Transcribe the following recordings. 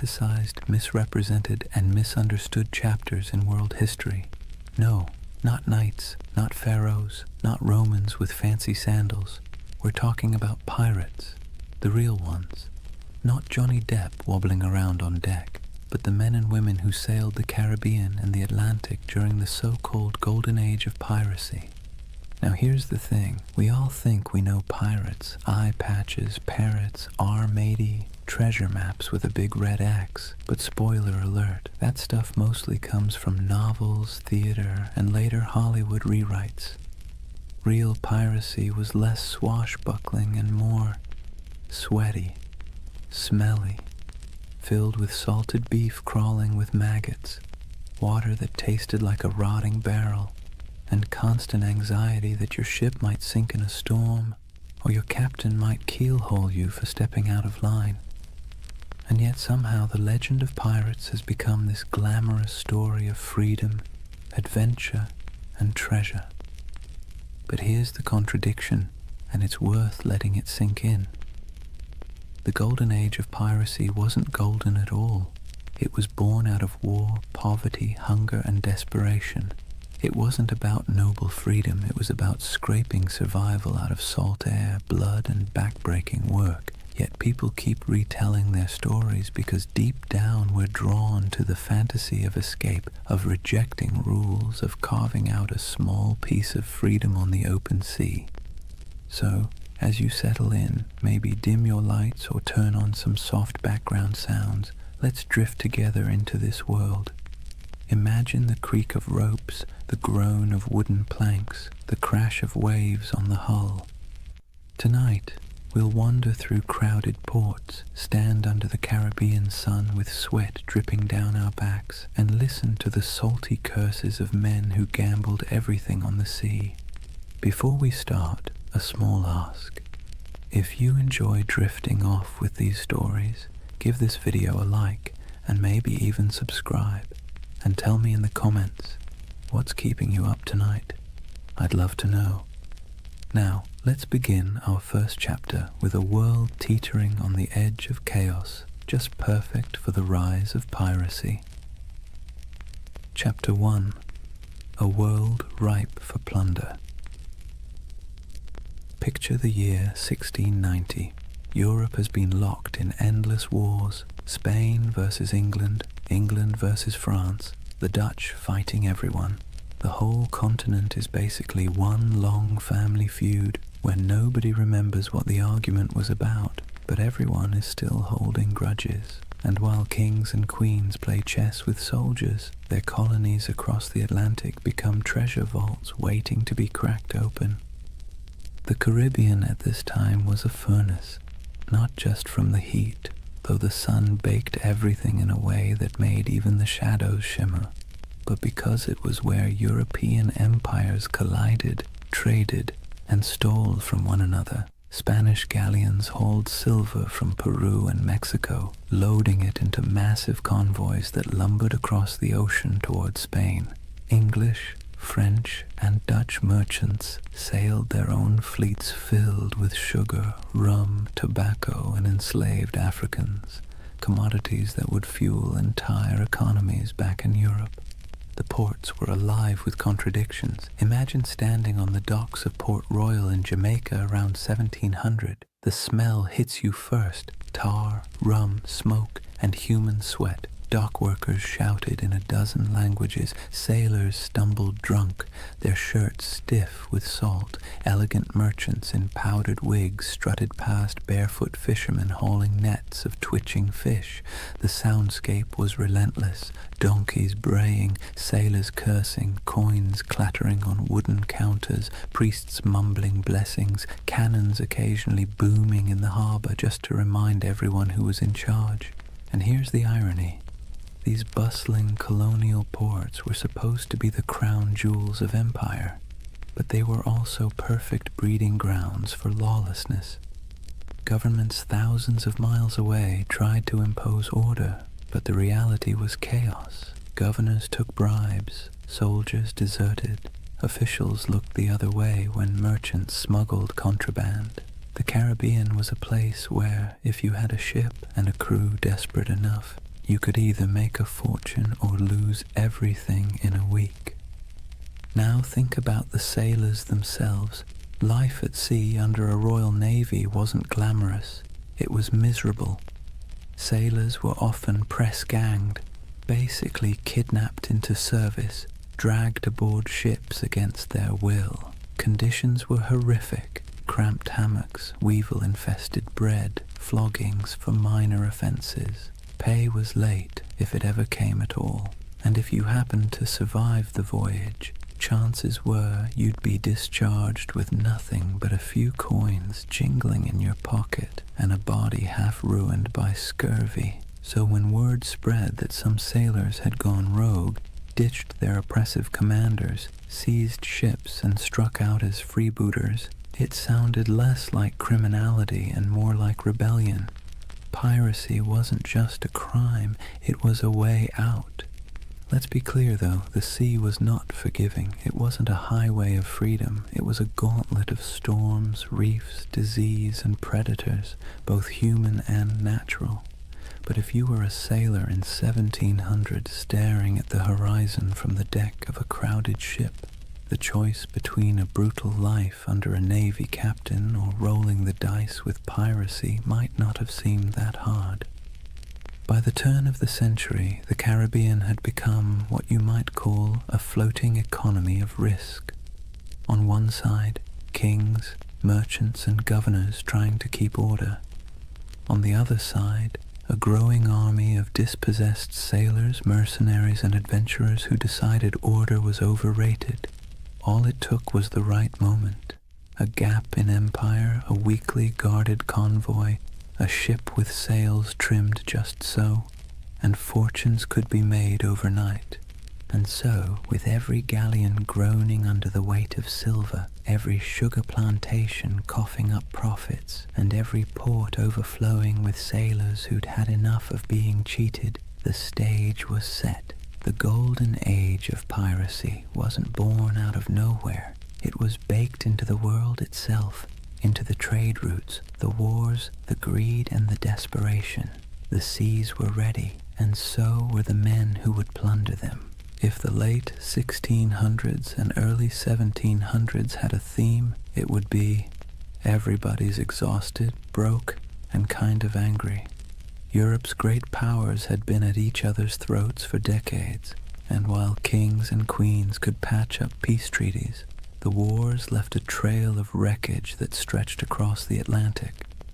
romanticized, misrepresented, and misunderstood chapters in world history. No, not knights, not pharaohs, not Romans with fancy sandals. We're talking about pirates, the real ones. Not Johnny Depp wobbling around on deck, but the men and women who sailed the Caribbean and the Atlantic during the so-called Golden Age of Piracy. Now here's the thing, we all think we know pirates, eye patches, parrots, R-matey, treasure maps with a big red X, but spoiler alert, that stuff mostly comes from novels, theater, and later Hollywood rewrites. Real piracy was less swashbuckling and more sweaty, smelly, filled with salted beef crawling with maggots, water that tasted like a rotting barrel, and constant anxiety that your ship might sink in a storm, or your captain might keelhaul you for stepping out of line. And yet somehow the legend of pirates has become this glamorous story of freedom, adventure, and treasure. But here's the contradiction, and it's worth letting it sink in. The Golden Age of Piracy wasn't golden at all. It was born out of war, poverty, hunger, and desperation. It wasn't about noble freedom, it was about scraping survival out of salt air, blood, and backbreaking work. Yet people keep retelling their stories because deep down we're drawn to the fantasy of escape, of rejecting rules, of carving out a small piece of freedom on the open sea. So, as you settle in, maybe dim your lights or turn on some soft background sounds, let's drift together into this world. Imagine the creak of ropes, the groan of wooden planks, the crash of waves on the hull. Tonight, we'll wander through crowded ports, stand under the Caribbean sun with sweat dripping down our backs, and listen to the salty curses of men who gambled everything on the sea. Before we start, a small ask. If you enjoy drifting off with these stories, give this video a like, and maybe even subscribe. And tell me in the comments, what's keeping you up tonight? I'd love to know. Now, let's begin our first chapter with a world teetering on the edge of chaos, just perfect for the rise of piracy. Chapter 1. A world ripe for plunder. Picture the year 1690. Europe has been locked in endless wars. Spain versus England, England versus France, the Dutch fighting everyone. The whole continent is basically one long family feud where nobody remembers what the argument was about, but everyone is still holding grudges. And while kings and queens play chess with soldiers, their colonies across the Atlantic become treasure vaults waiting to be cracked open. The Caribbean at this time was a furnace, not just from the heat, though the sun baked everything in a way that made even the shadows shimmer, but because it was where European empires collided, traded, and stole from one another. Spanish galleons hauled silver from Peru and Mexico, loading it into massive convoys that lumbered across the ocean toward Spain. English, French, and Dutch merchants sailed their own fleets filled with sugar, rum, tobacco, and enslaved Africans, commodities that would fuel entire economies back in Europe. The ports were alive with contradictions. Imagine standing on the docks of Port Royal in Jamaica around 1700. The smell hits you first: tar, rum, smoke, and human sweat. Dock workers shouted in a dozen languages, sailors stumbled drunk, their shirts stiff with salt, elegant merchants in powdered wigs strutted past barefoot fishermen hauling nets of twitching fish. The soundscape was relentless, donkeys braying, sailors cursing, coins clattering on wooden counters, priests mumbling blessings, cannons occasionally booming in the harbor just to remind everyone who was in charge. And here's the irony. These bustling colonial ports were supposed to be the crown jewels of empire, but they were also perfect breeding grounds for lawlessness. Governments thousands of miles away tried to impose order, but the reality was chaos. Governors took bribes, soldiers deserted, officials looked the other way when merchants smuggled contraband. The Caribbean was a place where, if you had a ship and a crew desperate enough, You could either make a fortune or lose everything in a week. Now think about the sailors themselves. Life at sea under a Royal Navy wasn't glamorous. It was miserable. Sailors were often press-ganged, basically kidnapped into service, dragged aboard ships against their will. Conditions were horrific. Cramped hammocks, weevil-infested bread, floggings for minor offences. Pay was late, if it ever came at all, and if you happened to survive the voyage, chances were you'd be discharged with nothing but a few coins jingling in your pocket and a body half ruined by scurvy. So when word spread that some sailors had gone rogue, ditched their oppressive commanders, seized ships and struck out as freebooters, it sounded less like criminality and more like rebellion. Piracy wasn't just a crime, it was a way out. Let's be clear though, the sea was not forgiving. It wasn't a highway of freedom. It was a gauntlet of storms, reefs, disease, and predators, both human and natural. But if you were a sailor in 1700 staring at the horizon from the deck of a crowded ship, the choice between a brutal life under a navy captain or rolling the dice with piracy might not have seemed that hard. By the turn of the century, the Caribbean had become what you might call a floating economy of risk. On one side, kings, merchants, and governors trying to keep order. On the other side, a growing army of dispossessed sailors, mercenaries, and adventurers who decided order was overrated. All it took was the right moment, a gap in empire, a weakly guarded convoy, a ship with sails trimmed just so, and fortunes could be made overnight. And so, with every galleon groaning under the weight of silver, every sugar plantation coughing up profits, and every port overflowing with sailors who'd had enough of being cheated, the stage was set. The Golden Age of Piracy wasn't born out of nowhere. It was baked into the world itself, into the trade routes, the wars, the greed, and the desperation. The seas were ready, and so were the men who would plunder them. If the late 1600s and early 1700s had a theme, it would be everybody's exhausted, broke, and kind of angry. Europe's great powers had been at each other's throats for decades, and while kings and queens could patch up peace treaties, the wars left a trail of wreckage that stretched across the Atlantic,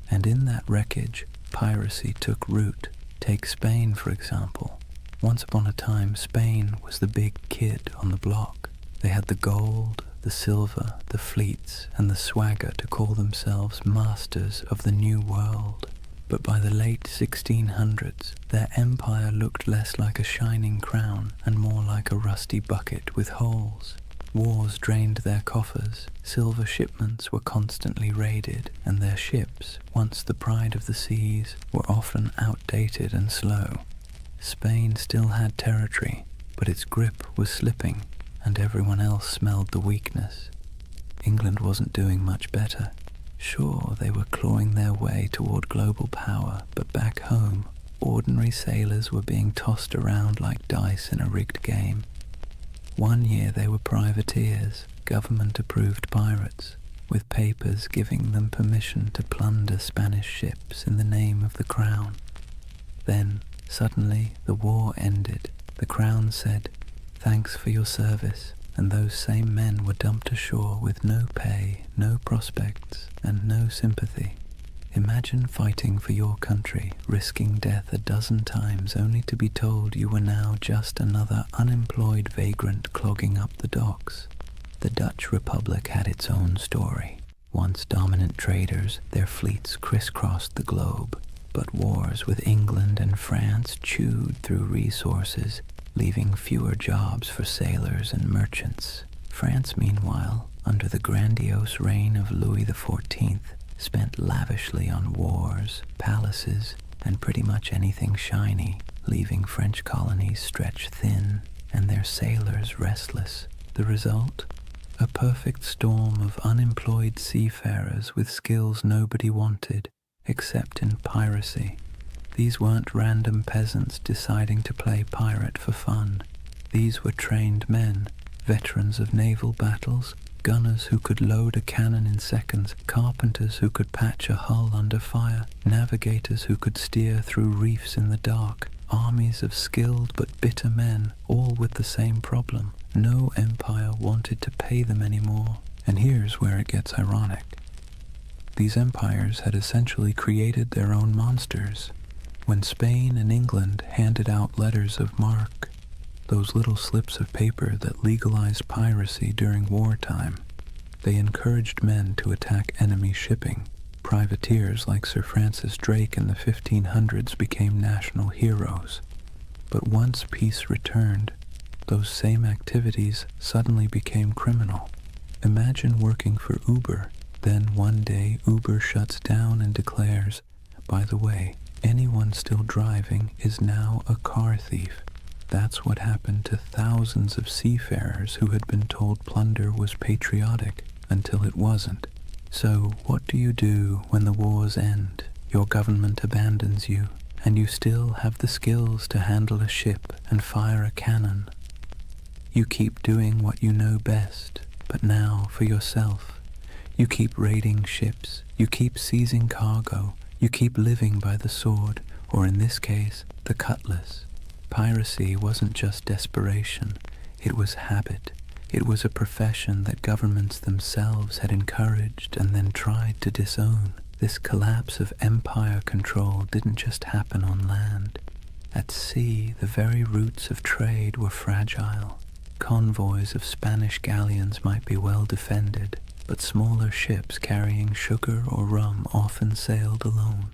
and in that wreckage, piracy took root. Take Spain, for example. Once upon a time, Spain was the big kid on the block. They had the gold, the silver, the fleets, and the swagger to call themselves masters of the New World. But by the late 1600s, their empire looked less like a shining crown and more like a rusty bucket with holes. Wars drained their coffers, silver shipments were constantly raided, and their ships, once the pride of the seas, were often outdated and slow. Spain still had territory, but its grip was slipping, and everyone else smelled the weakness. England wasn't doing much better. Sure, they were clawing their way toward global power, but back home, ordinary sailors were being tossed around like dice in a rigged game. One year they were privateers, government-approved pirates, with papers giving them permission to plunder Spanish ships in the name of the crown. Then, suddenly, the war ended. The crown said, "Thanks for your service," and those same men were dumped ashore with no pay, no prospects, and no sympathy. Imagine fighting for your country, risking death a dozen times only to be told you were now just another unemployed vagrant clogging up the docks. The Dutch Republic had its own story. Once dominant traders, their fleets crisscrossed the globe, but wars with England and France chewed through resources, leaving fewer jobs for sailors and merchants. France, meanwhile, under the grandiose reign of Louis XIV, spent lavishly on wars, palaces, and pretty much anything shiny, leaving French colonies stretched thin and their sailors restless. The result? A perfect storm of unemployed seafarers with skills nobody wanted, except in piracy. These weren't random peasants deciding to play pirate for fun. These were trained men, veterans of naval battles, gunners who could load a cannon in seconds, carpenters who could patch a hull under fire, navigators who could steer through reefs in the dark, armies of skilled but bitter men, all with the same problem. No empire wanted to pay them anymore. And here's where it gets ironic. These empires had essentially created their own monsters. When Spain and England handed out letters of marque, those little slips of paper that legalized piracy during wartime, they encouraged men to attack enemy shipping. Privateers like Sir Francis Drake in the 1500s became national heroes. But once peace returned, those same activities suddenly became criminal. Imagine working for Uber, then one day Uber shuts down and declares, by the way, anyone still driving is now a car thief. That's what happened to thousands of seafarers who had been told plunder was patriotic until it wasn't. So what do you do when the wars end, your government abandons you, and you still have the skills to handle a ship and fire a cannon? You keep doing what you know best, but now for yourself. You keep raiding ships, you keep seizing cargo, you keep living by the sword, or in this case, the cutlass. Piracy wasn't just desperation, it was habit. It was a profession that governments themselves had encouraged and then tried to disown. This collapse of empire control didn't just happen on land. At sea, the very roots of trade were fragile. Convoys of Spanish galleons might be well defended, but smaller ships carrying sugar or rum often sailed alone.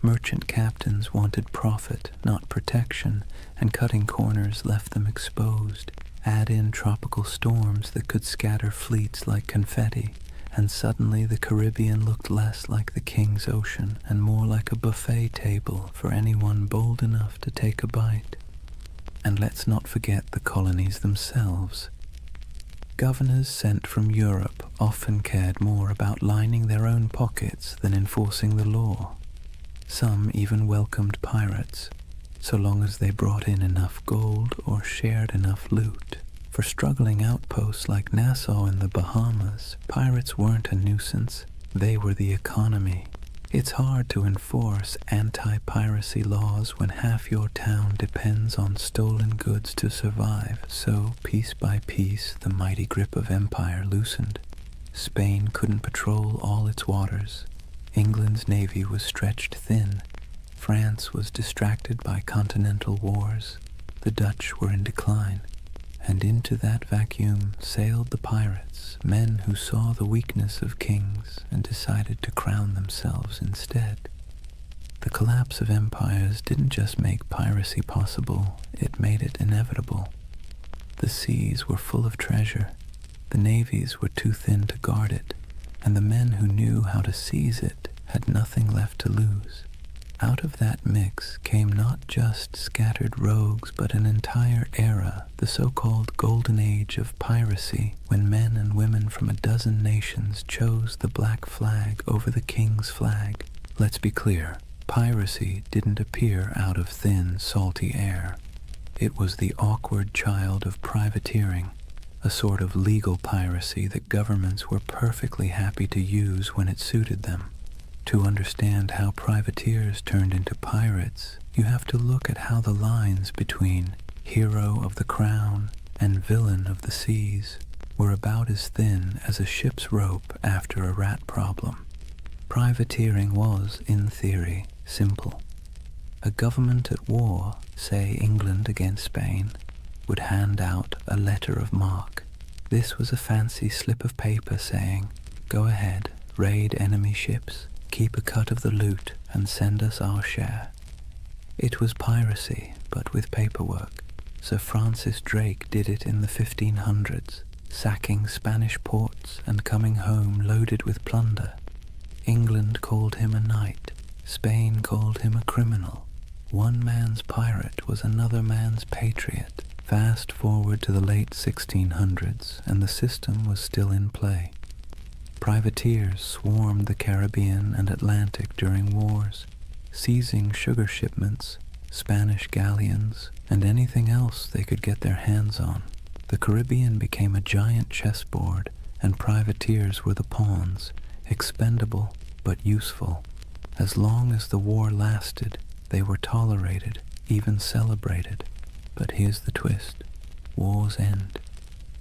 Merchant captains wanted profit, not protection, and cutting corners left them exposed. Add in tropical storms that could scatter fleets like confetti, and suddenly the Caribbean looked less like the King's Ocean and more like a buffet table for anyone bold enough to take a bite. And let's not forget the colonies themselves. Governors sent from Europe often cared more about lining their own pockets than enforcing the law. Some even welcomed pirates, so long as they brought in enough gold or shared enough loot. For struggling outposts like Nassau in the Bahamas, pirates weren't a nuisance, they were the economy. It's hard to enforce anti-piracy laws when half your town depends on stolen goods to survive, so piece by piece the mighty grip of empire loosened. Spain couldn't patrol all its waters. England's navy was stretched thin. France was distracted by continental wars. The Dutch were in decline. And into that vacuum sailed the pirates, men who saw the weakness of kings and decided to crown themselves instead. The collapse of empires didn't just make piracy possible, it made it inevitable. The seas were full of treasure, the navies were too thin to guard it, and the men who knew how to seize it had nothing left to lose. Out of that mix came not just scattered rogues, but an entire era, the so-called Golden Age of Piracy, when men and women from a dozen nations chose the black flag over the king's flag. Let's be clear, piracy didn't appear out of thin, salty air. It was the awkward child of privateering, a sort of legal piracy that governments were perfectly happy to use when it suited them. To understand how privateers turned into pirates, you have to look at how the lines between hero of the crown and villain of the seas were about as thin as a ship's rope after a rat problem. Privateering was, in theory, simple. A government at war, say England against Spain, would hand out a letter of marque. This was a fancy slip of paper saying, "Go ahead, raid enemy ships, keep a cut of the loot, and send us our share." It was piracy, but with paperwork. Sir Francis Drake did it in the 1500s, sacking Spanish ports and coming home loaded with plunder. England called him a knight, Spain called him a criminal. One man's pirate was another man's patriot. Fast forward to the late 1600s, and the system was still in play. Privateers swarmed the Caribbean and Atlantic during wars. seizing sugar shipments, Spanish galleons, and anything else they could get their hands on. The Caribbean became a giant chessboard, and privateers were the pawns, expendable but useful. As long as the war lasted, they were tolerated, even celebrated. But here's the twist. Wars end.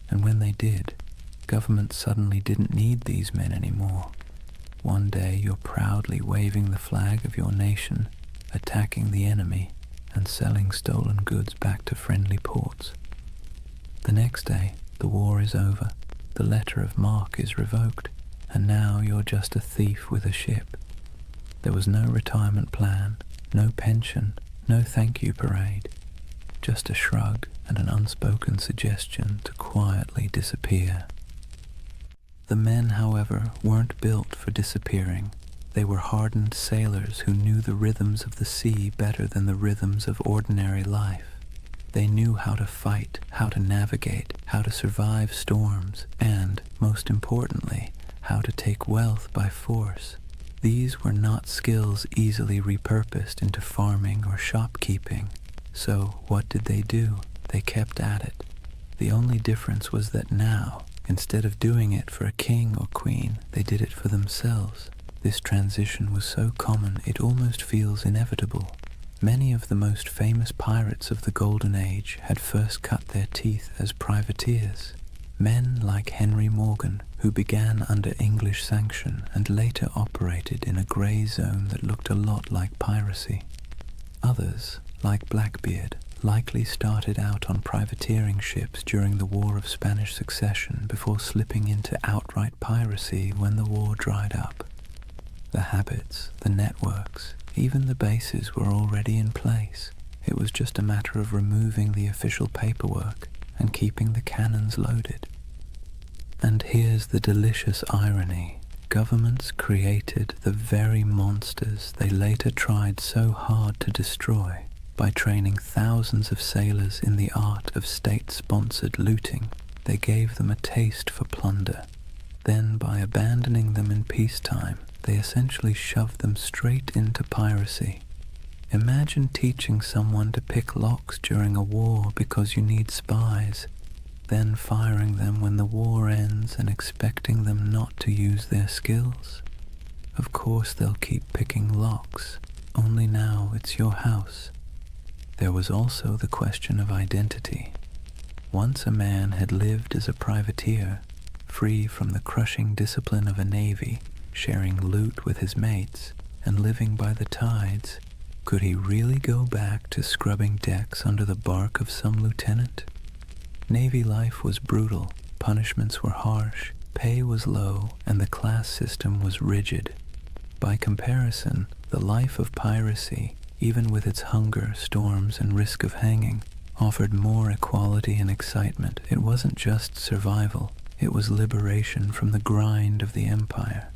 And when they did, governments suddenly didn't need these men anymore. One day you're proudly waving the flag of your nation, attacking the enemy, and selling stolen goods back to friendly ports. The next day, the war is over, the letter of marque is revoked, and now you're just a thief with a ship. There was no retirement plan, no pension, no thank you parade, just a shrug and an unspoken suggestion to quietly disappear. The men, however, weren't built for disappearing. They were hardened sailors who knew the rhythms of the sea better than the rhythms of ordinary life. They knew how to fight, how to navigate, how to survive storms, and, most importantly, how to take wealth by force. These were not skills easily repurposed into farming or shopkeeping. So what did they do? They kept at it. The only difference was that now, instead of doing it for a king or queen, they did it for themselves. This transition was so common it almost feels inevitable. Many of the most famous pirates of the Golden Age had first cut their teeth as privateers. Men like Henry Morgan, who began under English sanction and later operated in a grey zone that looked a lot like piracy. Others, like Blackbeard, likely started out on privateering ships during the War of Spanish Succession before slipping into outright piracy when the war dried up. The habits, the networks, even the bases were already in place. It was just a matter of removing the official paperwork and keeping the cannons loaded. And here's the delicious irony. Governments created the very monsters they later tried so hard to destroy by training thousands of sailors in the art of state-sponsored looting. They gave them a taste for plunder. Then, by abandoning them in peacetime, they essentially shoved them straight into piracy. Imagine teaching someone to pick locks during a war because you need spies, then firing them when the war ends and expecting them not to use their skills. Of course they'll keep picking locks, only now it's your house. There was also the question of identity. Once a man had lived as a privateer, free from the crushing discipline of a navy, sharing loot with his mates, and living by the tides, could he really go back to scrubbing decks under the bark of some lieutenant? Navy life was brutal, punishments were harsh, pay was low, and the class system was rigid. By comparison, the life of piracy, even with its hunger, storms, and risk of hanging, offered more equality and excitement. It wasn't just survival, it was liberation from the grind of the empire.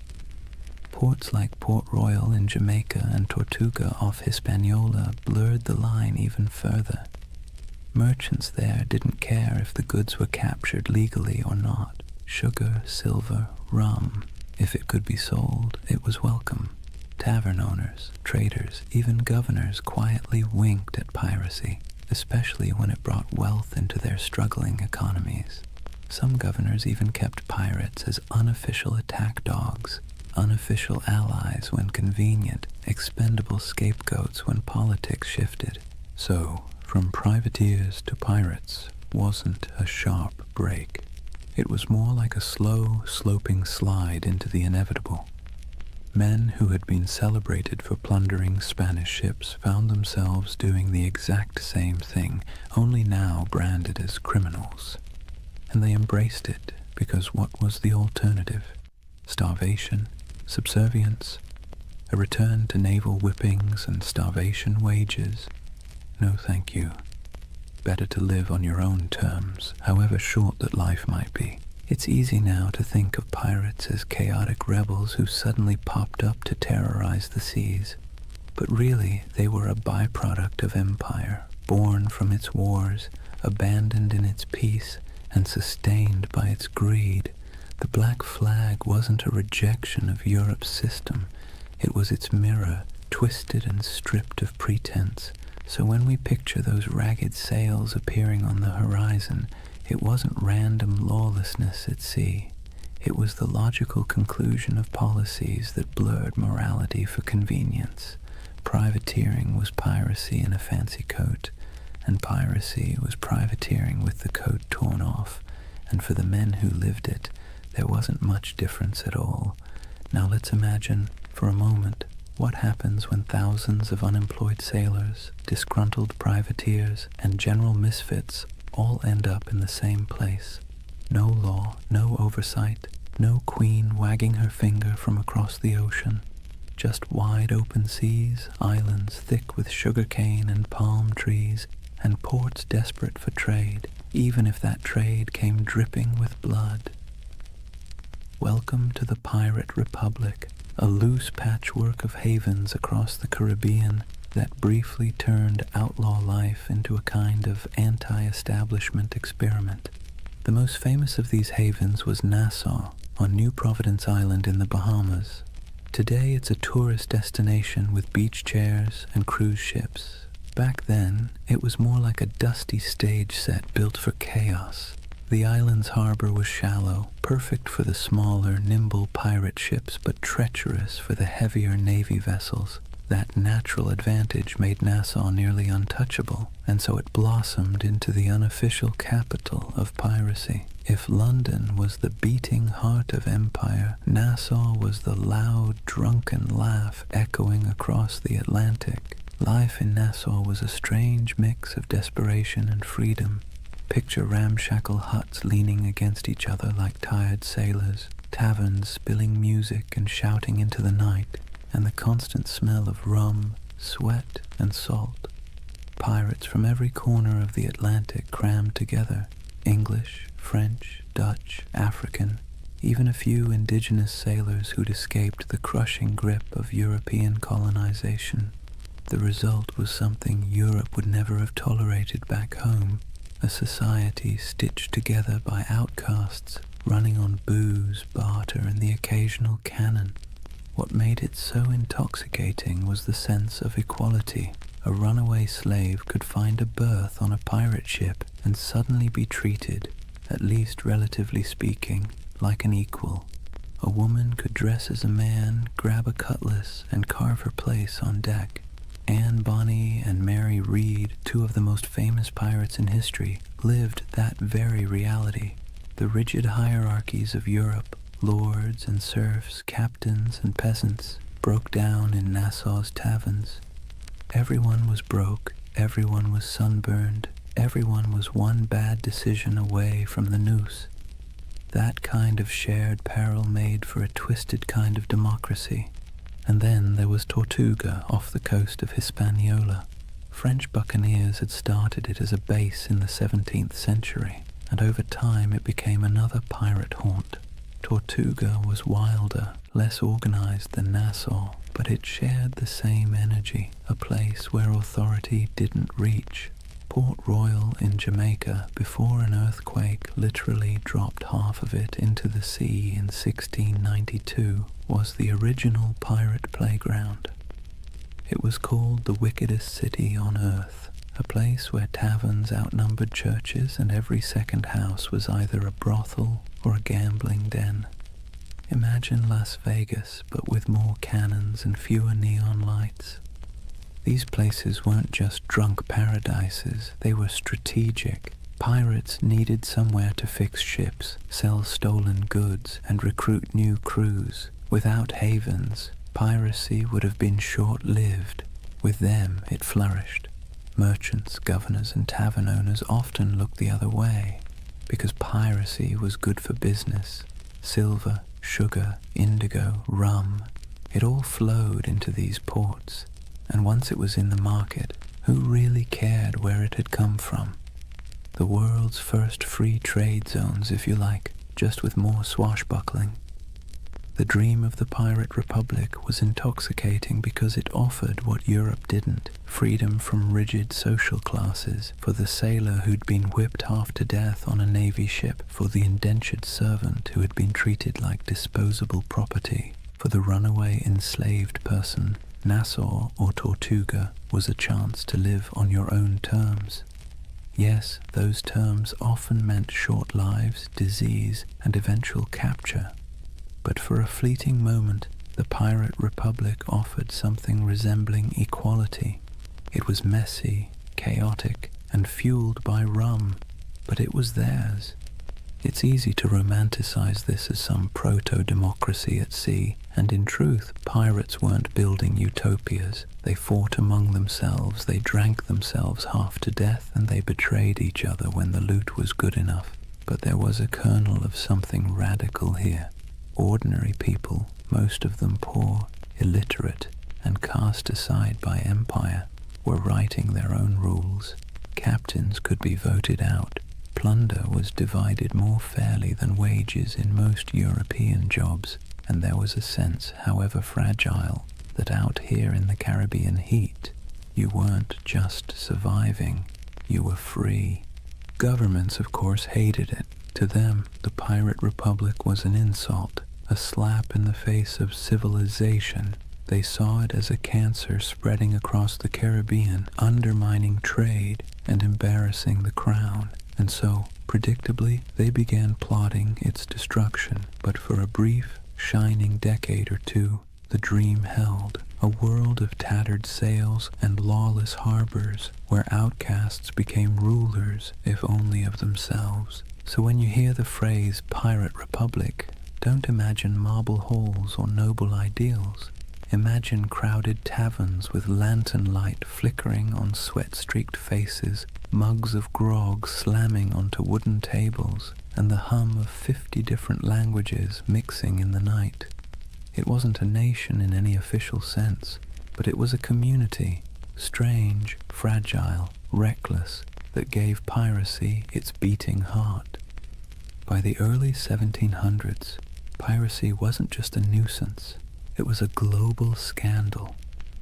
Ports like Port Royal in Jamaica and Tortuga off Hispaniola blurred the line even further. Merchants there didn't care if the goods were captured legally or not. Sugar, silver, rum, if it could be sold, it was welcome. Tavern owners, traders, even governors quietly winked at piracy, especially when it brought wealth into their struggling economies. Some governors even kept pirates as unofficial attack dogs, unofficial allies when convenient, expendable scapegoats when politics shifted. So, from privateers to pirates wasn't a sharp break. It was more like a slow, sloping slide into the inevitable. Men who had been celebrated for plundering Spanish ships found themselves doing the exact same thing, only now branded as criminals. And they embraced it because what was the alternative? Starvation? Subservience? A return to naval whippings and starvation wages? No, thank you. Better to live on your own terms, however short that life might be. It's easy now to think of pirates as chaotic rebels who suddenly popped up to terrorize the seas. But really, they were a byproduct of empire, born from its wars, abandoned in its peace, and sustained by its greed. The Black Flag wasn't a rejection of Europe's system. It was its mirror, twisted and stripped of pretense. So when we picture those ragged sails appearing on the horizon, it wasn't random lawlessness at sea. It was the logical conclusion of policies that blurred morality for convenience. Privateering was piracy in a fancy coat, and piracy was privateering with the coat torn off, and for the men who lived it, there wasn't much difference at all. Now let's imagine, for a moment, what happens when thousands of unemployed sailors, disgruntled privateers, and general misfits all end up in the same place. No law, no oversight, no queen wagging her finger from across the ocean. Just wide open seas, islands thick with sugarcane and palm trees, and ports desperate for trade, even if that trade came dripping with blood. Welcome to the Pirate Republic, a loose patchwork of havens across the Caribbean that briefly turned outlaw life into a kind of anti-establishment experiment. The most famous of these havens was Nassau, on New Providence Island in the Bahamas. Today it's a tourist destination with beach chairs and cruise ships. Back then, it was more like a dusty stage set built for chaos. The island's harbor was shallow, perfect for the smaller, nimble pirate ships, but treacherous for the heavier Navy vessels. That natural advantage made Nassau nearly untouchable, and so it blossomed into the unofficial capital of piracy. If London was the beating heart of empire, Nassau was the loud, drunken laugh echoing across the Atlantic. Life in Nassau was a strange mix of desperation and freedom. Picture ramshackle huts leaning against each other like tired sailors, taverns spilling music and shouting into the night, and the constant smell of rum, sweat, and salt. Pirates from every corner of the Atlantic crammed together. English, French, Dutch, African, even a few indigenous sailors who'd escaped the crushing grip of European colonization. The result was something Europe would never have tolerated back home, a society stitched together by outcasts, running on booze, barter, and the occasional cannon. What made it so intoxicating was the sense of equality. A runaway slave could find a berth on a pirate ship and suddenly be treated, at least relatively speaking, like an equal. A woman could dress as a man, grab a cutlass, and carve her place on deck. Anne Bonny and Mary Read, two of the most famous pirates in history, lived that very reality. The rigid hierarchies of Europe, lords and serfs, captains and peasants, broke down in Nassau's taverns. Everyone was broke, everyone was sunburned, everyone was one bad decision away from the noose. That kind of shared peril made for a twisted kind of democracy. And then there was Tortuga off the coast of Hispaniola. French buccaneers had started it as a base in the 17th century, and over time it became another pirate haunt. Tortuga was wilder, less organized than Nassau, but it shared the same energy, a place where authority didn't reach. Port Royal in Jamaica, before an earthquake literally dropped half of it into the sea in 1692, was the original pirate playground. It was called the wickedest city on earth, a place where taverns outnumbered churches and every second house was either a brothel or a gambling den. Imagine Las Vegas, but with more cannons and fewer neon lights. These places weren't just drunk paradises, they were strategic. Pirates needed somewhere to fix ships, sell stolen goods, and recruit new crews. Without havens, piracy would have been short-lived. With them, it flourished. Merchants, governors, and tavern owners often looked the other way, because piracy was good for business. Silver, sugar, indigo, rum, it all flowed into these ports. And once it was in the market, who really cared where it had come from? The world's first free trade zones, if you like, just with more swashbuckling. The dream of the Pirate Republic was intoxicating because it offered what Europe didn't, freedom from rigid social classes, for the sailor who'd been whipped half to death on a navy ship, for the indentured servant who had been treated like disposable property, for the runaway enslaved person. Nassau or Tortuga was a chance to live on your own terms. Yes, those terms often meant short lives, disease, and eventual capture. But for a fleeting moment, the Pirate Republic offered something resembling equality. It was messy, chaotic, and fueled by rum, but it was theirs. It's easy to romanticize this as some proto-democracy at sea, and in truth, pirates weren't building utopias. They fought among themselves, they drank themselves half to death, and they betrayed each other when the loot was good enough. But there was a kernel of something radical here. Ordinary people, most of them poor, illiterate, and cast aside by empire, were writing their own rules. Captains could be voted out. Plunder was divided more fairly than wages in most European jobs, and there was a sense, however fragile, that out here in the Caribbean heat, you weren't just surviving, you were free. Governments, of course, hated it. To them, the Pirate Republic was an insult, a slap in the face of civilization. They saw it as a cancer spreading across the Caribbean, undermining trade and embarrassing the crown. And so, predictably, they began plotting its destruction. But for a brief, shining decade or two, the dream held. A world of tattered sails and lawless harbors, where outcasts became rulers, if only of themselves. So when you hear the phrase Pirate Republic, don't imagine marble halls or noble ideals. Imagine crowded taverns with lantern light flickering on sweat-streaked faces, mugs of grog slamming onto wooden tables, and the hum of 50 different languages mixing in the night. It wasn't a nation in any official sense, but it was a community, strange, fragile, reckless, that gave piracy its beating heart. By the early 1700s, piracy wasn't just a nuisance. It was a global scandal.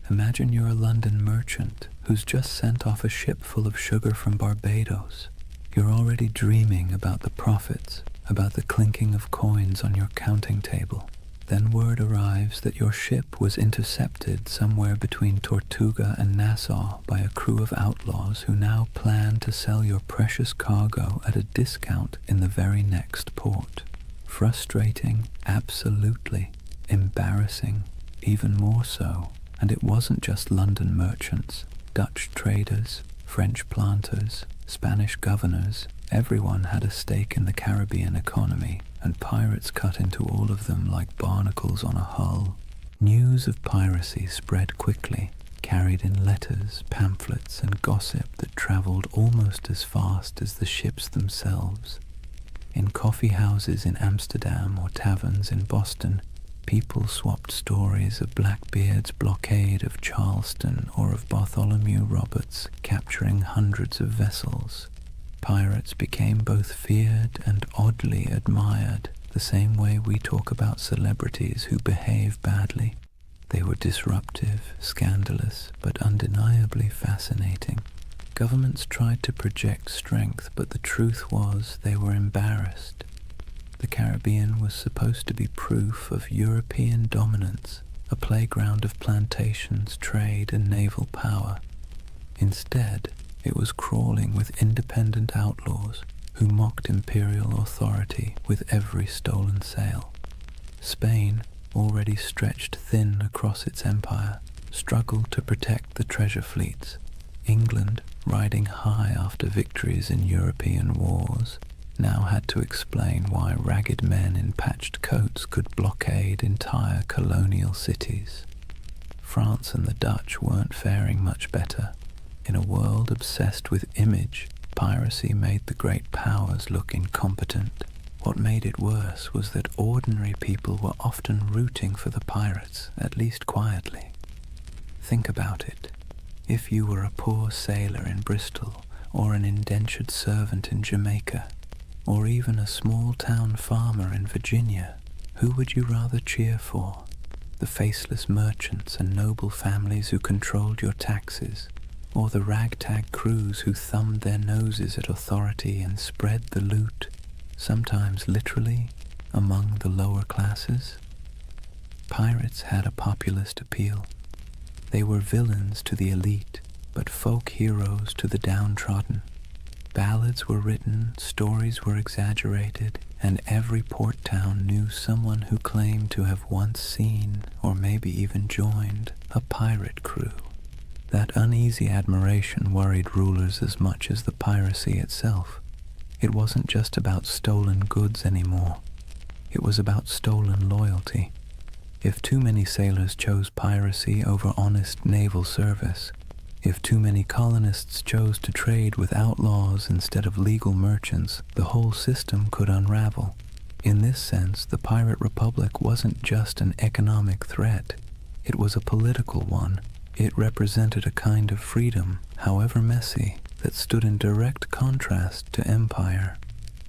Imagine you're a London merchant who's just sent off a ship full of sugar from Barbados. You're already dreaming about the profits, about the clinking of coins on your counting table. Then word arrives that your ship was intercepted somewhere between Tortuga and Nassau by a crew of outlaws who now plan to sell your precious cargo at a discount in the very next port. Frustrating, absolutely. Embarrassing, even more so. And it wasn't just London merchants, Dutch traders, French planters, Spanish governors. Everyone had a stake in the Caribbean economy, and pirates cut into all of them like barnacles on a hull. News of piracy spread quickly, carried in letters, pamphlets, and gossip that traveled almost as fast as the ships themselves. In coffee houses in Amsterdam or taverns in Boston, people swapped stories of Blackbeard's blockade of Charleston or of Bartholomew Roberts capturing hundreds of vessels. Pirates became both feared and oddly admired, the same way we talk about celebrities who behave badly. They were disruptive, scandalous, but undeniably fascinating. Governments tried to project strength, but the truth was they were embarrassed. The Caribbean was supposed to be proof of European dominance, a playground of plantations, trade, and naval power. Instead, it was crawling with independent outlaws who mocked imperial authority with every stolen sail. Spain, already stretched thin across its empire, struggled to protect the treasure fleets. England, riding high after victories in European wars, now had to explain why ragged men in patched coats could blockade entire colonial cities. France and the Dutch weren't faring much better. In a world obsessed with image, piracy made the great powers look incompetent. What made it worse was that ordinary people were often rooting for the pirates, at least quietly. Think about it. If you were a poor sailor in Bristol, or an indentured servant in Jamaica, or even a small-town farmer in Virginia, who would you rather cheer for? The faceless merchants and noble families who controlled your taxes, or the ragtag crews who thumbed their noses at authority and spread the loot, sometimes literally, among the lower classes? Pirates had a populist appeal. They were villains to the elite, but folk heroes to the downtrodden. Ballads were written, stories were exaggerated, and every port town knew someone who claimed to have once seen, or maybe even joined, a pirate crew. That uneasy admiration worried rulers as much as the piracy itself. It wasn't just about stolen goods anymore. It was about stolen loyalty. If too many sailors chose piracy over honest naval service, if too many colonists chose to trade with outlaws instead of legal merchants, the whole system could unravel. In this sense, the Pirate Republic wasn't just an economic threat. It was a political one. It represented a kind of freedom, however messy, that stood in direct contrast to empire.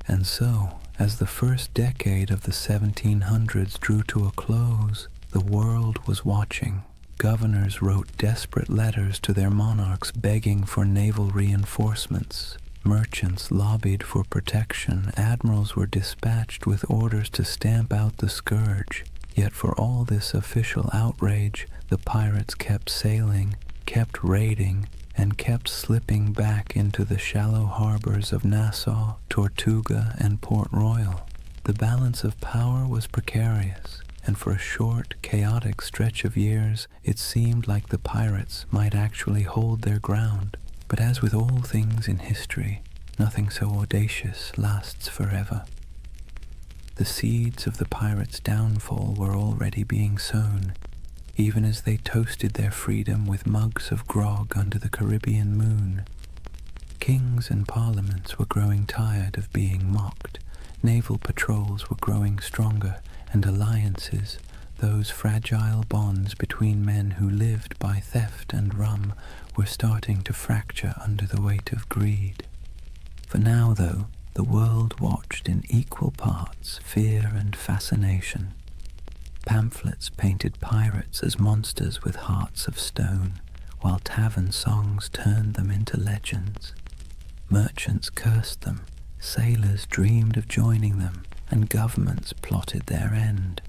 And so, as the first decade of the 1700s drew to a close, the world was watching. Governors wrote desperate letters to their monarchs begging for naval reinforcements. Merchants lobbied for protection. Admirals were dispatched with orders to stamp out the scourge. Yet for all this official outrage, the pirates kept sailing, kept raiding, and kept slipping back into the shallow harbors of Nassau, Tortuga, and Port Royal. The balance of power was precarious, and for a short, chaotic stretch of years, it seemed like the pirates might actually hold their ground. But as with all things in history, nothing so audacious lasts forever. The seeds of the pirates' downfall were already being sown, even as they toasted their freedom with mugs of grog under the Caribbean moon. Kings and parliaments were growing tired of being mocked. Naval patrols were growing stronger, and alliances, those fragile bonds between men who lived by theft and rum, were starting to fracture under the weight of greed. For now, though, the world watched in equal parts fear and fascination. Pamphlets painted pirates as monsters with hearts of stone, while tavern songs turned them into legends. Merchants cursed them, sailors dreamed of joining them, and governments plotted their end.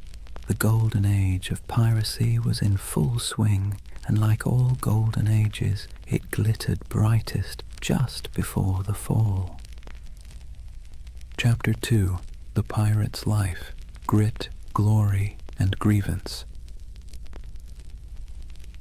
The Golden Age of Piracy was in full swing, and like all golden ages, it glittered brightest just before the fall. Chapter 2. The Pirate's Life, Grit, Glory, and Grievance.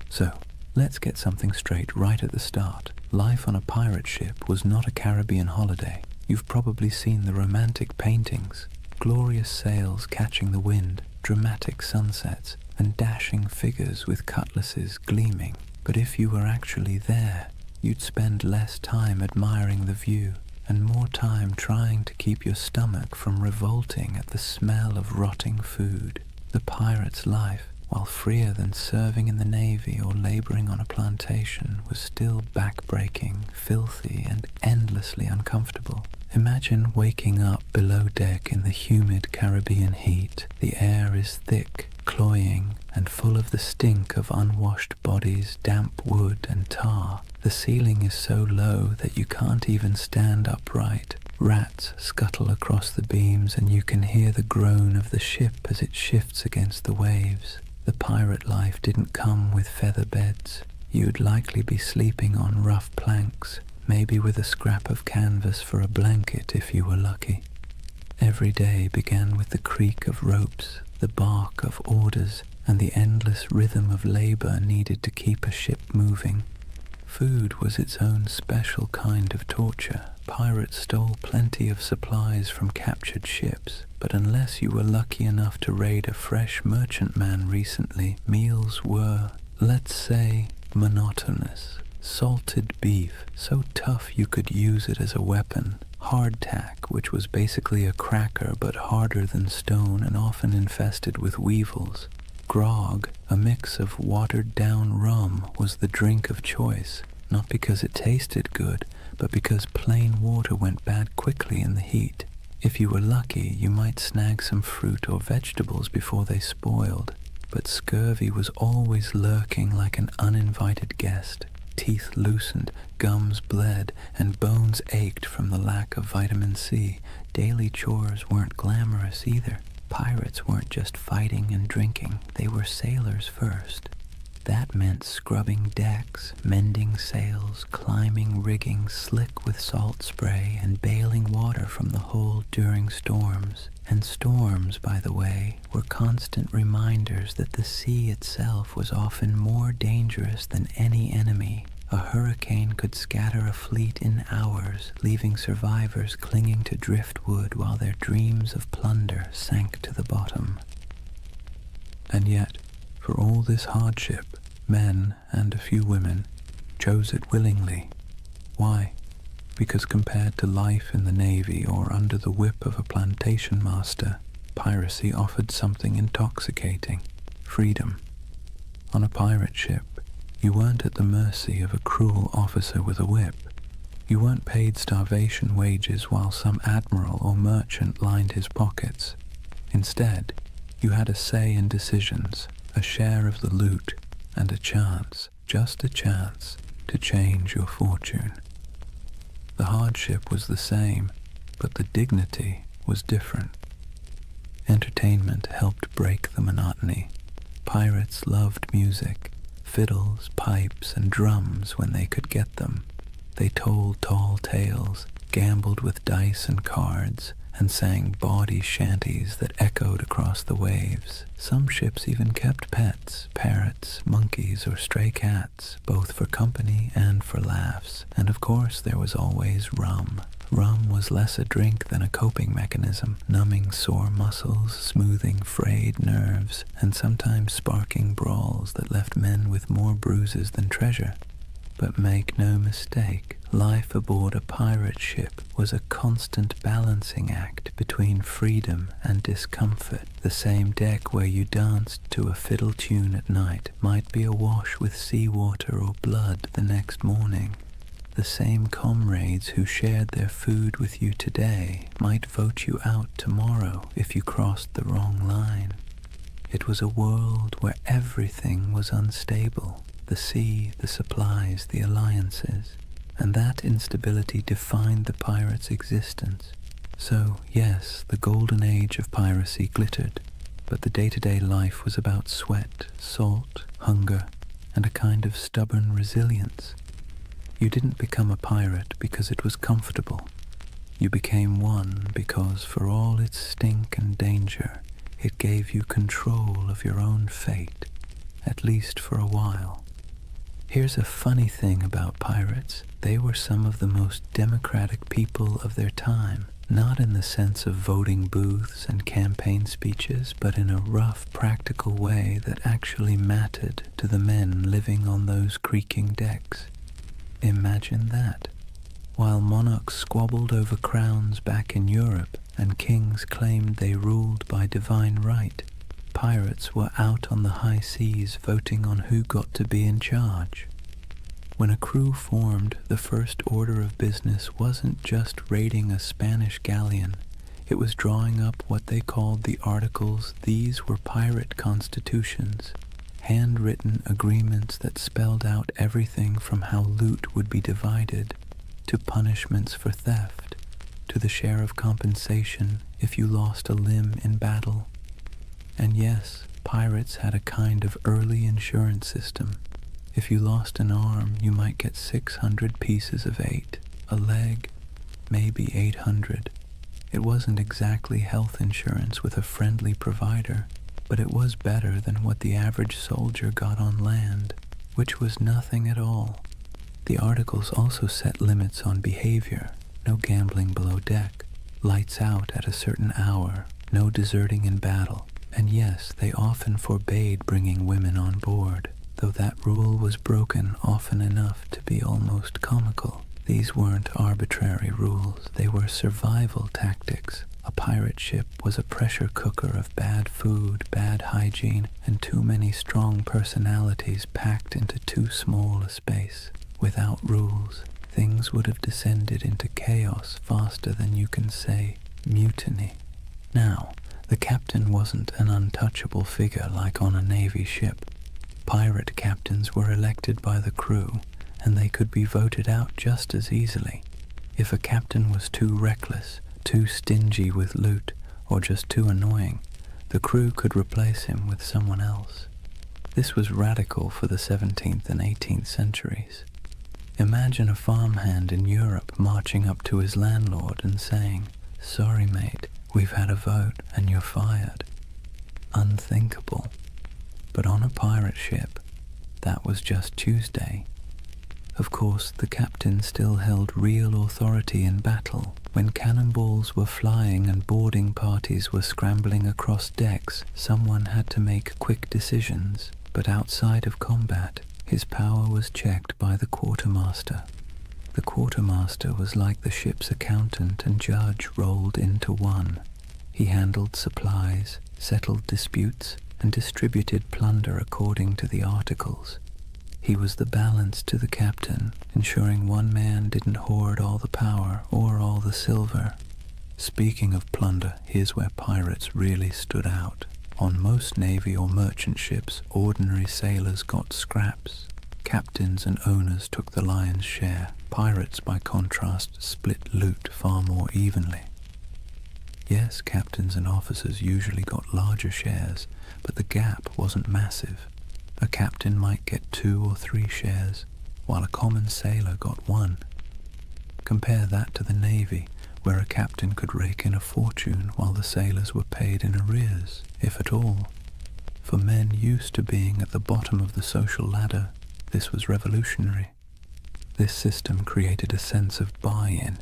So, let's get something straight right at the start. Life on a pirate ship was not a Caribbean holiday. You've probably seen the romantic paintings, glorious sails catching the wind, dramatic sunsets, and dashing figures with cutlasses gleaming. But if you were actually there, you'd spend less time admiring the view and more time trying to keep your stomach from revolting at the smell of rotting food. The pirate's life, while freer than serving in the Navy or laboring on a plantation, was still back-breaking, filthy, and endlessly uncomfortable. Imagine waking up below deck in the humid Caribbean heat. The air is thick, cloying, and full of the stink of unwashed bodies, damp wood, and tar. The ceiling is so low that you can't even stand upright. Rats scuttle across the beams, and you can hear the groan of the ship as it shifts against the waves. The pirate life didn't come with feather beds. You'd likely be sleeping on rough planks, maybe with a scrap of canvas for a blanket if you were lucky. Every day began with the creak of ropes, the bark of orders, and the endless rhythm of labor needed to keep a ship moving. Food was its own special kind of torture. Pirates stole plenty of supplies from captured ships, but unless you were lucky enough to raid a fresh merchantman recently, meals were, let's say, monotonous. Salted beef, so tough you could use it as a weapon. Hardtack, which was basically a cracker but harder than stone and often infested with weevils. Grog, a mix of watered-down rum, was the drink of choice, not because it tasted good, but because plain water went bad quickly in the heat. If you were lucky, you might snag some fruit or vegetables before they spoiled, but scurvy was always lurking like an uninvited guest. Teeth loosened, gums bled, and bones ached from the lack of vitamin C. Daily chores weren't glamorous either. Pirates weren't just fighting and drinking, they were sailors first. That meant scrubbing decks, mending sails, climbing rigging slick with salt spray, and bailing water from the hold during storms. And storms, by the way, were constant reminders that the sea itself was often more dangerous than any enemy. A hurricane could scatter a fleet in hours, leaving survivors clinging to driftwood while their dreams of plunder sank to the bottom. And yet, for all this hardship, men, and a few women, chose it willingly. Why? Because compared to life in the Navy or under the whip of a plantation master, piracy offered something intoxicating: freedom. On a pirate ship, you weren't at the mercy of a cruel officer with a whip. You weren't paid starvation wages while some admiral or merchant lined his pockets. Instead, you had a say in decisions, a share of the loot, and a chance, just a chance, to change your fortune. The hardship was the same, but the dignity was different. Entertainment helped break the monotony. Pirates loved music, fiddles, pipes, and drums when they could get them. They told tall tales, gambled with dice and cards, and sang bawdy shanties that echoed across the waves. Some ships even kept pets, parrots, monkeys, or stray cats, both for company and for laughs. And of course there was always rum. Rum was less a drink than a coping mechanism, numbing sore muscles, smoothing frayed nerves, and sometimes sparking brawls that left men with more bruises than treasure. But make no mistake, life aboard a pirate ship was a constant balancing act between freedom and discomfort. The same deck where you danced to a fiddle tune at night might be awash with seawater or blood the next morning. The same comrades who shared their food with you today might vote you out tomorrow if you crossed the wrong line. It was a world where everything was unstable. The sea, the supplies, the alliances, and that instability defined the pirate's existence. So, yes, the Golden Age of Piracy glittered, but the day-to-day life was about sweat, salt, hunger, and a kind of stubborn resilience. You didn't become a pirate because it was comfortable. You became one because, for all its stink and danger, it gave you control of your own fate, at least for a while. Here's a funny thing about pirates. They were some of the most democratic people of their time, not in the sense of voting booths and campaign speeches, but in a rough, practical way that actually mattered to the men living on those creaking decks. Imagine that. While monarchs squabbled over crowns back in Europe and kings claimed they ruled by divine right, pirates were out on the high seas voting on who got to be in charge. When a crew formed, the first order of business wasn't just raiding a Spanish galleon. It was drawing up what they called the Articles. These were pirate constitutions, handwritten agreements that spelled out everything from how loot would be divided, to punishments for theft, to the share of compensation if you lost a limb in battle. And yes, pirates had a kind of early insurance system. If you lost an arm, you might get 600 pieces of 8, a leg, maybe 800. It wasn't exactly health insurance with a friendly provider, but it was better than what the average soldier got on land, which was nothing at all. The articles also set limits on behavior: no gambling below deck, lights out at a certain hour, no deserting in battle. And yes, they often forbade bringing women on board, though that rule was broken often enough to be almost comical. These weren't arbitrary rules, they were survival tactics. A pirate ship was a pressure cooker of bad food, bad hygiene, and too many strong personalities packed into too small a space. Without rules, things would have descended into chaos faster than you can say mutiny. Now, the captain wasn't an untouchable figure like on a Navy ship. Pirate captains were elected by the crew, and they could be voted out just as easily. If a captain was too reckless, too stingy with loot, or just too annoying, the crew could replace him with someone else. This was radical for the 17th and 18th centuries. Imagine a farmhand in Europe marching up to his landlord and saying, "Sorry, mate, we've had a vote and you're fired." Unthinkable. But on a pirate ship, that was just Tuesday. Of course, the captain still held real authority in battle. When cannonballs were flying and boarding parties were scrambling across decks, someone had to make quick decisions. But outside of combat, his power was checked by the quartermaster. The quartermaster was like the ship's accountant and judge rolled into one. He handled supplies, settled disputes, and distributed plunder according to the articles. He was the balance to the captain, ensuring one man didn't hoard all the power or all the silver. Speaking of plunder, here's where pirates really stood out. On most navy or merchant ships, ordinary sailors got scraps. Captains and owners took the lion's share. Pirates, by contrast, split loot far more evenly. Yes, captains and officers usually got larger shares, but the gap wasn't massive. A captain might get 2 or 3 shares, while a common sailor got 1. Compare that to the Navy, where a captain could rake in a fortune while the sailors were paid in arrears, if at all. For men used to being at the bottom of the social ladder, this was revolutionary. This system created a sense of buy-in.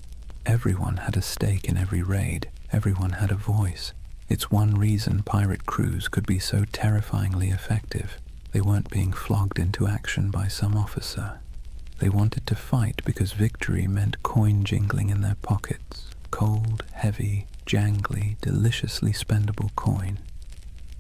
Everyone had a stake in every raid. Everyone had a voice. It's one reason pirate crews could be so terrifyingly effective. They weren't being flogged into action by some officer. They wanted to fight because victory meant coin jingling in their pockets. Cold, heavy, jangly, deliciously spendable coin.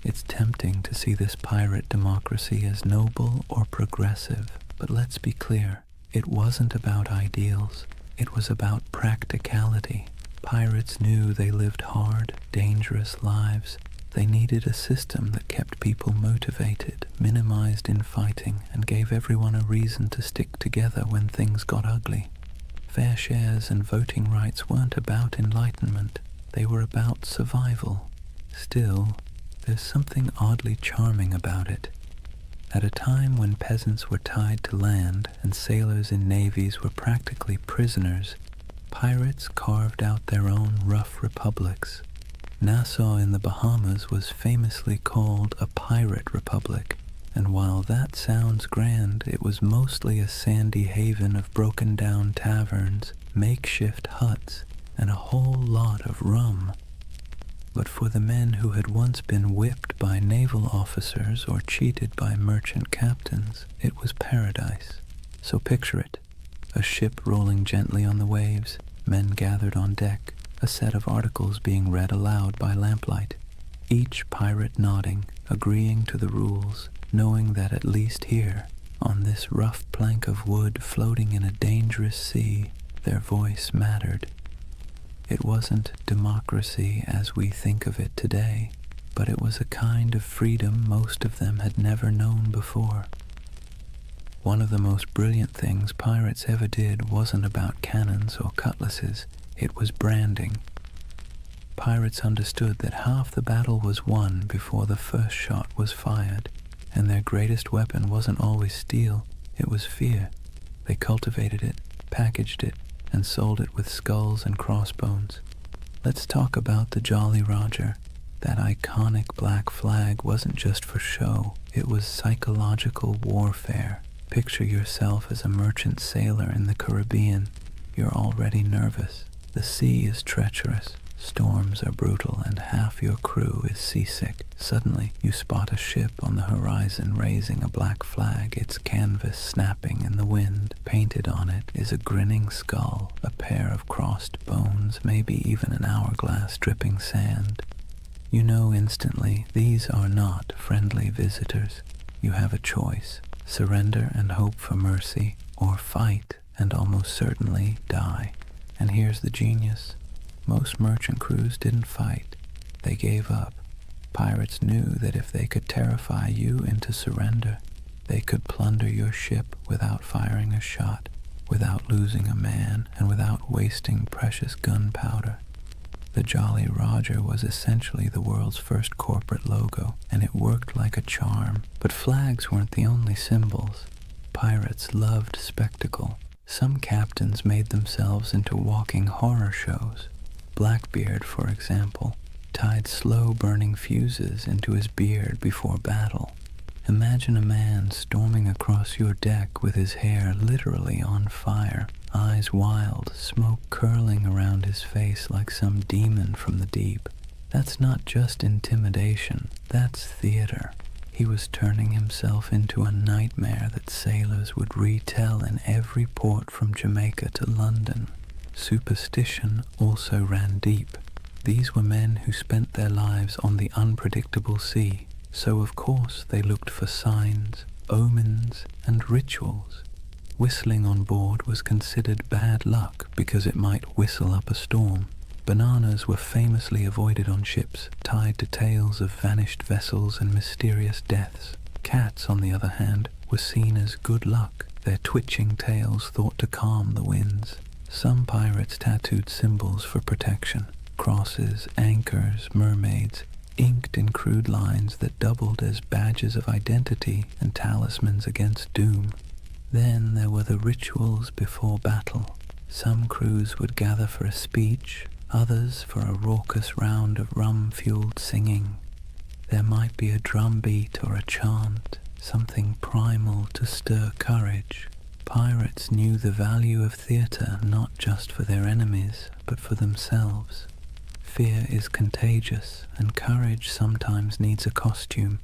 It's tempting to see this pirate democracy as noble or progressive, but let's be clear, it wasn't about ideals. It was about practicality. Pirates knew they lived hard, dangerous lives. They needed a system that kept people motivated, minimized infighting, and gave everyone a reason to stick together when things got ugly. Fair shares and voting rights weren't about enlightenment. They were about survival. Still, there's something oddly charming about it. At a time when peasants were tied to land and sailors in navies were practically prisoners, pirates carved out their own rough republics. Nassau in the Bahamas was famously called a pirate republic, and while that sounds grand, it was mostly a sandy haven of broken-down taverns, makeshift huts, and a whole lot of rum. But for the men who had once been whipped by naval officers or cheated by merchant captains, it was paradise. So picture it. A ship rolling gently on the waves, men gathered on deck, a set of articles being read aloud by lamplight, each pirate nodding, agreeing to the rules, knowing that at least here, on this rough plank of wood floating in a dangerous sea, their voice mattered. It wasn't democracy as we think of it today, but it was a kind of freedom most of them had never known before. One of the most brilliant things pirates ever did wasn't about cannons or cutlasses, it was branding. Pirates understood that half the battle was won before the first shot was fired, and their greatest weapon wasn't always steel, it was fear. They cultivated it, packaged it, and sold it with skulls and crossbones. Let's talk about the Jolly Roger. That iconic black flag wasn't just for show, it was psychological warfare. Picture yourself as a merchant sailor in the Caribbean. You're already nervous. The sea is treacherous, storms are brutal, and half your crew is seasick. Suddenly, you spot a ship on the horizon raising a black flag, its canvas snapping in the wind. Painted on it is a grinning skull, a pair of crossed bones, maybe even an hourglass dripping sand. You know instantly these are not friendly visitors. You have a choice: surrender and hope for mercy, or fight and almost certainly die. And here's the genius. Most merchant crews didn't fight. They gave up. Pirates knew that if they could terrify you into surrender, they could plunder your ship without firing a shot, without losing a man, and without wasting precious gunpowder. The Jolly Roger was essentially the world's first corporate logo, and it worked like a charm. But flags weren't the only symbols. Pirates loved spectacle. Some captains made themselves into walking horror shows. Blackbeard, for example, tied slow-burning fuses into his beard before battle. Imagine a man storming across your deck with his hair literally on fire, eyes wild, smoke curling around his face like some demon from the deep. That's not just intimidation, that's theater. He was turning himself into a nightmare that sailors would retell in every port from Jamaica to London. Superstition also ran deep. These were men who spent their lives on the unpredictable sea, so of course they looked for signs, omens, and rituals. Whistling on board was considered bad luck because it might whistle up a storm. Bananas were famously avoided on ships, tied to tales of vanished vessels and mysterious deaths. Cats, on the other hand, were seen as good luck, their twitching tails thought to calm the winds. Some pirates tattooed symbols for protection, crosses, anchors, mermaids, inked in crude lines that doubled as badges of identity and talismans against doom. Then there were the rituals before battle. Some crews would gather for a speech, others for a raucous round of rum-fueled singing. There might be a drum beat or a chant, something primal to stir courage. Pirates knew the value of theater not just for their enemies, but for themselves. Fear is contagious, and courage sometimes needs a costume.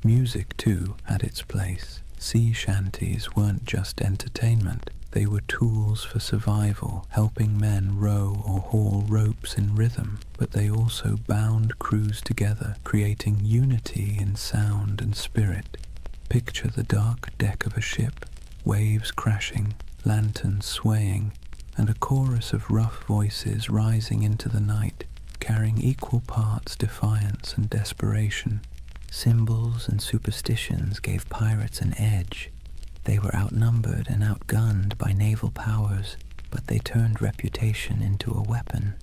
Music, too, had its place. Sea shanties weren't just entertainment. They were tools for survival, helping men row or haul ropes in rhythm, but they also bound crews together, creating unity in sound and spirit. Picture the dark deck of a ship, waves crashing, lanterns swaying, and a chorus of rough voices rising into the night, carrying equal parts defiance and desperation. Symbols and superstitions gave pirates an edge. They were outnumbered and outgunned by naval powers, but they turned reputation into a weapon.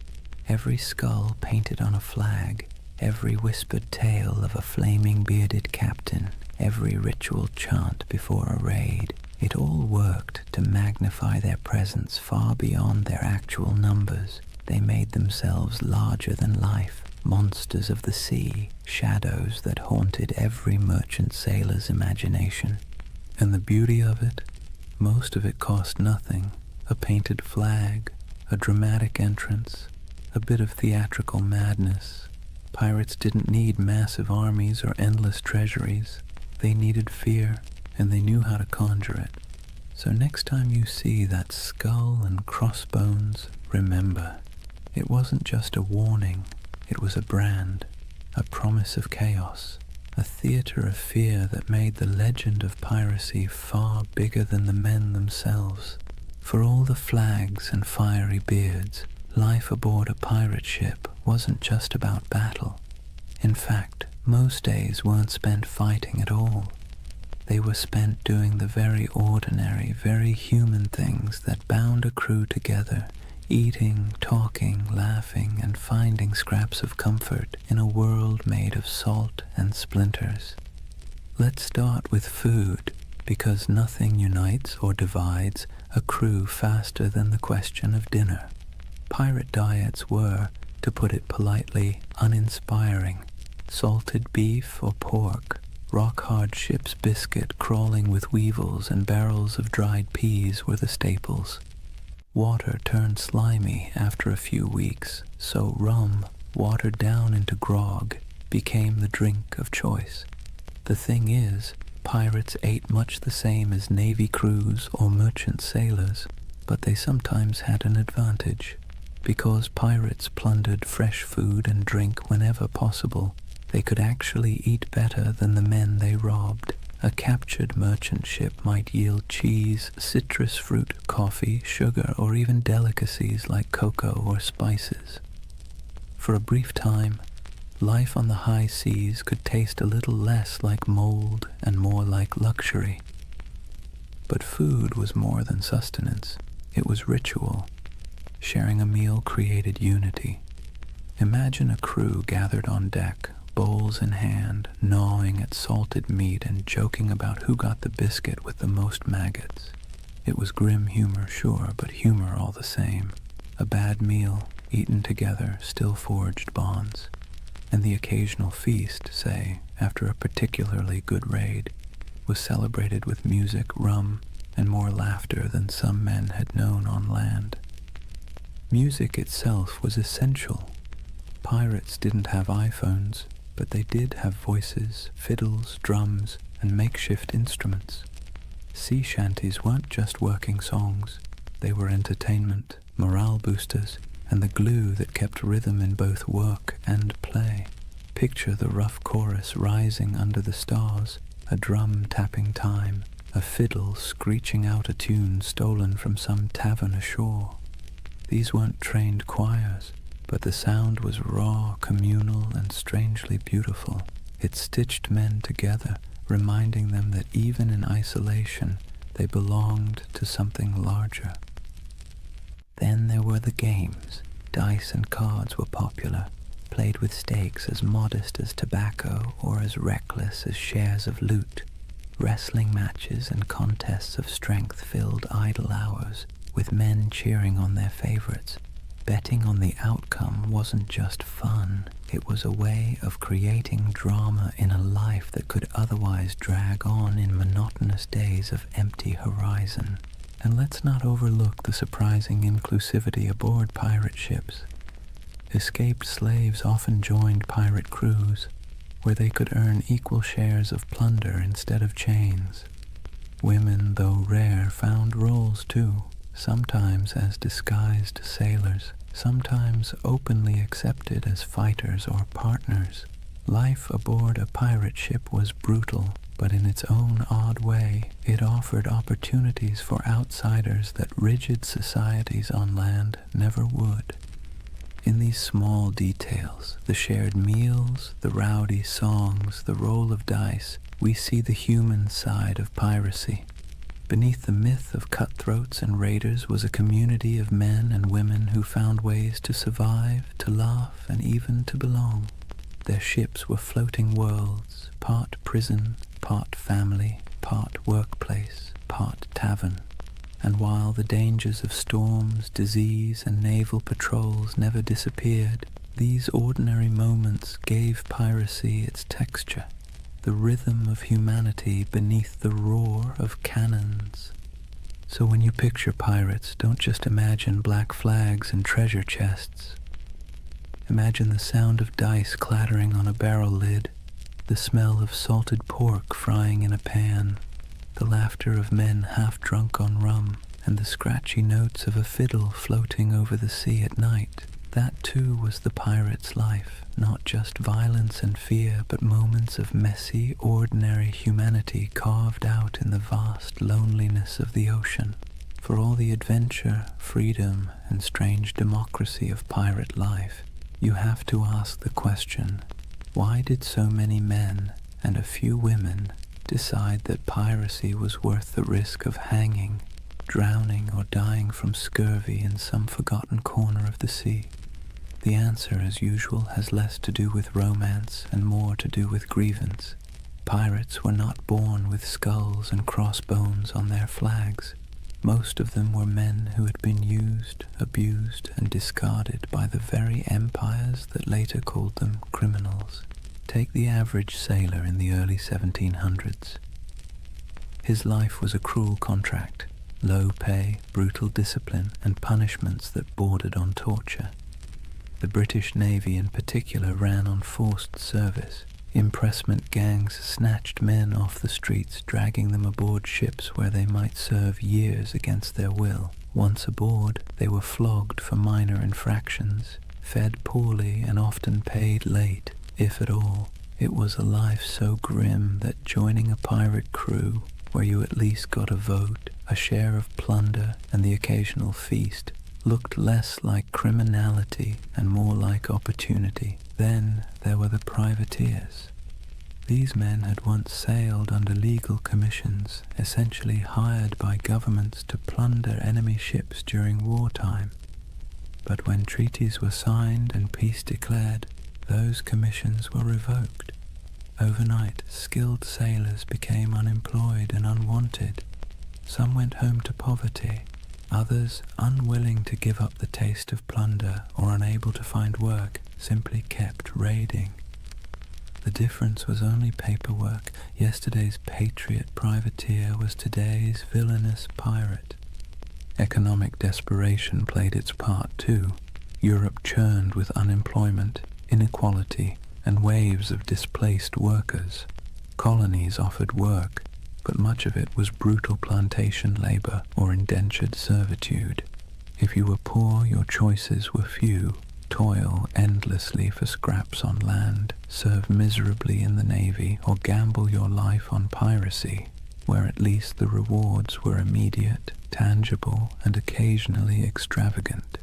Every skull painted on a flag, every whispered tale of a flaming bearded captain, every ritual chant before a raid, it all worked to magnify their presence far beyond their actual numbers. They made themselves larger than life, monsters of the sea, shadows that haunted every merchant sailor's imagination. And the beauty of it? Most of it cost nothing. A painted flag, a dramatic entrance, a bit of theatrical madness. Pirates didn't need massive armies or endless treasuries. They needed fear, and they knew how to conjure it. So next time you see that skull and crossbones, remember, it wasn't just a warning, it was a brand, a promise of chaos, a theater of fear that made the legend of piracy far bigger than the men themselves. For all the flags and fiery beards, life aboard a pirate ship wasn't just about battle. In fact, most days weren't spent fighting at all. They were spent doing the very ordinary, very human things that bound a crew together, eating, talking, laughing, and finding scraps of comfort in a world made of salt and splinters. Let's start with food, because nothing unites or divides a crew faster than the question of dinner. Pirate diets were, to put it politely, uninspiring. Salted beef or pork, rock-hard ship's biscuit crawling with weevils and barrels of dried peas were the staples. Water turned slimy after a few weeks, so rum, watered down into grog, became the drink of choice. The thing is, pirates ate much the same as navy crews or merchant sailors, but they sometimes had an advantage. Because pirates plundered fresh food and drink whenever possible, they could actually eat better than the men they robbed. A captured merchant ship might yield cheese, citrus fruit, coffee, sugar, or even delicacies like cocoa or spices. For a brief time, life on the high seas could taste a little less like mold and more like luxury. But food was more than sustenance. It was ritual. Sharing a meal created unity. Imagine a crew gathered on deck, bowls in hand, gnawing at salted meat and joking about who got the biscuit with the most maggots. It was grim humor, sure, but humor all the same. A bad meal, eaten together, still forged bonds. And the occasional feast, say, after a particularly good raid, was celebrated with music, rum, and more laughter than some men had known on land. Music itself was essential. Pirates didn't have iPhones, but they did have voices, fiddles, drums, and makeshift instruments. Sea shanties weren't just working songs. They were entertainment, morale boosters, and the glue that kept rhythm in both work and play. Picture the rough chorus rising under the stars, a drum tapping time, a fiddle screeching out a tune stolen from some tavern ashore. These weren't trained choirs, but the sound was raw, communal, and strangely beautiful. It stitched men together, reminding them that even in isolation, they belonged to something larger. Then there were the games. Dice and cards were popular, played with stakes as modest as tobacco or as reckless as shares of loot. Wrestling matches and contests of strength filled idle hours, with men cheering on their favorites. Betting on the outcome wasn't just fun, it was a way of creating drama in a life that could otherwise drag on in monotonous days of empty horizon. And let's not overlook the surprising inclusivity aboard pirate ships. Escaped slaves often joined pirate crews, where they could earn equal shares of plunder instead of chains. Women, though rare, found roles too, sometimes as disguised sailors, sometimes openly accepted as fighters or partners. Life aboard a pirate ship was brutal, but in its own odd way, it offered opportunities for outsiders that rigid societies on land never would. In these small details, the shared meals, the rowdy songs, the roll of dice, we see the human side of piracy. Beneath the myth of cutthroats and raiders was a community of men and women who found ways to survive, to laugh, and even to belong. Their ships were floating worlds, part prison, part family, part workplace, part tavern. And while the dangers of storms, disease, and naval patrols never disappeared, these ordinary moments gave piracy its texture, the rhythm of humanity beneath the roar of cannons. So when you picture pirates, don't just imagine black flags and treasure chests. Imagine the sound of dice clattering on a barrel lid, the smell of salted pork frying in a pan, the laughter of men half drunk on rum, and the scratchy notes of a fiddle floating over the sea at night. That too was the pirate's life, not just violence and fear, but moments of messy, ordinary humanity carved out in the vast loneliness of the ocean. For all the adventure, freedom, and strange democracy of pirate life, you have to ask the question, why did so many men and a few women decide that piracy was worth the risk of hanging, drowning, or dying from scurvy in some forgotten corner of the sea? The answer, as usual, has less to do with romance and more to do with grievance. Pirates were not born with skulls and crossbones on their flags. Most of them were men who had been used, abused, and discarded by the very empires that later called them criminals. Take the average sailor in the early 1700s. His life was a cruel contract, low pay, brutal discipline, and punishments that bordered on torture. The British Navy in particular ran on forced service. Impressment gangs snatched men off the streets, dragging them aboard ships where they might serve years against their will. Once aboard, they were flogged for minor infractions, fed poorly, and often paid late, if at all. It was a life so grim that joining a pirate crew, where you at least got a vote, a share of plunder, and the occasional feast, looked less like criminality and more like opportunity. Then there were the privateers. These men had once sailed under legal commissions, essentially hired by governments to plunder enemy ships during wartime. But when treaties were signed and peace declared, those commissions were revoked. Overnight, skilled sailors became unemployed and unwanted. Some went home to poverty, others, unwilling to give up the taste of plunder or unable to find work, simply kept raiding. The difference was only paperwork. Yesterday's patriot privateer was today's villainous pirate. Economic desperation played its part too. Europe churned with unemployment, inequality, and waves of displaced workers. Colonies offered work, but much of it was brutal plantation labor or indentured servitude. If you were poor, your choices were few. Toil endlessly for scraps on land, serve miserably in the navy, or gamble your life on piracy, where at least the rewards were immediate, tangible, and occasionally extravagant.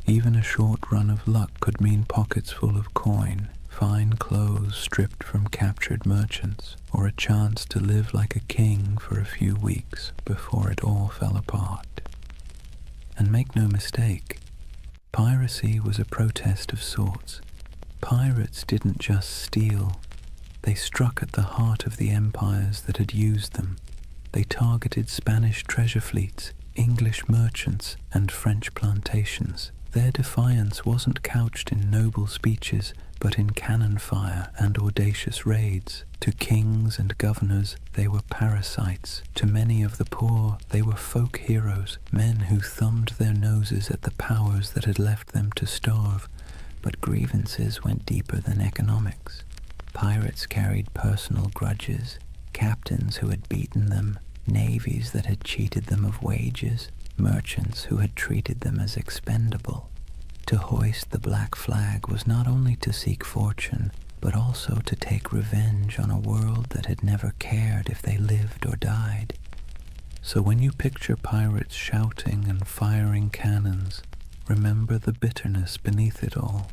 Even a short run of luck could mean pockets full of coin, fine clothes stripped from captured merchants, or a chance to live like a king for a few weeks before it all fell apart. And make no mistake, piracy was a protest of sorts. Pirates didn't just steal. They struck at the heart of the empires that had used them. They targeted Spanish treasure fleets, English merchants, and French plantations. Their defiance wasn't couched in noble speeches, but in cannon fire and audacious raids. To kings and governors, they were parasites. To many of the poor, they were folk heroes, men who thumbed their noses at the powers that had left them to starve. But grievances went deeper than economics. Pirates carried personal grudges, captains who had beaten them, navies that had cheated them of wages, merchants who had treated them as expendable. To hoist the black flag was not only to seek fortune, but also to take revenge on a world that had never cared if they lived or died. So when you picture pirates shouting and firing cannons, remember the bitterness beneath it all.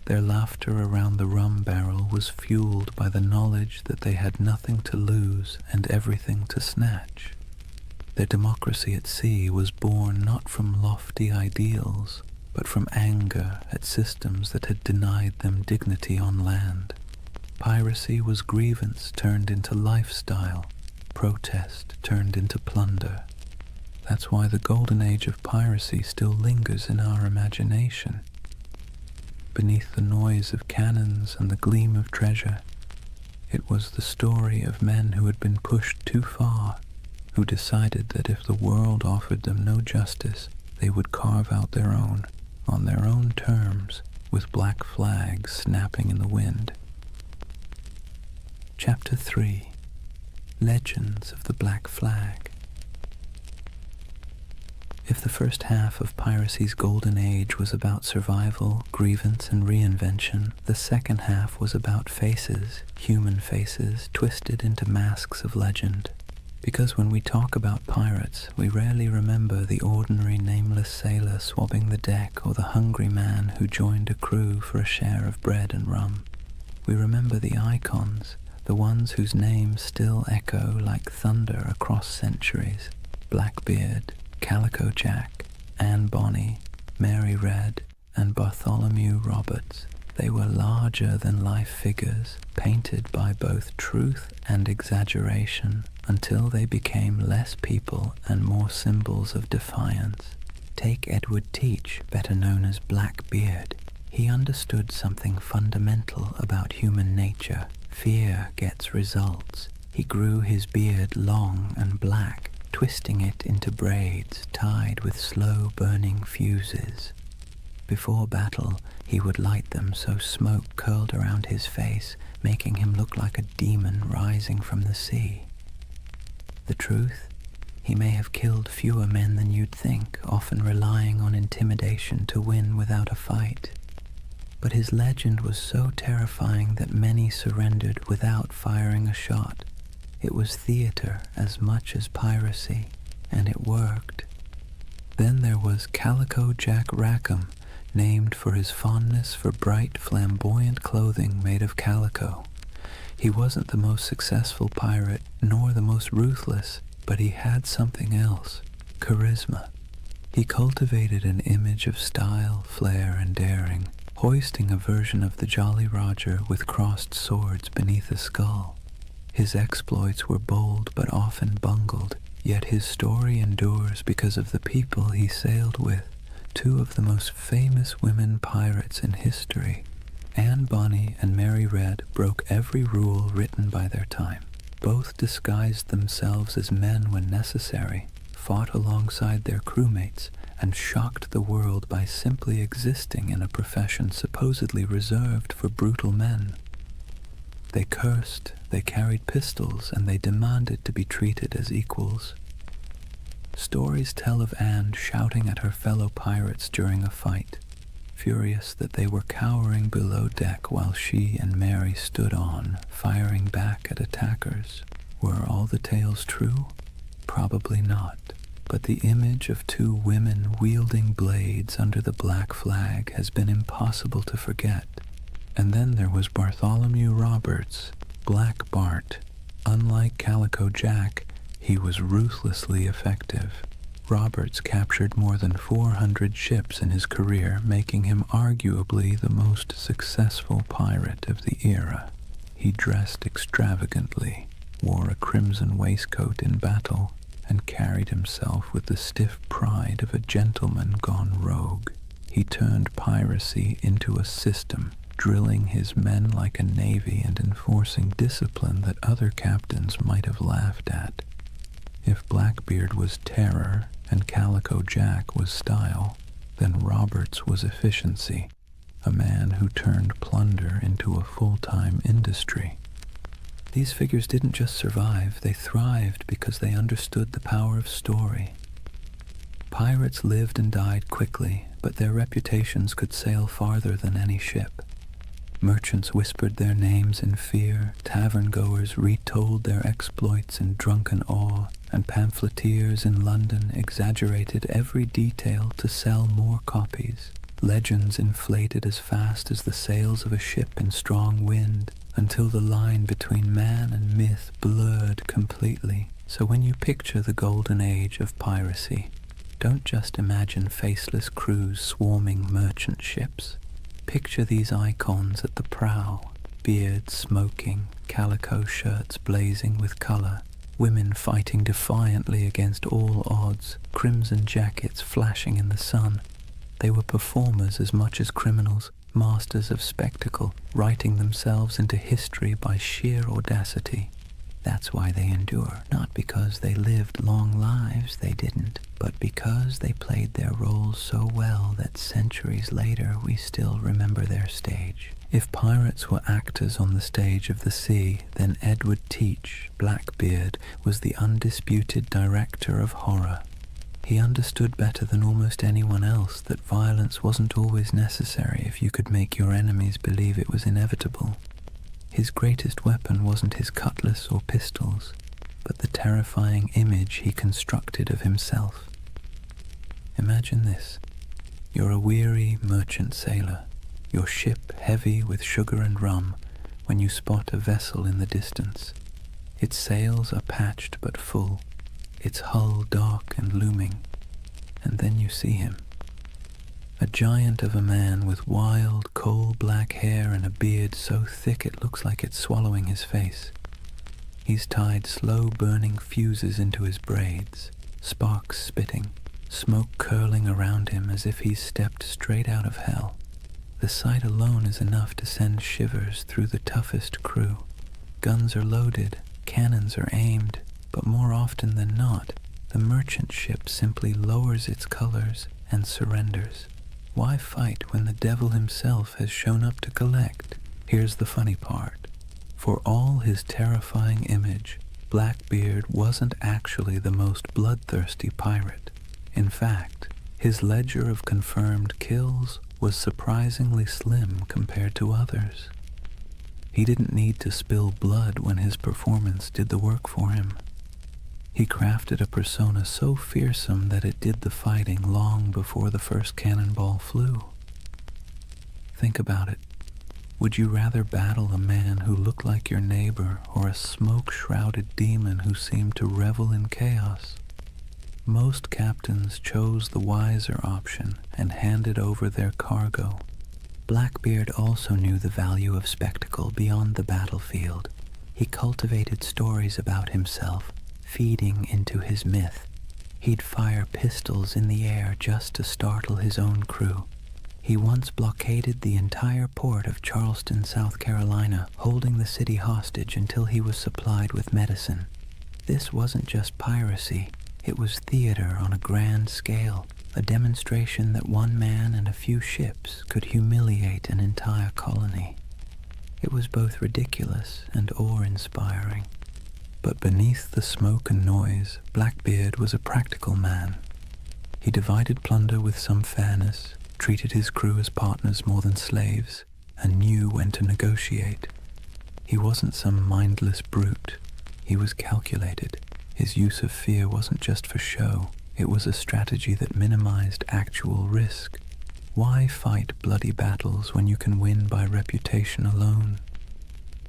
Their laughter around the rum barrel was fueled by the knowledge that they had nothing to lose and everything to snatch. Their democracy at sea was born not from lofty ideals, but from anger at systems that had denied them dignity on land. Piracy was grievance turned into lifestyle, protest turned into plunder. That's why the Golden Age of Piracy still lingers in our imagination. Beneath the noise of cannons and the gleam of treasure, it was the story of men who had been pushed too far, who decided that if the world offered them no justice, they would carve out their own, on their own terms, with black flags snapping in the wind. Chapter 3. Legends of the Black Flag. If the first half of piracy's golden age was about survival, grievance, and reinvention, the second half was about faces, human faces, twisted into masks of legend. Because when we talk about pirates, we rarely remember the ordinary nameless sailor swabbing the deck or the hungry man who joined a crew for a share of bread and rum. We remember the icons, the ones whose names still echo like thunder across centuries: Blackbeard, Calico Jack, Anne Bonny, Mary Red, and Bartholomew Roberts. They were larger-than-life figures, painted by both truth and exaggeration, until they became less people and more symbols of defiance. Take Edward Teach, better known as Blackbeard. He understood something fundamental about human nature. Fear gets results. He grew his beard long and black, twisting it into braids tied with slow-burning fuses. Before battle, he would light them so smoke curled around his face, making him look like a demon rising from the sea. The truth? He may have killed fewer men than you'd think, often relying on intimidation to win without a fight. But his legend was so terrifying that many surrendered without firing a shot. It was theater as much as piracy, and it worked. Then there was Calico Jack Rackham, named for his fondness for bright, flamboyant clothing made of calico. He wasn't the most successful pirate, nor the most ruthless, but he had something else: charisma. He cultivated an image of style, flair, and daring, hoisting a version of the Jolly Roger with crossed swords beneath a skull. His exploits were bold but often bungled, yet his story endures because of the people he sailed with, two of the most famous women pirates in history. Anne Bonny and Mary Red broke every rule written by their time. Both disguised themselves as men when necessary, fought alongside their crewmates, and shocked the world by simply existing in a profession supposedly reserved for brutal men. They cursed, they carried pistols, and they demanded to be treated as equals. Stories tell of Anne shouting at her fellow pirates during a fight, furious that they were cowering below deck while she and Mary stood on, firing back at attackers. Were all the tales true? Probably not. But the image of two women wielding blades under the black flag has been impossible to forget. And then there was Bartholomew Roberts, Black Bart. Unlike Calico Jack, he was ruthlessly effective. Roberts captured more than 400 ships in his career, making him arguably the most successful pirate of the era. He dressed extravagantly, wore a crimson waistcoat in battle, and carried himself with the stiff pride of a gentleman gone rogue. He turned piracy into a system, drilling his men like a navy and enforcing discipline that other captains might have laughed at. If Blackbeard was terror and Calico Jack was style, then Roberts was efficiency, a man who turned plunder into a full-time industry. These figures didn't just survive, they thrived because they understood the power of story. Pirates lived and died quickly, but their reputations could sail farther than any ship. Merchants whispered their names in fear, tavern-goers retold their exploits in drunken awe, and pamphleteers in London exaggerated every detail to sell more copies. Legends inflated as fast as the sails of a ship in strong wind, until the line between man and myth blurred completely. So when you picture the Golden Age of Piracy, don't just imagine faceless crews swarming merchant ships. Picture these icons at the prow, beards smoking, calico shirts blazing with color, women fighting defiantly against all odds, crimson jackets flashing in the sun. They were performers as much as criminals, masters of spectacle, writing themselves into history by sheer audacity. That's why they endure, not because they lived long lives, they didn't, but because they played their roles so well that centuries later we still remember their stage. If pirates were actors on the stage of the sea, then Edward Teach, Blackbeard, was the undisputed director of horror. He understood better than almost anyone else that violence wasn't always necessary if you could make your enemies believe it was inevitable. His greatest weapon wasn't his cutlass or pistols, but the terrifying image he constructed of himself. Imagine this. You're a weary merchant sailor, your ship heavy with sugar and rum, when you spot a vessel in the distance. Its sails are patched but full, its hull dark and looming, and then you see him. A giant of a man with wild, coal-black hair and a beard so thick it looks like it's swallowing his face. He's tied slow-burning fuses into his braids, sparks spitting, smoke curling around him as if he's stepped straight out of hell. The sight alone is enough to send shivers through the toughest crew. Guns are loaded, cannons are aimed, but more often than not, the merchant ship simply lowers its colors and surrenders. Why fight when the devil himself has shown up to collect? Here's the funny part. For all his terrifying image, Blackbeard wasn't actually the most bloodthirsty pirate. In fact, his ledger of confirmed kills was surprisingly slim compared to others. He didn't need to spill blood when his performance did the work for him. He crafted a persona so fearsome that it did the fighting long before the first cannonball flew. Think about it. Would you rather battle a man who looked like your neighbor or a smoke-shrouded demon who seemed to revel in chaos? Most captains chose the wiser option and handed over their cargo. Blackbeard also knew the value of spectacle beyond the battlefield. He cultivated stories about himself, feeding into his myth. He'd fire pistols in the air just to startle his own crew. He once blockaded the entire port of Charleston, South Carolina, holding the city hostage until he was supplied with medicine. This wasn't just piracy, it was theater on a grand scale, a demonstration that one man and a few ships could humiliate an entire colony. It was both ridiculous and awe-inspiring. But beneath the smoke and noise, Blackbeard was a practical man. He divided plunder with some fairness, treated his crew as partners more than slaves, and knew when to negotiate. He wasn't some mindless brute. He was calculated. His use of fear wasn't just for show. It was a strategy that minimized actual risk. Why fight bloody battles when you can win by reputation alone?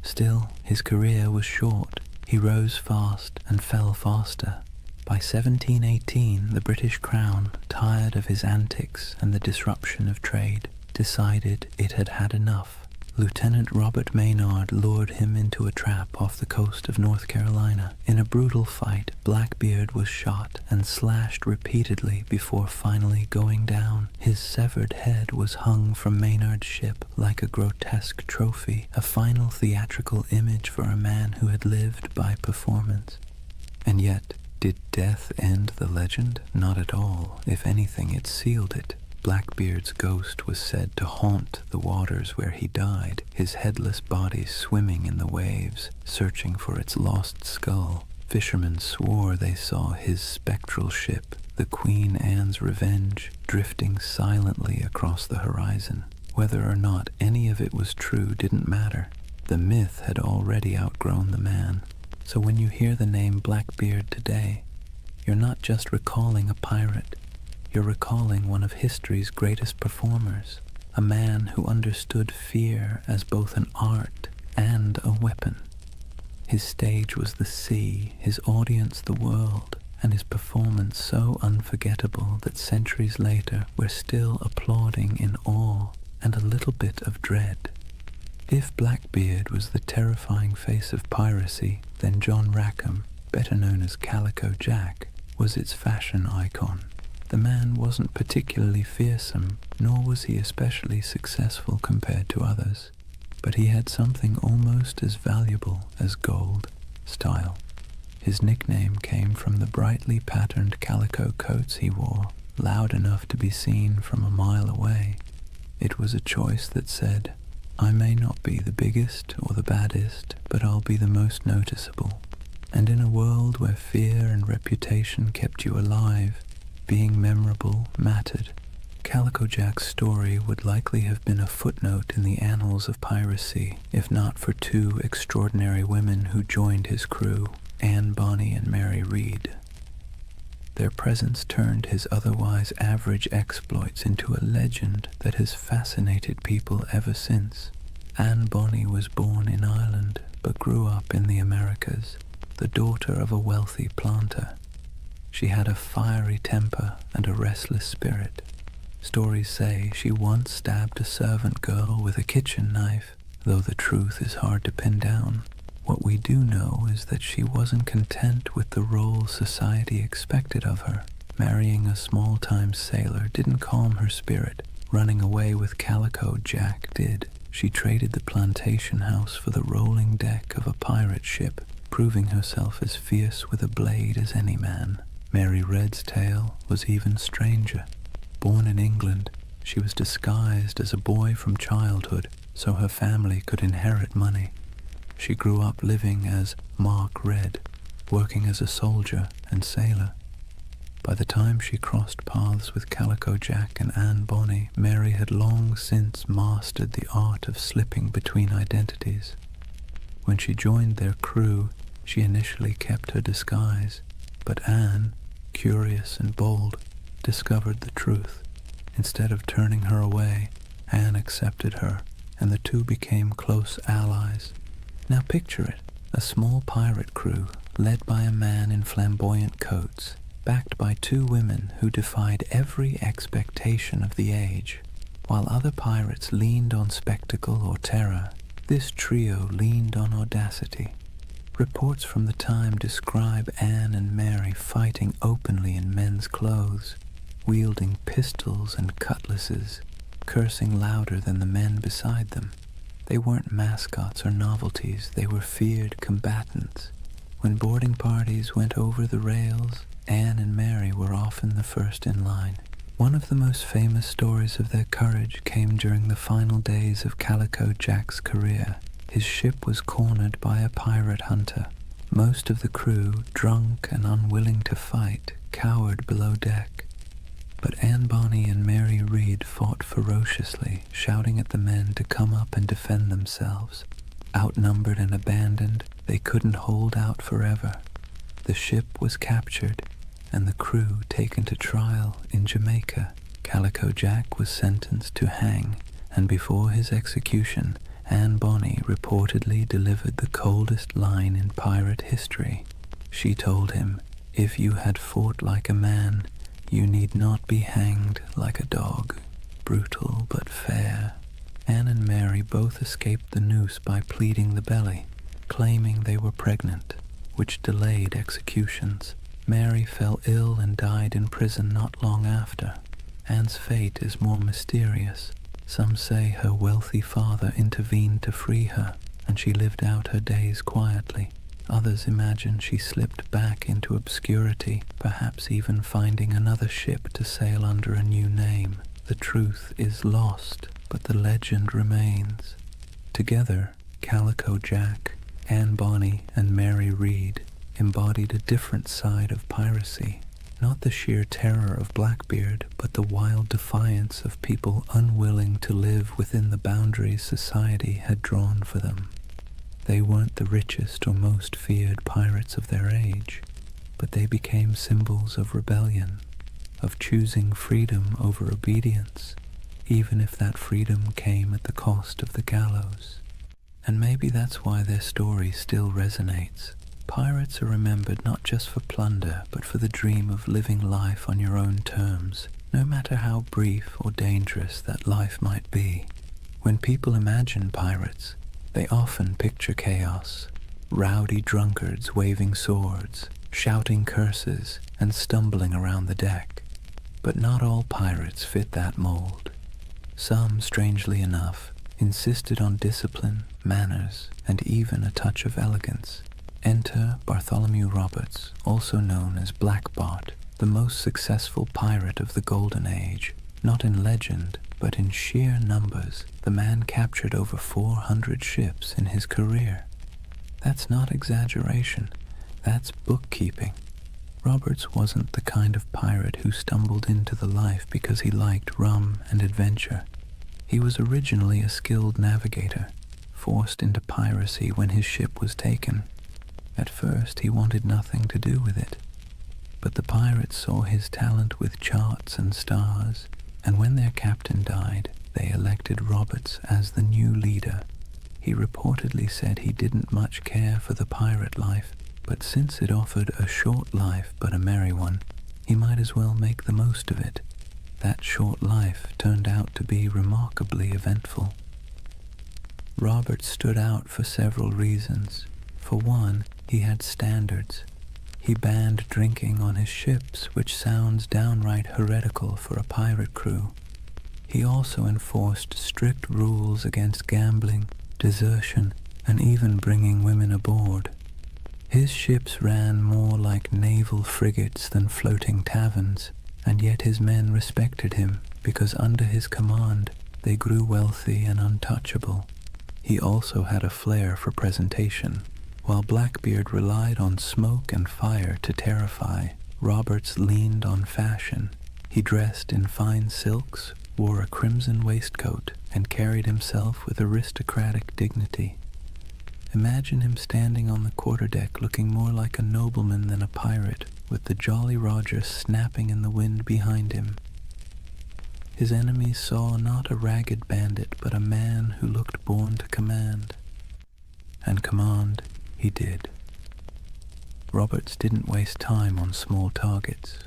Still, his career was short. He rose fast and fell faster. By 1718, the British Crown, tired of his antics and the disruption of trade, decided it had had enough. Lieutenant Robert Maynard lured him into a trap off the coast of North Carolina. In a brutal fight, Blackbeard was shot and slashed repeatedly before finally going down. His severed head was hung from Maynard's ship like a grotesque trophy, a final theatrical image for a man who had lived by performance. And yet, did death end the legend? Not at all. If anything, it sealed it. Blackbeard's ghost was said to haunt the waters where he died, his headless body swimming in the waves, searching for its lost skull. Fishermen swore they saw his spectral ship, the Queen Anne's Revenge, drifting silently across the horizon. Whether or not any of it was true didn't matter. The myth had already outgrown the man. So when you hear the name Blackbeard today, you're not just recalling a pirate. You're recalling one of history's greatest performers, a man who understood fear as both an art and a weapon. His stage was the sea, his audience the world, and his performance so unforgettable that centuries later we're still applauding in awe and a little bit of dread. If Blackbeard was the terrifying face of piracy, then John Rackham, better known as Calico Jack, was its fashion icon. The man wasn't particularly fearsome, nor was he especially successful compared to others, but he had something almost as valuable as gold: style. His nickname came from the brightly patterned calico coats he wore, loud enough to be seen from a mile away. It was a choice that said, "I may not be the biggest or the baddest, but I'll be the most noticeable." And in a world where fear and reputation kept you alive, being memorable mattered. Calico Jack's story would likely have been a footnote in the annals of piracy, if not for two extraordinary women who joined his crew, Anne Bonny and Mary Read. Their presence turned his otherwise average exploits into a legend that has fascinated people ever since. Anne Bonny was born in Ireland, but grew up in the Americas, the daughter of a wealthy planter. She had a fiery temper and a restless spirit. Stories say she once stabbed a servant girl with a kitchen knife, though the truth is hard to pin down. What we do know is that she wasn't content with the role society expected of her. Marrying a small-time sailor didn't calm her spirit. Running away with Calico Jack did. She traded the plantation house for the rolling deck of a pirate ship, proving herself as fierce with a blade as any man. Mary Red's tale was even stranger. Born in England, she was disguised as a boy from childhood so her family could inherit money. She grew up living as Mark Red, working as a soldier and sailor. By the time she crossed paths with Calico Jack and Anne Bonny, Mary had long since mastered the art of slipping between identities. When she joined their crew, she initially kept her disguise, but Anne, curious and bold, discovered the truth. Instead of turning her away, Anne accepted her, and the two became close allies. Now picture it, a small pirate crew led by a man in flamboyant coats, backed by two women who defied every expectation of the age. While other pirates leaned on spectacle or terror, this trio leaned on audacity. Reports from the time describe Anne and Mary fighting openly in men's clothes, wielding pistols and cutlasses, cursing louder than the men beside them. They weren't mascots or novelties, they were feared combatants. When boarding parties went over the rails, Anne and Mary were often the first in line. One of the most famous stories of their courage came during the final days of Calico Jack's career. His ship was cornered by a pirate hunter. Most of the crew, drunk and unwilling to fight, cowered below deck. But Anne Bonny and Mary Read fought ferociously, shouting at the men to come up and defend themselves. Outnumbered and abandoned, they couldn't hold out forever. The ship was captured, and the crew taken to trial in Jamaica. Calico Jack was sentenced to hang, and before his execution, Anne Bonny reportedly delivered the coldest line in pirate history. She told him, "If you had fought like a man, you need not be hanged like a dog." Brutal but fair. Anne and Mary both escaped the noose by pleading the belly, claiming they were pregnant, which delayed executions. Mary fell ill and died in prison not long after. Anne's fate is more mysterious. Some say her wealthy father intervened to free her, and she lived out her days quietly. Others imagine she slipped back into obscurity, perhaps even finding another ship to sail under a new name. The truth is lost, but the legend remains. Together, Calico Jack, Anne Bonny, and Mary Read embodied a different side of piracy. Not the sheer terror of Blackbeard, but the wild defiance of people unwilling to live within the boundaries society had drawn for them. They weren't the richest or most feared pirates of their age, but they became symbols of rebellion, of choosing freedom over obedience, even if that freedom came at the cost of the gallows. And maybe that's why their story still resonates. Pirates are remembered not just for plunder, but for the dream of living life on your own terms, no matter how brief or dangerous that life might be. When people imagine pirates, they often picture chaos, rowdy drunkards waving swords, shouting curses, and stumbling around the deck. But not all pirates fit that mold. Some, strangely enough, insisted on discipline, manners, and even a touch of elegance. Enter Bartholomew Roberts, also known as Black Bart, the most successful pirate of the Golden Age. Not in legend, but in sheer numbers, the man captured over 400 ships in his career. That's not exaggeration, that's bookkeeping. Roberts wasn't the kind of pirate who stumbled into the life because he liked rum and adventure. He was originally a skilled navigator, forced into piracy when his ship was taken. At first, he wanted nothing to do with it. But the pirates saw his talent with charts and stars, and when their captain died, they elected Roberts as the new leader. He reportedly said he didn't much care for the pirate life, but since it offered a short life but a merry one, he might as well make the most of it. That short life turned out to be remarkably eventful. Roberts stood out for several reasons. For one, he had standards. He banned drinking on his ships, which sounds downright heretical for a pirate crew. He also enforced strict rules against gambling, desertion, and even bringing women aboard. His ships ran more like naval frigates than floating taverns, and yet his men respected him because under his command they grew wealthy and untouchable. He also had a flair for presentation. While Blackbeard relied on smoke and fire to terrify, Roberts leaned on fashion. He dressed in fine silks, wore a crimson waistcoat, and carried himself with aristocratic dignity. Imagine him standing on the quarterdeck looking more like a nobleman than a pirate, with the Jolly Roger snapping in the wind behind him. His enemies saw not a ragged bandit, but a man who looked born to command. And command he did. Roberts didn't waste time on small targets.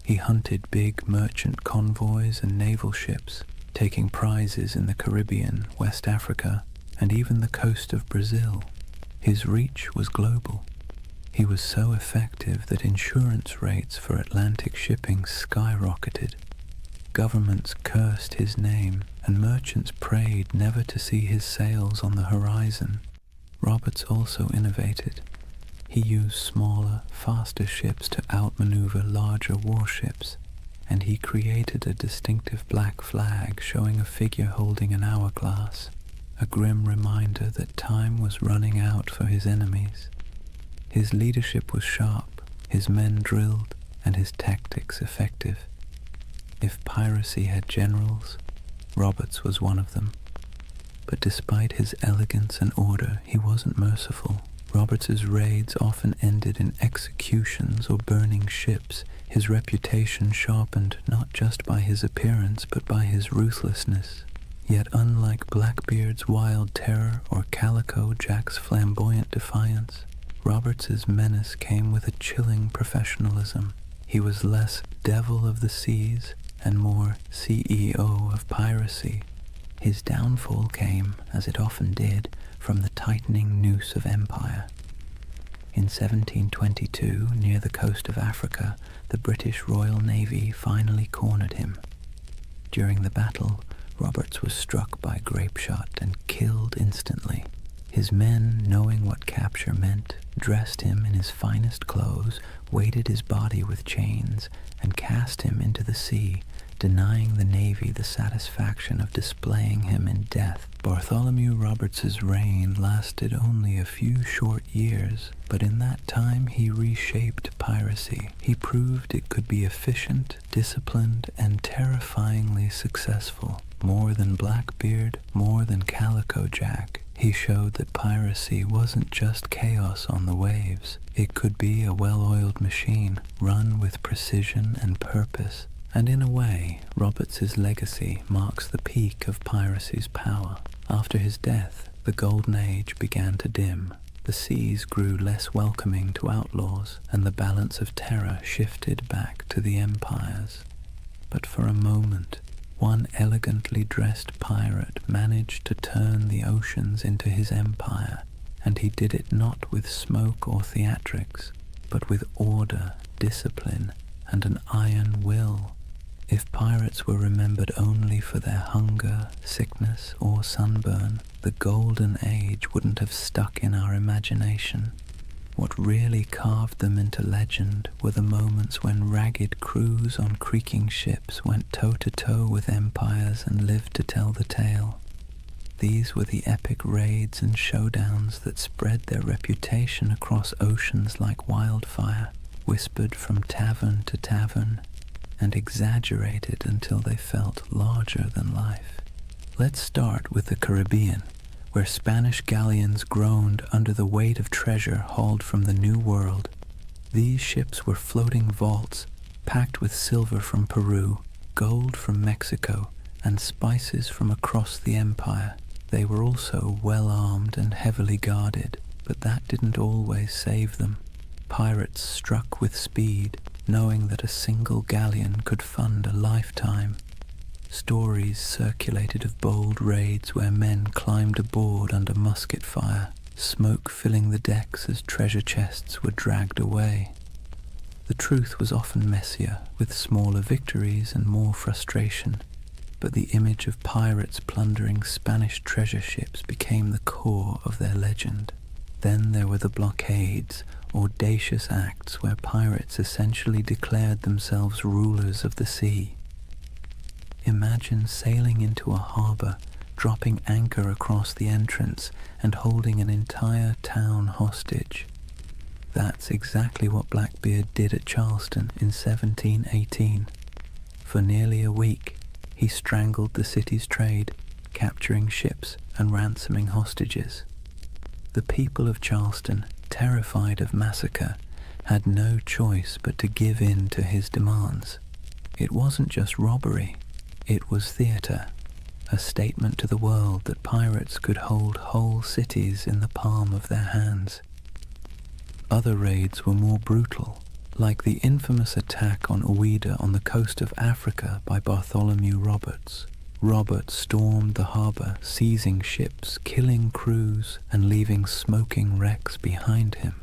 He hunted big merchant convoys and naval ships, taking prizes in the Caribbean, West Africa, and even the coast of Brazil. His reach was global. He was so effective that insurance rates for Atlantic shipping skyrocketed. Governments cursed his name, and merchants prayed never to see his sails on the horizon. Roberts also innovated. He used smaller, faster ships to outmaneuver larger warships, and he created a distinctive black flag showing a figure holding an hourglass, a grim reminder that time was running out for his enemies. His leadership was sharp, his men drilled, and his tactics effective. If piracy had generals, Roberts was one of them. But despite his elegance and order, he wasn't merciful. Roberts's raids often ended in executions or burning ships. His reputation sharpened not just by his appearance but by his ruthlessness. Yet unlike Blackbeard's wild terror or Calico Jack's flamboyant defiance, Roberts's menace came with a chilling professionalism. He was less devil of the seas and more CEO of piracy. His downfall came, as it often did, from the tightening noose of empire. In 1722, near the coast of Africa, the British Royal Navy finally cornered him. During the battle, Roberts was struck by grapeshot and killed instantly. His men, knowing what capture meant, dressed him in his finest clothes, weighted his body with chains, and cast him into the sea, denying the Navy the satisfaction of displaying him in death. Bartholomew Roberts's reign lasted only a few short years, but in that time he reshaped piracy. He proved it could be efficient, disciplined, and terrifyingly successful. More than Blackbeard, more than Calico Jack, he showed that piracy wasn't just chaos on the waves. It could be a well-oiled machine, run with precision and purpose. And in a way, Roberts's legacy marks the peak of piracy's power. After his death, the Golden Age began to dim. The seas grew less welcoming to outlaws, and the balance of terror shifted back to the empires. But for a moment, one elegantly dressed pirate managed to turn the oceans into his empire, and he did it not with smoke or theatrics, but with order, discipline, and an iron will. If pirates were remembered only for their hunger, sickness, or sunburn, the Golden Age wouldn't have stuck in our imagination. What really carved them into legend were the moments when ragged crews on creaking ships went toe-to-toe with empires and lived to tell the tale. These were the epic raids and showdowns that spread their reputation across oceans like wildfire, whispered from tavern to tavern, and exaggerated until they felt larger than life. Let's start with the Caribbean, where Spanish galleons groaned under the weight of treasure hauled from the New World. These ships were floating vaults, packed with silver from Peru, gold from Mexico, and spices from across the empire. They were also well-armed and heavily guarded, but that didn't always save them. Pirates struck with speed, knowing that a single galleon could fund a lifetime. Stories circulated of bold raids where men climbed aboard under musket fire, smoke filling the decks as treasure chests were dragged away. The truth was often messier, with smaller victories and more frustration, but the image of pirates plundering Spanish treasure ships became the core of their legend. Then there were the blockades, audacious acts where pirates essentially declared themselves rulers of the sea. Imagine sailing into a harbor, dropping anchor across the entrance, and holding an entire town hostage. That's exactly what Blackbeard did at Charleston in 1718. For nearly a week, he strangled the city's trade, capturing ships and ransoming hostages. The people of Charleston, terrified of massacre, had no choice but to give in to his demands. It wasn't just robbery, it was theater, a statement to the world that pirates could hold whole cities in the palm of their hands. Other raids were more brutal, like the infamous attack on Ouida on the coast of Africa by Bartholomew Roberts. Roberts stormed the harbor, seizing ships, killing crews, and leaving smoking wrecks behind him.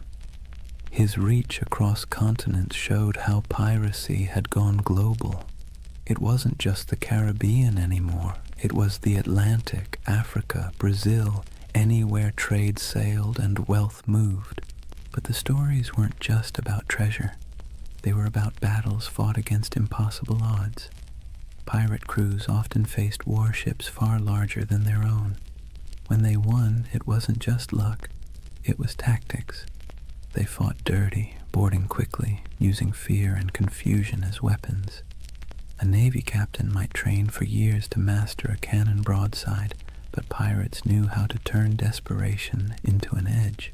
His reach across continents showed how piracy had gone global. It wasn't just the Caribbean anymore. It was the Atlantic, Africa, Brazil, anywhere trade sailed and wealth moved. But the stories weren't just about treasure. They were about battles fought against impossible odds. Pirate crews often faced warships far larger than their own. When they won, it wasn't just luck. It was tactics. They fought dirty, boarding quickly, using fear and confusion as weapons. A Navy captain might train for years to master a cannon broadside, but pirates knew how to turn desperation into an edge.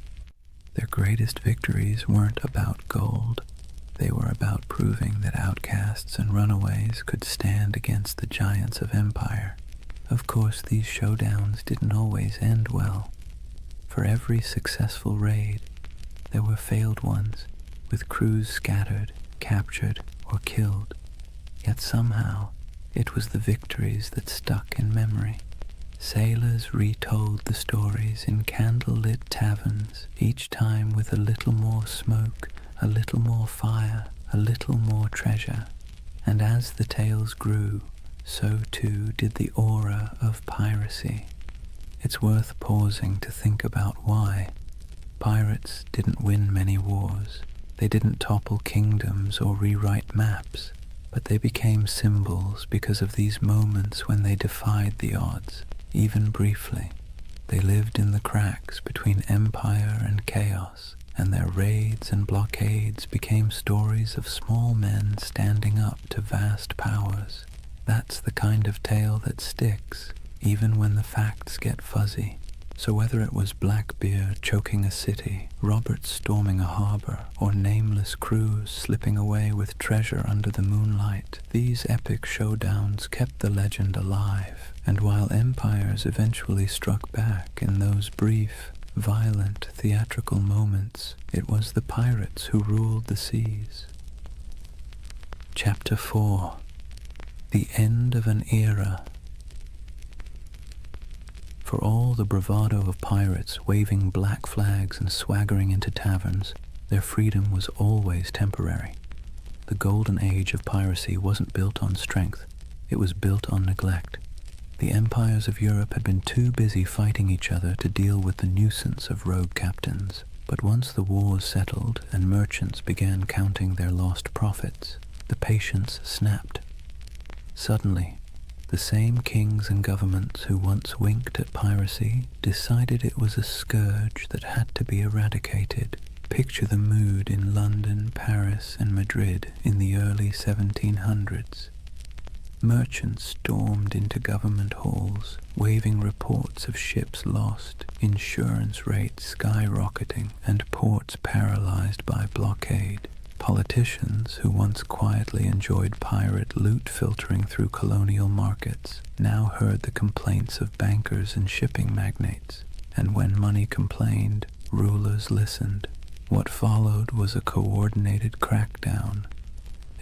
Their greatest victories weren't about gold. They were about proving that outcasts and runaways could stand against the giants of empire. Of course, these showdowns didn't always end well. For every successful raid, there were failed ones, with crews scattered, captured, or killed. Yet somehow, it was the victories that stuck in memory. Sailors retold the stories in candle-lit taverns, each time with a little more smoke, a little more fire, a little more treasure. And as the tales grew, so too did the aura of piracy. It's worth pausing to think about why. Pirates didn't win many wars. They didn't topple kingdoms or rewrite maps, but they became symbols because of these moments when they defied the odds, even briefly. They lived in the cracks between empire and chaos, and their raids and blockades became stories of small men standing up to vast powers. That's the kind of tale that sticks, even when the facts get fuzzy. So whether it was Blackbeard choking a city, Roberts storming a harbor, or nameless crews slipping away with treasure under the moonlight, these epic showdowns kept the legend alive. And while empires eventually struck back in those brief, violent, theatrical moments, it was the pirates who ruled the seas. Chapter 4. The End of an Era. For all the bravado of pirates waving black flags and swaggering into taverns, their freedom was always temporary. The Golden Age of Piracy wasn't built on strength, it was built on neglect. The empires of Europe had been too busy fighting each other to deal with the nuisance of rogue captains. But once the wars settled and merchants began counting their lost profits, the patience snapped. Suddenly, the same kings and governments who once winked at piracy decided it was a scourge that had to be eradicated. Picture the mood in London, Paris, and Madrid in the early 1700s. Merchants stormed into government halls, waving reports of ships lost, insurance rates skyrocketing, and ports paralyzed by blockade. Politicians, who once quietly enjoyed pirate loot filtering through colonial markets, now heard the complaints of bankers and shipping magnates. And when money complained, rulers listened. What followed was a coordinated crackdown,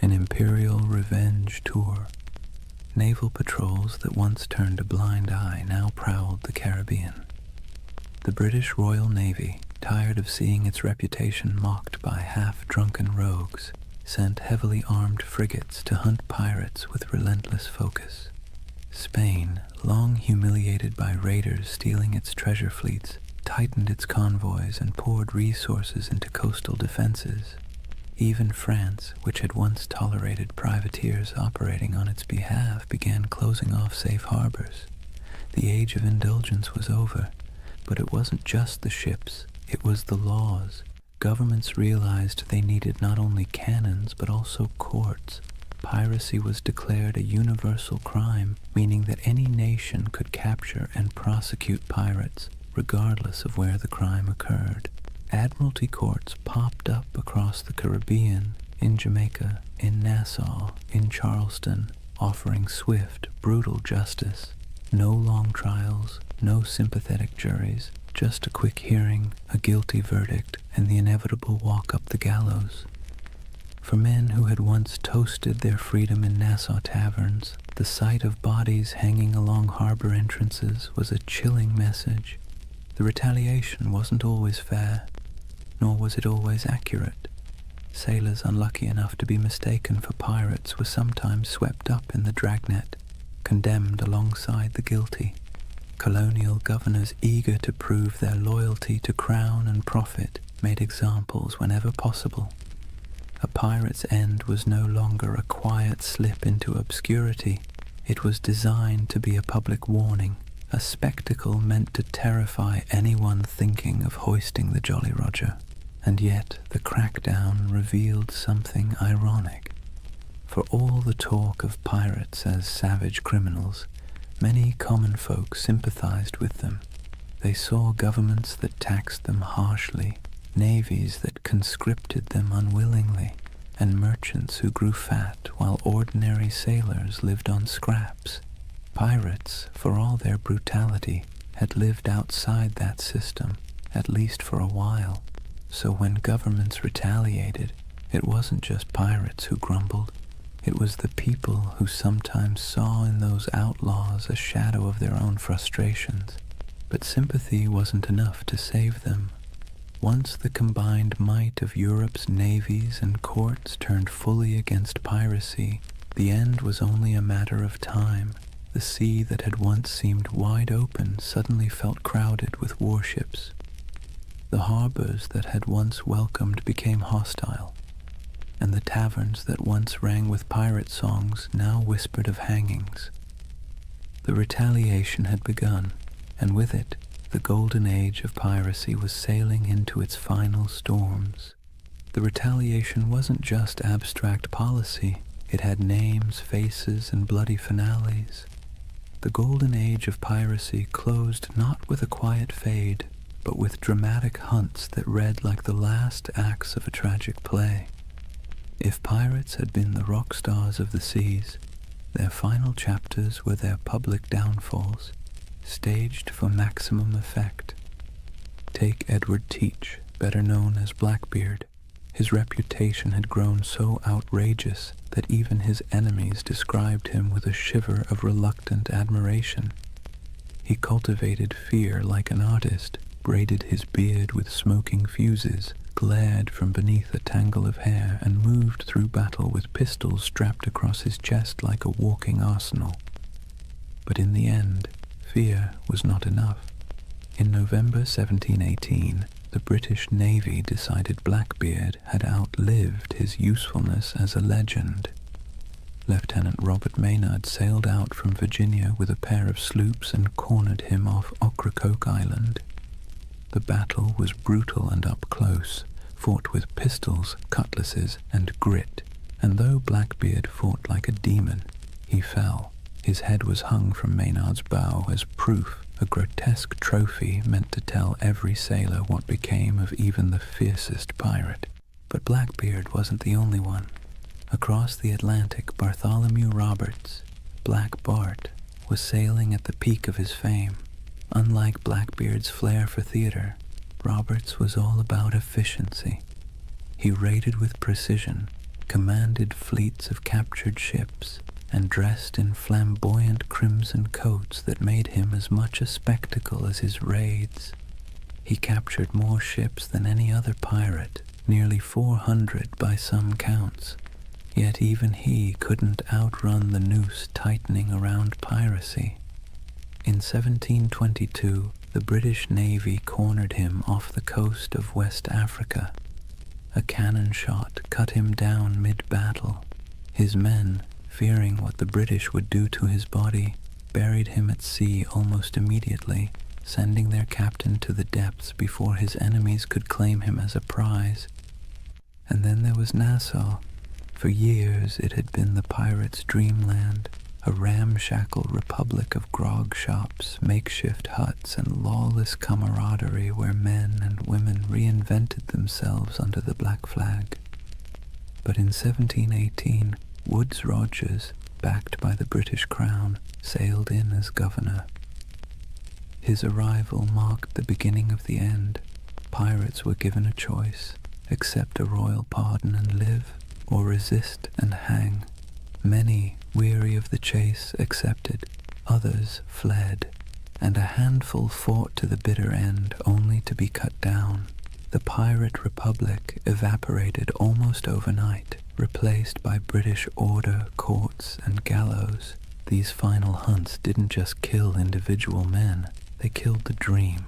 an imperial revenge tour. Naval patrols that once turned a blind eye now prowled the Caribbean. The British Royal Navy, tired of seeing its reputation mocked by half-drunken rogues, sent heavily armed frigates to hunt pirates with relentless focus. Spain, long humiliated by raiders stealing its treasure fleets, tightened its convoys and poured resources into coastal defenses. Even France, which had once tolerated privateers operating on its behalf, began closing off safe harbors. The age of indulgence was over, but it wasn't just the ships, it was the laws. Governments realized they needed not only cannons, but also courts. Piracy was declared a universal crime, meaning that any nation could capture and prosecute pirates, regardless of where the crime occurred. Admiralty courts popped up across the Caribbean, in Jamaica, in Nassau, in Charleston, offering swift, brutal justice. No long trials, no sympathetic juries, just a quick hearing, a guilty verdict, and the inevitable walk up the gallows. For men who had once toasted their freedom in Nassau taverns, the sight of bodies hanging along harbor entrances was a chilling message. The retaliation wasn't always fair, nor was it always accurate. Sailors unlucky enough to be mistaken for pirates were sometimes swept up in the dragnet, condemned alongside the guilty. Colonial governors eager to prove their loyalty to crown and profit made examples whenever possible. A pirate's end was no longer a quiet slip into obscurity. It was designed to be a public warning, a spectacle meant to terrify anyone thinking of hoisting the Jolly Roger. And yet the crackdown revealed something ironic. For all the talk of pirates as savage criminals, many common folk sympathized with them. They saw governments that taxed them harshly, navies that conscripted them unwillingly, and merchants who grew fat while ordinary sailors lived on scraps. Pirates, for all their brutality, had lived outside that system, at least for a while. So when governments retaliated, it wasn't just pirates who grumbled. It was the people who sometimes saw in those outlaws a shadow of their own frustrations. But sympathy wasn't enough to save them. Once the combined might of Europe's navies and courts turned fully against piracy, the end was only a matter of time. The sea that had once seemed wide open suddenly felt crowded with warships. The harbors that had once welcomed became hostile, and the taverns that once rang with pirate songs now whispered of hangings. The retaliation had begun, and with it, the Golden Age of Piracy was sailing into its final storms. The retaliation wasn't just abstract policy, it had names, faces, and bloody finales. The Golden Age of Piracy closed not with a quiet fade, but with dramatic hunts that read like the last acts of a tragic play. If pirates had been the rock stars of the seas, their final chapters were their public downfalls, staged for maximum effect. Take Edward Teach, better known as Blackbeard. His reputation had grown so outrageous that even his enemies described him with a shiver of reluctant admiration. He cultivated fear like an artist, braided his beard with smoking fuses, glared from beneath a tangle of hair, and moved through battle with pistols strapped across his chest like a walking arsenal. But in the end, fear was not enough. In November 1718, the British Navy decided Blackbeard had outlived his usefulness as a legend. Lieutenant Robert Maynard sailed out from Virginia with a pair of sloops and cornered him off Ocracoke Island. The battle was brutal and up close, fought with pistols, cutlasses, and grit, and though Blackbeard fought like a demon, he fell. His head was hung from Maynard's bow as proof, a grotesque trophy meant to tell every sailor what became of even the fiercest pirate. But Blackbeard wasn't the only one. Across the Atlantic, Bartholomew Roberts, Black Bart, was sailing at the peak of his fame. Unlike Blackbeard's flair for theater, Roberts was all about efficiency. He raided with precision, commanded fleets of captured ships, and dressed in flamboyant crimson coats that made him as much a spectacle as his raids. He captured more ships than any other pirate, nearly 400 by some counts, yet even he couldn't outrun the noose tightening around piracy. In 1722, the British Navy cornered him off the coast of West Africa. A cannon shot cut him down mid-battle. His men, fearing what the British would do to his body, buried him at sea almost immediately, sending their captain to the depths before his enemies could claim him as a prize. And then there was Nassau. For years it had been the pirates' dreamland, a ramshackle republic of grog shops, makeshift huts, and lawless camaraderie where men and women reinvented themselves under the black flag. But in 1718, Woodes Rogers, backed by the British Crown, sailed in as governor. His arrival marked the beginning of the end. Pirates were given a choice: accept a royal pardon and live, or resist and hang. Many, weary of the chase, accepted. Others fled, and a handful fought to the bitter end, only to be cut down. The pirate republic evaporated almost overnight, replaced by British order, courts, and gallows. These final hunts didn't just kill individual men, they killed the dream.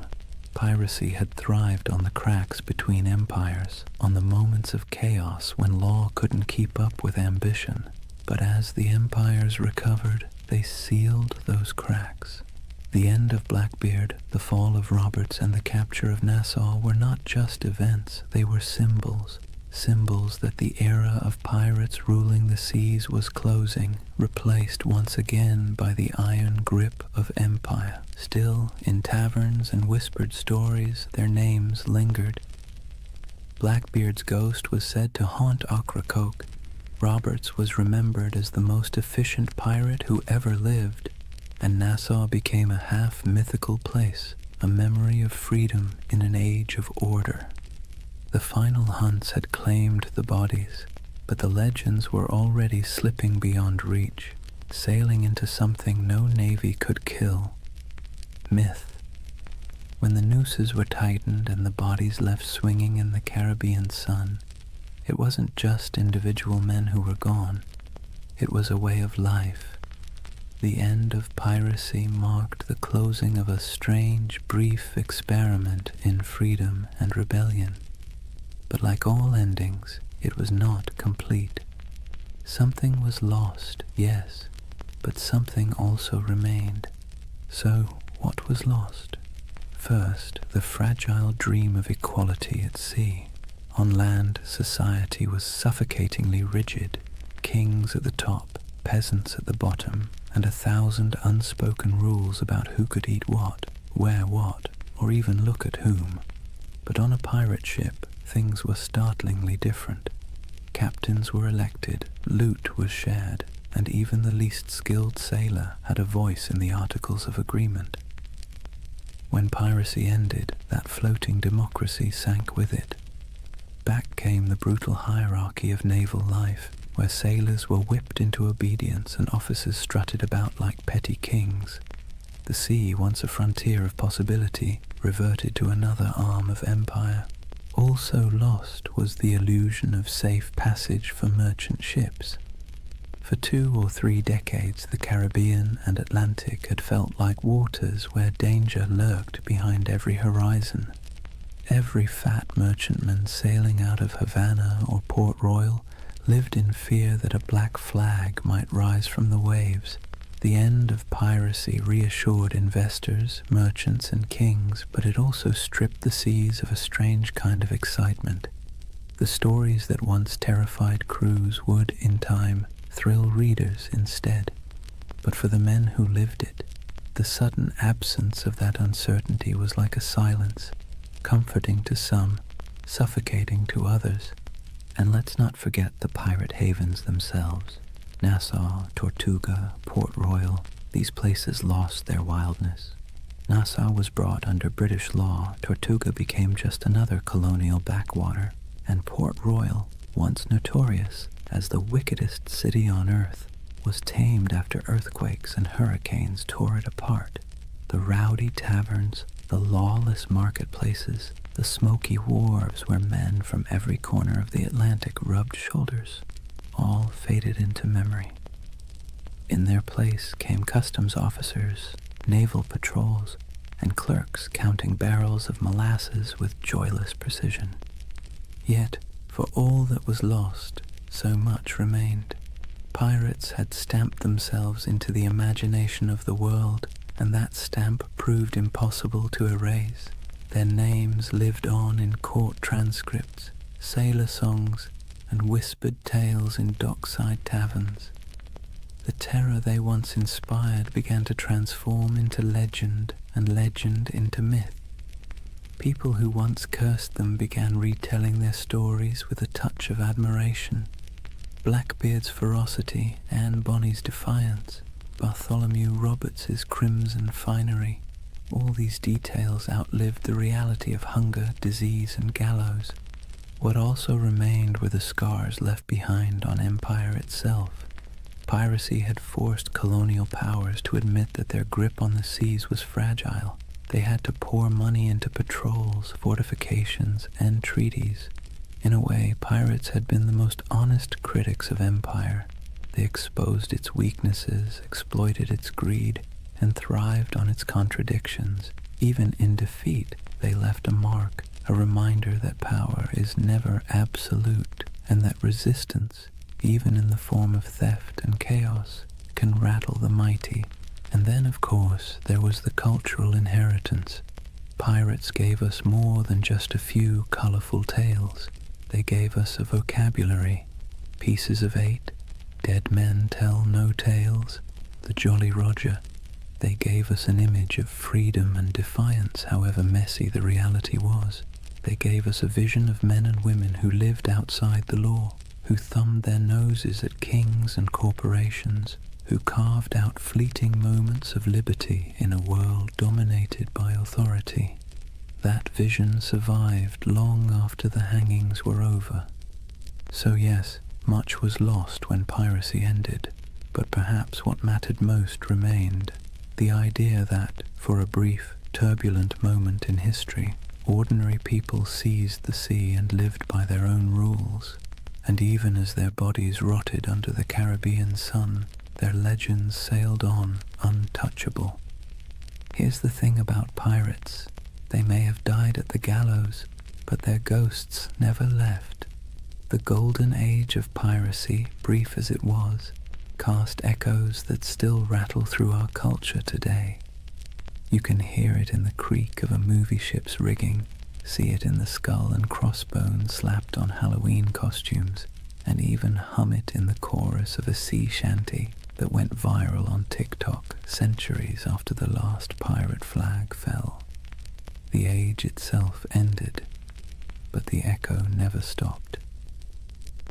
Piracy had thrived on the cracks between empires, on the moments of chaos when law couldn't keep up with ambition. But as the empires recovered, they sealed those cracks. The end of Blackbeard, the fall of Roberts, and the capture of Nassau were not just events, they were symbols. Symbols that the era of pirates ruling the seas was closing, replaced once again by the iron grip of empire. Still, in taverns and whispered stories, their names lingered. Blackbeard's ghost was said to haunt Ocracoke. Roberts was remembered as the most efficient pirate who ever lived, and Nassau became a half-mythical place, a memory of freedom in an age of order. The final hunts had claimed the bodies, but the legends were already slipping beyond reach, sailing into something no navy could kill: myth. When the nooses were tightened and the bodies left swinging in the Caribbean sun, it wasn't just individual men who were gone, it was a way of life. The end of piracy marked the closing of a strange, brief experiment in freedom and rebellion. But like all endings, it was not complete. Something was lost, yes, but something also remained. So, what was lost? First, the fragile dream of equality at sea. On land, society was suffocatingly rigid. Kings at the top, peasants at the bottom, and 1,000 unspoken rules about who could eat what, wear what, or even look at whom. But on a pirate ship, things were startlingly different. Captains were elected, loot was shared, and even the least skilled sailor had a voice in the Articles of Agreement. When piracy ended, that floating democracy sank with it. Back came the brutal hierarchy of naval life, where sailors were whipped into obedience and officers strutted about like petty kings. The sea, once a frontier of possibility, reverted to another arm of empire. Also lost was the illusion of safe passage for merchant ships. For 2 or 3 decades, the Caribbean and Atlantic had felt like waters where danger lurked behind every horizon. Every fat merchantman sailing out of Havana or Port Royal lived in fear that a black flag might rise from the waves. The end of piracy reassured investors, merchants, and kings, but it also stripped the seas of a strange kind of excitement. The stories that once terrified crews would, in time, thrill readers instead. But for the men who lived it, the sudden absence of that uncertainty was like a silence, comforting to some, suffocating to others. And let's not forget the pirate havens themselves. Nassau, Tortuga, Port Royal, these places lost their wildness. Nassau was brought under British law, Tortuga became just another colonial backwater, and Port Royal, once notorious as the wickedest city on earth, was tamed after earthquakes and hurricanes tore it apart. The rowdy taverns, the lawless marketplaces, the smoky wharves where men from every corner of the Atlantic rubbed shoulders, all faded into memory. In their place came customs officers, naval patrols, and clerks counting barrels of molasses with joyless precision. Yet, for all that was lost, so much remained. Pirates had stamped themselves into the imagination of the world, and that stamp proved impossible to erase. Their names lived on in court transcripts, sailor songs, and whispered tales in dockside taverns. The terror they once inspired began to transform into legend, and legend into myth. People who once cursed them began retelling their stories with a touch of admiration. Blackbeard's ferocity, Anne Bonny's defiance, Bartholomew Roberts's crimson finery, All these details outlived the reality of hunger, disease, and gallows. What also remained were the scars left behind on empire itself. Piracy had forced colonial powers to admit that their grip on the seas was fragile. They had to pour money into patrols, fortifications, and treaties. In a way, pirates had been the most honest critics of empire. They exposed its weaknesses, exploited its greed, and thrived on its contradictions. Even in defeat, they left a mark, a reminder that power is never absolute, and that resistance, even in the form of theft and chaos, can rattle the mighty. And then, of course, there was the cultural inheritance. Pirates gave us more than just a few colorful tales. They gave us a vocabulary, pieces of 8, dead men tell no tales, the Jolly Roger. They gave us an image of freedom and defiance, however messy the reality was. They gave us a vision of men and women who lived outside the law, who thumbed their noses at kings and corporations, who carved out fleeting moments of liberty in a world dominated by authority. That vision survived long after the hangings were over. So yes, much was lost when piracy ended, but perhaps what mattered most remained. The idea that, for a brief, turbulent moment in history, ordinary people seized the sea and lived by their own rules, and even as their bodies rotted under the Caribbean sun, their legends sailed on untouchable. Here's the thing about pirates. They may have died at the gallows, but their ghosts never left. The Golden Age of Piracy, brief as it was, cast echoes that still rattle through our culture today. You can hear it in the creak of a movie ship's rigging, see it in the skull and crossbones slapped on Halloween costumes, and even hum it in the chorus of a sea shanty that went viral on TikTok centuries after the last pirate flag fell. The age itself ended, but the echo never stopped.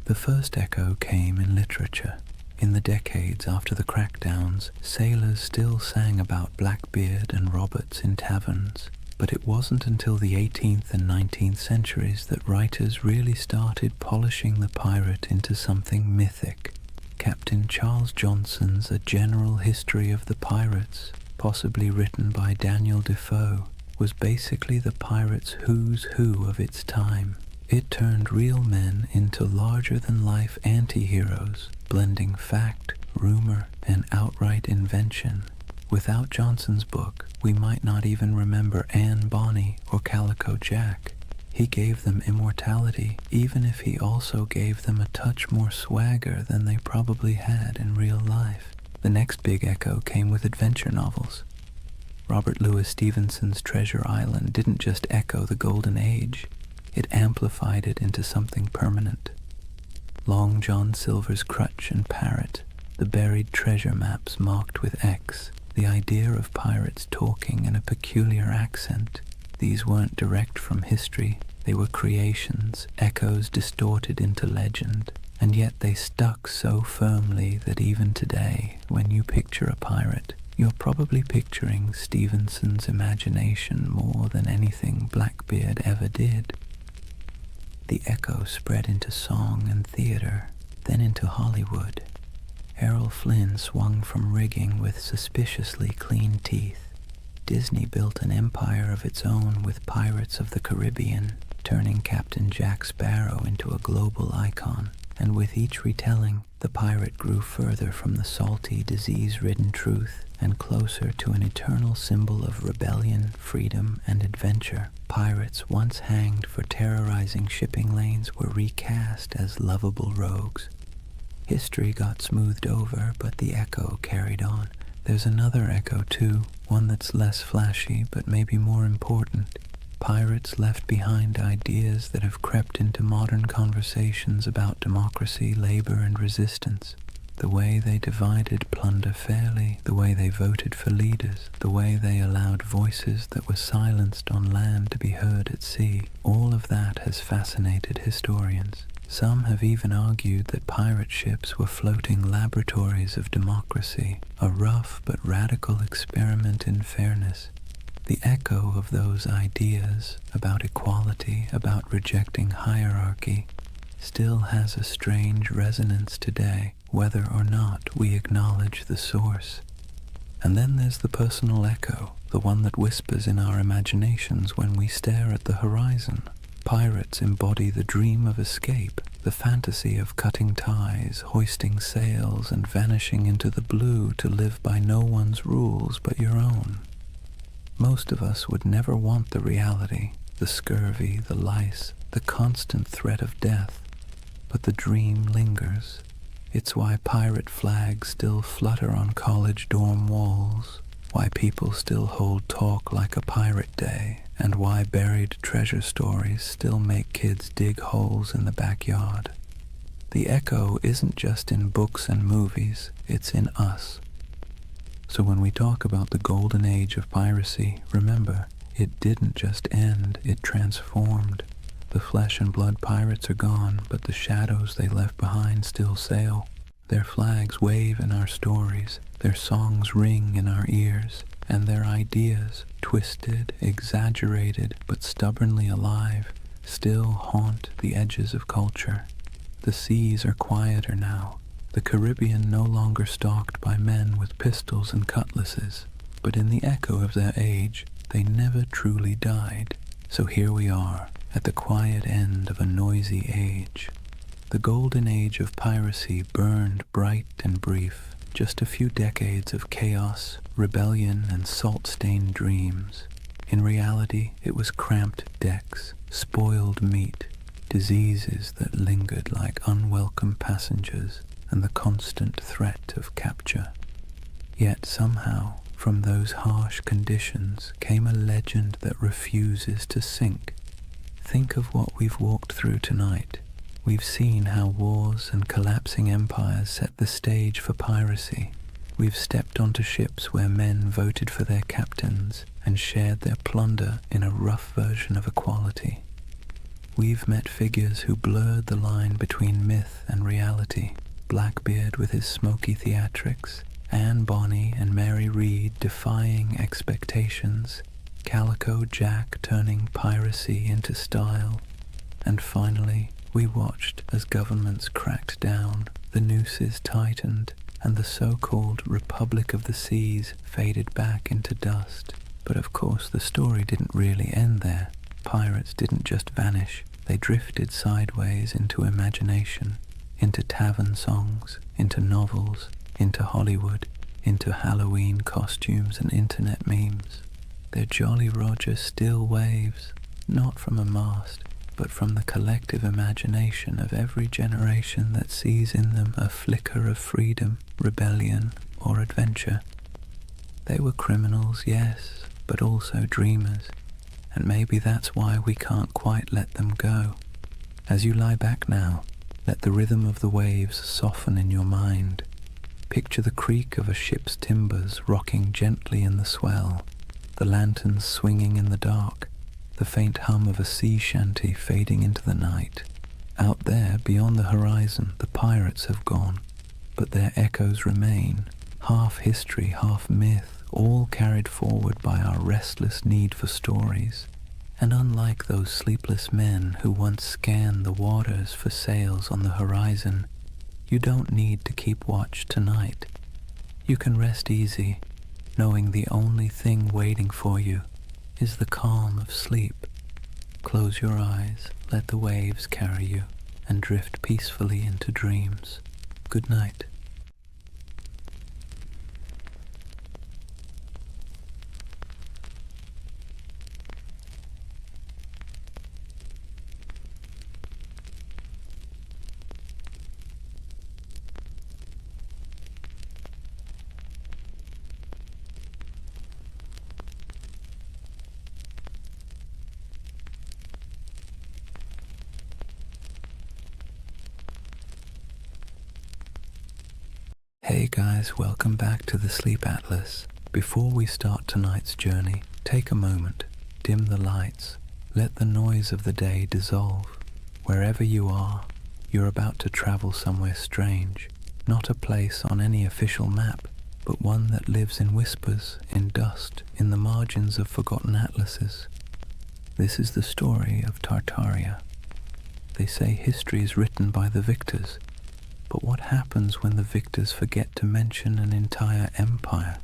The first echo came in literature. In the decades after the crackdowns, sailors still sang about Blackbeard and Roberts in taverns, but it wasn't until the 18th and 19th centuries that writers really started polishing the pirate into something mythic. Captain Charles Johnson's A General History of the Pirates, possibly written by Daniel Defoe, was basically the pirate's who's who of its time. It turned real men into larger-than-life anti-heroes, blending fact, rumor, and outright invention. Without Johnson's book, we might not even remember Anne Bonny or Calico Jack. He gave them immortality, even if he also gave them a touch more swagger than they probably had in real life. The next big echo came with adventure novels. Robert Louis Stevenson's Treasure Island didn't just echo the Golden Age, it amplified it into something permanent. Long John Silver's Crutch and Parrot, the buried treasure maps marked with X, the idea of pirates talking in a peculiar accent. These weren't direct from history, they were creations, echoes distorted into legend, and yet they stuck so firmly that even today, when you picture a pirate, you're probably picturing Stevenson's imagination more than anything Blackbeard ever did. The echo spread into song and theater, then into Hollywood. Errol Flynn swung from rigging with suspiciously clean teeth. Disney built an empire of its own with Pirates of the Caribbean, turning Captain Jack Sparrow into a global icon. And with each retelling, the pirate grew further from the salty, disease-ridden truth and closer to an eternal symbol of rebellion, freedom, and adventure. Pirates once hanged for terrorizing shipping lanes were recast as lovable rogues. History got smoothed over, but the echo carried on. There's another echo too, one that's less flashy but maybe more important. Pirates left behind ideas that have crept into modern conversations about democracy, labor, and resistance. The way they divided plunder fairly, the way they voted for leaders, the way they allowed voices that were silenced on land to be heard at sea, all of that has fascinated historians. Some have even argued that pirate ships were floating laboratories of democracy, a rough but radical experiment in fairness. The echo of those ideas about equality, about rejecting hierarchy, still has a strange resonance today, whether or not we acknowledge the source. And then there's the personal echo, the one that whispers in our imaginations when we stare at the horizon. Pirates embody the dream of escape, the fantasy of cutting ties, hoisting sails, and vanishing into the blue to live by no one's rules but your own. Most of us would never want the reality, the scurvy, the lice, the constant threat of death, but the dream lingers. It's why pirate flags still flutter on college dorm walls, why people still hold talk like a pirate day, and why buried treasure stories still make kids dig holes in the backyard. The echo isn't just in books and movies, it's in us. So when we talk about the Golden Age of Piracy, remember, it didn't just end, it transformed. The flesh and blood pirates are gone, but the shadows they left behind still sail. Their flags wave in our stories, their songs ring in our ears, and their ideas, twisted, exaggerated, but stubbornly alive, still haunt the edges of culture. The seas are quieter now, the Caribbean no longer stalked by men with pistols and cutlasses, but in the echo of their age, they never truly died. So here we are, at the quiet end of a noisy age. The Golden Age of Piracy burned bright and brief, just a few decades of chaos, rebellion, and salt-stained dreams. In reality, it was cramped decks, spoiled meat, diseases that lingered like unwelcome passengers, and the constant threat of capture. Yet somehow, from those harsh conditions came a legend that refuses to sink. Think of what we've walked through tonight. We've seen how wars and collapsing empires set the stage for piracy. We've stepped onto ships where men voted for their captains and shared their plunder in a rough version of equality. We've met figures who blurred the line between myth and reality. Blackbeard with his smoky theatrics, Anne Bonny and Mary Read defying expectations, Calico Jack turning piracy into style, and finally, we watched as governments cracked down, the nooses tightened, and the so-called Republic of the Seas faded back into dust. But of course the story didn't really end there. Pirates didn't just vanish, they drifted sideways into imagination, into tavern songs, into novels, into Hollywood, into Halloween costumes and internet memes. Their Jolly Roger still waves, not from a mast, but from the collective imagination of every generation that sees in them a flicker of freedom, rebellion, or adventure. They were criminals, yes, but also dreamers, and maybe that's why we can't quite let them go. As you lie back now, let the rhythm of the waves soften in your mind. Picture the creak of a ship's timbers rocking gently in the swell, the lanterns swinging in the dark, the faint hum of a sea shanty fading into the night. Out there, beyond the horizon, the pirates have gone, but their echoes remain, half history, half myth, all carried forward by our restless need for stories. And unlike those sleepless men who once scanned the waters for sails on the horizon, you don't need to keep watch tonight. You can rest easy, knowing the only thing waiting for you is the calm of sleep. Close your eyes, let the waves carry you, and drift peacefully into dreams. Good night. Hey guys, welcome back to the Sleep Atlas. Before we start tonight's journey, take a moment, dim the lights, let the noise of the day dissolve. Wherever you are, you're about to travel somewhere strange, not a place on any official map, but one that lives in whispers, in dust, in the margins of forgotten atlases. This is the story of Tartaria. They say history is written by the victors, but what happens when the victors forget to mention an entire empire?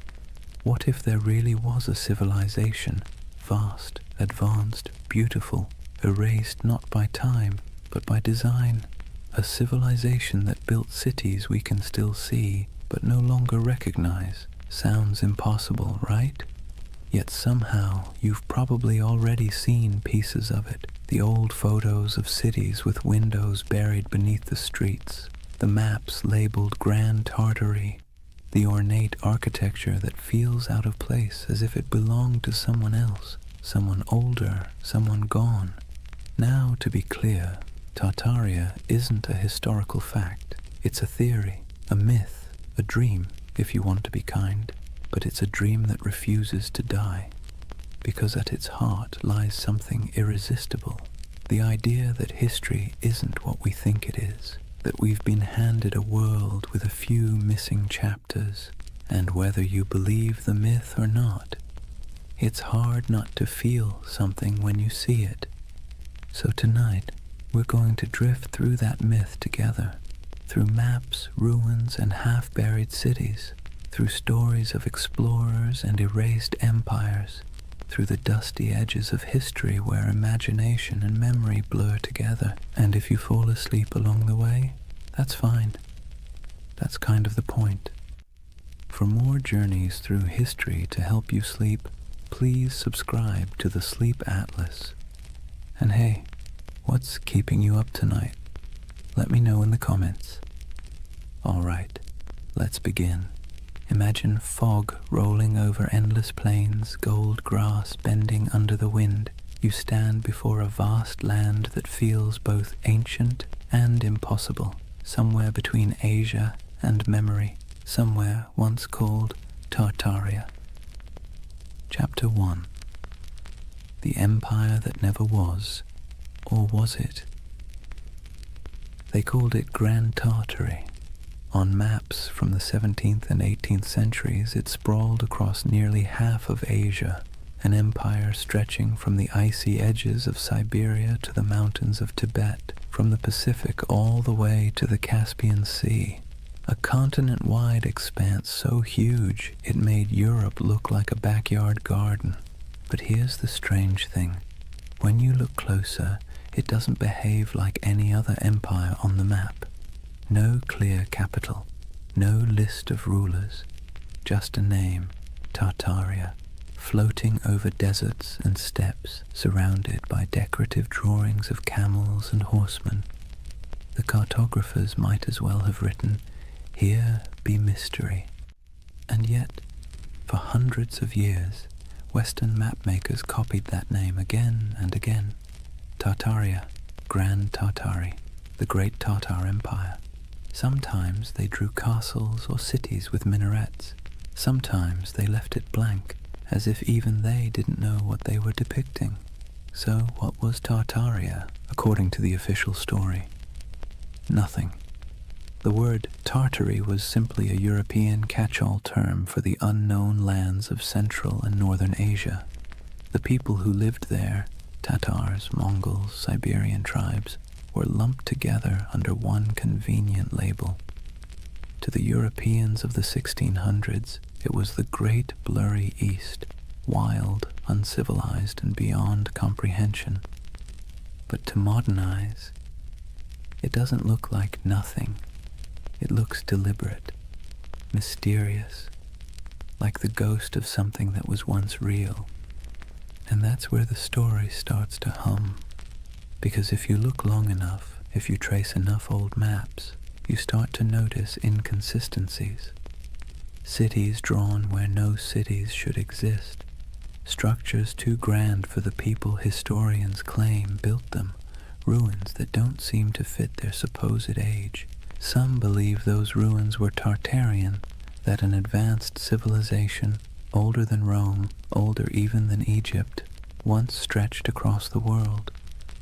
What if there really was a civilization, vast, advanced, beautiful, erased not by time, but by design? A civilization that built cities we can still see, but no longer recognize. Sounds impossible, right? Yet somehow you've probably already seen pieces of it. The old photos of cities with windows buried beneath the streets, the maps labeled Grand Tartary, the ornate architecture that feels out of place as if it belonged to someone else, someone older, someone gone. Now, to be clear, Tartaria isn't a historical fact. It's a theory, a myth, a dream, if you want to be kind. But it's a dream that refuses to die, because at its heart lies something irresistible. The idea that history isn't what we think it is, that we've been handed a world with a few missing chapters, and whether you believe the myth or not, it's hard not to feel something when you see it. So tonight, we're going to drift through that myth together, through maps, ruins, and half-buried cities, through stories of explorers and erased empires, through the dusty edges of history where imagination and memory blur together. And if you fall asleep along the way, that's fine. That's kind of the point. For more journeys through history to help you sleep, please subscribe to the Sleep Atlas. And hey, what's keeping you up tonight? Let me know in the comments. All right, let's begin. Imagine fog rolling over endless plains, gold grass bending under the wind. You stand before a vast land that feels both ancient and impossible, somewhere between Asia and memory, somewhere once called Tartaria. Chapter 1. The Empire That Never Was, or was it? They called it Grand Tartary. On maps from the 17th and 18th centuries, it sprawled across nearly half of Asia, an empire stretching from the icy edges of Siberia to the mountains of Tibet, from the Pacific all the way to the Caspian Sea. A continent-wide expanse so huge it made Europe look like a backyard garden. But here's the strange thing. When you look closer, it doesn't behave like any other empire on the map. No clear capital, no list of rulers, just a name, Tartaria, floating over deserts and steppes, surrounded by decorative drawings of camels and horsemen. The cartographers might as well have written, "Here be mystery." And yet, for hundreds of years, Western mapmakers copied that name again and again. Tartaria, Grand Tartary, the Great Tartar Empire. Sometimes they drew castles or cities with minarets. Sometimes they left it blank, as if even they didn't know what they were depicting. So what was Tartaria, according to the official story? Nothing. The word Tartary was simply a European catch-all term for the unknown lands of Central and Northern Asia. The people who lived there, Tatars, Mongols, Siberian tribes, were lumped together under one convenient label. To the Europeans of the 1600s, it was the great blurry East, wild, uncivilized, and beyond comprehension. But to modern eyes, it doesn't look like nothing. It looks deliberate, mysterious, like the ghost of something that was once real. And that's where the story starts to hum. Because if you look long enough, if you trace enough old maps, you start to notice inconsistencies. Cities drawn where no cities should exist. Structures too grand for the people historians claim built them. Ruins that don't seem to fit their supposed age. Some believe those ruins were Tartarian, that an advanced civilization, older than Rome, older even than Egypt, once stretched across the world.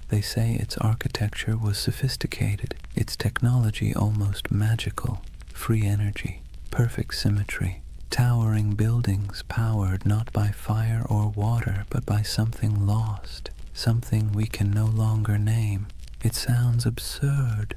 They say its architecture was sophisticated, its technology almost magical, free energy, perfect symmetry, Towering buildings powered not by fire or water, but by something lost, something we can no longer name. It sounds absurd,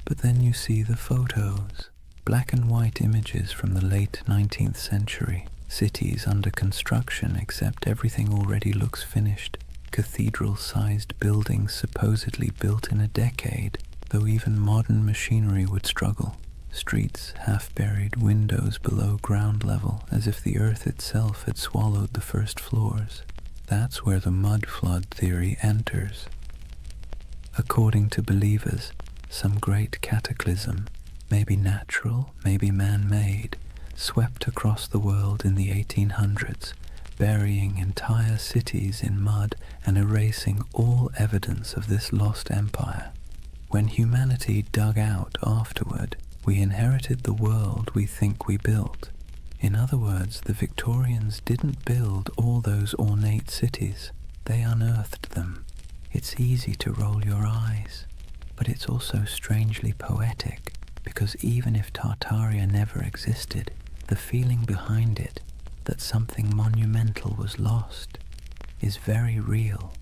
but then you see the photos. Black and white images from the late 19th century. Cities under construction, except everything already looks finished. Cathedral-sized buildings supposedly built in a decade, though even modern machinery would struggle. Streets half buried, windows below ground level, as if the earth itself had swallowed the first floors. That's where the mud flood theory enters. According to believers, some great cataclysm, maybe natural, maybe man-made, swept across the world in the 1800s, burying entire cities in mud and erasing all evidence of this lost empire. When humanity dug out afterward, we inherited the world we think we built. In other words, the Victorians didn't build all those ornate cities. They unearthed them. It's easy to roll your eyes, but it's also strangely poetic, because even if Tartaria never existed, the feeling behind it, that something monumental was lost, is very real.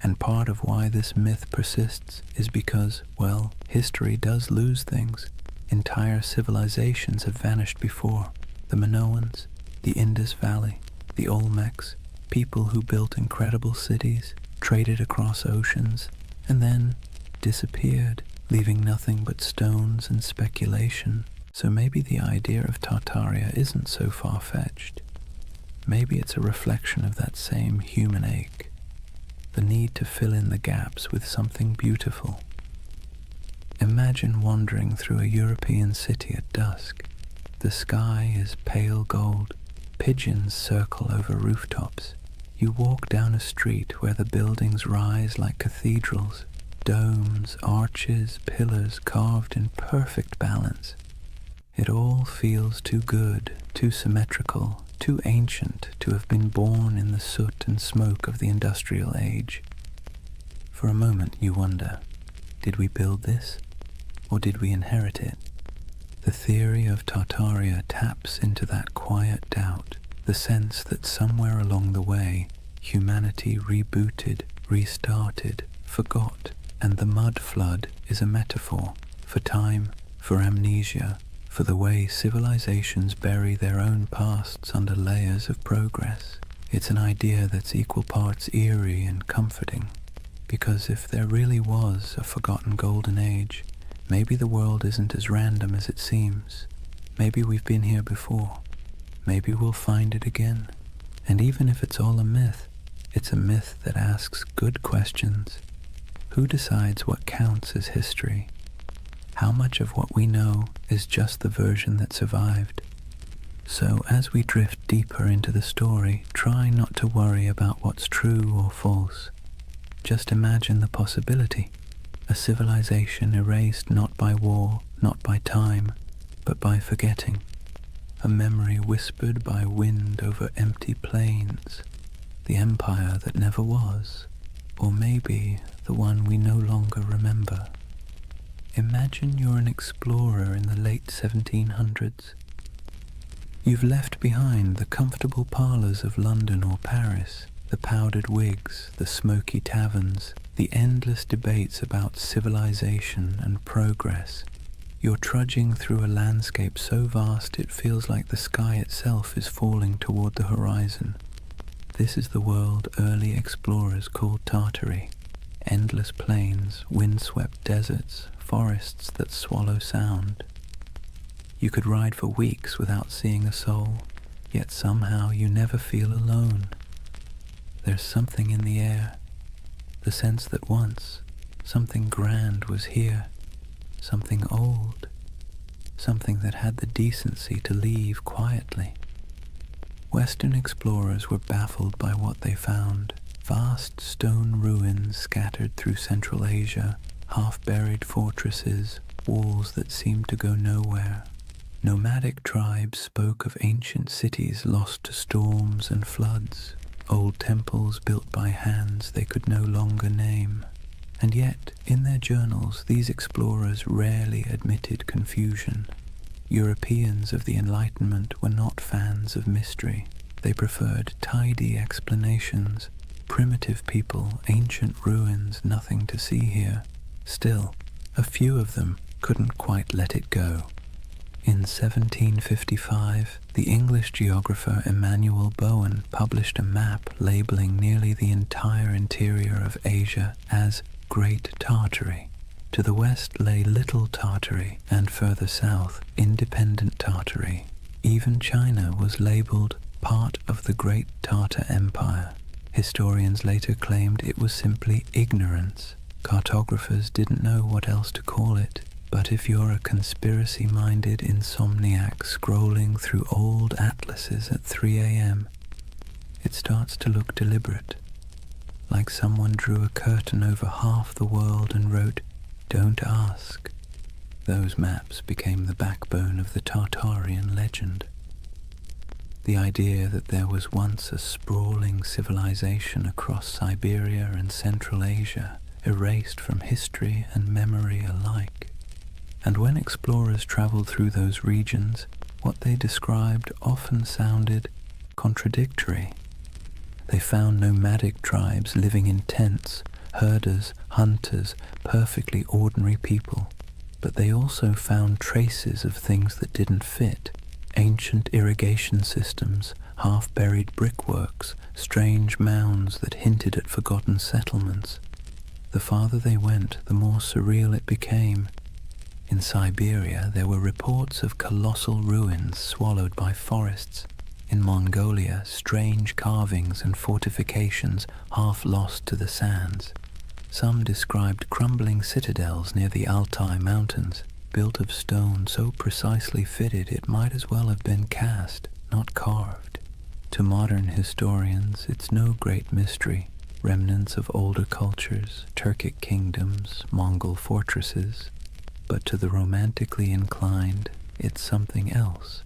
And part of why this myth persists is because, well, history does lose things. Entire civilizations have vanished before. The Minoans, the Indus Valley, the Olmecs, people who built incredible cities, traded across oceans, and then disappeared, leaving nothing but stones and speculation. So maybe the idea of Tartaria isn't so far-fetched. Maybe it's a reflection of that same human ache, the need to fill in the gaps with something beautiful. Imagine wandering through a European city at dusk. The sky is pale gold, pigeons circle over rooftops. You walk down a street where the buildings rise like cathedrals, domes, arches, pillars carved in perfect balance. It all feels too good, too symmetrical, too ancient to have been born in the soot and smoke of the industrial age. For a moment you wonder, did we build this, or did we inherit it? The theory of Tartaria taps into that quiet doubt, the sense that somewhere along the way, humanity rebooted, restarted, forgot, and the mud flood is a metaphor for time, for amnesia, for the way civilizations bury their own pasts under layers of progress. It's an idea that's equal parts eerie and comforting, because if there really was a forgotten golden age, maybe the world isn't as random as it seems. Maybe we've been here before. Maybe we'll find it again. And even if it's all a myth, it's a myth that asks good questions. Who decides what counts as history? How much of what we know is just the version that survived? So as we drift deeper into the story, try not to worry about what's true or false. Just imagine the possibility. A civilization erased not by war, not by time, but by forgetting. A memory whispered by wind over empty plains. The empire that never was, or maybe the one we no longer remember. Imagine you're an explorer in the late 1700s. You've left behind the comfortable parlours of London or Paris, the powdered wigs, the smoky taverns, the endless debates about civilization and progress. You're trudging through a landscape so vast it feels like the sky itself is falling toward the horizon. This is the world early explorers called Tartary. Endless plains, windswept deserts, forests that swallow sound. You could ride for weeks without seeing a soul, yet somehow you never feel alone. There's something in the air, the sense that once something grand was here, something old, something that had the decency to leave quietly. Western explorers were baffled by what they found. Vast stone ruins scattered through Central Asia, half-buried fortresses, walls that seemed to go nowhere. Nomadic tribes spoke of ancient cities lost to storms and floods, old temples built by hands they could no longer name. And yet, in their journals, these explorers rarely admitted confusion. Europeans of the Enlightenment were not fans of mystery. They preferred tidy explanations, primitive people, ancient ruins, nothing to see here. Still, a few of them couldn't quite let it go. In 1755, the English geographer Emmanuel Bowen published a map labeling nearly the entire interior of Asia as Great Tartary. To the west lay Little Tartary, and further south, Independent Tartary. Even China was labeled part of the Great Tartar Empire. Historians later claimed it was simply ignorance. Cartographers didn't know what else to call it. But if you're a conspiracy-minded insomniac scrolling through old atlases at 3 a.m., it starts to look deliberate, like someone drew a curtain over half the world and wrote, "Don't ask." Those maps became the backbone of the Tartarian legend. The idea that there was once a sprawling civilization across Siberia and Central Asia, erased from history and memory alike. And when explorers traveled through those regions, what they described often sounded contradictory. They found nomadic tribes living in tents, herders, hunters, perfectly ordinary people. But they also found traces of things that didn't fit. Ancient irrigation systems, half-buried brickworks, strange mounds that hinted at forgotten settlements. The farther they went, the more surreal it became. In Siberia, there were reports of colossal ruins swallowed by forests. In Mongolia, strange carvings and fortifications half lost to the sands. Some described crumbling citadels near the Altai Mountains, built of stone so precisely fitted it might as well have been cast, not carved. To modern historians, it's no great mystery. Remnants of older cultures, Turkic kingdoms, Mongol fortresses. But to the romantically inclined, it's something else.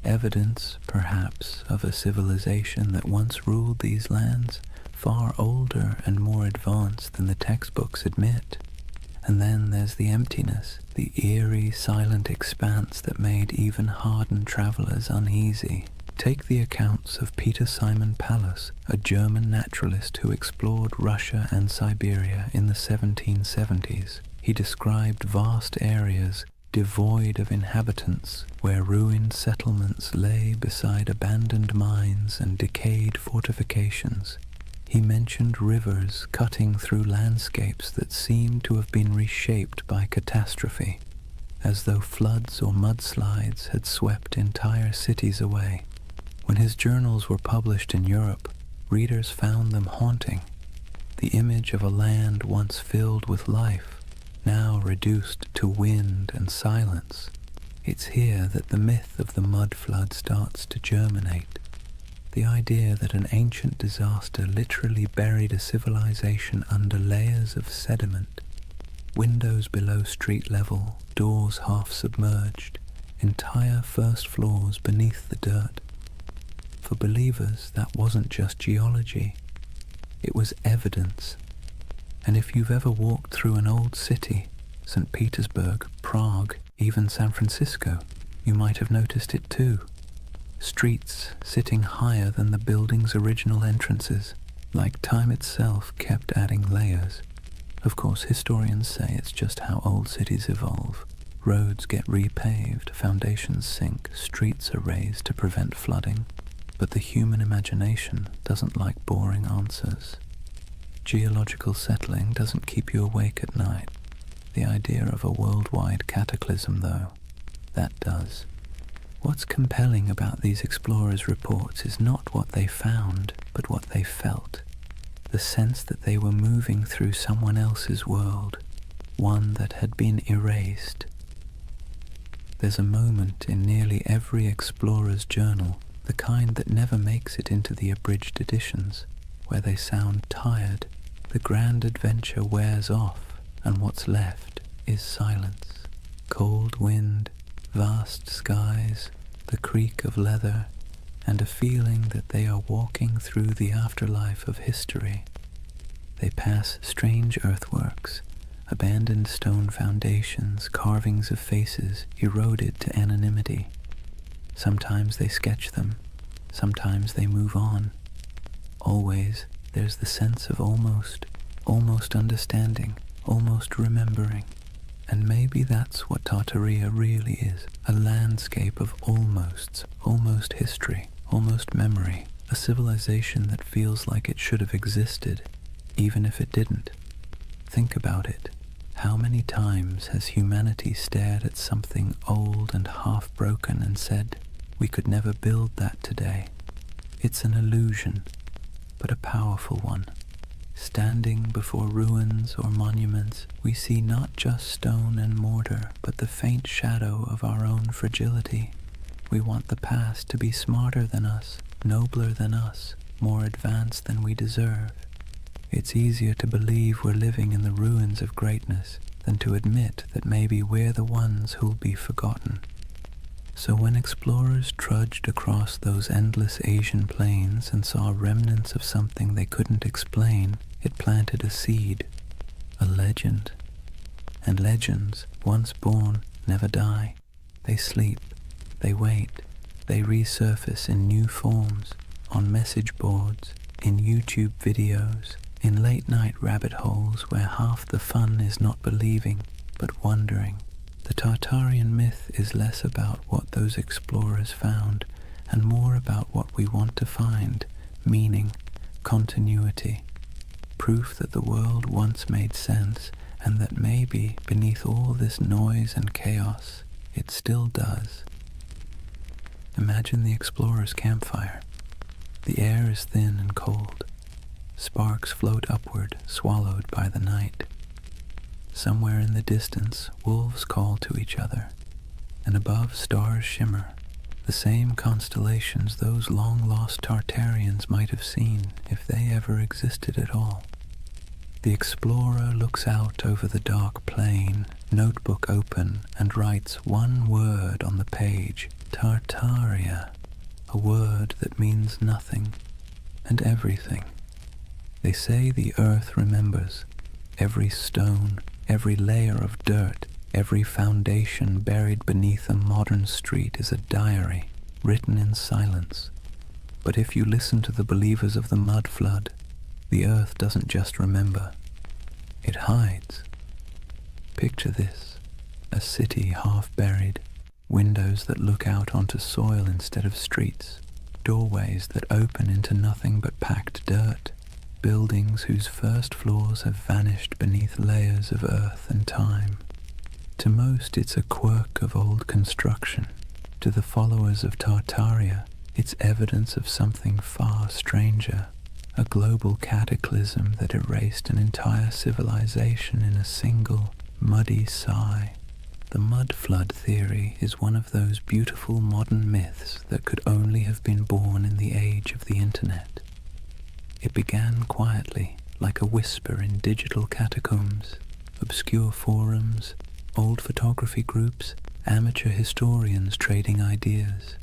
Evidence, perhaps, of a civilization that once ruled these lands, far older and more advanced than the textbooks admit. And then there's the emptiness, the eerie, silent expanse that made even hardened travelers uneasy. Take the accounts of Peter Simon Pallas, a German naturalist who explored Russia and Siberia in the 1770s. He described vast areas devoid of inhabitants, where ruined settlements lay beside abandoned mines and decayed fortifications. He mentioned rivers cutting through landscapes that seemed to have been reshaped by catastrophe, as though floods or mudslides had swept entire cities away. When his journals were published in Europe, readers found them haunting. The image of a land once filled with life, now reduced to wind and silence. It's here that the myth of the mud flood starts to germinate. The idea that an ancient disaster literally buried a civilization under layers of sediment, windows below street level, doors half submerged, entire first floors beneath the dirt. For believers, that wasn't just geology, it was evidence. And if you've ever walked through an old city, St. Petersburg, Prague, even San Francisco, you might have noticed it too. Streets sitting higher than the building's original entrances, like time itself kept adding layers. Of course, historians say it's just how old cities evolve. Roads get repaved, foundations sink, streets are raised to prevent flooding. But the human imagination doesn't like boring answers. Geological settling doesn't keep you awake at night. The idea of a worldwide cataclysm, though, that does. What's compelling about these explorers' reports is not what they found, but what they felt. The sense that they were moving through someone else's world, one that had been erased. There's a moment in nearly every explorer's journal, the kind that never makes it into the abridged editions, where they sound tired. The grand adventure wears off, and what's left is silence. Cold wind, vast skies, the creak of leather, and a feeling that they are walking through the afterlife of history. They pass strange earthworks, Abandoned stone foundations, carvings of faces eroded to anonymity. Sometimes they sketch them, sometimes they move on. Always there's the sense of almost understanding, almost remembering. And maybe that's what Tartaria really is, a landscape of almosts, almost history, almost memory, a civilization that feels like it should have existed, even if it didn't. Think about it. How many times has humanity stared at something old and half-broken and said, we could never build that today? It's an illusion, but a powerful one. Standing before ruins or monuments, we see not just stone and mortar, but the faint shadow of our own fragility. We want the past to be smarter than us, nobler than us, more advanced than we deserve. It's easier to believe we're living in the ruins of greatness than to admit that maybe we're the ones who'll be forgotten. So when explorers trudged across those endless Asian plains and saw remnants of something they couldn't explain, it planted a seed, a legend. And legends, once born, never die. They sleep, they wait, they resurface in new forms, on message boards, in YouTube videos, in late-night rabbit holes where half the fun is not believing, but wondering. The Tartarian myth is less about what those explorers found and more about what we want to find, meaning, continuity, proof that the world once made sense and that maybe beneath all this noise and chaos, it still does. Imagine the explorer's campfire. The air is thin and cold. Sparks float upward, swallowed by the night. Somewhere in the distance, wolves call to each other, and above stars shimmer, the same constellations those long-lost Tartarians might have seen if they ever existed at all. The explorer looks out over the dark plain, notebook open, and writes one word on the page, Tartaria, a word that means nothing and everything. They say the earth remembers. Every stone, every layer of dirt, every foundation buried beneath a modern street is a diary, written in silence. But if you listen to the believers of the mud flood, the earth doesn't just remember, it hides. Picture this, a city half buried, windows that look out onto soil instead of streets, doorways that open into nothing but packed dirt, buildings whose first floors have vanished beneath layers of earth and time. To most it's a quirk of old construction. To the followers of Tartaria, it's evidence of something far stranger, a global cataclysm that erased an entire civilization in a single, muddy sigh. The mud flood theory is one of those beautiful modern myths that could only have been born in the age of the internet. It began quietly, like a whisper in digital catacombs, obscure forums, old photography groups, amateur historians trading ideas.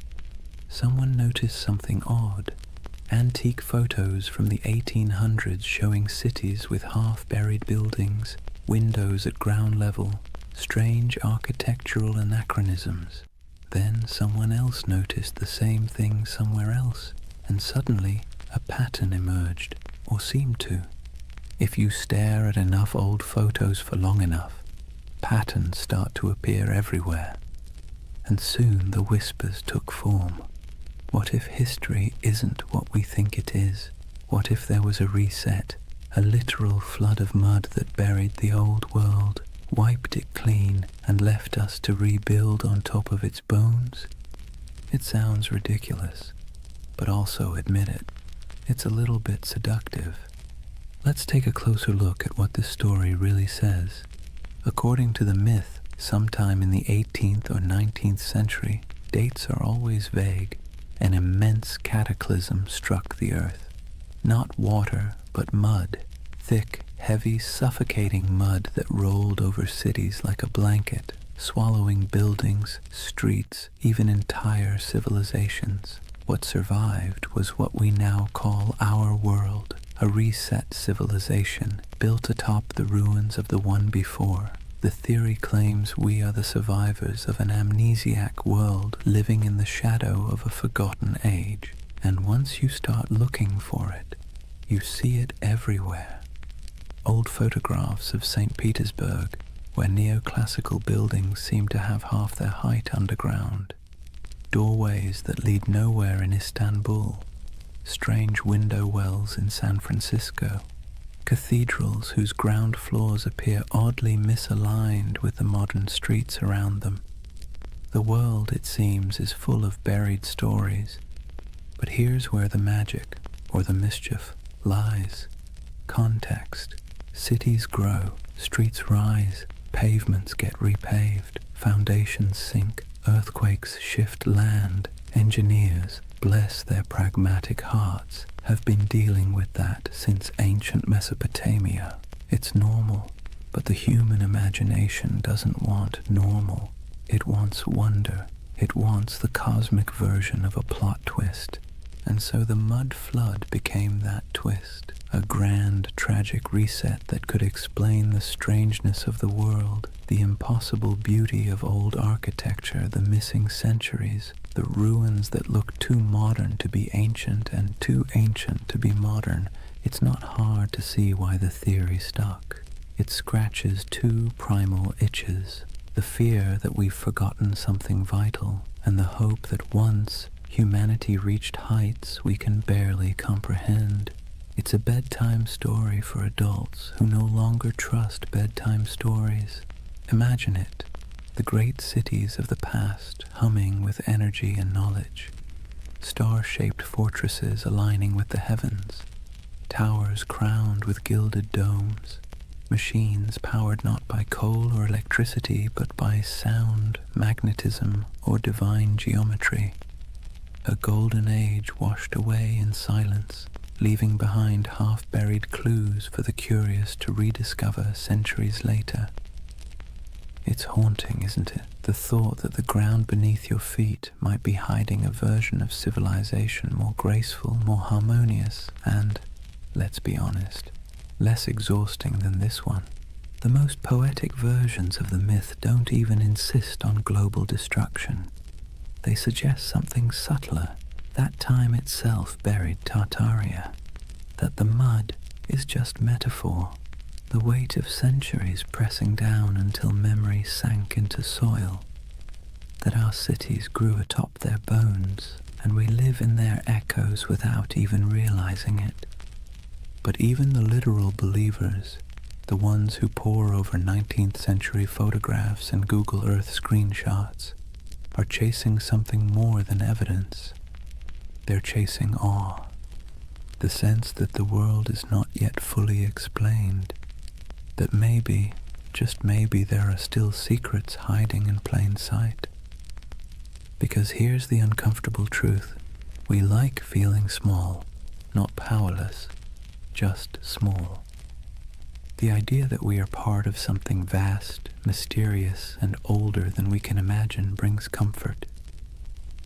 Someone noticed something odd. Antique photos from the 1800s showing cities with half-buried buildings, windows at ground level, strange architectural anachronisms. Then someone else noticed the same thing somewhere else, and suddenly a pattern emerged, or seemed to. If you stare at enough old photos for long enough, patterns start to appear everywhere. And soon the whispers took form. What if history isn't what we think it is? What if there was a reset, a literal flood of mud that buried the old world, wiped it clean, and left us to rebuild on top of its bones? It sounds ridiculous, but also admit it. It's a little bit seductive. Let's take a closer look at what this story really says. According to the myth, sometime in the 18th or 19th century, dates are always vague, an immense cataclysm struck the earth. Not water, but mud. Thick, heavy, suffocating mud that rolled over cities like a blanket, swallowing buildings, streets, even entire civilizations. What survived was what we now call our world, a reset civilization built atop the ruins of the one before. The theory claims we are the survivors of an amnesiac world living in the shadow of a forgotten age. And once you start looking for it, you see it everywhere. Old photographs of St. Petersburg, where neoclassical buildings seem to have half their height underground. Doorways that lead nowhere in Istanbul. Strange window wells in San Francisco. Cathedrals whose ground floors appear oddly misaligned with the modern streets around them. The world, it seems, is full of buried stories. But here's where the magic, or the mischief, lies. Context. Cities grow, streets rise, pavements get repaved, foundations sink, earthquakes shift land. Engineers, bless their pragmatic hearts, have been dealing with that since ancient Mesopotamia. It's normal, but the human imagination doesn't want normal. It wants wonder. It wants the cosmic version of a plot twist. And so the mud flood became that twist, a grand, tragic reset that could explain the strangeness of the world, the impossible beauty of old architecture, the missing centuries, the ruins that look too modern to be ancient and too ancient to be modern. It's not hard to see why the theory stuck. It scratches two primal itches, the fear that we've forgotten something vital, and the hope that once humanity reached heights we can barely comprehend. It's a bedtime story for adults who no longer trust bedtime stories. Imagine it, the great cities of the past humming with energy and knowledge, star-shaped fortresses aligning with the heavens, towers crowned with gilded domes, machines powered not by coal or electricity but by sound, magnetism, or divine geometry. A golden age washed away in silence, leaving behind half-buried clues for the curious to rediscover centuries later. It's haunting, isn't it? The thought that the ground beneath your feet might be hiding a version of civilization more graceful, more harmonious, and, let's be honest, less exhausting than this one. The most poetic versions of the myth don't even insist on global destruction. They suggest something subtler. That time itself buried Tartaria. That the mud is just metaphor. The weight of centuries pressing down until memory sank into soil. That our cities grew atop their bones, and we live in their echoes without even realizing it. But even the literal believers, the ones who pore over 19th century photographs and Google Earth screenshots, are chasing something more than evidence. They're chasing awe, the sense that the world is not yet fully explained, that maybe, just maybe, there are still secrets hiding in plain sight. Because here's the uncomfortable truth. We like feeling small, not powerless, just small. The idea that we are part of something vast, mysterious, and older than we can imagine brings comfort.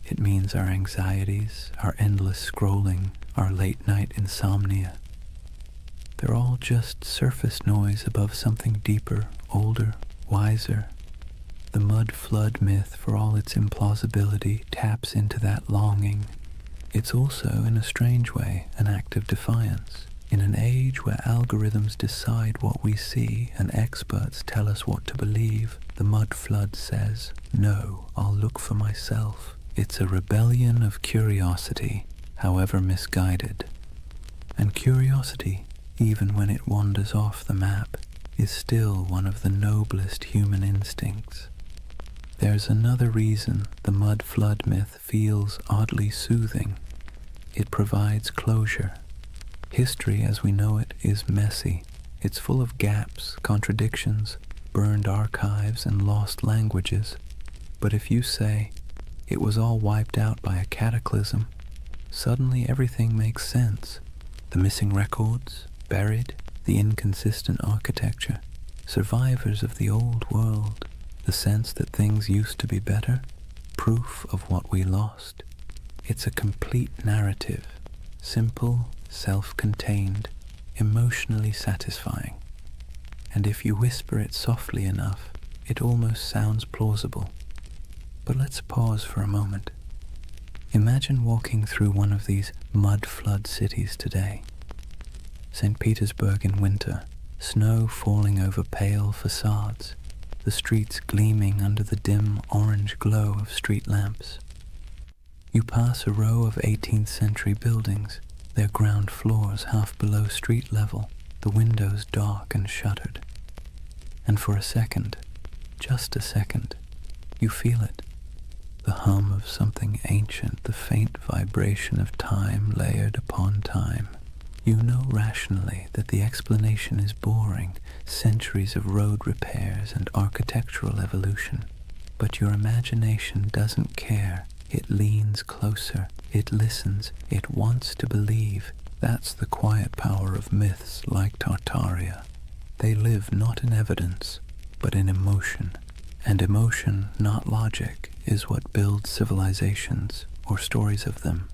It means our anxieties, our endless scrolling, our late-night insomnia, they're all just surface noise above something deeper, older, wiser. The mud flood myth, for all its implausibility, taps into that longing. It's also, in a strange way, an act of defiance. In an age where algorithms decide what we see and experts tell us what to believe, the mud flood says, "No, I'll look for myself." It's a rebellion of curiosity, however misguided. And curiosity, even when it wanders off the map, is still one of the noblest human instincts. There's another reason the mud flood myth feels oddly soothing. It provides closure. History as we know it is messy. It's full of gaps, contradictions, burned archives, and lost languages. But if you say, it was all wiped out by a cataclysm, suddenly everything makes sense. The missing records, buried, the inconsistent architecture, survivors of the old world, the sense that things used to be better, proof of what we lost. It's a complete narrative, simple, self-contained, emotionally satisfying, and if you whisper it softly enough, it almost sounds plausible. But let's pause for a moment. Imagine walking through one of these mud flood cities today. St. Petersburg in winter, snow falling over pale facades, the streets gleaming under the dim orange glow of street lamps. You pass a row of 18th century buildings, their ground floors half below street level, the windows dark and shuttered. And for a second, just a second, you feel it. The hum of something ancient, the faint vibration of time layered upon time. You know rationally that the explanation is boring, centuries of road repairs and architectural evolution. But your imagination doesn't care. It leans closer, it listens, it wants to believe. That's the quiet power of myths like Tartaria. They live not in evidence, but in emotion. And emotion, not logic, is what builds civilizations, or stories of them.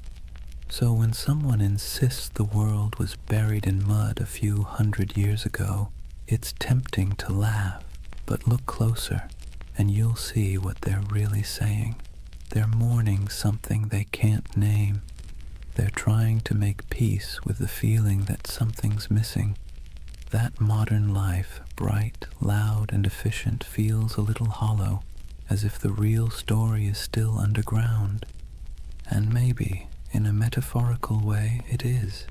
So when someone insists the world was buried in mud a few hundred years ago, it's tempting to laugh, but look closer, and you'll see what they're really saying. They're mourning something they can't name. They're trying to make peace with the feeling that something's missing. That modern life, bright, loud, and efficient, feels a little hollow, as if the real story is still underground. And maybe, in a metaphorical way, it is.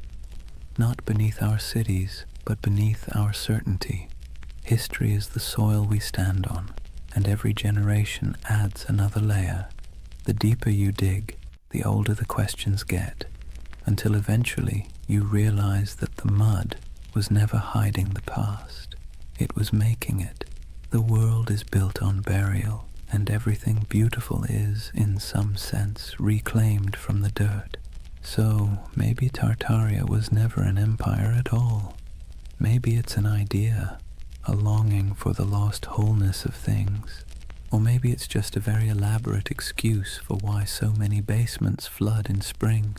Not beneath our cities, but beneath our certainty. History is the soil we stand on, and every generation adds another layer. The deeper you dig, the older the questions get, until eventually you realize that the mud was never hiding the past. It was making it. The world is built on burial, and everything beautiful is, in some sense, reclaimed from the dirt. So maybe Tartaria was never an empire at all. Maybe it's an idea, a longing for the lost wholeness of things. Or maybe it's just a very elaborate excuse for why so many basements flood in spring.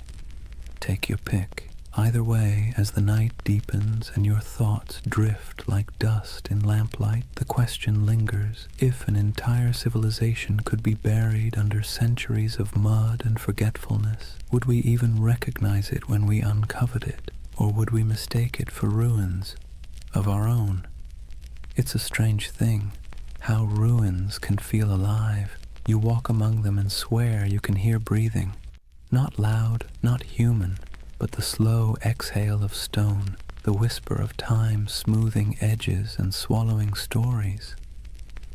Take your pick. Either way, as the night deepens and your thoughts drift like dust in lamplight, the question lingers: if an entire civilization could be buried under centuries of mud and forgetfulness, would we even recognize it when we uncovered it? Or would we mistake it for ruins of our own? It's a strange thing, how ruins can feel alive. You walk among them and swear you can hear breathing. Not loud, not human, but the slow exhale of stone, the whisper of time smoothing edges and swallowing stories.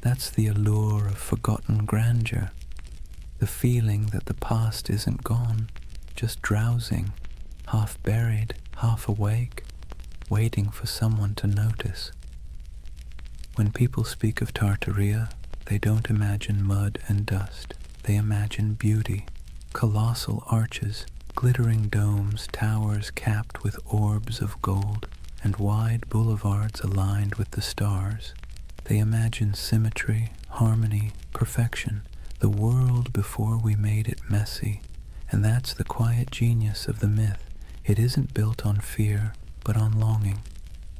That's the allure of forgotten grandeur, the feeling that the past isn't gone, just drowsing, half buried, half awake, waiting for someone to notice. When people speak of Tartaria, they don't imagine mud and dust. They imagine beauty, colossal arches, glittering domes, towers capped with orbs of gold, and wide boulevards aligned with the stars. They imagine symmetry, harmony, perfection, the world before we made it messy. And that's the quiet genius of the myth. It isn't built on fear, but on longing.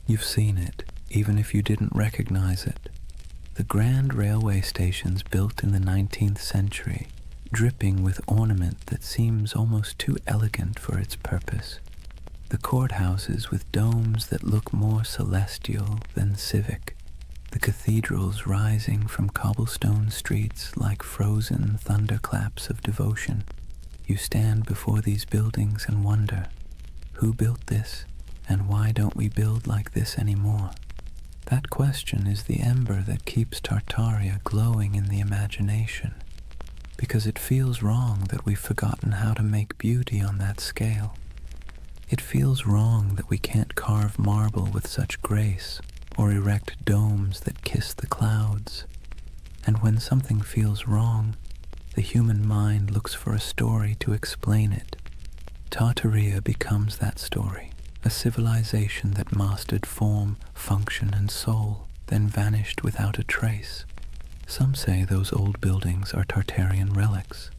You've seen it, even if you didn't recognize it. The grand railway stations built in the 19th century, dripping with ornament that seems almost too elegant for its purpose. The courthouses with domes that look more celestial than civic. The cathedrals rising from cobblestone streets like frozen thunderclaps of devotion. You stand before these buildings and wonder, who built this, and why don't we build like this anymore? That question is the ember that keeps Tartaria glowing in the imagination, because it feels wrong that we've forgotten how to make beauty on that scale. It feels wrong that we can't carve marble with such grace, or erect domes that kiss the clouds. And when something feels wrong, the human mind looks for a story to explain it. Tartaria becomes that story, a civilization that mastered form, function, and soul, then vanished without a trace. Some say those old buildings are Tartarian relics.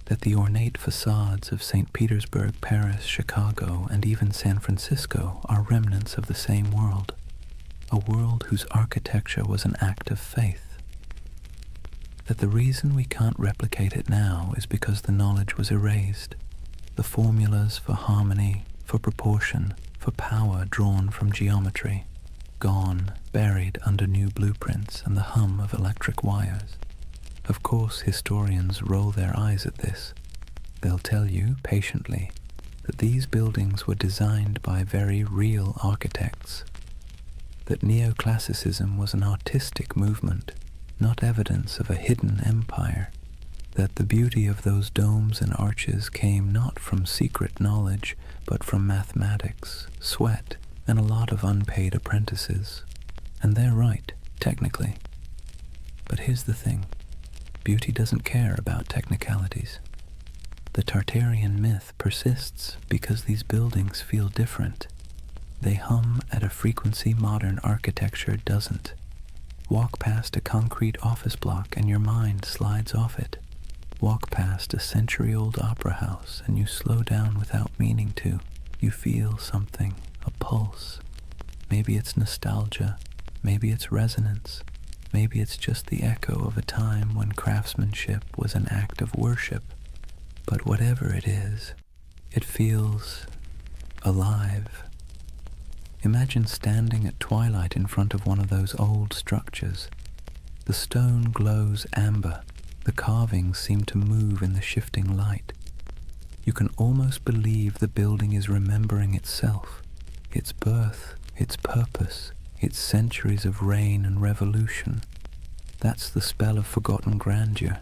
that the ornate facades of St. Petersburg, Paris, Chicago, and even San Francisco are remnants of the same world, a world whose architecture was an act of faith, that the reason we can't replicate it now is because the knowledge was erased, the formulas for harmony, for proportion, for power drawn from geometry, gone, buried under new blueprints and the hum of electric wires. Of course, historians roll their eyes at this. They'll tell you, patiently, that these buildings were designed by very real architects, that neoclassicism was an artistic movement, not evidence of a hidden empire, that the beauty of those domes and arches came not from secret knowledge, but from mathematics, sweat, and a lot of unpaid apprentices. And they're right, technically. But here's the thing. Beauty doesn't care about technicalities. The Tartarian myth persists because these buildings feel different. They hum at a frequency modern architecture doesn't. Walk past a concrete office block and your mind slides off it. Walk past a century-old opera house and you slow down without meaning to. You feel something, a pulse. Maybe it's nostalgia, maybe it's resonance, maybe it's just the echo of a time when craftsmanship was an act of worship. But whatever it is, it feels alive. Imagine standing at twilight in front of one of those old structures. The stone glows amber. The carvings seem to move in the shifting light. You can almost believe the building is remembering itself, its birth, its purpose, its centuries of reign and revolution. That's the spell of forgotten grandeur.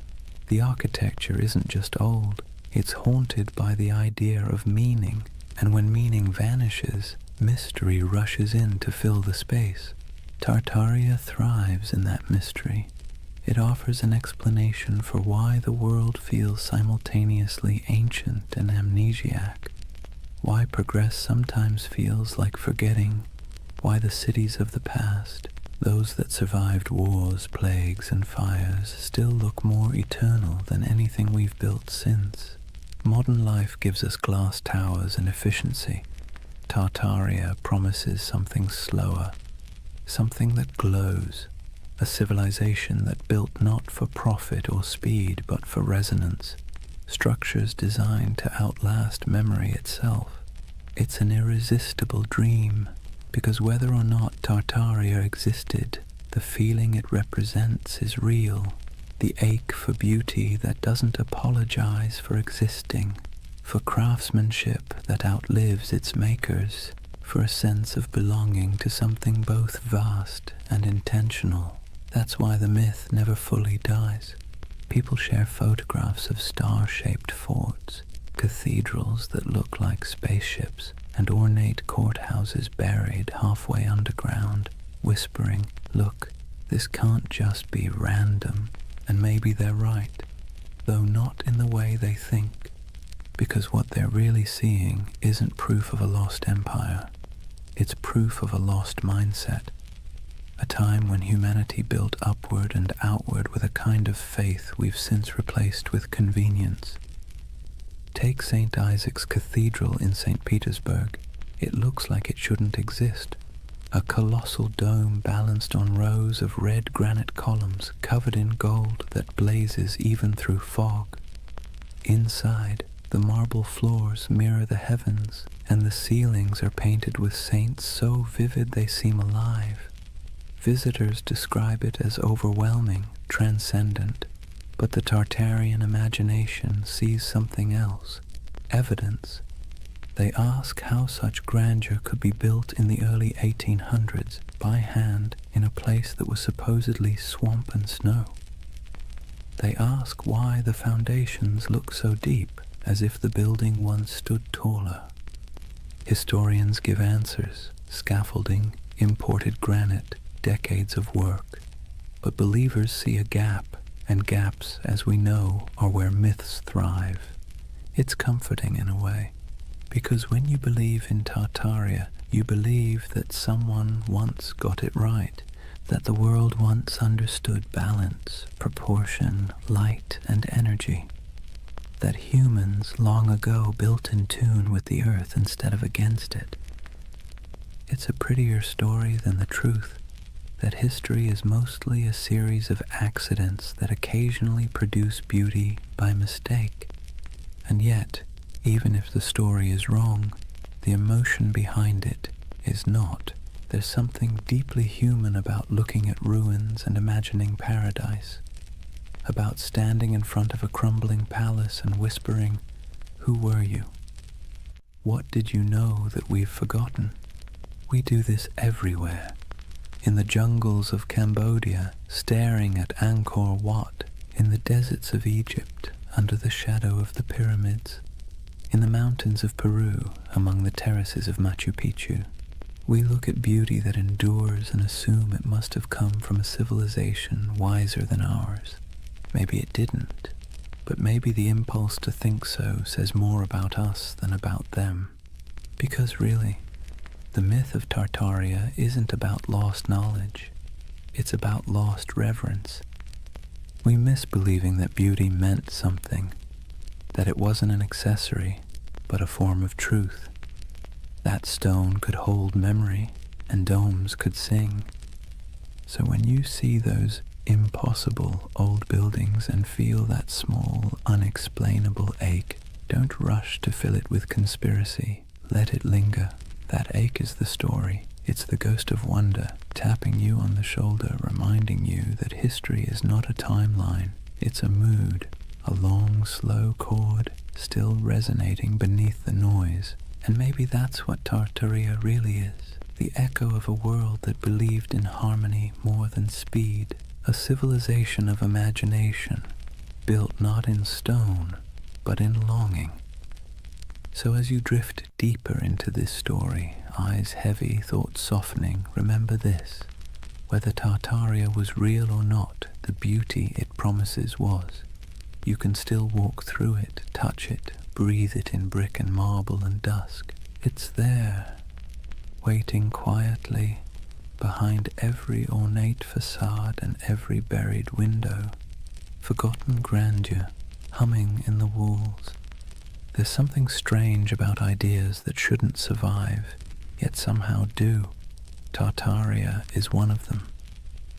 The architecture isn't just old, it's haunted by the idea of meaning, and when meaning vanishes, mystery rushes in to fill the space. Tartaria thrives in that mystery. It offers an explanation for why the world feels simultaneously ancient and amnesiac, why progress sometimes feels like forgetting, why the cities of the past, those that survived wars, plagues, and fires, still look more eternal than anything we've built since. Modern life gives us glass towers and efficiency. Tartaria promises something slower, something that glows, a civilization that built not for profit or speed but for resonance, structures designed to outlast memory itself. It's an irresistible dream, because whether or not Tartaria existed, the feeling it represents is real, the ache for beauty that doesn't apologize for existing, for craftsmanship that outlives its makers, for a sense of belonging to something both vast and intentional. That's why the myth never fully dies. People share photographs of star-shaped forts, cathedrals that look like spaceships, and ornate courthouses buried halfway underground, whispering, "Look, this can't just be random." And maybe they're right, though not in the way they think, because what they're really seeing isn't proof of a lost empire. It's proof of a lost mindset. A time when humanity built upward and outward with a kind of faith we've since replaced with convenience. Take St. Isaac's Cathedral in St. Petersburg. It looks like it shouldn't exist. A colossal dome balanced on rows of red granite columns covered in gold that blazes even through fog. Inside, the marble floors mirror the heavens, and the ceilings are painted with saints so vivid they seem alive. Visitors describe it as overwhelming, transcendent, but the Tartarian imagination sees something else, evidence. They ask how such grandeur could be built in the early 1800s by hand in a place that was supposedly swamp and snow. They ask why the foundations look so deep, as if the building once stood taller. Historians give answers: scaffolding, imported granite, decades of work. But believers see a gap, and gaps, as we know, are where myths thrive. It's comforting in a way, because when you believe in Tartaria, you believe that someone once got it right, that the world once understood balance, proportion, light, and energy. that humans long ago built in tune with the earth instead of against it. It's a prettier story than the truth that history is mostly a series of accidents that occasionally produce beauty by mistake. And yet, even if the story is wrong, the emotion behind it is not. There's something deeply human about looking at ruins and imagining paradise, about standing in front of a crumbling palace and whispering, "Who were you? What did you know that we've forgotten?" We do this everywhere. In the jungles of Cambodia, staring at Angkor Wat, in the deserts of Egypt, under the shadow of the pyramids, in the mountains of Peru, among the terraces of Machu Picchu. We look at beauty that endures and assume it must have come from a civilization wiser than ours. Maybe it didn't, but maybe the impulse to think so says more about us than about them. Because really, the myth of Tartaria isn't about lost knowledge, it's about lost reverence. We miss believing that beauty meant something, that it wasn't an accessory, but a form of truth. That stone could hold memory, and domes could sing. So when you see those impossible old buildings and feel that small, unexplainable ache, don't rush to fill it with conspiracy. Let it linger. That ache is the story. It's the ghost of wonder, tapping you on the shoulder, reminding you that history is not a timeline. It's a mood, a long, slow chord, still resonating beneath the noise. And maybe that's what Tartaria really is. The echo of a world that believed in harmony more than speed. A civilization of imagination, built not in stone, but in longing. So as you drift deeper into this story, eyes heavy, thoughts softening, remember this. Whether Tartaria was real or not, the beauty it promises was. You can still walk through it, touch it, breathe it in brick and marble and dusk. It's there, waiting quietly behind every ornate facade and every buried window. Forgotten grandeur, humming in the walls. There's something strange about ideas that shouldn't survive, yet somehow do. Tartaria is one of them.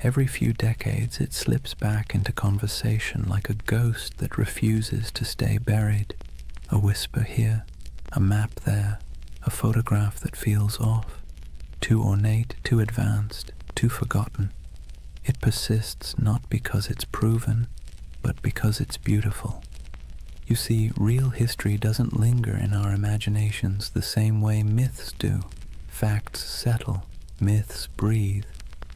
Every few decades it slips back into conversation like a ghost that refuses to stay buried. A whisper here, a map there, a photograph that feels off. Too ornate, too advanced, too forgotten. It persists not because it's proven, but because it's beautiful. You see, real history doesn't linger in our imaginations the same way myths do. Facts settle, myths breathe,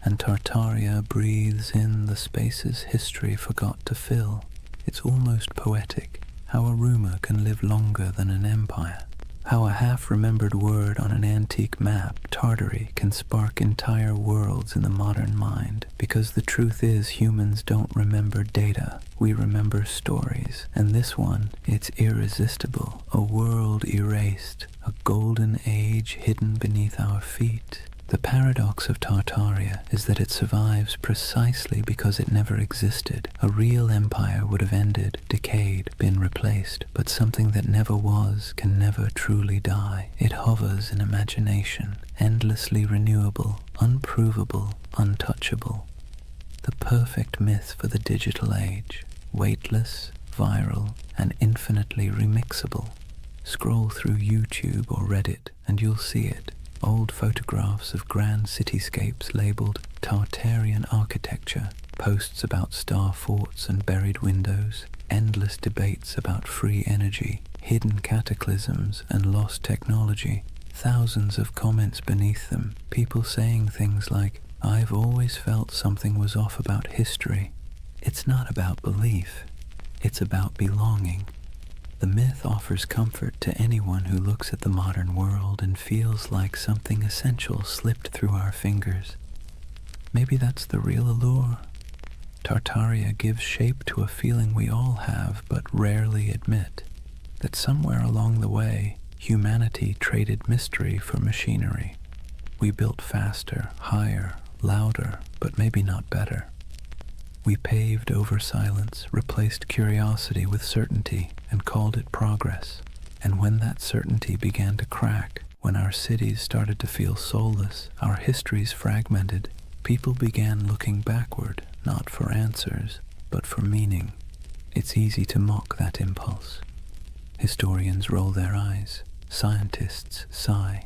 and Tartaria breathes in the spaces history forgot to fill. It's almost poetic, how a rumor can live longer than an empire. How a half-remembered word on an antique map, Tartary, can spark entire worlds in the modern mind. Because the truth is, humans don't remember data, we remember stories. And this one, it's irresistible. A world erased, a golden age hidden beneath our feet. The paradox of Tartaria is that it survives precisely because it never existed. A real empire would have ended, decayed, been replaced, but something that never was can never truly die. It hovers in imagination, endlessly renewable, unprovable, untouchable. The perfect myth for the digital age, weightless, viral, and infinitely remixable. Scroll through YouTube or Reddit and you'll see it. Old photographs of grand cityscapes labeled Tartarian architecture, posts about star forts and buried windows, endless debates about free energy, hidden cataclysms and lost technology, thousands of comments beneath them, people saying things like, "I've always felt something was off about history." It's not about belief, it's about belonging. The myth offers comfort to anyone who looks at the modern world and feels like something essential slipped through our fingers. Maybe that's the real allure. Tartaria gives shape to a feeling we all have but rarely admit, that somewhere along the way, humanity traded mystery for machinery. We built faster, higher, louder, but maybe not better. We paved over silence, replaced curiosity with certainty, and called it progress. And when that certainty began to crack, when our cities started to feel soulless, our histories fragmented, people began looking backward, not for answers, but for meaning. It's easy to mock that impulse. Historians roll their eyes, scientists sigh.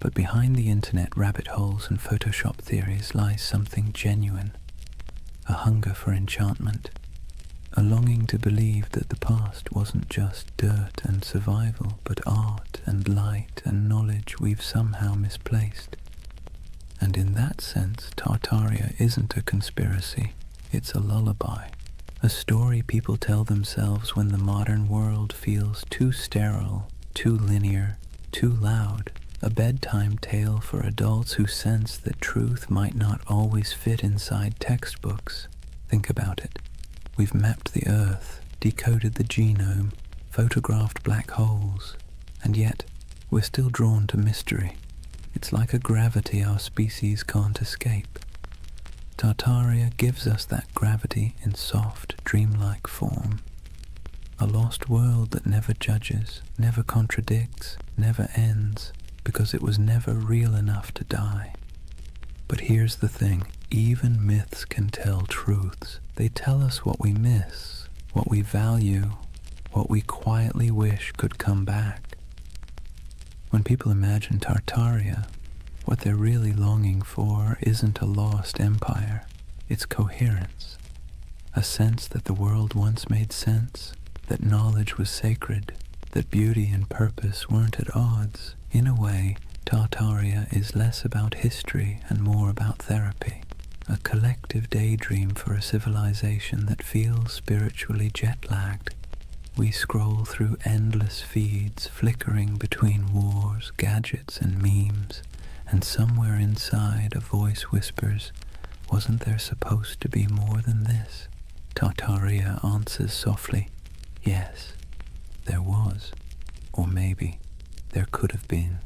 But behind the internet rabbit holes and Photoshop theories lies something genuine, a hunger for enchantment, a longing to believe that the past wasn't just dirt and survival, but art and light and knowledge we've somehow misplaced. And in that sense, Tartaria isn't a conspiracy, it's a lullaby, a story people tell themselves when the modern world feels too sterile, too linear, too loud, a bedtime tale for adults who sense that truth might not always fit inside textbooks. Think about it. We've mapped the Earth, decoded the genome, photographed black holes, and yet we're still drawn to mystery. It's like a gravity our species can't escape. Tartaria gives us that gravity in soft, dreamlike form. A lost world that never judges, never contradicts, never ends, because it was never real enough to die. But here's the thing, even myths can tell truths. They tell us what we miss, what we value, what we quietly wish could come back. When people imagine Tartaria, what they're really longing for isn't a lost empire, it's coherence. A sense that the world once made sense, that knowledge was sacred, that beauty and purpose weren't at odds. In a way, Tartaria is less about history and more about therapy, a collective daydream for a civilization that feels spiritually jet-lagged. We scroll through endless feeds, flickering between wars, gadgets, and memes, and somewhere inside a voice whispers, "Wasn't there supposed to be more than this?" Tartaria answers softly, "Yes, there was, or maybe there could have been."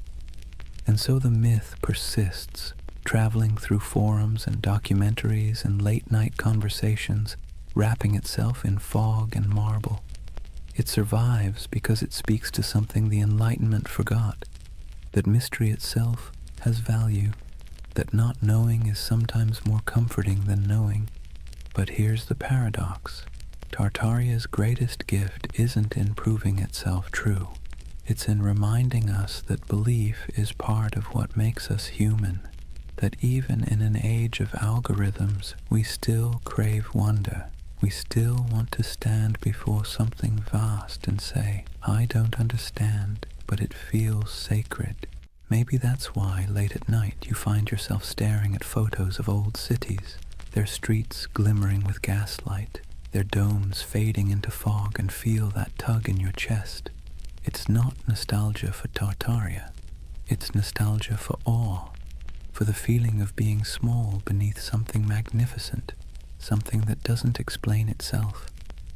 And so the myth persists, traveling through forums and documentaries and late-night conversations, wrapping itself in fog and marble. It survives because it speaks to something the Enlightenment forgot, that mystery itself has value, that not knowing is sometimes more comforting than knowing. But here's the paradox. Tartaria's greatest gift isn't in proving itself true. It's in reminding us that belief is part of what makes us human, that even in an age of algorithms, we still crave wonder. We still want to stand before something vast and say, "I don't understand, but it feels sacred." Maybe that's why late at night you find yourself staring at photos of old cities, their streets glimmering with gaslight, their domes fading into fog, and feel that tug in your chest. It's not nostalgia for Tartaria. It's nostalgia for awe, for the feeling of being small beneath something magnificent, something that doesn't explain itself.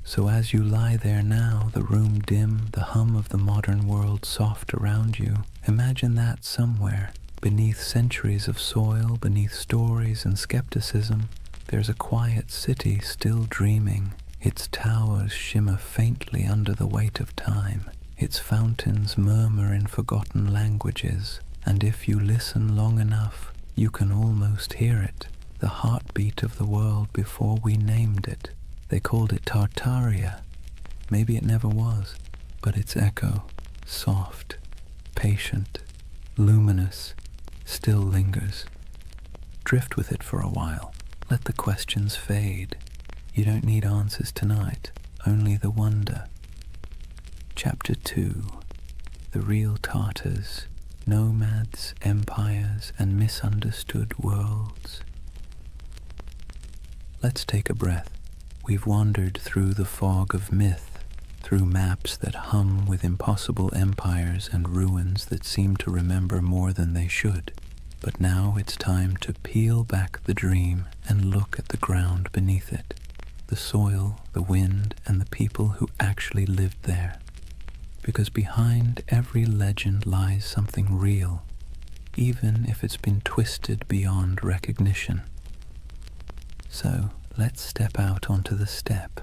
So as you lie there now, the room dim, the hum of the modern world soft around you, imagine that somewhere, beneath centuries of soil, beneath stories and skepticism, there's a quiet city still dreaming. Its towers shimmer faintly under the weight of time. Its fountains murmur in forgotten languages, and if you listen long enough, you can almost hear it, the heartbeat of the world before we named it. They called it Tartaria. Maybe it never was, but its echo, soft, patient, luminous, still lingers. Drift with it for a while. Let the questions fade. You don't need answers tonight, only the wonder. Chapter 2. The Real Tartars, Nomads, Empires, and Misunderstood Worlds. Let's take a breath. We've wandered through the fog of myth, through maps that hum with impossible empires and ruins that seem to remember more than they should. But now it's time to peel back the dream and look at the ground beneath it, the soil, the wind, and the people who actually lived there. Because behind every legend lies something real, even if it's been twisted beyond recognition. So Let's step out onto the steppe.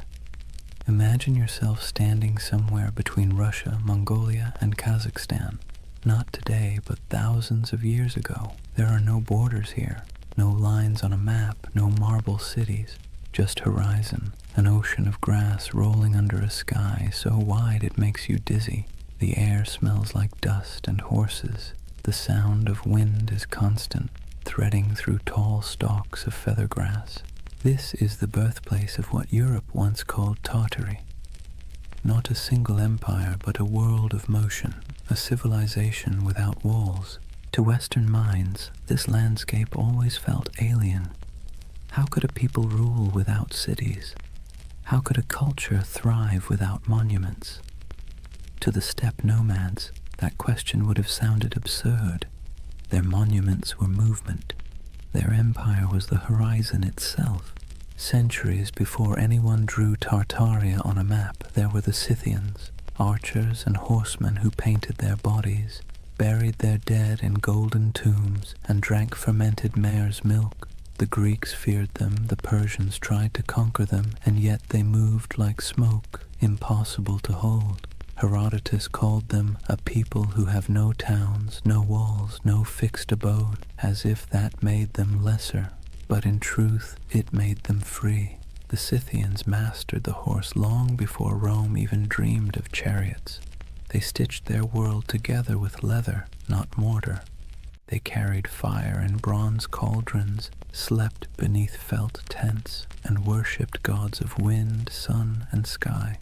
Imagine yourself standing somewhere between Russia, Mongolia, and Kazakhstan. Not today, but thousands of years ago. There are no borders here, no lines on a map, no marble cities, just horizon, an ocean of grass rolling under a sky so wide it makes you dizzy. The air smells like dust and horses. The sound of wind is constant, threading through tall stalks of feather grass. This is the birthplace of what Europe once called Tartary. Not a single empire, but a world of motion, a civilization without walls. To Western minds, this landscape always felt alien. How could a people rule without cities? How could a culture thrive without monuments? To the steppe nomads, that question would have sounded absurd. Their monuments were movement. Their empire was the horizon itself. Centuries before anyone drew Tartaria on a map, there were the Scythians, archers and horsemen who painted their bodies, buried their dead in golden tombs, and drank fermented mare's milk. The Greeks feared them, the Persians tried to conquer them, and yet they moved like smoke, impossible to hold. Herodotus called them a people who have no towns, no walls, no fixed abode, as if that made them lesser. But in truth, it made them free. The Scythians mastered the horse long before Rome even dreamed of chariots. They stitched their world together with leather, not mortar. They carried fire in bronze cauldrons, slept beneath felt tents, and worshipped gods of wind, sun, and sky.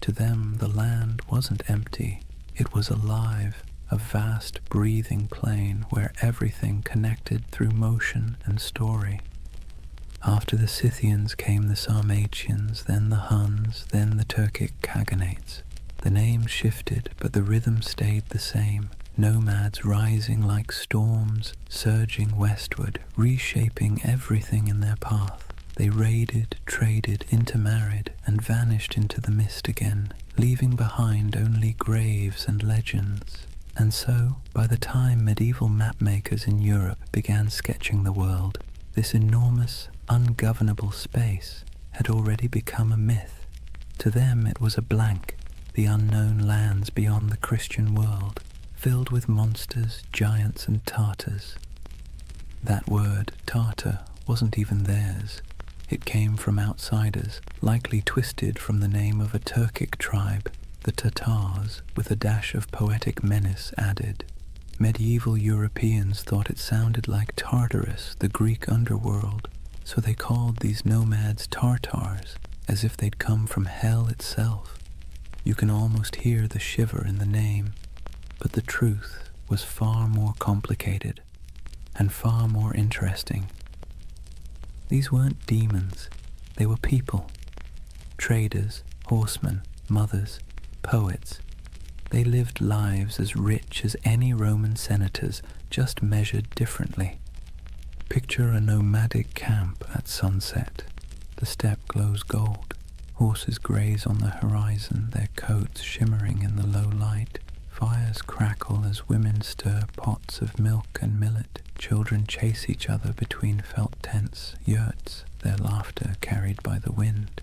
To them, the land wasn't empty. It was alive, a vast breathing plain where everything connected through motion and story. After the Scythians came the Sarmatians, then the Huns, then the Turkic Khaganates. The names shifted, but the rhythm stayed the same. Nomads rising like storms, surging westward, reshaping everything in their path. They raided, traded, intermarried, and vanished into the mist again, leaving behind only graves and legends. And so, by the time medieval mapmakers in Europe began sketching the world, this enormous, ungovernable space had already become a myth. To them it was a blank, the unknown lands beyond the Christian world, filled with monsters, giants, and Tartars. That word, Tartar, wasn't even theirs. It came from outsiders, likely twisted from the name of a Turkic tribe, the Tatars, with a dash of poetic menace added. Medieval Europeans thought it sounded like Tartarus, the Greek underworld, so they called these nomads Tartars, as if they'd come from hell itself. You can almost hear the shiver in the name, but the truth was far more complicated and far more interesting. These weren't demons, they were people. Traders, horsemen, mothers, poets. They lived lives as rich as any Roman senators, just measured differently. Picture a nomadic camp at sunset. The steppe glows gold. Horses graze on the horizon, their coats shimmering in the low light. Fires crackle as women stir pots of milk and millet. Children chase each other between felt tents, yurts, their laughter carried by the wind.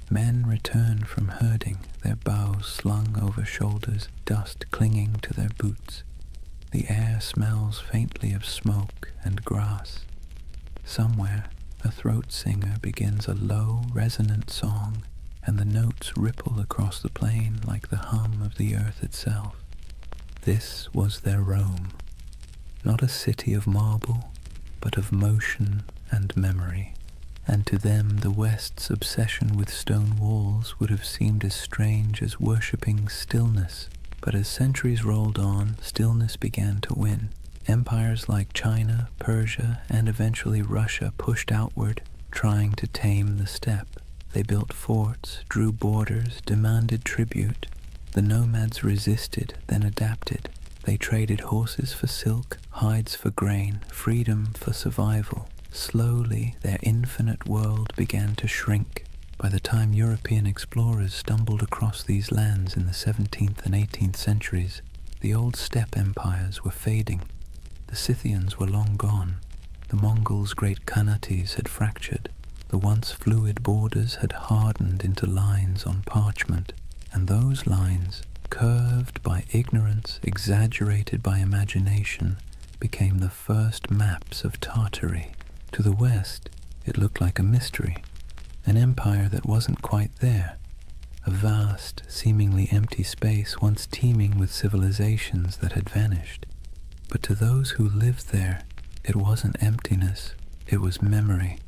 Men return from herding, their bows slung over shoulders, dust clinging to their boots. The air smells faintly of smoke and grass. Somewhere, a throat singer begins a low, resonant song, and the notes ripple across the plain like the hum of the earth itself. This was their Rome. Not a city of marble, but of motion and memory. And to them the West's obsession with stone walls would have seemed as strange as worshipping stillness. But as centuries rolled on, stillness began to win. Empires like China, Persia, and eventually Russia pushed outward, trying to tame the steppe. They built forts, drew borders, demanded tribute. The nomads resisted, then adapted. They traded horses for silk, hides for grain, freedom for survival. Slowly, their infinite world began to shrink. By the time European explorers stumbled across these lands in the 17th and 18th centuries, the old steppe empires were fading. The Scythians were long gone. The Mongols' great Khanates had fractured. The once fluid borders had hardened into lines on parchment, and those lines, curved by ignorance, exaggerated by imagination, became the first maps of Tartary. To the west, it looked like a mystery, an empire that wasn't quite there, a vast, seemingly empty space once teeming with civilizations that had vanished. But to those who lived there, it wasn't emptiness, it was memory.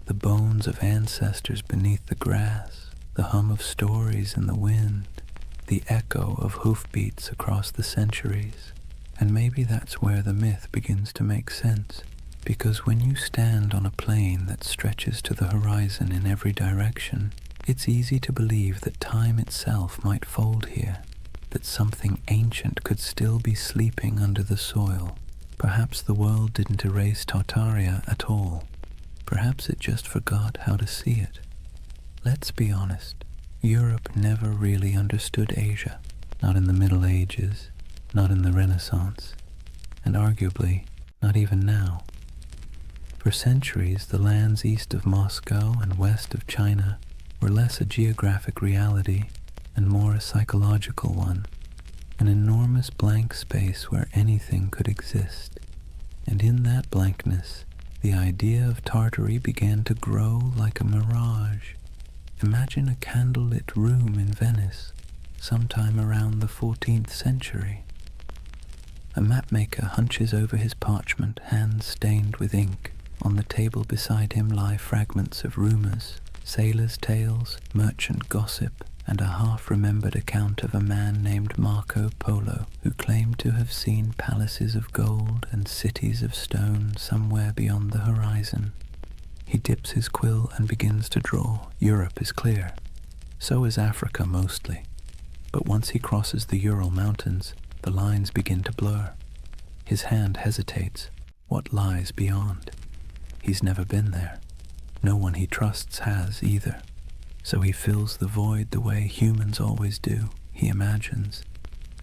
The bones of ancestors beneath the grass, the hum of stories in the wind, the echo of hoofbeats across the centuries. And maybe that's where the myth begins to make sense, because when you stand on a plain that stretches to the horizon in every direction, it's easy to believe that time itself might fold here, that something ancient could still be sleeping under the soil. Perhaps the world didn't erase Tartaria at all. Perhaps it just forgot how to see it. Let's be honest, Europe never really understood Asia, not in the Middle Ages, not in the Renaissance, and arguably not even now. For centuries, the lands east of Moscow and west of China were less a geographic reality and more a psychological one, an enormous blank space where anything could exist. And in that blankness, the idea of Tartary began to grow like a mirage. Imagine a candlelit room in Venice, sometime around the 14th century. A mapmaker hunches over his parchment, hands stained with ink. On the table beside him lie fragments of rumors, sailors' tales, merchant gossip, and a half-remembered account of a man named Marco Polo, who claimed to have seen palaces of gold and cities of stone somewhere beyond the horizon. He dips his quill and begins to draw. Europe is clear. So is Africa mostly. But once he crosses the Ural Mountains, the lines begin to blur. His hand hesitates. What lies beyond? He's never been there. No one he trusts has either. So he fills the void the way humans always do. He imagines.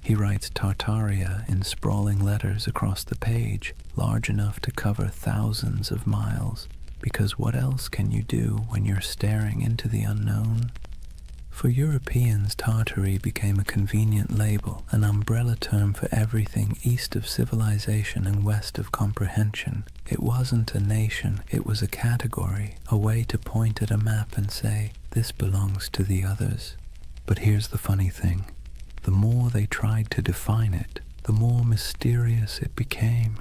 He writes Tartaria in sprawling letters across the page, large enough to cover thousands of miles. Because what else can you do when you're staring into the unknown? For Europeans, Tartary became a convenient label, an umbrella term for everything east of civilization and west of comprehension. It wasn't a nation, it was a category, a way to point at a map and say, this belongs to the others. But here's the funny thing. The more they tried to define it, the more mysterious it became.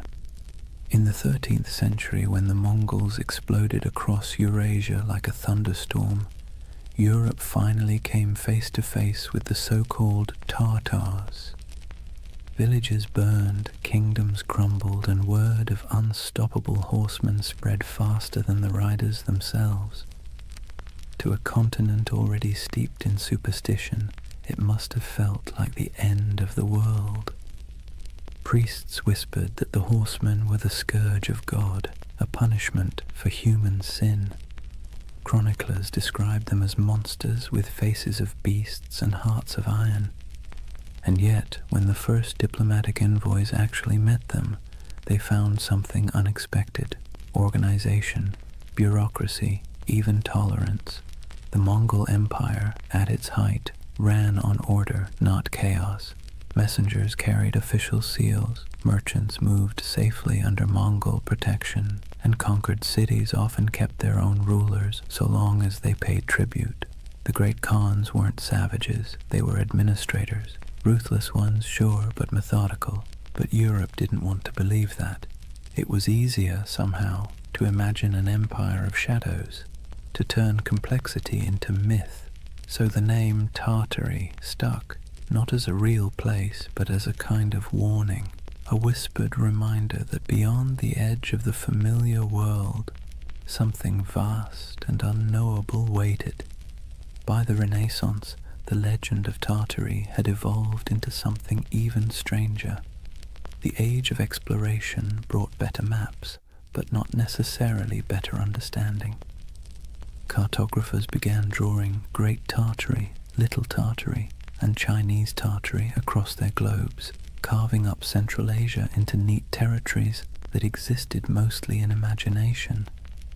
In the 13th century, when the Mongols exploded across Eurasia like a thunderstorm, Europe finally came face to face with the so-called Tartars. Villages burned, kingdoms crumbled, and word of unstoppable horsemen spread faster than the riders themselves. To a continent already steeped in superstition, it must have felt like the end of the world. Priests whispered that the horsemen were the scourge of God, a punishment for human sin. Chroniclers described them as monsters with faces of beasts and hearts of iron. And yet, when the first diplomatic envoys actually met them, they found something unexpected: organization, bureaucracy, even tolerance. The Mongol Empire, at its height, ran on order, not chaos. Messengers carried official seals, merchants moved safely under Mongol protection, and conquered cities often kept their own rulers so long as they paid tribute. The great Khans weren't savages, they were administrators. Ruthless ones, sure, but methodical. But Europe didn't want to believe that. It was easier, somehow, to imagine an empire of shadows, to turn complexity into myth. So the name Tartary stuck, not as a real place, but as a kind of warning, a whispered reminder that beyond the edge of the familiar world, something vast and unknowable waited. By the Renaissance, the legend of Tartary had evolved into something even stranger. The age of exploration brought better maps, but not necessarily better understanding. Cartographers began drawing Great Tartary, Little Tartary, and Chinese Tartary across their globes, carving up Central Asia into neat territories that existed mostly in imagination.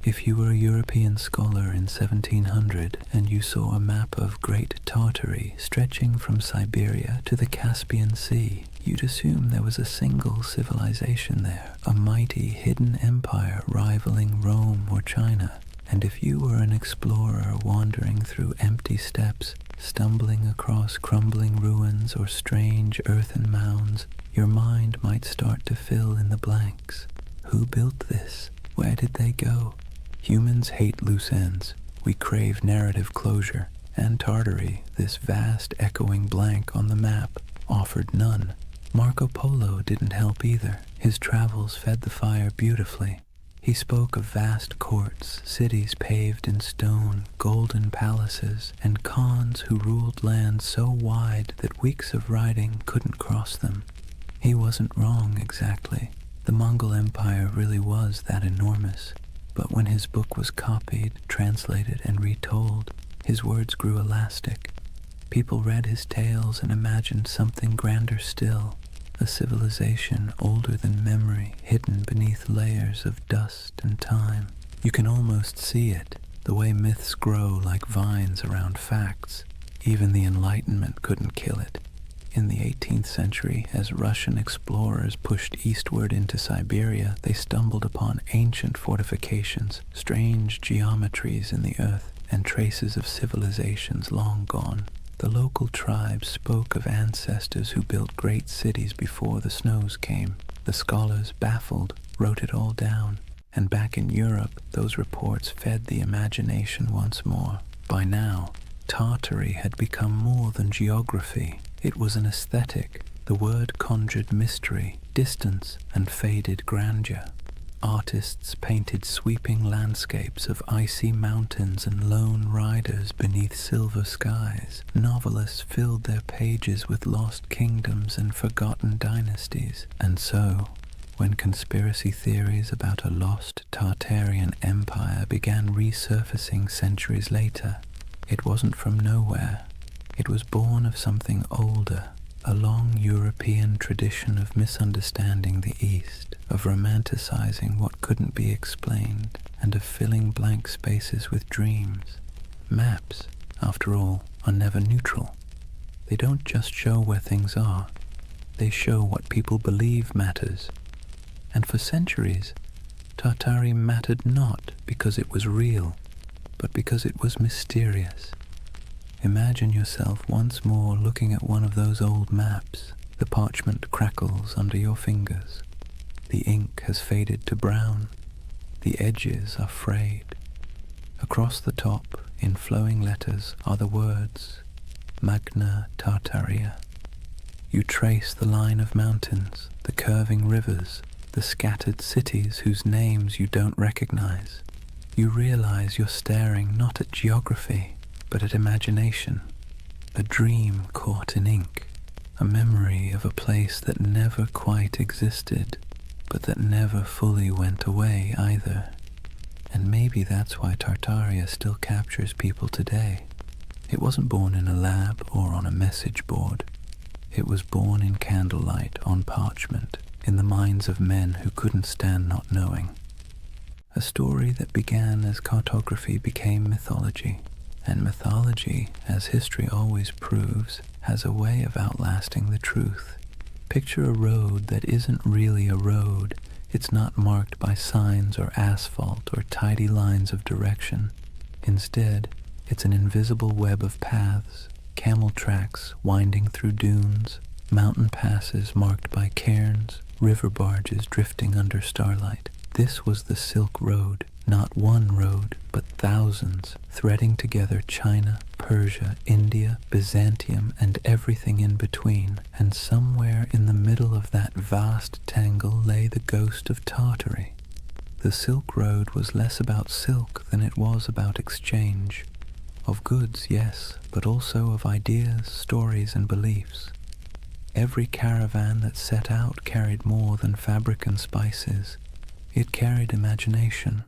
If you were a European scholar in 1700 and you saw a map of Great Tartary stretching from Siberia to the Caspian Sea, you'd assume there was a single civilization there, a mighty hidden empire rivaling Rome or China. And if you were an explorer wandering through empty steppes, stumbling across crumbling ruins or strange earthen mounds, your mind might start to fill in the blanks. Who built this? Where did they go? Humans hate loose ends. We crave narrative closure, and Tartary, this vast echoing blank on the map, offered none. Marco Polo didn't help either. His travels fed the fire beautifully. He spoke of vast courts, cities paved in stone, golden palaces, and khans who ruled lands so wide that weeks of riding couldn't cross them. He wasn't wrong exactly. The Mongol Empire really was that enormous. But when his book was copied, translated, and retold, his words grew elastic. People read his tales and imagined something grander still, a civilization older than memory, hidden beneath layers of dust and time. You can almost see it, the way myths grow like vines around facts. Even the Enlightenment couldn't kill it. In the 18th century, as Russian explorers pushed eastward into Siberia, they stumbled upon ancient fortifications, strange geometries in the earth, and traces of civilizations long gone. The local tribes spoke of ancestors who built great cities before the snows came. The scholars, baffled, wrote it all down, and back in Europe, those reports fed the imagination once more. By now, Tartary had become more than geography. It was an aesthetic. The word conjured mystery, distance, and faded grandeur. Artists painted sweeping landscapes of icy mountains and lone riders beneath silver skies. Novelists filled their pages with lost kingdoms and forgotten dynasties. And so, when conspiracy theories about a lost Tartarian empire began resurfacing centuries later, it wasn't from nowhere. It was born of something older, a long European tradition of misunderstanding the East, of romanticizing what couldn't be explained, and of filling blank spaces with dreams. Maps, after all, are never neutral. They don't just show where things are, they show what people believe matters. And for centuries, Tartary mattered not because it was real, but because it was mysterious. Imagine yourself once more looking at one of those old maps. The parchment crackles under your fingers. The ink has faded to brown. The edges are frayed. Across the top, in flowing letters, are the words, Magna Tartaria. You trace the line of mountains, the curving rivers, the scattered cities whose names you don't recognize. You realize you're staring not at geography, but at imagination, a dream caught in ink, a memory of a place that never quite existed, but that never fully went away either. And maybe that's why Tartaria still captures people today. It wasn't born in a lab or on a message board. It was born in candlelight on parchment, in the minds of men who couldn't stand not knowing. A story that began as cartography became mythology. And mythology, as history always proves, has a way of outlasting the truth. Picture a road that isn't really a road. It's not marked by signs or asphalt or tidy lines of direction. Instead, it's an invisible web of paths, camel tracks winding through dunes, mountain passes marked by cairns, river barges drifting under starlight. This was the Silk Road. Not one road, but thousands, threading together China, Persia, India, Byzantium, and everything in between. And somewhere in the middle of that vast tangle lay the ghost of Tartary. The Silk Road was less about silk than it was about exchange. Of goods, yes, but also of ideas, stories, and beliefs. Every caravan that set out carried more than fabric and spices. It carried imagination.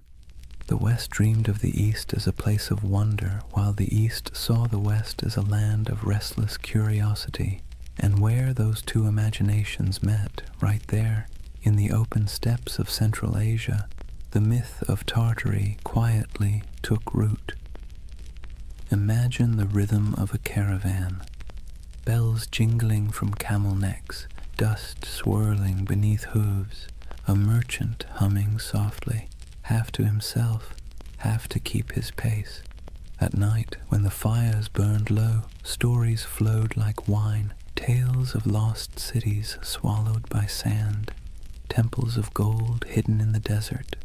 The West dreamed of the East as a place of wonder, while the East saw the West as a land of restless curiosity. And where those two imaginations met, right there, in the open steppes of Central Asia, the myth of Tartary quietly took root. Imagine the rhythm of a caravan, bells jingling from camel necks, dust swirling beneath hooves, a merchant humming softly, half to himself, half to keep his pace. At night, when the fires burned low, stories flowed like wine, tales of lost cities swallowed by sand, temples of gold hidden in the desert,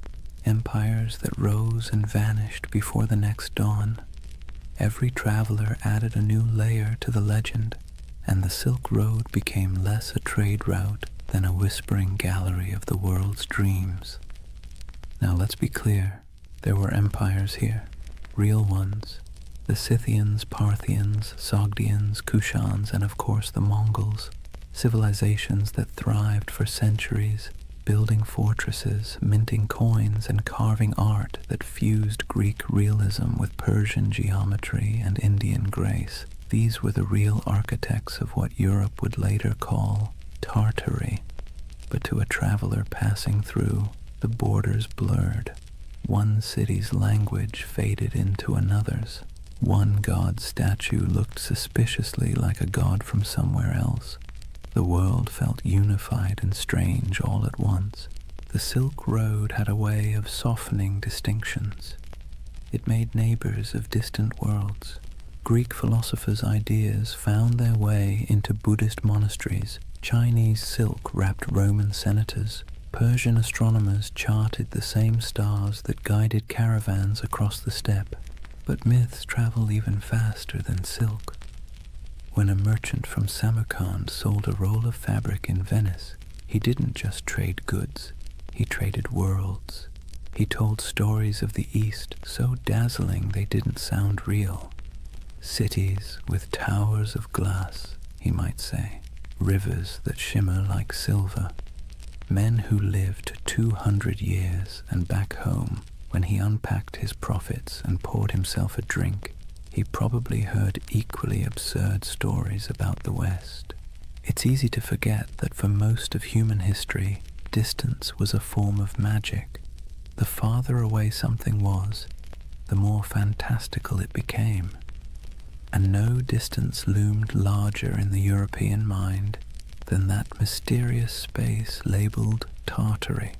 empires that rose and vanished before the next dawn. Every traveler added a new layer to the legend, and the Silk Road became less a trade route than a whispering gallery of the world's dreams. Now let's be clear, there were empires here, real ones. The Scythians, Parthians, Sogdians, Kushans, and of course the Mongols, civilizations that thrived for centuries, building fortresses, minting coins, and carving art that fused Greek realism with Persian geometry and Indian grace. These were the real architects of what Europe would later call Tartary. But to a traveler passing through, the borders blurred. One city's language faded into another's. One god's statue looked suspiciously like a god from somewhere else. The world felt unified and strange all at once. The Silk Road had a way of softening distinctions. It made neighbors of distant worlds. Greek philosophers' ideas found their way into Buddhist monasteries. Chinese silk wrapped Roman senators. Persian astronomers charted the same stars that guided caravans across the steppe. But myths travel even faster than silk. When a merchant from Samarkand sold a roll of fabric in Venice, he didn't just trade goods, he traded worlds. He told stories of the East so dazzling they didn't sound real. Cities with towers of glass, he might say, rivers that shimmer like silver. Men who lived 200 years, and back home, when he unpacked his profits and poured himself a drink, he probably heard equally absurd stories about the West. It's easy to forget that for most of human history, distance was a form of magic. The farther away something was, the more fantastical it became. And no distance loomed larger in the European mind than that mysterious space labeled Tartary.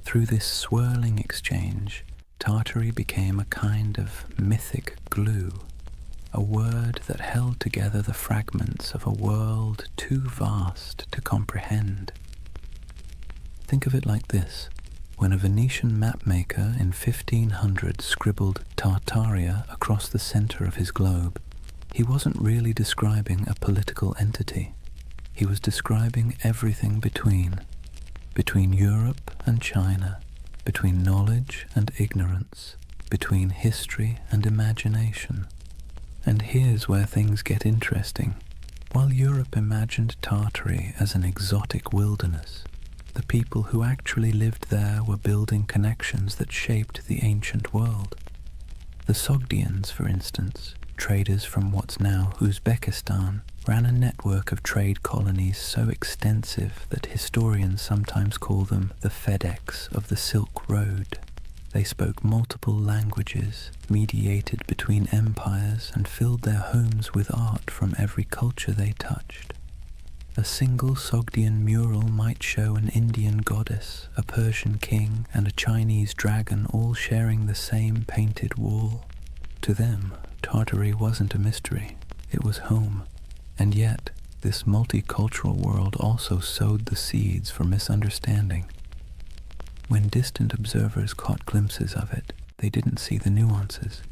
Through this swirling exchange, Tartary became a kind of mythic glue, a word that held together the fragments of a world too vast to comprehend. Think of it like this. When a Venetian mapmaker in 1500 scribbled Tartaria across the center of his globe, he wasn't really describing a political entity. He was describing everything between Europe and China, between knowledge and ignorance, between history and imagination. And here's where things get interesting. While Europe imagined Tartary as an exotic wilderness, the people who actually lived there were building connections that shaped the ancient world. The Sogdians, for instance, traders from what's now Uzbekistan, ran a network of trade colonies so extensive that historians sometimes call them the FedEx of the Silk Road. They spoke multiple languages, mediated between empires, and filled their homes with art from every culture they touched. A single Sogdian mural might show an Indian goddess, a Persian king, and a Chinese dragon all sharing the same painted wall. To them, Tartary wasn't a mystery, it was home. And yet, this multicultural world also sowed the seeds for misunderstanding. When distant observers caught glimpses of it, they didn't see the nuances.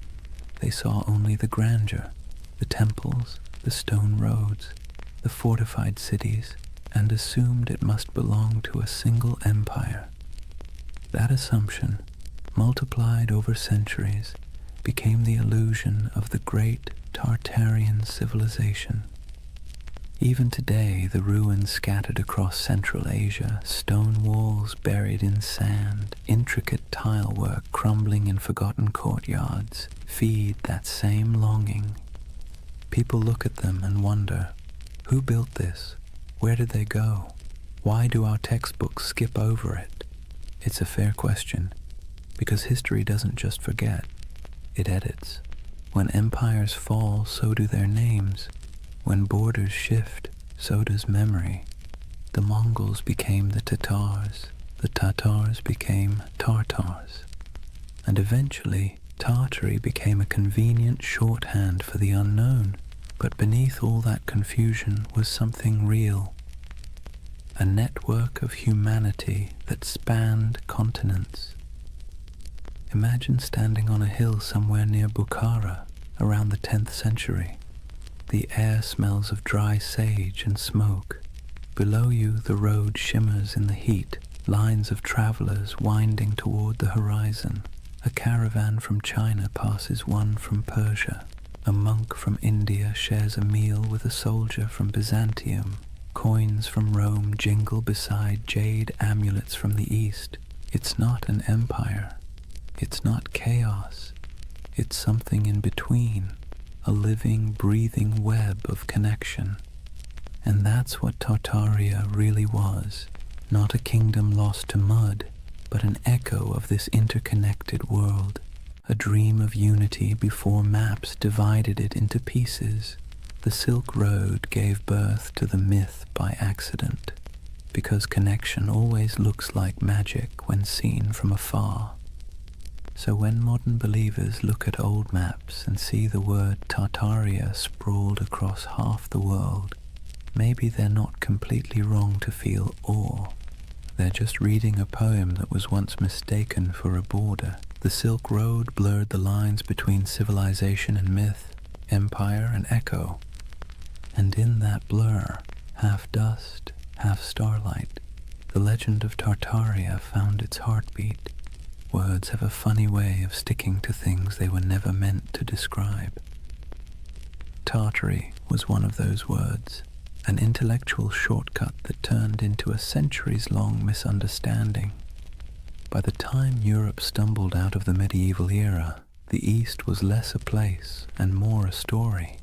They saw only the grandeur, the temples, the stone roads, the fortified cities, and assumed it must belong to a single empire. That assumption, multiplied over centuries, became the illusion of the great Tartarian civilization. Even today, the ruins scattered across Central Asia, stone walls buried in sand, intricate tile work crumbling in forgotten courtyards, feed that same longing. People look at them and wonder, who built this? Where did they go? Why do our textbooks skip over it? It's a fair question, Because history doesn't just forget, it edits. When empires fall, so do their names. When borders shift, so does memory. The Mongols became the Tatars became Tartars. And eventually, Tartary became a convenient shorthand for the unknown. But beneath all that confusion was something real. A network of humanity that spanned continents. Imagine standing on a hill somewhere near Bukhara around the 10th century. The air smells of dry sage and smoke. Below you, the road shimmers in the heat, lines of travelers winding toward the horizon. A caravan from China passes one from Persia. A monk from India shares a meal with a soldier from Byzantium. Coins from Rome jingle beside jade amulets from the East. It's not an empire. It's not chaos. It's something in between, a living, breathing web of connection. And that's what Tartaria really was. Not a kingdom lost to mud, but an echo of this interconnected world. A dream of unity before maps divided it into pieces. The Silk Road gave birth to the myth by accident, because connection always looks like magic when seen from afar. So when modern believers look at old maps and see the word Tartaria sprawled across half the world, maybe they're not completely wrong to feel awe. They're just reading a poem that was once mistaken for a border. The Silk Road blurred the lines between civilization and myth, empire and echo. And in that blur, half dust, half starlight, the legend of Tartaria found its heartbeat. Words have a funny way of sticking to things they were never meant to describe. Tartary was one of those words, an intellectual shortcut that turned into a centuries-long misunderstanding. By the time Europe stumbled out of the medieval era, the East was less a place and more a story.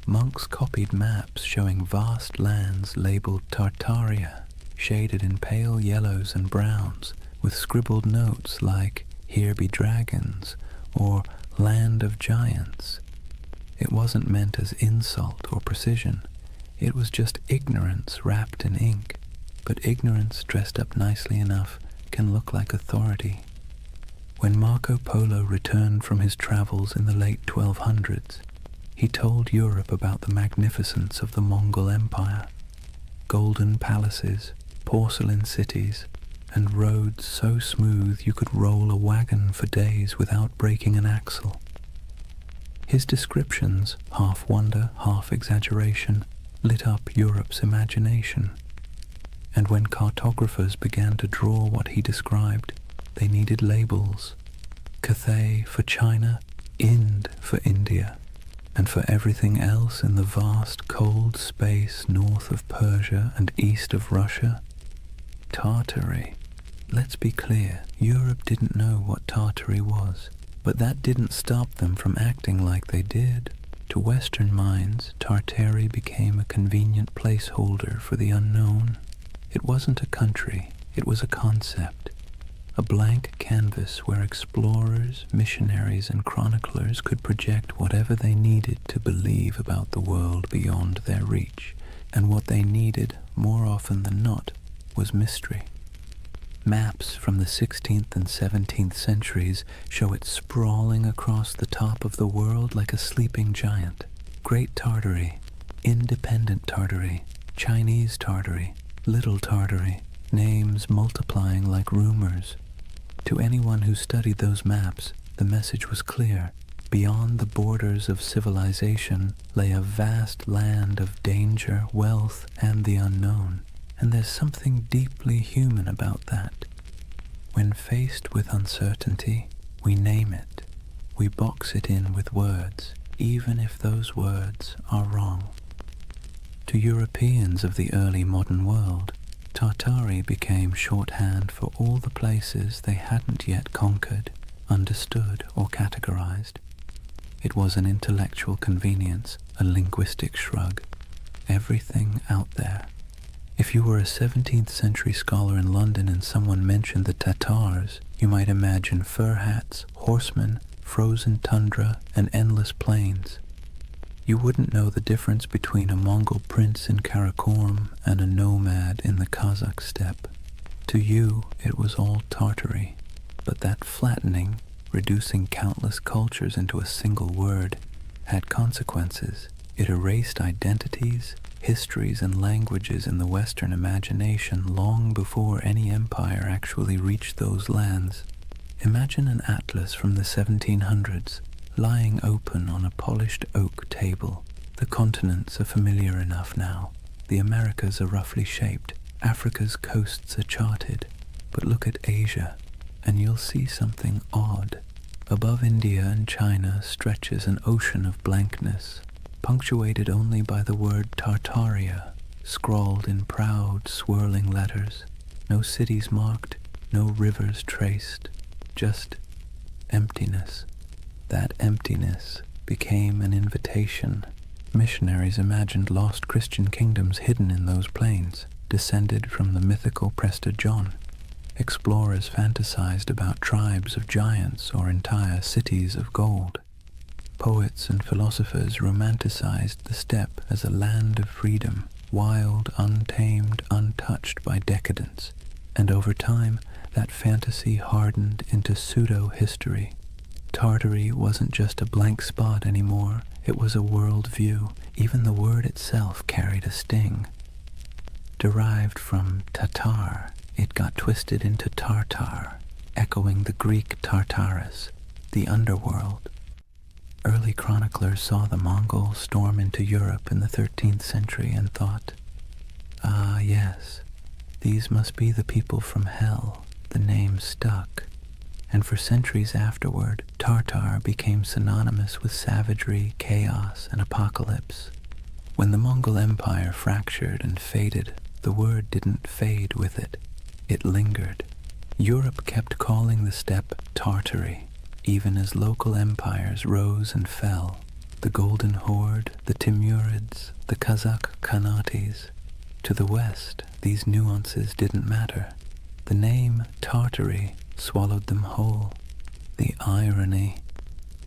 Monks copied maps showing vast lands labeled Tartaria, shaded in pale yellows and browns, with scribbled notes like, "Here be dragons," or "Land of Giants." It wasn't meant as insult or precision. It was just ignorance wrapped in ink. But ignorance dressed up nicely enough can look like authority. When Marco Polo returned from his travels in the late 1200s, he told Europe about the magnificence of the Mongol Empire. Golden palaces, porcelain cities, and roads so smooth you could roll a wagon for days without breaking an axle. His descriptions, half wonder, half exaggeration, lit up Europe's imagination. And when cartographers began to draw what he described, they needed labels. Cathay for China, Ind for India, and for everything else in the vast cold space north of Persia and east of Russia, Tartary. Let's be clear, Europe didn't know what Tartary was, but that didn't stop them from acting like they did. To Western minds, Tartary became a convenient placeholder for the unknown. It wasn't a country, it was a concept, a blank canvas where explorers, missionaries, and chroniclers could project whatever they needed to believe about the world beyond their reach, and what they needed, more often than not, was mystery. Maps from the 16th and 17th centuries show it sprawling across the top of the world like a sleeping giant. Great Tartary, Independent Tartary, Chinese Tartary, Little Tartary, names multiplying like rumors. To anyone who studied those maps, the message was clear. Beyond the borders of civilization lay a vast land of danger, wealth, and the unknown. And there's something deeply human about that. When faced with uncertainty, we name it. We box it in with words, even if those words are wrong. To Europeans of the early modern world, Tartary became shorthand for all the places they hadn't yet conquered, understood, or categorized. It was an intellectual convenience, a linguistic shrug. Everything out there. If you were a 17th century scholar in London and someone mentioned the Tatars, you might imagine fur hats, horsemen, frozen tundra, and endless plains. You wouldn't know the difference between a Mongol prince in Karakorum and a nomad in the Kazakh steppe. To you, it was all Tartary, but that flattening, reducing countless cultures into a single word, had consequences. It erased identities, histories, and languages in the Western imagination long before any empire actually reached those lands. Imagine an atlas from the 1700s, lying open on a polished oak table. The continents are familiar enough now. The Americas are roughly shaped. Africa's coasts are charted. But look at Asia, and you'll see something odd. Above India and China stretches an ocean of blankness, punctuated only by the word Tartaria, scrawled in proud, swirling letters. No cities marked, no rivers traced, just emptiness. That emptiness became an invitation. Missionaries imagined lost Christian kingdoms hidden in those plains, descended from the mythical Prester John. Explorers fantasized about tribes of giants or entire cities of gold. Poets and philosophers romanticized the steppe as a land of freedom, wild, untamed, untouched by decadence. And over time, that fantasy hardened into pseudo-history. Tartary wasn't just a blank spot anymore, it was a world view. Even the word itself carried a sting. Derived from Tatar, it got twisted into Tartar, echoing the Greek Tartarus, the underworld. Early chroniclers saw the Mongols storm into Europe in the 13th century and thought, "Ah, yes, these must be the people from hell." The name stuck, and for centuries afterward, Tartar became synonymous with savagery, chaos, and apocalypse. When the Mongol Empire fractured and faded, the word didn't fade with it. It lingered. Europe kept calling the steppe Tartary, even as local empires rose and fell. The Golden Horde, the Timurids, the Kazakh Khanates. To the west, these nuances didn't matter. The name Tartary swallowed them whole. The irony.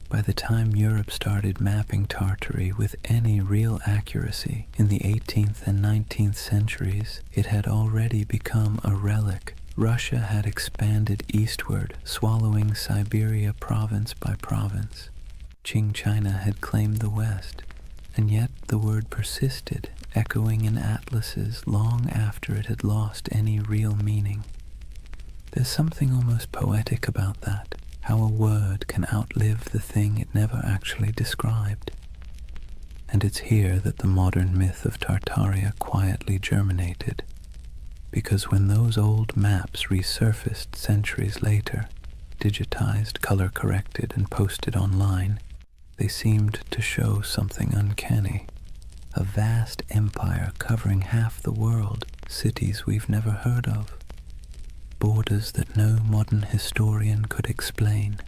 By the time Europe started mapping Tartary with any real accuracy in the 18th and 19th centuries, it had already become a relic. Russia had expanded eastward, swallowing Siberia province by province. Qing China had claimed the west, and yet the word persisted, echoing in atlases long after it had lost any real meaning. There's something almost poetic about that, how a word can outlive the thing it never actually described. And it's here that the modern myth of Tartaria quietly germinated, because when those old maps resurfaced centuries later, digitized, color-corrected, and posted online, they seemed to show something uncanny. A vast empire covering half the world, cities we've never heard of. Borders that no modern historian could explain.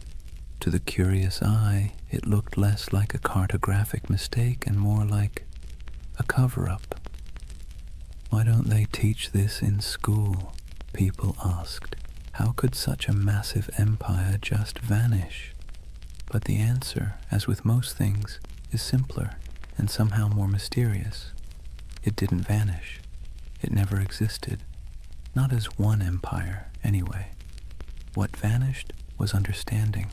To the curious eye, it looked less like a cartographic mistake and more like a cover-up. Why don't they teach this in school? People asked. How could such a massive empire just vanish? But the answer, as with most things, is simpler and somehow more mysterious. It didn't vanish. It never existed. Not as one empire, anyway. What vanished was understanding.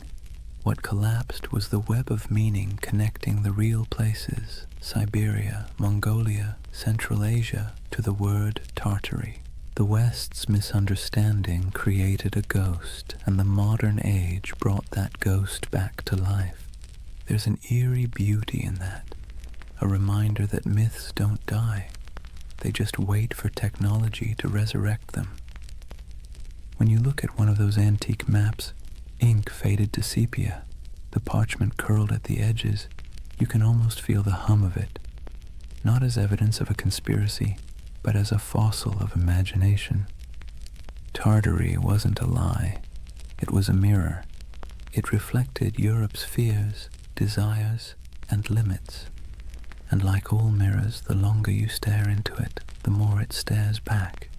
What collapsed was the web of meaning connecting the real places, Siberia, Mongolia, Central Asia, to the word Tartary. The West's misunderstanding created a ghost, and the modern age brought that ghost back to life. There's an eerie beauty in that, a reminder that myths don't die. They just wait for technology to resurrect them. When you look at one of those antique maps, ink faded to sepia, the parchment curled at the edges, you can almost feel the hum of it, not as evidence of a conspiracy, but as a fossil of imagination. Tartary wasn't a lie. It was a mirror. It reflected Europe's fears, desires, and limits. And like all mirrors, the longer you stare into it, the more it stares back.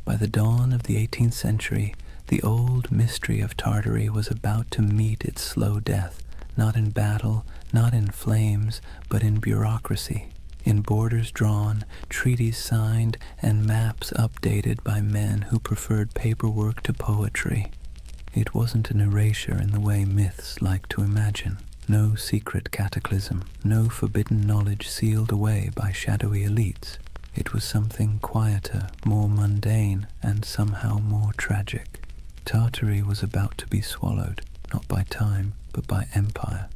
By the dawn of the 18th century, the old mystery of Tartary was about to meet its slow death, not in battle, not in flames, but in bureaucracy, in borders drawn, treaties signed, and maps updated by men who preferred paperwork to poetry. It wasn't an erasure in the way myths like to imagine. No secret cataclysm, no forbidden knowledge sealed away by shadowy elites. It was something quieter, more mundane, and somehow more tragic. Tartary was about to be swallowed, not by time, but by empire.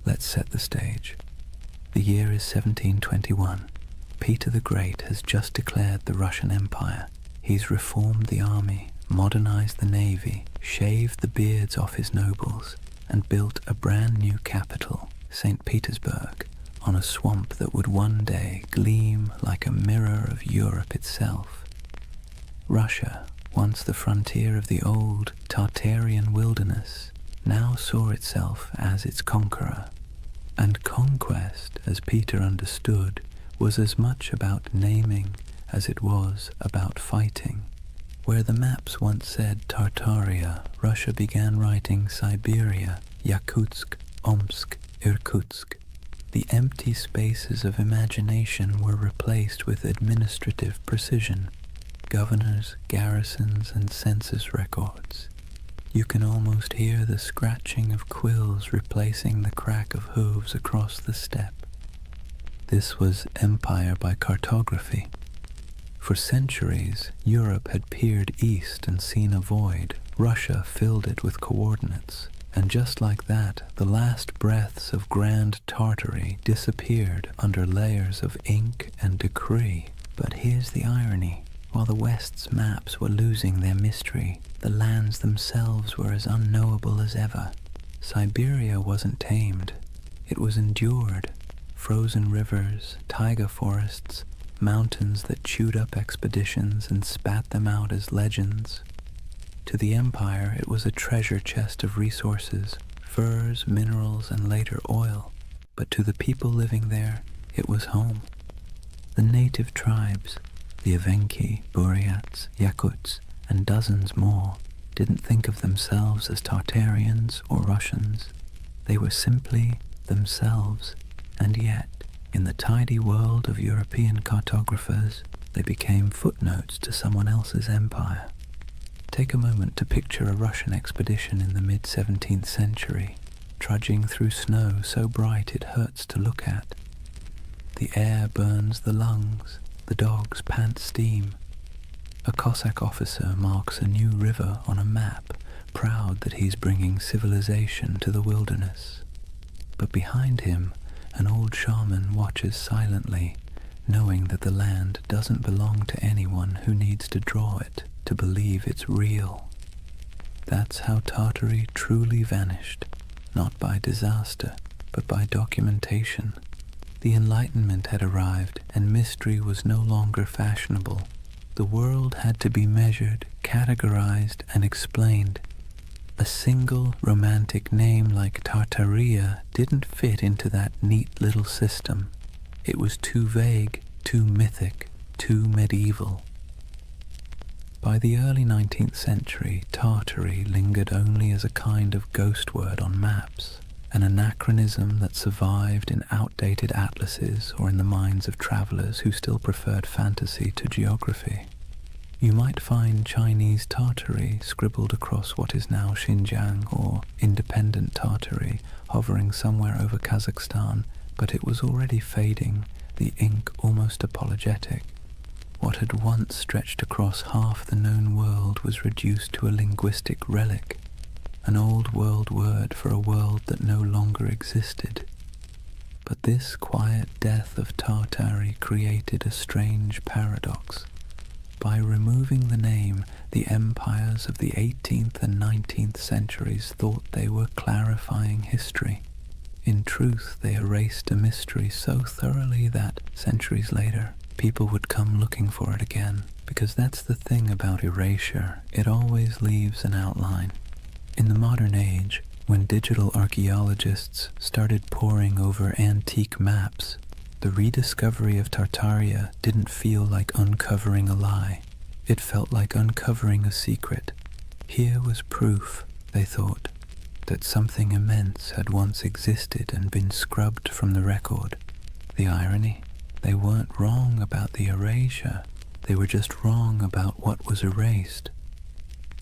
Let's set the stage. The year is 1721. Peter the Great has just declared the Russian Empire. He's reformed the army, modernized the navy, shaved the beards off his nobles, and built a brand new capital, St. Petersburg, on a swamp that would one day gleam like a mirror of Europe itself. Russia, once the frontier of the old Tartarian wilderness, now saw itself as its conqueror. And conquest, as Peter understood, was as much about naming as it was about fighting. Where the maps once said Tartaria, Russia began writing Siberia, Yakutsk, Omsk, Irkutsk. The empty spaces of imagination were replaced with administrative precision. Governors, garrisons, and census records. You can almost hear the scratching of quills replacing the crack of hooves across the steppe. This was empire by cartography. For centuries, Europe had peered east and seen a void. Russia filled it with coordinates. And just like that, the last breaths of Grand Tartary disappeared under layers of ink and decree. But here's the irony. While the West's maps were losing their mystery, the lands themselves were as unknowable as ever. Siberia wasn't tamed. It was endured. Frozen rivers, taiga forests, mountains that chewed up expeditions and spat them out as legends. To the empire, it was a treasure chest of resources, furs, minerals, and later oil. But to the people living there, it was home. The native tribes, the Evenki, Buryats, Yakuts, and dozens more, didn't think of themselves as Tartarians or Russians. They were simply themselves, and yet, in the tidy world of European cartographers, they became footnotes to someone else's empire. Take a moment to picture a Russian expedition in the mid-17th century, trudging through snow so bright it hurts to look at. The air burns the lungs, the dogs pant steam. A Cossack officer marks a new river on a map, proud that he's bringing civilization to the wilderness. But behind him, an old shaman watches silently, knowing that the land doesn't belong to anyone who needs to draw it to believe it's real. That's how Tartary truly vanished, not by disaster, but by documentation. The Enlightenment had arrived, and mystery was no longer fashionable. The world had to be measured, categorized, and explained. A single romantic name like Tartaria didn't fit into that neat little system. It was too vague, too mythic, too medieval. By the early 19th century, Tartary lingered only as a kind of ghost word on maps, an anachronism that survived in outdated atlases or in the minds of travelers who still preferred fantasy to geography. You might find Chinese Tartary scribbled across what is now Xinjiang, or independent Tartary hovering somewhere over Kazakhstan, but it was already fading, the ink almost apologetic. What had once stretched across half the known world was reduced to a linguistic relic, an old world word for a world that no longer existed. But this quiet death of Tartary created a strange paradox. By removing the name, the empires of the 18th and 19th centuries thought they were clarifying history. In truth, they erased a mystery so thoroughly that, centuries later, people would come looking for it again. Because that's the thing about erasure, it always leaves an outline. In the modern age, when digital archaeologists started poring over antique maps, The rediscovery of Tartaria didn't feel like uncovering a lie. It felt like uncovering a secret. Here was proof, they thought, that something immense had once existed and been scrubbed from the record. The irony? They weren't wrong about the erasure. They were just wrong about what was erased.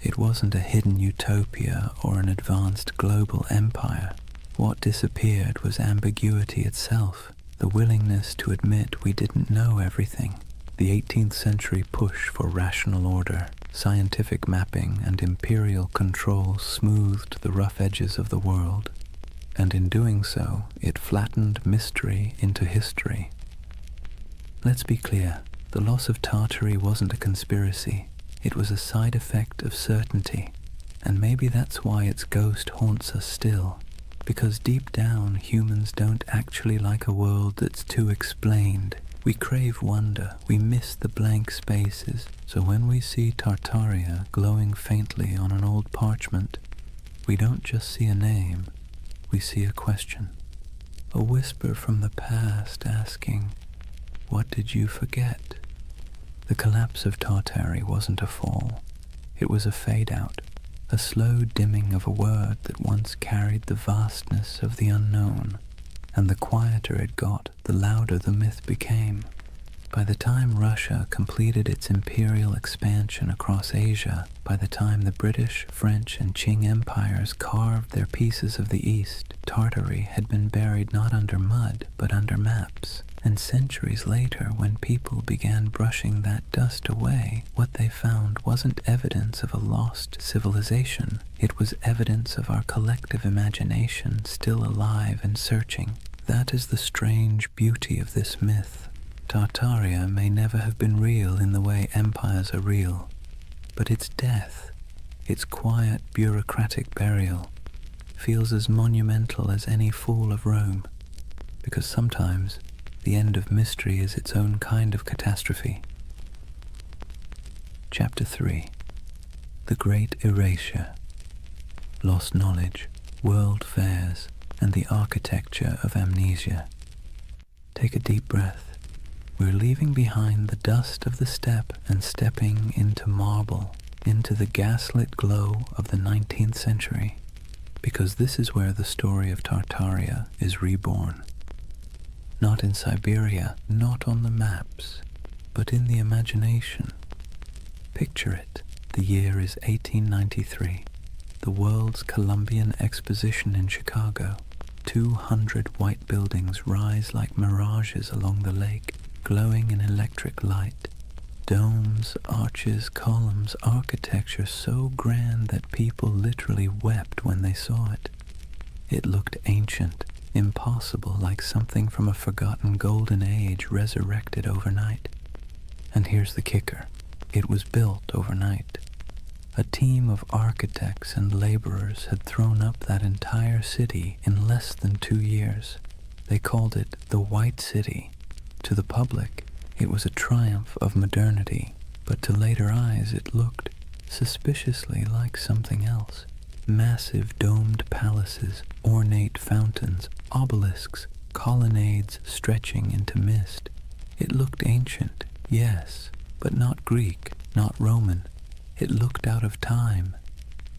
It wasn't a hidden utopia or an advanced global empire. What disappeared was ambiguity itself, the willingness to admit we didn't know everything. The 18th century push for rational order, scientific mapping, and imperial control smoothed the rough edges of the world, and in doing so, it flattened mystery into history. Let's be clear, the loss of Tartary wasn't a conspiracy. It was a side effect of certainty, and maybe that's why its ghost haunts us still, because deep down humans don't actually like a world that's too explained. We crave wonder, we miss the blank spaces, so when we see Tartaria glowing faintly on an old parchment, we don't just see a name, we see a question. A whisper from the past asking, "What did you forget?" The collapse of Tartary wasn't a fall. It was a fade-out, a slow dimming of a word that once carried the vastness of the unknown, and the quieter it got, the louder the myth became. By the time Russia completed its imperial expansion across Asia, by the time the British, French, and Qing empires carved their pieces of the East, Tartary had been buried not under mud, but under maps. And centuries later, when people began brushing that dust away, what they found wasn't evidence of a lost civilization. It was evidence of our collective imagination still alive and searching. That is the strange beauty of this myth. Tartaria may never have been real in the way empires are real, but its death, its quiet bureaucratic burial, feels as monumental as any fall of Rome, because sometimes the end of mystery is its own kind of catastrophe. Chapter 3. The Great Erasure. Lost knowledge, world fairs, and the architecture of amnesia. Take a deep breath. We're leaving behind the dust of the steppe and stepping into marble, into the gaslit glow of the 19th century, because this is where the story of Tartaria is reborn. Not in Siberia, not on the maps, but in the imagination. Picture it. The year is 1893. The World's Columbian Exposition in Chicago. 200 white buildings rise like mirages along the lake, glowing in electric light. Domes, arches, columns, architecture so grand that people literally wept when they saw it. It looked ancient, impossible, like something from a forgotten golden age resurrected overnight. And here's the kicker. It was built overnight. A team of architects and laborers had thrown up that entire city in less than 2 years. They called it the White City. To the public, it was a triumph of modernity, but to later eyes it looked suspiciously like something else. Massive domed palaces, ornate fountains, obelisks, colonnades stretching into mist. It looked ancient, yes, but not Greek, not Roman. It looked out of time.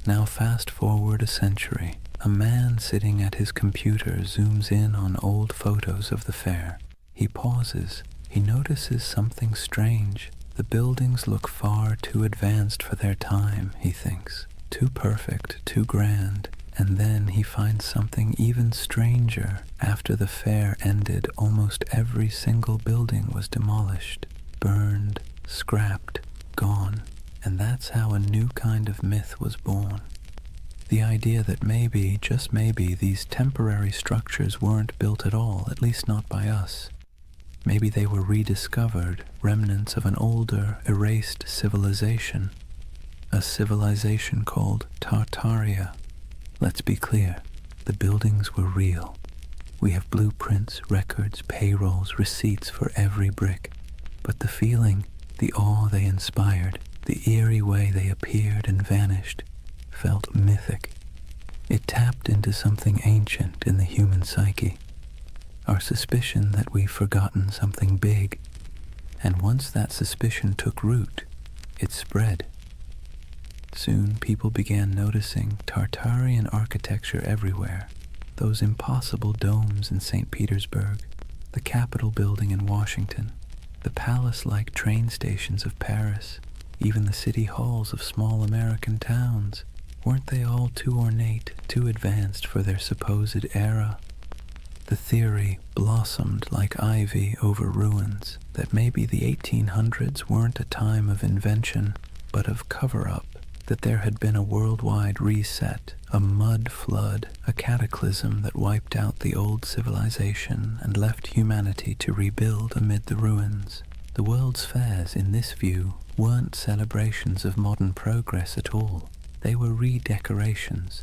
Now fast forward a century. A man sitting at his computer zooms in on old photos of the fair. He pauses. He notices something strange. The buildings look far too advanced for their time, he thinks. Too perfect, too grand. And then he finds something even stranger. After the fair ended, almost every single building was demolished, burned, scrapped, gone. And that's how a new kind of myth was born. The idea that maybe, just maybe, these temporary structures weren't built at all, at least not by us. Maybe they were rediscovered, remnants of an older, erased civilization. A civilization called Tartaria. Let's be clear, the buildings were real. We have blueprints, records, payrolls, receipts for every brick. But the feeling, the awe they inspired, the eerie way they appeared and vanished, felt mythic. It tapped into something ancient in the human psyche. our suspicion that we've forgotten something big. And once that suspicion took root, it spread. Soon people began noticing Tartarian architecture everywhere. Those impossible domes in St. Petersburg, the Capitol building in Washington, the palace-like train stations of Paris, even the city halls of small American towns. Weren't they all too ornate, too advanced for their supposed era? The theory blossomed like ivy over ruins that maybe the 1800s weren't a time of invention, but of cover-up, that there had been a worldwide reset, a mud flood, a cataclysm that wiped out the old civilization and left humanity to rebuild amid the ruins. The world's fairs, in this view, weren't celebrations of modern progress at all. They were redecorations,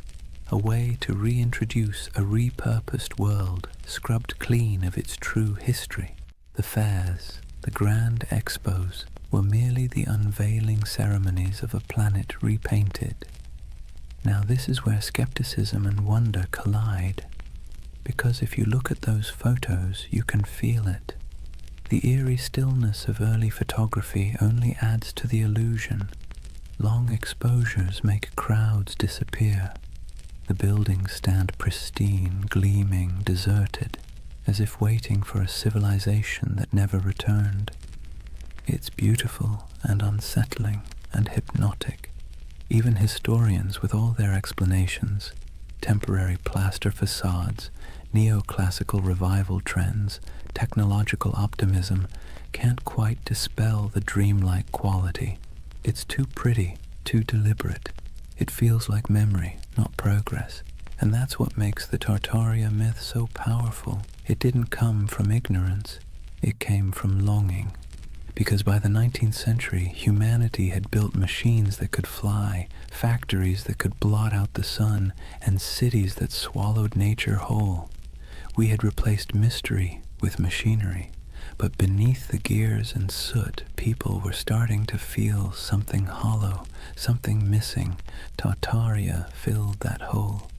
a way to reintroduce a repurposed world, scrubbed clean of its true history. The fairs, the grand expos, were merely the unveiling ceremonies of a planet repainted. Now this is where skepticism and wonder collide, because if you look at those photos, you can feel it. The eerie stillness of early photography only adds to the illusion. Long exposures make crowds disappear. The buildings stand pristine, gleaming, deserted, as if waiting for a civilization that never returned. It's beautiful and unsettling and hypnotic. Even historians, with all their explanations, temporary plaster facades, neoclassical revival trends, technological optimism, can't quite dispel the dreamlike quality. It's too pretty, too deliberate. It feels like memory, not progress. And that's what makes the Tartaria myth so powerful. It didn't come from ignorance, it came from longing. Because by the 19th century, humanity had built machines that could fly, factories that could blot out the sun, and cities that swallowed nature whole. We had replaced mystery with machinery, but beneath the gears and soot, people were starting to feel something hollow, something missing. Tartaria filled that hole.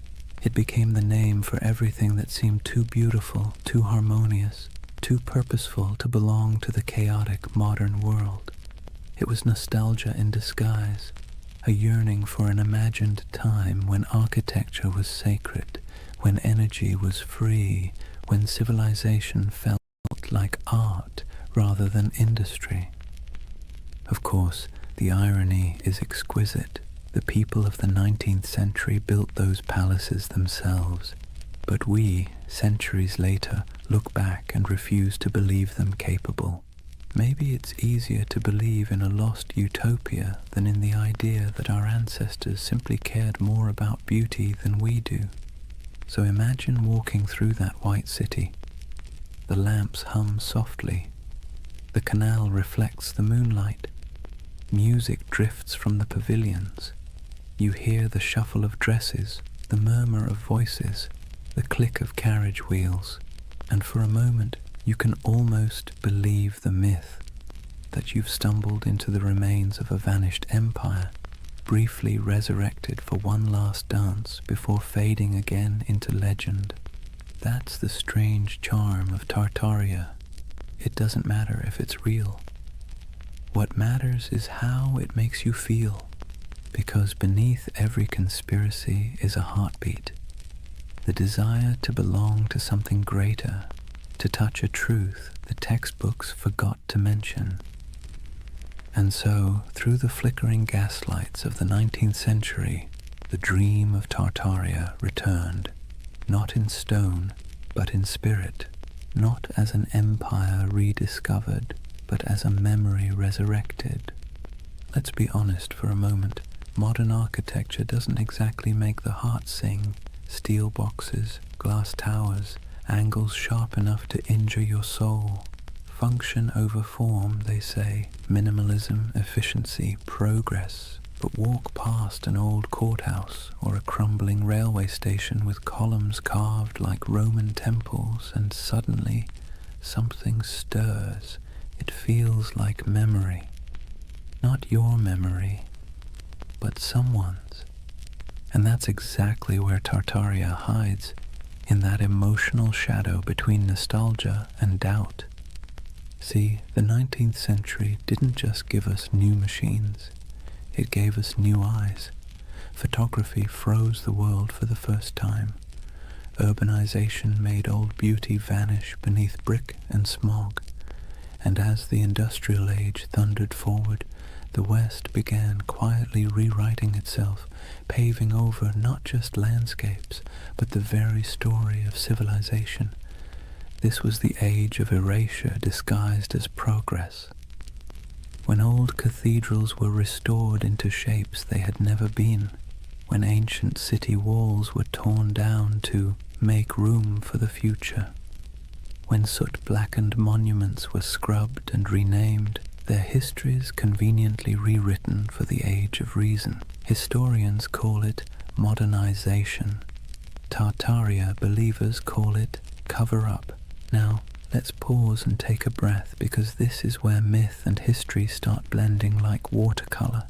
It became the name for everything that seemed too beautiful, too harmonious, too purposeful to belong to the chaotic modern world. It was nostalgia in disguise, a yearning for an imagined time when architecture was sacred, when energy was free, when civilization felt like art rather than industry. Of course, the irony is exquisite. The people of the 19th century built those palaces themselves, but we, centuries later, look back and refuse to believe them capable. Maybe it's easier to believe in a lost utopia than in the idea that our ancestors simply cared more about beauty than we do. So imagine walking through that white city. The lamps hum softly. The canal reflects the moonlight. Music drifts from the pavilions. You hear the shuffle of dresses, the murmur of voices, the click of carriage wheels, and for a moment you can almost believe the myth that you've stumbled into the remains of a vanished empire, briefly resurrected for one last dance before fading again into legend. That's the strange charm of Tartaria. It doesn't matter if it's real. What matters is how it makes you feel, because beneath every conspiracy is a heartbeat. The desire to belong to something greater, to touch a truth the textbooks forgot to mention. And so, through the flickering gaslights of the 19th century, the dream of Tartaria returned, not in stone, but in spirit, not as an empire rediscovered, but as a memory resurrected. Let's be honest for a moment. Modern architecture doesn't exactly make the heart sing. Steel boxes, glass towers, angles sharp enough to injure your soul. Function over form, they say. Minimalism, efficiency, progress. But walk past an old courthouse or a crumbling railway station with columns carved like Roman temples, and suddenly something stirs. It feels like memory. Not your memory, but someone's. And that's exactly where Tartaria hides, in that emotional shadow between nostalgia and doubt. See, the 19th century didn't just give us new machines, it gave us new eyes. Photography froze the world for the first time. Urbanization made old beauty vanish beneath brick and smog. And as the industrial age thundered forward, the West began quietly rewriting itself, paving over not just landscapes, but the very story of civilization. This was the age of erasure disguised as progress. When old cathedrals were restored into shapes they had never been, when ancient city walls were torn down to make room for the future, when soot-blackened monuments were scrubbed and renamed, their histories conveniently rewritten for the age of reason. Historians call it modernization. Tartaria believers call it cover-up. Now, let's pause and take a breath, because this is where myth and history start blending like watercolor.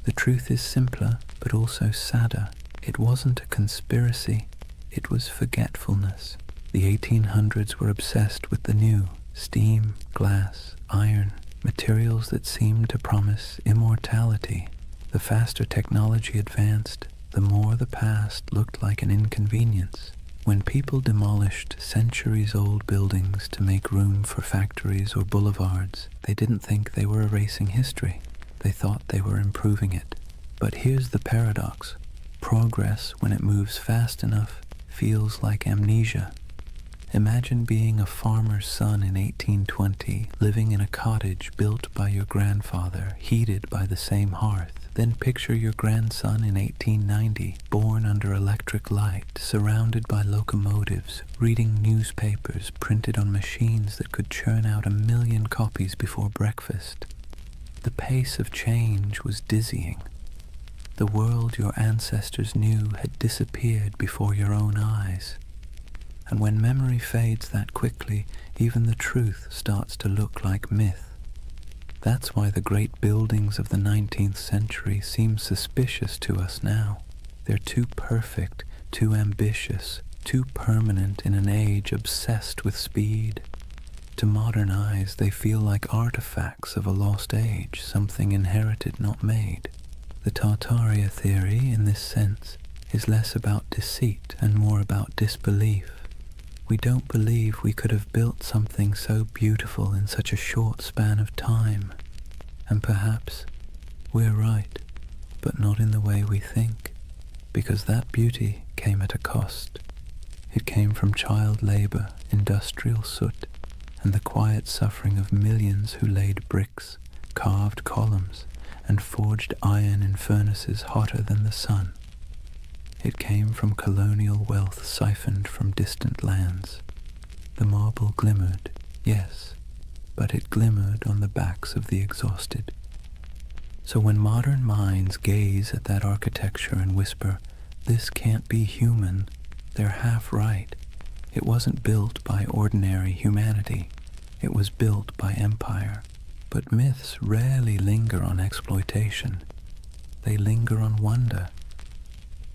The truth is simpler, but also sadder. It wasn't a conspiracy, it was forgetfulness. The 1800s were obsessed with the new: steam, glass, iron, materials that seemed to promise immortality. The faster technology advanced, the more the past looked like an inconvenience. When people demolished centuries-old buildings to make room for factories or boulevards, they didn't think they were erasing history. They thought they were improving it. But here's the paradox. Progress, when it moves fast enough, feels like amnesia. Imagine being a farmer's son in 1820, living in a cottage built by your grandfather, heated by the same hearth. Then picture your grandson in 1890, born under electric light, surrounded by locomotives, reading newspapers printed on machines that could churn out 1 million copies before breakfast. The pace of change was dizzying. The world your ancestors knew had disappeared before your own eyes. And when memory fades that quickly, even the truth starts to look like myth. That's why the great buildings of the 19th century seem suspicious to us now. They're too perfect, too ambitious, too permanent in an age obsessed with speed. To modern eyes, they feel like artifacts of a lost age, something inherited, not made. The Tartaria theory, in this sense, is less about deceit and more about disbelief. We don't believe we could have built something so beautiful in such a short span of time. And perhaps we're right, but not in the way we think, because that beauty came at a cost. It came from child labor, industrial soot, and the quiet suffering of millions who laid bricks, carved columns, and forged iron in furnaces hotter than the sun. It came from colonial wealth siphoned from distant lands. The marble glimmered, yes, but it glimmered on the backs of the exhausted. So when modern minds gaze at that architecture and whisper, "This can't be human," they're half right. It wasn't built by ordinary humanity. It was built by empire. But myths rarely linger on exploitation. They linger on wonder.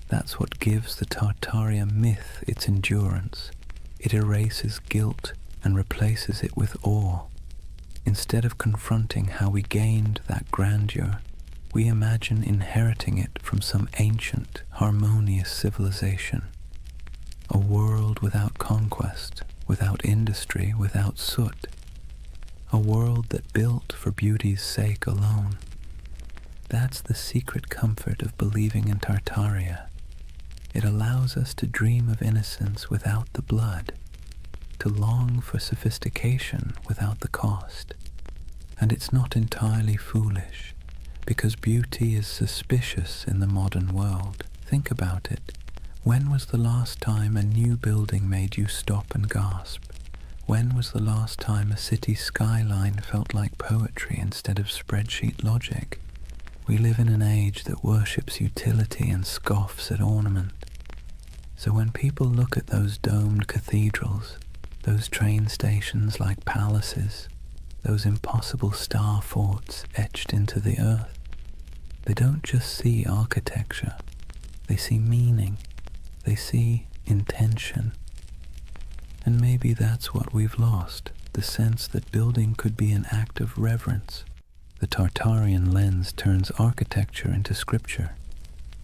That's what gives the Tartaria myth its endurance. It erases guilt and replaces it with awe. Instead of confronting how we gained that grandeur, we imagine inheriting it from some ancient, harmonious civilization. A world without conquest, without industry, without soot. A world that built for beauty's sake alone. That's the secret comfort of believing in Tartaria. It allows us to dream of innocence without the blood, to long for sophistication without the cost. And it's not entirely foolish, because beauty is suspicious in the modern world. Think about it. When was the last time a new building made you stop and gasp? When was the last time a city skyline felt like poetry instead of spreadsheet logic? We live in an age that worships utility and scoffs at ornament. So when people look at those domed cathedrals, those train stations like palaces, those impossible star forts etched into the earth, they don't just see architecture, they see meaning, they see intention. And maybe that's what we've lost, the sense that building could be an act of reverence. The Tartarian lens turns architecture into scripture.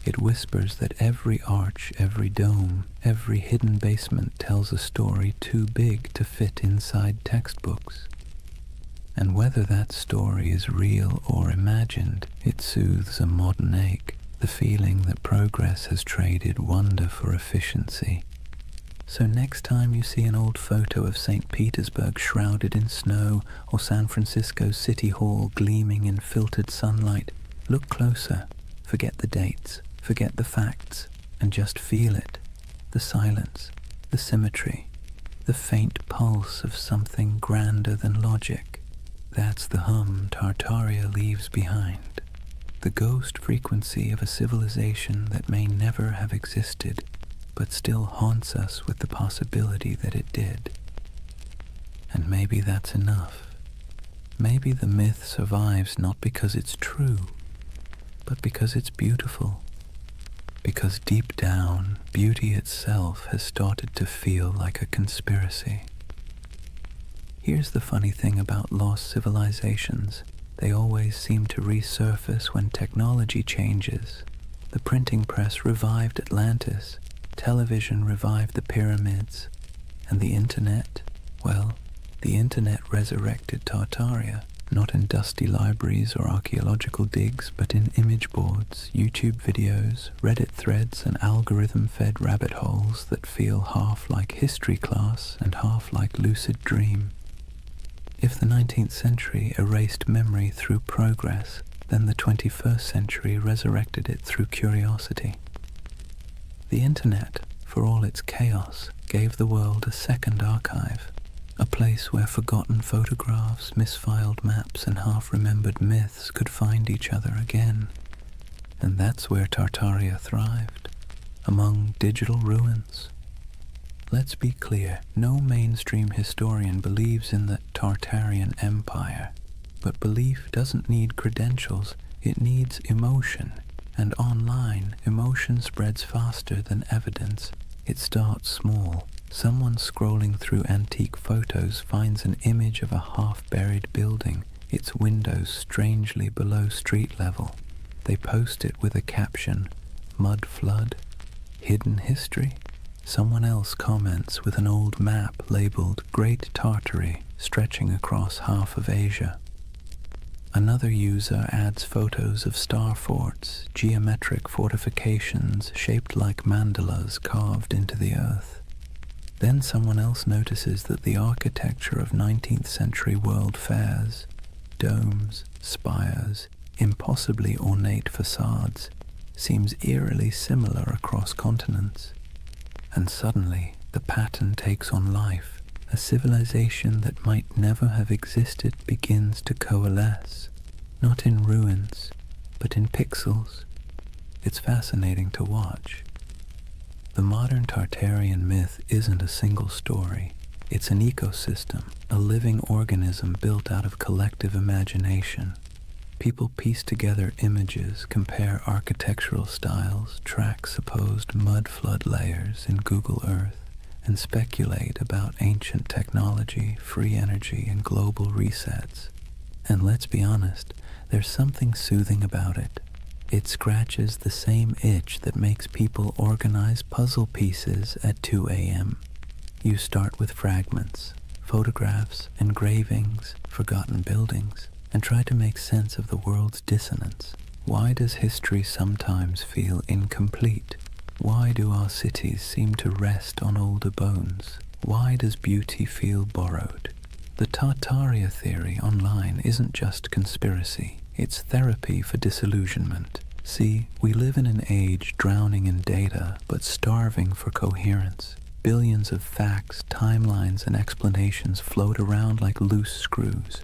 It whispers that every arch, every dome, every hidden basement tells a story too big to fit inside textbooks. And whether that story is real or imagined, it soothes a modern ache, the feeling that progress has traded wonder for efficiency. So next time you see an old photo of St. Petersburg shrouded in snow or San Francisco's City Hall gleaming in filtered sunlight, look closer, forget the dates, forget the facts, and just feel it. The silence, the symmetry, the faint pulse of something grander than logic. That's the hum Tartaria leaves behind. The ghost frequency of a civilization that may never have existed, but still haunts us with the possibility that it did. And maybe that's enough. Maybe the myth survives not because it's true, but because it's beautiful. Because deep down, beauty itself has started to feel like a conspiracy. Here's the funny thing about lost civilizations. They always seem to resurface when technology changes. The printing press revived Atlantis, television revived the pyramids, and the internet, well, the internet resurrected Tartaria, not in dusty libraries or archaeological digs, but in image boards, YouTube videos, Reddit threads, and algorithm-fed rabbit holes that feel half like history class and half like lucid dream. If the 19th century erased memory through progress, then the 21st century resurrected it through curiosity. The internet, for all its chaos, gave the world a second archive, a place where forgotten photographs, misfiled maps, and half-remembered myths could find each other again. And that's where Tartaria thrived, among digital ruins. Let's be clear, no mainstream historian believes in the Tartarian Empire, but belief doesn't need credentials, it needs emotion. And online, emotion spreads faster than evidence. It starts small. Someone scrolling through antique photos finds an image of a half-buried building, its windows strangely below street level. They post it with a caption, "Mud flood? Hidden history?" Someone else comments with an old map labeled Great Tartary, stretching across half of Asia. Another user adds photos of star forts, geometric fortifications shaped like mandalas carved into the earth. Then someone else notices that the architecture of 19th century world fairs, domes, spires, impossibly ornate facades, seems eerily similar across continents. And suddenly, the pattern takes on life. A civilization that might never have existed begins to coalesce, not in ruins, but in pixels. It's fascinating to watch. The modern Tartarian myth isn't a single story. It's an ecosystem, a living organism built out of collective imagination. People piece together images, compare architectural styles, track supposed mud flood layers in Google Earth, and speculate about ancient technology, free energy, and global resets. And let's be honest, there's something soothing about it. It scratches the same itch that makes people organize puzzle pieces at 2 a.m. You start with fragments, photographs, engravings, forgotten buildings, and try to make sense of the world's dissonance. Why does history sometimes feel incomplete? Why do our cities seem to rest on older bones? Why does beauty feel borrowed? The Tartaria theory online isn't just conspiracy, it's therapy for disillusionment. See, we live in an age drowning in data but starving for coherence. Billions of facts, timelines, and explanations float around like loose screws.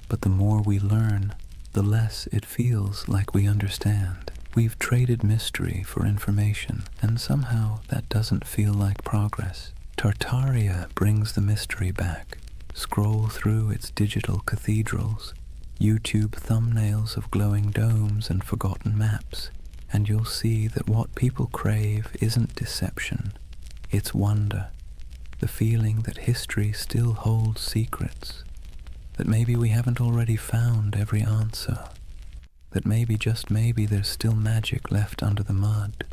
But the more we learn, the less it feels like we understand. We've traded mystery for information, and somehow that doesn't feel like progress. Tartaria brings the mystery back. Scroll through its digital cathedrals, YouTube thumbnails of glowing domes and forgotten maps, and you'll see that what people crave isn't deception, it's wonder. the feeling that history still holds secrets, that maybe we haven't already found every answer, that maybe, just maybe, there's still magic left under the mud.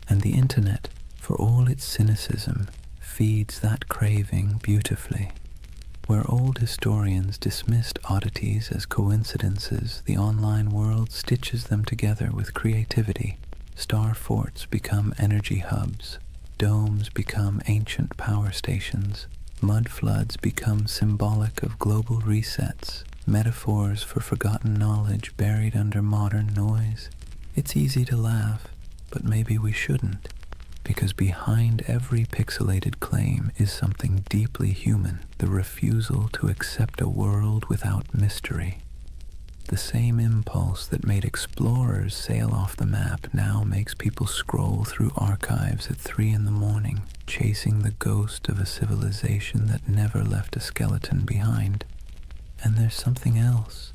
And the internet, for all its cynicism, feeds that craving beautifully. Where old historians dismissed oddities as coincidences, the online world stitches them together with creativity. Star forts become energy hubs, domes become ancient power stations, mud floods become symbolic of global resets, metaphors for forgotten knowledge buried under modern noise. It's easy to laugh, but maybe we shouldn't, because behind every pixelated claim is something deeply human, the refusal to accept a world without mystery. The same impulse that made explorers sail off the map now makes people scroll through archives at 3 in the morning, chasing the ghost of a civilization that never left a skeleton behind. And there's something else,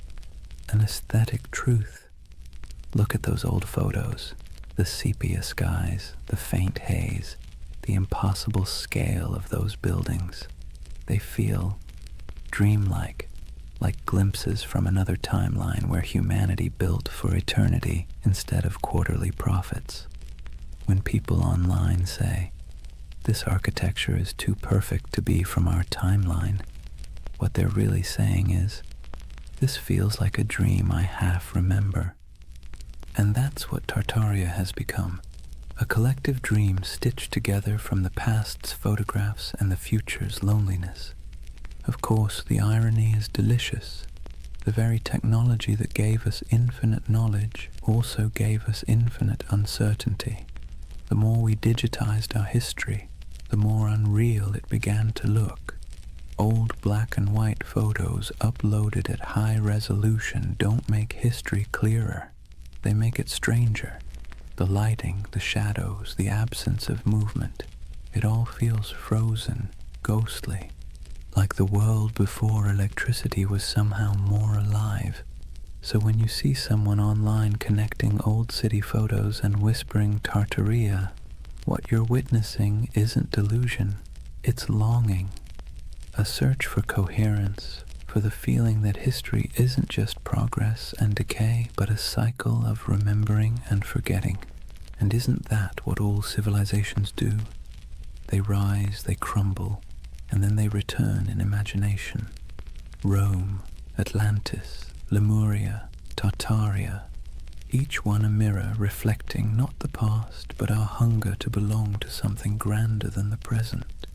an aesthetic truth. Look at those old photos, the sepia skies, the faint haze, the impossible scale of those buildings. They feel dreamlike, like glimpses from another timeline where humanity built for eternity instead of quarterly profits. When people online say, "This architecture is too perfect to be from our timeline," what they're really saying is, "This feels like a dream I half remember." And that's what Tartaria has become, a collective dream stitched together from the past's photographs and the future's loneliness. Of course, the irony is delicious. The very technology that gave us infinite knowledge also gave us infinite uncertainty. The more we digitized our history, the more unreal it began to look. Old black and white photos uploaded at high resolution don't make history clearer. They make it stranger. The lighting, the shadows, the absence of movement, it all feels frozen, ghostly, like the world before electricity was somehow more alive. So when you see someone online connecting old city photos and whispering Tartaria, what you're witnessing isn't delusion, it's longing, a search for coherence, for the feeling that history isn't just progress and decay, but a cycle of remembering and forgetting. And isn't that what all civilizations do? They rise, they crumble, and then they return in imagination. Rome, Atlantis, Lemuria, Tartaria, each one a mirror reflecting not the past, but our hunger to belong to something grander than the present.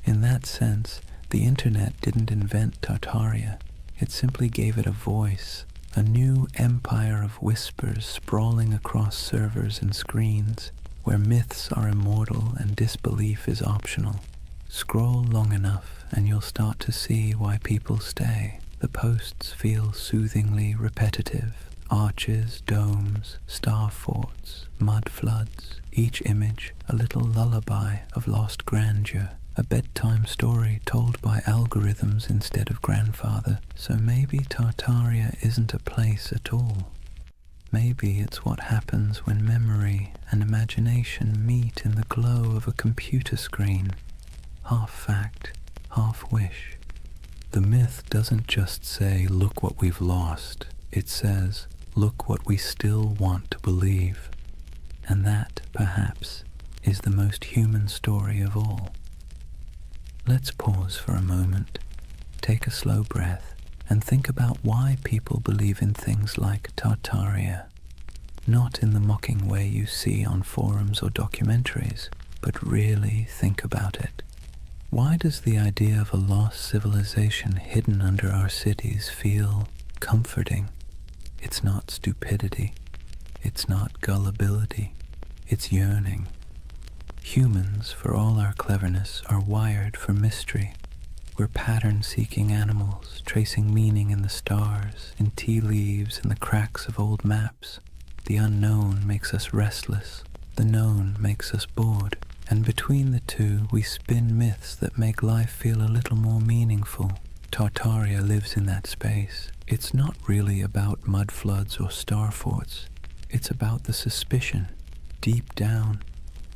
In that sense, the internet didn't invent Tartaria, it simply gave it a voice, a new empire of whispers sprawling across servers and screens, where myths are immortal and disbelief is optional. Scroll long enough and you'll start to see why people stay. The posts feel soothingly repetitive. Arches, domes, star forts, mud floods, each image a little lullaby of lost grandeur. A bedtime story told by algorithms instead of grandfather. So maybe Tartaria isn't a place at all. Maybe it's what happens when memory and imagination meet in the glow of a computer screen. Half fact, half wish. The myth doesn't just say, "Look what we've lost." It says, "Look what we still want to believe." And that, perhaps, is the most human story of all. Let's pause for a moment, take a slow breath, and think about why people believe in things like Tartaria. Not in the mocking way you see on forums or documentaries, but really think about it. Why does the idea of a lost civilization hidden under our cities feel comforting? It's not stupidity, it's not gullibility, it's yearning. Humans, for all our cleverness, are wired for mystery. We're pattern-seeking animals, tracing meaning in the stars, in tea leaves, in the cracks of old maps. The unknown makes us restless, the known makes us bored, and between the two we spin myths that make life feel a little more meaningful. Tartaria lives in that space. It's not really about mud floods or star forts. It's about the suspicion, deep down,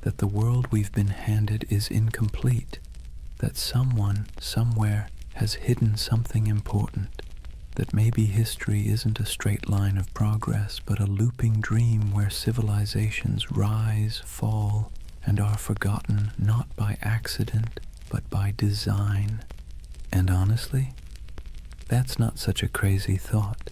that the world we've been handed is incomplete, that someone, somewhere, has hidden something important, that maybe history isn't a straight line of progress, but a looping dream where civilizations rise, fall, and are forgotten not by accident, but by design. And honestly, that's not such a crazy thought.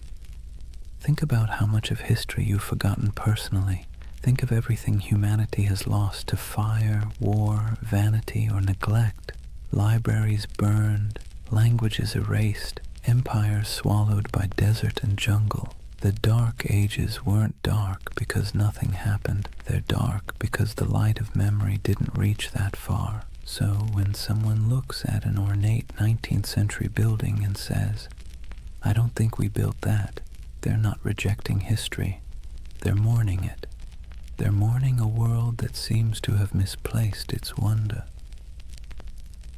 Think about how much of history you've forgotten personally. Think of everything humanity has lost to fire, war, vanity, or neglect. Libraries burned, languages erased, empires swallowed by desert and jungle. The dark ages weren't dark because nothing happened. They're dark because the light of memory didn't reach that far. So when someone looks at an ornate 19th century building and says, "I don't think we built that," they're not rejecting history. They're mourning it. They're mourning a world that seems to have misplaced its wonder.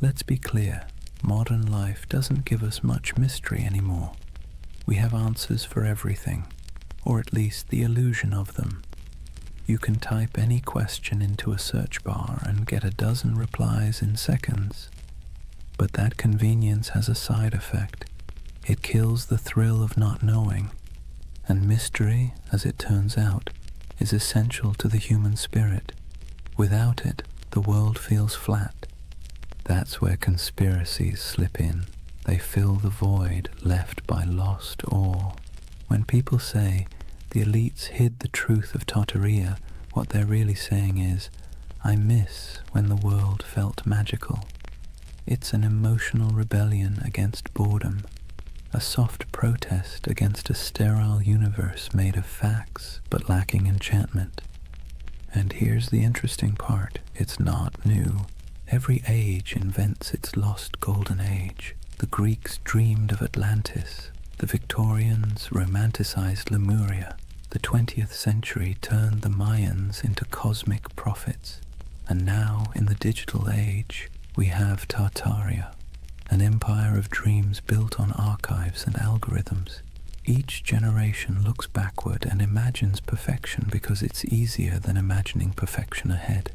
Let's be clear, modern life doesn't give us much mystery anymore. We have answers for everything, or at least the illusion of them. You can type any question into a search bar and get a dozen replies in seconds. But that convenience has a side effect. It kills the thrill of not knowing. And mystery, as it turns out, is essential to the human spirit. Without it, the world feels flat. That's where conspiracies slip in. They fill the void left by lost awe. When people say the elites hid the truth of Tartaria, what they're really saying is, I miss when the world felt magical. It's an emotional rebellion against boredom, a soft protest against a sterile universe made of facts but lacking enchantment. And here's the interesting part, it's not new. Every age invents its lost golden age. The Greeks dreamed of Atlantis, the Victorians romanticized Lemuria, the 20th century turned the Mayans into cosmic prophets, and now in the digital age we have Tartaria, an empire of dreams built on archives and algorithms. Each generation looks backward and imagines perfection because it's easier than imagining perfection ahead.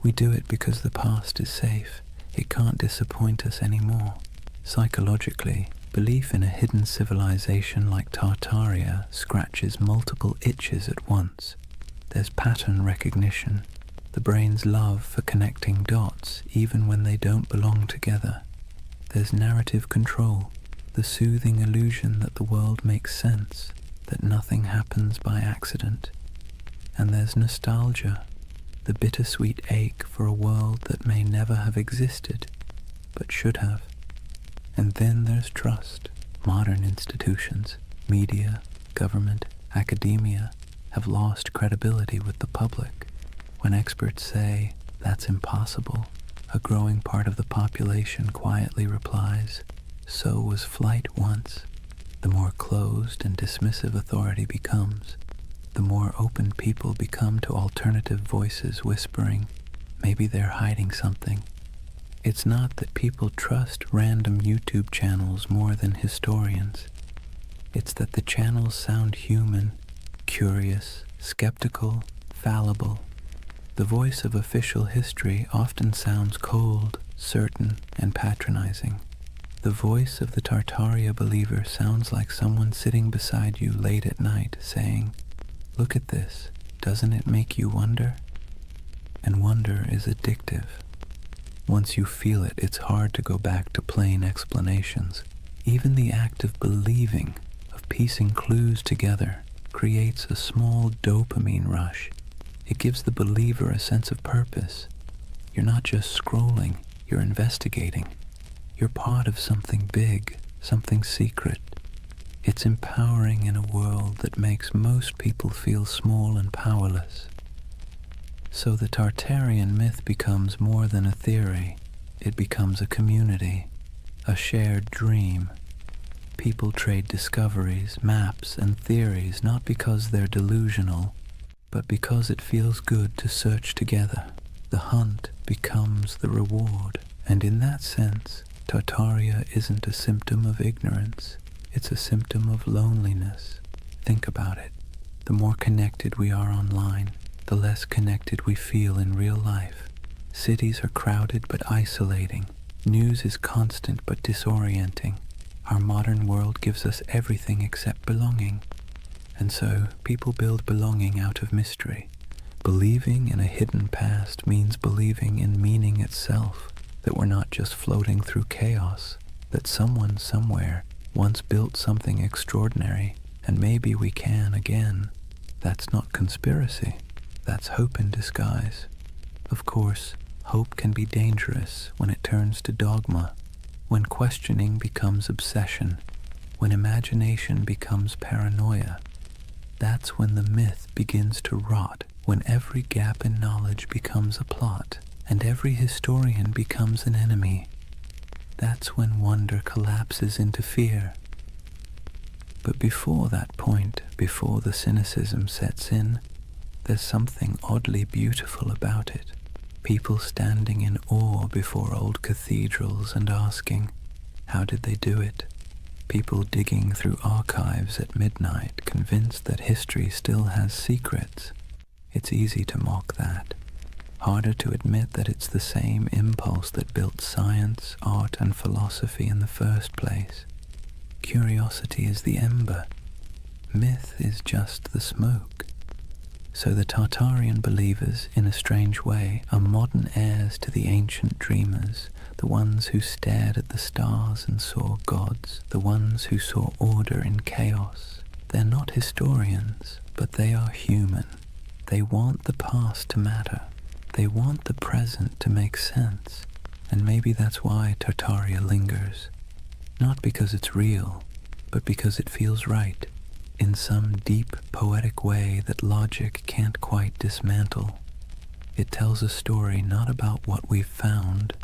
We do it because the past is safe. It can't disappoint us anymore. Psychologically, belief in a hidden civilization like Tartaria scratches multiple itches at once. There's pattern recognition, the brain's love for connecting dots even when they don't belong together. There's narrative control, the soothing illusion that the world makes sense, that nothing happens by accident. And there's nostalgia, the bittersweet ache for a world that may never have existed, but should have. And then there's trust. Modern institutions, media, government, academia, have lost credibility with the public. When experts say, that's impossible, a growing part of the population quietly replies, so was flight once. The more closed and dismissive authority becomes, the more open people become to alternative voices whispering, maybe they're hiding something. It's not that people trust random YouTube channels more than historians. It's that the channels sound human, curious, skeptical, fallible. The voice of official history often sounds cold, certain, and patronizing. The voice of the Tartaria believer sounds like someone sitting beside you late at night saying, "Look at this, doesn't it make you wonder?" And wonder is addictive. Once you feel it, it's hard to go back to plain explanations. Even the act of believing, of piecing clues together, creates a small dopamine rush. It gives the believer a sense of purpose. You're not just scrolling, you're investigating. You're part of something big, something secret. It's empowering in a world that makes most people feel small and powerless. So the Tartarian myth becomes more than a theory. It becomes a community, a shared dream. People trade discoveries, maps, and theories not because they're delusional, but because it feels good to search together. The hunt becomes the reward. And in that sense, Tartaria isn't a symptom of ignorance. It's a symptom of loneliness. Think about it. The more connected we are online, the less connected we feel in real life. Cities are crowded but isolating. News is constant but disorienting. Our modern world gives us everything except belonging. And so, people build belonging out of mystery. Believing in a hidden past means believing in meaning itself, that we're not just floating through chaos, that someone somewhere once built something extraordinary, and maybe we can again. That's not conspiracy. That's hope in disguise. Of course, hope can be dangerous when it turns to dogma, when questioning becomes obsession, when imagination becomes paranoia. That's when the myth begins to rot, when every gap in knowledge becomes a plot, and every historian becomes an enemy. That's when wonder collapses into fear. But before that point, before the cynicism sets in, there's something oddly beautiful about it. People standing in awe before old cathedrals and asking, how did they do it? People digging through archives at midnight, convinced that history still has secrets. It's easy to mock that. Harder to admit that it's the same impulse that built science, art, and philosophy in the first place. Curiosity is the ember. Myth is just the smoke. So the Tartarian believers, in a strange way, are modern heirs to the ancient dreamers, the ones who stared at the stars and saw gods, the ones who saw order in chaos. They're not historians, but they are human. They want the past to matter. They want the present to make sense. And maybe that's why Tartaria lingers. Not because it's real, but because it feels right, in some deep, poetic way that logic can't quite dismantle. It tells a story not about what we've found,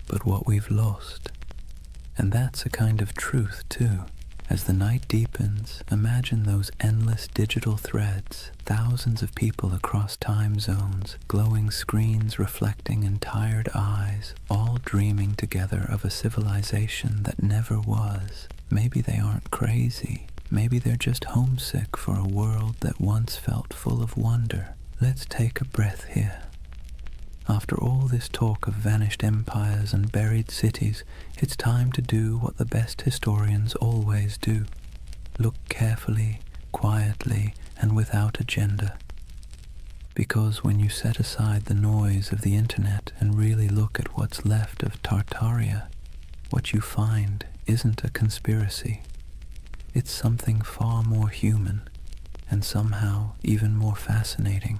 but what we've lost. And that's a kind of truth, too. As the night deepens, imagine those endless digital threads, thousands of people across time zones, glowing screens reflecting in tired eyes, all dreaming together of a civilization that never was. Maybe they aren't crazy. Maybe they're just homesick for a world that once felt full of wonder. Let's take a breath here. After all this talk of vanished empires and buried cities, it's time to do what the best historians always do. Look carefully, quietly, and without agenda. Because when you set aside the noise of the internet and really look at what's left of Tartaria, what you find isn't a conspiracy. It's something far more human, and somehow even more fascinating.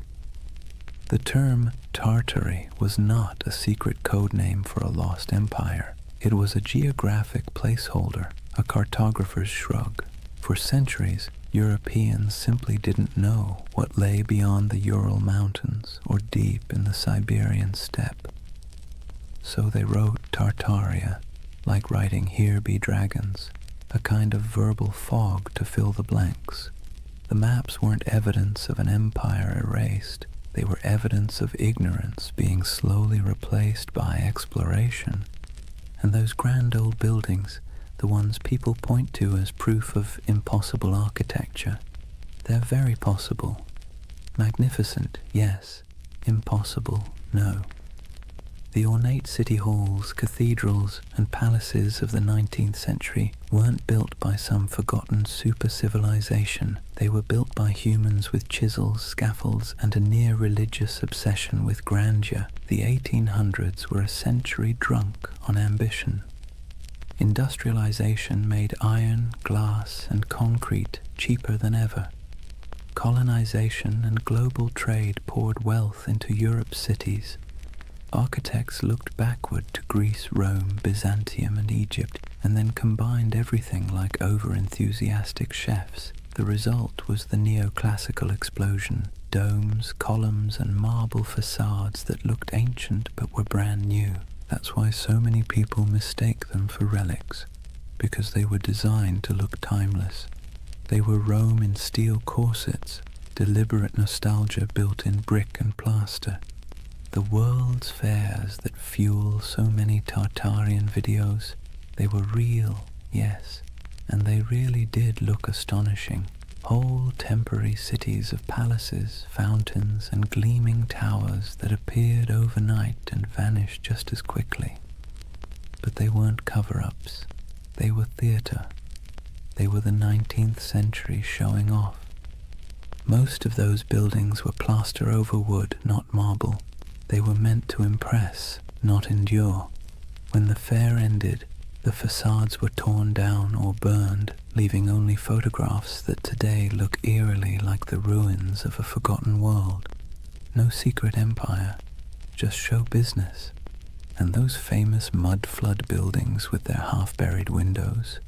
The term Tartary was not a secret code name for a lost empire. It was a geographic placeholder, a cartographer's shrug. For centuries, Europeans simply didn't know what lay beyond the Ural Mountains or deep in the Siberian steppe. So they wrote Tartaria, like writing "Here be dragons," a kind of verbal fog to fill the blanks. The maps weren't evidence of an empire erased. They were evidence of ignorance being slowly replaced by exploration. And those grand old buildings, the ones people point to as proof of impossible architecture, they're very possible. Magnificent, yes. Impossible, no. The ornate city halls, cathedrals, and palaces of the 19th century weren't built by some forgotten super-civilization. They were built by humans with chisels, scaffolds, and a near-religious obsession with grandeur. The 1800s were a century drunk on ambition. Industrialization made iron, glass, and concrete cheaper than ever. Colonization and global trade poured wealth into Europe's cities. Architects looked backward to Greece, Rome, Byzantium, and Egypt, and then combined everything like over-enthusiastic chefs. The result was the neoclassical explosion: domes, columns, and marble facades that looked ancient but were brand new. That's why so many people mistake them for relics, because they were designed to look timeless. They were Rome in steel corsets, deliberate nostalgia built in brick and plaster. The world's fairs that fuel so many Tartarian videos, they were real, yes, and they really did look astonishing. Whole temporary cities of palaces, fountains, and gleaming towers that appeared overnight and vanished just as quickly. But they weren't cover-ups. They were theatre. They were the 19th century showing off. Most of those buildings were plaster over wood, not marble. They were meant to impress, not endure. When the fair ended, the facades were torn down or burned, leaving only photographs that today look eerily like the ruins of a forgotten world. No secret empire, just show business. And those famous mud flood buildings with their half-buried windows,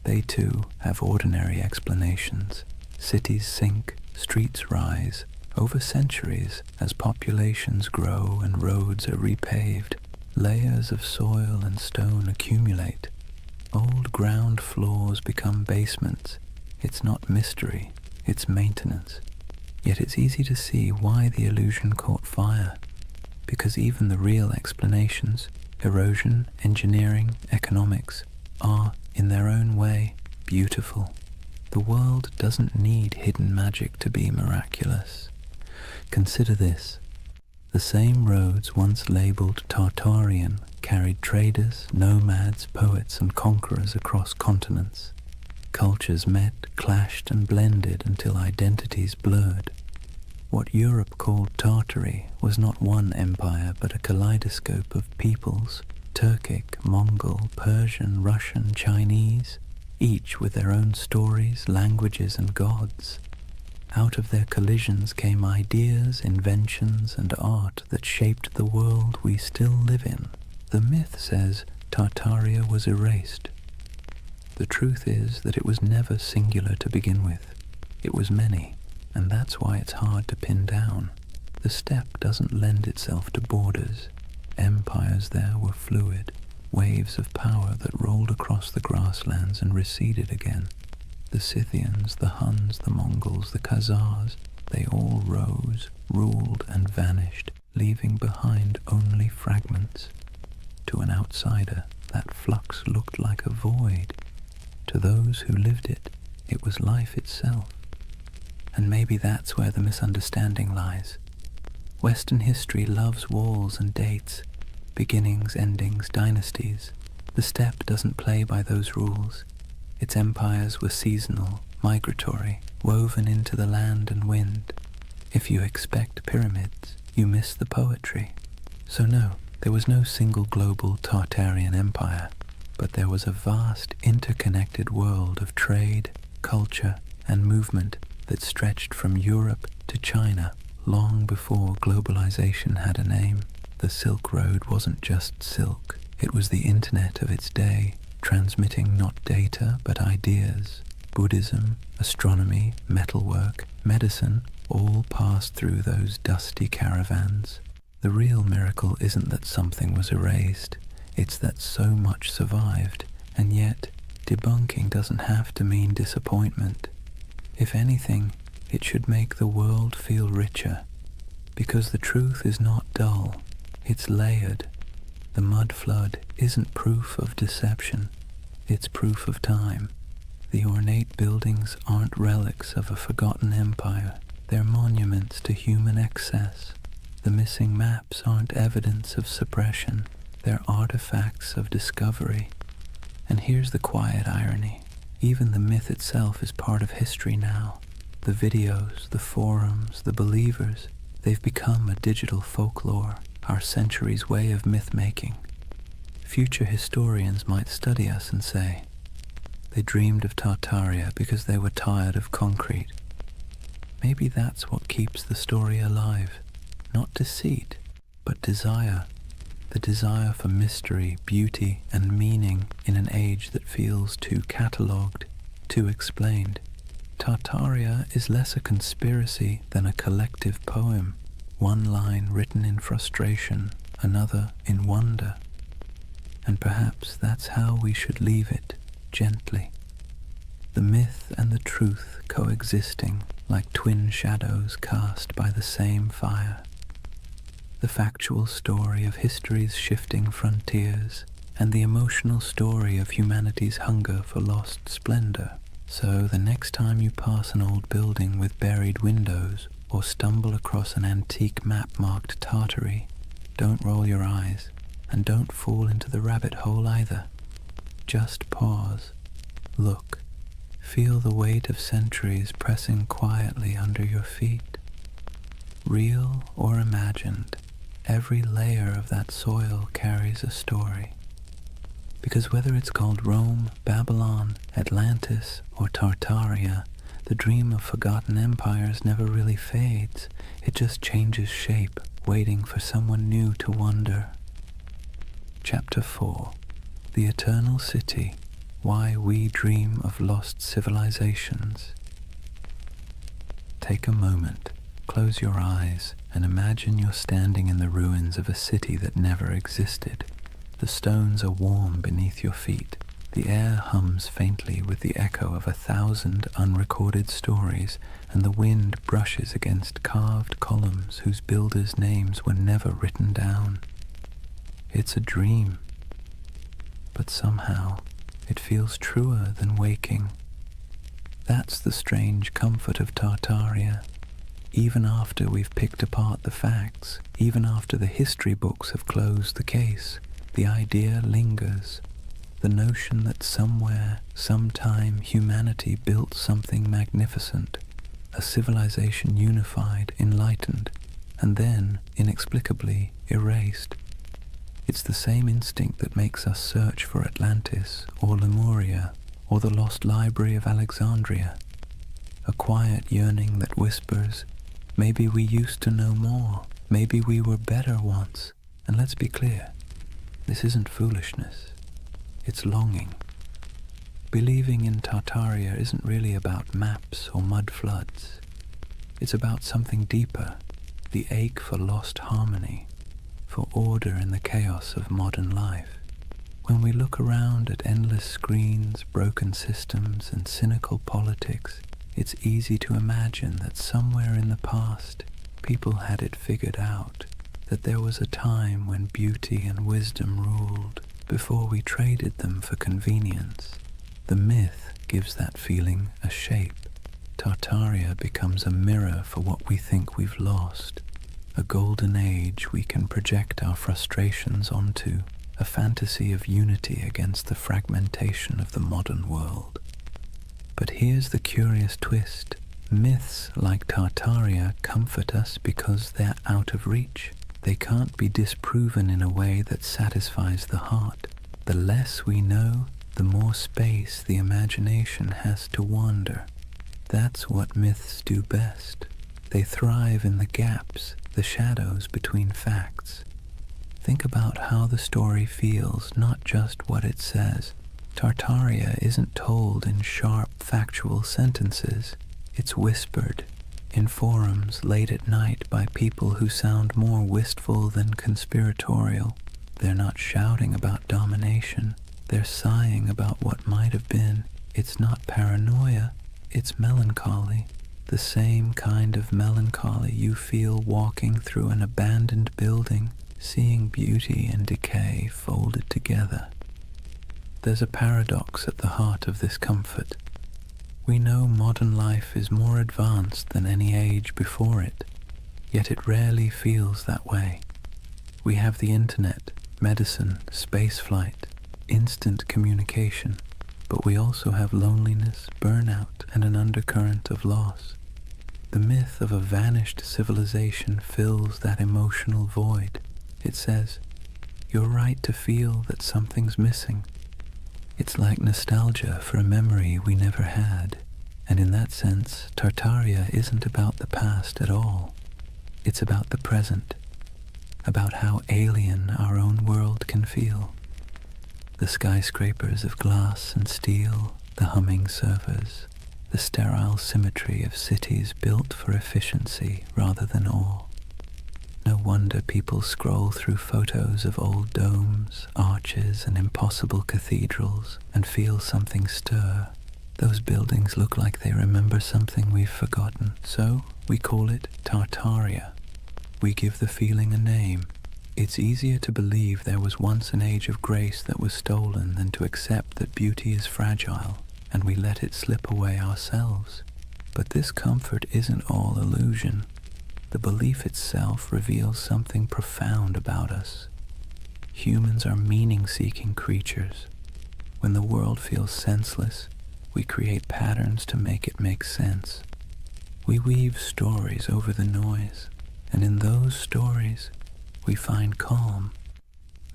they too have ordinary explanations. Cities sink, streets rise, over centuries as populations grow and roads are repaved. Layers of soil and stone accumulate. Old ground floors become basements. It's not mystery, it's maintenance. Yet it's easy to see why the illusion caught fire, because even the real explanations, erosion, engineering, economics, are, in their own way, beautiful. The world doesn't need hidden magic to be miraculous. Consider this. The same roads once labeled Tartarian carried traders, nomads, poets, and conquerors across continents. Cultures met, clashed, and blended until identities blurred. What Europe called Tartary was not one empire but a kaleidoscope of peoples, Turkic, Mongol, Persian, Russian, Chinese, each with their own stories, languages, and gods. Out of their collisions came ideas, inventions, and art that shaped the world we still live in. The myth says Tartaria was erased. The truth is that it was never singular to begin with. It was many, and that's why it's hard to pin down. The steppe doesn't lend itself to borders. Empires there were fluid, waves of power that rolled across the grasslands and receded again. The Scythians, the Huns, the Mongols, the Khazars, they all rose, ruled, and vanished, leaving behind only fragments. To an outsider, that flux looked like a void. To those who lived it, it was life itself. And maybe that's where the misunderstanding lies. Western history loves walls and dates, beginnings, endings, dynasties. The steppe doesn't play by those rules. Its empires were seasonal, migratory, woven into the land and wind. If you expect pyramids, you miss the poetry. So no, there was no single global Tartarian empire, but there was a vast interconnected world of trade, culture, and movement that stretched from Europe to China long before globalization had a name. The Silk Road wasn't just silk, it was the internet of its day, transmitting not data but ideas. Buddhism, astronomy, metalwork, medicine all passed through those dusty caravans. The real miracle isn't that something was erased, it's that so much survived, and yet debunking doesn't have to mean disappointment. If anything, it should make the world feel richer, because the truth is not dull, it's layered. The mud flood isn't proof of deception, it's proof of time. The ornate buildings aren't relics of a forgotten empire, they're monuments to human excess. The missing maps aren't evidence of suppression, they're artifacts of discovery. And here's the quiet irony. Even the myth itself is part of history now. The videos, the forums, the believers, they've become a digital folklore, our century's way of myth-making. Future historians might study us and say, they dreamed of Tartaria because they were tired of concrete. Maybe that's what keeps the story alive. Not deceit, but desire. The desire for mystery, beauty, and meaning in an age that feels too catalogued, too explained. Tartaria is less a conspiracy than a collective poem. One line written in frustration, another in wonder. And perhaps that's how we should leave it, gently. The myth and the truth coexisting like twin shadows cast by the same fire. The factual story of history's shifting frontiers and the emotional story of humanity's hunger for lost splendor. So the next time you pass an old building with buried windows or stumble across an antique map marked Tartary, don't roll your eyes. And don't fall into the rabbit hole either. Just pause, look, feel the weight of centuries pressing quietly under your feet. Real or imagined, every layer of that soil carries a story. Because whether it's called Rome, Babylon, Atlantis, or Tartaria, the dream of forgotten empires never really fades. It just changes shape, waiting for someone new to wonder. Chapter 4. The Eternal City, Why We Dream of Lost Civilizations. Take a moment, close your eyes, and imagine you're standing in the ruins of a city that never existed. The stones are warm beneath your feet. The air hums faintly with the echo of 1,000 unrecorded stories, and the wind brushes against carved columns whose builders' names were never written down. It's a dream, but somehow it feels truer than waking. That's the strange comfort of Tartaria. Even after we've picked apart the facts, even after the history books have closed the case, the idea lingers. The notion that somewhere, sometime, humanity built something magnificent, a civilization unified, enlightened, and then, inexplicably, erased. It's the same instinct that makes us search for Atlantis, or Lemuria, or the lost library of Alexandria. A quiet yearning that whispers, maybe we used to know more, maybe we were better once. And let's be clear, this isn't foolishness. It's longing. Believing in Tartaria isn't really about maps or mud floods. It's about something deeper, the ache for lost harmony, for order in the chaos of modern life. When we look around at endless screens, broken systems, and cynical politics, it's easy to imagine that somewhere in the past, people had it figured out, that there was a time when beauty and wisdom ruled, before we traded them for convenience. The myth gives that feeling a shape. Tartaria becomes a mirror for what we think we've lost, a golden age we can project our frustrations onto, a fantasy of unity against the fragmentation of the modern world. But here's the curious twist. Myths like Tartaria comfort us because they're out of reach. They can't be disproven in a way that satisfies the heart. The less we know, the more space the imagination has to wander. That's what myths do best. They thrive in the gaps, the shadows between facts. Think about how the story feels, not just what it says. Tartaria isn't told in sharp, factual sentences. It's whispered in forums late at night by people who sound more wistful than conspiratorial. They're not shouting about domination. They're sighing about what might have been. It's not paranoia. It's melancholy. The same kind of melancholy you feel walking through an abandoned building, seeing beauty and decay folded together. There's a paradox at the heart of this comfort. We know modern life is more advanced than any age before it, yet it rarely feels that way. We have the internet, medicine, spaceflight, instant communication, but we also have loneliness, burnout, and an undercurrent of loss. The myth of a vanished civilization fills that emotional void. It says, you're right to feel that something's missing. It's like nostalgia for a memory we never had, and in that sense, Tartaria isn't about the past at all. It's about the present, about how alien our own world can feel. The skyscrapers of glass and steel, the humming servers, the sterile symmetry of cities built for efficiency rather than awe. No wonder people scroll through photos of old domes, arches, and impossible cathedrals and feel something stir. Those buildings look like they remember something we've forgotten, so we call it Tartaria. We give the feeling a name. It's easier to believe there was once an age of grace that was stolen than to accept that beauty is fragile, and we let it slip away ourselves. But this comfort isn't all illusion. The belief itself reveals something profound about us. Humans are meaning-seeking creatures. When the world feels senseless, we create patterns to make it make sense. We weave stories over the noise, and in those stories, we find calm.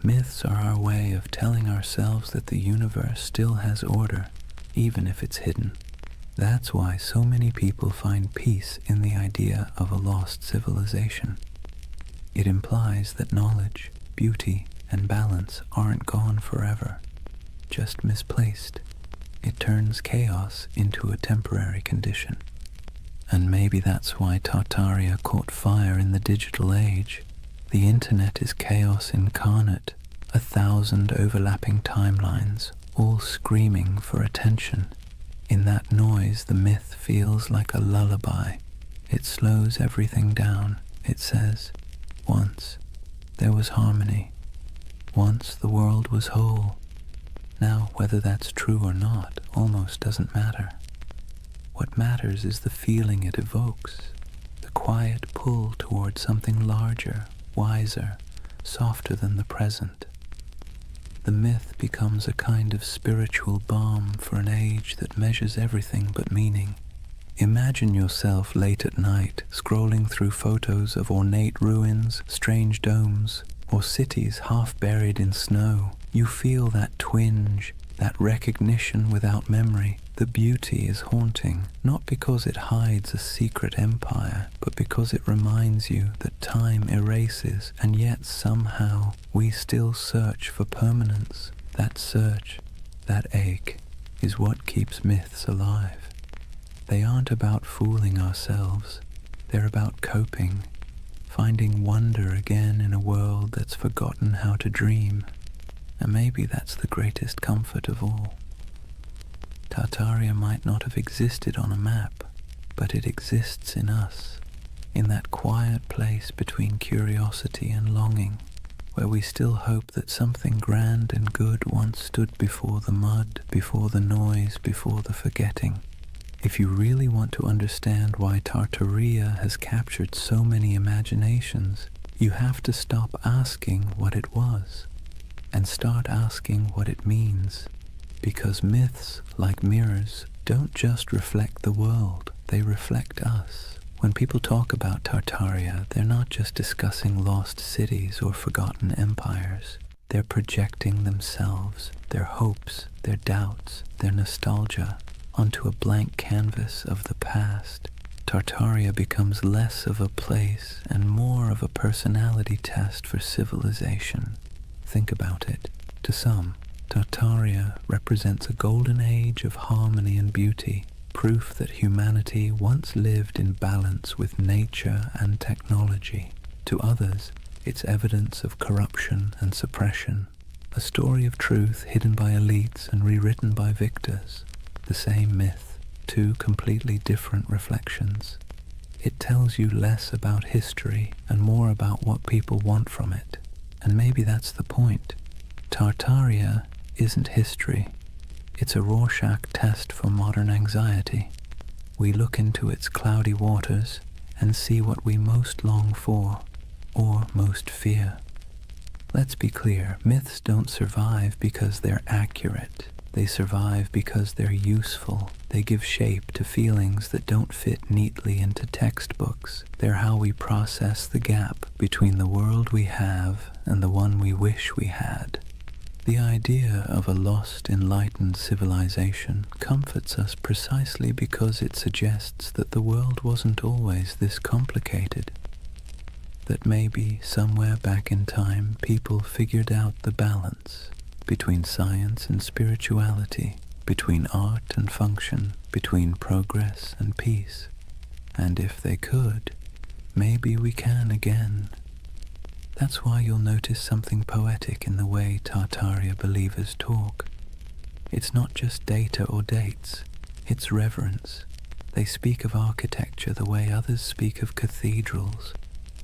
Myths are our way of telling ourselves that the universe still has order, even if it's hidden. That's why so many people find peace in the idea of a lost civilization. It implies that knowledge, beauty, and balance aren't gone forever, just misplaced. It turns chaos into a temporary condition. And maybe that's why Tartaria caught fire in the digital age. The internet is chaos incarnate, 1,000 overlapping timelines, all screaming for attention. In that noise, the myth feels like a lullaby. It slows everything down. It says, once there was harmony. Once the world was whole. Now, whether that's true or not almost doesn't matter. What matters is the feeling it evokes, the quiet pull toward something larger, wiser, softer than the present. The myth becomes a kind of spiritual balm for an age that measures everything but meaning. Imagine yourself late at night, scrolling through photos of ornate ruins, strange domes, or cities half buried in snow. You feel that twinge, that recognition without memory. The beauty is haunting, not because it hides a secret empire, but because it reminds you that time erases, and yet somehow we still search for permanence. That search, that ache, is what keeps myths alive. They aren't about fooling ourselves. They're about coping, finding wonder again in a world that's forgotten how to dream. And maybe that's the greatest comfort of all. Tartaria might not have existed on a map, but it exists in us, in that quiet place between curiosity and longing, where we still hope that something grand and good once stood before the mud, before the noise, before the forgetting. If you really want to understand why Tartaria has captured so many imaginations, you have to stop asking what it was and start asking what it means. Because myths, like mirrors, don't just reflect the world, they reflect us. When people talk about Tartaria, they're not just discussing lost cities or forgotten empires. They're projecting themselves, their hopes, their doubts, their nostalgia, onto a blank canvas of the past. Tartaria becomes less of a place and more of a personality test for civilization. Think about it. To some, Tartaria represents a golden age of harmony and beauty, proof that humanity once lived in balance with nature and technology. To others, it's evidence of corruption and suppression, a story of truth hidden by elites and rewritten by victors. The same myth, two completely different reflections. It tells you less about history and more about what people want from it. And maybe that's the point. Tartaria isn't history. It's a Rorschach test for modern anxiety. We look into its cloudy waters and see what we most long for, or most fear. Let's be clear, myths don't survive because they're accurate. They survive because they're useful. They give shape to feelings that don't fit neatly into textbooks. They're how we process the gap between the world we have and the one we wish we had. The idea of a lost, enlightened civilization comforts us precisely because it suggests that the world wasn't always this complicated. That maybe, somewhere back in time, people figured out the balance between science and spirituality, between art and function, between progress and peace. And if they could, maybe we can again. That's why you'll notice something poetic in the way Tartaria believers talk. It's not just data or dates, it's reverence. They speak of architecture the way others speak of cathedrals.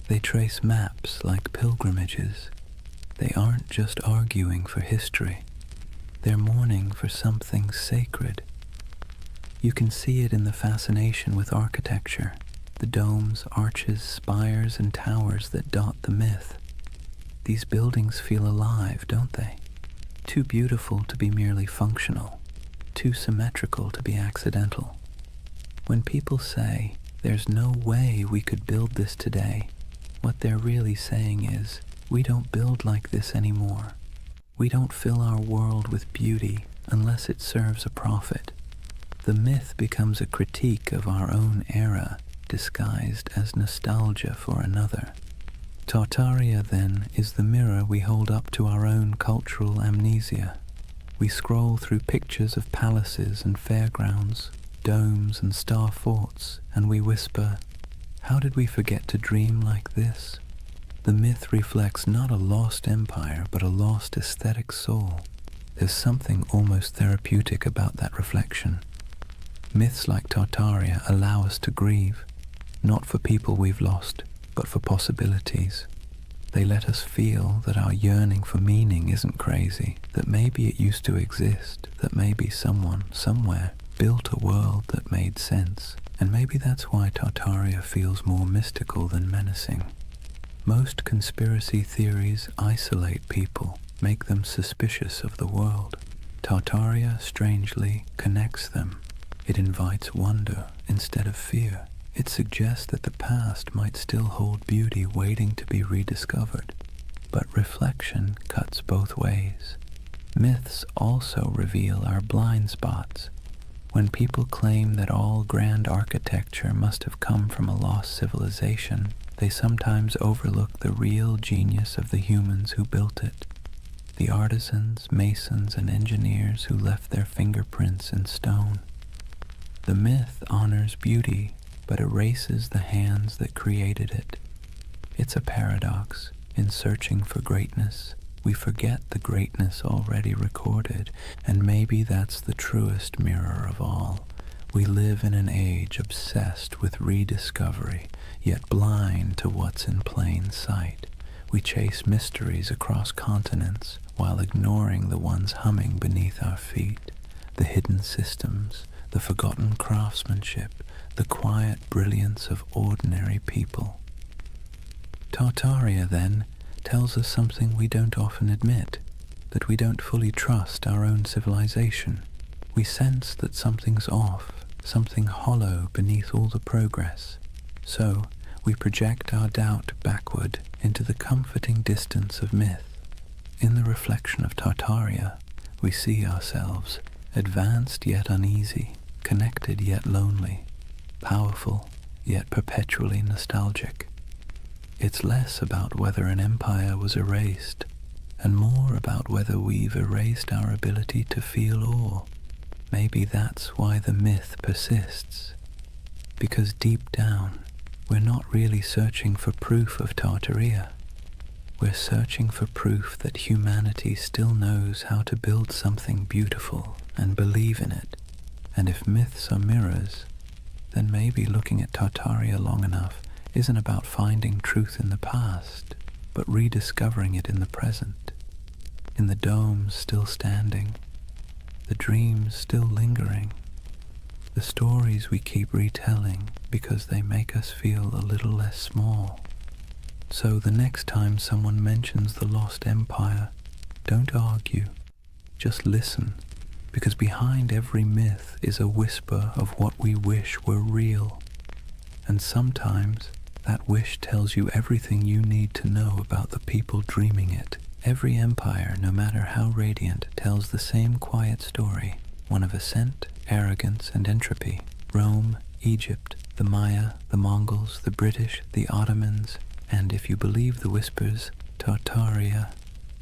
They trace maps like pilgrimages. They aren't just arguing for history. They're mourning for something sacred. You can see it in the fascination with architecture, the domes, arches, spires, and towers that dot the myth. These buildings feel alive, don't they? Too beautiful to be merely functional, too symmetrical to be accidental. When people say, "There's no way we could build this today," what they're really saying is, we don't build like this anymore. We don't fill our world with beauty unless it serves a profit. The myth becomes a critique of our own era, disguised as nostalgia for another. Tartaria, then, is the mirror we hold up to our own cultural amnesia. We scroll through pictures of palaces and fairgrounds, domes and star forts, and we whisper, "How did we forget to dream like this?" The myth reflects not a lost empire, but a lost aesthetic soul. There's something almost therapeutic about that reflection. Myths like Tartaria allow us to grieve, not for people we've lost, but for possibilities. They let us feel that our yearning for meaning isn't crazy, that maybe it used to exist, that maybe someone, somewhere, built a world that made sense, and maybe that's why Tartaria feels more mystical than menacing. Most conspiracy theories isolate people, make them suspicious of the world. Tartaria, strangely, connects them. It invites wonder instead of fear. It suggests that the past might still hold beauty waiting to be rediscovered. But reflection cuts both ways. Myths also reveal our blind spots. When people claim that all grand architecture must have come from a lost civilization, they sometimes overlook the real genius of the humans who built it. The artisans, masons, and engineers who left their fingerprints in stone. The myth honors beauty, but erases the hands that created it. It's a paradox. In searching for greatness, we forget the greatness already recorded, and maybe that's the truest mirror of all. We live in an age obsessed with rediscovery, yet blind to what's in plain sight. We chase mysteries across continents while ignoring the ones humming beneath our feet, the hidden systems, the forgotten craftsmanship, the quiet brilliance of ordinary people. Tartaria, then, tells us something we don't often admit, that we don't fully trust our own civilization. We sense that something's off, something hollow beneath all the progress. So, we project our doubt backward into the comforting distance of myth. In the reflection of Tartaria, we see ourselves, advanced yet uneasy, connected yet lonely, powerful yet perpetually nostalgic. It's less about whether an empire was erased, and more about whether we've erased our ability to feel awe. Maybe that's why the myth persists, because deep down, we're not really searching for proof of Tartaria. We're searching for proof that humanity still knows how to build something beautiful and believe in it. And if myths are mirrors, then maybe looking at Tartaria long enough isn't about finding truth in the past, but rediscovering it in the present, in the domes still standing, the dreams still lingering, the stories we keep retelling because they make us feel a little less small. So the next time someone mentions the lost empire, don't argue, just listen, because behind every myth is a whisper of what we wish were real. And sometimes that wish tells you everything you need to know about the people dreaming it. Every empire, no matter how radiant, tells the same quiet story, one of ascent, arrogance, and entropy. Rome, Egypt, the Maya, the Mongols, the British, the Ottomans, and if you believe the whispers, Tartaria.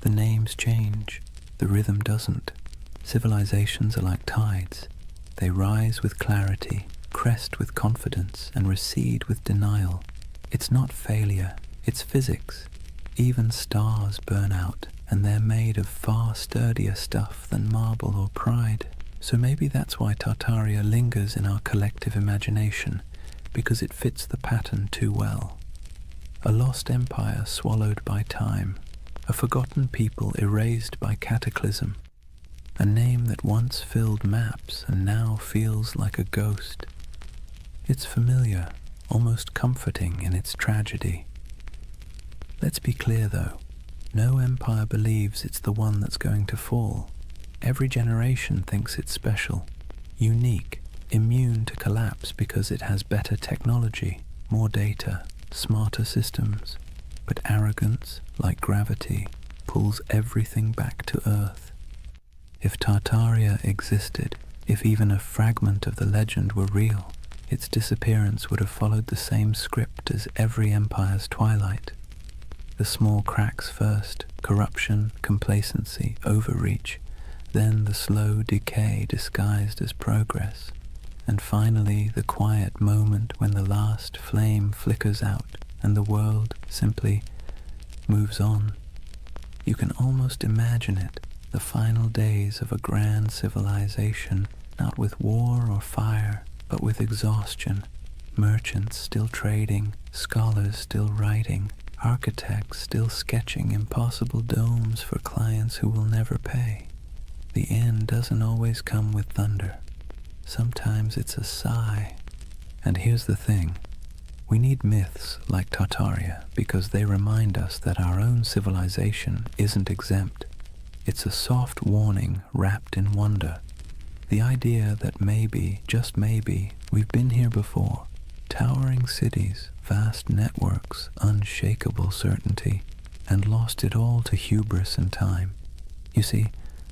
The names change, the rhythm doesn't. Civilizations are like tides. They rise with clarity, crest with confidence, and recede with denial. It's not failure, it's physics. Even stars burn out, and they're made of far sturdier stuff than marble or pride. So maybe that's why Tartaria lingers in our collective imagination, because it fits the pattern too well. A lost empire swallowed by time, a forgotten people erased by cataclysm, a name that once filled maps and now feels like a ghost. It's familiar, almost comforting in its tragedy. Let's be clear though, No empire believes it's the one that's going to fall. Every generation thinks it's special, unique, immune to collapse because it has better technology, more data, smarter systems. But arrogance, like gravity, pulls everything back to Earth. If Tartaria existed, if even a fragment of the legend were real, its disappearance would have followed the same script as every empire's twilight. The small cracks first, corruption, complacency, overreach, then the slow decay disguised as progress, and finally the quiet moment when the last flame flickers out and the world simply moves on. You can almost imagine it, the final days of a grand civilization, not with war or fire, but with exhaustion, merchants still trading, scholars still writing, architects still sketching impossible domes for clients who will never pay. The end doesn't always come with thunder. Sometimes it's a sigh. And here's the thing. We need myths like Tartaria because they remind us that our own civilization isn't exempt. It's a soft warning wrapped in wonder. The idea that maybe, just maybe, we've been here before. Towering cities, vast networks, unshakable certainty, and lost it all to hubris and time. You see,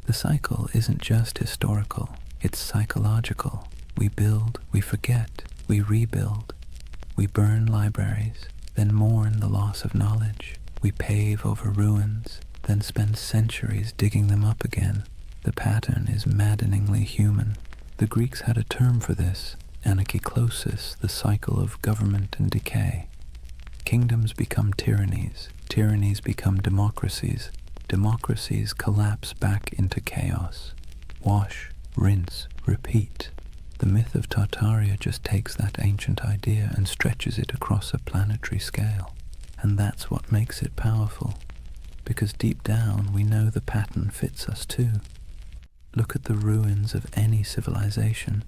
the cycle isn't just historical, it's psychological. We build, we forget, we rebuild. We burn libraries, then mourn the loss of knowledge. We pave over ruins, then spend centuries digging them up again. The pattern is maddeningly human. The Greeks had a term for this, anarchiklosis, the cycle of government and decay. Kingdoms become tyrannies, tyrannies become democracies, democracies collapse back into chaos. Wash, rinse, repeat. The myth of Tartaria just takes that ancient idea and stretches it across a planetary scale. And that's what makes it powerful, because deep down we know the pattern fits us too. Look at the ruins of any civilization,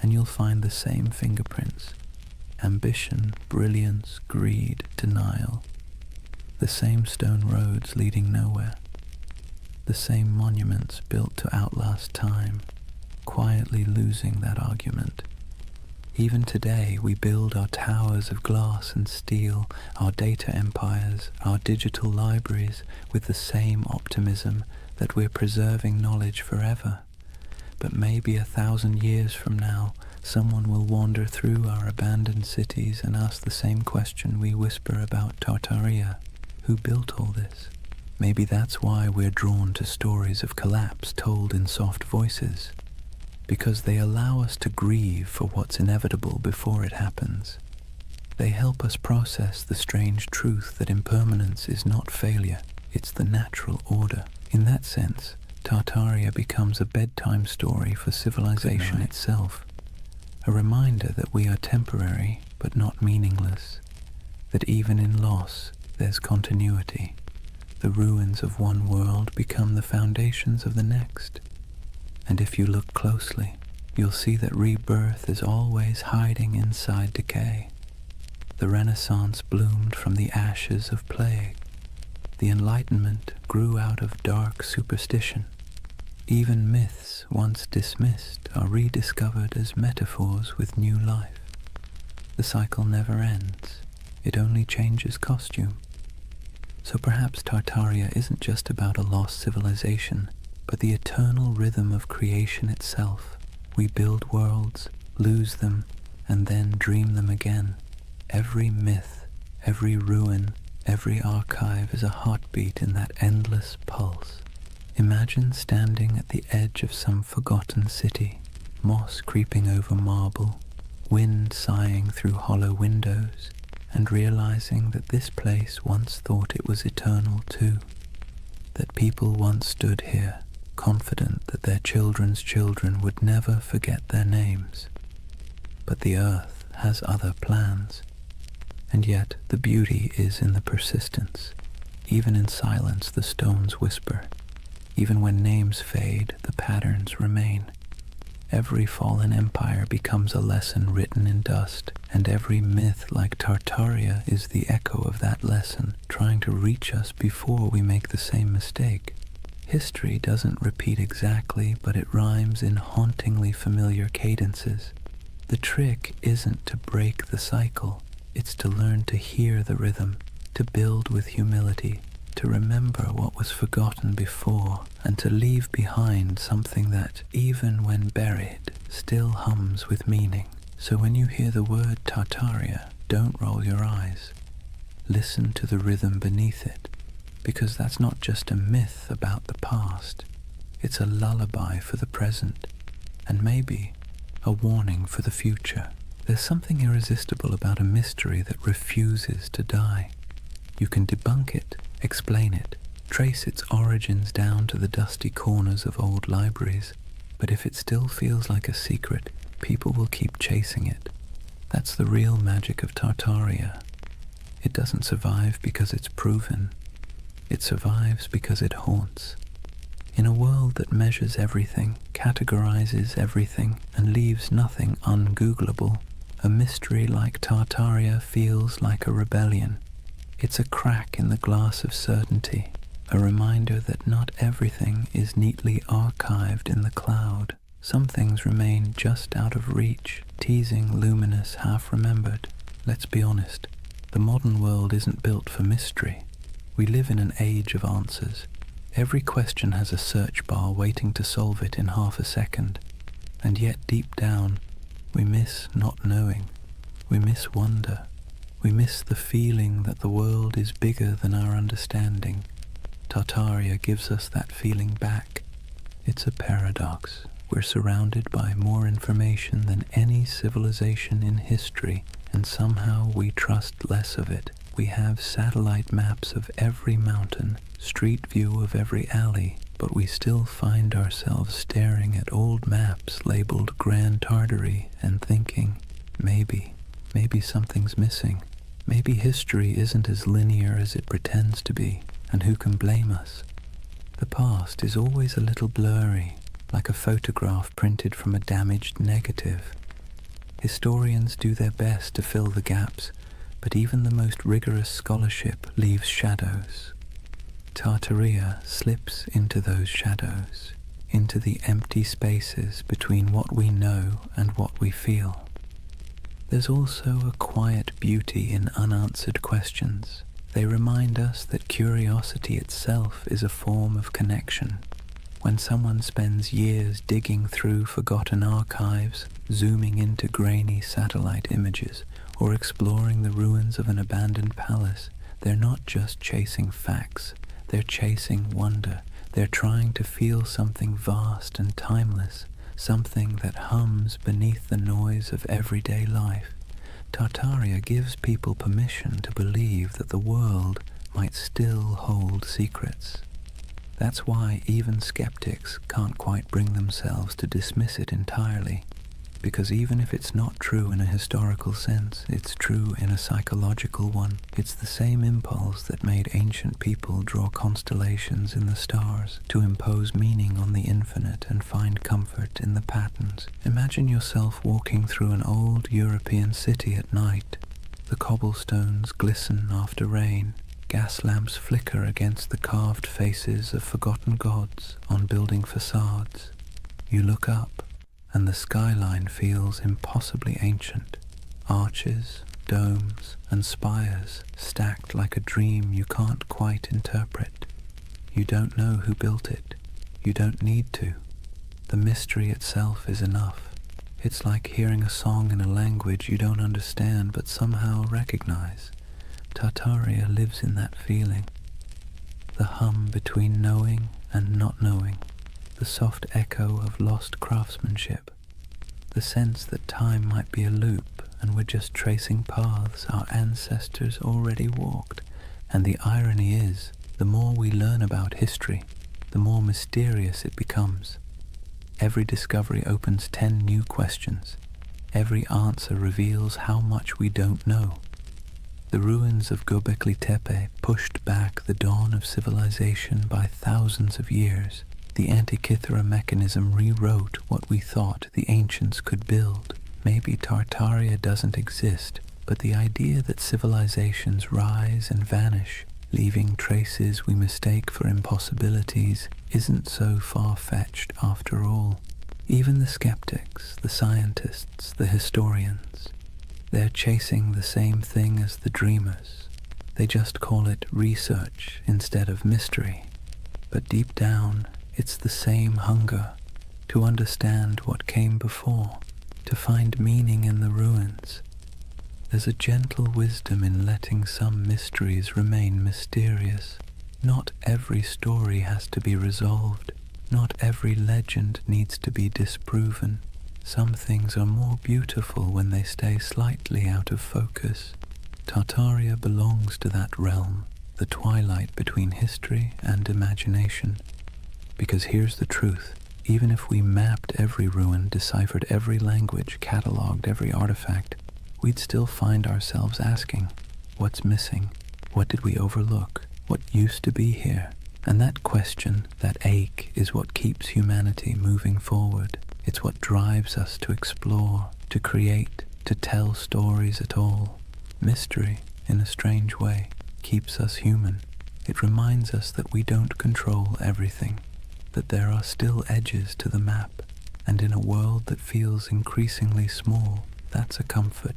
and you'll find the same fingerprints. Ambition, brilliance, greed, denial. The same stone roads leading nowhere. The same monuments built to outlast time, quietly losing that argument. Even today we build our towers of glass and steel, our data empires, our digital libraries with the same optimism that we're preserving knowledge forever. But maybe 1,000 years from now, someone will wander through our abandoned cities and ask the same question we whisper about Tartaria. Who built all this? Maybe that's why we're drawn to stories of collapse told in soft voices, because they allow us to grieve for what's inevitable before it happens. They help us process the strange truth that impermanence is not failure, it's the natural order. In that sense, Tartaria becomes a bedtime story for civilization itself, a reminder that we are temporary but not meaningless, that even in loss there's continuity. The ruins of one world become the foundations of the next. And if you look closely, you'll see that rebirth is always hiding inside decay. The Renaissance bloomed from the ashes of plague. The Enlightenment grew out of dark superstition. Even myths once dismissed are rediscovered as metaphors with new life. The cycle never ends. It only changes costume. So perhaps Tartaria isn't just about a lost civilization, but the eternal rhythm of creation itself. We build worlds, lose them, and then dream them again. Every myth, every ruin, every archive is a heartbeat in that endless pulse. Imagine standing at the edge of some forgotten city, moss creeping over marble, wind sighing through hollow windows, and realizing that this place once thought it was eternal too, that people once stood here, confident that their children's children would never forget their names. But the earth has other plans, and yet the beauty is in the persistence. Even in silence the stones whisper. Even when names fade, the patterns remain. Every fallen empire becomes a lesson written in dust, and every myth like Tartaria is the echo of that lesson, trying to reach us before we make the same mistake. History doesn't repeat exactly, but it rhymes in hauntingly familiar cadences. The trick isn't to break the cycle, it's to learn to hear the rhythm, to build with humility, to remember what was forgotten before, and to leave behind something that, even when buried, still hums with meaning. So when you hear the word Tartaria, don't roll your eyes. Listen to the rhythm beneath it, because that's not just a myth about the past. It's a lullaby for the present, and maybe a warning for the future. There's something irresistible about a mystery that refuses to die. You can debunk it, explain it, trace its origins down to the dusty corners of old libraries, but if it still feels like a secret, people will keep chasing it. That's the real magic of Tartaria. It doesn't survive because it's proven. It survives because it haunts. In a world that measures everything, categorizes everything, and leaves nothing ungoogleable, a mystery like Tartaria feels like a rebellion. It's a crack in the glass of certainty, a reminder that not everything is neatly archived in the cloud. Some things remain just out of reach, teasing, luminous, half-remembered. Let's be honest, the modern world isn't built for mystery. We live in an age of answers. Every question has a search bar waiting to solve it in half a second. And yet deep down, we miss not knowing. We miss wonder. We miss the feeling that the world is bigger than our understanding. Tartaria gives us that feeling back. It's a paradox. We're surrounded by more information than any civilization in history, and somehow we trust less of it. We have satellite maps of every mountain, street view of every alley, but we still find ourselves staring at old maps labeled Grand Tartary and thinking, maybe something's missing. Maybe history isn't as linear as it pretends to be, and who can blame us? The past is always a little blurry, like a photograph printed from a damaged negative. Historians do their best to fill the gaps, but even the most rigorous scholarship leaves shadows. Tartaria slips into those shadows, into the empty spaces between what we know and what we feel. There's also a quiet beauty in unanswered questions. They remind us that curiosity itself is a form of connection. When someone spends years digging through forgotten archives, zooming into grainy satellite images, or exploring the ruins of an abandoned palace, they're not just chasing facts, they're chasing wonder. They're trying to feel something vast and timeless, something that hums beneath the noise of everyday life. Tartaria gives people permission to believe that the world might still hold secrets. That's why even skeptics can't quite bring themselves to dismiss it entirely, because even if it's not true in a historical sense, it's true in a psychological one. It's the same impulse that made ancient people draw constellations in the stars, to impose meaning on the infinite and find comfort in the patterns. Imagine yourself walking through an old European city at night. The cobblestones glisten after rain. Gas lamps flicker against the carved faces of forgotten gods on building facades. You look up, and the skyline feels impossibly ancient. Arches, domes, and spires stacked like a dream you can't quite interpret. You don't know who built it. You don't need to. The mystery itself is enough. It's like hearing a song in a language you don't understand but somehow recognize. Tartaria lives in that feeling. The hum between knowing and not knowing. The soft echo of lost craftsmanship, the sense that time might be a loop and we're just tracing paths our ancestors already walked. And the irony is, the more we learn about history, the more mysterious it becomes. Every discovery opens 10 new questions. Every answer reveals how much we don't know. The ruins of Göbekli Tepe pushed back the dawn of civilization by thousands of years. The Antikythera mechanism rewrote what we thought the ancients could build. Maybe Tartaria doesn't exist, but the idea that civilizations rise and vanish, leaving traces we mistake for impossibilities, isn't so far-fetched after all. Even the skeptics, the scientists, the historians, they're chasing the same thing as the dreamers. They just call it research instead of mystery. But deep down, it's the same hunger to understand what came before, to find meaning in the ruins. There's a gentle wisdom in letting some mysteries remain mysterious. Not every story has to be resolved. Not every legend needs to be disproven. Some things are more beautiful when they stay slightly out of focus. Tartaria belongs to that realm, the twilight between history and imagination. Because here's the truth. Even if we mapped every ruin, deciphered every language, catalogued every artifact, we'd still find ourselves asking, what's missing? What did we overlook? What used to be here? And that question, that ache, is what keeps humanity moving forward. It's what drives us to explore, to create, to tell stories at all. Mystery, in a strange way, keeps us human. It reminds us that we don't control everything, that there are still edges to the map, and in a world that feels increasingly small, that's a comfort.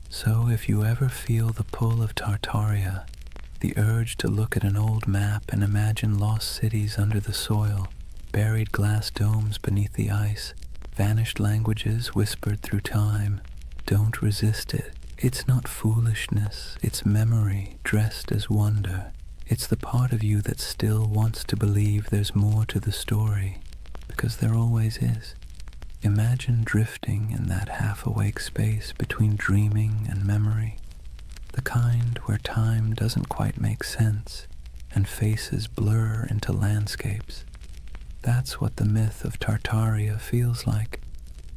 So if you ever feel the pull of Tartaria, the urge to look at an old map and imagine lost cities under the soil, buried glass domes beneath the ice, vanished languages whispered through time, don't resist it. It's not foolishness, it's memory dressed as wonder. It's the part of you that still wants to believe there's more to the story, because there always is. Imagine drifting in that half-awake space between dreaming and memory, the kind where time doesn't quite make sense and faces blur into landscapes. That's what the myth of Tartaria feels like,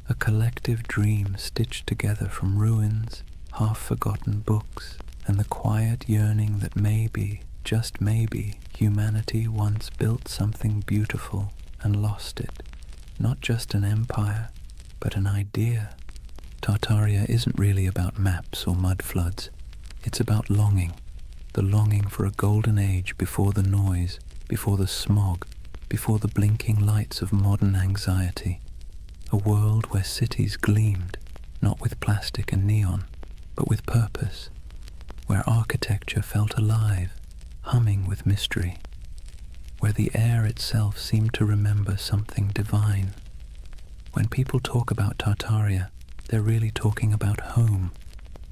a collective dream stitched together from ruins, half-forgotten books, and the quiet yearning that maybe, just maybe, humanity once built something beautiful and lost it. Not just an empire, but an idea. Tartaria isn't really about maps or mud floods. It's about longing. The longing for a golden age before the noise, before the smog, before the blinking lights of modern anxiety. A world where cities gleamed, not with plastic and neon, but with purpose. Where architecture felt alive, humming with mystery. Where the air itself seemed to remember something divine. When people talk about Tartaria, they're really talking about home,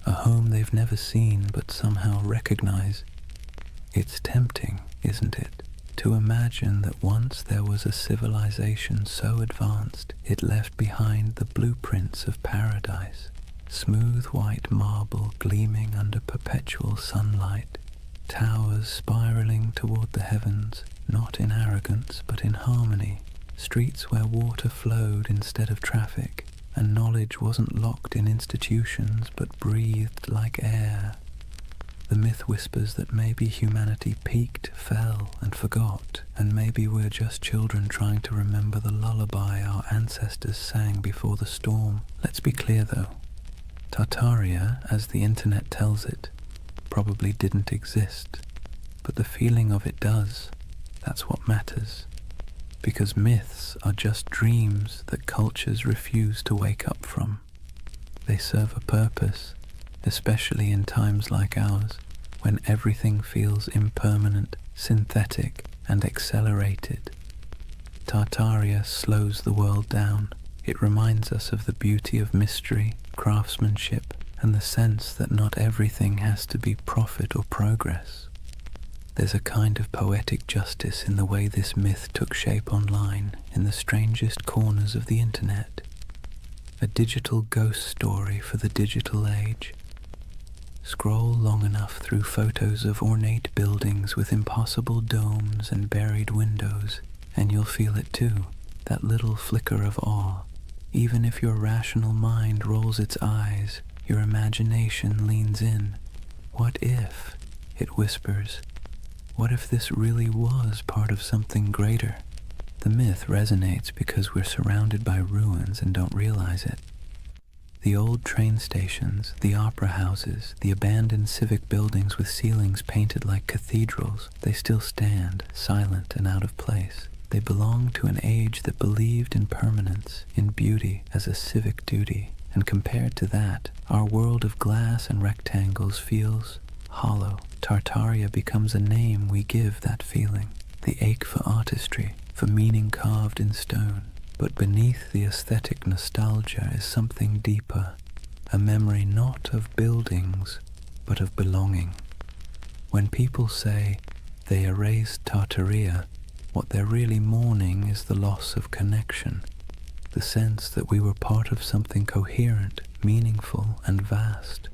a home they've never seen but somehow recognize. It's tempting, isn't it, to imagine that once there was a civilization so advanced it left behind the blueprints of paradise, smooth white marble gleaming under perpetual sunlight, towers spiraling toward the heavens, not in arrogance but in harmony, streets where water flowed instead of traffic, and knowledge wasn't locked in institutions but breathed like air. The myth whispers that maybe humanity peaked, fell, and forgot, and maybe we're just children trying to remember the lullaby our ancestors sang before the storm. Let's be clear though, Tartaria, as the internet tells it, probably didn't exist, but the feeling of it does. That's what matters. Because myths are just dreams that cultures refuse to wake up from. They serve a purpose, especially in times like ours, when everything feels impermanent, synthetic, and accelerated. Tartaria slows the world down. It reminds us of the beauty of mystery, craftsmanship, and the sense that not everything has to be profit or progress. There's a kind of poetic justice in the way this myth took shape online, in the strangest corners of the internet. A digital ghost story for the digital age. Scroll long enough through photos of ornate buildings with impossible domes and buried windows, and you'll feel it too, that little flicker of awe. Even if your rational mind rolls its eyes, your imagination leans in. What if, it whispers, what if this really was part of something greater? The myth resonates because we're surrounded by ruins and don't realize it. The old train stations, the opera houses, the abandoned civic buildings with ceilings painted like cathedrals, they still stand, silent and out of place. They belong to an age that believed in permanence, in beauty as a civic duty, and compared to that, our world of glass and rectangles feels hollow. Tartaria becomes a name we give that feeling, the ache for artistry, for meaning carved in stone. But beneath the aesthetic nostalgia is something deeper, a memory not of buildings, but of belonging. When people say they erased Tartaria, what they're really mourning is the loss of connection, the sense that we were part of something coherent, meaningful, and vast.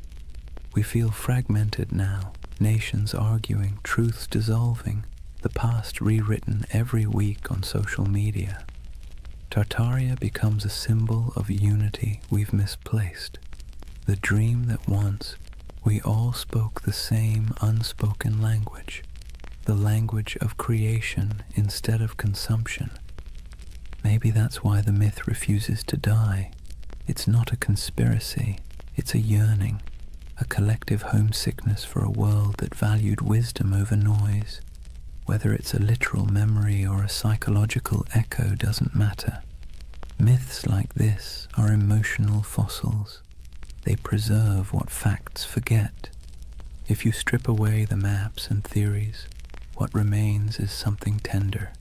We feel fragmented now, nations arguing, truths dissolving, the past rewritten every week on social media. Tartaria becomes a symbol of unity we've misplaced, the dream that once we all spoke the same unspoken language, the language of creation instead of consumption. Maybe that's why the myth refuses to die. It's not a conspiracy, it's a yearning, a collective homesickness for a world that valued wisdom over noise. Whether it's a literal memory or a psychological echo doesn't matter. Myths like this are emotional fossils. They preserve what facts forget. If you strip away the maps and theories, what remains is something tender.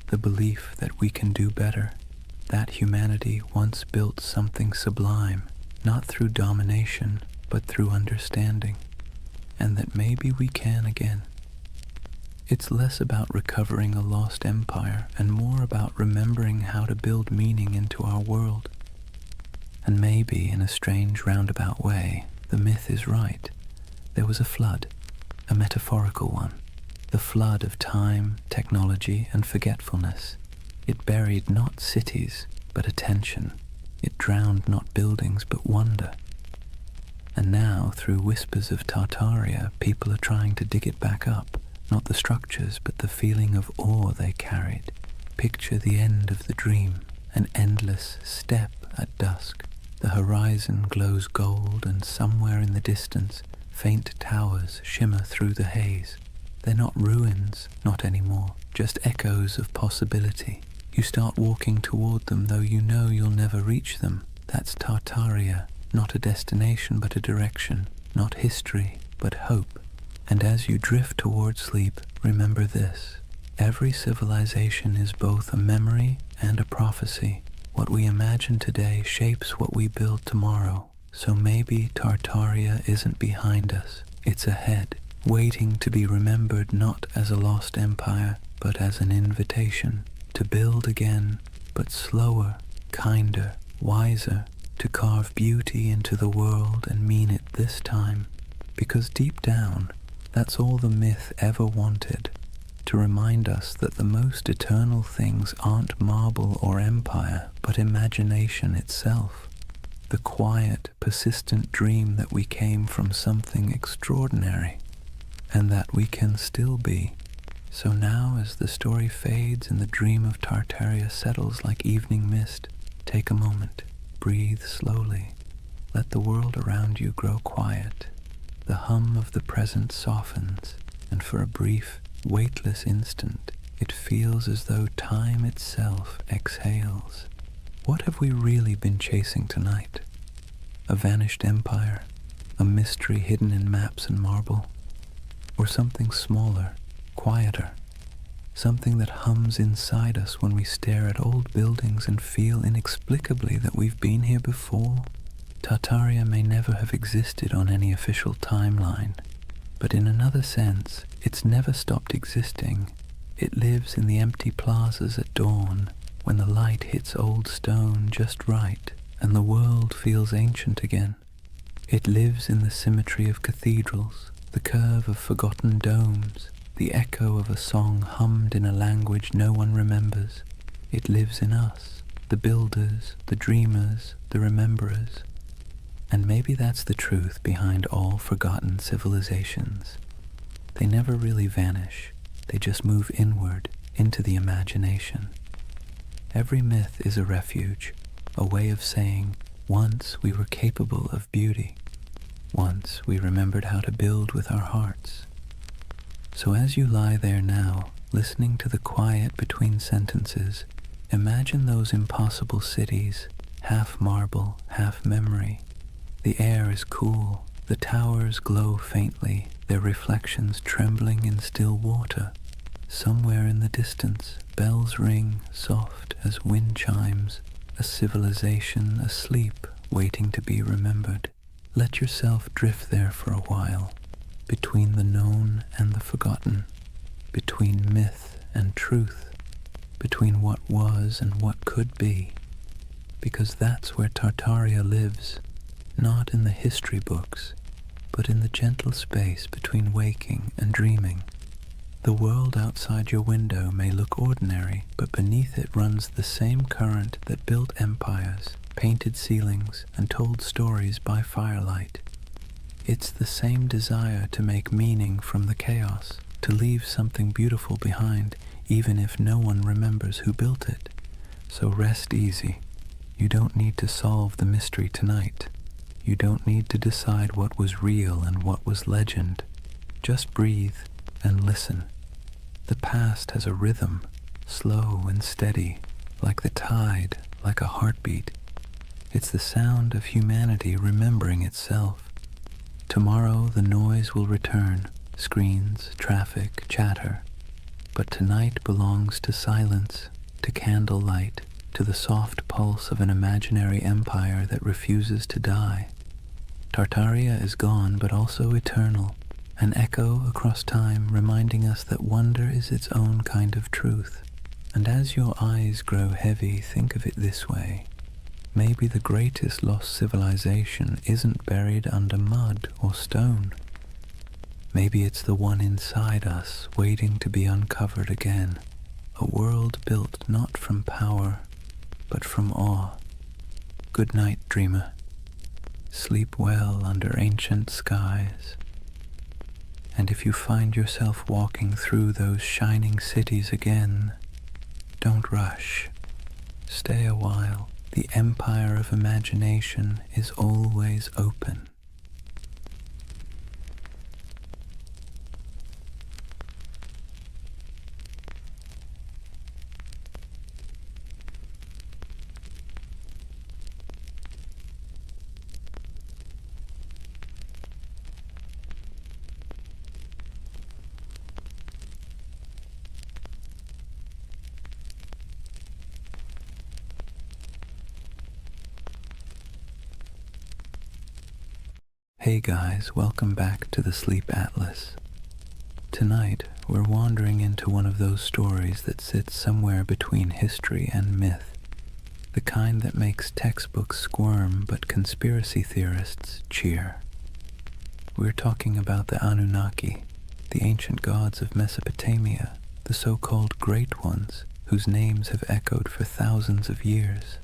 The belief that we can do better, that humanity once built something sublime, not through domination, but through understanding, and that maybe we can again. It's less about recovering a lost empire and more about remembering how to build meaning into our world. And maybe, in a strange roundabout way, the myth is right. There was a flood, a metaphorical one, the flood of time, technology, and forgetfulness. It buried not cities, but attention. It drowned not buildings, but wonder. And now, through whispers of Tartaria, people are trying to dig it back up. Not the structures, but the feeling of awe they carried. Picture the end of the dream, an endless step at dusk. The horizon glows gold, and somewhere in the distance, faint towers shimmer through the haze. They're not ruins, not anymore, just echoes of possibility. You start walking toward them, though you know you'll never reach them. That's Tartaria, not a destination, but a direction, not history, but hope. And as you drift toward sleep, remember this. Every civilization is both a memory and a prophecy. What we imagine today shapes what we build tomorrow. So maybe Tartaria isn't behind us. It's ahead, waiting to be remembered not as a lost empire, but as an invitation to build again, but slower, kinder, wiser, to carve beauty into the world and mean it this time. Because deep down, that's all the myth ever wanted, to remind us that the most eternal things aren't marble or empire, but imagination itself. The quiet, persistent dream that we came from something extraordinary, and that we can still be. So now, as the story fades and the dream of Tartaria settles like evening mist, take a moment, breathe slowly, let the world around you grow quiet. The hum of the present softens, and for a brief, weightless instant, it feels as though time itself exhales. What have we really been chasing tonight? A vanished empire? A mystery hidden in maps and marble? Or something smaller, quieter? Something that hums inside us when we stare at old buildings and feel inexplicably that we've been here before? Tartaria may never have existed on any official timeline, but in another sense, it's never stopped existing. It lives in the empty plazas at dawn, when the light hits old stone just right, and the world feels ancient again. It lives in the symmetry of cathedrals, the curve of forgotten domes, the echo of a song hummed in a language no one remembers. It lives in us, the builders, the dreamers, the rememberers. And maybe that's the truth behind all forgotten civilizations. They never really vanish, they just move inward into the imagination. Every myth is a refuge, a way of saying, once we were capable of beauty. Once we remembered how to build with our hearts. So as you lie there now, listening to the quiet between sentences, imagine those impossible cities, half marble, half memory. The air is cool, the towers glow faintly, their reflections trembling in still water. Somewhere in the distance, bells ring, soft as wind chimes, a civilization asleep, waiting to be remembered. Let yourself drift there for a while, between the known and the forgotten, between myth and truth, between what was and what could be, because that's where Tartaria lives, not in the history books, but in the gentle space between waking and dreaming. The world outside your window may look ordinary, but beneath it runs the same current that built empires, painted ceilings, and told stories by firelight. It's the same desire to make meaning from the chaos, to leave something beautiful behind, even if no one remembers who built it. So rest easy. You don't need to solve the mystery tonight. You don't need to decide what was real and what was legend. Just breathe and listen. The past has a rhythm, slow and steady, like the tide, like a heartbeat. It's the sound of humanity remembering itself. Tomorrow the noise will return, screens, traffic, chatter. But tonight belongs to silence, to candlelight, to the soft pulse of an imaginary empire that refuses to die. Tartaria is gone, but also eternal, an echo across time reminding us that wonder is its own kind of truth. And as your eyes grow heavy, think of it this way. Maybe the greatest lost civilization isn't buried under mud or stone. Maybe it's the one inside us, waiting to be uncovered again. A world built not from power, but from awe. Good night, dreamer. Sleep well under ancient skies. And if you find yourself walking through those shining cities again, don't rush. Stay a while. The empire of imagination is always open. Hey guys, welcome back to the Sleep Atlas. Tonight, we're wandering into one of those stories that sits somewhere between history and myth, the kind that makes textbooks squirm but conspiracy theorists cheer. We're talking about the Anunnaki, the ancient gods of Mesopotamia, the so-called Great Ones, whose names have echoed for thousands of years.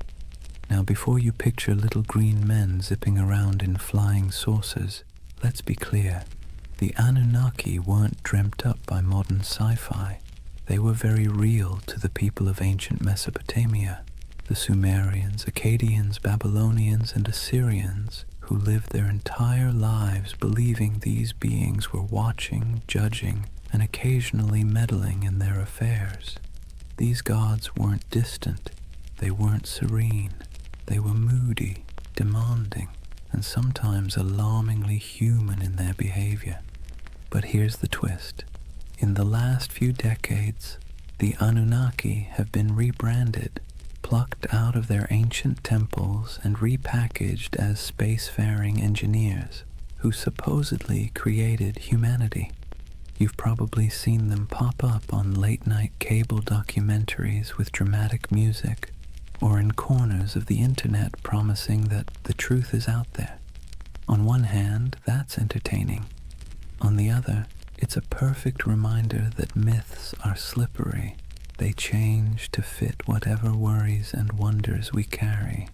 Now, before you picture little green men zipping around in flying saucers, let's be clear. The Anunnaki weren't dreamt up by modern sci-fi. They were very real to the people of ancient Mesopotamia, the Sumerians, Akkadians, Babylonians, and Assyrians, who lived their entire lives believing these beings were watching, judging, and occasionally meddling in their affairs. These gods weren't distant. They weren't serene. They were moody, demanding, and sometimes alarmingly human in their behavior. But here's the twist. In the last few decades, the Anunnaki have been rebranded, plucked out of their ancient temples and repackaged as spacefaring engineers who supposedly created humanity. You've probably seen them pop up on late-night cable documentaries with dramatic music, or in corners of the internet promising that the truth is out there. On one hand, that's entertaining. On the other, it's a perfect reminder that myths are slippery. They change to fit whatever worries and wonders we carry.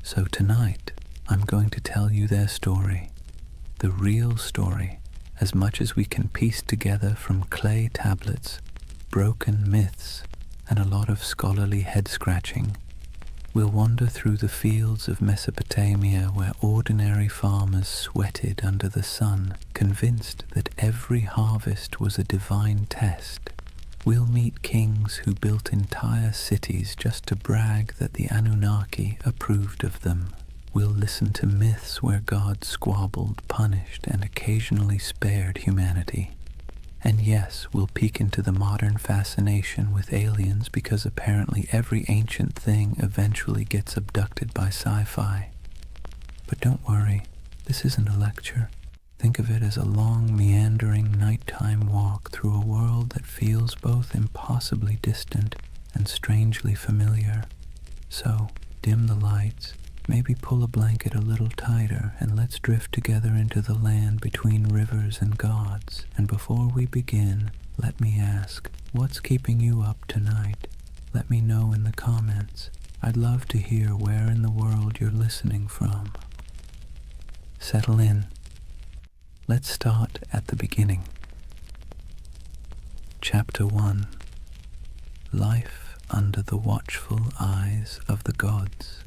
So tonight, I'm going to tell you their story. The real story, as much as we can piece together from clay tablets, broken myths, and a lot of scholarly head-scratching. We'll wander through the fields of Mesopotamia where ordinary farmers sweated under the sun, convinced that every harvest was a divine test. We'll meet kings who built entire cities just to brag that the Anunnaki approved of them. We'll listen to myths where gods squabbled, punished, and occasionally spared humanity. And yes, we'll peek into the modern fascination with aliens because apparently every ancient thing eventually gets abducted by sci-fi. But don't worry, this isn't a lecture. Think of it as a long, meandering nighttime walk through a world that feels both impossibly distant and strangely familiar. So, dim the lights, maybe pull a blanket a little tighter, and let's drift together into the land between rivers and gods. And before we begin, let me ask, what's keeping you up tonight? Let me know in the comments. I'd love to hear where in the world you're listening from. Settle in. Let's start at the beginning. Chapter 1. Life under the watchful eyes of the gods.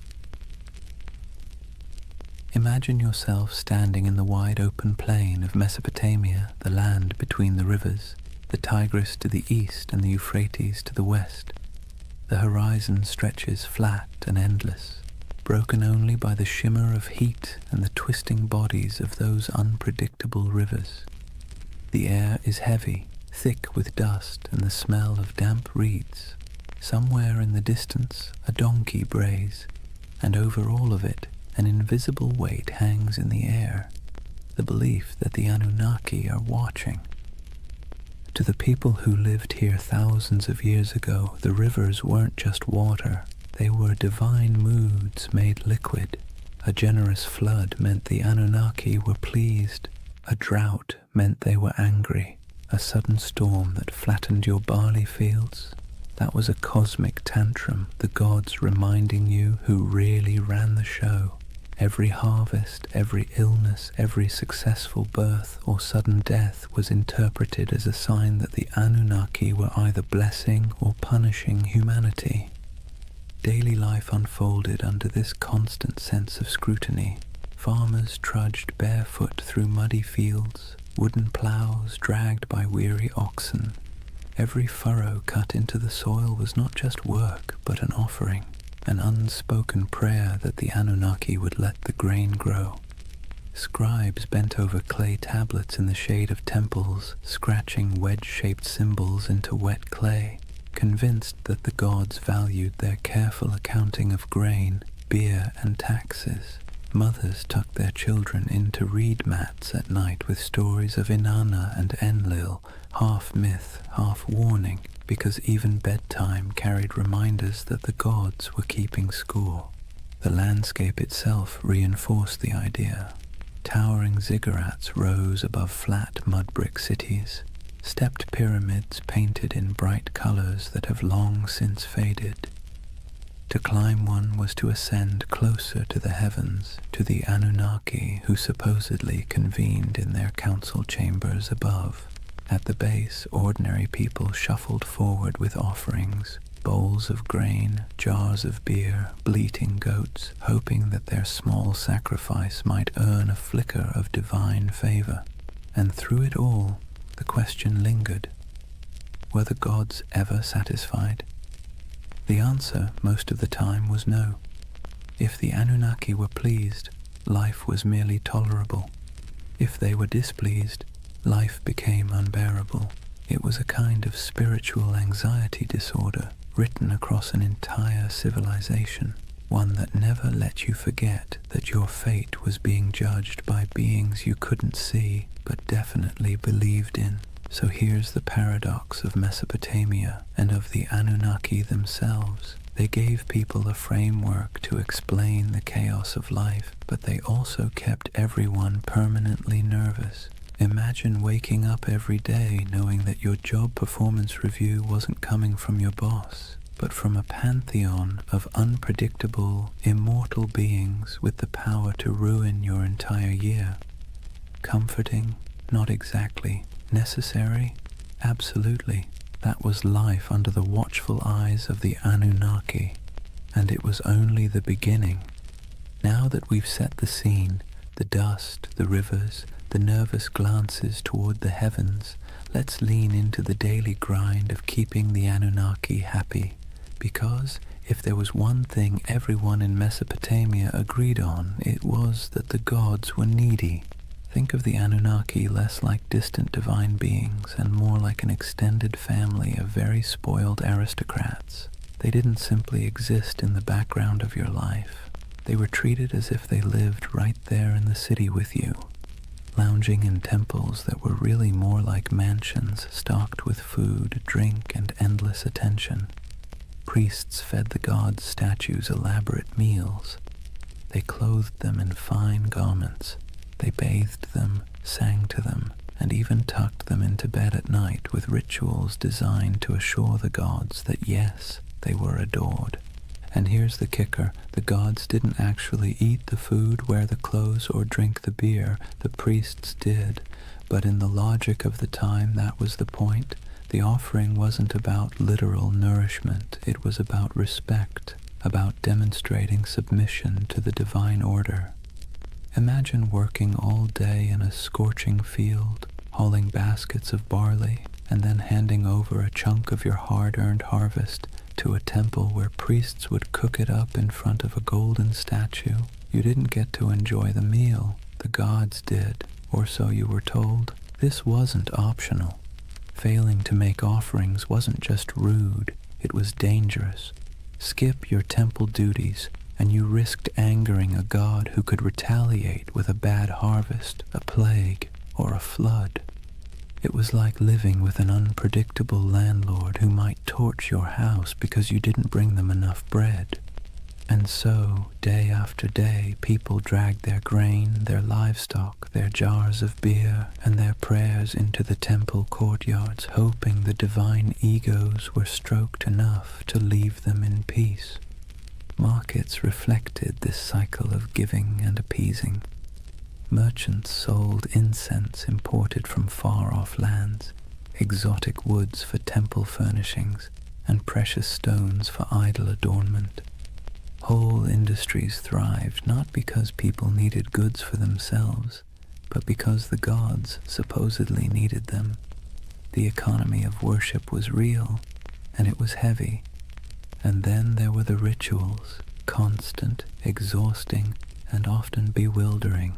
Imagine yourself standing in the wide open plain of Mesopotamia, the land between the rivers, the Tigris to the east and the Euphrates to the west. The horizon stretches flat and endless, broken only by the shimmer of heat and the twisting bodies of those unpredictable rivers. The air is heavy, thick with dust and the smell of damp reeds. Somewhere in the distance a donkey brays, and over all of it an invisible weight hangs in the air, the belief that the Anunnaki are watching. To the people who lived here thousands of years ago, the rivers weren't just water. They were divine moods made liquid. A generous flood meant the Anunnaki were pleased. A drought meant they were angry. A sudden storm that flattened your barley fields, that was a cosmic tantrum, the gods reminding you who really ran the show. Every harvest, every illness, every successful birth or sudden death was interpreted as a sign that the Anunnaki were either blessing or punishing humanity. Daily life unfolded under this constant sense of scrutiny. Farmers trudged barefoot through muddy fields, wooden plows dragged by weary oxen. Every furrow cut into the soil was not just work, but an offering, an unspoken prayer that the Anunnaki would let the grain grow. Scribes bent over clay tablets in the shade of temples, scratching wedge-shaped symbols into wet clay, convinced that the gods valued their careful accounting of grain, beer, and taxes. Mothers tucked their children into reed mats at night with stories of Inanna and Enlil, half myth, half warning, because even bedtime carried reminders that the gods were keeping score. The landscape itself reinforced the idea. Towering ziggurats rose above flat mud-brick cities, stepped pyramids painted in bright colors that have long since faded. To climb one was to ascend closer to the heavens, to the Anunnaki who supposedly convened in their council chambers above. At the base, ordinary people shuffled forward with offerings, bowls of grain, jars of beer, bleating goats, hoping that their small sacrifice might earn a flicker of divine favor. And through it all, the question lingered: were the gods ever satisfied? The answer, most of the time, was no. If the Anunnaki were pleased, life was merely tolerable. If they were displeased, life became unbearable. It was a kind of spiritual anxiety disorder written across an entire civilization, one that never let you forget that your fate was being judged by beings you couldn't see but definitely believed in. So here's the paradox of Mesopotamia and of the Anunnaki themselves. They gave people a framework to explain the chaos of life, but they also kept everyone permanently nervous. Imagine waking up every day knowing that your job performance review wasn't coming from your boss, but from a pantheon of unpredictable, immortal beings with the power to ruin your entire year. Comforting? Not exactly. Necessary? Absolutely. That was life under the watchful eyes of the Anunnaki, and it was only the beginning. Now that we've set the scene, the dust, the rivers, the nervous glances toward the heavens, let's lean into the daily grind of keeping the Anunnaki happy, because if there was one thing everyone in Mesopotamia agreed on, it was that the gods were needy. Think of the Anunnaki less like distant divine beings and more like an extended family of very spoiled aristocrats. They didn't simply exist in the background of your life. They were treated as if they lived right there in the city with you, lounging in temples that were really more like mansions stocked with food, drink, and endless attention. Priests fed the gods' statues elaborate meals. They clothed them in fine garments. They bathed them, sang to them, and even tucked them into bed at night with rituals designed to assure the gods that yes, they were adored. And here's the kicker, the gods didn't actually eat the food, wear the clothes, or drink the beer. The priests did, but in the logic of the time that was the point. The offering wasn't about literal nourishment, it was about respect, about demonstrating submission to the divine order. Imagine working all day in a scorching field, hauling baskets of barley, and then handing over a chunk of your hard-earned harvest to a temple where priests would cook it up in front of a golden statue. You didn't get to enjoy the meal, the gods did, or so you were told. This wasn't optional. Failing to make offerings wasn't just rude, it was dangerous. Skip your temple duties, and you risked angering a god who could retaliate with a bad harvest, a plague, or a flood. It was like living with an unpredictable landlord who might torch your house because you didn't bring them enough bread. And so, day after day, people dragged their grain, their livestock, their jars of beer, and their prayers into the temple courtyards, hoping the divine egos were stroked enough to leave them in peace. Markets reflected this cycle of giving and appeasing. Merchants sold incense imported from far-off lands, exotic woods for temple furnishings, and precious stones for idol adornment. Whole industries thrived not because people needed goods for themselves, but because the gods supposedly needed them. The economy of worship was real, and it was heavy. And then there were the rituals, constant, exhausting, and often bewildering.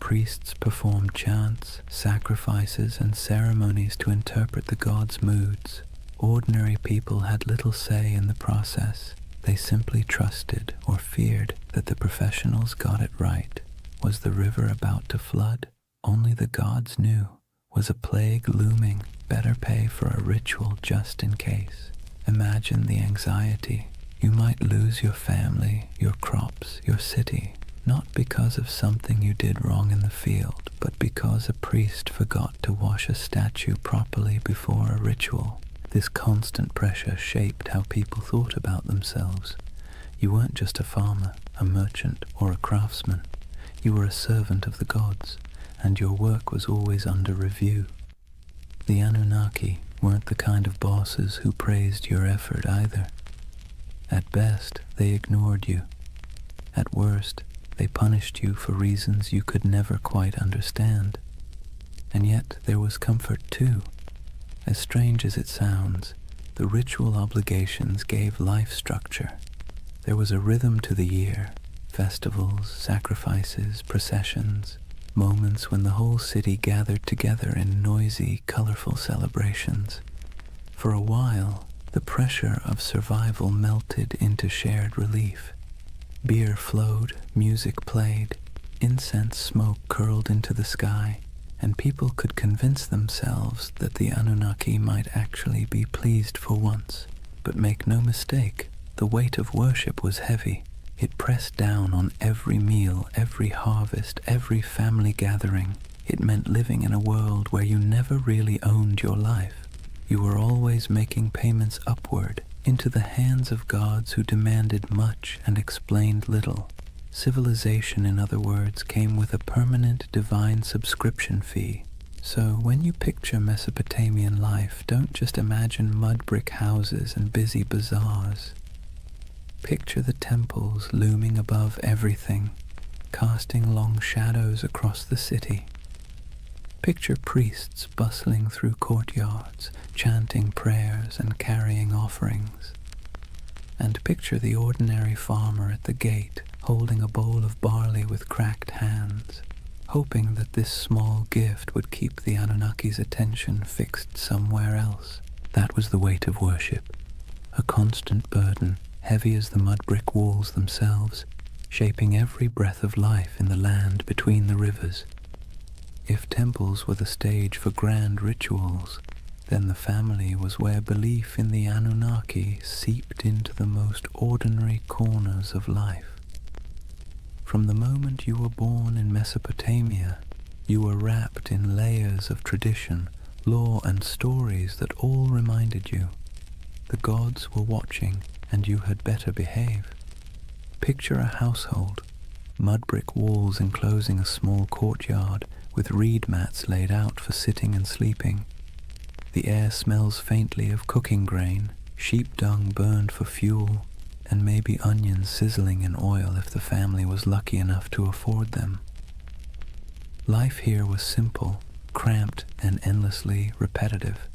Priests performed chants, sacrifices, and ceremonies to interpret the gods' moods. Ordinary people had little say in the process. They simply trusted or feared that the professionals got it right. Was the river about to flood? Only the gods knew. Was a plague looming? Better pay for a ritual just in case. Imagine the anxiety. You might lose your family, your crops, your city, not because of something you did wrong in the field, but because a priest forgot to wash a statue properly before a ritual. This constant pressure shaped how people thought about themselves. You weren't just a farmer, a merchant, or a craftsman. You were a servant of the gods, and your work was always under review. The Anunnaki weren't the kind of bosses who praised your effort either. At best, they ignored you. At worst, they punished you for reasons you could never quite understand. And yet there was comfort too. As strange as it sounds, the ritual obligations gave life structure. There was a rhythm to the year, festivals, sacrifices, processions, moments when the whole city gathered together in noisy, colorful celebrations. For a while, the pressure of survival melted into shared relief. Beer flowed, music played, incense smoke curled into the sky, and people could convince themselves that the Anunnaki might actually be pleased for once. But make no mistake, the weight of worship was heavy. It pressed down on every meal, every harvest, every family gathering. It meant living in a world where you never really owned your life. You were always making payments upward, into the hands of gods who demanded much and explained little. Civilization, in other words, came with a permanent divine subscription fee. So when you picture Mesopotamian life, don't just imagine mud brick houses and busy bazaars. Picture the temples looming above everything, casting long shadows across the city. Picture priests bustling through courtyards, chanting prayers and carrying offerings. And picture the ordinary farmer at the gate, holding a bowl of barley with cracked hands, hoping that this small gift would keep the Anunnaki's attention fixed somewhere else. That was the weight of worship, a constant burden, heavy as the mud brick walls themselves, shaping every breath of life in the land between the rivers. If temples were the stage for grand rituals, then the family was where belief in the Anunnaki seeped into the most ordinary corners of life. From the moment you were born in Mesopotamia, you were wrapped in layers of tradition, lore and stories that all reminded you the gods were watching and you had better behave. Picture a household, mud brick walls enclosing a small courtyard with reed mats laid out for sitting and sleeping. The air smells faintly of cooking grain, sheep dung burned for fuel, and maybe onions sizzling in oil if the family was lucky enough to afford them. Life here was simple, cramped, and endlessly repetitive.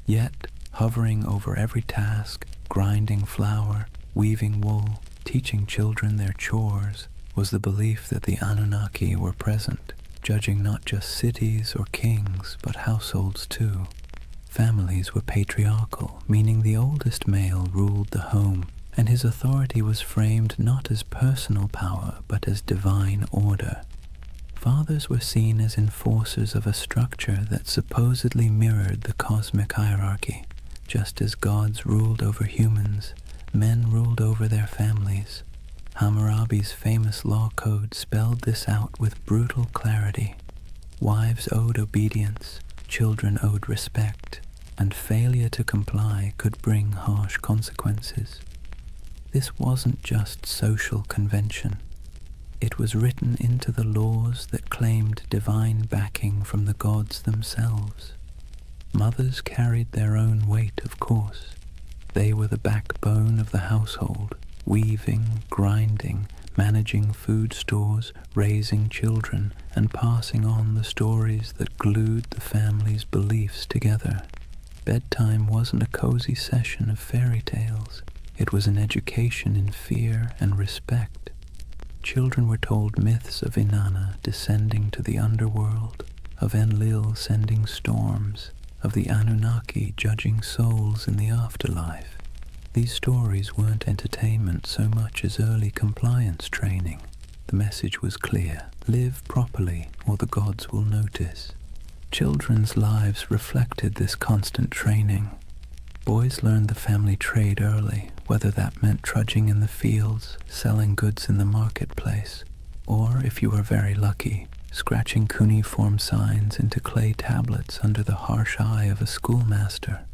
Yet, hovering over every task, grinding flour, weaving wool, teaching children their chores, was the belief that the Anunnaki were present, judging not just cities or kings, but households too. Families were patriarchal, meaning the oldest male ruled the home, and his authority was framed not as personal power, but as divine order. Fathers were seen as enforcers of a structure that supposedly mirrored the cosmic hierarchy. Just as gods ruled over humans, men ruled over their families. Hammurabi's famous law code spelled this out with brutal clarity. Wives owed obedience, children owed respect, and failure to comply could bring harsh consequences. This wasn't just social convention. It was written into the laws that claimed divine backing from the gods themselves. Mothers carried their own weight, of course. They were the backbone of the household, weaving, grinding, managing food stores, raising children, and passing on the stories that glued the family's beliefs together. Bedtime wasn't a cozy session of fairy tales. It was an education in fear and respect. Children were told myths of Inanna descending to the underworld, of Enlil sending storms, of the Anunnaki judging souls in the afterlife. These stories weren't entertainment so much as early compliance training. The message was clear: live properly or the gods will notice. Children's lives reflected this constant training. Boys learned the family trade early, whether that meant trudging in the fields, selling goods in the marketplace, or, if you were very lucky, scratching cuneiform signs into clay tablets under the harsh eye of a schoolmaster.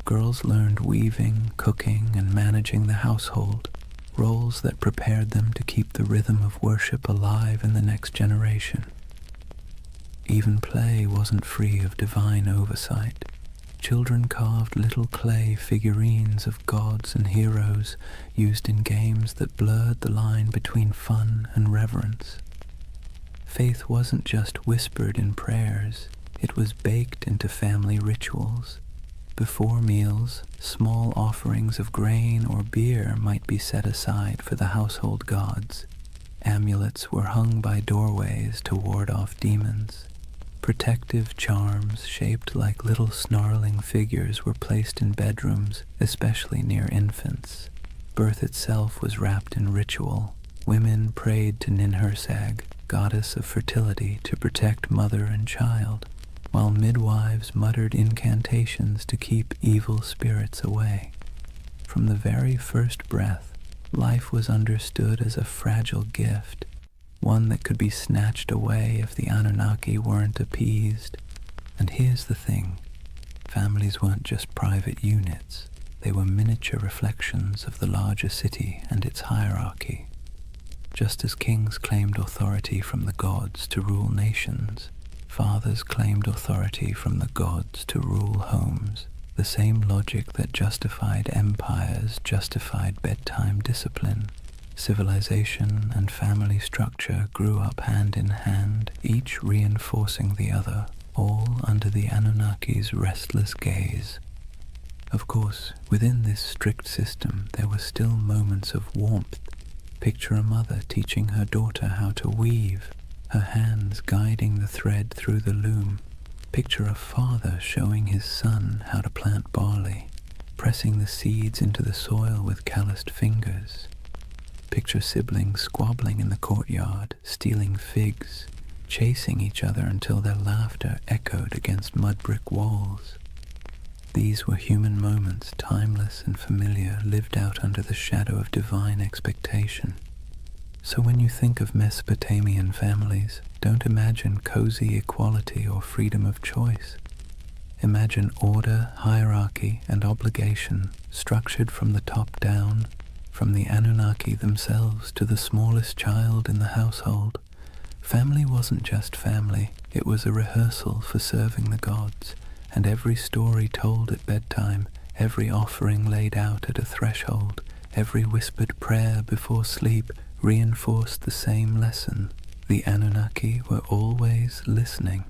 Girls learned weaving, cooking, and managing the household, roles that prepared them to keep the rhythm of worship alive in the next generation. Even play wasn't free of divine oversight. Children carved little clay figurines of gods and heroes used in games that blurred the line between fun and reverence. Faith wasn't just whispered in prayers, it was baked into family rituals. Before meals, small offerings of grain or beer might be set aside for the household gods. Amulets were hung by doorways to ward off demons. Protective charms shaped like little snarling figures were placed in bedrooms, especially near infants. Birth itself was wrapped in ritual. Women prayed to Ninhursag, goddess of fertility, to protect mother and child, while midwives muttered incantations to keep evil spirits away. From the very first breath, life was understood as a fragile gift, one that could be snatched away if the Anunnaki weren't appeased. And here's the thing, families weren't just private units, they were miniature reflections of the larger city and its hierarchy. Just as kings claimed authority from the gods to rule nations, Fathers claimed authority from the gods to rule homes. The same logic that justified empires justified bedtime discipline. Civilization and family structure grew up hand in hand, each reinforcing the other, all under the Anunnaki's restless gaze. Of course, within this strict system there were still moments of warmth. Picture a mother teaching her daughter how to weave, her hands guiding the thread through the loom. Picture a father showing his son how to plant barley, pressing the seeds into the soil with calloused fingers. Picture siblings squabbling in the courtyard, stealing figs, chasing each other until their laughter echoed against mud-brick walls. These were human moments, timeless and familiar, lived out under the shadow of divine expectation. So when you think of Mesopotamian families, don't imagine cozy equality or freedom of choice. Imagine order, hierarchy, and obligation, structured from the top down, from the Anunnaki themselves to the smallest child in the household. Family wasn't just family, it was a rehearsal for serving the gods, and every story told at bedtime, every offering laid out at a threshold, every whispered prayer before sleep reinforced the same lesson. The Anunnaki were always listening.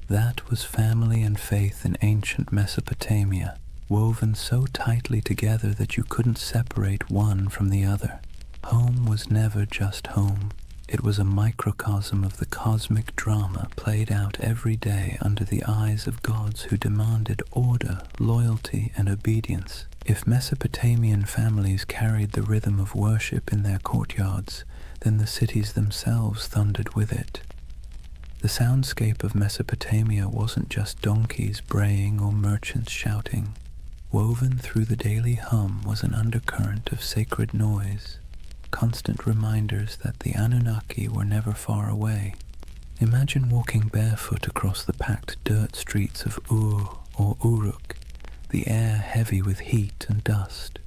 That was family and faith in ancient Mesopotamia, woven so tightly together that you couldn't separate one from the other. Home was never just home. It was a microcosm of the cosmic drama played out every day under the eyes of gods who demanded order, loyalty, and obedience. If Mesopotamian families carried the rhythm of worship in their courtyards, then the cities themselves thundered with it. The soundscape of Mesopotamia wasn't just donkeys braying or merchants shouting. Woven through the daily hum was an undercurrent of sacred noise, constant reminders that the Anunnaki were never far away. Imagine walking barefoot across the packed dirt streets of Ur or Uruk, the air heavy with heat and dust.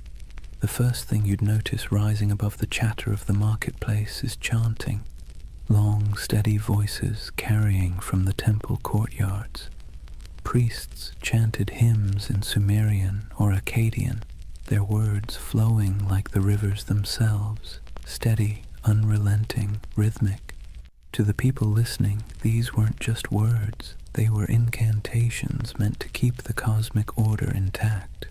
The first thing you'd notice rising above the chatter of the marketplace is chanting, long, steady voices carrying from the temple courtyards. Priests chanted hymns in Sumerian or Akkadian, their words flowing like the rivers themselves, steady, unrelenting, rhythmic. To the people listening, these weren't just words, they were incantations meant to keep the cosmic order intact.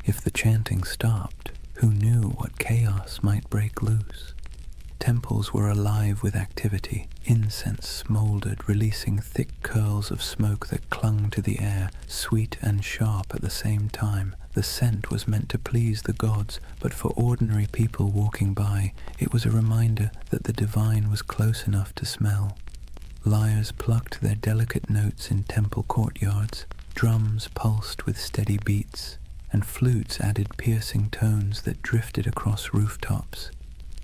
If the chanting stopped, who knew what chaos might break loose? Temples were alive with activity. Incense smoldered, releasing thick curls of smoke that clung to the air, sweet and sharp at the same time. The scent was meant to please the gods, but for ordinary people walking by, it was a reminder that the divine was close enough to smell. Lyres plucked their delicate notes in temple courtyards, drums pulsed with steady beats, and flutes added piercing tones that drifted across rooftops.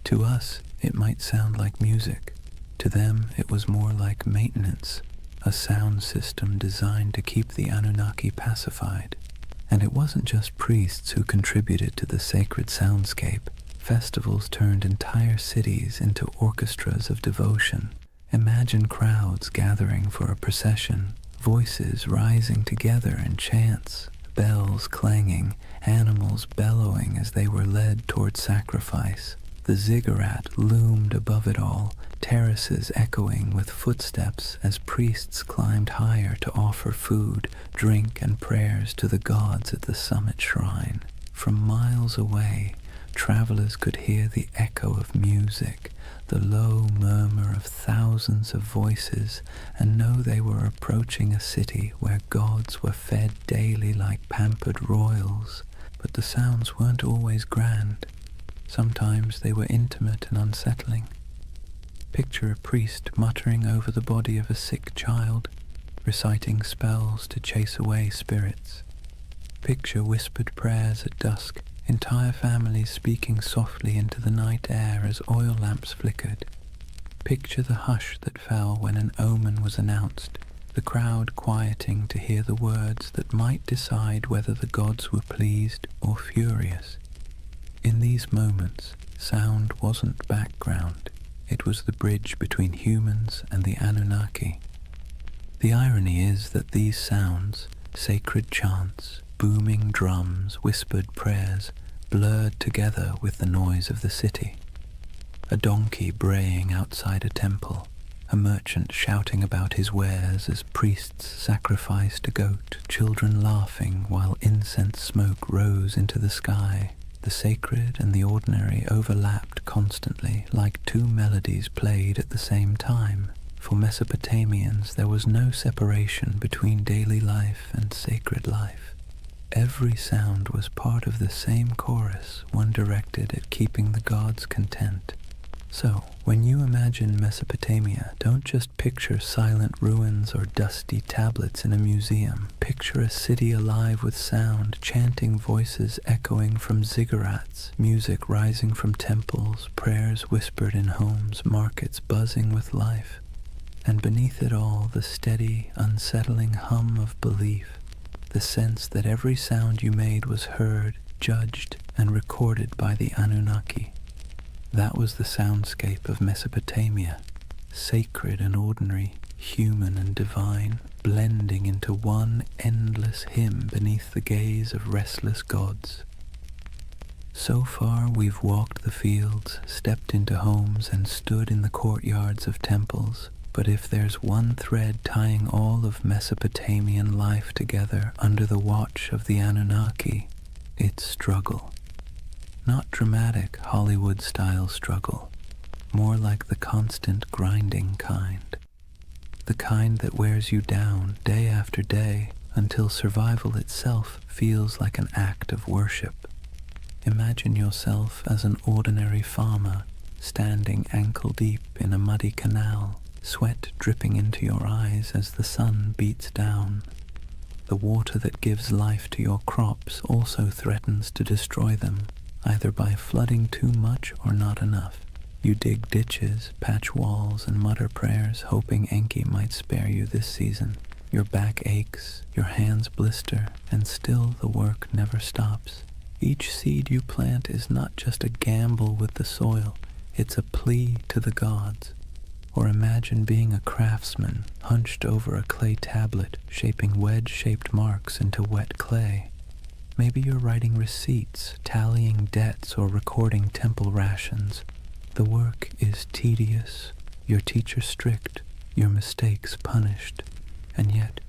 To us, it might sound like music. To them, it was more like maintenance, a sound system designed to keep the Anunnaki pacified. And it wasn't just priests who contributed to the sacred soundscape. Festivals turned entire cities into orchestras of devotion. Imagine crowds gathering for a procession, voices rising together in chants, bells clanging, animals bellowing as they were led toward sacrifice. The ziggurat loomed above it all, terraces echoing with footsteps as priests climbed higher to offer food, drink, and prayers to the gods at the summit shrine. From miles away, travelers could hear the echo of music, the low murmur of thousands of voices, and know they were approaching a city where gods were fed daily like pampered royals. But the sounds weren't always grand. Sometimes they were intimate and unsettling. Picture a priest muttering over the body of a sick child, reciting spells to chase away spirits. Picture whispered prayers at dusk, entire families speaking softly into the night air as oil lamps flickered. Picture the hush that fell when an omen was announced, the crowd quieting to hear the words that might decide whether the gods were pleased or furious. In these moments, sound wasn't background, it was the bridge between humans and the Anunnaki. The irony is that these sounds, sacred chants, booming drums, whispered prayers, blurred together with the noise of the city. A donkey braying outside a temple, a merchant shouting about his wares as priests sacrificed a goat, children laughing while incense smoke rose into the sky. The sacred and the ordinary overlapped constantly, like two melodies played at the same time. For Mesopotamians, there was no separation between daily life and sacred life. Every sound was part of the same chorus, one directed at keeping the gods content. So, when you imagine Mesopotamia, don't just picture silent ruins or dusty tablets in a museum. Picture a city alive with sound, chanting voices echoing from ziggurats, music rising from temples, prayers whispered in homes, markets buzzing with life. And beneath it all, the steady, unsettling hum of belief, the sense that every sound you made was heard, judged, and recorded by the Anunnaki. That was the soundscape of Mesopotamia, sacred and ordinary, human and divine, blending into one endless hymn beneath the gaze of restless gods. So far we've walked the fields, stepped into homes, and stood in the courtyards of temples. But if there's one thread tying all of Mesopotamian life together under the watch of the Anunnaki, it's struggle. Not dramatic Hollywood-style struggle, more like the constant grinding kind. The kind that wears you down day after day until survival itself feels like an act of worship. Imagine yourself as an ordinary farmer standing ankle-deep in a muddy canal, sweat dripping into your eyes as the sun beats down. The water that gives life to your crops also threatens to destroy them, either by flooding too much or not enough. You dig ditches, patch walls, and mutter prayers, hoping Enki might spare you this season. Your back aches, your hands blister, and still the work never stops. Each seed you plant is not just a gamble with the soil, it's a plea to the gods. Or imagine being a craftsman, hunched over a clay tablet, shaping wedge-shaped marks into wet clay. Maybe you're writing receipts, tallying debts, or recording temple rations. The work is tedious, your teacher strict, your mistakes punished, and yet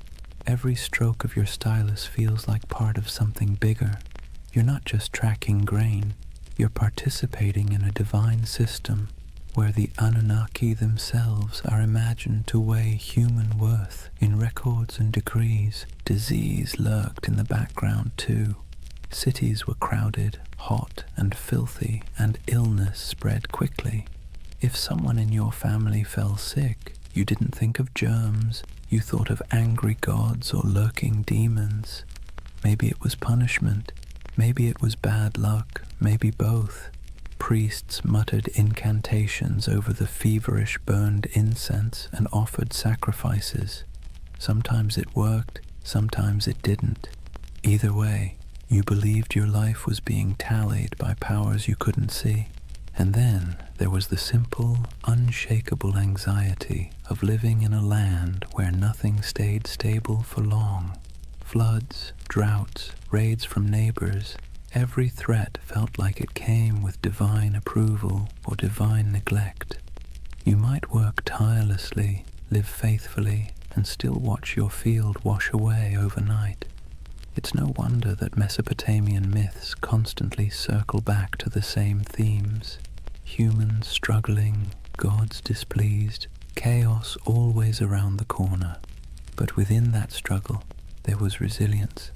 every stroke of your stylus feels like part of something bigger. You're not just tracking grain, you're participating in a divine system where the Anunnaki themselves are imagined to weigh human worth in records and decrees. Disease lurked in the background too. Cities were crowded, hot and filthy, and illness spread quickly. If someone in your family fell sick, you didn't think of germs, you thought of angry gods or lurking demons. Maybe it was punishment, maybe it was bad luck, maybe both. Priests muttered incantations over the feverish burned incense and offered sacrifices. Sometimes it worked, sometimes it didn't. Either way, you believed your life was being tallied by powers you couldn't see. And then there was the simple, unshakable anxiety of living in a land where nothing stayed stable for long. Floods, droughts, raids from neighbors, every threat felt like it came with divine approval or divine neglect. You might work tirelessly, live faithfully, and still watch your field wash away overnight. It's no wonder that Mesopotamian myths constantly circle back to the same themes. Humans struggling, gods displeased, chaos always around the corner. But within that struggle, there was resilience.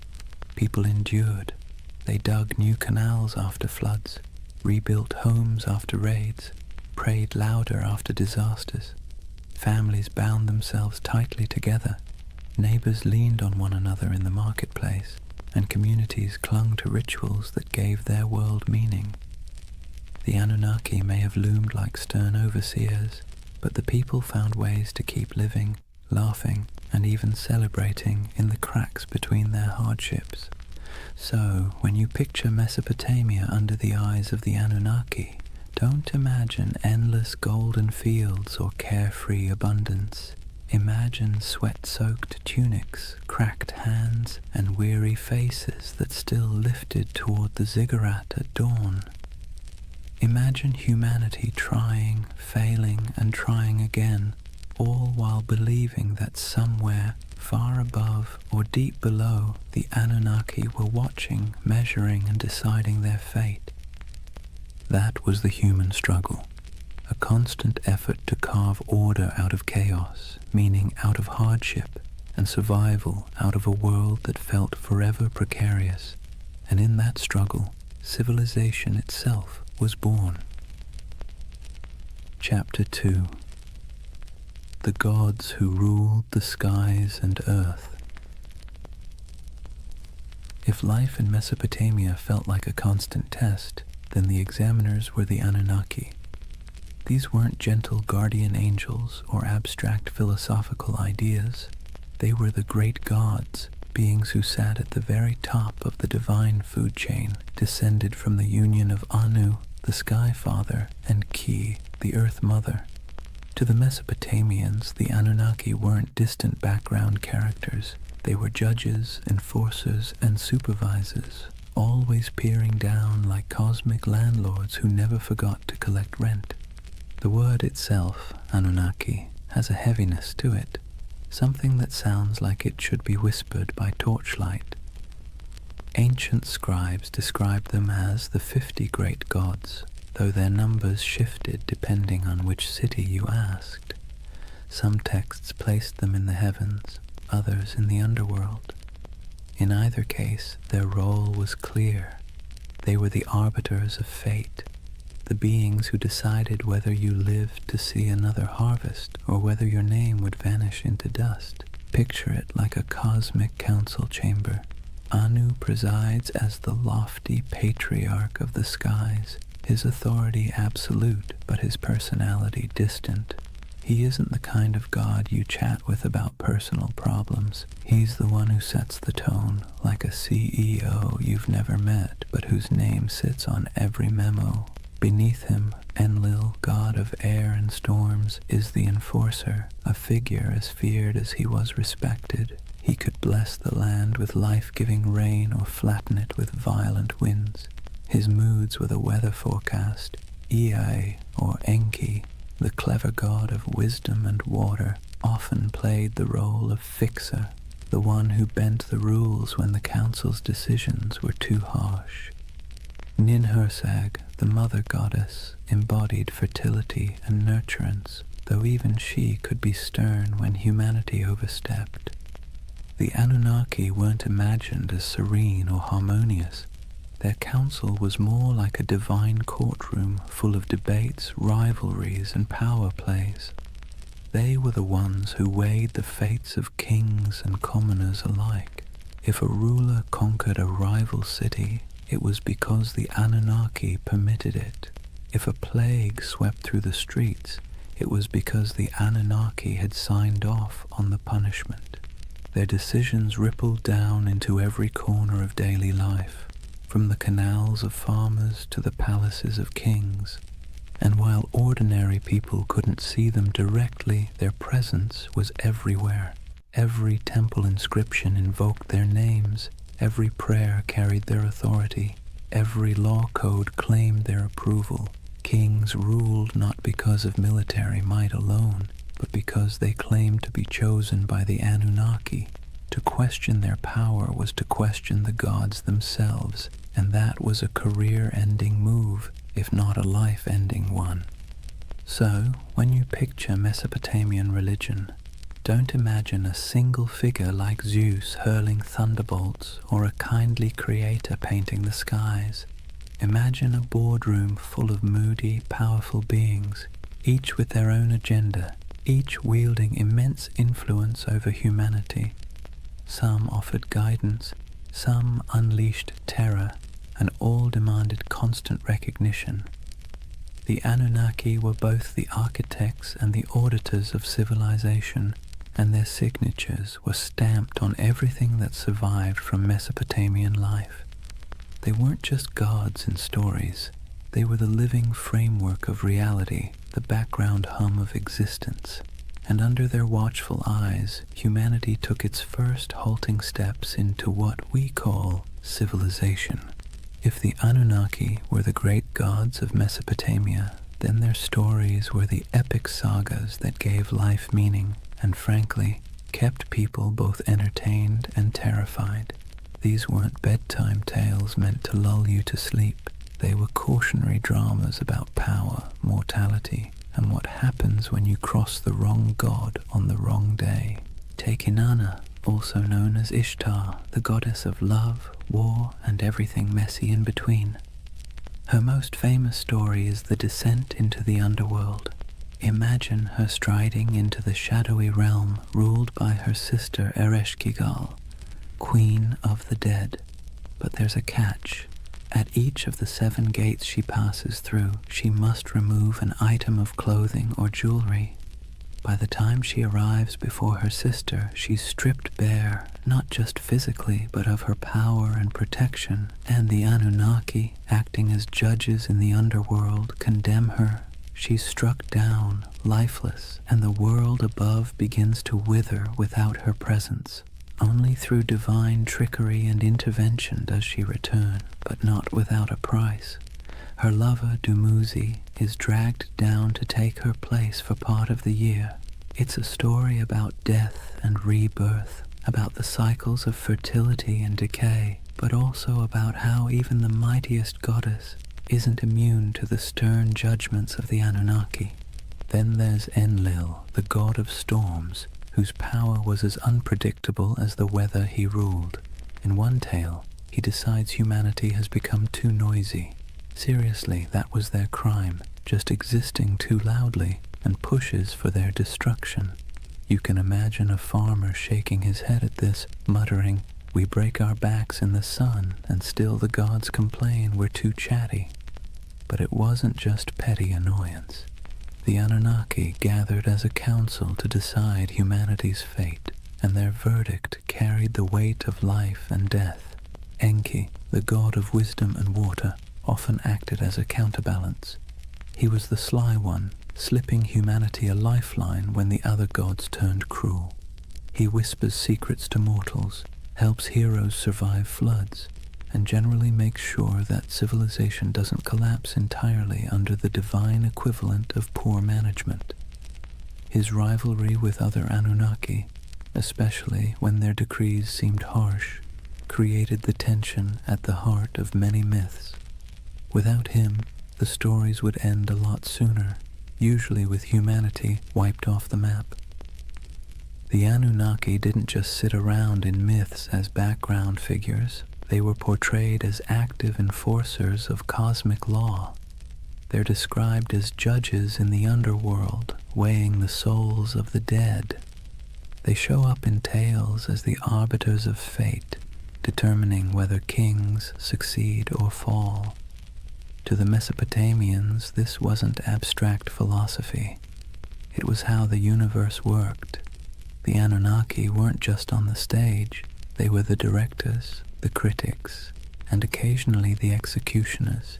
People endured. They dug new canals after floods, rebuilt homes after raids, prayed louder after disasters. Families bound themselves tightly together. Neighbors leaned on one another in the marketplace, and communities clung to rituals that gave their world meaning. The Anunnaki may have loomed like stern overseers, but the people found ways to keep living, laughing, and even celebrating in the cracks between their hardships. So, when you picture Mesopotamia under the eyes of the Anunnaki, don't imagine endless golden fields or carefree abundance. Imagine sweat-soaked tunics, cracked hands, and weary faces that still lifted toward the ziggurat at dawn. Imagine humanity trying, failing, and trying again, all while believing that somewhere, far above or deep below, the Anunnaki were watching, measuring, and deciding their fate. That was the human struggle, a constant effort to carve order out of chaos, meaning out of hardship, and survival out of a world that felt forever precarious. And in that struggle, civilization itself was born. Chapter 2. The Gods Who Ruled the Skies and Earth. If life in Mesopotamia felt like a constant test, then the examiners were the Anunnaki. These weren't gentle guardian angels or abstract philosophical ideas. They were the great gods, beings who sat at the very top of the divine food chain, descended from the union of Anu, the Sky Father, and Ki, the Earth Mother. To the Mesopotamians, the Anunnaki weren't distant background characters. They were judges, enforcers, and supervisors, always peering down like cosmic landlords who never forgot to collect rent. The word itself, Anunnaki, has a heaviness to it, something that sounds like it should be whispered by torchlight. Ancient scribes described them as the 50 great gods, though their numbers shifted depending on which city you asked. Some texts placed them in the heavens, others in the underworld. In either case, their role was clear. They were the arbiters of fate, the beings who decided whether you lived to see another harvest or whether your name would vanish into dust. Picture it like a cosmic council chamber. Anu presides as the lofty patriarch of the skies, his authority absolute, but his personality distant. He isn't the kind of god you chat with about personal problems. He's the one who sets the tone, like a CEO you've never met, but whose name sits on every memo. Beneath him, Enlil, god of air and storms, is the enforcer, a figure as feared as he was respected. He could bless the land with life-giving rain or flatten it with violent winds. His moods were the weather forecast. Ea, or Enki, the clever god of wisdom and water, often played the role of fixer, the one who bent the rules when the council's decisions were too harsh. Ninhursag, the mother goddess, embodied fertility and nurturance, though even she could be stern when humanity overstepped. The Anunnaki weren't imagined as serene or harmonious. Their council was more like a divine courtroom full of debates, rivalries, and power plays. They were the ones who weighed the fates of kings and commoners alike. If a ruler conquered a rival city, it was because the Anunnaki permitted it. If a plague swept through the streets, it was because the Anunnaki had signed off on the punishment. Their decisions rippled down into every corner of daily life, from the canals of farmers to the palaces of kings. And while ordinary people couldn't see them directly, their presence was everywhere. Every temple inscription invoked their names. Every prayer carried their authority. Every law code claimed their approval. Kings ruled not because of military might alone, but because they claimed to be chosen by the Anunnaki. To question their power was to question the gods themselves, and that was a career-ending move, if not a life-ending one. So, when you picture Mesopotamian religion, don't imagine a single figure like Zeus hurling thunderbolts or a kindly creator painting the skies. Imagine a boardroom full of moody, powerful beings, each with their own agenda, each wielding immense influence over humanity. Some offered guidance, some unleashed terror, and all demanded constant recognition. The Anunnaki were both the architects and the auditors of civilization, and their signatures were stamped on everything that survived from Mesopotamian life. They weren't just gods in stories. They were the living framework of reality, the background hum of existence. and under their watchful eyes, humanity took its first halting steps into what we call civilization. If the Anunnaki were the great gods of Mesopotamia, then their stories were the epic sagas that gave life meaning and, frankly, kept people both entertained and terrified. These weren't bedtime tales meant to lull you to sleep. They were cautionary dramas about power, mortality, and what happens when you cross the wrong god on the wrong day. Take Inanna, also known as Ishtar, the goddess of love, war, and everything messy in between. Her most famous story is the descent into the underworld. Imagine her striding into the shadowy realm ruled by her sister Ereshkigal, Queen of the Dead. But there's a catch. At each of the 7 gates she passes through, she must remove an item of clothing or jewelry. By the time she arrives before her sister, she's stripped bare, not just physically, but of her power and protection, and the Anunnaki, acting as judges in the underworld, condemn her. She's struck down, lifeless, and the world above begins to wither without her presence. Only through divine trickery and intervention does she return, but not without a price. Her lover, Dumuzi, is dragged down to take her place for part of the year. It's a story about death and rebirth, about the cycles of fertility and decay, but also about how even the mightiest goddess isn't immune to the stern judgments of the Anunnaki. Then there's Enlil, the god of storms, whose power was as unpredictable as the weather he ruled. In one tale, he decides humanity has become too noisy. Seriously, that was their crime, just existing too loudly, and pushes for their destruction. You can imagine a farmer shaking his head at this, muttering, "We break our backs in the sun, and still the gods complain we're too chatty." But it wasn't just petty annoyance. The Anunnaki gathered as a council to decide humanity's fate, and their verdict carried the weight of life and death. Enki, the god of wisdom and water, often acted as a counterbalance. He was the sly one, slipping humanity a lifeline when the other gods turned cruel. He whispers secrets to mortals, helps heroes survive floods, and generally makes sure that civilization doesn't collapse entirely under the divine equivalent of poor management. His rivalry with other Anunnaki, especially when their decrees seemed harsh, created the tension at the heart of many myths. Without him, the stories would end a lot sooner, usually with humanity wiped off the map. The Anunnaki didn't just sit around in myths as background figures. They were portrayed as active enforcers of cosmic law. They're described as judges in the underworld, weighing the souls of the dead. They show up in tales as the arbiters of fate, determining whether kings succeed or fall. To the Mesopotamians, this wasn't abstract philosophy. It was how the universe worked. The Anunnaki weren't just on the stage. They were the directors, the critics, and occasionally the executioners.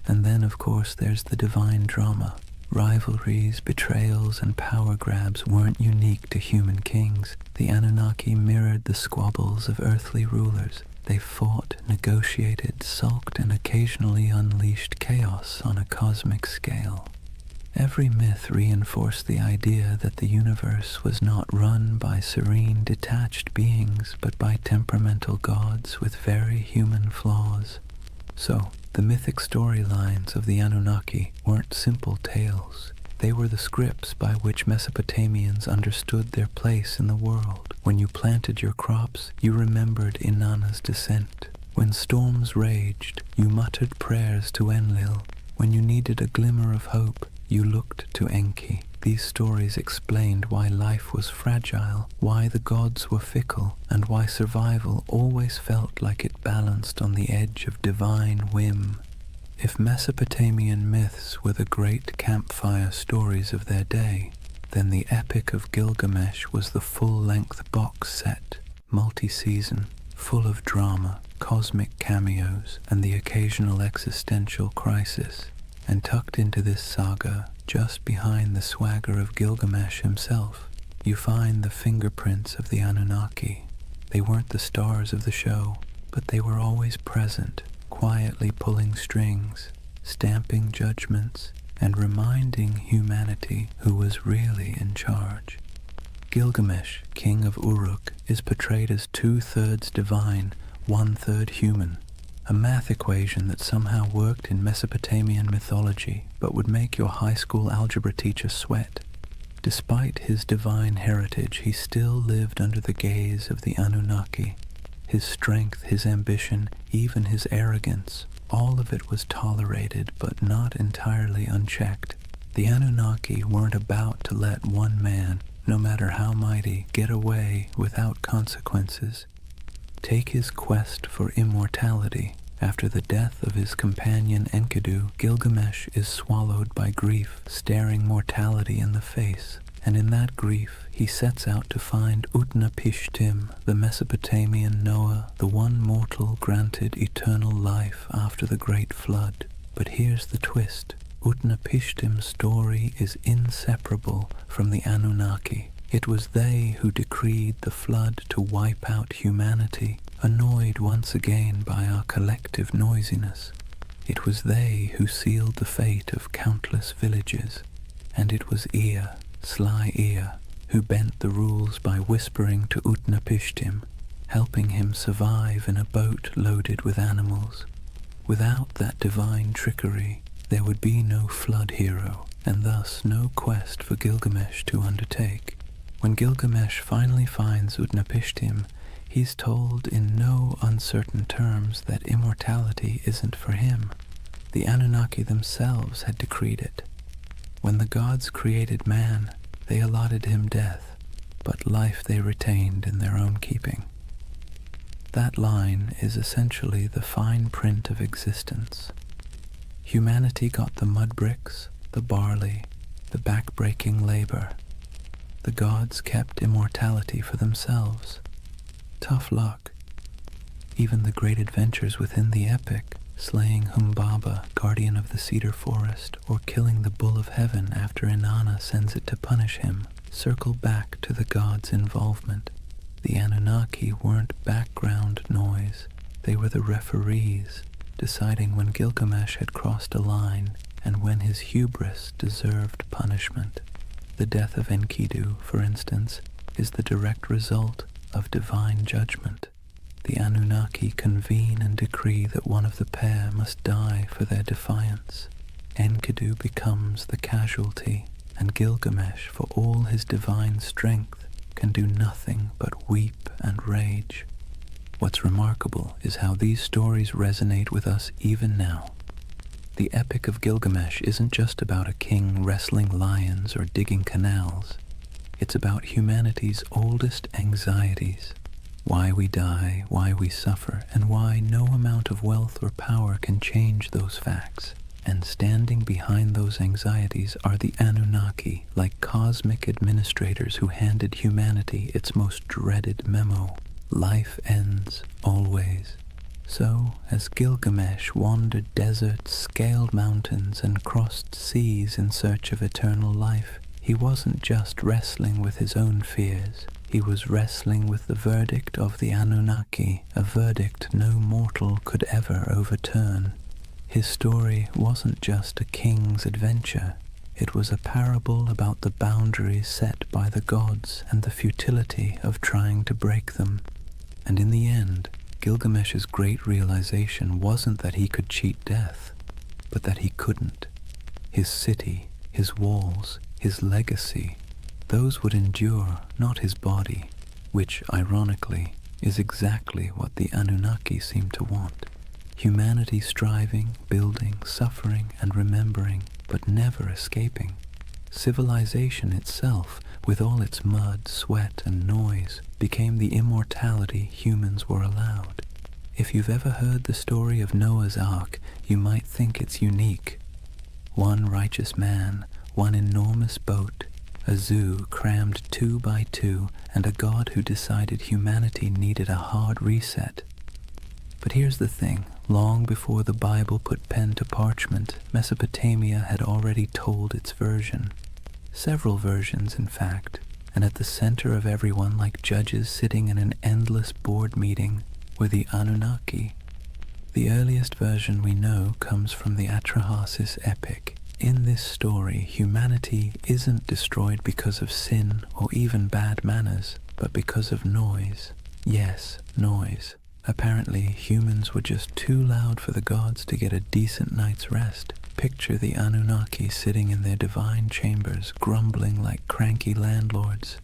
And then, of course, there's the divine drama. Rivalries, betrayals, and power grabs weren't unique to human kings. The Anunnaki mirrored the squabbles of earthly rulers. They fought, negotiated, sulked, and occasionally unleashed chaos on a cosmic scale. Every myth reinforced the idea that the universe was not run by serene, detached beings, but by temperamental gods with very human flaws. So, the mythic storylines of the Anunnaki weren't simple tales. They were the scripts by which Mesopotamians understood their place in the world. When you planted your crops, you remembered Inanna's descent. When storms raged, you muttered prayers to Enlil. When you needed a glimmer of hope, you looked to Enki. These stories explained why life was fragile, why the gods were fickle, and why survival always felt like it balanced on the edge of divine whim. If Mesopotamian myths were the great campfire stories of their day, then the Epic of Gilgamesh was the full-length box set, multi-season, full of drama, cosmic cameos, and the occasional existential crisis. And tucked into this saga, just behind the swagger of Gilgamesh himself, you find the fingerprints of the Anunnaki. They weren't the stars of the show, but they were always present, quietly pulling strings, stamping judgments, and reminding humanity who was really in charge. Gilgamesh, king of Uruk, is portrayed as 2/3 divine, 1/3 human, a math equation that somehow worked in Mesopotamian mythology but would make your high school algebra teacher sweat. Despite his divine heritage, he still lived under the gaze of the Anunnaki. His strength, his ambition, even his arrogance, all of it was tolerated but not entirely unchecked. The Anunnaki weren't about to let one man, no matter how mighty, get away without consequences. Take his quest for immortality. After the death of his companion Enkidu, Gilgamesh is swallowed by grief, staring mortality in the face, and in that grief he sets out to find Utnapishtim, the Mesopotamian Noah, the one mortal granted eternal life after the great flood. But here's the twist. Utnapishtim's story is inseparable from the Anunnaki. It was they who decreed the flood to wipe out humanity, annoyed once again by our collective noisiness. It was they who sealed the fate of countless villages, and it was Ea, sly Ea, who bent the rules by whispering to Utnapishtim, helping him survive in a boat loaded with animals. Without that divine trickery, there would be no flood hero, and thus no quest for Gilgamesh to undertake. When Gilgamesh finally finds Utnapishtim, he's told in no uncertain terms that immortality isn't for him. The Anunnaki themselves had decreed it. When the gods created man, they allotted him death, but life they retained in their own keeping. That line is essentially the fine print of existence. Humanity got the mud bricks, the barley, the back-breaking labor. The gods kept immortality for themselves. Tough luck. Even the great adventures within the epic, slaying Humbaba, guardian of the cedar forest, or killing the bull of heaven after Inanna sends it to punish him, circle back to the gods' involvement. The Anunnaki weren't background noise. They were the referees, deciding when Gilgamesh had crossed a line and when his hubris deserved punishment. The death of Enkidu, for instance, is the direct result of divine judgment. The Anunnaki convene and decree that one of the pair must die for their defiance. Enkidu becomes the casualty, and Gilgamesh, for all his divine strength, can do nothing but weep and rage. What's remarkable is how these stories resonate with us even now. The Epic of Gilgamesh isn't just about a king wrestling lions or digging canals. It's about humanity's oldest anxieties. Why we die, why we suffer, and why no amount of wealth or power can change those facts. And standing behind those anxieties are the Anunnaki, like cosmic administrators who handed humanity its most dreaded memo. Life ends, always. So, as Gilgamesh wandered deserts, scaled mountains, and crossed seas in search of eternal life, he wasn't just wrestling with his own fears. He was wrestling with the verdict of the Anunnaki, a verdict no mortal could ever overturn. His story wasn't just a king's adventure. It was a parable about the boundaries set by the gods and the futility of trying to break them. And in the end, Gilgamesh's great realization wasn't that he could cheat death, but that he couldn't. His city, his walls, his legacy, those would endure, not his body, which, ironically, is exactly what the Anunnaki seem to want. Humanity striving, building, suffering, and remembering, but never escaping. Civilization itself, with all its mud, sweat, and noise, became the immortality humans were allowed. If you've ever heard the story of Noah's Ark, you might think it's unique. One righteous man, one enormous boat, a zoo crammed 2 by 2, and a god who decided humanity needed a hard reset. But here's the thing, Long before the Bible put pen to parchment, Mesopotamia had already told its version. Several versions, in fact, and at the center of everyone, like judges sitting in an endless board meeting, were the Anunnaki. The earliest version we know comes from the Atrahasis epic. In this story, humanity isn't destroyed because of sin or even bad manners, but because of noise. Yes, noise. Apparently, humans were just too loud for the gods to get a decent night's rest. Picture the Anunnaki sitting in their divine chambers, grumbling like cranky landlords.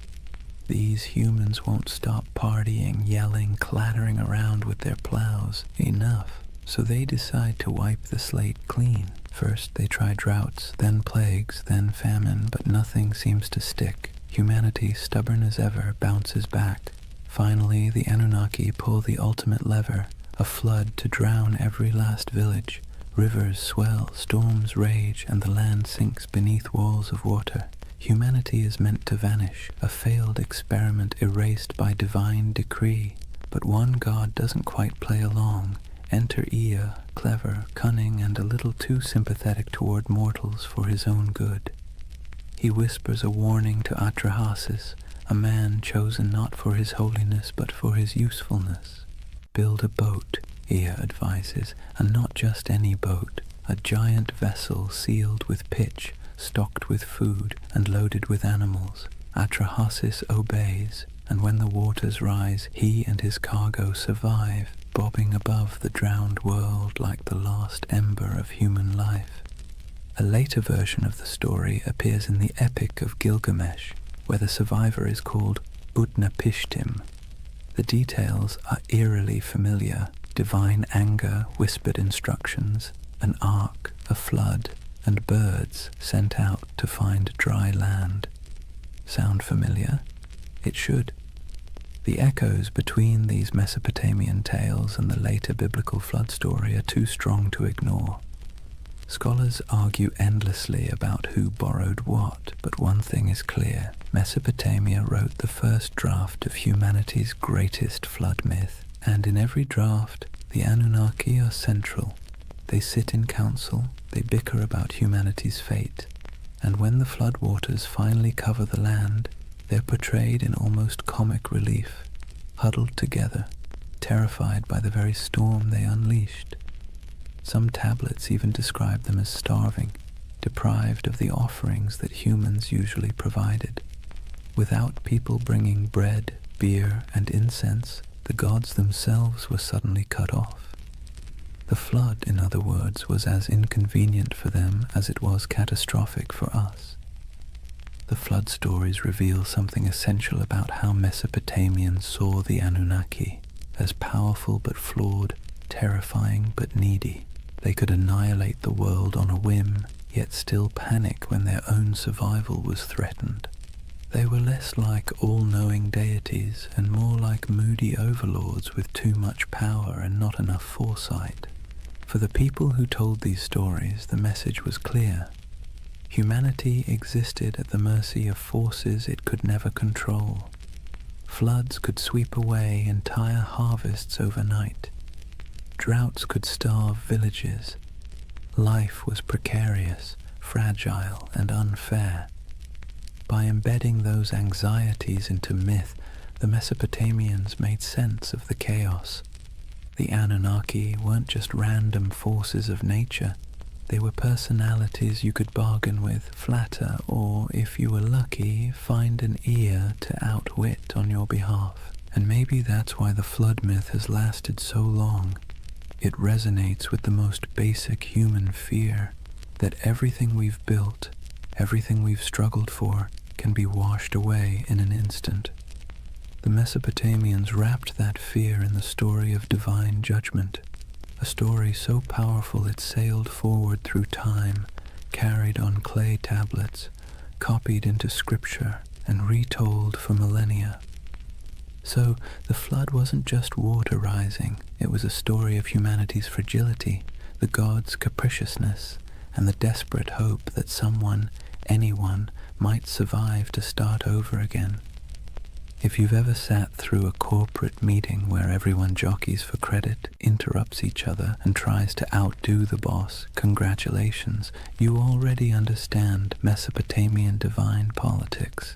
These humans won't stop partying, yelling, clattering around with their plows. Enough. So they decide to wipe the slate clean. First they try droughts, then plagues, then famine, but nothing seems to stick. Humanity, stubborn as ever, bounces back. Finally, the Anunnaki pull the ultimate lever, a flood to drown every last village. Rivers swell, storms rage, and the land sinks beneath walls of water. Humanity is meant to vanish, a failed experiment erased by divine decree. But one god doesn't quite play along. Enter Ea, clever, cunning, and a little too sympathetic toward mortals for his own good. He whispers a warning to Atrahasis, a man chosen not for his holiness but for his usefulness. Build a boat, Ea advises, and not just any boat, a giant vessel sealed with pitch, stocked with food, and loaded with animals. Atrahasis obeys, and when the waters rise, he and his cargo survive, bobbing above the drowned world like the last ember of human life. A later version of the story appears in the Epic of Gilgamesh, where the survivor is called Utnapishtim. The details are eerily familiar: divine anger, whispered instructions, an ark, a flood, and birds sent out to find dry land. Sound familiar? It should. The echoes between these Mesopotamian tales and the later biblical flood story are too strong to ignore. Scholars argue endlessly about who borrowed what, but one thing is clear. Mesopotamia wrote the first draft of humanity's greatest flood myth, and in every draft, the Anunnaki are central. They sit in council, they bicker about humanity's fate, and when the floodwaters finally cover the land, they're portrayed in almost comic relief, huddled together, terrified by the very storm they unleashed. Some tablets even describe them as starving, deprived of the offerings that humans usually provided. Without people bringing bread, beer, and incense, the gods themselves were suddenly cut off. The flood, in other words, was as inconvenient for them as it was catastrophic for us. The flood stories reveal something essential about how Mesopotamians saw the Anunnaki, as powerful but flawed, terrifying but needy. They could annihilate the world on a whim, yet still panic when their own survival was threatened. They were less like all-knowing deities and more like moody overlords with too much power and not enough foresight. For the people who told these stories, the message was clear. Humanity existed at the mercy of forces it could never control. Floods could sweep away entire harvests overnight. Droughts could starve villages. Life was precarious, fragile, and unfair. By embedding those anxieties into myth, the Mesopotamians made sense of the chaos. The Anunnaki weren't just random forces of nature. They were personalities you could bargain with, flatter, or, if you were lucky, find an ear to outwit on your behalf. And maybe that's why the flood myth has lasted so long. It resonates with the most basic human fear, that everything we've built, everything we've struggled for, can be washed away in an instant. The Mesopotamians wrapped that fear in the story of divine judgment, a story so powerful it sailed forward through time, carried on clay tablets, copied into scripture, and retold for millennia. So the flood wasn't just water rising, it was a story of humanity's fragility, the gods' capriciousness, and the desperate hope that someone, anyone, might survive to start over again. If you've ever sat through a corporate meeting where everyone jockeys for credit, interrupts each other, and tries to outdo the boss, congratulations, you already understand Mesopotamian divine politics.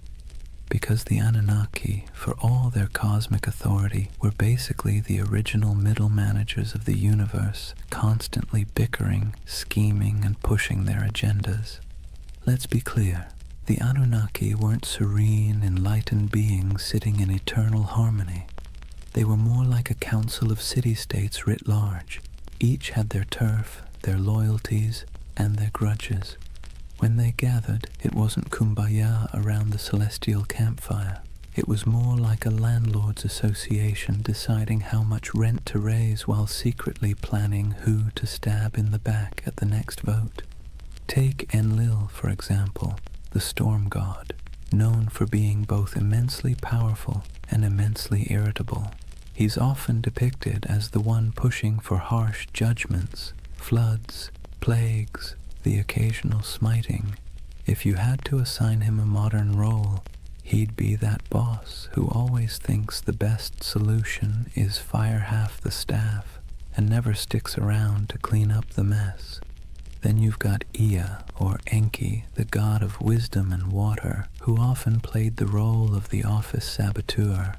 Because the Anunnaki, for all their cosmic authority, were basically the original middle managers of the universe, constantly bickering, scheming, and pushing their agendas. Let's be clear. The Anunnaki weren't serene, enlightened beings sitting in eternal harmony. They were more like a council of city-states writ large. Each had their turf, their loyalties, and their grudges. When they gathered, it wasn't kumbaya around the celestial campfire. It was more like a landlord's association deciding how much rent to raise while secretly planning who to stab in the back at the next vote. Take Enlil, for example, the storm god, known for being both immensely powerful and immensely irritable. He's often depicted as the one pushing for harsh judgments, floods, plagues, the occasional smiting. If you had to assign him a modern role, he'd be that boss who always thinks the best solution is fire half the staff and never sticks around to clean up the mess. Then you've got Ea, or Enki, the god of wisdom and water, who often played the role of the office saboteur.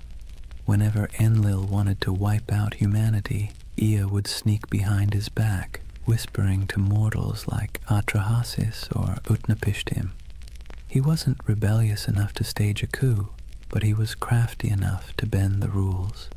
Whenever Enlil wanted to wipe out humanity, Ea would sneak behind his back, whispering to mortals like Atrahasis or Utnapishtim. He wasn't rebellious enough to stage a coup, but he was crafty enough to bend the rules.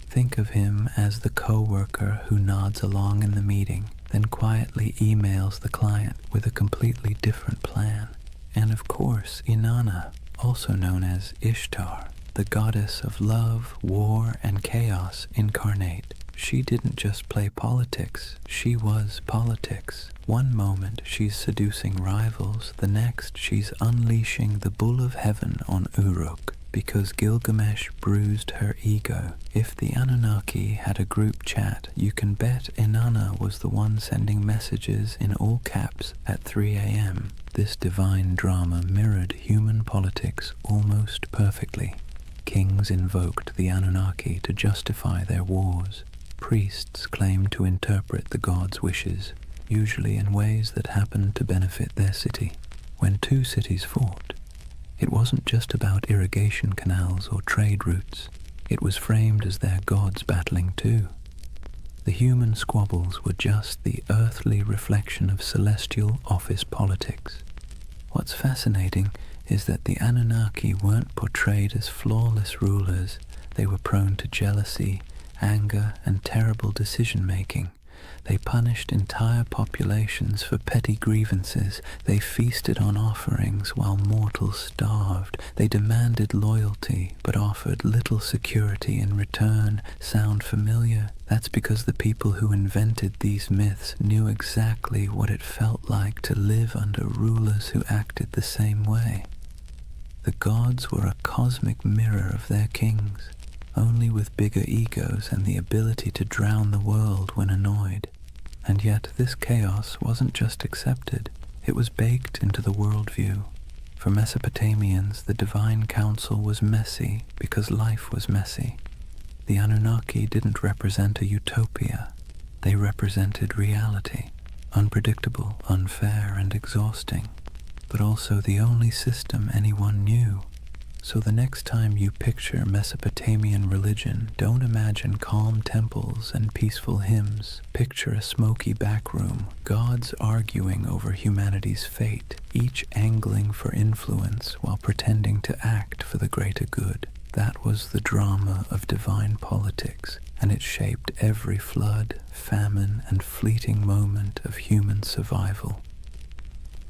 Think of him as the co-worker who nods along in the meeting, then quietly emails the client with a completely different plan. And of course, Inanna, also known as Ishtar, the goddess of love, war, and chaos incarnate. She didn't just play politics, she was politics. One moment she's seducing rivals, the next she's unleashing the bull of heaven on Uruk, because Gilgamesh bruised her ego. If the Anunnaki had a group chat, you can bet Inanna was the one sending messages in all caps at 3 a.m. This divine drama mirrored human politics almost perfectly. Kings invoked the Anunnaki to justify their wars. Priests claimed to interpret the gods' wishes, usually in ways that happened to benefit their city. When two cities fought, it wasn't just about irrigation canals or trade routes. It was framed as their gods battling too. The human squabbles were just the earthly reflection of celestial office politics. What's fascinating is that the Anunnaki weren't portrayed as flawless rulers. They were prone to jealousy, anger, and terrible decision-making. They punished entire populations for petty grievances. They feasted on offerings while mortals starved. They demanded loyalty, but offered little security in return. Sound familiar? That's because the people who invented these myths knew exactly what it felt like to live under rulers who acted the same way. The gods were a cosmic mirror of their kings, only with bigger egos and the ability to drown the world when annoyed. And yet this chaos wasn't just accepted, it was baked into the worldview. For Mesopotamians, the divine council was messy because life was messy. The Anunnaki didn't represent a utopia, they represented reality, unpredictable, unfair, and exhausting, but also the only system anyone knew. So the next time you picture Mesopotamian religion, don't imagine calm temples and peaceful hymns. Picture a smoky back room, gods arguing over humanity's fate, each angling for influence while pretending to act for the greater good. That was the drama of divine politics, and it shaped every flood, famine, and fleeting moment of human survival.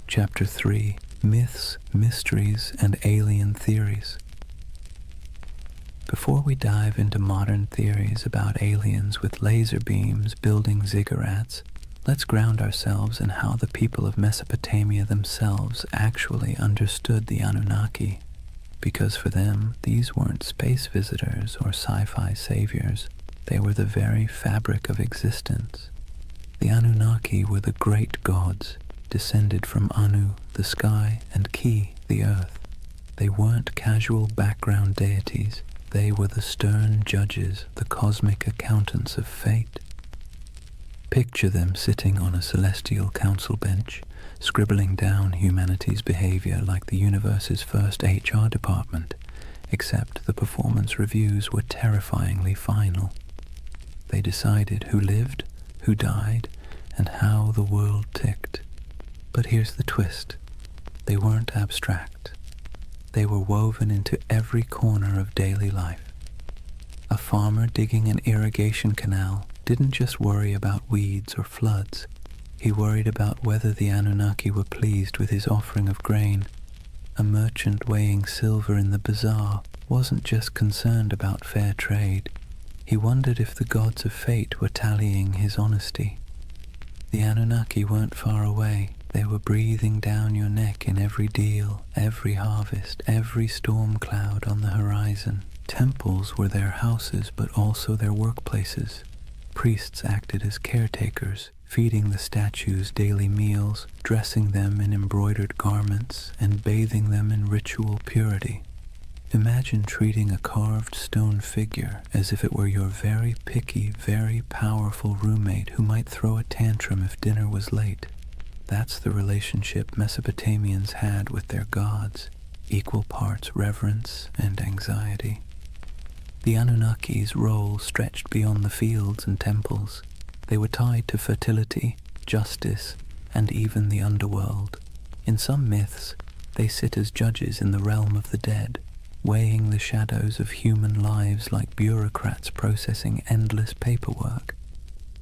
Chapter 3. Myths, Mysteries, and Alien Theories. Before we dive into modern theories about aliens with laser beams building ziggurats, let's ground ourselves in how the people of Mesopotamia themselves actually understood the Anunnaki, because for them, these weren't space visitors or sci-fi saviors. They were the very fabric of existence. The Anunnaki were the great gods, descended from Anu, the sky, and Ki, the earth. They weren't casual background deities. They were the stern judges, the cosmic accountants of fate. Picture them sitting on a celestial council bench, scribbling down humanity's behavior like the universe's first HR department, except the performance reviews were terrifyingly final. They decided who lived, who died, and how the world ticked. But here's the twist. They weren't abstract. They were woven into every corner of daily life. A farmer digging an irrigation canal didn't just worry about weeds or floods. He worried about whether the Anunnaki were pleased with his offering of grain. A merchant weighing silver in the bazaar wasn't just concerned about fair trade. He wondered if the gods of fate were tallying his honesty. The Anunnaki weren't far away. They were breathing down your neck in every deal, every harvest, every storm cloud on the horizon. Temples were their houses, but also their workplaces. Priests acted as caretakers, feeding the statues daily meals, dressing them in embroidered garments, and bathing them in ritual purity. Imagine treating a carved stone figure as if it were your very picky, very powerful roommate who might throw a tantrum if dinner was late. That's the relationship Mesopotamians had with their gods, equal parts reverence and anxiety. The Anunnaki's role stretched beyond the fields and temples. They were tied to fertility, justice, and even the underworld. In some myths, they sit as judges in the realm of the dead, weighing the shadows of human lives like bureaucrats processing endless paperwork.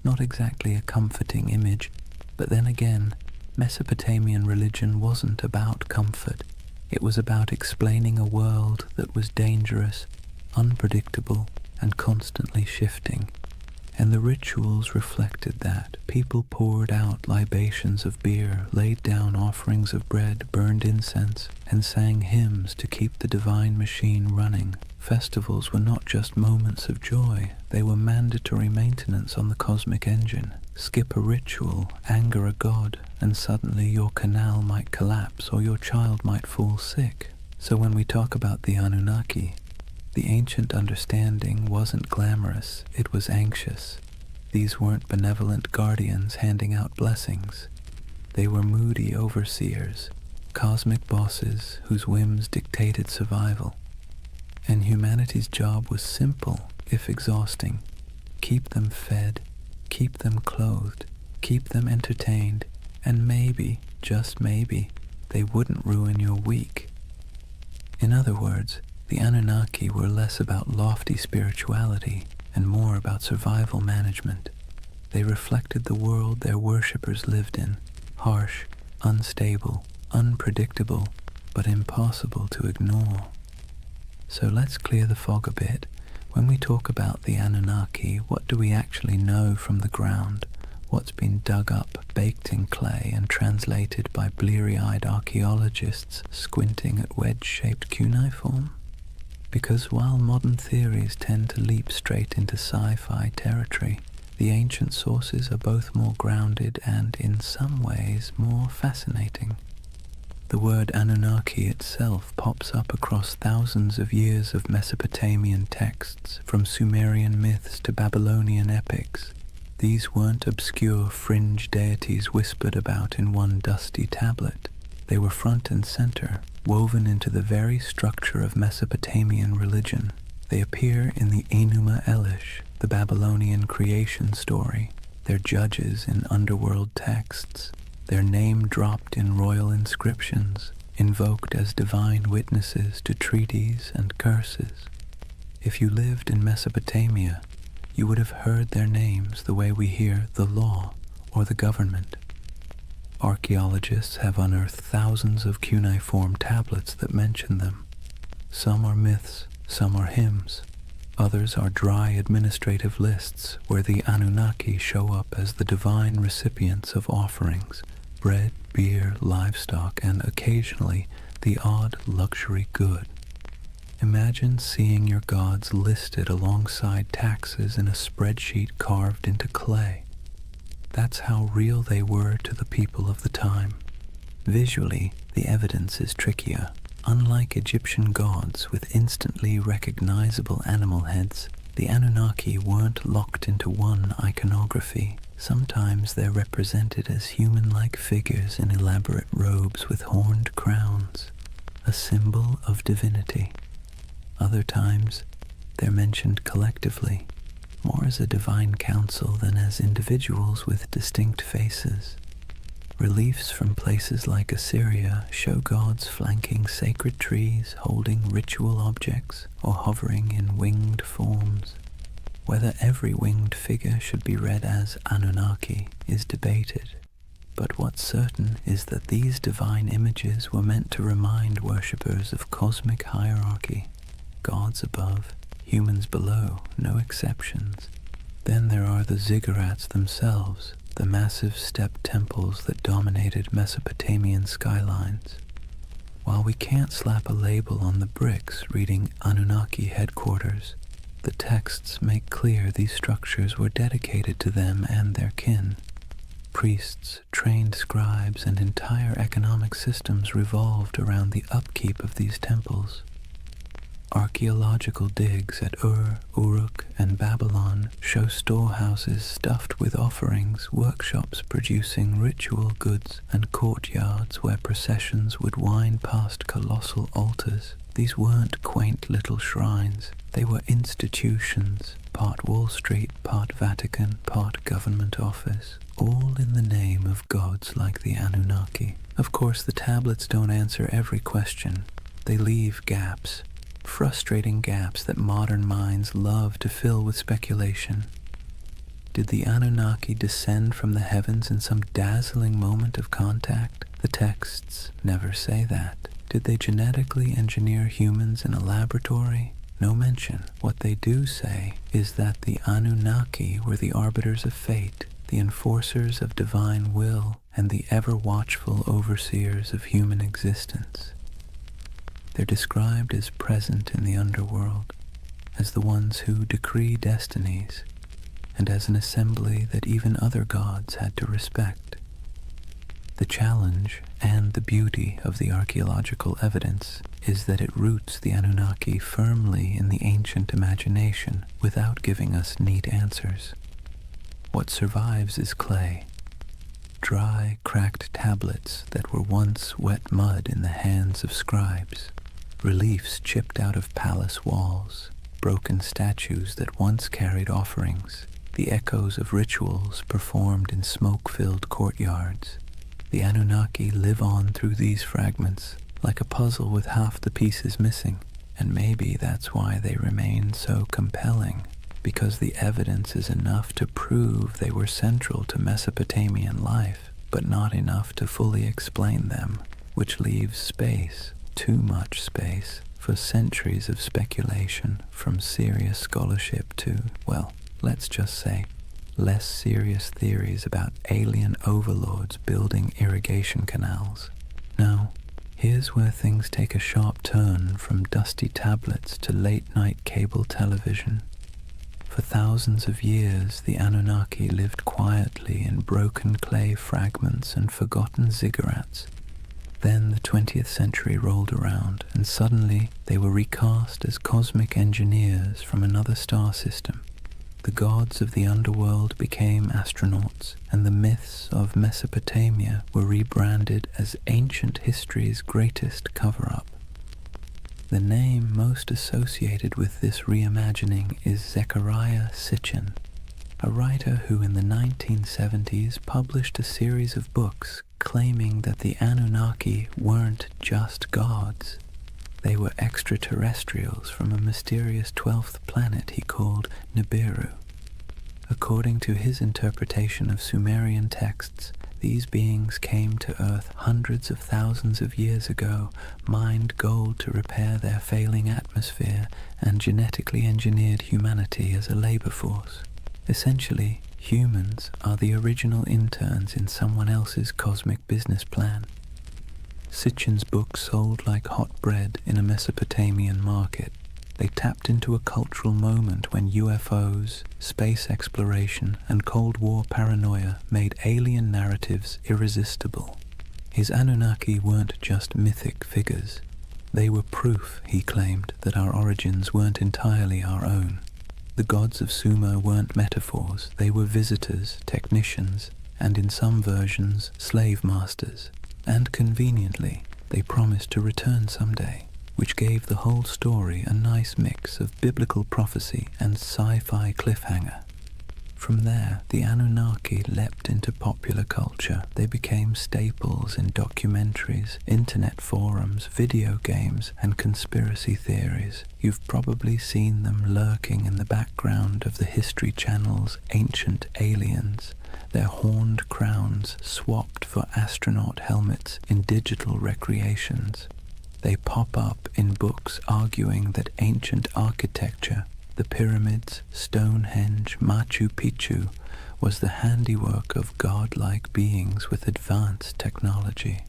Not exactly a comforting image, but then again, Mesopotamian religion wasn't about comfort. It was about explaining a world that was dangerous, unpredictable, and constantly shifting. And the rituals reflected that. People poured out libations of beer, laid down offerings of bread, burned incense, and sang hymns to keep the divine machine running. Festivals were not just moments of joy, they were mandatory maintenance on the cosmic engine. Skip a ritual, anger a god, and suddenly your canal might collapse or your child might fall sick. So when we talk about the Anunnaki, the ancient understanding wasn't glamorous, it was anxious. These weren't benevolent guardians handing out blessings. They were moody overseers, cosmic bosses whose whims dictated survival. And humanity's job was simple, if exhausting. Keep them fed, keep them clothed, keep them entertained, and maybe, just maybe, they wouldn't ruin your week. In other words, the Anunnaki were less about lofty spirituality and more about survival management. They reflected the world their worshippers lived in, harsh, unstable, unpredictable, but impossible to ignore. So let's clear the fog a bit. When we talk about the Anunnaki, what do we actually know from the ground? What's been dug up, baked in clay, and translated by bleary-eyed archaeologists squinting at wedge-shaped cuneiform? Because while modern theories tend to leap straight into sci-fi territory, the ancient sources are both more grounded and, in some ways, more fascinating. The word Anunnaki itself pops up across thousands of years of Mesopotamian texts, from Sumerian myths to Babylonian epics. These weren't obscure fringe deities whispered about in one dusty tablet. They were front and center, woven into the very structure of Mesopotamian religion. They appear in the Enuma Elish, the Babylonian creation story, their judges in underworld texts, their name dropped in royal inscriptions, invoked as divine witnesses to treaties and curses. If you lived in Mesopotamia, you would have heard their names the way we hear the law or the government. Archaeologists have unearthed thousands of cuneiform tablets that mention them. Some are myths, some are hymns. Others are dry administrative lists where the Anunnaki show up as the divine recipients of offerings, bread, beer, livestock, and occasionally the odd luxury good. Imagine seeing your gods listed alongside taxes in a spreadsheet carved into clay. That's how real they were to the people of the time. Visually, the evidence is trickier. unlike Egyptian gods with instantly recognizable animal heads, the Anunnaki weren't locked into one iconography. Sometimes they're represented as human-like figures in elaborate robes with horned crowns, a symbol of divinity. Other times, they're mentioned collectively, more as a divine council than as individuals with distinct faces. Reliefs from places like Assyria show gods flanking sacred trees, holding ritual objects, or hovering in winged forms. Whether every winged figure should be read as Anunnaki is debated, but what's certain is that these divine images were meant to remind worshippers of cosmic hierarchy, gods above, humans below, no exceptions. Then there are the ziggurats themselves, the massive step temples that dominated Mesopotamian skylines. While we can't slap a label on the bricks reading Anunnaki headquarters, the texts make clear these structures were dedicated to them and their kin. Priests, trained scribes, and entire economic systems revolved around the upkeep of these temples. Archaeological digs at Ur, Uruk, and Babylon show storehouses stuffed with offerings, workshops producing ritual goods, and courtyards where processions would wind past colossal altars. These weren't quaint little shrines. They were institutions, part Wall Street, part Vatican, part government office, all in the name of gods like the Anunnaki. Of course, the tablets don't answer every question. They leave gaps. Frustrating gaps that modern minds love to fill with speculation. Did the Anunnaki descend from the heavens in some dazzling moment of contact? The texts never say that. Did they genetically engineer humans in a laboratory? No mention. What they do say is that the Anunnaki were the arbiters of fate, the enforcers of divine will, and the ever-watchful overseers of human existence. They're described as present in the underworld, as the ones who decree destinies, and as an assembly that even other gods had to respect. The challenge and the beauty of the archaeological evidence is that it roots the Anunnaki firmly in the ancient imagination without giving us neat answers. What survives is clay, dry, cracked tablets that were once wet mud in the hands of scribes. Reliefs chipped out of palace walls, broken statues that once carried offerings, the echoes of rituals performed in smoke-filled courtyards. The Anunnaki live on through these fragments, like a puzzle with half the pieces missing, and maybe that's why they remain so compelling, because the evidence is enough to prove they were central to Mesopotamian life, but not enough to fully explain them, which leaves space, too much space, for centuries of speculation, from serious scholarship to, well, let's just say, less serious theories about alien overlords building irrigation canals. Now, here's where things take a sharp turn from dusty tablets to late-night cable television. For thousands of years, the Anunnaki lived quietly in broken clay fragments and forgotten ziggurats. Then the 20th century rolled around, and suddenly they were recast as cosmic engineers from another star system. The gods of the underworld became astronauts, and the myths of Mesopotamia were rebranded as ancient history's greatest cover-up. The name most associated with this reimagining is Zecharia Sitchin, a writer who in the 1970s published a series of books claiming that the Anunnaki weren't just gods. They were extraterrestrials from a mysterious 12th planet he called Nibiru. According to his interpretation of Sumerian texts, these beings came to Earth hundreds of thousands of years ago, mined gold to repair their failing atmosphere, and genetically engineered humanity as a labor force. Essentially, humans are the original interns in someone else's cosmic business plan. Sitchin's books sold like hot bread in a Mesopotamian market. They tapped into a cultural moment when UFOs, space exploration, and Cold War paranoia made alien narratives irresistible. His Anunnaki weren't just mythic figures. They were proof, he claimed, that our origins weren't entirely our own. The gods of Sumer weren't metaphors, they were visitors, technicians, and in some versions, slave masters. And conveniently, they promised to return someday, which gave the whole story a nice mix of biblical prophecy and sci-fi cliffhanger. From there, the Anunnaki leapt into popular culture. They became staples in documentaries, internet forums, video games, and conspiracy theories. You've probably seen them lurking in the background of the History Channel's Ancient Aliens, their horned crowns swapped for astronaut helmets in digital recreations. They pop up in books arguing that ancient architecture, the pyramids, Stonehenge, Machu Picchu, was the handiwork of godlike beings with advanced technology.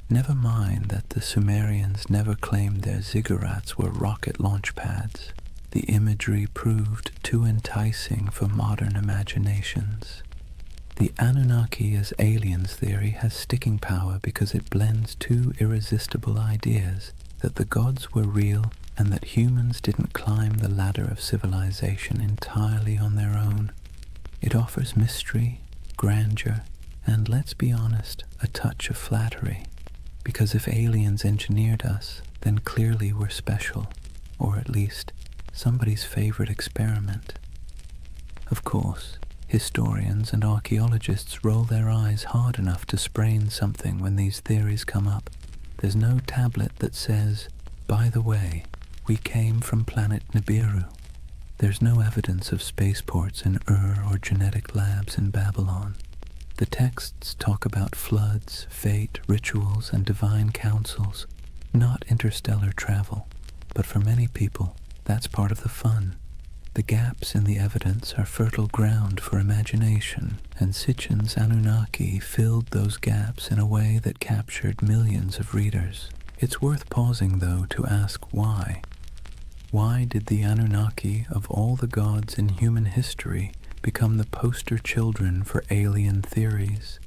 Never mind that the Sumerians never claimed their ziggurats were rocket launch pads. The imagery proved too enticing for modern imaginations. The Anunnaki as aliens theory has sticking power because it blends two irresistible ideas, that the gods were real and that humans didn't climb the ladder of civilization entirely on their own. It offers mystery, grandeur, and, let's be honest, a touch of flattery. Because if aliens engineered us, then clearly we're special, or at least somebody's favorite experiment. Of course, historians and archaeologists roll their eyes hard enough to sprain something when these theories come up. There's no tablet that says, by the way, we came from planet Nibiru. There's no evidence of spaceports in Ur or genetic labs in Babylon. The texts talk about floods, fate, rituals, and divine councils, not interstellar travel. But for many people, that's part of the fun. The gaps in the evidence are fertile ground for imagination, and Sitchin's Anunnaki filled those gaps in a way that captured millions of readers. It's worth pausing, though, to ask why. Why did the Anunnaki, of all the gods in human history, become the poster children for alien theories?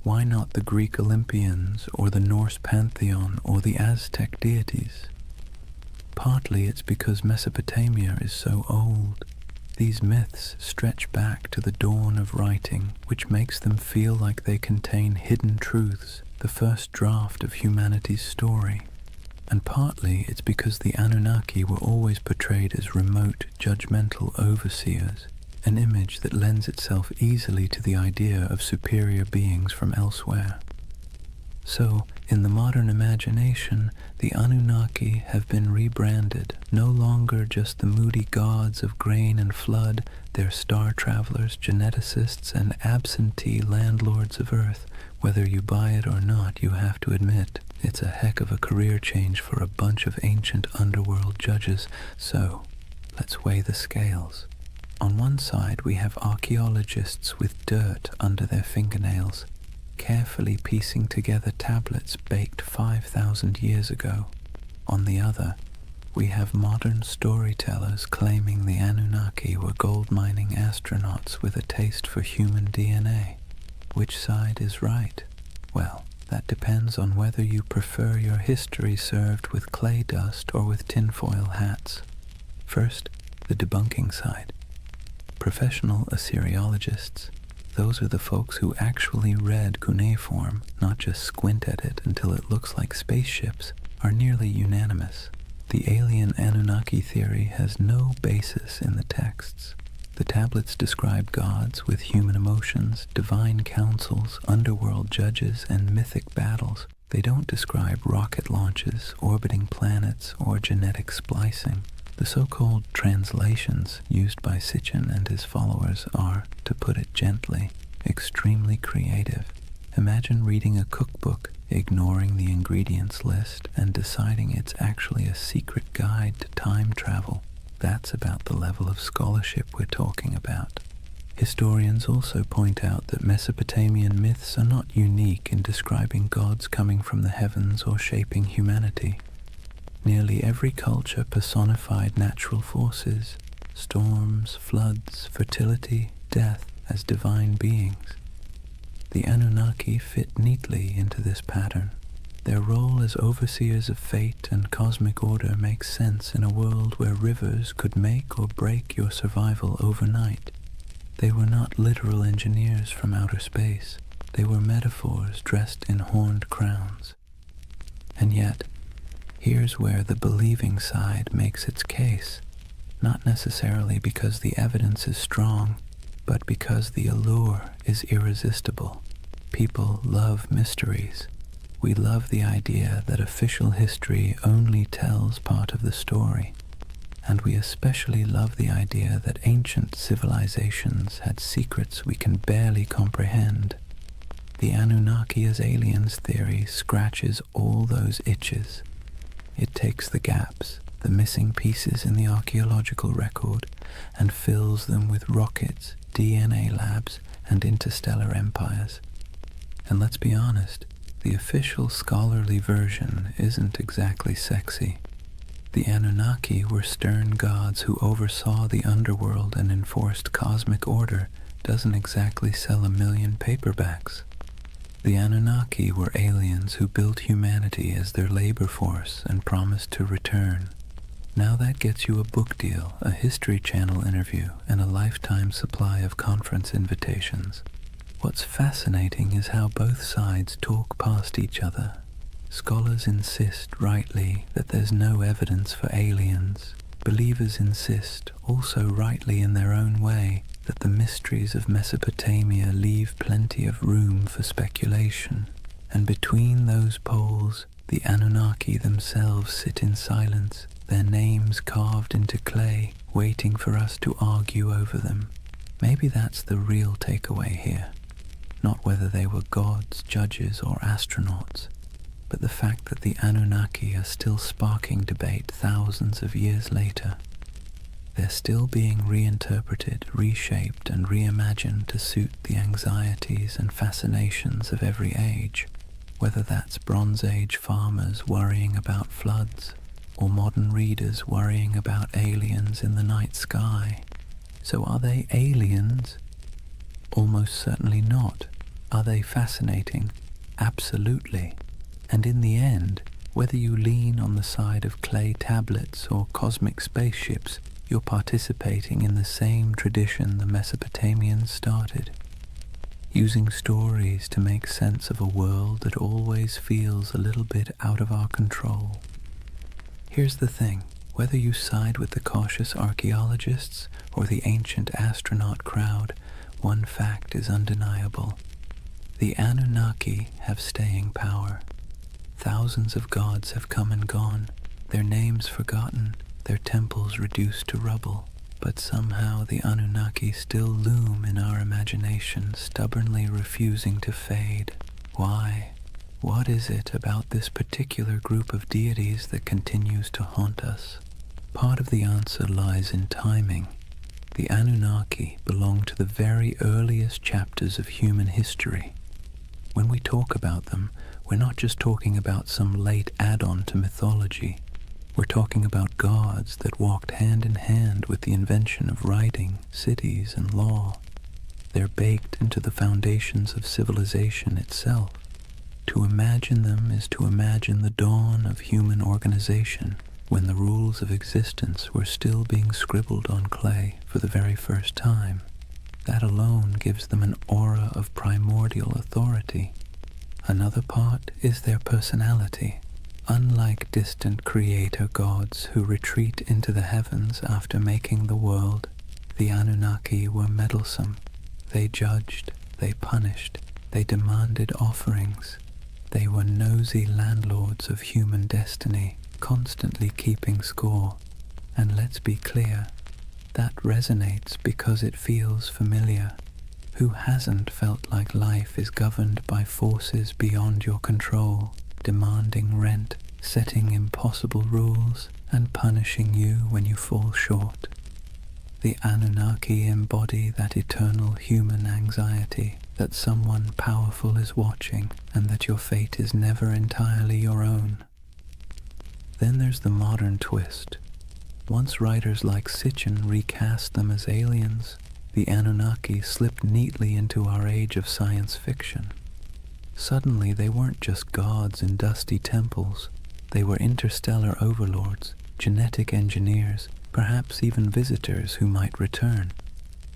Why not the Greek Olympians, or the Norse pantheon, or the Aztec deities? Partly it's because Mesopotamia is so old. These myths stretch back to the dawn of writing, which makes them feel like they contain hidden truths, the first draft of humanity's story. And partly it's because the Anunnaki were always portrayed as remote, judgmental overseers, an image that lends itself easily to the idea of superior beings from elsewhere. So, in the modern imagination, the Anunnaki have been rebranded, no longer just the moody gods of grain and flood. They're star travelers, geneticists, and absentee landlords of Earth. Whether you buy it or not, you have to admit, it's a heck of a career change for a bunch of ancient underworld judges. So, let's weigh the scales. On one side, we have archaeologists with dirt under their fingernails, carefully piecing together tablets baked 5,000 years ago. On the other, we have modern storytellers claiming the Anunnaki were gold-mining astronauts with a taste for human DNA. Which side is right? Well, that depends on whether you prefer your history served with clay dust or with tinfoil hats. First, the debunking side. Professional Assyriologists, those are the folks who actually read cuneiform, not just squint at it until it looks like spaceships, are nearly unanimous. The alien Anunnaki theory has no basis in the texts. The tablets describe gods with human emotions, divine councils, underworld judges, and mythic battles. They don't describe rocket launches, orbiting planets, or genetic splicing. The so-called translations used by Sitchin and his followers are, to put it gently, extremely creative. Imagine reading a cookbook, ignoring the ingredients list, and deciding it's actually a secret guide to time travel. That's about the level of scholarship we're talking about. Historians also point out that Mesopotamian myths are not unique in describing gods coming from the heavens or shaping humanity. Nearly every culture personified natural forces, storms, floods, fertility, death, as divine beings. The Anunnaki fit neatly into this pattern. Their role as overseers of fate and cosmic order makes sense in a world where rivers could make or break your survival overnight. They were not literal engineers from outer space. They were metaphors dressed in horned crowns. And yet, here's where the believing side makes its case, not necessarily because the evidence is strong, but because the allure is irresistible. People love mysteries. We love the idea that official history only tells part of the story, and we especially love the idea that ancient civilizations had secrets we can barely comprehend. The Anunnaki as aliens theory scratches all those itches. It takes the gaps, the missing pieces in the archaeological record, and fills them with rockets, DNA labs, and interstellar empires. And let's be honest, the official scholarly version isn't exactly sexy. The Anunnaki were stern gods who oversaw the underworld and enforced cosmic order doesn't exactly sell 1 million paperbacks. The Anunnaki were aliens who built humanity as their labor force and promised to return. Now that gets you a book deal, a History Channel interview, and a lifetime supply of conference invitations. What's fascinating is how both sides talk past each other. Scholars insist, rightly, that there's no evidence for aliens. Believers insist, also rightly in their own way, that the mysteries of Mesopotamia leave plenty of room for speculation. And between those poles, the Anunnaki themselves sit in silence, their names carved into clay, waiting for us to argue over them. Maybe that's the real takeaway here. Not whether they were gods, judges, or astronauts, but the fact that the Anunnaki are still sparking debate thousands of years later. They're still being reinterpreted, reshaped, and reimagined to suit the anxieties and fascinations of every age, whether that's Bronze Age farmers worrying about floods, or modern readers worrying about aliens in the night sky. So are they aliens? Almost certainly not. Are they fascinating? Absolutely. And in the end, whether you lean on the side of clay tablets or cosmic spaceships, you're participating in the same tradition the Mesopotamians started, using stories to make sense of a world that always feels a little bit out of our control. Here's the thing, whether you side with the cautious archaeologists or the ancient astronaut crowd, one fact is undeniable. The Anunnaki have staying power. Thousands of gods have come and gone, their names forgotten, their temples reduced to rubble, but somehow the Anunnaki still loom in our imagination, stubbornly refusing to fade. Why? What is it about this particular group of deities that continues to haunt us? Part of the answer lies in timing. The Anunnaki belong to the very earliest chapters of human history. When we talk about them, we're not just talking about some late add-on to mythology. We're talking about gods that walked hand in hand with the invention of writing, cities, and law. They're baked into the foundations of civilization itself. To imagine them is to imagine the dawn of human organization, when the rules of existence were still being scribbled on clay for the very first time. That alone gives them an aura of primordial authority. Another part is their personality. Unlike distant creator gods who retreat into the heavens after making the world, the Anunnaki were meddlesome. They judged, they punished, they demanded offerings. They were nosy landlords of human destiny, constantly keeping score. And let's be clear, that resonates because it feels familiar. Who hasn't felt like life is governed by forces beyond your control, demanding rent, setting impossible rules, and punishing you when you fall short? The Anunnaki embody that eternal human anxiety that someone powerful is watching and that your fate is never entirely your own. Then there's the modern twist. Once writers like Sitchin recast them as aliens, the Anunnaki slipped neatly into our age of science fiction. Suddenly they weren't just gods in dusty temples. They were interstellar overlords, genetic engineers, perhaps even visitors who might return.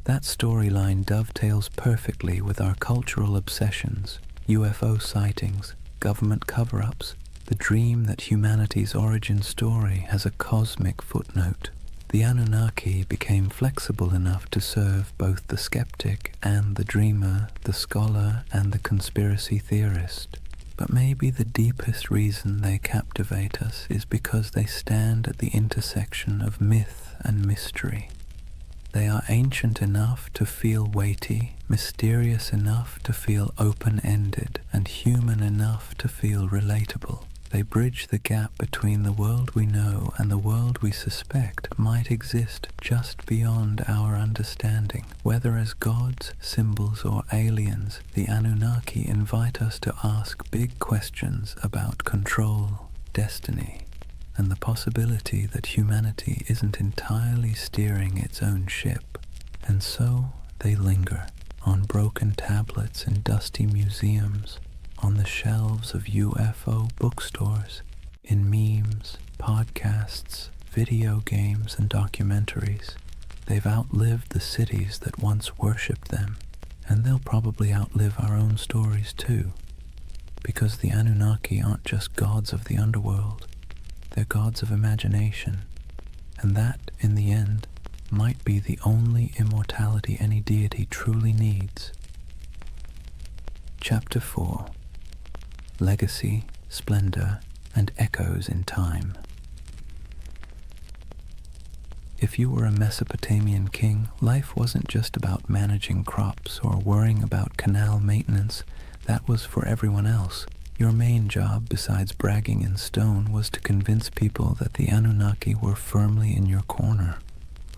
That storyline dovetails perfectly with our cultural obsessions, UFO sightings, government cover-ups, the dream that humanity's origin story has a cosmic footnote. The Anunnaki became flexible enough to serve both the skeptic and the dreamer, the scholar and the conspiracy theorist. But maybe the deepest reason they captivate us is because they stand at the intersection of myth and mystery. They are ancient enough to feel weighty, mysterious enough to feel open-ended, and human enough to feel relatable. They bridge the gap between the world we know and the world we suspect might exist just beyond our understanding. Whether as gods, symbols, or aliens, the Anunnaki invite us to ask big questions about control, destiny, and the possibility that humanity isn't entirely steering its own ship. And so they linger on broken tablets in dusty museums, on the shelves of UFO bookstores, in memes, podcasts, video games, and documentaries. They've outlived the cities that once worshipped them, and they'll probably outlive our own stories too, because the Anunnaki aren't just gods of the underworld, they're gods of imagination, and that, in the end, might be the only immortality any deity truly needs. Chapter 4. Legacy, Splendor, and Echoes in Time. If you were a Mesopotamian king, life wasn't just about managing crops or worrying about canal maintenance. That was for everyone else. Your main job, besides bragging in stone, was to convince people that the Anunnaki were firmly in your corner.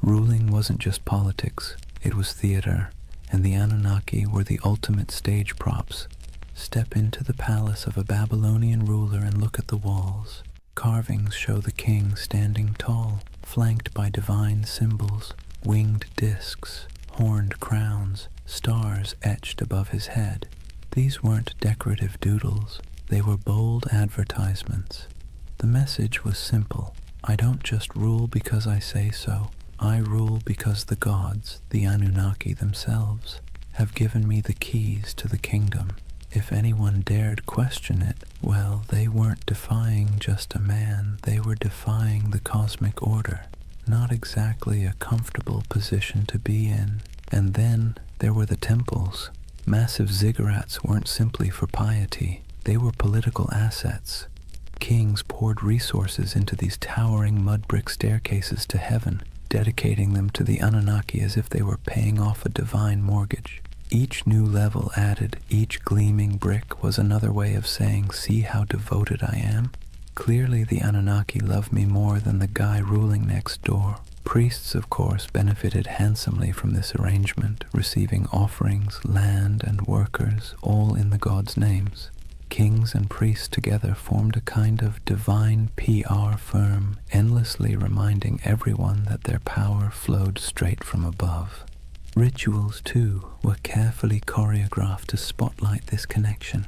Ruling wasn't just politics, it was theater, and the Anunnaki were the ultimate stage props. Step into the palace of a Babylonian ruler and look at the walls. Carvings show the king standing tall, flanked by divine symbols, winged discs, horned crowns, stars etched above his head. These weren't decorative doodles, they were bold advertisements. The message was simple: I don't just rule because I say so, I rule because the gods, the Anunnaki themselves, have given me the keys to the kingdom. If anyone dared question it, well, they weren't defying just a man, they were defying the cosmic order. Not exactly a comfortable position to be in. And then there were the temples. Massive ziggurats weren't simply for piety, they were political assets. Kings poured resources into these towering mud brick staircases to heaven, dedicating them to the Anunnaki as if they were paying off a divine mortgage. Each new level added, each gleaming brick was another way of saying, see how devoted I am? Clearly the Anunnaki love me more than the guy ruling next door. Priests, of course, benefited handsomely from this arrangement, receiving offerings, land, and workers, all in the gods' names. Kings and priests together formed a kind of divine PR firm, endlessly reminding everyone that their power flowed straight from above. Rituals, too, were carefully choreographed to spotlight this connection.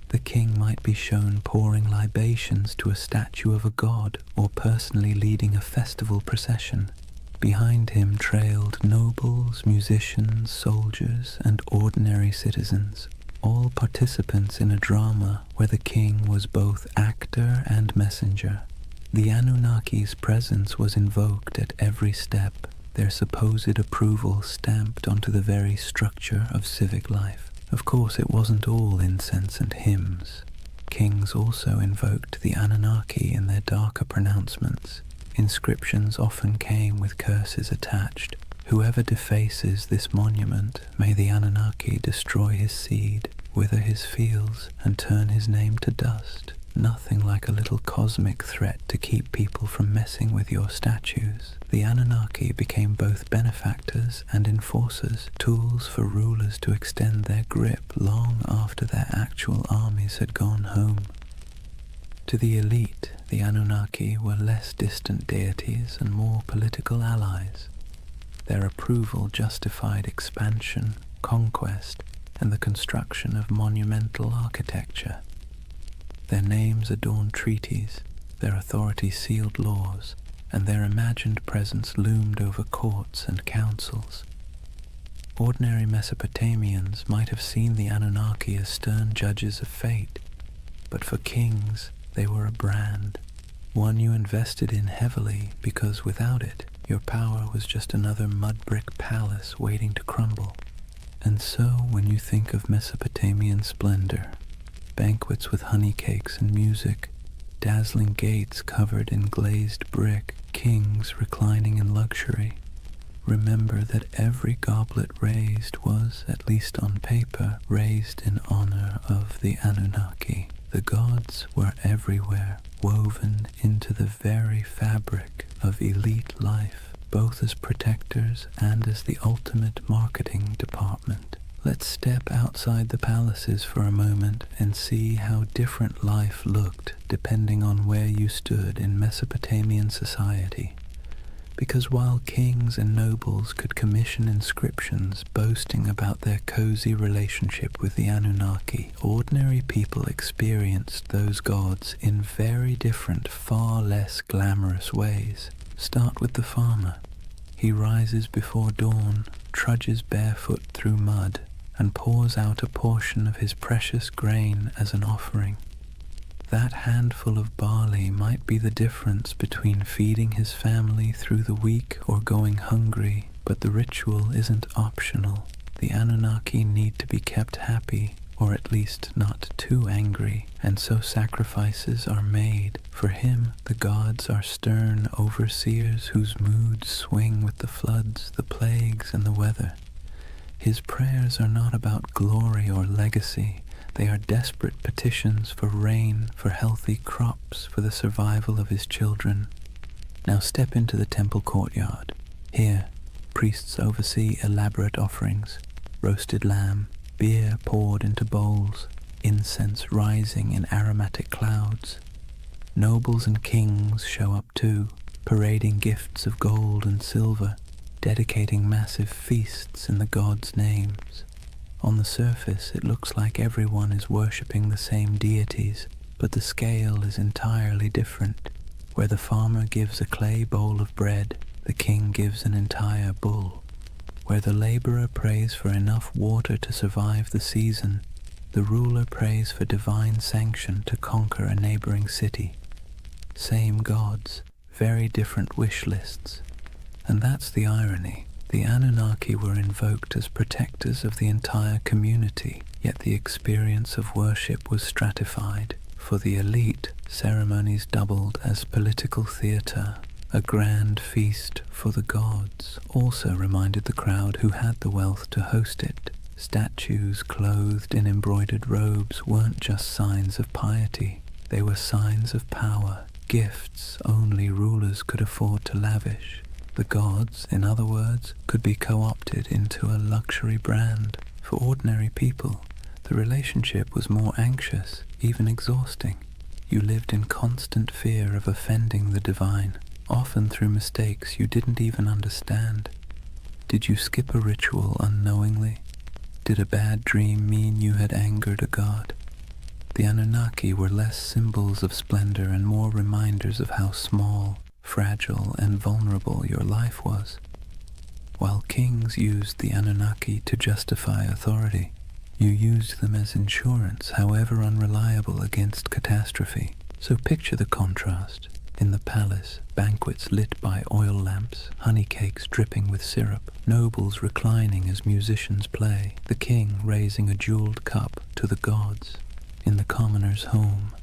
The king might be shown pouring libations to a statue of a god or personally leading a festival procession. Behind him trailed nobles, musicians, soldiers, and ordinary citizens, all participants in a drama where the king was both actor and messenger. The Anunnaki's presence was invoked at every step, their supposed approval stamped onto the very structure of civic life. Of course, it wasn't all incense and hymns. Kings also invoked the Anunnaki in their darker pronouncements. Inscriptions often came with curses attached. Whoever defaces this monument, may the Anunnaki destroy his seed, wither his fields, and turn his name to dust. Nothing like a little cosmic threat to keep people from messing with your statues. The Anunnaki became both benefactors and enforcers, tools for rulers to extend their grip long after their actual armies had gone home. To the elite, the Anunnaki were less distant deities and more political allies. Their approval justified expansion, conquest, and the construction of monumental architecture. Their names adorned treaties, their authority sealed laws, and their imagined presence loomed over courts and councils. Ordinary Mesopotamians might have seen the Anunnaki as stern judges of fate, but for kings they were a brand, one you invested in heavily because without it your power was just another mud-brick palace waiting to crumble. And so when you think of Mesopotamian splendor, banquets with honey cakes and music, dazzling gates covered in glazed brick, kings reclining in luxury, remember that every goblet raised was, at least on paper, raised in honor of the Anunnaki. The gods were everywhere, woven into the very fabric of elite life, both as protectors and as the ultimate marketing department. Let's step outside the palaces for a moment and see how different life looked depending on where you stood in Mesopotamian society. Because while kings and nobles could commission inscriptions boasting about their cozy relationship with the Anunnaki, ordinary people experienced those gods in very different, far less glamorous ways. Start with the farmer. He rises before dawn, trudges barefoot through mud, and pours out a portion of his precious grain as an offering. That handful of barley might be the difference between feeding his family through the week or going hungry, but the ritual isn't optional. The Anunnaki need to be kept happy, or at least not too angry, and so sacrifices are made. For him, the gods are stern overseers whose moods swing with the floods, the plagues, and the weather. His prayers are not about glory or legacy. They are desperate petitions for rain, for healthy crops, for the survival of his children. Now step into the temple courtyard. Here, priests oversee elaborate offerings, roasted lamb, beer poured into bowls, incense rising in aromatic clouds. Nobles and kings show up too, parading gifts of gold and silver, dedicating massive feasts in the gods' names. On the surface, it looks like everyone is worshipping the same deities, but the scale is entirely different. Where the farmer gives a clay bowl of bread, the king gives an entire bull. Where the laborer prays for enough water to survive the season, the ruler prays for divine sanction to conquer a neighboring city. Same gods, very different wish lists. And that's the irony. The Anunnaki were invoked as protectors of the entire community, yet the experience of worship was stratified. For the elite, ceremonies doubled as political theater. A grand feast for the gods also reminded the crowd who had the wealth to host it. Statues clothed in embroidered robes weren't just signs of piety. They were signs of power, gifts only rulers could afford to lavish. The gods, in other words, could be co-opted into a luxury brand. For ordinary people, the relationship was more anxious, even exhausting. You lived in constant fear of offending the divine, often through mistakes you didn't even understand. Did you skip a ritual unknowingly? Did a bad dream mean you had angered a god? The Anunnaki were less symbols of splendor and more reminders of how small, fragile, and vulnerable your life was. While kings used the Anunnaki to justify authority, you used them as insurance, however unreliable, against catastrophe. So picture the contrast. In the palace, banquets lit by oil lamps, honey cakes dripping with syrup, nobles reclining as musicians play, the king raising a jeweled cup to the gods. In the commoner's home,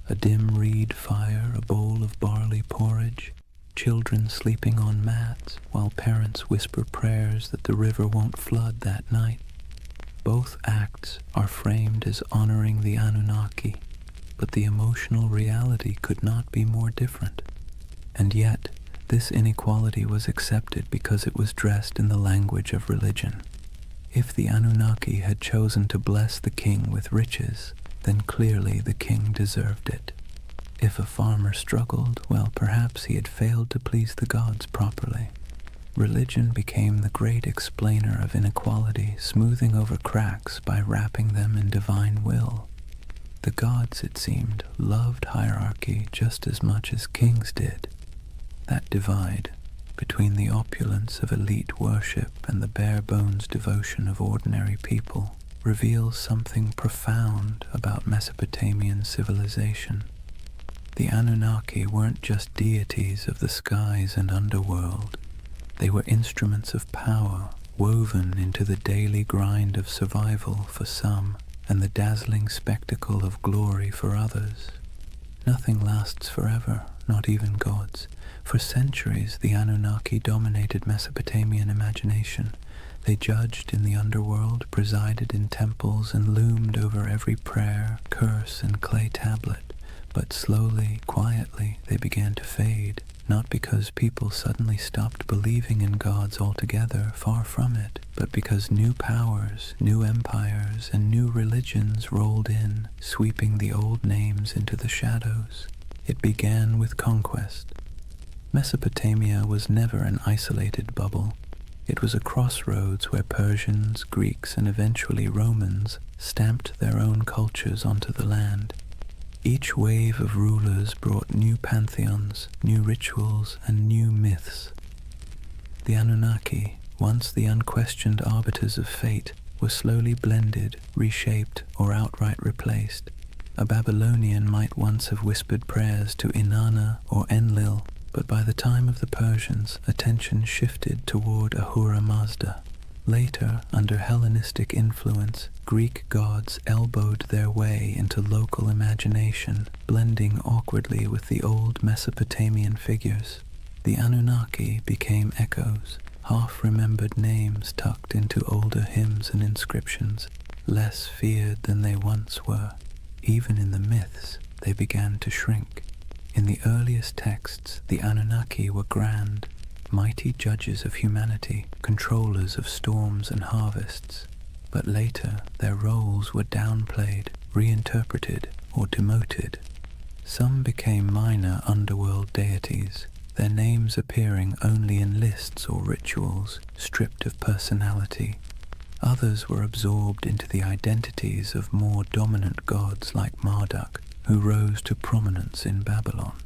a dim reed fire, a bowl of barley porridge, children sleeping on mats while parents whisper prayers that the river won't flood that night. Both acts are framed as honoring the Anunnaki, but the emotional reality could not be more different. And yet, this inequality was accepted because it was dressed in the language of religion. If the Anunnaki had chosen to bless the king with riches, then clearly the king deserved it. If a farmer struggled, well, perhaps he had failed to please the gods properly. Religion became the great explainer of inequality, smoothing over cracks by wrapping them in divine will. The gods, it seemed, loved hierarchy just as much as kings did. That divide between the opulence of elite worship and the bare-bones devotion of ordinary people reveals something profound about Mesopotamian civilization. The Anunnaki weren't just deities of the skies and underworld. They were instruments of power woven into the daily grind of survival for some and the dazzling spectacle of glory for others. Nothing lasts forever, not even gods. For centuries, the Anunnaki dominated Mesopotamian imagination. They judged in the underworld, presided in temples, and loomed over every prayer, curse, and clay tablet. But slowly, quietly, they began to fade, not because people suddenly stopped believing in gods altogether, far from it, but because new powers, new empires, and new religions rolled in, sweeping the old names into the shadows. It began with conquest. Mesopotamia was never an isolated bubble. It was a crossroads where Persians, Greeks, and eventually Romans stamped their own cultures onto the land. Each wave of rulers brought new pantheons, new rituals, and new myths. The Anunnaki, once the unquestioned arbiters of fate, were slowly blended, reshaped, or outright replaced. A Babylonian might once have whispered prayers to Inanna or Enlil, but by the time of the Persians, attention shifted toward Ahura Mazda. Later, under Hellenistic influence, Greek gods elbowed their way into local imagination, blending awkwardly with the old Mesopotamian figures. The Anunnaki became echoes, half-remembered names tucked into older hymns and inscriptions, less feared than they once were. Even in the myths, they began to shrink. In the earliest texts, the Anunnaki were grand, mighty judges of humanity, controllers of storms and harvests. But later, their roles were downplayed, reinterpreted, or demoted. Some became minor underworld deities, their names appearing only in lists or rituals, stripped of personality. Others were absorbed into the identities of more dominant gods like Marduk, who rose to prominence in Babylon.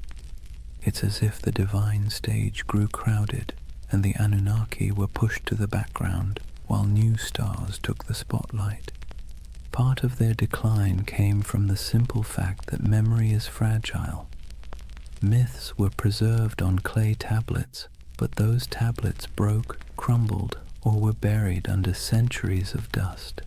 It's as if the divine stage grew crowded, and the Anunnaki were pushed to the background, while new stars took the spotlight. Part of their decline came from the simple fact that memory is fragile. Myths were preserved on clay tablets, but those tablets broke, crumbled, or were buried under centuries of dust.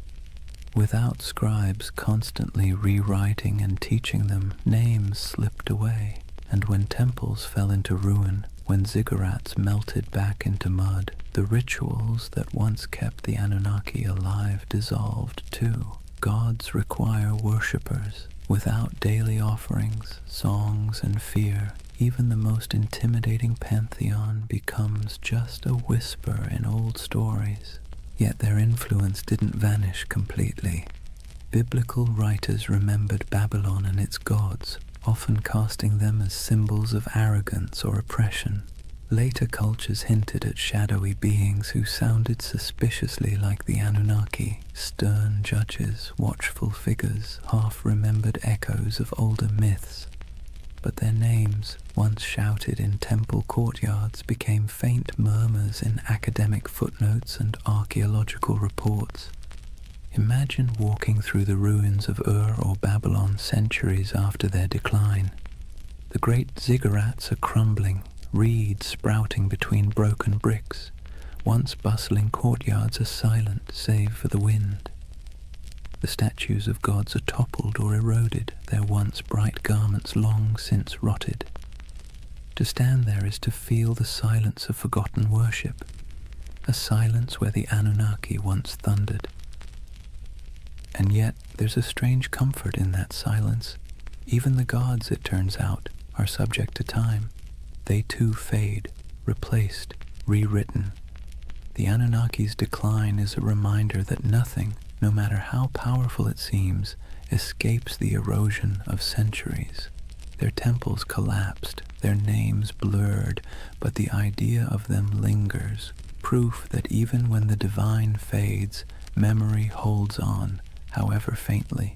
Without scribes constantly rewriting and teaching them, names slipped away, and when temples fell into ruin, when ziggurats melted back into mud, the rituals that once kept the Anunnaki alive dissolved too. Gods require worshippers. Without daily offerings, songs, and fear, even the most intimidating pantheon becomes just a whisper in old stories. Yet their influence didn't vanish completely. Biblical writers remembered Babylon and its gods, often casting them as symbols of arrogance or oppression. Later cultures hinted at shadowy beings who sounded suspiciously like the Anunnaki, stern judges, watchful figures, half-remembered echoes of older myths. But their names, once shouted in temple courtyards, became faint murmurs in academic footnotes and archaeological reports. Imagine walking through the ruins of Ur or Babylon centuries after their decline. The great ziggurats are crumbling, reeds sprouting between broken bricks. Once bustling courtyards are silent save for the wind. The statues of gods are toppled or eroded, their once bright garments long since rotted. To stand there is to feel the silence of forgotten worship, a silence where the Anunnaki once thundered. And yet there's a strange comfort in that silence. Even the gods, it turns out, are subject to time. They too fade, replaced, rewritten. The Anunnaki's decline is a reminder that nothing, no matter how powerful it seems, escapes the erosion of centuries. Their temples collapsed, their names blurred, but the idea of them lingers, proof that even when the divine fades, memory holds on, however faintly.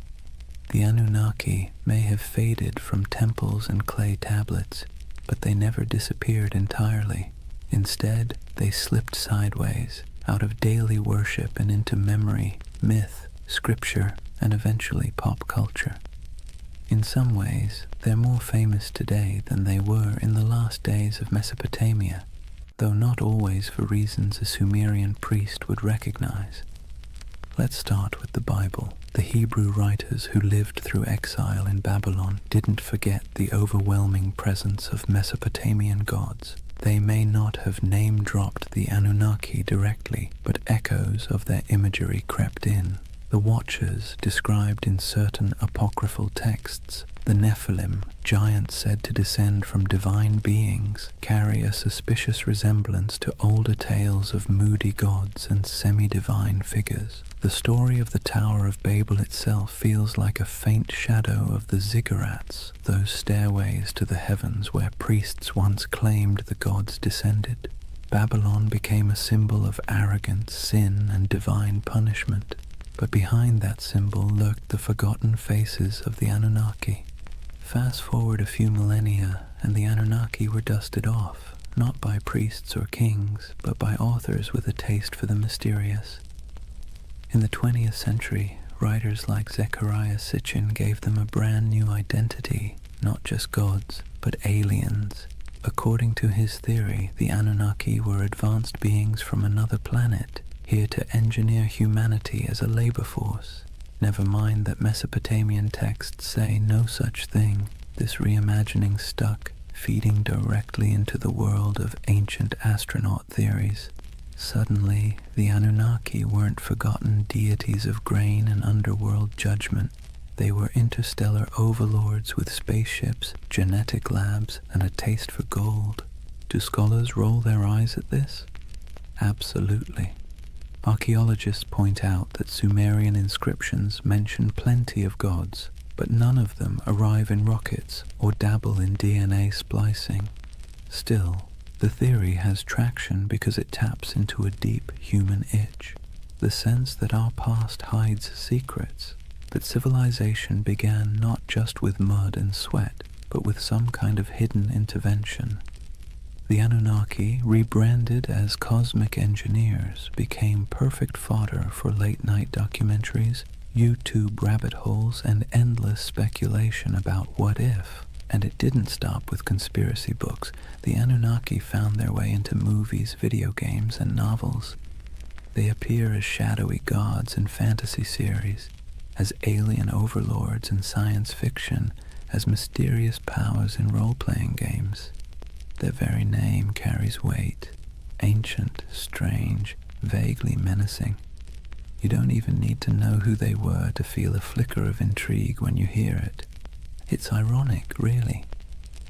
The Anunnaki may have faded from temples and clay tablets, but they never disappeared entirely. Instead, they slipped sideways, out of daily worship and into memory, myth, scripture, and eventually pop culture. In some ways, they're more famous today than they were in the last days of Mesopotamia, though not always for reasons a Sumerian priest would recognize. Let's start with the Bible. The Hebrew writers who lived through exile in Babylon didn't forget the overwhelming presence of Mesopotamian gods. They may not have name-dropped the Anunnaki directly, but echoes of their imagery crept in. The Watchers, described in certain apocryphal texts, the Nephilim, giants said to descend from divine beings, carry a suspicious resemblance to older tales of moody gods and semi-divine figures. The story of the Tower of Babel itself feels like a faint shadow of the ziggurats, those stairways to the heavens where priests once claimed the gods descended. Babylon became a symbol of arrogance, sin, and divine punishment. But behind that symbol lurked the forgotten faces of the Anunnaki. Fast forward a few millennia, and the Anunnaki were dusted off, not by priests or kings, but by authors with a taste for the mysterious. In the 20th century, writers like Zecharia Sitchin gave them a brand new identity, not just gods, but aliens. According to his theory, the Anunnaki were advanced beings from another planet, here to engineer humanity as a labor force. Never mind that Mesopotamian texts say no such thing. This reimagining stuck, feeding directly into the world of ancient astronaut theories. Suddenly, the Anunnaki weren't forgotten deities of grain and underworld judgment. They were interstellar overlords with spaceships, genetic labs, and a taste for gold. Do scholars roll their eyes at this? Absolutely. Archaeologists point out that Sumerian inscriptions mention plenty of gods, but none of them arrive in rockets or dabble in DNA splicing. Still, the theory has traction because it taps into a deep human itch, the sense that our past hides secrets, that civilization began not just with mud and sweat, but with some kind of hidden intervention. The Anunnaki, rebranded as cosmic engineers, became perfect fodder for late-night documentaries, YouTube rabbit holes, and endless speculation about what if. And it didn't stop with conspiracy books. The Anunnaki found their way into movies, video games, and novels. They appear as shadowy gods in fantasy series, as alien overlords in science fiction, as mysterious powers in role-playing games. Their very name carries weight, ancient, strange, vaguely menacing. You don't even need to know who they were to feel a flicker of intrigue when you hear it. It's ironic, really.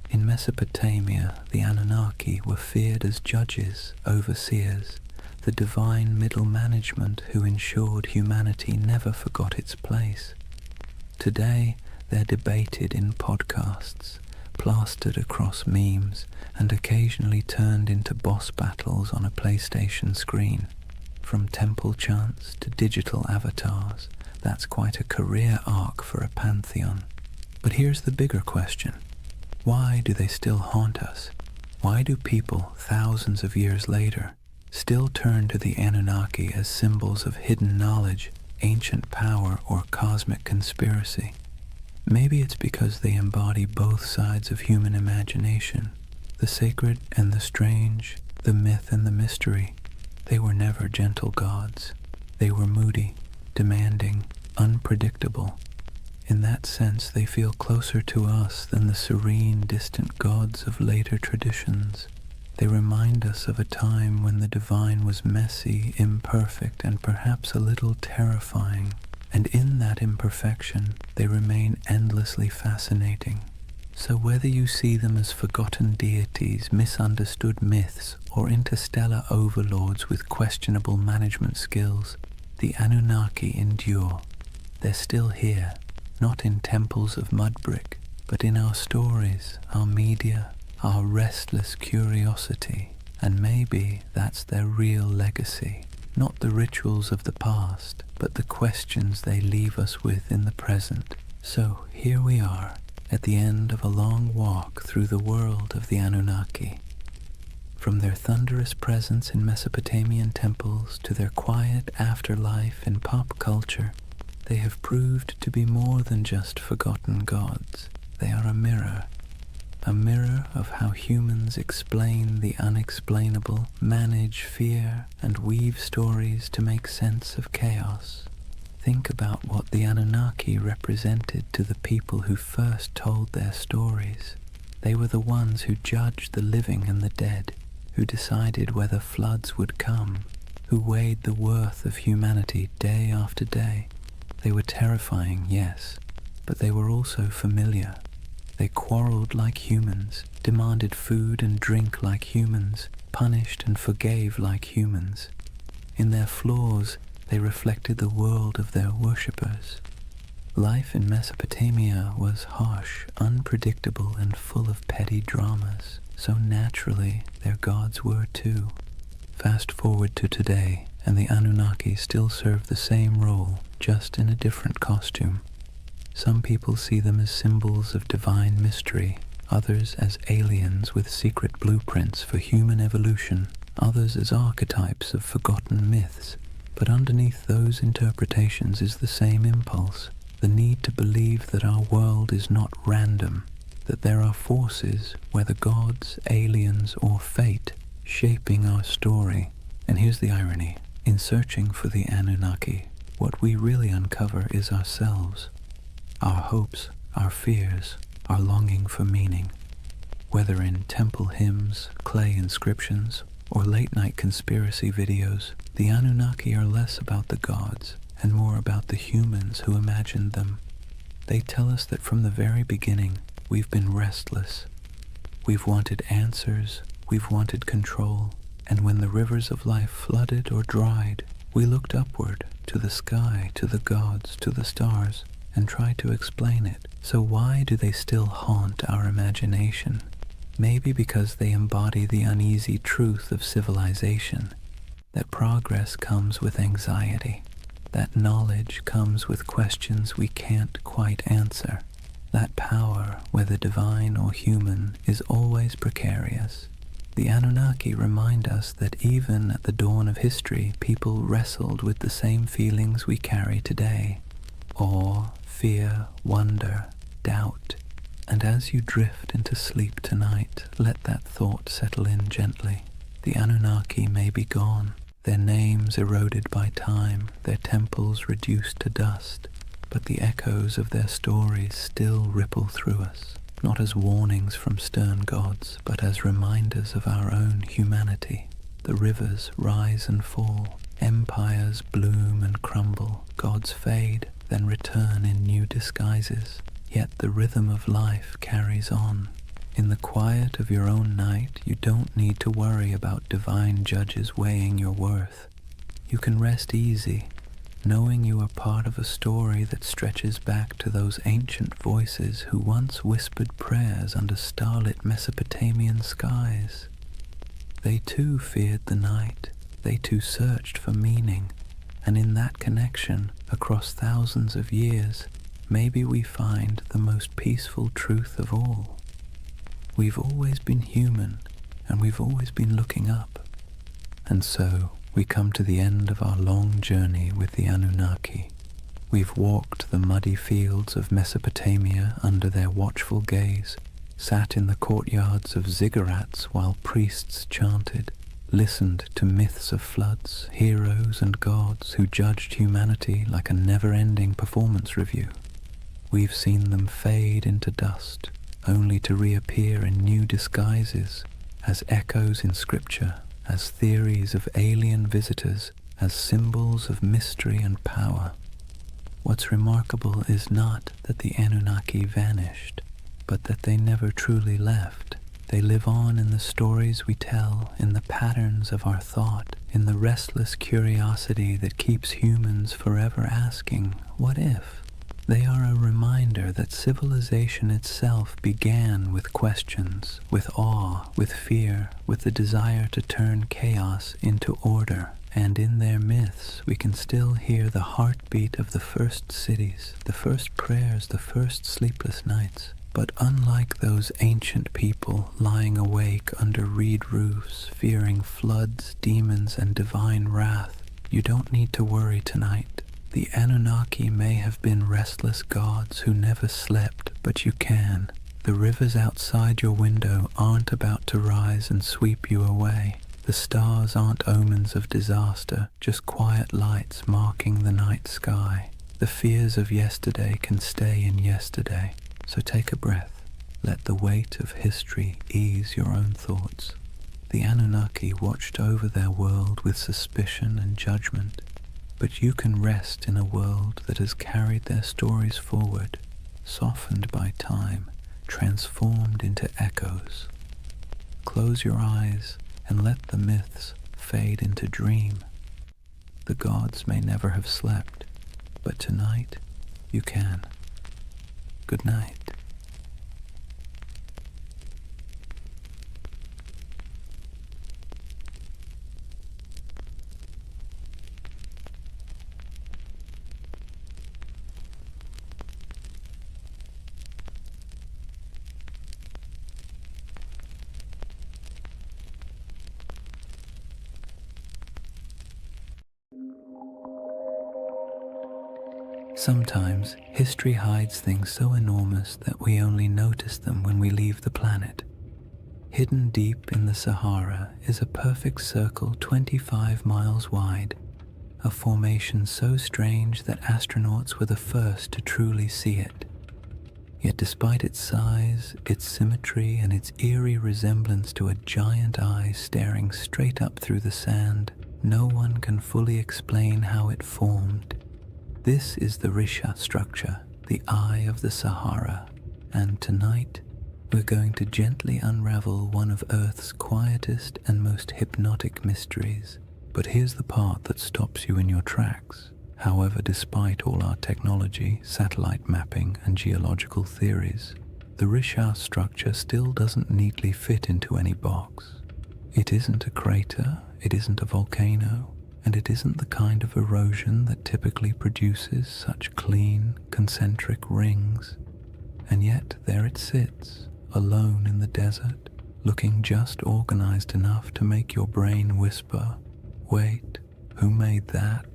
In Mesopotamia, the Anunnaki were feared as judges, overseers, the divine middle management who ensured humanity never forgot its place. Today, they're debated in podcasts, plastered across memes, and occasionally turned into boss battles on a PlayStation screen. From temple chants to digital avatars, that's quite a career arc for a pantheon. But here's the bigger question. Why do they still haunt us? Why do people, thousands of years later, still turn to the Anunnaki as symbols of hidden knowledge, ancient power, or cosmic conspiracy? Maybe it's because they embody both sides of human imagination, the sacred and the strange, the myth and the mystery. They were never gentle gods. They were moody, demanding, unpredictable. In that sense, they feel closer to us than the serene, distant gods of later traditions. They remind us of a time when the divine was messy, imperfect, and perhaps a little terrifying. And in that imperfection, they remain endlessly fascinating. So whether you see them as forgotten deities, misunderstood myths, or interstellar overlords with questionable management skills, the Anunnaki endure. They're still here, not in temples of mud brick, but in our stories, our media, our restless curiosity, and maybe that's their real legacy. Not the rituals of the past, but the questions they leave us with in the present. So here we are, at the end of a long walk through the world of the Anunnaki. From their thunderous presence in Mesopotamian temples to their quiet afterlife in pop culture, they have proved to be more than just forgotten gods. They are a mirror of how humans explain the unexplainable, manage fear, and weave stories to make sense of chaos. Think about what the Anunnaki represented to the people who first told their stories. They were the ones who judged the living and the dead, who decided whether floods would come, who weighed the worth of humanity day after day. They were terrifying, yes, but they were also familiar. They quarreled like humans, demanded food and drink like humans, punished and forgave like humans. In their flaws, they reflected the world of their worshippers. Life in Mesopotamia was harsh, unpredictable, and full of petty dramas, so naturally their gods were too. Fast forward to today, and the Anunnaki still serve the same role, just in a different costume. Some people see them as symbols of divine mystery, others as aliens with secret blueprints for human evolution, others as archetypes of forgotten myths. But underneath those interpretations is the same impulse, the need to believe that our world is not random, that there are forces, whether gods, aliens, or fate, shaping our story. And here's the irony. In searching for the Anunnaki, what we really uncover is ourselves. Our hopes, our fears, our longing for meaning. Whether in temple hymns, clay inscriptions, or late-night conspiracy videos, the Anunnaki are less about the gods and more about the humans who imagined them. They tell us that from the very beginning, we've been restless. We've wanted answers, we've wanted control, and when the rivers of life flooded or dried, we looked upward, to the sky, to the gods, to the stars, and tried to explain it. So why do they still haunt our imagination? Maybe because they embody the uneasy truth of civilization, that progress comes with anxiety, that knowledge comes with questions we can't quite answer, that power, whether divine or human, is always precarious. The Anunnaki remind us that even at the dawn of history, people wrestled with the same feelings we carry today: awe, fear, wonder, doubt. And as you drift into sleep tonight, let that thought settle in gently. The Anunnaki may be gone, their names eroded by time, their temples reduced to dust, but the echoes of their stories still ripple through us, not as warnings from stern gods, but as reminders of our own humanity. The rivers rise and fall, empires bloom and crumble, gods fade, then return in new disguises. Yet the rhythm of life carries on. In the quiet of your own night, you don't need to worry about divine judges weighing your worth. You can rest easy, knowing you are part of a story that stretches back to those ancient voices who once whispered prayers under starlit Mesopotamian skies. They too feared the night, they too searched for meaning, and in that connection, across thousands of years, maybe we find the most peaceful truth of all. We've always been human, and we've always been looking up. And so, we come to the end of our long journey with the Anunnaki. We've walked the muddy fields of Mesopotamia under their watchful gaze, sat in the courtyards of ziggurats while priests chanted, listened to myths of floods, heroes and gods who judged humanity like a never-ending performance review. We've seen them fade into dust, only to reappear in new disguises, as echoes in scripture, as theories of alien visitors, as symbols of mystery and power. What's remarkable is not that the Anunnaki vanished, but that they never truly left. They live on in the stories we tell, in the patterns of our thought, in the restless curiosity that keeps humans forever asking, what if? They are a reminder that civilization itself began with questions, with awe, with fear, with the desire to turn chaos into order. And in their myths, we can still hear the heartbeat of the first cities, the first prayers, the first sleepless nights. But unlike those ancient people lying awake under reed roofs, fearing floods, demons, and divine wrath, you don't need to worry tonight. The Anunnaki may have been restless gods who never slept, but you can. The rivers outside your window aren't about to rise and sweep you away. The stars aren't omens of disaster, just quiet lights marking the night sky. The fears of yesterday can stay in yesterday, so take a breath. Let the weight of history ease your own thoughts. The Anunnaki watched over their world with suspicion and judgment, but you can rest in a world that has carried their stories forward, softened by time, transformed into echoes. Close your eyes and let the myths fade into dream. The gods may never have slept, but tonight you can. Good night. Sometimes history hides things so enormous that we only notice them when we leave the planet. Hidden deep in the Sahara is a perfect circle 25 miles wide, a formation so strange that astronauts were the first to truly see it. Yet despite its size, its symmetry, and its eerie resemblance to a giant eye staring straight up through the sand, no one can fully explain how it formed. This is the Risha structure, the Eye of the Sahara, and tonight we're going to gently unravel one of Earth's quietest and most hypnotic mysteries. But here's the part that stops you in your tracks. However, despite all our technology, satellite mapping, and geological theories, the Risha structure still doesn't neatly fit into any box. It isn't a crater, it isn't a volcano, and it isn't the kind of erosion that typically produces such clean, concentric rings. And yet there it sits, alone in the desert, looking just organized enough to make your brain whisper, "Wait, who made that?"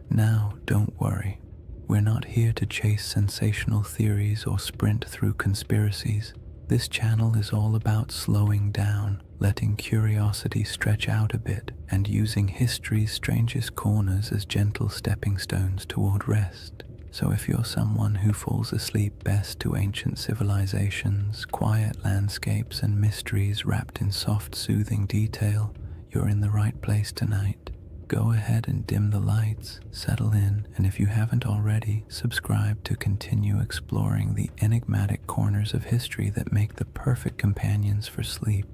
Now, don't worry. We're not here to chase sensational theories or sprint through conspiracies. This channel is all about slowing down, letting curiosity stretch out a bit, and using history's strangest corners as gentle stepping stones toward rest. So if you're someone who falls asleep best to ancient civilizations, quiet landscapes, and mysteries wrapped in soft, soothing detail, you're in the right place tonight. Go ahead and dim the lights, settle in, and if you haven't already, subscribe to continue exploring the enigmatic corners of history that make the perfect companions for sleep.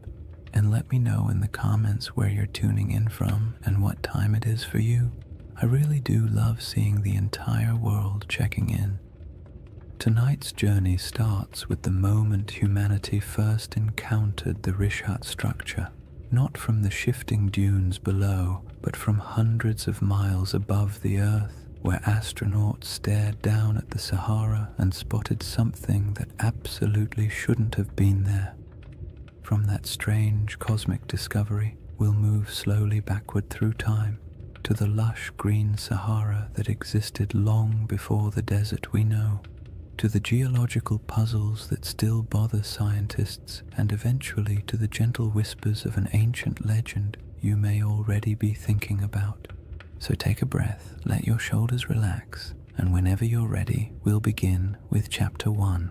And let me know in the comments where you're tuning in from and what time it is for you. I really do love seeing the entire world checking in. Tonight's journey starts with the moment humanity first encountered the Rishat structure. Not from the shifting dunes below, but from hundreds of miles above the Earth, where astronauts stared down at the Sahara and spotted something that absolutely shouldn't have been there. From that strange cosmic discovery, we'll move slowly backward through time to the lush green Sahara that existed long before the desert we know, to the geological puzzles that still bother scientists, and eventually to the gentle whispers of an ancient legend you may already be thinking about. So take a breath, let your shoulders relax, and whenever you're ready, we'll begin with Chapter 1,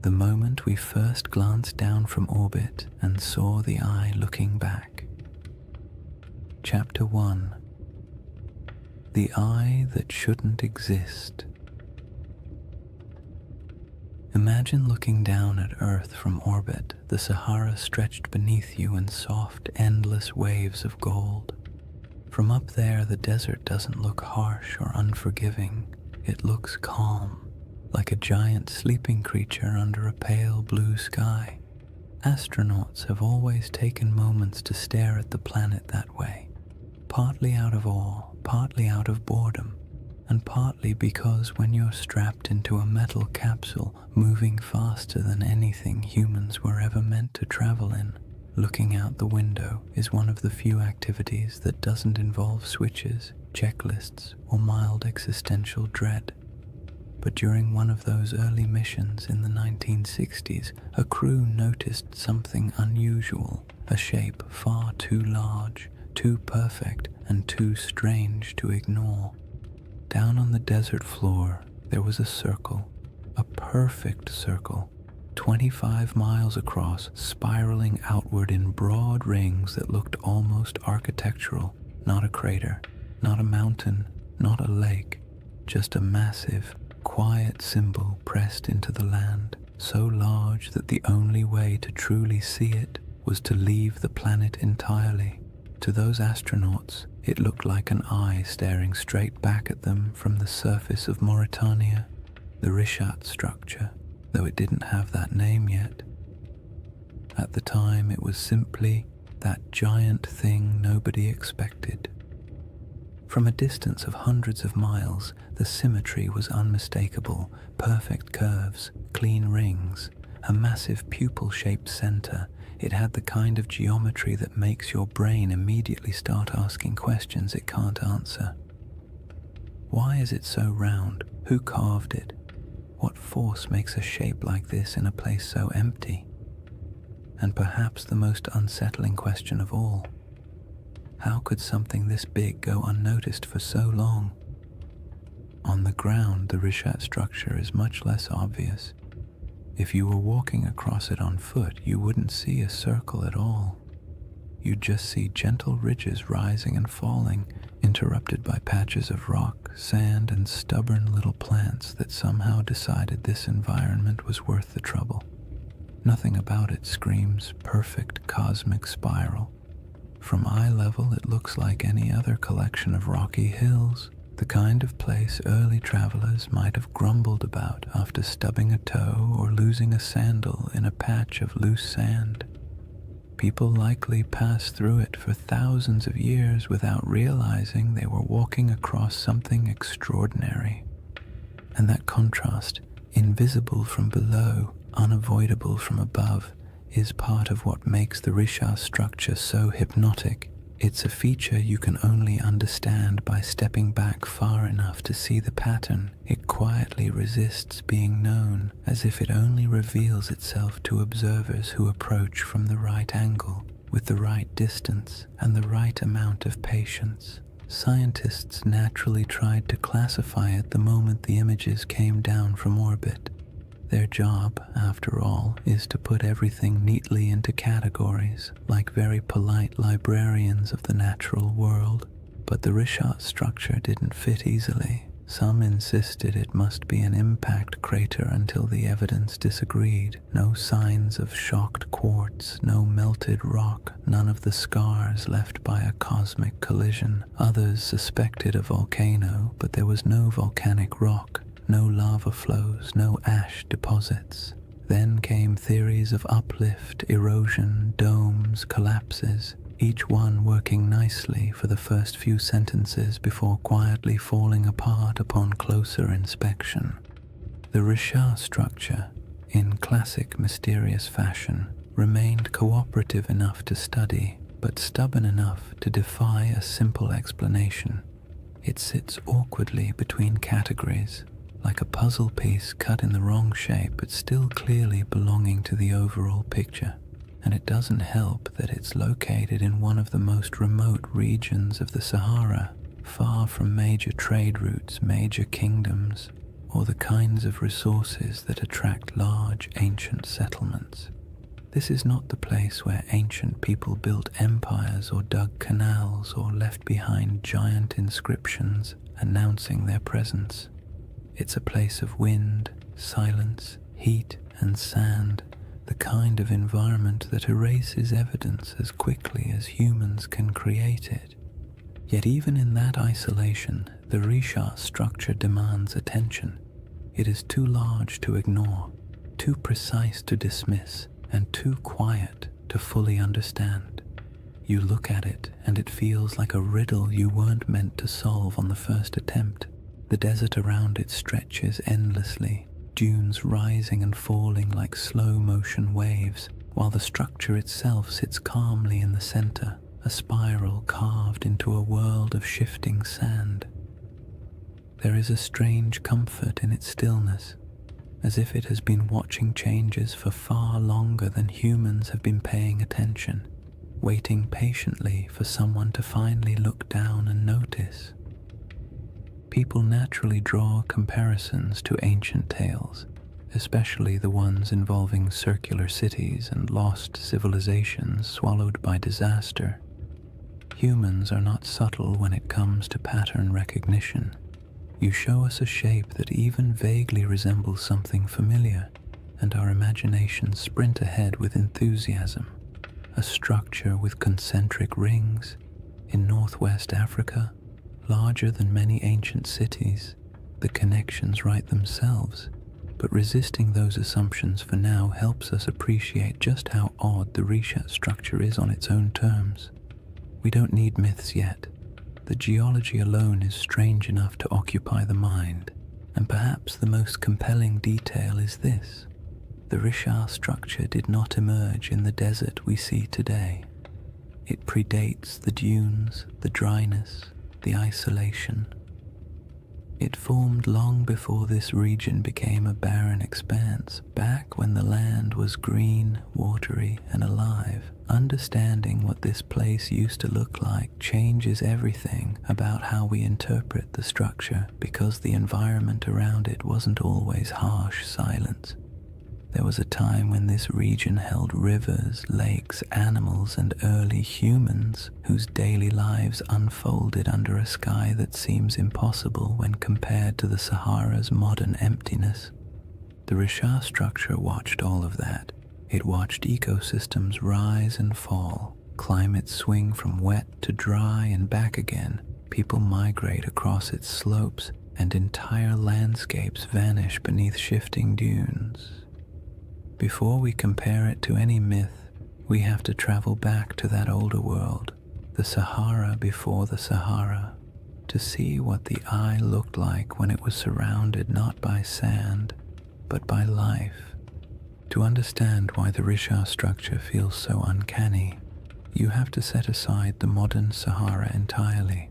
the moment we first glanced down from orbit and saw the eye looking back. Chapter 1. The Eye That Shouldn't Exist. Imagine looking down at Earth from orbit, the Sahara stretched beneath you in soft, endless waves of gold. From up there, the desert doesn't look harsh or unforgiving. It looks calm, like a giant sleeping creature under a pale blue sky. Astronauts have always taken moments to stare at the planet that way, partly out of awe, partly out of boredom, and partly because when you're strapped into a metal capsule moving faster than anything humans were ever meant to travel in, looking out the window is one of the few activities that doesn't involve switches, checklists, or mild existential dread. But during one of those early missions in the 1960s, a crew noticed something unusual, a shape far too large, too perfect, and too strange to ignore. Down on the desert floor, there was a circle, a perfect circle, 25 miles across, spiraling outward in broad rings that looked almost architectural. Not a crater, not a mountain, not a lake, just a massive, quiet symbol pressed into the land, so large that the only way to truly see it was to leave the planet entirely. To those astronauts, it looked like an eye staring straight back at them from the surface of Mauritania, the Rishat structure, though it didn't have that name yet. At the time, it was simply that giant thing nobody expected. From a distance of hundreds of miles, the symmetry was unmistakable: perfect curves, clean rings, a massive pupil-shaped center. It had the kind of geometry that makes your brain immediately start asking questions it can't answer. Why is it so round? Who carved it? What force makes a shape like this in a place so empty? And perhaps the most unsettling question of all, how could something this big go unnoticed for so long? On the ground, the Rishat structure is much less obvious. If you were walking across it on foot, you wouldn't see a circle at all. You'd just see gentle ridges rising and falling, interrupted by patches of rock, sand, and stubborn little plants that somehow decided this environment was worth the trouble. Nothing about it screams perfect cosmic spiral. From eye level, it looks like any other collection of rocky hills, the kind of place early travelers might have grumbled about after stubbing a toe or losing a sandal in a patch of loose sand. People likely passed through it for thousands of years without realizing they were walking across something extraordinary. And that contrast, invisible from below, unavoidable from above, is part of what makes the Rishat structure so hypnotic. It's a feature you can only understand by stepping back far enough to see the pattern. It quietly resists being known, as if it only reveals itself to observers who approach from the right angle, with the right distance, and the right amount of patience. Scientists naturally tried to classify it the moment the images came down from orbit. Their job, after all, is to put everything neatly into categories, like very polite librarians of the natural world. But the Rishat structure didn't fit easily. Some insisted it must be an impact crater until the evidence disagreed. No signs of shocked quartz, no melted rock, none of the scars left by a cosmic collision. Others suspected a volcano, but there was no volcanic rock. No lava flows, no ash deposits. Then came theories of uplift, erosion, domes, collapses, each one working nicely for the first few sentences before quietly falling apart upon closer inspection. The Rishat structure, in classic mysterious fashion, remained cooperative enough to study, but stubborn enough to defy a simple explanation. It sits awkwardly between categories, like a puzzle piece cut in the wrong shape but still clearly belonging to the overall picture. And it doesn't help that it's located in one of the most remote regions of the Sahara, far from major trade routes, major kingdoms, or the kinds of resources that attract large ancient settlements. This is not the place where ancient people built empires or dug canals or left behind giant inscriptions announcing their presence. It's a place of wind, silence, heat, and sand, the kind of environment that erases evidence as quickly as humans can create it. Yet even in that isolation, the Risha structure demands attention. It is too large to ignore, too precise to dismiss, and too quiet to fully understand. You look at it and it feels like a riddle you weren't meant to solve on the first attempt. The desert around it stretches endlessly, dunes rising and falling like slow-motion waves, while the structure itself sits calmly in the center, a spiral carved into a world of shifting sand. There is a strange comfort in its stillness, as if it has been watching changes for far longer than humans have been paying attention, waiting patiently for someone to finally look down and notice. People naturally draw comparisons to ancient tales, especially the ones involving circular cities and lost civilizations swallowed by disaster. Humans are not subtle when it comes to pattern recognition. You show us a shape that even vaguely resembles something familiar, and our imaginations sprint ahead with enthusiasm. A structure with concentric rings in northwest Africa, larger than many ancient cities. The connections write themselves, but resisting those assumptions for now helps us appreciate just how odd the Risha structure is on its own terms. We don't need myths yet. The geology alone is strange enough to occupy the mind, and perhaps the most compelling detail is this. The Risha structure did not emerge in the desert we see today. It predates the dunes, the dryness, the isolation. It formed long before this region became a barren expanse, back when the land was green, watery, and alive. Understanding what this place used to look like changes everything about how we interpret the structure, because the environment around it wasn't always harsh silence. There was a time when this region held rivers, lakes, animals, and early humans whose daily lives unfolded under a sky that seems impossible when compared to the Sahara's modern emptiness. The Risha structure watched all of that. It watched ecosystems rise and fall, climates swing from wet to dry and back again, people migrate across its slopes, and entire landscapes vanish beneath shifting dunes. Before we compare it to any myth, we have to travel back to that older world, the Sahara before the Sahara, to see what the eye looked like when it was surrounded not by sand, but by life. To understand why the Risha structure feels so uncanny, you have to set aside the modern Sahara entirely.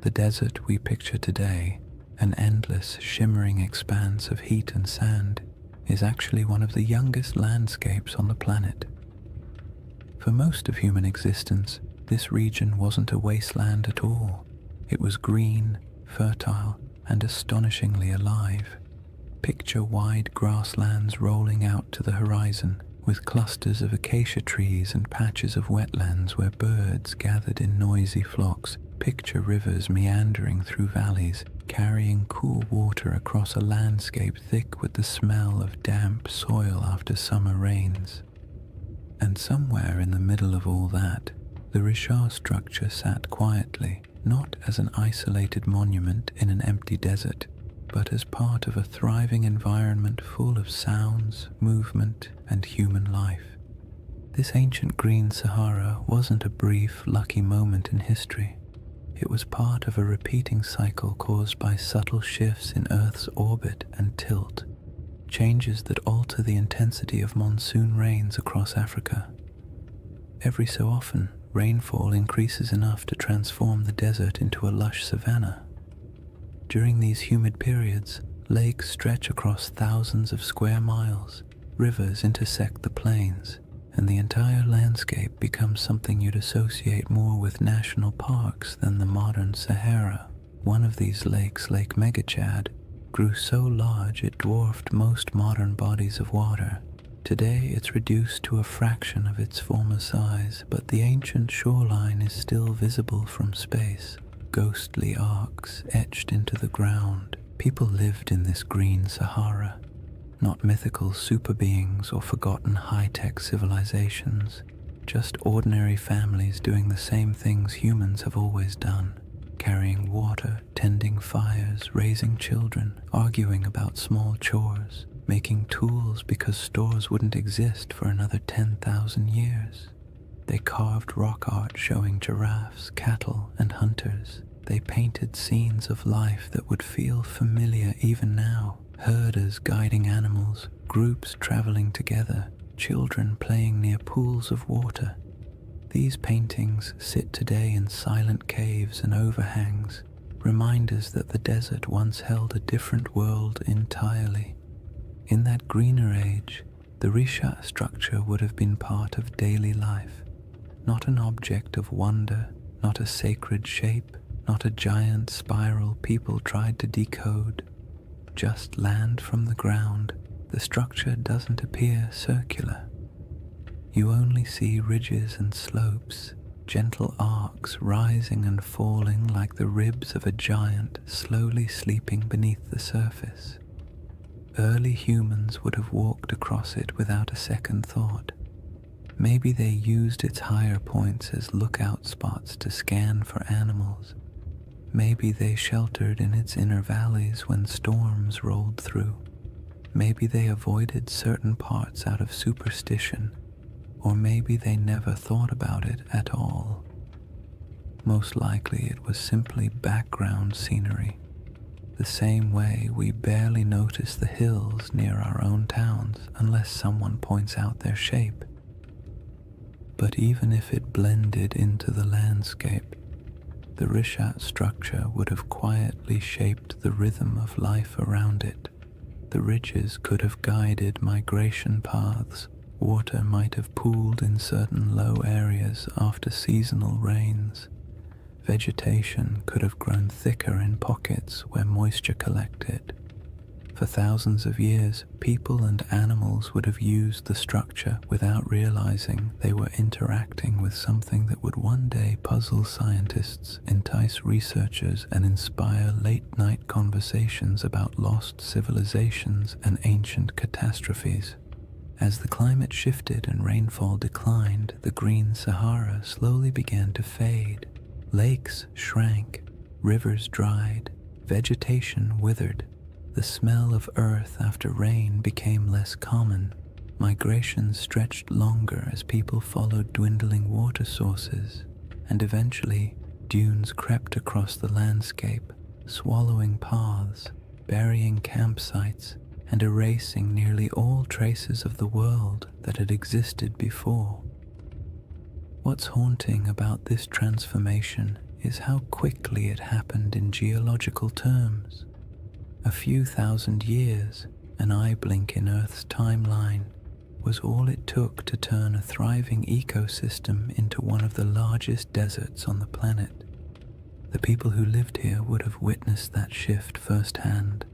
The desert we picture today, an endless, shimmering expanse of heat and sand, is actually one of the youngest landscapes on the planet. For most of human existence, this region wasn't a wasteland at all. It was green, fertile, and astonishingly alive. Picture wide grasslands rolling out to the horizon, with clusters of acacia trees and patches of wetlands where birds gathered in noisy flocks. Picture rivers meandering through valleys, carrying cool water across a landscape thick with the smell of damp soil after summer rains. And somewhere in the middle of all that, the Risha structure sat quietly, not as an isolated monument in an empty desert, but as part of a thriving environment full of sounds, movement, and human life. This ancient green Sahara wasn't a brief, lucky moment in history. It was part of a repeating cycle caused by subtle shifts in Earth's orbit and tilt, changes that alter the intensity of monsoon rains across Africa. Every so often, rainfall increases enough to transform the desert into a lush savanna. During these humid periods, lakes stretch across thousands of square miles, rivers intersect the plains, and the entire landscape becomes something you'd associate more with national parks than the modern Sahara. One of these lakes, Lake Megachad, grew so large it dwarfed most modern bodies of water. Today it's reduced to a fraction of its former size, but the ancient shoreline is still visible from space, ghostly arcs etched into the ground. People lived in this green Sahara, not mythical super beings or forgotten high-tech civilizations. just ordinary families doing the same things humans have always done, carrying water, tending fires, raising children, arguing about small chores, making tools because stores wouldn't exist for another 10,000 years. They carved rock art showing giraffes, cattle, and hunters. They painted scenes of life that would feel familiar even now. Herders guiding animals, groups traveling together, children playing near pools of water. These paintings sit today in silent caves and overhangs, reminders that the desert once held a different world entirely. In that greener age, the Risha structure would have been part of daily life, not an object of wonder, not a sacred shape, not a giant spiral people tried to decode. Just land from the ground. The structure doesn't appear circular. You only see ridges and slopes, gentle arcs rising and falling like the ribs of a giant slowly sleeping beneath the surface. Early humans would have walked across it without a second thought. Maybe they used its higher points as lookout spots to scan for animals. Maybe they sheltered in its inner valleys when storms rolled through. Maybe they avoided certain parts out of superstition, or maybe they never thought about it at all. Most likely it was simply background scenery, the same way we barely notice the hills near our own towns unless someone points out their shape. But even if it blended into the landscape, the Rishat structure would have quietly shaped the rhythm of life around it. The ridges could have guided migration paths. Water might have pooled in certain low areas after seasonal rains. Vegetation could have grown thicker in pockets where moisture collected. For thousands of years, people and animals would have used the structure without realizing they were interacting with something that would one day puzzle scientists, entice researchers, and inspire late-night conversations about lost civilizations and ancient catastrophes. As the climate shifted and rainfall declined, the green Sahara slowly began to fade. Lakes shrank, rivers dried, vegetation withered. The smell of earth after rain became less common. Migration stretched longer as people followed dwindling water sources, and eventually dunes crept across the landscape, swallowing paths, burying campsites, and erasing nearly all traces of the world that had existed before. What's haunting about this transformation is how quickly it happened in geological terms. A few thousand years, an eye blink in Earth's timeline, was all it took to turn a thriving ecosystem into one of the largest deserts on the planet. The people who lived here would have witnessed that shift firsthand.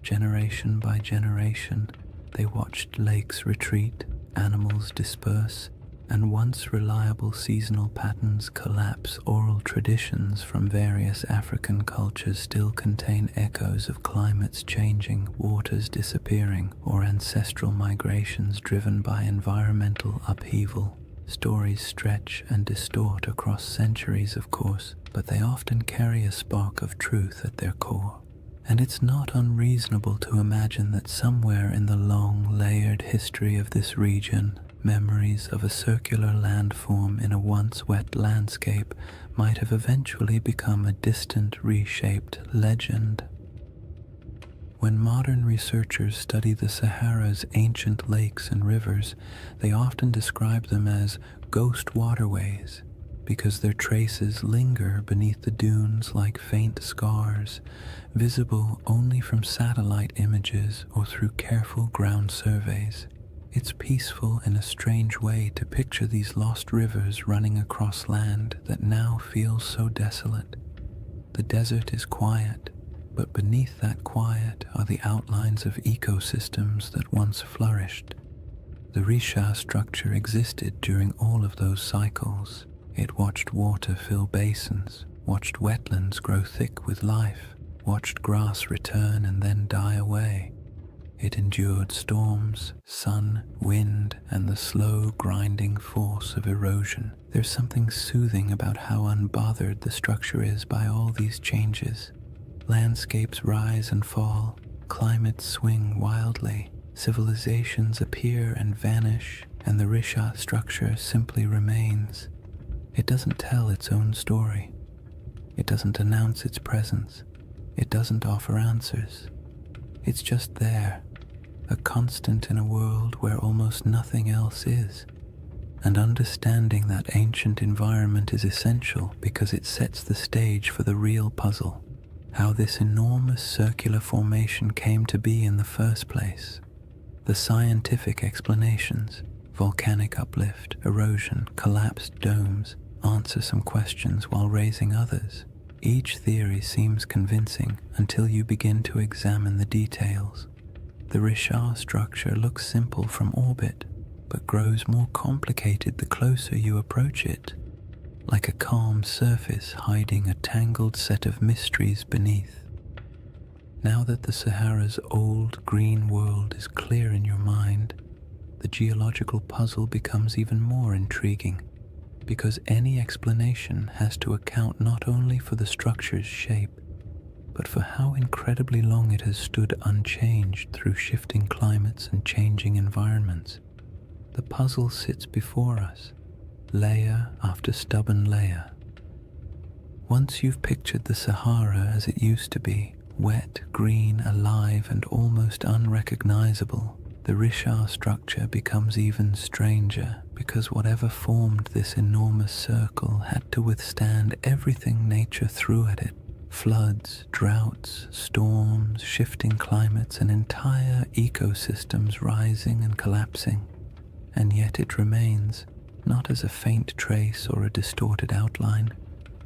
Generation by generation, they watched lakes retreat, animals disperse, and once reliable seasonal patterns collapse. Oral traditions from various African cultures still contain echoes of climates changing, waters disappearing, or ancestral migrations driven by environmental upheaval. Stories stretch and distort across centuries, of course, but they often carry a spark of truth at their core. And it's not unreasonable to imagine that somewhere in the long, layered history of this region, memories of a circular landform in a once wet landscape might have eventually become a distant, reshaped legend. When modern researchers study the Sahara's ancient lakes and rivers, they often describe them as ghost waterways, because their traces linger beneath the dunes like faint scars, visible only from satellite images or through careful ground surveys. It's peaceful in a strange way to picture these lost rivers running across land that now feels so desolate. The desert is quiet, but beneath that quiet are the outlines of ecosystems that once flourished. The Risha structure existed during all of those cycles. It watched water fill basins, watched wetlands grow thick with life, watched grass return and then die away. It endured storms, sun, wind, and the slow grinding force of erosion. There's something soothing about how unbothered the structure is by all these changes. Landscapes rise and fall, climates swing wildly, civilizations appear and vanish, and the Risha structure simply remains. It doesn't tell its own story. It doesn't announce its presence. It doesn't offer answers. It's just there, a constant in a world where almost nothing else is. And understanding that ancient environment is essential because it sets the stage for the real puzzle, how this enormous circular formation came to be in the first place. The scientific explanations, volcanic uplift, erosion, collapsed domes, answer some questions while raising others. Each theory seems convincing until you begin to examine the details. The Risha structure looks simple from orbit, but grows more complicated the closer you approach it, like a calm surface hiding a tangled set of mysteries beneath. Now that the Sahara's old green world is clear in your mind, the geological puzzle becomes even more intriguing, because any explanation has to account not only for the structure's shape, but for how incredibly long it has stood unchanged through shifting climates and changing environments. The puzzle sits before us, layer after stubborn layer. Once you've pictured the Sahara as it used to be, wet, green, alive, and almost unrecognizable, the Risha structure becomes even stranger, because whatever formed this enormous circle had to withstand everything nature threw at it. Floods, droughts, storms, shifting climates, and entire ecosystems rising and collapsing. And yet it remains, not as a faint trace or a distorted outline,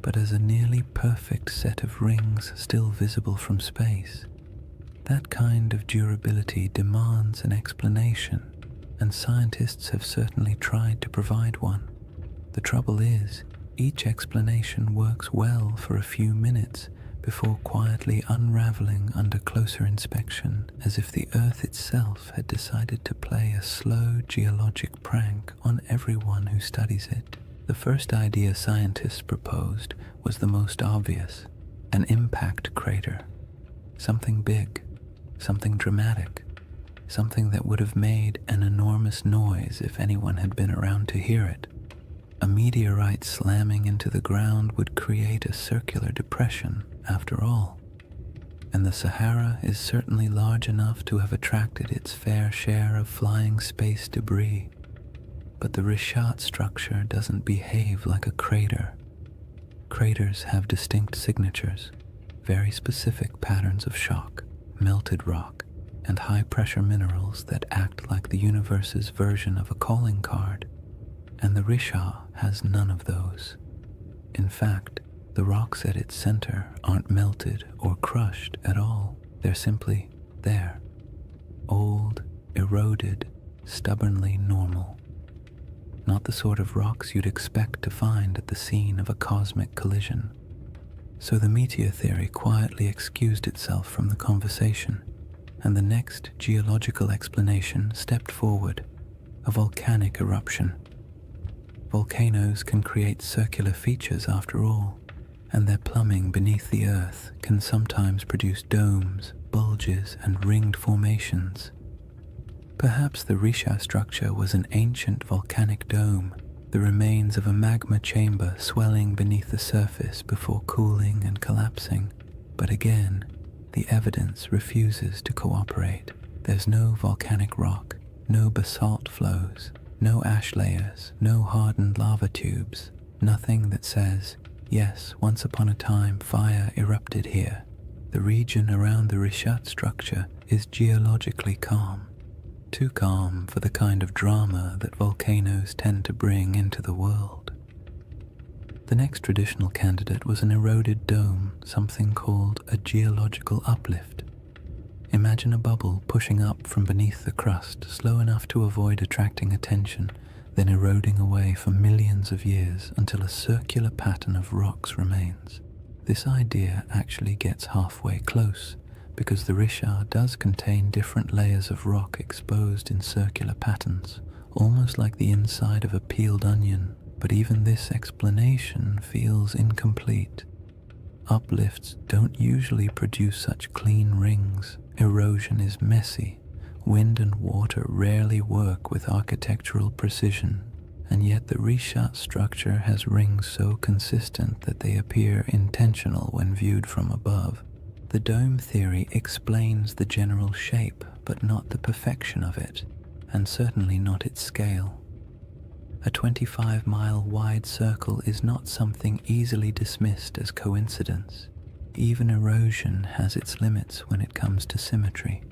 but as a nearly perfect set of rings still visible from space. That kind of durability demands an explanation, and scientists have certainly tried to provide one. The trouble is, each explanation works well for a few minutes before quietly unraveling under closer inspection, as if the Earth itself had decided to play a slow geologic prank on everyone who studies it. The first idea scientists proposed was the most obvious: an impact crater. Something big, something dramatic, something that would have made an enormous noise if anyone had been around to hear it. A meteorite slamming into the ground would create a circular depression, after all. And the Sahara is certainly large enough to have attracted its fair share of flying space debris. But the Rishat structure doesn't behave like a crater. Craters have distinct signatures, very specific patterns of shock, melted rock, and high-pressure minerals that act like the universe's version of a calling card. And the Risha has none of those. In fact, the rocks at its center aren't melted or crushed at all. They're simply there. Old, eroded, stubbornly normal. Not the sort of rocks you'd expect to find at the scene of a cosmic collision. So the meteor theory quietly excused itself from the conversation, and the next geological explanation stepped forward: a volcanic eruption. Volcanoes can create circular features after all, and their plumbing beneath the earth can sometimes produce domes, bulges, and ringed formations. Perhaps the Risha structure was an ancient volcanic dome, the remains of a magma chamber swelling beneath the surface before cooling and collapsing. But again, the evidence refuses to cooperate. There's no volcanic rock, no basalt flows, no ash layers, no hardened lava tubes, nothing that says, yes, once upon a time fire erupted here. The region around the Rishat structure is geologically calm. Too calm for the kind of drama that volcanoes tend to bring into the world. The next traditional candidate was an eroded dome, something called a geological uplift. Imagine a bubble pushing up from beneath the crust, slow enough to avoid attracting attention, then eroding away for millions of years until a circular pattern of rocks remains. This idea actually gets halfway close, because the Richard does contain different layers of rock exposed in circular patterns, almost like the inside of a peeled onion, but even this explanation feels incomplete. Uplifts don't usually produce such clean rings. Erosion is messy. Wind and water rarely work with architectural precision, and yet the Richat structure has rings so consistent that they appear intentional when viewed from above. The dome theory explains the general shape, but not the perfection of it, and certainly not its scale. A 25-mile wide circle is not something easily dismissed as coincidence. Even erosion has its limits when it comes to symmetry,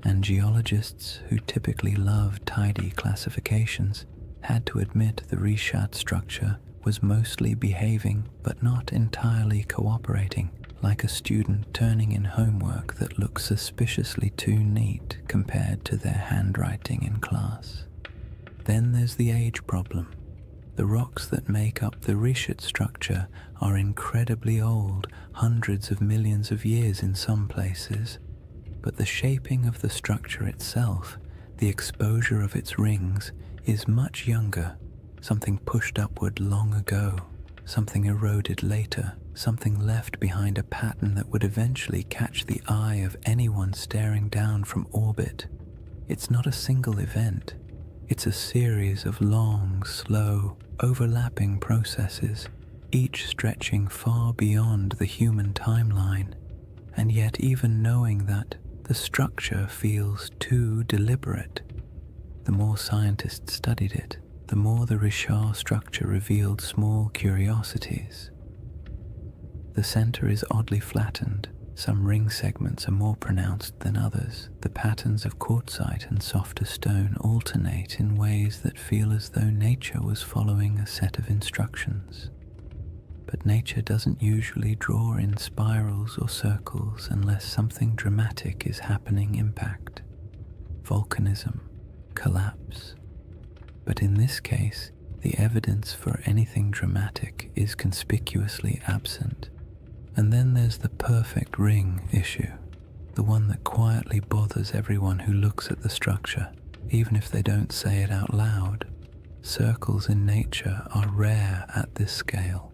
and geologists who typically love tidy classifications had to admit the Richat structure was mostly behaving but not entirely cooperating, like a student turning in homework that looks suspiciously too neat compared to their handwriting in class. Then there's the age problem. The rocks that make up the Richat structure are incredibly old, hundreds of millions of years in some places, but the shaping of the structure itself, the exposure of its rings, is much younger, something pushed upward long ago, something eroded later, something left behind a pattern that would eventually catch the eye of anyone staring down from orbit. It's not a single event. It's a series of long, slow, overlapping processes, each stretching far beyond the human timeline. And yet even knowing that, the structure feels too deliberate. The more scientists studied it, the more the Richat structure revealed small curiosities. The center is oddly flattened. Some ring segments are more pronounced than others. The patterns of quartzite and softer stone alternate in ways that feel as though nature was following a set of instructions. But nature doesn't usually draw in spirals or circles unless something dramatic is happening. Impact, volcanism, collapse. But in this case, the evidence for anything dramatic is conspicuously absent. And then there's the perfect ring issue, the one that quietly bothers everyone who looks at the structure, even if they don't say it out loud. Circles in nature are rare at this scale.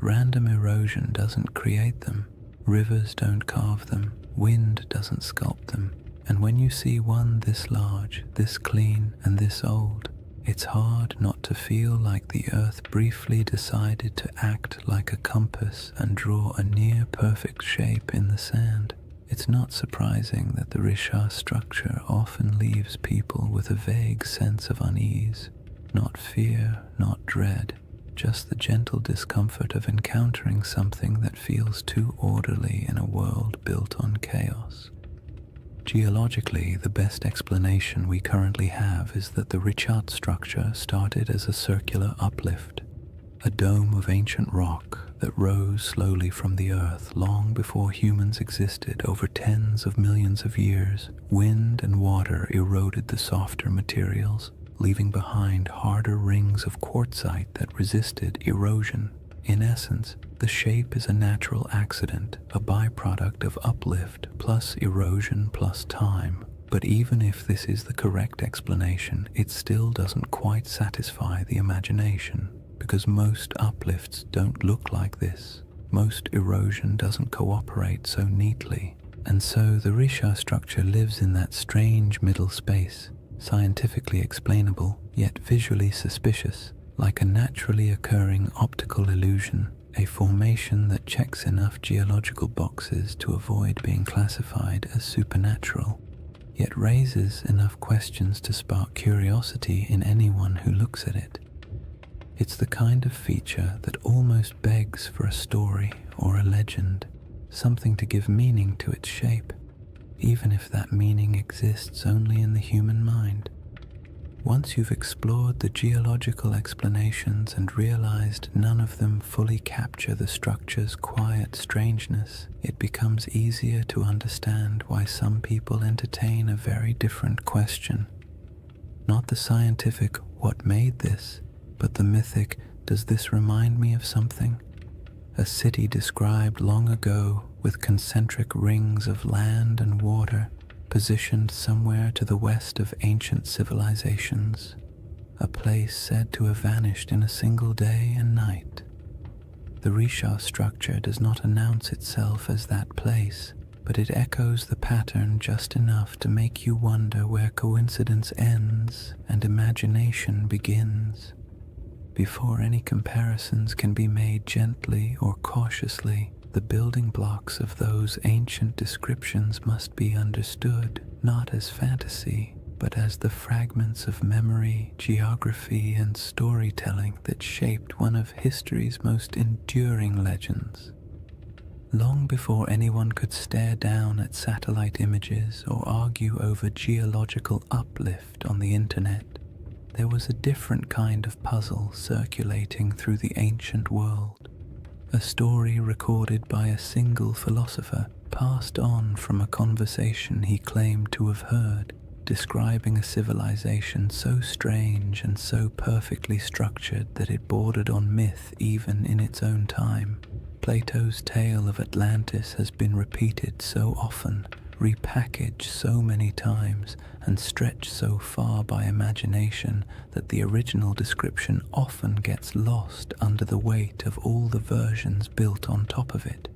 Random erosion doesn't create them, rivers don't carve them, wind doesn't sculpt them, and when you see one this large, this clean, and this old, it's hard not to feel like the earth briefly decided to act like a compass and draw a near-perfect shape in the sand. It's not surprising that the Richat structure often leaves people with a vague sense of unease, not fear, not dread, just the gentle discomfort of encountering something that feels too orderly in a world built on chaos. Geologically, the best explanation we currently have is that the Richat structure started as a circular uplift, a dome of ancient rock that rose slowly from the earth long before humans existed. Over tens of millions of years, wind and water eroded the softer materials, leaving behind harder rings of quartzite that resisted erosion. In essence, the shape is a natural accident, a byproduct of uplift plus erosion plus time. But even if this is the correct explanation, it still doesn't quite satisfy the imagination, because most uplifts don't look like this. Most erosion doesn't cooperate so neatly, and so the Richat structure lives in that strange middle space, scientifically explainable, yet visually suspicious, like a naturally occurring optical illusion, a formation that checks enough geological boxes to avoid being classified as supernatural, yet raises enough questions to spark curiosity in anyone who looks at it. It's the kind of feature that almost begs for a story or a legend, something to give meaning to its shape, even if that meaning exists only in the human mind. Once you've explored the geological explanations and realized none of them fully capture the structure's quiet strangeness, it becomes easier to understand why some people entertain a very different question. Not the scientific, what made this, but the mythic, does this remind me of something? A city described long ago with concentric rings of land and water positioned somewhere to the west of ancient civilizations, a place said to have vanished in a single day and night. The Risha structure does not announce itself as that place, but it echoes the pattern just enough to make you wonder where coincidence ends and imagination begins. Before any comparisons can be made gently or cautiously, the building blocks of those ancient descriptions must be understood not as fantasy, but as the fragments of memory, geography, and storytelling that shaped one of history's most enduring legends. Long before anyone could stare down at satellite images or argue over geological uplift on the internet, there was a different kind of puzzle circulating through the ancient world. A story recorded by a single philosopher, passed on from a conversation he claimed to have heard, describing a civilization so strange and so perfectly structured that it bordered on myth even in its own time. Plato's tale of Atlantis has been repeated so often, repackaged so many times, and stretched so far by imagination that the original description often gets lost under the weight of all the versions built on top of it.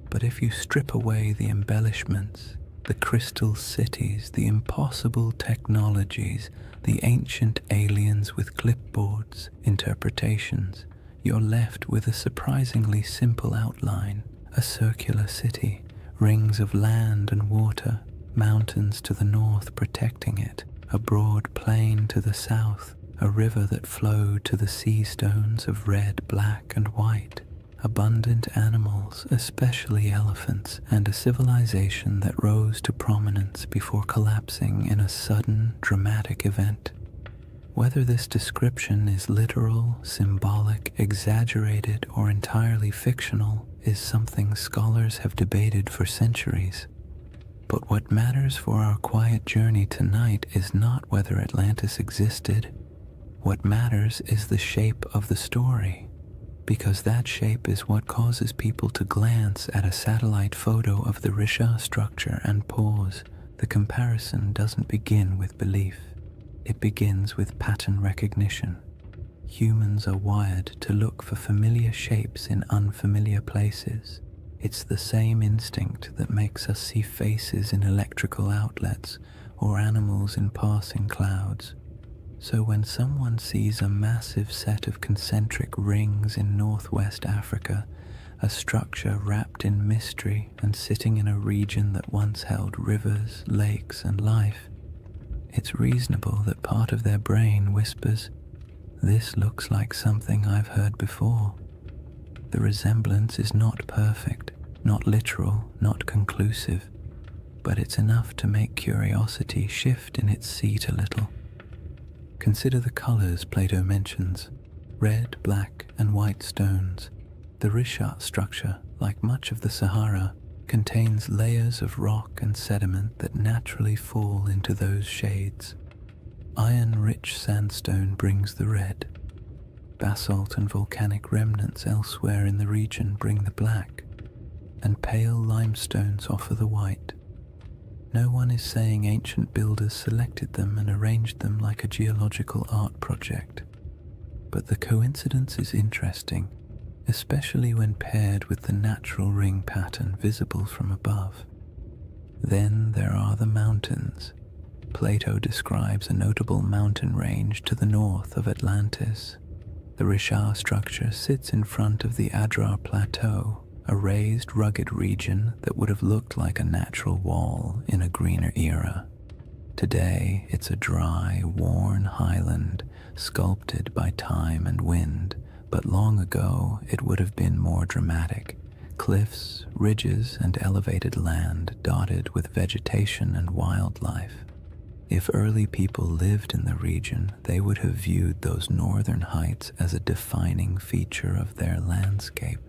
But if you strip away the embellishments, the crystal cities, the impossible technologies, the ancient aliens with clipboards, interpretations, you're left with a surprisingly simple outline: a circular city, rings of land and water, mountains to the north protecting it, a broad plain to the south, a river that flowed to the sea stones of red, black, and white, abundant animals, especially elephants, and a civilization that rose to prominence before collapsing in a sudden, dramatic event. Whether this description is literal, symbolic, exaggerated, or entirely fictional is something scholars have debated for centuries. But what matters for our quiet journey tonight is not whether Atlantis existed. What matters is the shape of the story, because that shape is what causes people to glance at a satellite photo of the Risha structure and pause. The comparison doesn't begin with belief. It begins with pattern recognition. Humans are wired to look for familiar shapes in unfamiliar places. It's the same instinct that makes us see faces in electrical outlets or animals in passing clouds. So when someone sees a massive set of concentric rings in northwest Africa, a structure wrapped in mystery and sitting in a region that once held rivers, lakes, and life, it's reasonable that part of their brain whispers, "This looks like something I've heard before." The resemblance is not perfect, not literal, not conclusive, but it's enough to make curiosity shift in its seat a little. Consider the colors Plato mentions: red, black, and white stones. The Risha structure, like much of the Sahara, contains layers of rock and sediment that naturally fall into those shades. Iron-rich sandstone brings the red. Basalt and volcanic remnants elsewhere in the region bring the black, and pale limestones offer the white. No one is saying ancient builders selected them and arranged them like a geological art project, but the coincidence is interesting, especially when paired with the natural ring pattern visible from above. Then there are the mountains. Plato describes a notable mountain range to the north of Atlantis. The Risha structure sits in front of the Adrar Plateau, a raised, rugged region that would have looked like a natural wall in a greener era. Today, it's a dry, worn highland, sculpted by time and wind, but long ago it would have been more dramatic. Cliffs, ridges, and elevated land dotted with vegetation and wildlife. If early people lived in the region, they would have viewed those northern heights as a defining feature of their landscape.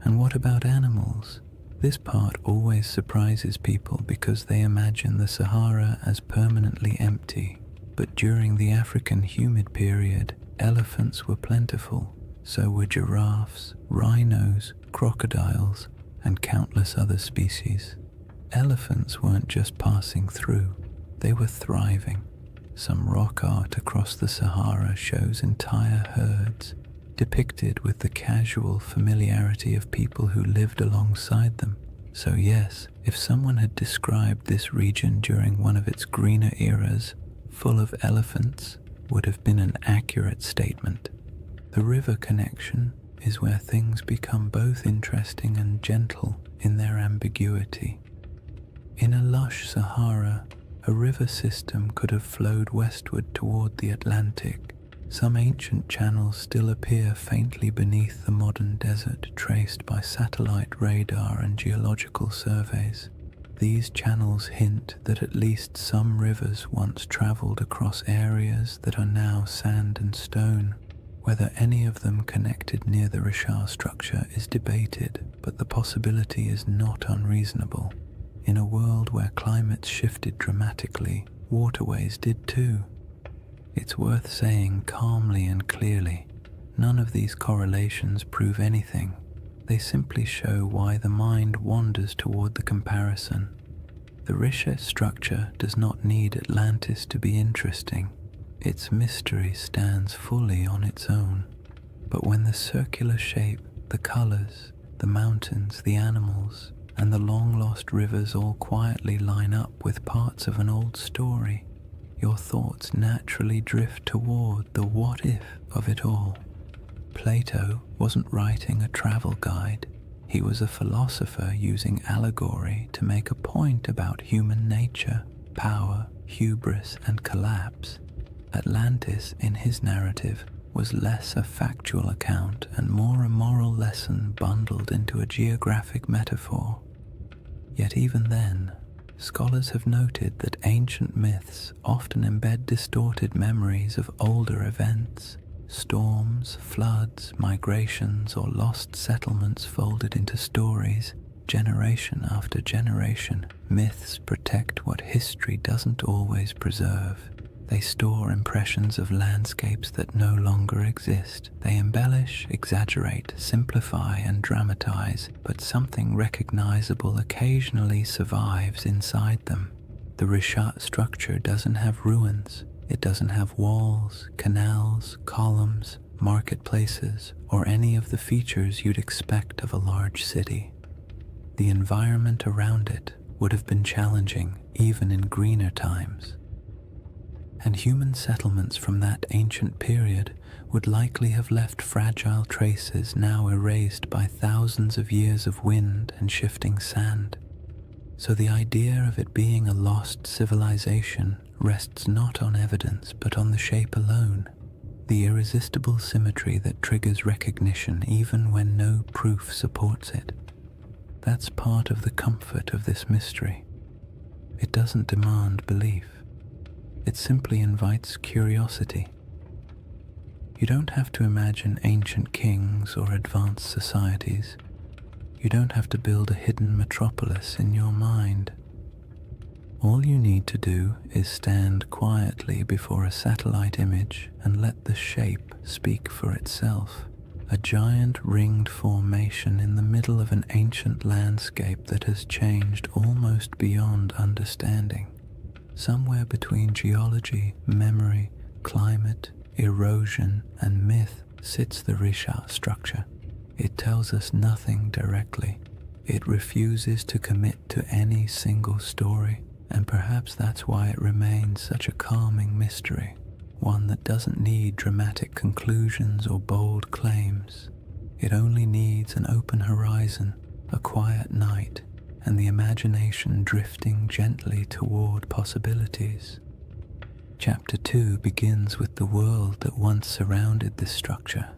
And what about animals? This part always surprises people because they imagine the Sahara as permanently empty. But during the African humid period, elephants were plentiful. So were giraffes, rhinos, crocodiles, and countless other species. Elephants weren't just passing through, they were thriving. Some rock art across the Sahara shows entire herds, depicted with the casual familiarity of people who lived alongside them. So yes, if someone had described this region during one of its greener eras, full of elephants, would have been an accurate statement. The river connection is where things become both interesting and gentle in their ambiguity. In a lush Sahara, a river system could have flowed westward toward the Atlantic. Some ancient channels still appear faintly beneath the modern desert, traced by satellite radar and geological surveys. These channels hint that at least some rivers once traveled across areas that are now sand and stone. Whether any of them connected near the Richard structure is debated, but the possibility is not unreasonable. In a world where climates shifted dramatically, waterways did too. It's worth saying calmly and clearly, none of these correlations prove anything. They simply show why the mind wanders toward the comparison. The Richard structure does not need Atlantis to be interesting. Its mystery stands fully on its own. But when the circular shape, the colors, the mountains, the animals, and the long-lost rivers all quietly line up with parts of an old story, your thoughts naturally drift toward the what-if of it all. Plato wasn't writing a travel guide. He was a philosopher using allegory to make a point about human nature, power, hubris, and collapse. Atlantis, in his narrative, was less a factual account and more a moral lesson bundled into a geographic metaphor. Yet even then, scholars have noted that ancient myths often embed distorted memories of older events. Storms, floods, migrations, or lost settlements folded into stories, generation after generation. Myths protect what history doesn't always preserve. They store impressions of landscapes that no longer exist. They embellish, exaggerate, simplify, and dramatize, but something recognizable occasionally survives inside them. The Richat structure doesn't have ruins. It doesn't have walls, canals, columns, marketplaces, or any of the features you'd expect of a large city. The environment around it would have been challenging even in greener times. And human settlements from that ancient period would likely have left fragile traces now erased by thousands of years of wind and shifting sand. So the idea of it being a lost civilization rests not on evidence but on the shape alone, the irresistible symmetry that triggers recognition even when no proof supports it. That's part of the comfort of this mystery. It doesn't demand belief. It simply invites curiosity. You don't have to imagine ancient kings or advanced societies. You don't have to build a hidden metropolis in your mind. All you need to do is stand quietly before a satellite image and let the shape speak for itself. A giant ringed formation in the middle of an ancient landscape that has changed almost beyond understanding. Somewhere between geology, memory, climate, erosion, and myth sits the Richat structure. It tells us nothing directly. It refuses to commit to any single story, and perhaps that's why it remains such a calming mystery, one that doesn't need dramatic conclusions or bold claims. It only needs an open horizon, a quiet night, and the imagination drifting gently toward possibilities. Chapter 2 begins with the world that once surrounded this structure,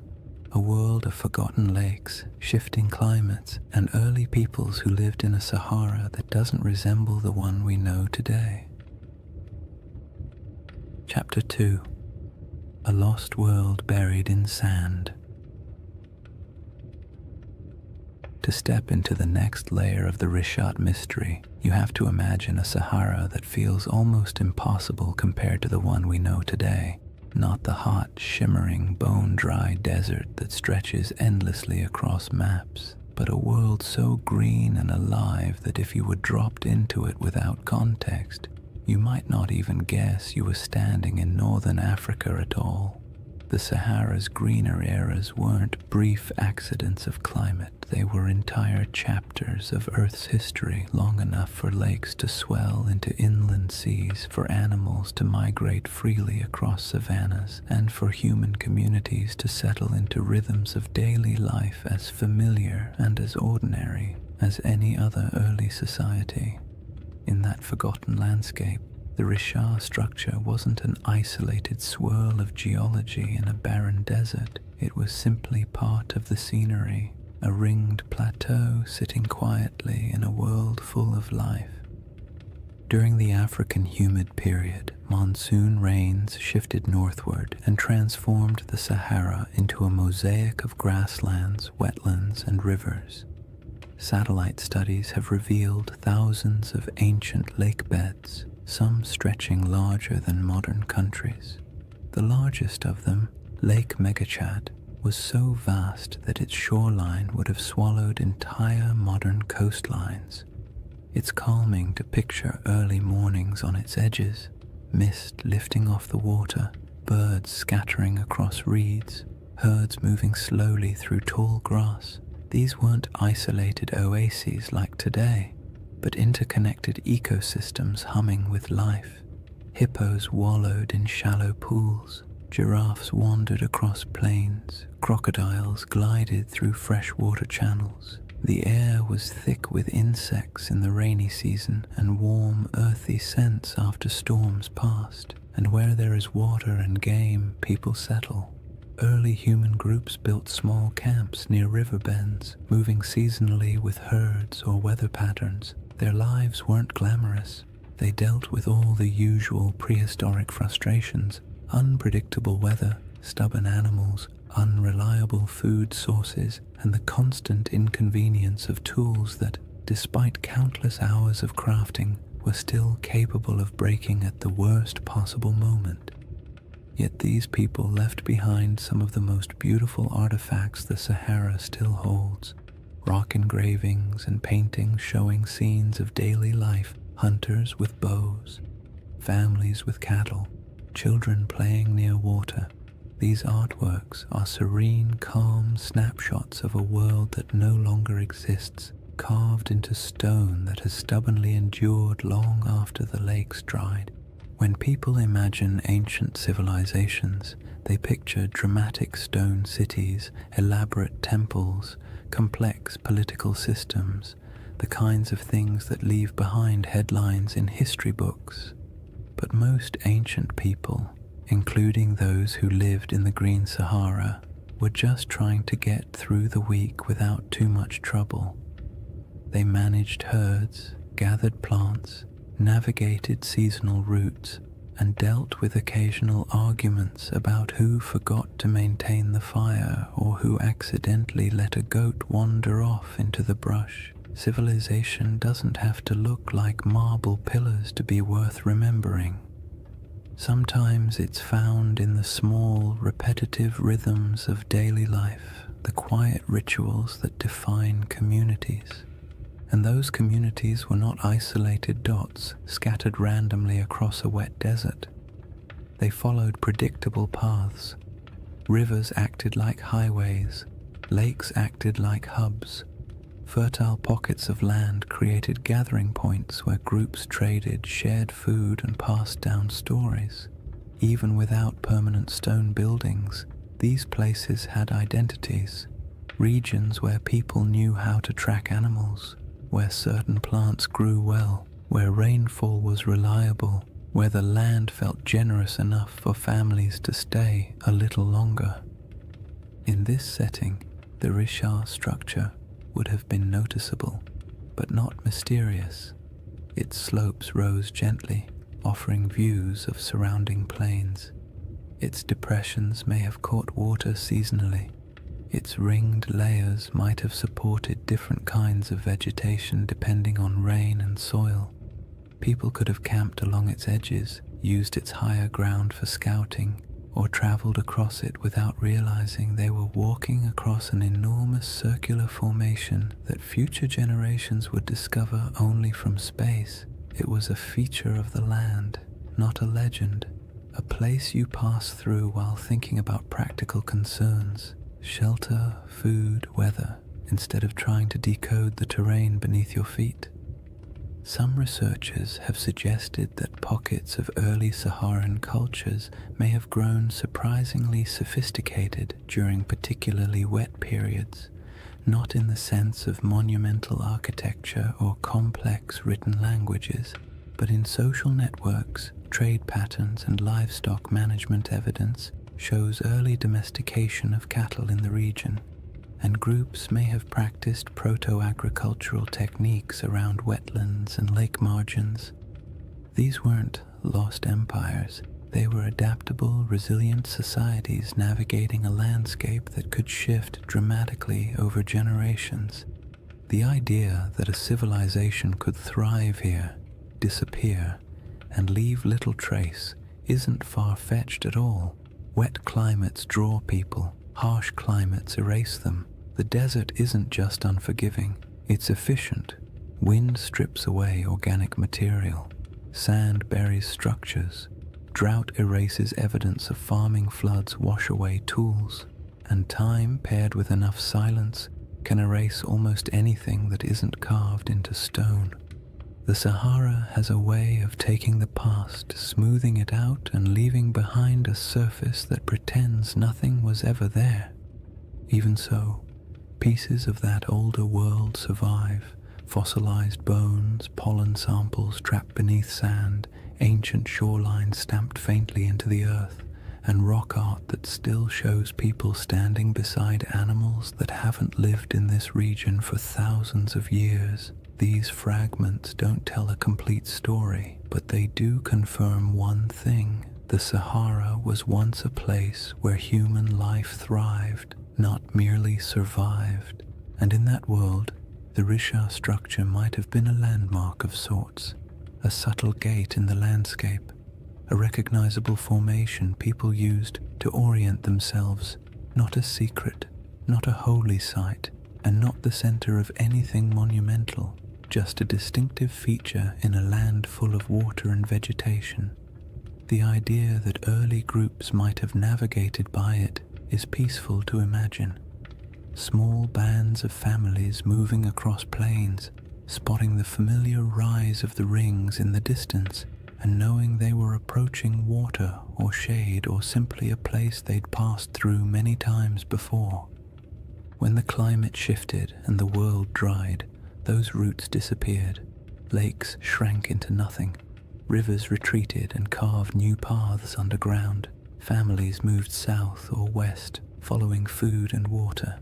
a world of forgotten lakes, shifting climates, and early peoples who lived in a Sahara that doesn't resemble the one we know today. Chapter 2: A Lost World Buried in Sand. To step into the next layer of the Richat mystery, you have to imagine a Sahara that feels almost impossible compared to the one we know today. Not the hot, shimmering, bone-dry desert that stretches endlessly across maps, but a world so green and alive that if you were dropped into it without context, you might not even guess you were standing in northern Africa at all. The Sahara's greener eras weren't brief accidents of climate, they were entire chapters of Earth's history, long enough for lakes to swell into inland seas, for animals to migrate freely across savannas, and for human communities to settle into rhythms of daily life as familiar and as ordinary as any other early society. In that forgotten landscape, the Richard structure wasn't an isolated swirl of geology in a barren desert. It was simply part of the scenery, a ringed plateau sitting quietly in a world full of life. During the African humid period, monsoon rains shifted northward and transformed the Sahara into a mosaic of grasslands, wetlands, and rivers. Satellite studies have revealed thousands of ancient lake beds, some stretching larger than modern countries. The largest of them, Lake Megachad, was so vast that its shoreline would have swallowed entire modern coastlines. It's calming to picture early mornings on its edges, mist lifting off the water, birds scattering across reeds, herds moving slowly through tall grass. These weren't isolated oases like today, but interconnected ecosystems humming with life. Hippos wallowed in shallow pools, giraffes wandered across plains, crocodiles glided through freshwater channels. The air was thick with insects in the rainy season and warm, earthy scents after storms passed. And where there is water and game, people settle. Early human groups built small camps near river bends, moving seasonally with herds or weather patterns. Their lives weren't glamorous. They dealt with all the usual prehistoric frustrations: unpredictable weather, stubborn animals, unreliable food sources, and the constant inconvenience of tools that, despite countless hours of crafting, were still capable of breaking at the worst possible moment. Yet these people left behind some of the most beautiful artifacts the Sahara still holds: rock engravings and paintings showing scenes of daily life, hunters with bows, families with cattle, children playing near water. These artworks are serene, calm snapshots of a world that no longer exists, carved into stone that has stubbornly endured long after the lakes dried. When people imagine ancient civilizations, they picture dramatic stone cities, elaborate temples, complex political systems, the kinds of things that leave behind headlines in history books. But most ancient people, including those who lived in the Green Sahara, were just trying to get through the week without too much trouble. They managed herds, gathered plants, navigated seasonal routes, and dealt with occasional arguments about who forgot to maintain the fire or who accidentally let a goat wander off into the brush. Civilization doesn't have to look like marble pillars to be worth remembering. Sometimes it's found in the small, repetitive rhythms of daily life, the quiet rituals that define communities. And those communities were not isolated dots scattered randomly across a wet desert. They followed predictable paths. Rivers acted like highways, lakes acted like hubs. Fertile pockets of land created gathering points where groups traded, shared food, and passed down stories. Even without permanent stone buildings, these places had identities, regions where people knew how to track animals, where certain plants grew well, where rainfall was reliable, where the land felt generous enough for families to stay a little longer. In this setting, the Richard structure would have been noticeable, but not mysterious. Its slopes rose gently, offering views of surrounding plains. Its depressions may have caught water seasonally. Its ringed layers might have supported different kinds of vegetation depending on rain and soil. People could have camped along its edges, used its higher ground for scouting, or traveled across it without realizing they were walking across an enormous circular formation that future generations would discover only from space. It was a feature of the land, not a legend, a place you pass through while thinking about practical concerns, shelter, food, weather, instead of trying to decode the terrain beneath your feet. Some researchers have suggested that pockets of early Saharan cultures may have grown surprisingly sophisticated during particularly wet periods, not in the sense of monumental architecture or complex written languages, but in social networks, trade patterns, and livestock management. Evidence shows early domestication of cattle in the region, and groups may have practiced proto-agricultural techniques around wetlands and lake margins. These weren't lost empires. They were adaptable, resilient societies navigating a landscape that could shift dramatically over generations. The idea that a civilization could thrive here, disappear, and leave little trace isn't far-fetched at all. Wet climates draw people, harsh climates erase them. The desert isn't just unforgiving, it's efficient. Wind strips away organic material. Sand buries structures. Drought erases evidence of farming. Floods wash away tools. And time, paired with enough silence, can erase almost anything that isn't carved into stone. The Sahara has a way of taking the past, smoothing it out, and leaving behind a surface that pretends nothing was ever there. Even so, pieces of that older world survive: fossilized bones, pollen samples trapped beneath sand, ancient shorelines stamped faintly into the earth, and rock art that still shows people standing beside animals that haven't lived in this region for thousands of years. These fragments don't tell a complete story, but they do confirm one thing: the Sahara was once a place where human life thrived, not merely survived. And in that world, the Risha structure might have been a landmark of sorts, a subtle gate in the landscape, a recognizable formation people used to orient themselves, not a secret, not a holy site, and not the center of anything monumental, just a distinctive feature in a land full of water and vegetation. The idea that early groups might have navigated by it is peaceful to imagine. Small bands of families moving across plains, spotting the familiar rise of the rings in the distance, and knowing they were approaching water or shade, or simply a place they'd passed through many times before. When the climate shifted and the world dried, those routes disappeared. Lakes shrank into nothing. Rivers retreated and carved new paths underground. Families moved south or west, following food and water.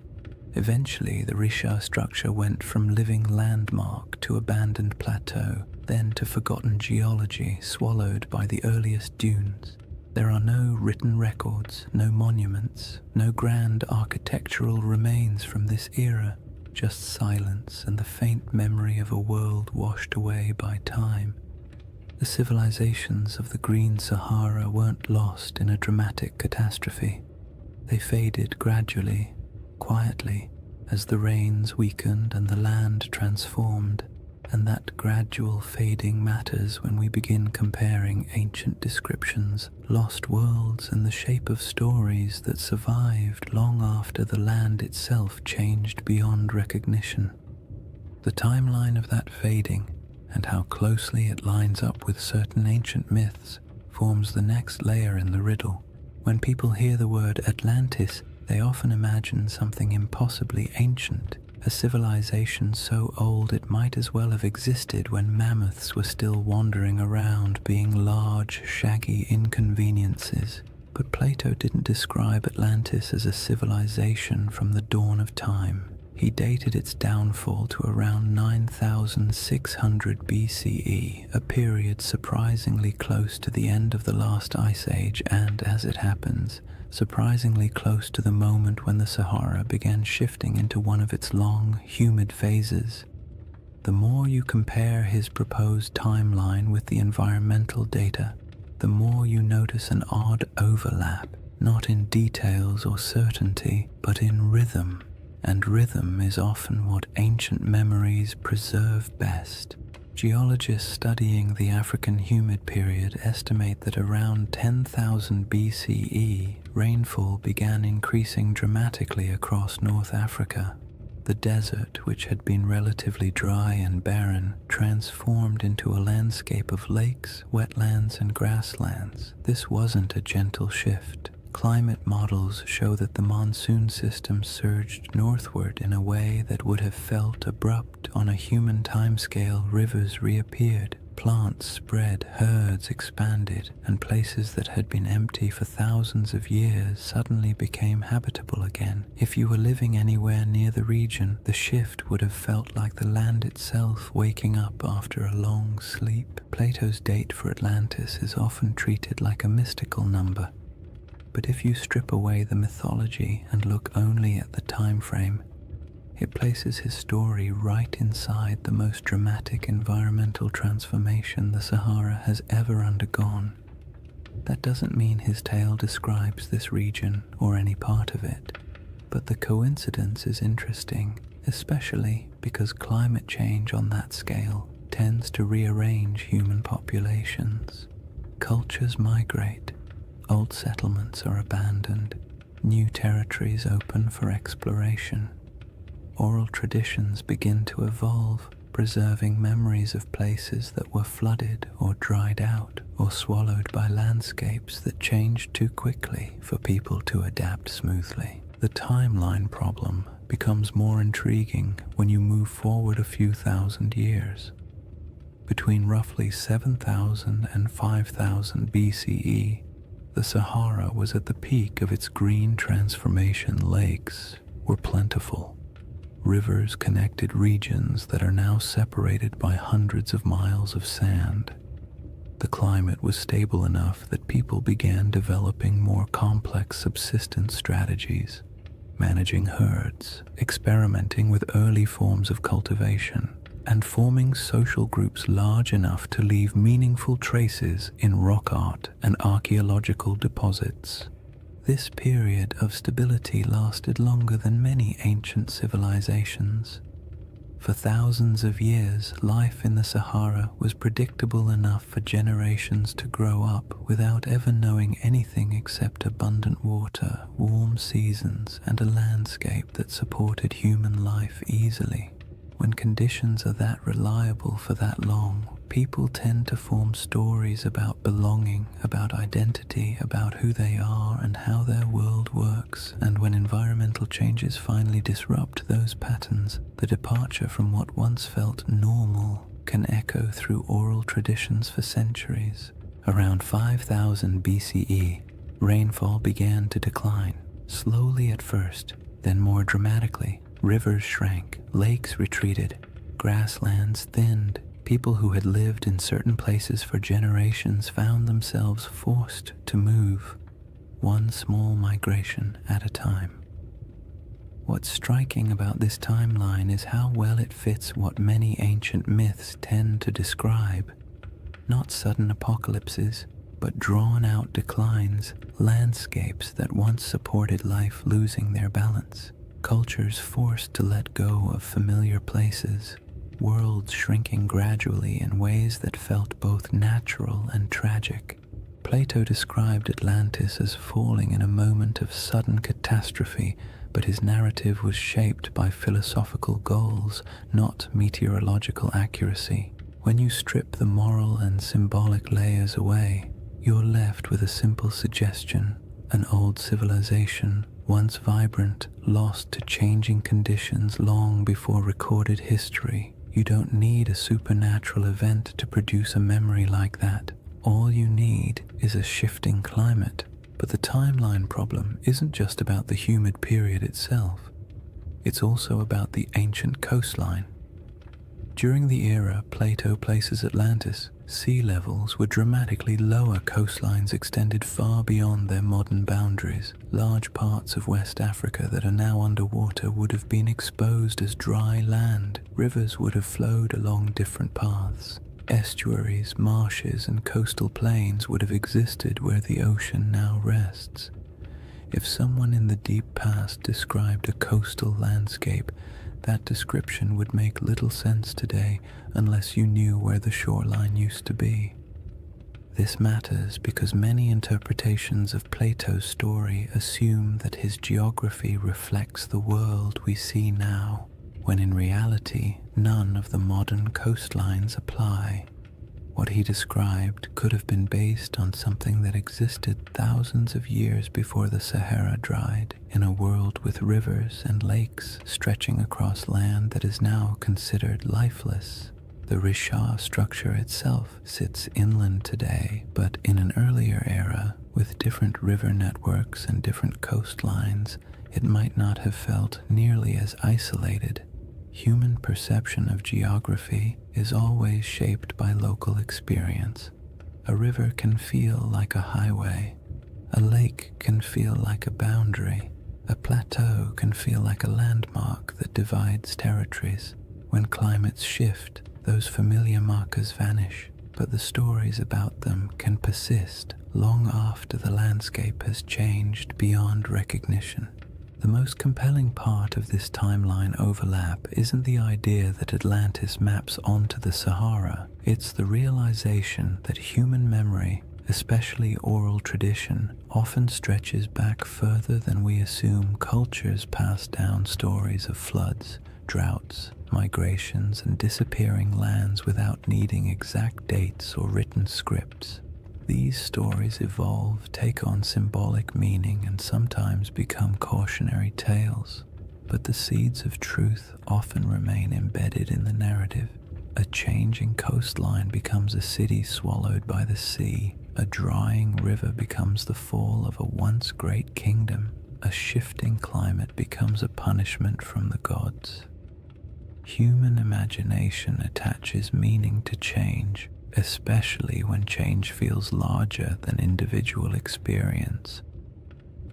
Eventually, the Risha structure went from living landmark to abandoned plateau, then to forgotten geology swallowed by the earliest dunes. There are no written records, no monuments, no grand architectural remains from this era, just silence and the faint memory of a world washed away by time. The civilizations of the Green Sahara weren't lost in a dramatic catastrophe. They faded gradually, quietly, as the rains weakened and the land transformed, and that gradual fading matters when we begin comparing ancient descriptions, lost worlds, and the shape of stories that survived long after the land itself changed beyond recognition. The timeline of that fading, and how closely it lines up with certain ancient myths, forms the next layer in the riddle. When people hear the word Atlantis, they often imagine something impossibly ancient, a civilization so old it might as well have existed when mammoths were still wandering around, being large, shaggy inconveniences. But Plato didn't describe Atlantis as a civilization from the dawn of time. He dated its downfall to around 9,600 BCE, a period surprisingly close to the end of the last ice age and, as it happens, surprisingly close to the moment when the Sahara began shifting into one of its long, humid phases. The more you compare his proposed timeline with the environmental data, the more you notice an odd overlap. not in details or certainty, but in rhythm, and rhythm is often what ancient memories preserve best. Geologists studying the African humid period estimate that around 10,000 BCE, rainfall began increasing dramatically across North Africa. The desert, which had been relatively dry and barren, transformed into a landscape of lakes, wetlands, and grasslands. This wasn't a gentle shift. Climate models show that the monsoon system surged northward in a way that would have felt abrupt on a human timescale. Rivers reappeared, plants spread, herds expanded, and places that had been empty for thousands of years suddenly became habitable again. If you were living anywhere near the region, the shift would have felt like the land itself waking up after a long sleep. Plato's date for Atlantis is often treated like a mystical number. But if you strip away the mythology and look only at the time frame, it places his story right inside the most dramatic environmental transformation the Sahara has ever undergone. That doesn't mean his tale describes this region or any part of it, but the coincidence is interesting, especially because climate change on that scale tends to rearrange human populations. Cultures migrate. Old settlements are abandoned, new territories open for exploration. Oral traditions begin to evolve, preserving memories of places that were flooded or dried out or swallowed by landscapes that changed too quickly for people to adapt smoothly. The timeline problem becomes more intriguing when you move forward a few thousand years. Between roughly 7,000 and 5,000 BCE, the Sahara was at the peak of its green transformation. Lakes were plentiful. Rivers connected regions that are now separated by hundreds of miles of sand. The climate was stable enough that people began developing more complex subsistence strategies, managing herds, experimenting with early forms of cultivation, and forming social groups large enough to leave meaningful traces in rock art and archaeological deposits. This period of stability lasted longer than many ancient civilizations. For thousands of years, life in the Sahara was predictable enough for generations to grow up without ever knowing anything except abundant water, warm seasons, and a landscape that supported human life easily. When conditions are that reliable for that long, people tend to form stories about belonging, about identity, about who they are and how their world works. And when environmental changes finally disrupt those patterns, the departure from what once felt normal can echo through oral traditions for centuries. Around 5000 BCE, rainfall began to decline, slowly at first, then more dramatically. Rivers shrank, lakes retreated, grasslands thinned. People who had lived in certain places for generations found themselves forced to move, one small migration at a time. What's striking about this timeline is how well it fits what many ancient myths tend to describe. Not sudden apocalypses, but drawn-out declines, landscapes that once supported life losing their balance. Cultures forced to let go of familiar places, worlds shrinking gradually in ways that felt both natural and tragic. Plato described Atlantis as falling in a moment of sudden catastrophe, but his narrative was shaped by philosophical goals, not meteorological accuracy. When you strip the moral and symbolic layers away, you're left with a simple suggestion: an old civilization, once vibrant, lost to changing conditions long before recorded history. You don't need a supernatural event to produce a memory like that. All you need is a shifting climate. But the timeline problem isn't just about the humid period itself. It's also about the ancient coastline. During the era Plato places Atlantis, sea levels were dramatically lower. Coastlines extended far beyond their modern boundaries. Large parts of West Africa that are now underwater would have been exposed as dry land. Rivers would have flowed along different paths. Estuaries, marshes, and coastal plains would have existed where the ocean now rests. If someone in the deep past described a coastal landscape, that description would make little sense today unless you knew where the shoreline used to be. This matters because many interpretations of Plato's story assume that his geography reflects the world we see now, when in reality none of the modern coastlines apply. What he described could have been based on something that existed thousands of years before the Sahara dried, in a world with rivers and lakes stretching across land that is now considered lifeless. The Risha structure itself sits inland today, but in an earlier era, with different river networks and different coastlines, it might not have felt nearly as isolated. Human perception of geography is always shaped by local experience. A river can feel like a highway. A lake can feel like a boundary. A plateau can feel like a landmark that divides territories. When climates shift, those familiar markers vanish, but the stories about them can persist long after the landscape has changed beyond recognition. The most compelling part of this timeline overlap isn't the idea that Atlantis maps onto the Sahara, it's the realization that human memory, especially oral tradition, often stretches back further than we assume. Cultures pass down stories of floods, droughts, migrations, and disappearing lands without needing exact dates or written scripts. These stories evolve, take on symbolic meaning, and sometimes become cautionary tales. But the seeds of truth often remain embedded in the narrative. A changing coastline becomes a city swallowed by the sea. A drying river becomes the fall of a once great kingdom. A shifting climate becomes a punishment from the gods. Human imagination attaches meaning to change, especially when change feels larger than individual experience.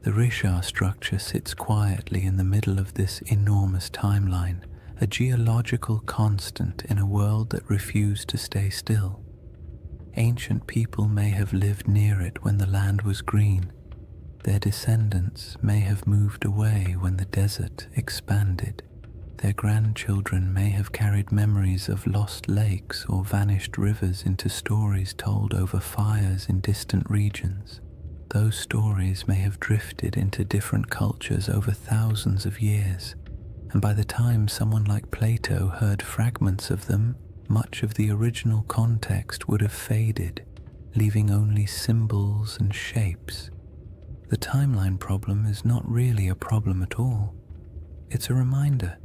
The Risha structure sits quietly in the middle of this enormous timeline, a geological constant in a world that refused to stay still. Ancient people may have lived near it when the land was green. Their descendants may have moved away when the desert expanded. Their grandchildren may have carried memories of lost lakes or vanished rivers into stories told over fires in distant regions. Those stories may have drifted into different cultures over thousands of years, and by the time someone like Plato heard fragments of them, much of the original context would have faded, leaving only symbols and shapes. The timeline problem is not really a problem at all. It's a reminder.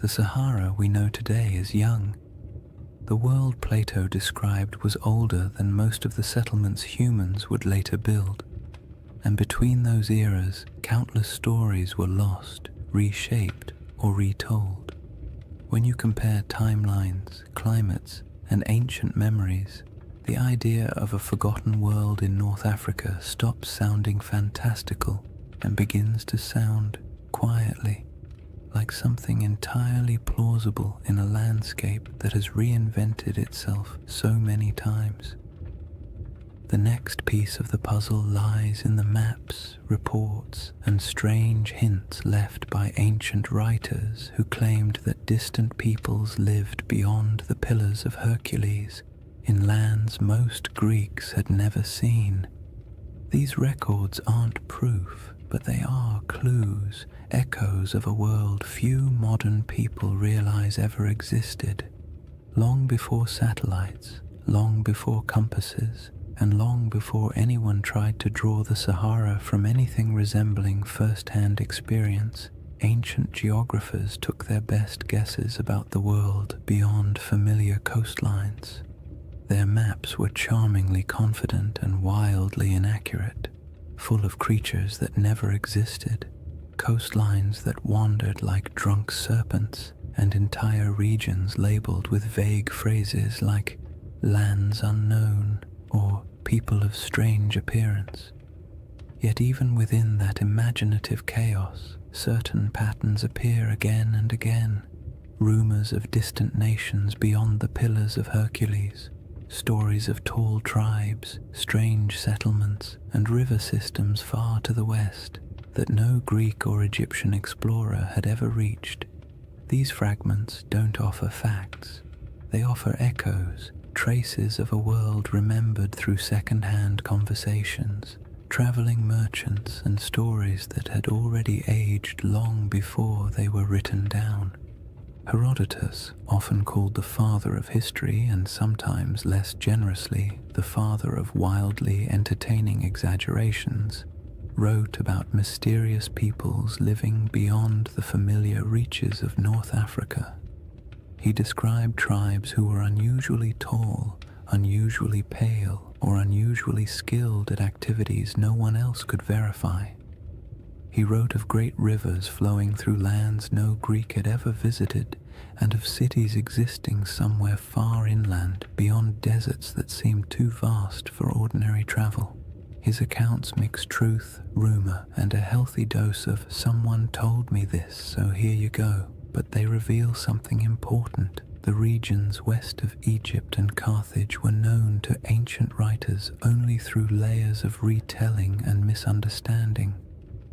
The Sahara we know today is young. The world Plato described was older than most of the settlements humans would later build. And between those eras, countless stories were lost, reshaped, or retold. When you compare timelines, climates, and ancient memories, the idea of a forgotten world in North Africa stops sounding fantastical and begins to sound, quietly, like something entirely plausible in a landscape that has reinvented itself so many times. The next piece of the puzzle lies in the maps, reports, and strange hints left by ancient writers who claimed that distant peoples lived beyond the Pillars of Hercules, in lands most Greeks had never seen. These records aren't proof, but they are clues, echoes of a world few modern people realize ever existed. Long before satellites, long before compasses, and long before anyone tried to draw the Sahara from anything resembling first-hand experience, ancient geographers took their best guesses about the world beyond familiar coastlines. Their maps were charmingly confident and wildly inaccurate, full of creatures that never existed, coastlines that wandered like drunk serpents, and entire regions labeled with vague phrases like lands unknown or people of strange appearance. Yet even within that imaginative chaos, certain patterns appear again and again. Rumors of distant nations beyond the Pillars of Hercules, stories of tall tribes, strange settlements, and river systems far to the west that no Greek or Egyptian explorer had ever reached. These fragments don't offer facts. They offer echoes, traces of a world remembered through second-hand conversations, traveling merchants, and stories that had already aged long before they were written down. Herodotus, often called the father of history and sometimes less generously the father of wildly entertaining exaggerations, wrote about mysterious peoples living beyond the familiar reaches of North Africa. He described tribes who were unusually tall, unusually pale, or unusually skilled at activities no one else could verify. He wrote of great rivers flowing through lands no Greek had ever visited, and of cities existing somewhere far inland beyond deserts that seemed too vast for ordinary travel. His accounts mix truth, rumor, and a healthy dose of "someone told me this, so here you go," but they reveal something important. The regions west of Egypt and Carthage were known to ancient writers only through layers of retelling and misunderstanding.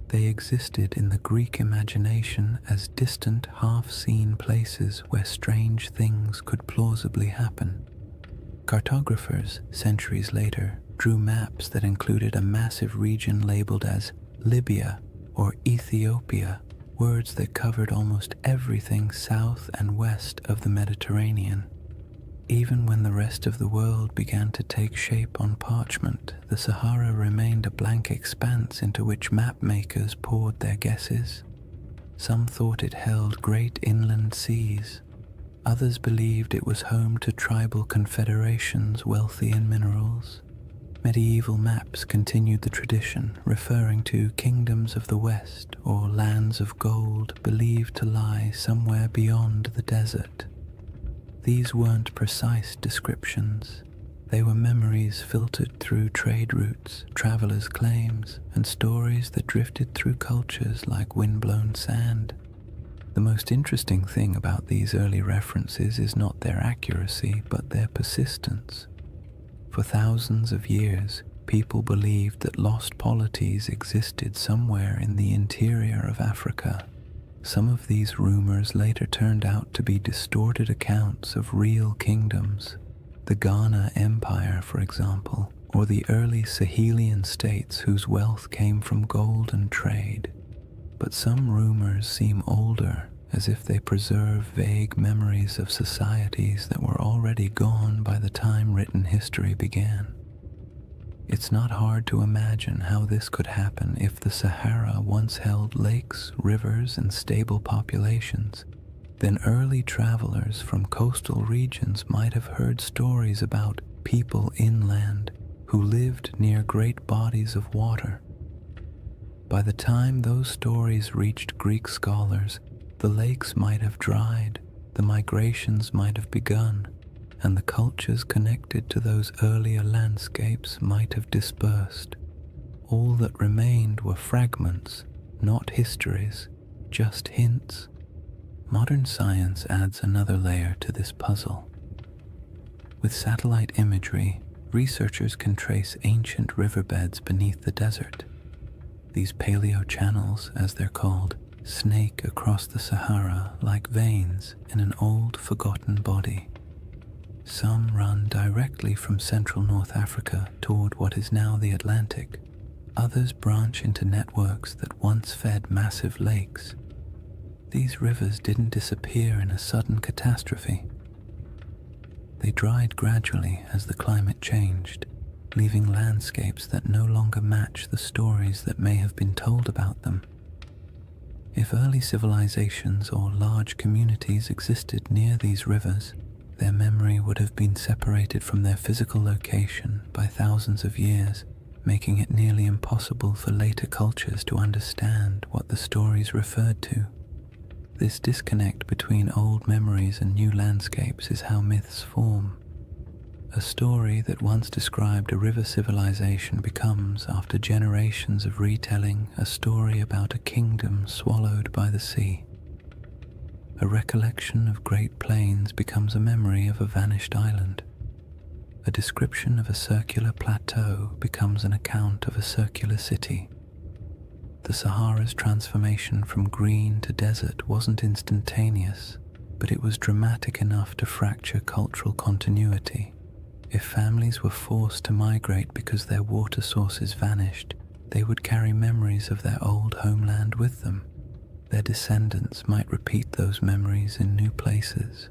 They existed in the Greek imagination as distant, half-seen places where strange things could plausibly happen. Cartographers, centuries later, drew maps that included a massive region labeled as Libya or Ethiopia, words that covered almost everything south and west of the Mediterranean. Even when the rest of the world began to take shape on parchment, the Sahara remained a blank expanse into which map makers poured their guesses. Some thought it held great inland seas. Others believed it was home to tribal confederations wealthy in minerals. Medieval maps continued the tradition, referring to kingdoms of the West or lands of gold believed to lie somewhere beyond the desert. These weren't precise descriptions. They were memories filtered through trade routes, travelers' claims, and stories that drifted through cultures like windblown sand. The most interesting thing about these early references is not their accuracy, but their persistence. For thousands of years, people believed that lost polities existed somewhere in the interior of Africa. Some of these rumors later turned out to be distorted accounts of real kingdoms. The Ghana Empire, for example, or the early Sahelian states whose wealth came from gold and trade. But some rumors seem older, as if they preserve vague memories of societies that were already gone by the time written history began. It's not hard to imagine how this could happen if the Sahara once held lakes, rivers, and stable populations. Then early travelers from coastal regions might have heard stories about people inland who lived near great bodies of water. By the time those stories reached Greek scholars, the lakes might have dried, the migrations might have begun, and the cultures connected to those earlier landscapes might have dispersed. All that remained were fragments, not histories, just hints. Modern science adds another layer to this puzzle. With satellite imagery, researchers can trace ancient riverbeds beneath the desert. These paleo-channels, as they're called, snake across the Sahara like veins in an old, forgotten body. Some run directly from central North Africa toward what is now the Atlantic. Others branch into networks that once fed massive lakes. These rivers didn't disappear in a sudden catastrophe. They dried gradually as the climate changed, leaving landscapes that no longer match the stories that may have been told about them. If early civilizations or large communities existed near these rivers, their memory would have been separated from their physical location by thousands of years, making it nearly impossible for later cultures to understand what the stories referred to. This disconnect between old memories and new landscapes is how myths form. A story that once described a river civilization becomes, after generations of retelling, a story about a kingdom swallowed by the sea. A recollection of great plains becomes a memory of a vanished island. A description of a circular plateau becomes an account of a circular city. The Sahara's transformation from green to desert wasn't instantaneous, but it was dramatic enough to fracture cultural continuity. If families were forced to migrate because their water sources vanished, they would carry memories of their old homeland with them. Their descendants might repeat those memories in new places.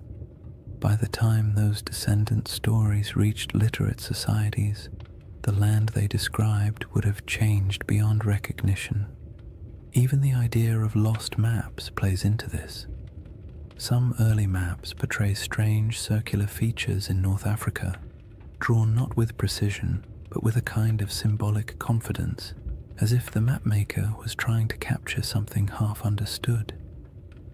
By the time those descendant stories reached literate societies, the land they described would have changed beyond recognition. Even the idea of lost maps plays into this. Some early maps portray strange circular features in North Africa, drawn not with precision, but with a kind of symbolic confidence, as if the mapmaker was trying to capture something half understood.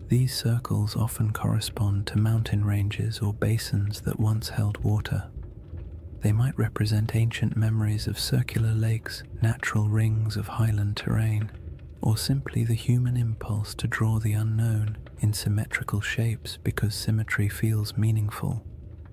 These circles often correspond to mountain ranges or basins that once held water. They might represent ancient memories of circular lakes, natural rings of highland terrain, or simply the human impulse to draw the unknown in symmetrical shapes because symmetry feels meaningful.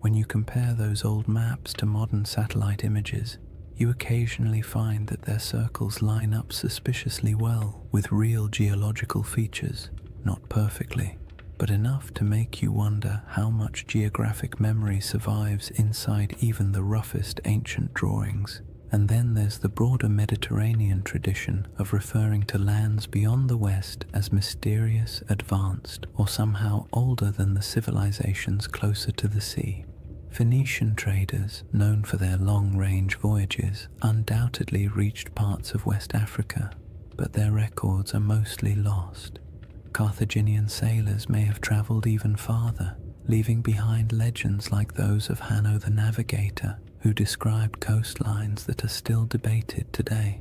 When you compare those old maps to modern satellite images, you occasionally find that their circles line up suspiciously well with real geological features, not perfectly, but enough to make you wonder how much geographic memory survives inside even the roughest ancient drawings. And then there's the broader Mediterranean tradition of referring to lands beyond the West as mysterious, advanced, or somehow older than the civilizations closer to the sea. Phoenician traders, known for their long-range voyages, undoubtedly reached parts of West Africa, but their records are mostly lost. Carthaginian sailors may have traveled even farther, leaving behind legends like those of Hanno the Navigator, who described coastlines that are still debated today.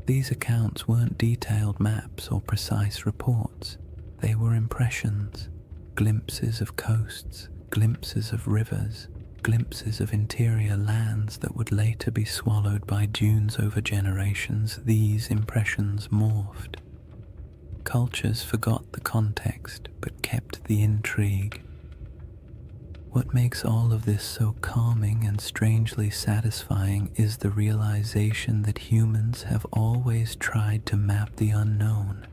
These accounts weren't detailed maps or precise reports. They were impressions, glimpses of coasts, glimpses of rivers, glimpses of interior lands that would later be swallowed by dunes over generations. These impressions morphed. Cultures forgot the context but kept the intrigue. What makes all of this so calming and strangely satisfying is the realization that humans have always tried to map the unknown.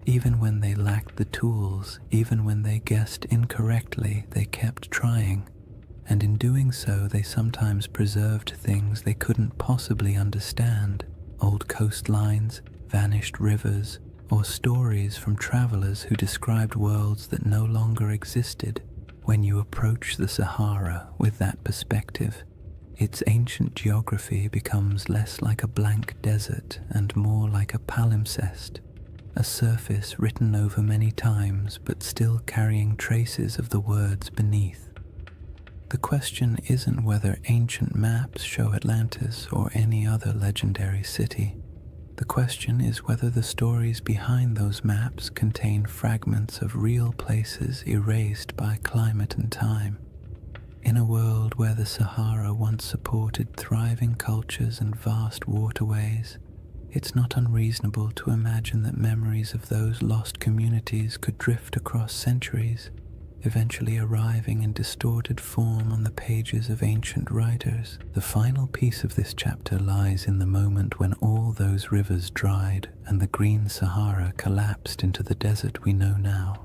Even when they lacked the tools, even when they guessed incorrectly, they kept trying. And in doing so, they sometimes preserved things they couldn't possibly understand. Old coastlines, vanished rivers, or stories from travelers who described worlds that no longer existed. When you approach the Sahara with that perspective, its ancient geography becomes less like a blank desert and more like a palimpsest, a surface written over many times but still carrying traces of the words beneath. The question isn't whether ancient maps show Atlantis or any other legendary city. The question is whether the stories behind those maps contain fragments of real places erased by climate and time. In a world where the Sahara once supported thriving cultures and vast waterways, it's not unreasonable to imagine that memories of those lost communities could drift across centuries, eventually arriving in distorted form on the pages of ancient writers. The final piece of this chapter lies in the moment when all those rivers dried and the green Sahara collapsed into the desert we know now.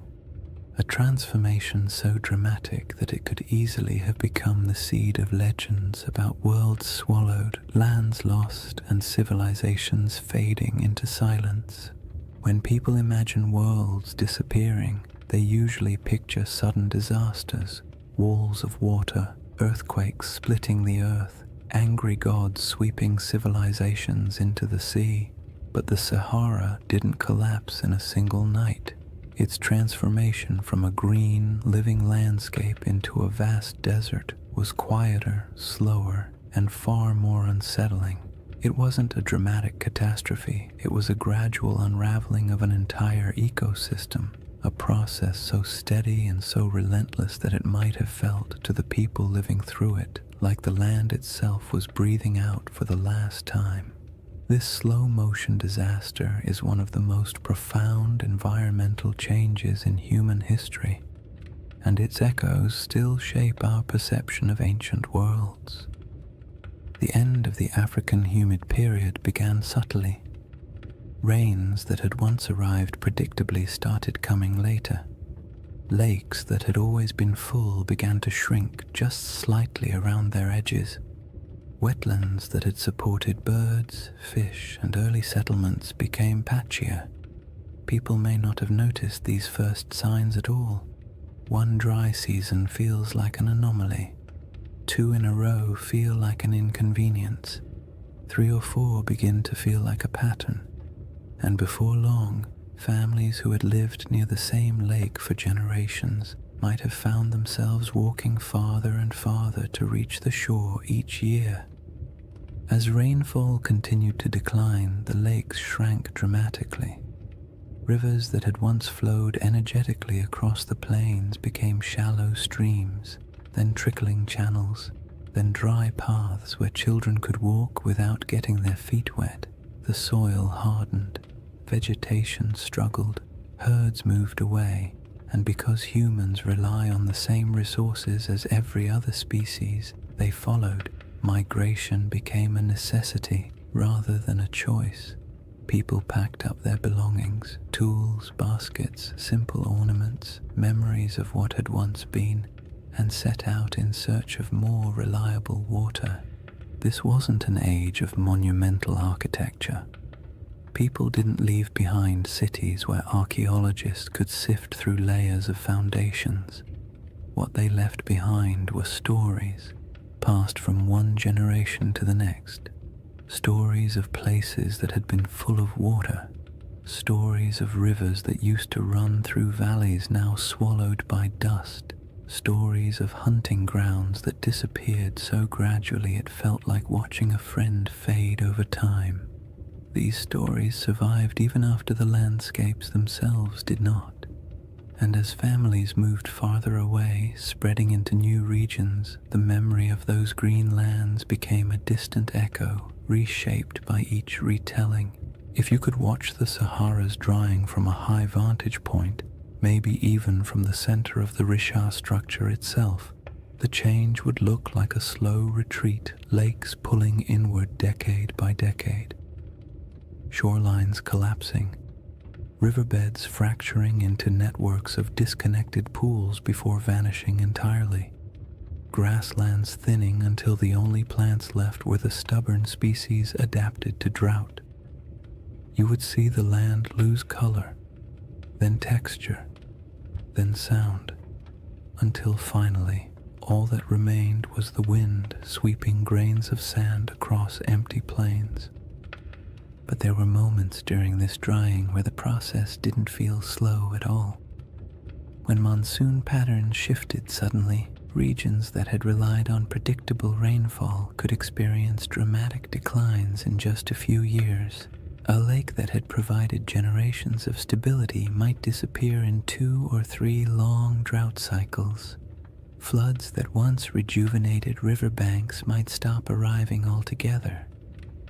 A transformation so dramatic that it could easily have become the seed of legends about worlds swallowed, lands lost, and civilizations fading into silence. When people imagine worlds disappearing, they usually picture sudden disasters, walls of water, earthquakes splitting the earth, angry gods sweeping civilizations into the sea. But the Sahara didn't collapse in a single night. Its transformation from a green, living landscape into a vast desert was quieter, slower, and far more unsettling. It wasn't a dramatic catastrophe, it was a gradual unraveling of an entire ecosystem, a process so steady and so relentless that it might have felt to the people living through it like the land itself was breathing out for the last time. This slow-motion disaster is one of the most profound environmental changes in human history, and its echoes still shape our perception of ancient worlds. The end of the African humid period began subtly. Rains that had once arrived predictably started coming later. Lakes that had always been full began to shrink just slightly around their edges. Wetlands that had supported birds, fish, and early settlements became patchier. People may not have noticed these first signs at all. One dry season feels like an anomaly. 2 in a row feel like an inconvenience. 3 or 4 begin to feel like a pattern. And before long, families who had lived near the same lake for generations might have found themselves walking farther and farther to reach the shore each year. As rainfall continued to decline, the lakes shrank dramatically. Rivers that had once flowed energetically across the plains became shallow streams, then trickling channels, then dry paths where children could walk without getting their feet wet. The soil hardened, vegetation struggled, herds moved away, and because humans rely on the same resources as every other species, they followed. Migration became a necessity rather than a choice. People packed up their belongings, tools, baskets, simple ornaments, memories of what had once been, and set out in search of more reliable water. This wasn't an age of monumental architecture. People didn't leave behind cities where archaeologists could sift through layers of foundations. What they left behind were stories, passed from one generation to the next. Stories of places that had been full of water. Stories of rivers that used to run through valleys now swallowed by dust. Stories of hunting grounds that disappeared so gradually it felt like watching a friend fade over time. These stories survived even after the landscapes themselves did not. And as families moved farther away, spreading into new regions, the memory of those green lands became a distant echo, reshaped by each retelling. If you could watch the Sahara's drying from a high vantage point, maybe even from the center of the Richard structure itself, the change would look like a slow retreat, lakes pulling inward decade by decade. Shorelines collapsing, riverbeds fracturing into networks of disconnected pools before vanishing entirely, grasslands thinning until the only plants left were the stubborn species adapted to drought. You would see the land lose color, then texture, then sound, until finally all that remained was the wind sweeping grains of sand across empty plains. But there were moments during this drying where the process didn't feel slow at all. When monsoon patterns shifted suddenly, regions that had relied on predictable rainfall could experience dramatic declines in just a few years. A lake that had provided generations of stability might disappear in 2 or 3 long drought cycles. Floods that once rejuvenated riverbanks might stop arriving altogether.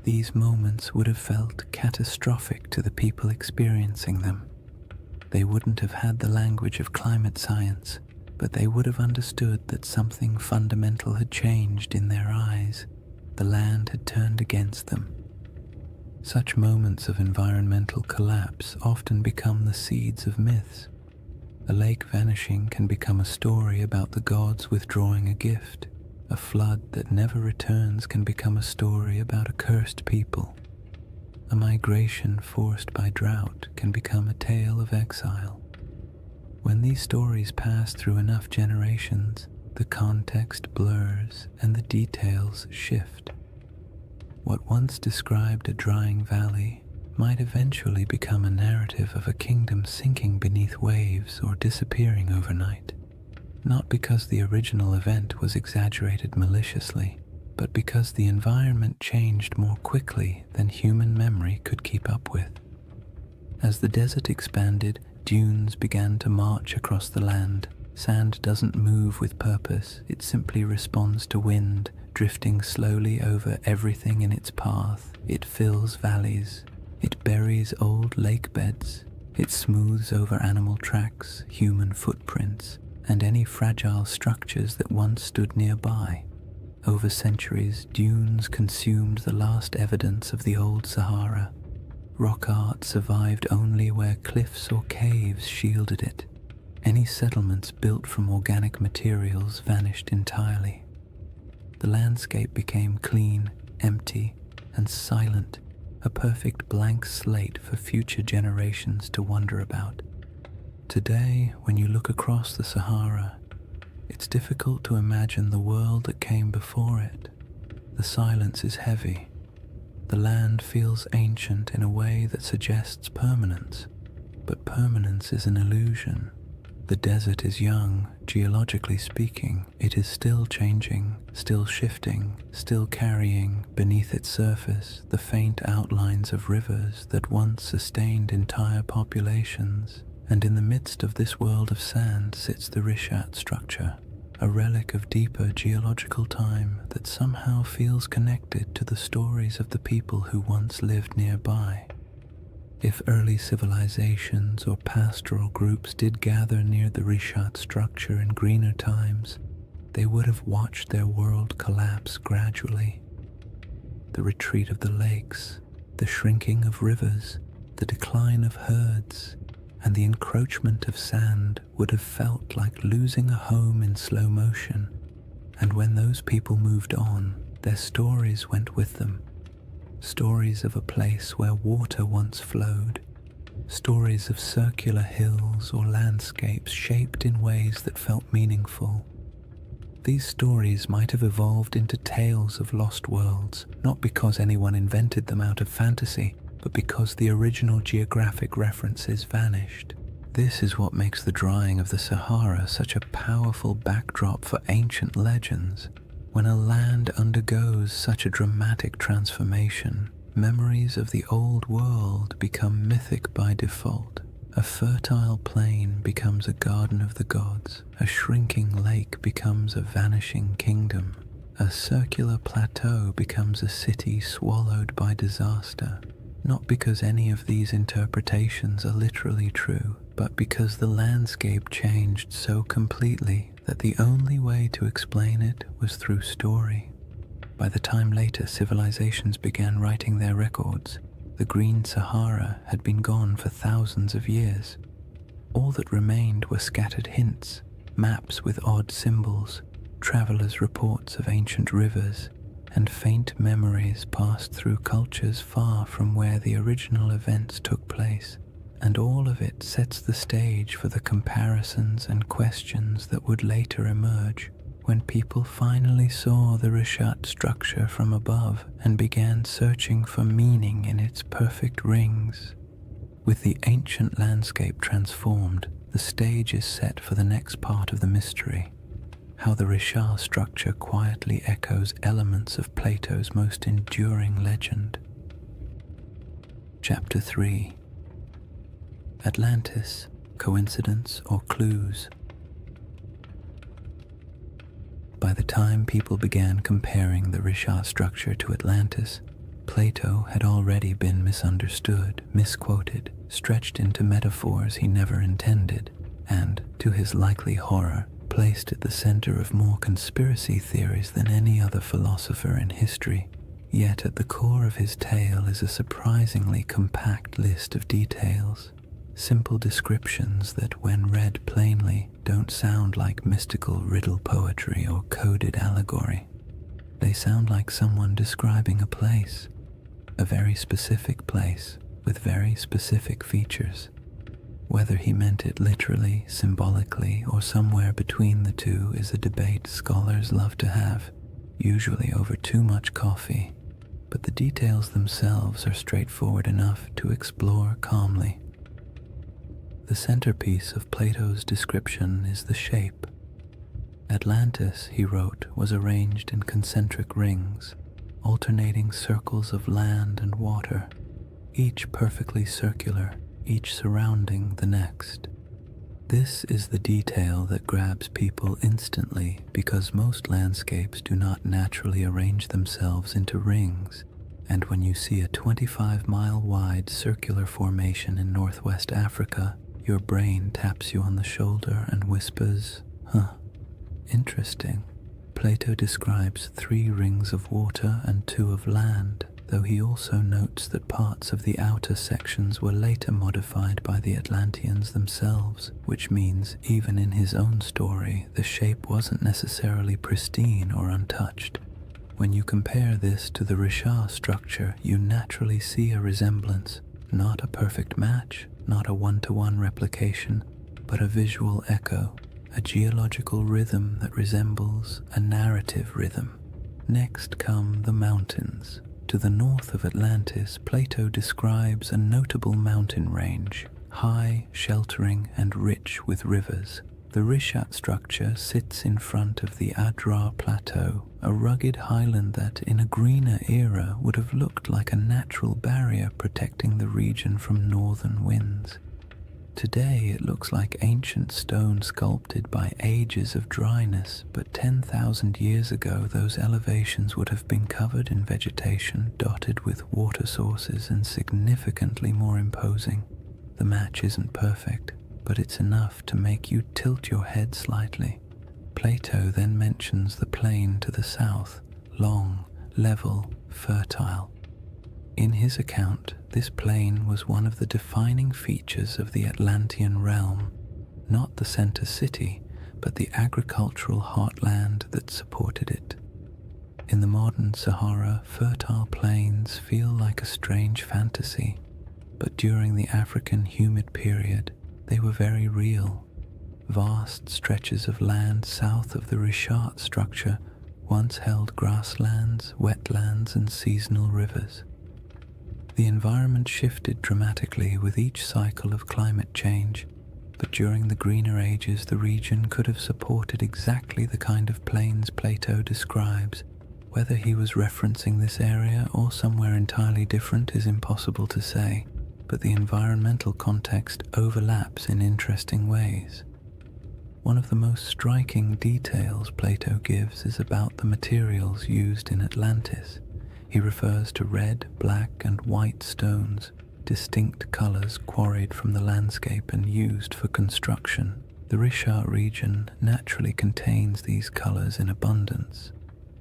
These moments would have felt catastrophic to the people experiencing them. They wouldn't have had the language of climate science, but they would have understood that something fundamental had changed in their eyes. The land had turned against them. Such moments of environmental collapse often become the seeds of myths. A lake vanishing can become a story about the gods withdrawing a gift. A flood that never returns can become a story about a cursed people. A migration forced by drought can become a tale of exile. When these stories pass through enough generations, the context blurs and the details shift. What once described a drying valley might eventually become a narrative of a kingdom sinking beneath waves or disappearing overnight. Not because the original event was exaggerated maliciously, but because the environment changed more quickly than human memory could keep up with. As the desert expanded, dunes began to march across the land. Sand doesn't move with purpose, it simply responds to wind, drifting slowly over everything in its path. It fills valleys, it buries old lake beds, it smooths over animal tracks, human footprints, and any fragile structures that once stood nearby. Over centuries, dunes consumed the last evidence of the old Sahara. Rock art survived only where cliffs or caves shielded it. Any settlements built from organic materials vanished entirely. The landscape became clean, empty, and silent, a perfect blank slate for future generations to wonder about. Today, when you look across the Sahara, it's difficult to imagine the world that came before it. The silence is heavy. The land feels ancient in a way that suggests permanence, but permanence is an illusion. The desert is young, geologically speaking. It is still changing, still shifting, still carrying beneath its surface the faint outlines of rivers that once sustained entire populations. And in the midst of this world of sand sits the Rishat structure, a relic of deeper geological time that somehow feels connected to the stories of the people who once lived nearby. If early civilizations or pastoral groups did gather near the Rishat structure in greener times, they would have watched their world collapse gradually. The retreat of the lakes, the shrinking of rivers, the decline of herds, and the encroachment of sand would have felt like losing a home in slow motion. And when those people moved on, their stories went with them. Stories of a place where water once flowed. Stories of circular hills or landscapes shaped in ways that felt meaningful. These stories might have evolved into tales of lost worlds, not because anyone invented them out of fantasy, but because the original geographic references vanished. This is what makes the drying of the Sahara such a powerful backdrop for ancient legends. When a land undergoes such a dramatic transformation, memories of the old world become mythic by default. A fertile plain becomes a garden of the gods. A shrinking lake becomes a vanishing kingdom. A circular plateau becomes a city swallowed by disaster. Not because any of these interpretations are literally true, but because the landscape changed so completely that the only way to explain it was through story. By the time later civilizations began writing their records, the Green Sahara had been gone for thousands of years. All that remained were scattered hints, maps with odd symbols, travelers' reports of ancient rivers, and faint memories passed through cultures far from where the original events took place. And all of it sets the stage for the comparisons and questions that would later emerge when people finally saw the Rishat structure from above and began searching for meaning in its perfect rings. With the ancient landscape transformed, the stage is set for the next part of the mystery. How the Rishat structure quietly echoes elements of Plato's most enduring legend. Chapter 3. Atlantis, Coincidence or Clues? By the time people began comparing the Rishat structure to Atlantis, Plato had already been misunderstood, misquoted, stretched into metaphors he never intended, and, to his likely horror, placed at the center of more conspiracy theories than any other philosopher in history. Yet at the core of his tale is a surprisingly compact list of details, simple descriptions that, when read plainly, don't sound like mystical riddle poetry or coded allegory. They sound like someone describing a place, a very specific place with very specific features. Whether he meant it literally, symbolically, or somewhere between the two is a debate scholars love to have, usually over too much coffee, but the details themselves are straightforward enough to explore calmly. The centerpiece of Plato's description is the shape. Atlantis, he wrote, was arranged in concentric rings, alternating circles of land and water, each perfectly circular, each surrounding the next. This is the detail that grabs people instantly because most landscapes do not naturally arrange themselves into rings, and when you see a 25-mile-wide circular formation in northwest Africa, your brain taps you on the shoulder and whispers, "Huh, interesting." Plato describes 3 rings of water and 2 of land, though he also notes that parts of the outer sections were later modified by the Atlanteans themselves, which means even in his own story the shape wasn't necessarily pristine or untouched. When you compare this to the Richard structure, you naturally see a resemblance, not a perfect match, not a one-to-one replication, but a visual echo, a geological rhythm that resembles a narrative rhythm. Next come the mountains. To the north of Atlantis, Plato describes a notable mountain range, high, sheltering, and rich with rivers. The Rishat structure sits in front of the Adrar Plateau, a rugged highland that, in a greener era, would have looked like a natural barrier protecting the region from northern winds. Today it looks like ancient stone sculpted by ages of dryness, but 10,000 years ago those elevations would have been covered in vegetation, dotted with water sources, and significantly more imposing. The match isn't perfect, but it's enough to make you tilt your head slightly. Plato then mentions the plain to the south, long, level, fertile. In his account, this plain was one of the defining features of the Atlantean realm, not the center city, but the agricultural heartland that supported it. In the modern Sahara, fertile plains feel like a strange fantasy, but during the African humid period, they were very real. Vast stretches of land south of the Richat structure once held grasslands, wetlands, and seasonal rivers. The environment shifted dramatically with each cycle of climate change, but during the greener ages the region could have supported exactly the kind of plains Plato describes. Whether he was referencing this area or somewhere entirely different is impossible to say, but the environmental context overlaps in interesting ways. One of the most striking details Plato gives is about the materials used in Atlantis. He refers to red, black, and white stones, distinct colors quarried from the landscape and used for construction. The Richat region naturally contains these colors in abundance.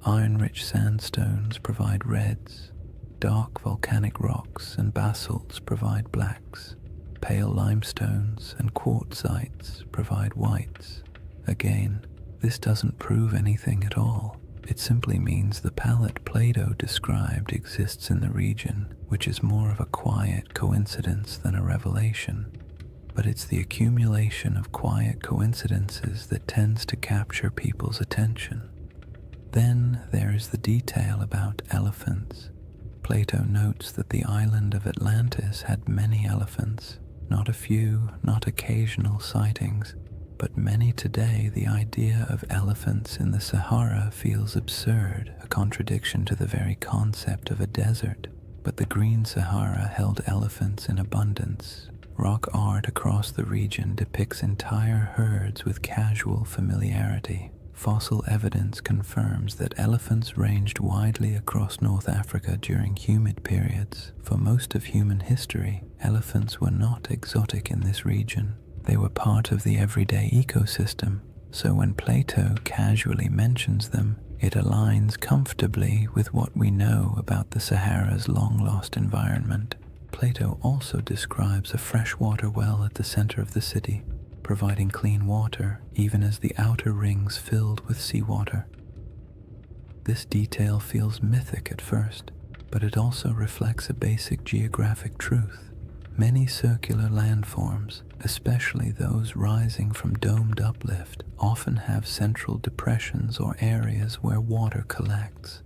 Iron-rich sandstones provide reds, dark volcanic rocks and basalts provide blacks, pale limestones and quartzites provide whites. Again, this doesn't prove anything at all. It simply means the palette Plato described exists in the region, which is more of a quiet coincidence than a revelation. But it's the accumulation of quiet coincidences that tends to capture people's attention. Then there is the detail about elephants. Plato notes that the island of Atlantis had many elephants, not a few, not occasional sightings, but many today. The idea of elephants in the Sahara feels absurd, a contradiction to the very concept of a desert. But the Green Sahara held elephants in abundance. Rock art across the region depicts entire herds with casual familiarity. Fossil evidence confirms that elephants ranged widely across North Africa during humid periods. For most of human history, elephants were not exotic in this region. They were part of the everyday ecosystem, so when Plato casually mentions them, it aligns comfortably with what we know about the Sahara's long-lost environment. Plato also describes a freshwater well at the center of the city, providing clean water even as the outer rings filled with seawater. This detail feels mythic at first, but it also reflects a basic geographic truth. Many circular landforms, especially those rising from domed uplift, often have central depressions or areas where water collects.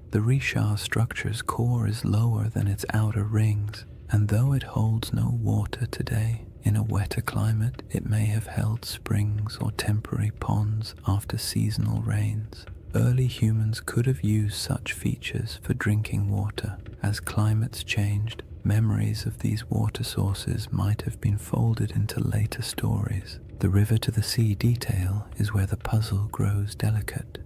The Richat structure's core is lower than its outer rings, and though it holds no water today, in a wetter climate it may have held springs or temporary ponds after seasonal rains. Early humans could have used such features for drinking water. As climates changed, memories of these water sources might have been folded into later stories. The river to the sea detail is where the puzzle grows delicate.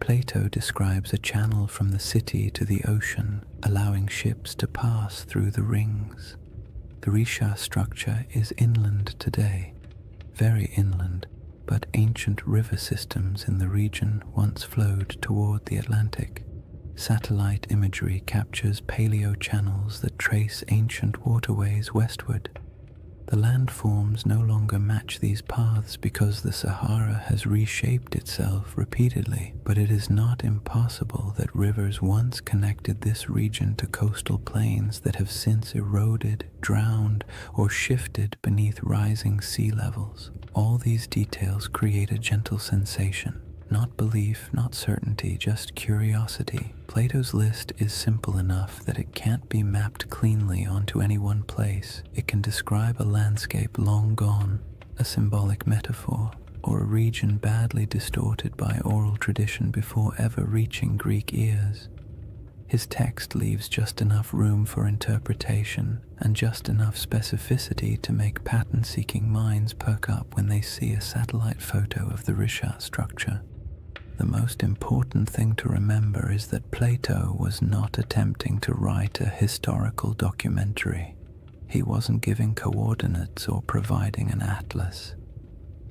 Plato describes a channel from the city to the ocean, allowing ships to pass through the rings. The Richat structure is inland today, very inland, but ancient river systems in the region once flowed toward the Atlantic. Satellite imagery captures paleo-channels that trace ancient waterways westward. The landforms no longer match these paths because the Sahara has reshaped itself repeatedly, but it is not impossible that rivers once connected this region to coastal plains that have since eroded, drowned, or shifted beneath rising sea levels. All these details create a gentle sensation. Not belief, not certainty, just curiosity. Plato's list is simple enough that it can't be mapped cleanly onto any one place. It can describe a landscape long gone, a symbolic metaphor, or a region badly distorted by oral tradition before ever reaching Greek ears. His text leaves just enough room for interpretation and just enough specificity to make pattern-seeking minds perk up when they see a satellite photo of the Risha structure. The most important thing to remember is that Plato was not attempting to write a historical documentary. He wasn't giving coordinates or providing an atlas.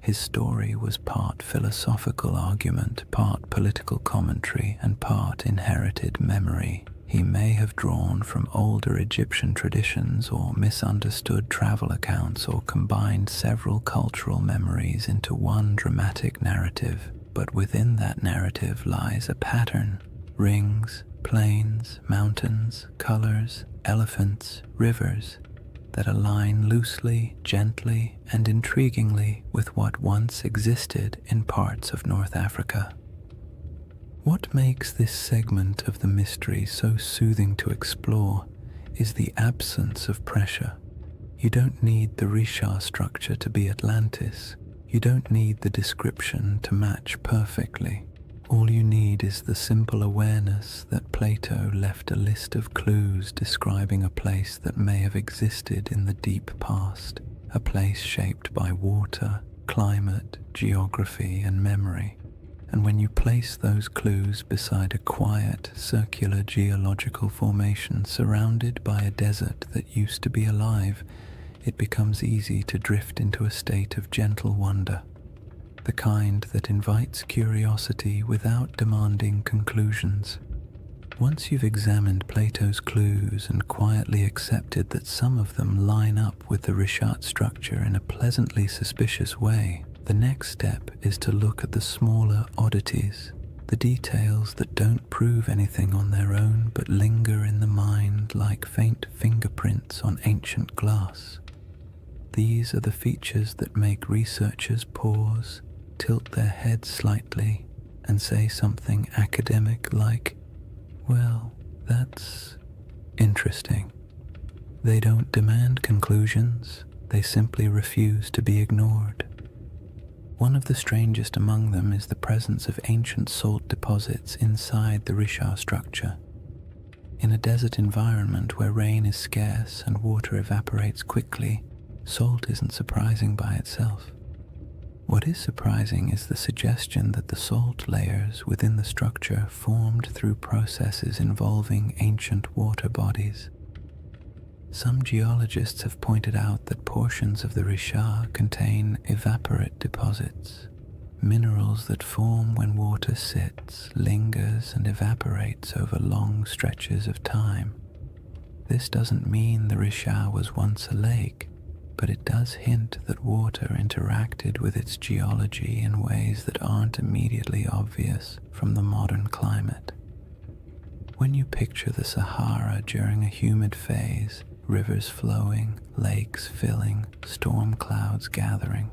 His story was part philosophical argument, part political commentary, and part inherited memory. He may have drawn from older Egyptian traditions or misunderstood travel accounts or combined several cultural memories into one dramatic narrative. But within that narrative lies a pattern: rings, plains, mountains, colors, elephants, rivers that align loosely, gently, and intriguingly with what once existed in parts of North Africa. What makes this segment of the mystery so soothing to explore is the absence of pressure. You don't need the Risha structure to be Atlantis. You don't need the description to match perfectly. All you need is the simple awareness that Plato left a list of clues describing a place that may have existed in the deep past, a place shaped by water, climate, geography, and memory. And when you place those clues beside a quiet, circular geological formation surrounded by a desert that used to be alive, it becomes easy to drift into a state of gentle wonder, the kind that invites curiosity without demanding conclusions. Once you've examined Plato's clues and quietly accepted that some of them line up with the Rishat structure in a pleasantly suspicious way, the next step is to look at the smaller oddities, the details that don't prove anything on their own but linger in the mind like faint fingerprints on ancient glass. These are the features that make researchers pause, tilt their heads slightly, and say something academic like, "Well, that's interesting." They don't demand conclusions, they simply refuse to be ignored. One of the strangest among them is the presence of ancient salt deposits inside the Risha structure. In a desert environment where rain is scarce and water evaporates quickly, salt isn't surprising by itself. What is surprising is the suggestion that the salt layers within the structure formed through processes involving ancient water bodies. Some geologists have pointed out that portions of the Risha contain evaporate deposits, minerals that form when water sits, lingers, and evaporates over long stretches of time. This doesn't mean the Risha was once a lake, but it does hint that water interacted with its geology in ways that aren't immediately obvious from the modern climate. When you picture the Sahara during a humid phase, rivers flowing, lakes filling, storm clouds gathering,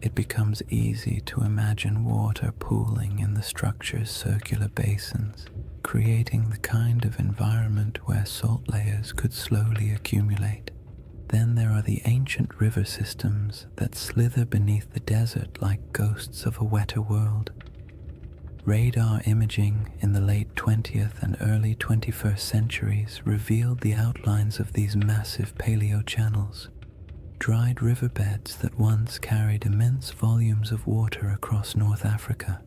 it becomes easy to imagine water pooling in the structure's circular basins, creating the kind of environment where salt layers could slowly accumulate. Then there are the ancient river systems that slither beneath the desert like ghosts of a wetter world. Radar imaging in the late 20th and early 21st centuries revealed the outlines of these massive paleo-channels, dried riverbeds that once carried immense volumes of water across North Africa.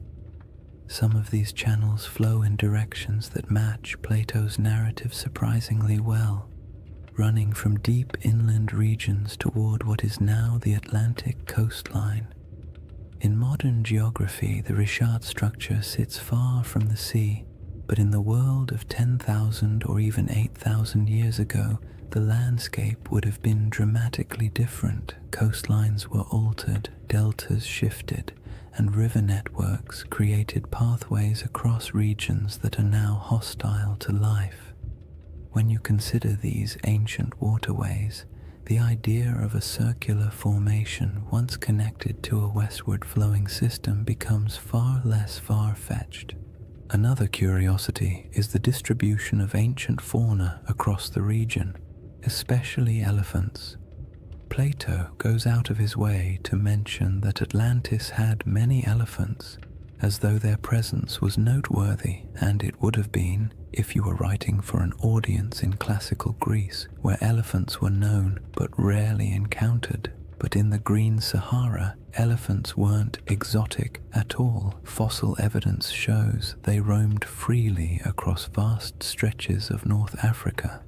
Some of these channels flow in directions that match Plato's narrative surprisingly well, running from deep inland regions toward what is now the Atlantic coastline. In modern geography, the Richard structure sits far from the sea, but in the world of 10,000 or even 8,000 years ago, the landscape would have been dramatically different. Coastlines were altered, deltas shifted, and river networks created pathways across regions that are now hostile to life. When you consider these ancient waterways, the idea of a circular formation once connected to a westward flowing system becomes far less far-fetched. Another curiosity is the distribution of ancient fauna across the region, especially elephants. Plato goes out of his way to mention that Atlantis had many elephants, as though their presence was noteworthy, and it would have been if you were writing for an audience in classical Greece, where elephants were known but rarely encountered. But in the Green Sahara, elephants weren't exotic at all. Fossil evidence shows they roamed freely across vast stretches of North Africa.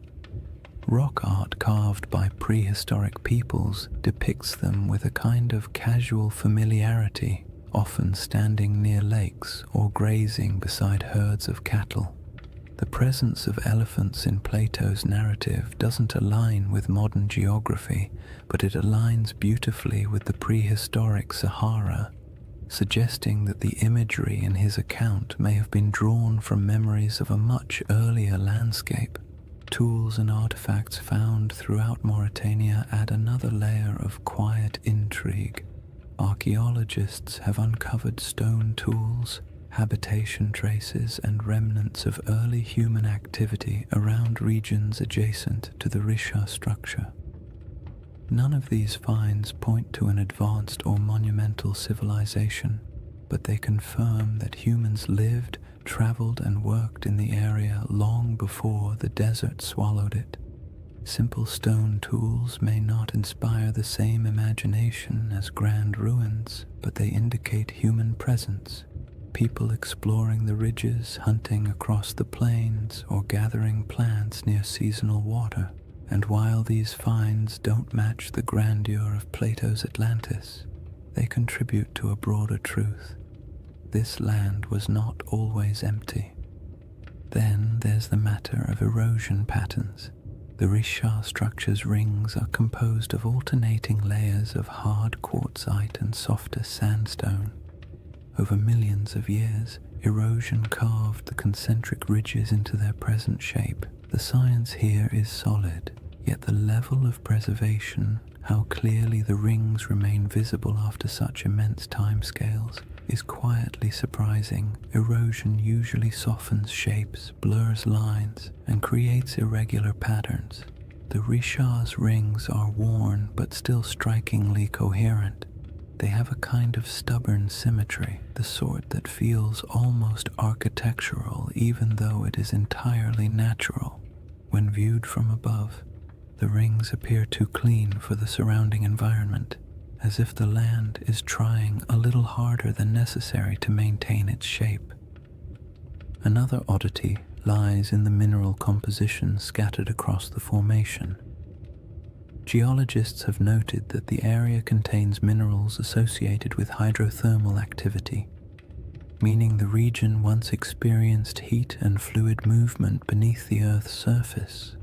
Rock art carved by prehistoric peoples depicts them with a kind of casual familiarity, often standing near lakes or grazing beside herds of cattle. The presence of elephants in Plato's narrative doesn't align with modern geography, but it aligns beautifully with the prehistoric Sahara, suggesting that the imagery in his account may have been drawn from memories of a much earlier landscape. Tools and artifacts found throughout Mauritania add another layer of quiet intrigue. Archaeologists have uncovered stone tools, habitation traces, and remnants of early human activity around regions adjacent to the Richard structure. None of these finds point to an advanced or monumental civilization, but they confirm that humans lived, traveled, and worked in the area long before the desert swallowed it. Simple stone tools may not inspire the same imagination as grand ruins, but they indicate human presence. People exploring the ridges, hunting across the plains, or gathering plants near seasonal water. And while these finds don't match the grandeur of Plato's Atlantis, they contribute to a broader truth. This land was not always empty. Then there's the matter of erosion patterns. The Richard structure's rings are composed of alternating layers of hard quartzite and softer sandstone. Over millions of years, erosion carved the concentric ridges into their present shape. The science here is solid, yet the level of preservation, how clearly the rings remain visible after such immense timescales, is quietly surprising. Erosion usually softens shapes, blurs lines, and creates irregular patterns. The Richard's rings are worn but still strikingly coherent. They have a kind of stubborn symmetry, the sort that feels almost architectural even though it is entirely natural. When viewed from above, the rings appear too clean for the surrounding environment, as if the land is trying a little harder than necessary to maintain its shape. Another oddity lies in the mineral composition scattered across the formation. Geologists have noted that the area contains minerals associated with hydrothermal activity, meaning the region once experienced heat and fluid movement beneath the Earth's surface.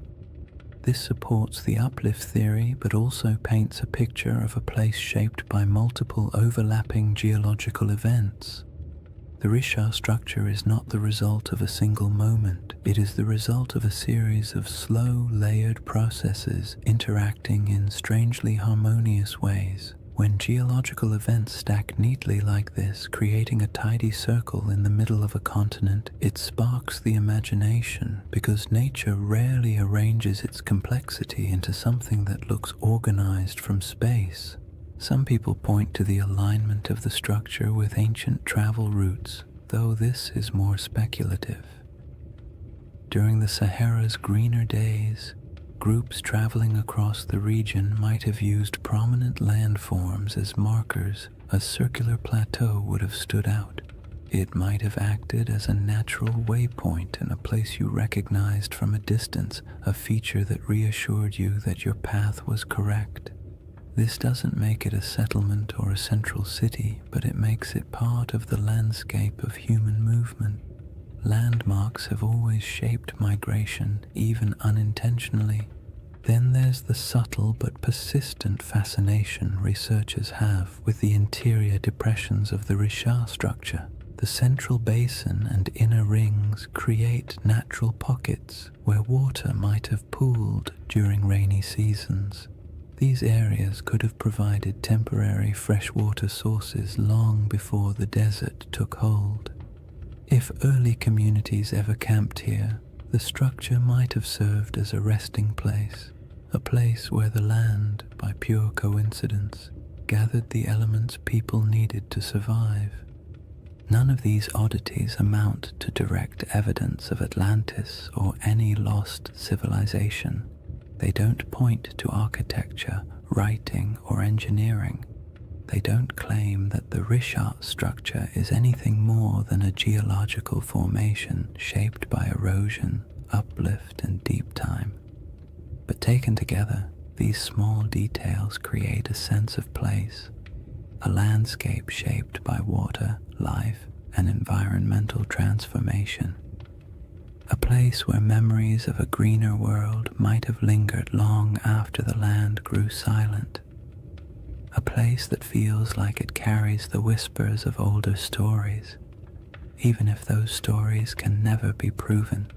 This supports the uplift theory, but also paints a picture of a place shaped by multiple overlapping geological events. The Richard structure is not the result of a single moment. It is the result of a series of slow, layered processes interacting in strangely harmonious ways. When geological events stack neatly like this, creating a tidy circle in the middle of a continent, it sparks the imagination, because nature rarely arranges its complexity into something that looks organized from space. Some people point to the alignment of the structure with ancient travel routes, though this is more speculative. During the Sahara's greener days, groups traveling across the region might have used prominent landforms as markers. A circular plateau would have stood out. It might have acted as a natural waypoint in a place you recognized from a distance, a feature that reassured you that your path was correct. This doesn't make it a settlement or a central city, but it makes it part of the landscape of human movement. Landmarks have always shaped migration, even unintentionally. Then there's the subtle but persistent fascination researchers have with the interior depressions of the Richat structure. The central basin and inner rings create natural pockets where water might have pooled during rainy seasons. These areas could have provided temporary freshwater sources long before the desert took hold. If early communities ever camped here, the structure might have served as a resting place, a place where the land, by pure coincidence, gathered the elements people needed to survive. None of these oddities amount to direct evidence of Atlantis or any lost civilization. They don't point to architecture, writing, or engineering. They don't claim that the Richat structure is anything more than a geological formation shaped by erosion, uplift, and deep time. But taken together, these small details create a sense of place, a landscape shaped by water, life, and environmental transformation. A place where memories of a greener world might have lingered long after the land grew silent. A place that feels like it carries the whispers of older stories, even if those stories can never be proven.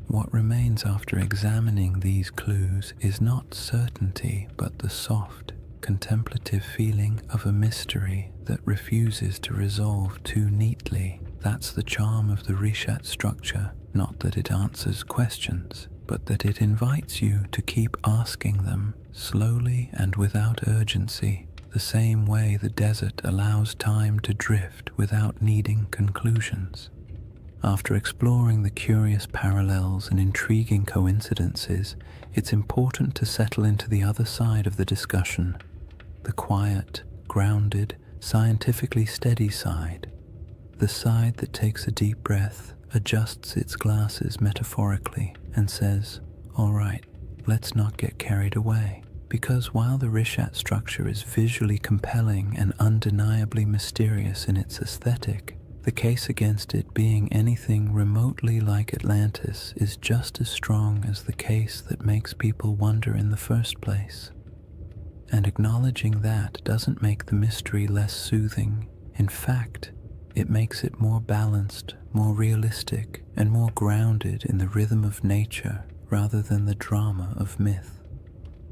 What remains after examining these clues is not certainty, but the soft, contemplative feeling of a mystery that refuses to resolve too neatly. That's the charm of the Richat structure, not that it answers questions, but that it invites you to keep asking them, slowly and without urgency, the same way the desert allows time to drift without needing conclusions. After exploring the curious parallels and intriguing coincidences, it's important to settle into the other side of the discussion, the quiet, grounded, scientifically steady side, the side that takes a deep breath, adjusts its glasses metaphorically, and says, "All right, let's not get carried away." Because while the Richat structure is visually compelling and undeniably mysterious in its aesthetic, the case against it being anything remotely like Atlantis is just as strong as the case that makes people wonder in the first place. And acknowledging that doesn't make the mystery less soothing. In fact, it makes it more balanced, more realistic, and more grounded in the rhythm of nature rather than the drama of myth.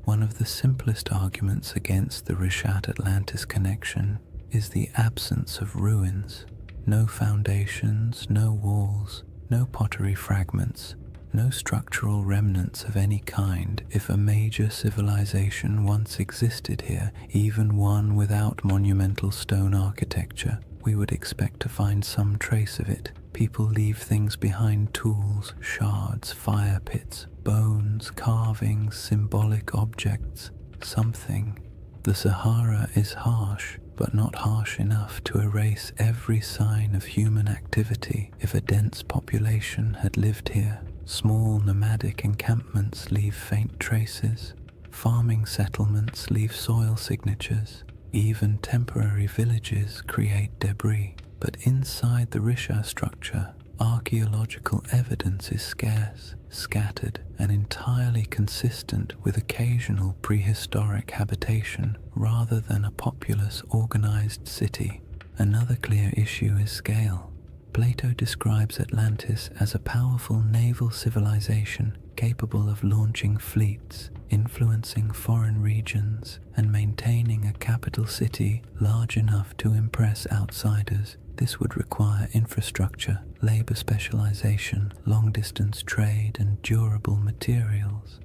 One of the simplest arguments against the Richat-Atlantis connection is the absence of ruins. No foundations, no walls, no pottery fragments, no structural remnants of any kind. If a major civilization once existed here, even one without monumental stone architecture, we would expect to find some trace of it. People leave things behind: tools, shards, fire pits, bones, carvings, symbolic objects, something. The Sahara is harsh, but not harsh enough to erase every sign of human activity. If a dense population had lived here, small nomadic encampments leave faint traces, farming settlements leave soil signatures, even temporary villages create debris. But inside the Richat structure, archaeological evidence is scarce, scattered, and entirely consistent with occasional prehistoric habitation rather than a populous, organized city. Another clear issue is scale. Plato describes Atlantis as a powerful naval civilization capable of launching fleets, influencing foreign regions, and maintaining a capital city large enough to impress outsiders. This would require infrastructure, labor specialization, long-distance trade, and durable materials.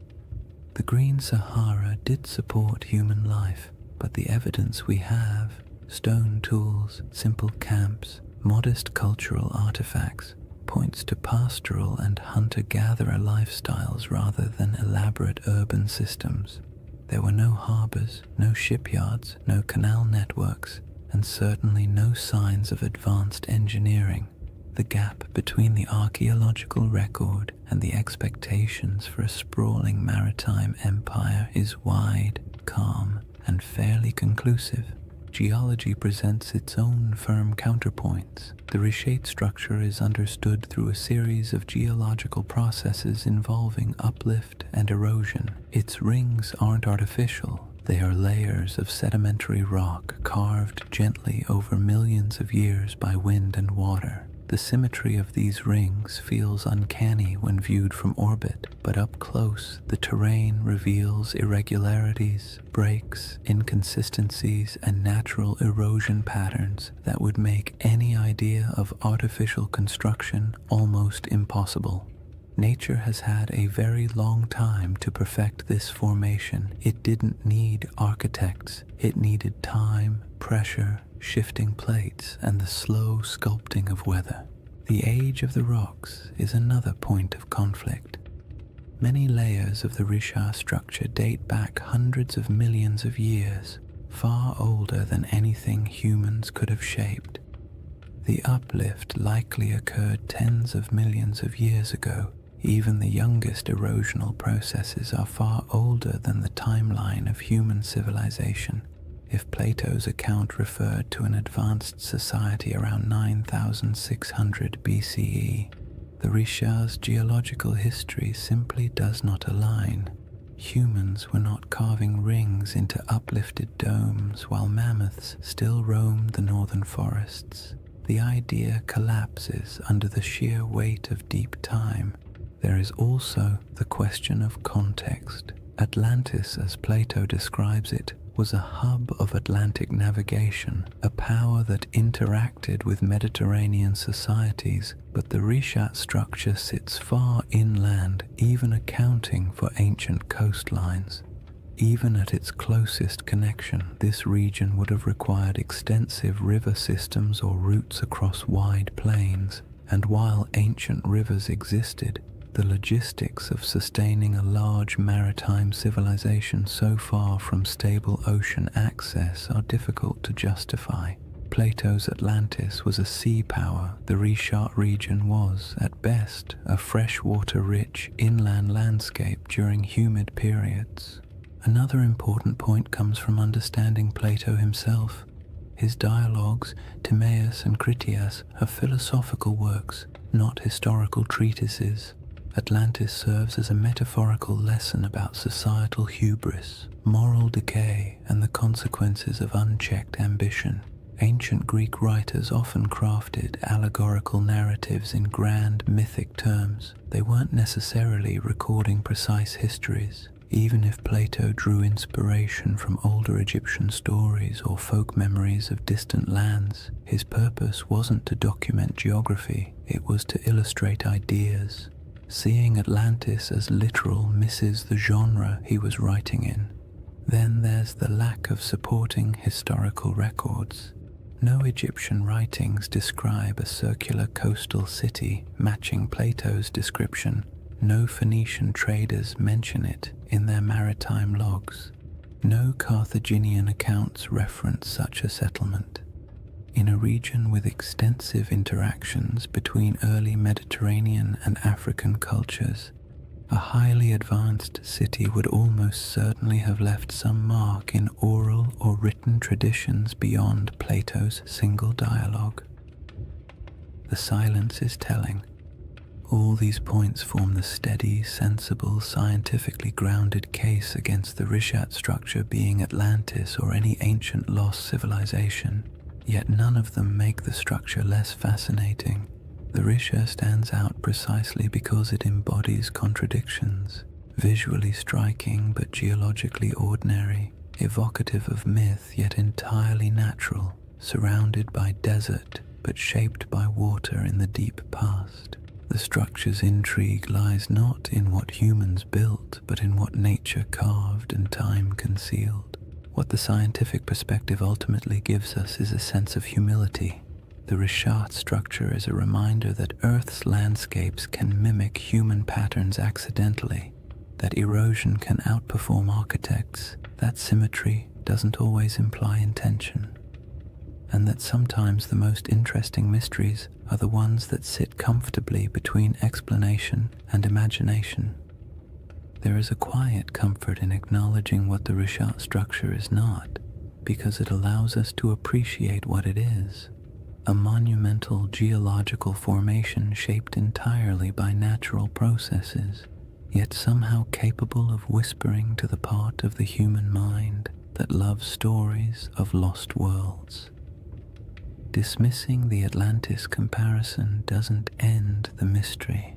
The Green Sahara did support human life, but the evidence we have, stone tools, simple camps, modest cultural artifacts, points to pastoral and hunter-gatherer lifestyles rather than elaborate urban systems. There were no harbors, no shipyards, no canal networks, and certainly no signs of advanced engineering. The gap between the archaeological record and the expectations for a sprawling maritime empire is wide. calm, and fairly conclusive. Geology presents its own firm counterpoints. The reshaped structure is understood through a series of geological processes involving uplift and erosion. Its rings aren't artificial. They are layers of sedimentary rock carved gently over millions of years by wind and water. The symmetry of these rings feels uncanny when viewed from orbit, but up close, the terrain reveals irregularities, breaks, inconsistencies, and natural erosion patterns that would make any idea of artificial construction almost impossible. Nature has had a very long time to perfect this formation. It didn't need architects. It needed time, pressure, shifting plates, and the slow sculpting of weather. The age of the rocks is another point of conflict. Many layers of the Richat structure date back hundreds of millions of years, far older than anything humans could have shaped. The uplift likely occurred tens of millions of years ago. Even the youngest erosional processes are far older than the timeline of human civilization. If Plato's account referred to an advanced society around 9600 BCE, the Richat's geological history simply does not align. Humans were not carving rings into uplifted domes while mammoths still roamed the northern forests. The idea collapses under the sheer weight of deep time. There is also the question of context. Atlantis, as Plato describes it, was a hub of Atlantic navigation, a power that interacted with Mediterranean societies, but the Richat structure sits far inland, even accounting for ancient coastlines. Even at its closest connection, this region would have required extensive river systems or routes across wide plains, and while ancient rivers existed, the logistics of sustaining a large maritime civilization so far from stable ocean access are difficult to justify. Plato's Atlantis was a sea power. The Richat region was, at best, a freshwater-rich inland landscape during humid periods. Another important point comes from understanding Plato himself. His dialogues, Timaeus and Critias, are philosophical works, not historical treatises. Atlantis serves as a metaphorical lesson about societal hubris, moral decay, and the consequences of unchecked ambition. Ancient Greek writers often crafted allegorical narratives in grand mythic terms. They weren't necessarily recording precise histories. Even if Plato drew inspiration from older Egyptian stories or folk memories of distant lands, his purpose wasn't to document geography, it was to illustrate ideas. Seeing Atlantis as literal misses the genre he was writing in. Then there's the lack of supporting historical records. No Egyptian writings describe a circular coastal city matching Plato's description. No Phoenician traders mention it in their maritime logs. No Carthaginian accounts reference such a settlement. In a region with extensive interactions between early Mediterranean and African cultures, a highly advanced city would almost certainly have left some mark in oral or written traditions beyond Plato's single dialogue. The silence is telling. All these points form the steady, sensible, scientifically grounded case against the Richat structure being Atlantis or any ancient lost civilization. Yet none of them make the structure less fascinating. The Richat stands out precisely because it embodies contradictions, visually striking but geologically ordinary, evocative of myth yet entirely natural, surrounded by desert but shaped by water in the deep past. The structure's intrigue lies not in what humans built, but in what nature carved and time concealed. What the scientific perspective ultimately gives us is a sense of humility. The Richat structure is a reminder that Earth's landscapes can mimic human patterns accidentally, that erosion can outperform architects, that symmetry doesn't always imply intention, and that sometimes the most interesting mysteries are the ones that sit comfortably between explanation and imagination. There is a quiet comfort in acknowledging what the Rishat structure is not, because it allows us to appreciate what it is: a monumental geological formation shaped entirely by natural processes, yet somehow capable of whispering to the part of the human mind that loves stories of lost worlds. Dismissing the Atlantis comparison doesn't end the mystery.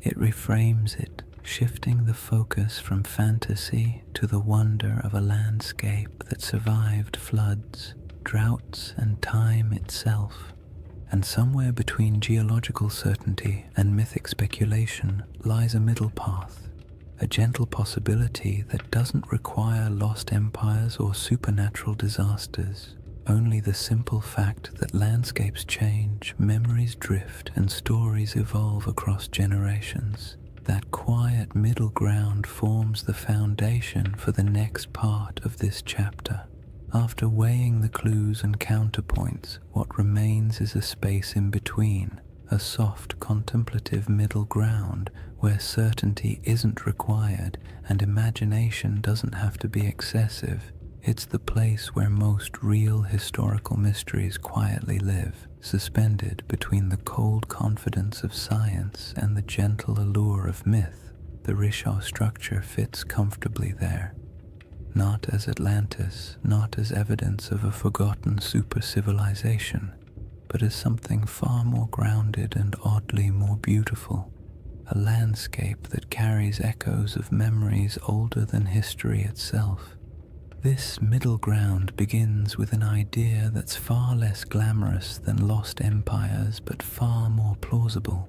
It reframes it, shifting the focus from fantasy to the wonder of a landscape that survived floods, droughts, and time itself. And somewhere between geological certainty and mythic speculation lies a middle path, a gentle possibility that doesn't require lost empires or supernatural disasters. Only the simple fact that landscapes change, memories drift, and stories evolve across generations. That quiet middle ground forms the foundation for the next part of this chapter. After weighing the clues and counterpoints, what remains is a space in between, a soft, contemplative middle ground where certainty isn't required and imagination doesn't have to be excessive. It's the place where most real historical mysteries quietly live, suspended between the cold confidence of science and the gentle allure of myth. The Risha structure fits comfortably there. Not as Atlantis, not as evidence of a forgotten super-civilization, but as something far more grounded and oddly more beautiful. A landscape that carries echoes of memories older than history itself. This middle ground begins with an idea that's far less glamorous than lost empires, but far more plausible.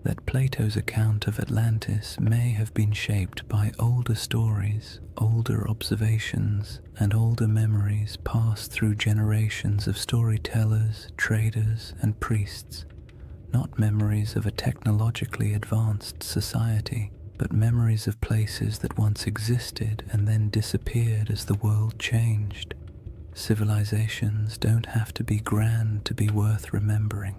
That Plato's account of Atlantis may have been shaped by older stories, older observations, and older memories passed through generations of storytellers, traders, and priests. Not memories of a technologically advanced society, but memories of places that once existed and then disappeared as the world changed. Civilizations don't have to be grand to be worth remembering.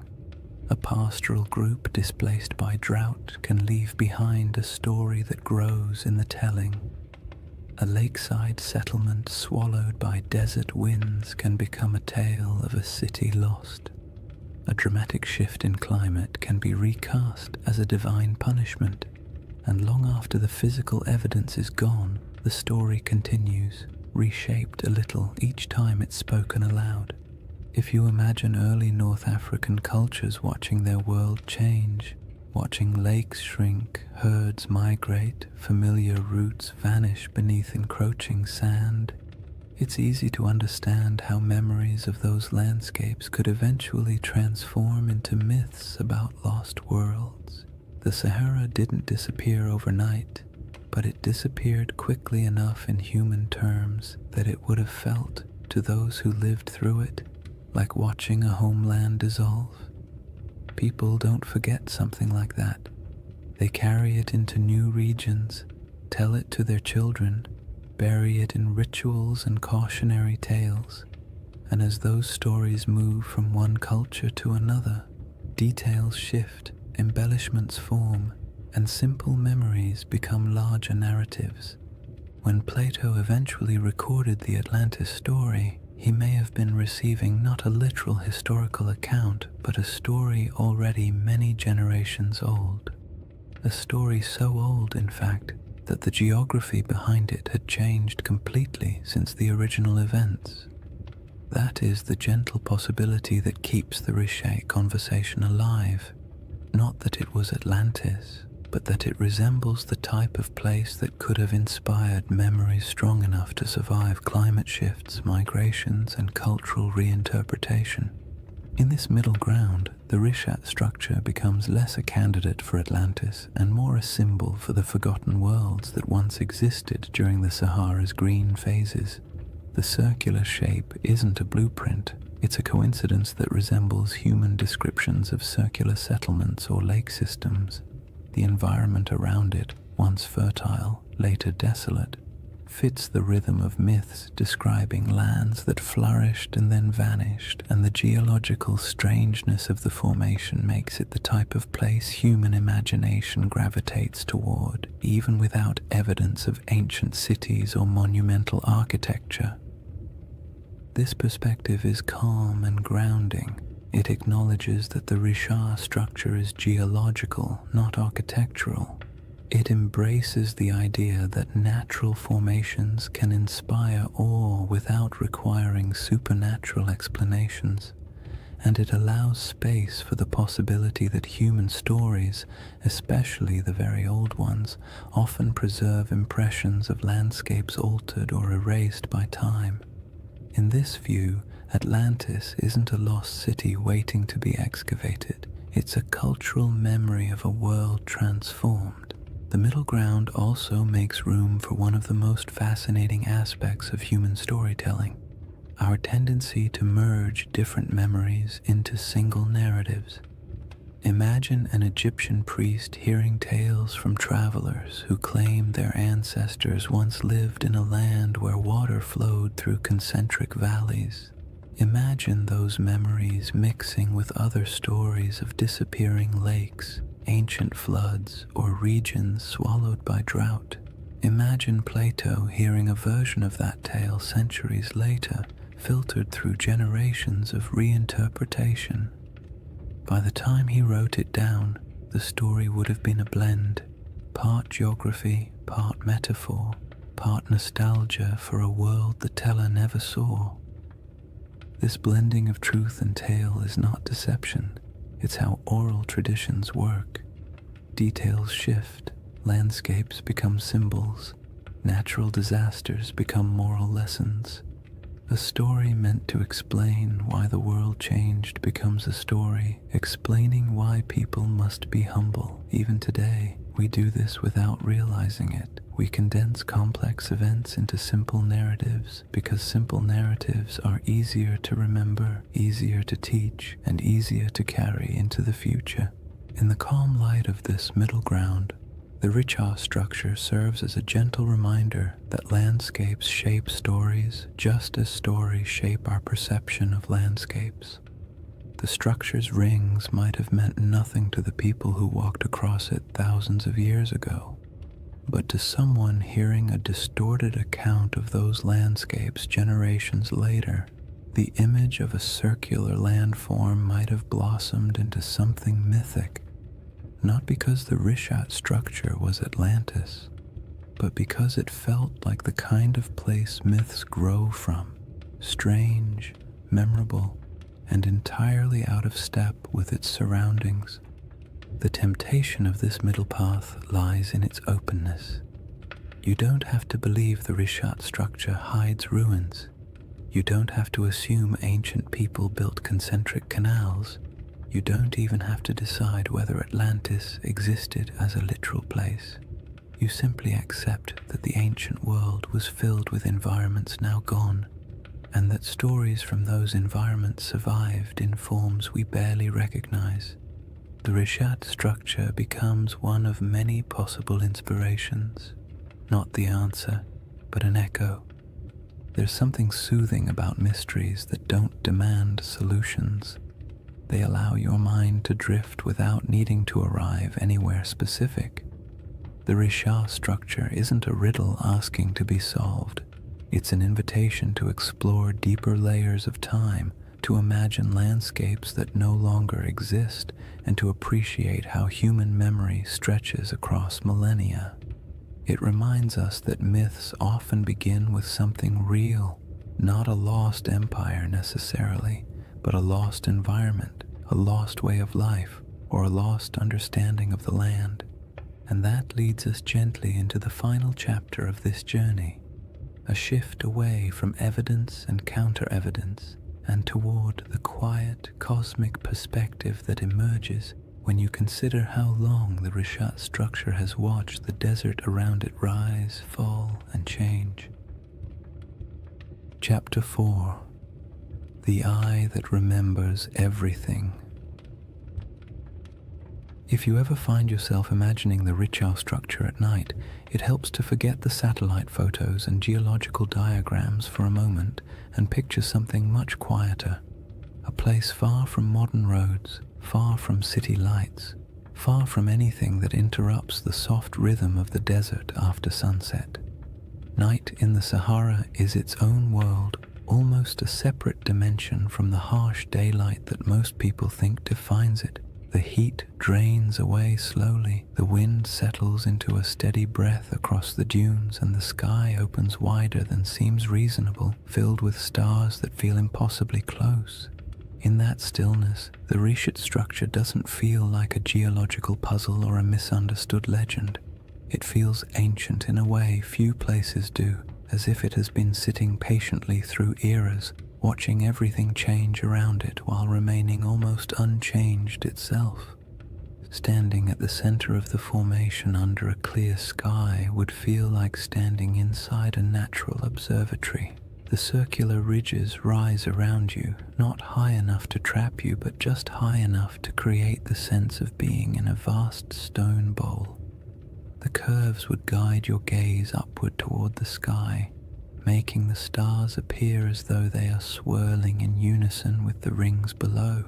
A pastoral group displaced by drought can leave behind a story that grows in the telling. A lakeside settlement swallowed by desert winds can become a tale of a city lost. A dramatic shift in climate can be recast as a divine punishment, and long after the physical evidence is gone, the story continues, reshaped a little each time it's spoken aloud. If you imagine early North African cultures watching their world change, watching lakes shrink, herds migrate, familiar routes vanish beneath encroaching sand, it's easy to understand how memories of those landscapes could eventually transform into myths about lost worlds. The Sahara didn't disappear overnight, but it disappeared quickly enough in human terms that it would have felt, to those who lived through it, like watching a homeland dissolve. People don't forget something like that. They carry it into new regions, tell it to their children, bury it in rituals and cautionary tales, and as those stories move from one culture to another, details shift, embellishments form, and simple memories become larger narratives. When Plato eventually recorded the Atlantis story, he may have been receiving not a literal historical account, but a story already many generations old. A story so old, in fact, that the geography behind it had changed completely since the original events. That is the gentle possibility that keeps the Riche conversation alive. Not that it was Atlantis, but that it resembles the type of place that could have inspired memories strong enough to survive climate shifts, migrations, and cultural reinterpretation. In this middle ground, the Rishat structure becomes less a candidate for Atlantis and more a symbol for the forgotten worlds that once existed during the Sahara's green phases. The circular shape isn't a blueprint, it's a coincidence that resembles human descriptions of circular settlements or lake systems. The environment around it, once fertile, later desolate, fits the rhythm of myths describing lands that flourished and then vanished, and the geological strangeness of the formation makes it the type of place human imagination gravitates toward, even without evidence of ancient cities or monumental architecture. This perspective is calm and grounding. It acknowledges that the Richat structure is geological, not architectural. It embraces the idea that natural formations can inspire awe without requiring supernatural explanations, and it allows space for the possibility that human stories, especially the very old ones, often preserve impressions of landscapes altered or erased by time. In this view, Atlantis isn't a lost city waiting to be excavated. It's a cultural memory of a world transformed. The middle ground also makes room for one of the most fascinating aspects of human storytelling: our tendency to merge different memories into single narratives. Imagine an Egyptian priest hearing tales from travelers who claim their ancestors once lived in a land where water flowed through concentric valleys. Imagine those memories mixing with other stories of disappearing lakes, ancient floods, or regions swallowed by drought. Imagine Plato hearing a version of that tale centuries later, filtered through generations of reinterpretation. By the time he wrote it down, the story would have been a blend, part geography, part metaphor, part nostalgia for a world the teller never saw. This blending of truth and tale is not deception. It's how oral traditions work. Details shift, landscapes become symbols, natural disasters become moral lessons. A story meant to explain why the world changed becomes a story explaining why people must be humble. Even today, we do this without realizing it. We condense complex events into simple narratives because simple narratives are easier to remember, easier to teach, and easier to carry into the future. In the calm light of this middle ground, the Richat structure serves as a gentle reminder that landscapes shape stories just as stories shape our perception of landscapes. The structure's rings might have meant nothing to the people who walked across it thousands of years ago, but to someone hearing a distorted account of those landscapes generations later, the image of a circular landform might have blossomed into something mythic. Not because the Richat structure was Atlantis, but because it felt like the kind of place myths grow from, strange, memorable, and entirely out of step with its surroundings. The temptation of this middle path lies in its openness. You don't have to believe the Richat structure hides ruins. You don't have to assume ancient people built concentric canals. You don't even have to decide whether Atlantis existed as a literal place. You simply accept that the ancient world was filled with environments now gone, and that stories from those environments survived in forms we barely recognize. The Richat structure becomes one of many possible inspirations, not the answer, but an echo. There's something soothing about mysteries that don't demand solutions. They allow your mind to drift without needing to arrive anywhere specific. The Richat structure isn't a riddle asking to be solved. It's an invitation to explore deeper layers of time, to imagine landscapes that no longer exist, and to appreciate how human memory stretches across millennia. It reminds us that myths often begin with something real, not a lost empire necessarily, but a lost environment, a lost way of life, or a lost understanding of the land. And that leads us gently into the final chapter of this journey, a shift away from evidence and counter-evidence, and toward the quiet, cosmic perspective that emerges when you consider how long the Richat structure has watched the desert around it rise, fall, and change. Chapter 4. The Eye That Remembers Everything. If you ever find yourself imagining the Richau structure at night, it helps to forget the satellite photos and geological diagrams for a moment and picture something much quieter. A place far from modern roads, far from city lights, far from anything that interrupts the soft rhythm of the desert after sunset. Night in the Sahara is its own world, almost a separate dimension from the harsh daylight that most people think defines it. The heat drains away slowly, the wind settles into a steady breath across the dunes, and the sky opens wider than seems reasonable, filled with stars that feel impossibly close. In that stillness, the Richat structure doesn't feel like a geological puzzle or a misunderstood legend. It feels ancient in a way few places do, as if it has been sitting patiently through eras, watching everything change around it while remaining almost unchanged itself. Standing at the center of the formation under a clear sky would feel like standing inside a natural observatory. The circular ridges rise around you, not high enough to trap you, but just high enough to create the sense of being in a vast stone bowl. The curves would guide your gaze upward toward the sky, making the stars appear as though they are swirling in unison with the rings below.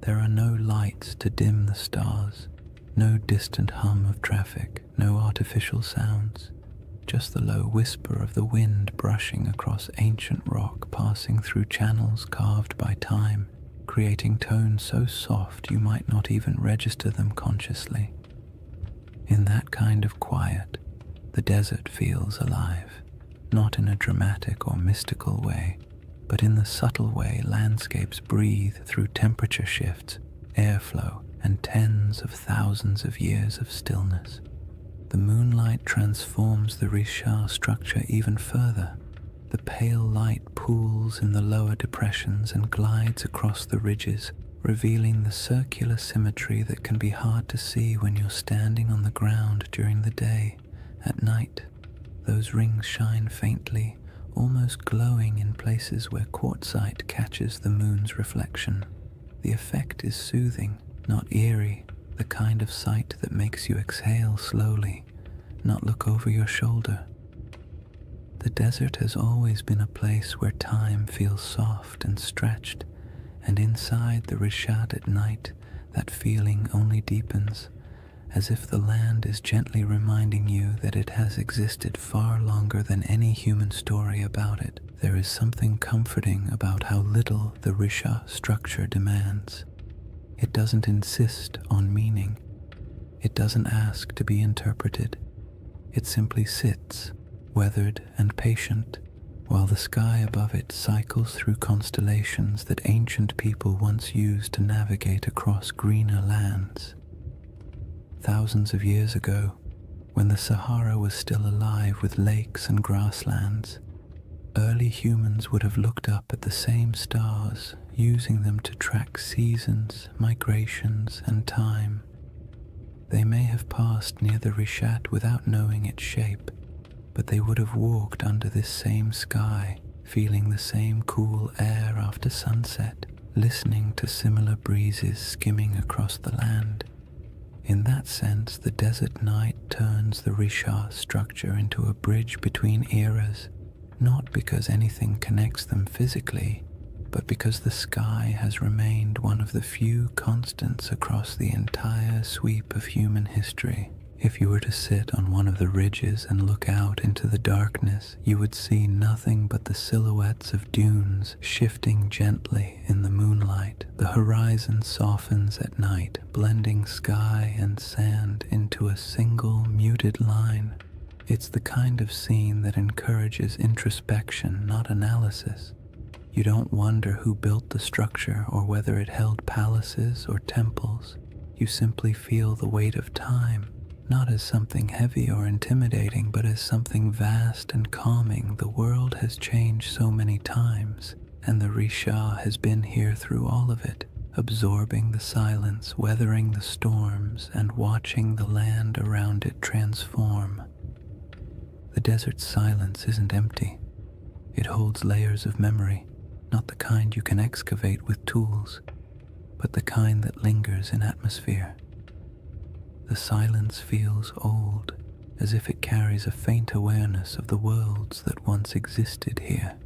There are no lights to dim the stars, no distant hum of traffic, no artificial sounds, just the low whisper of the wind brushing across ancient rock, passing through channels carved by time, creating tones so soft you might not even register them consciously. In that kind of quiet, the desert feels alive, not in a dramatic or mystical way, but in the subtle way landscapes breathe through temperature shifts, airflow, and tens of thousands of years of stillness. The moonlight transforms the Richat structure even further. The pale light pools in the lower depressions and glides across the ridges, revealing the circular symmetry that can be hard to see when you're standing on the ground during the day. At night, those rings shine faintly, almost glowing in places where quartzite catches the moon's reflection. The effect is soothing, not eerie, the kind of sight that makes you exhale slowly, not look over your shoulder. The desert has always been a place where time feels soft and stretched, and inside the Richat at night, that feeling only deepens, as if the land is gently reminding you that it has existed far longer than any human story about it. There is something comforting about how little the Richat structure demands. It doesn't insist on meaning. It doesn't ask to be interpreted. It simply sits, weathered and patient, while the sky above it cycles through constellations that ancient people once used to navigate across greener lands. Thousands of years ago, when the Sahara was still alive with lakes and grasslands, early humans would have looked up at the same stars, using them to track seasons, migrations, and time. They may have passed near the Richat without knowing its shape, but they would have walked under this same sky, feeling the same cool air after sunset, listening to similar breezes skimming across the land. In that sense, the desert night turns the Richat structure into a bridge between eras, not because anything connects them physically, but because the sky has remained one of the few constants across the entire sweep of human history. If you were to sit on one of the ridges and look out into the darkness, you would see nothing but the silhouettes of dunes shifting gently in the moonlight. The horizon softens at night, blending sky and sand into a single muted line. It's the kind of scene that encourages introspection, not analysis. You don't wonder who built the structure or whether it held palaces or temples. You simply feel the weight of time, not as something heavy or intimidating, but as something vast and calming. The world has changed so many times, and the Richat has been here through all of it, absorbing the silence, weathering the storms, and watching the land around it transform. The desert's silence isn't empty. It holds layers of memory, not the kind you can excavate with tools, but the kind that lingers in atmosphere. The silence feels old, as if it carries a faint awareness of the worlds that once existed here.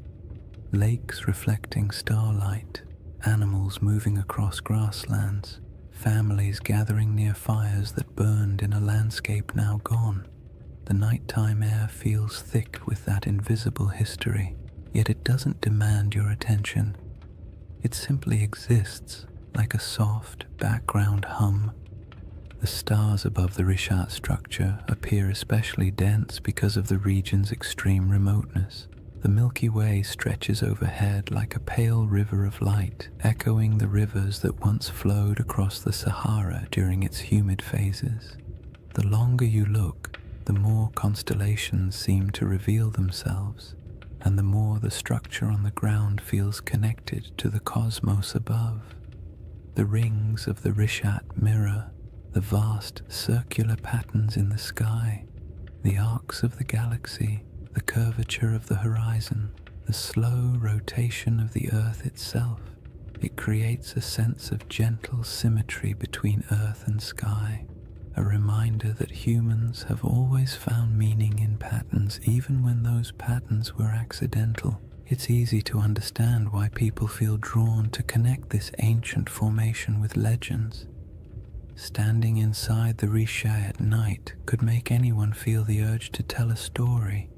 Lakes reflecting starlight, animals moving across grasslands, families gathering near fires that burned in a landscape now gone. The nighttime air feels thick with that invisible history, yet it doesn't demand your attention. It simply exists, like a soft background hum. The stars above the Rishat structure appear especially dense because of the region's extreme remoteness. The Milky Way stretches overhead like a pale river of light, echoing the rivers that once flowed across the Sahara during its humid phases. The longer you look, the more constellations seem to reveal themselves, and the more the structure on the ground feels connected to the cosmos above. The rings of the Rishat mirror the vast circular patterns in the sky, the arcs of the galaxy, the curvature of the horizon, the slow rotation of the Earth itself. It creates a sense of gentle symmetry between Earth and sky, a reminder that humans have always found meaning in patterns even when those patterns were accidental. It's easy to understand why people feel drawn to connect this ancient formation with legends. Standing inside the Risha at night could make anyone feel the urge to tell a story,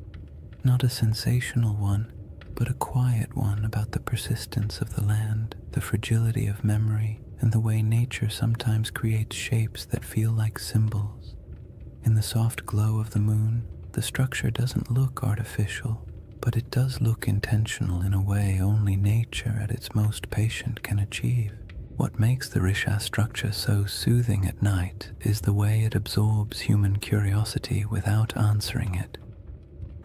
not a sensational one, but a quiet one about the persistence of the land, the fragility of memory, and the way nature sometimes creates shapes that feel like symbols. In the soft glow of the moon, the structure doesn't look artificial, but it does look intentional in a way only nature at its most patient can achieve. What makes the Risha structure so soothing at night is the way it absorbs human curiosity without answering it.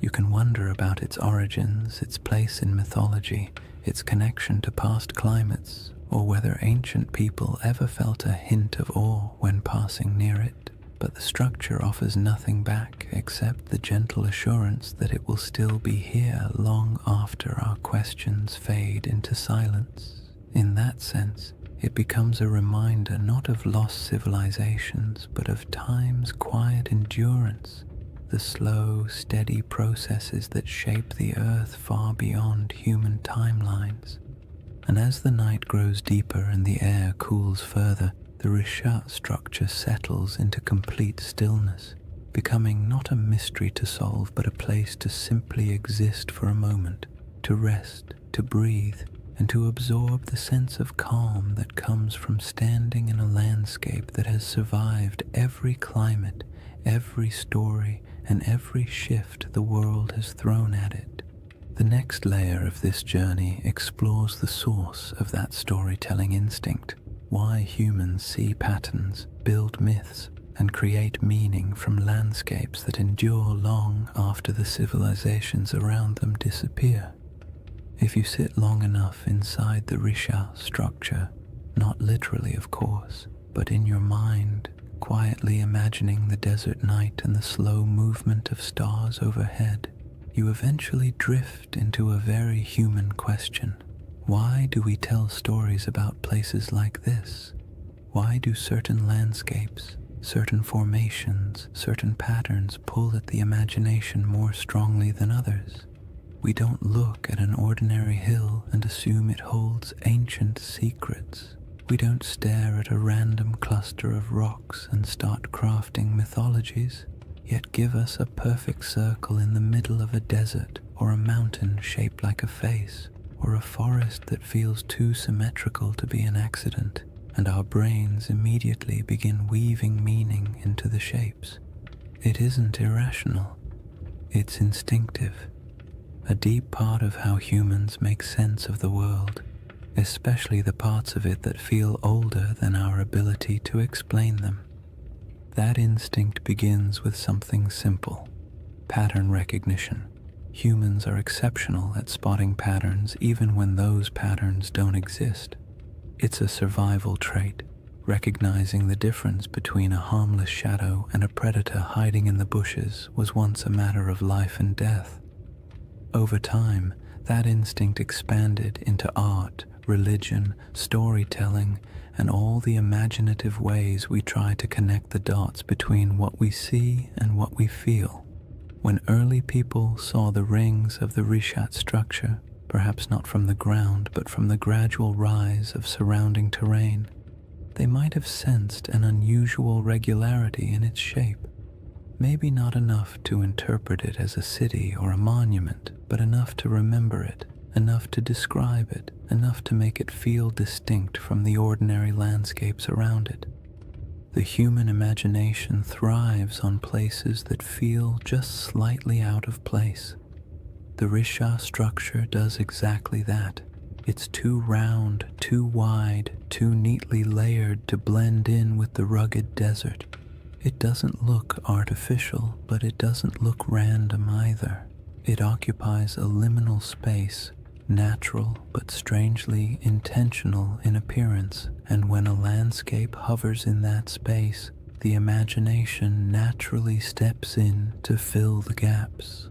You can wonder about its origins, its place in mythology, its connection to past climates, or whether ancient people ever felt a hint of awe when passing near it. But the structure offers nothing back except the gentle assurance that it will still be here long after our questions fade into silence. In that sense, it becomes a reminder not of lost civilizations, but of time's quiet endurance, the slow, steady processes that shape the Earth far beyond human timelines. And as the night grows deeper and the air cools further, the Rishat structure settles into complete stillness, becoming not a mystery to solve, but a place to simply exist for a moment, to rest, to breathe, and to absorb the sense of calm that comes from standing in a landscape that has survived every climate, every story, and every shift the world has thrown at it. The next layer of this journey explores the source of that storytelling instinct, why humans see patterns, build myths, and create meaning from landscapes that endure long after the civilizations around them disappear. If you sit long enough inside the Risha structure, not literally of course, but in your mind, quietly imagining the desert night and the slow movement of stars overhead, you eventually drift into a very human question. Why do we tell stories about places like this? Why do certain landscapes, certain formations, certain patterns pull at the imagination more strongly than others? We don't look at an ordinary hill and assume it holds ancient secrets. We don't stare at a random cluster of rocks and start crafting mythologies, yet give us a perfect circle in the middle of a desert, or a mountain shaped like a face, or a forest that feels too symmetrical to be an accident, and our brains immediately begin weaving meaning into the shapes. It isn't irrational, it's instinctive. A deep part of how humans make sense of the world, especially the parts of it that feel older than our ability to explain them. That instinct begins with something simple: pattern recognition. Humans are exceptional at spotting patterns even when those patterns don't exist. It's a survival trait. Recognizing the difference between a harmless shadow and a predator hiding in the bushes was once a matter of life and death. Over time, That instinct expanded into art, religion, storytelling, and all the imaginative ways we try to connect the dots between what we see and what we feel. When early people saw the rings of the Rishat structure, perhaps not from the ground but from the gradual rise of surrounding terrain, they might have sensed an unusual regularity in its shape. Maybe not enough to interpret it as a city or a monument, but enough to remember it, enough to describe it, enough to make it feel distinct from the ordinary landscapes around it. The human imagination thrives on places that feel just slightly out of place. The Risha structure does exactly that. It's too round, too wide, too neatly layered to blend in with the rugged desert. It doesn't look artificial, but it doesn't look random either. It occupies a liminal space, natural but strangely intentional in appearance, and when a landscape hovers in that space, the imagination naturally steps in to fill the gaps.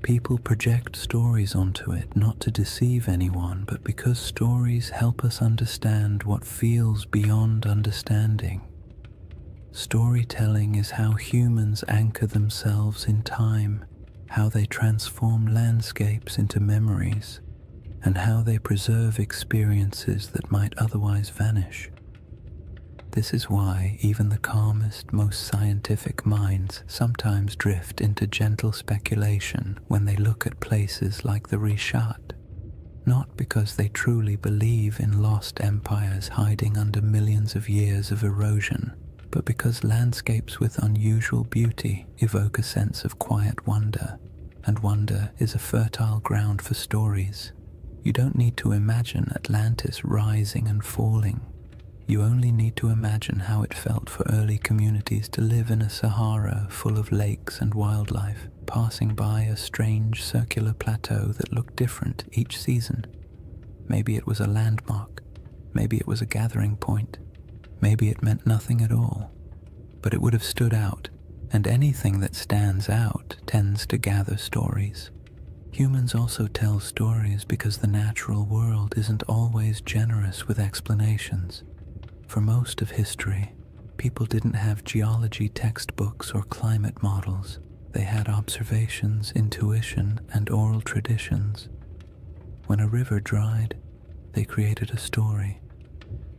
People project stories onto it not to deceive anyone, but because stories help us understand what feels beyond understanding. Storytelling is how humans anchor themselves in time, how they transform landscapes into memories, and how they preserve experiences that might otherwise vanish. This is why even the calmest, most scientific minds sometimes drift into gentle speculation when they look at places like the Rishat, not because they truly believe in lost empires hiding under millions of years of erosion, but because landscapes with unusual beauty evoke a sense of quiet wonder, and wonder is a fertile ground for stories. You don't need to imagine Atlantis rising and falling. You only need to imagine how it felt for early communities to live in a Sahara full of lakes and wildlife, passing by a strange circular plateau that looked different each season. Maybe it was a landmark, maybe it was a gathering point, maybe it meant nothing at all, but it would have stood out, and anything that stands out tends to gather stories. Humans also tell stories because the natural world isn't always generous with explanations. For most of history, people didn't have geology textbooks or climate models. They had observations, intuition, and oral traditions. When a river dried, they created a story.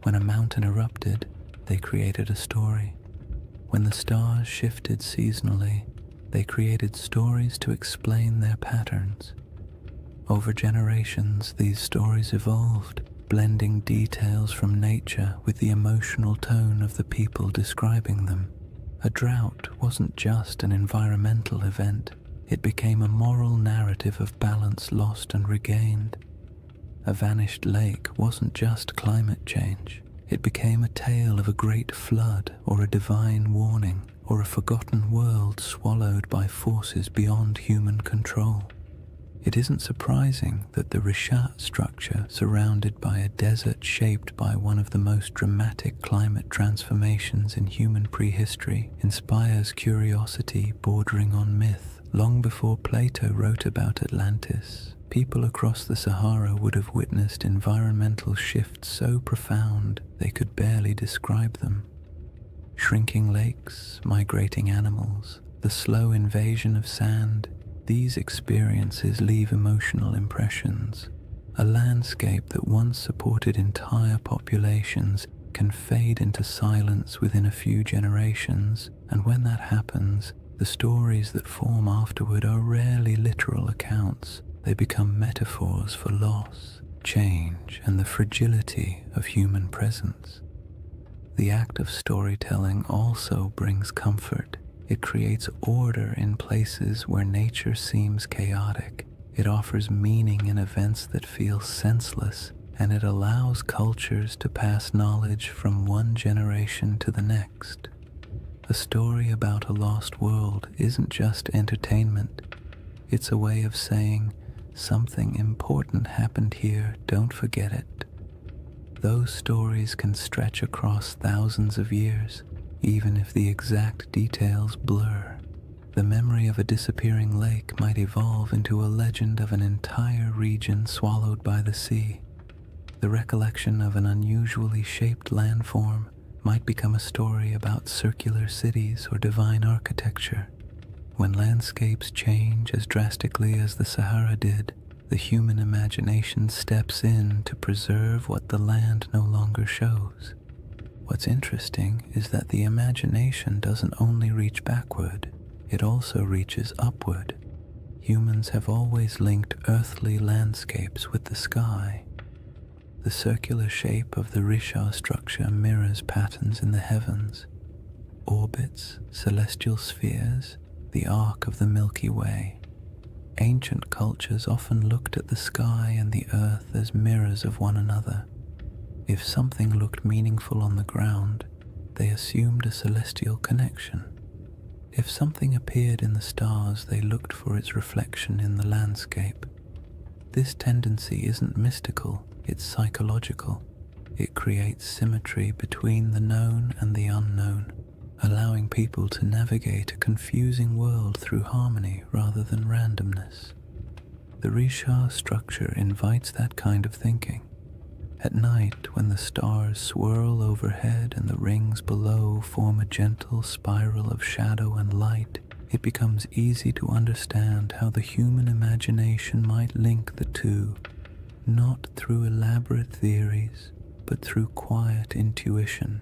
When a mountain erupted, they created a story. When the stars shifted seasonally, they created stories to explain their patterns. Over generations, these stories evolved, blending details from nature with the emotional tone of the people describing them. A drought wasn't just an environmental event, it became a moral narrative of balance lost and regained. A vanished lake wasn't just climate change, it became a tale of a great flood or a divine warning or a forgotten world swallowed by forces beyond human control. It isn't surprising that the Rishat structure, surrounded by a desert shaped by one of the most dramatic climate transformations in human prehistory, inspires curiosity bordering on myth. Long before Plato wrote about Atlantis, people across the Sahara would have witnessed environmental shifts so profound they could barely describe them. Shrinking lakes, migrating animals, the slow invasion of sand, these experiences leave emotional impressions. A landscape that once supported entire populations can fade into silence within a few generations, and when that happens, the stories that form afterward are rarely literal accounts. They become metaphors for loss, change, and the fragility of human presence. The act of storytelling also brings comfort. It creates order in places where nature seems chaotic. It offers meaning in events that feel senseless, and it allows cultures to pass knowledge from one generation to the next. A story about a lost world isn't just entertainment. It's a way of saying, something important happened here, don't forget it. Those stories can stretch across thousands of years, even if the exact details blur. The memory of a disappearing lake might evolve into a legend of an entire region swallowed by the sea. The recollection of an unusually shaped landform might become a story about circular cities or divine architecture. When landscapes change as drastically as the Sahara did, the human imagination steps in to preserve what the land no longer shows. What's interesting is that the imagination doesn't only reach backward, it also reaches upward. Humans have always linked earthly landscapes with the sky. The circular shape of the Risha structure mirrors patterns in the heavens, orbits, celestial spheres, the arc of the Milky Way. Ancient cultures often looked at the sky and the earth as mirrors of one another. If something looked meaningful on the ground, they assumed a celestial connection. If something appeared in the stars, they looked for its reflection in the landscape. This tendency isn't mystical, it's psychological. It creates symmetry between the known and the unknown, allowing people to navigate a confusing world through harmony rather than randomness. The Risha structure invites that kind of thinking. At night, when the stars swirl overhead and the rings below form a gentle spiral of shadow and light, it becomes easy to understand how the human imagination might link the two, not through elaborate theories, but through quiet intuition,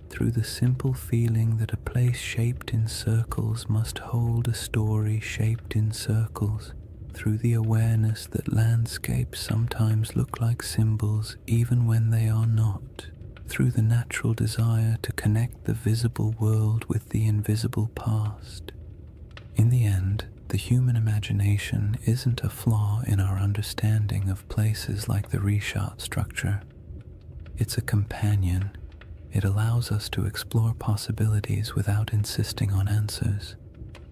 through the simple feeling that a place shaped in circles must hold a story shaped in circles, through the awareness that landscapes sometimes look like symbols even when they are not, through the natural desire to connect the visible world with the invisible past. In the end, the human imagination isn't a flaw in our understanding of places like the Risha structure. It's a companion. It allows us to explore possibilities without insisting on answers.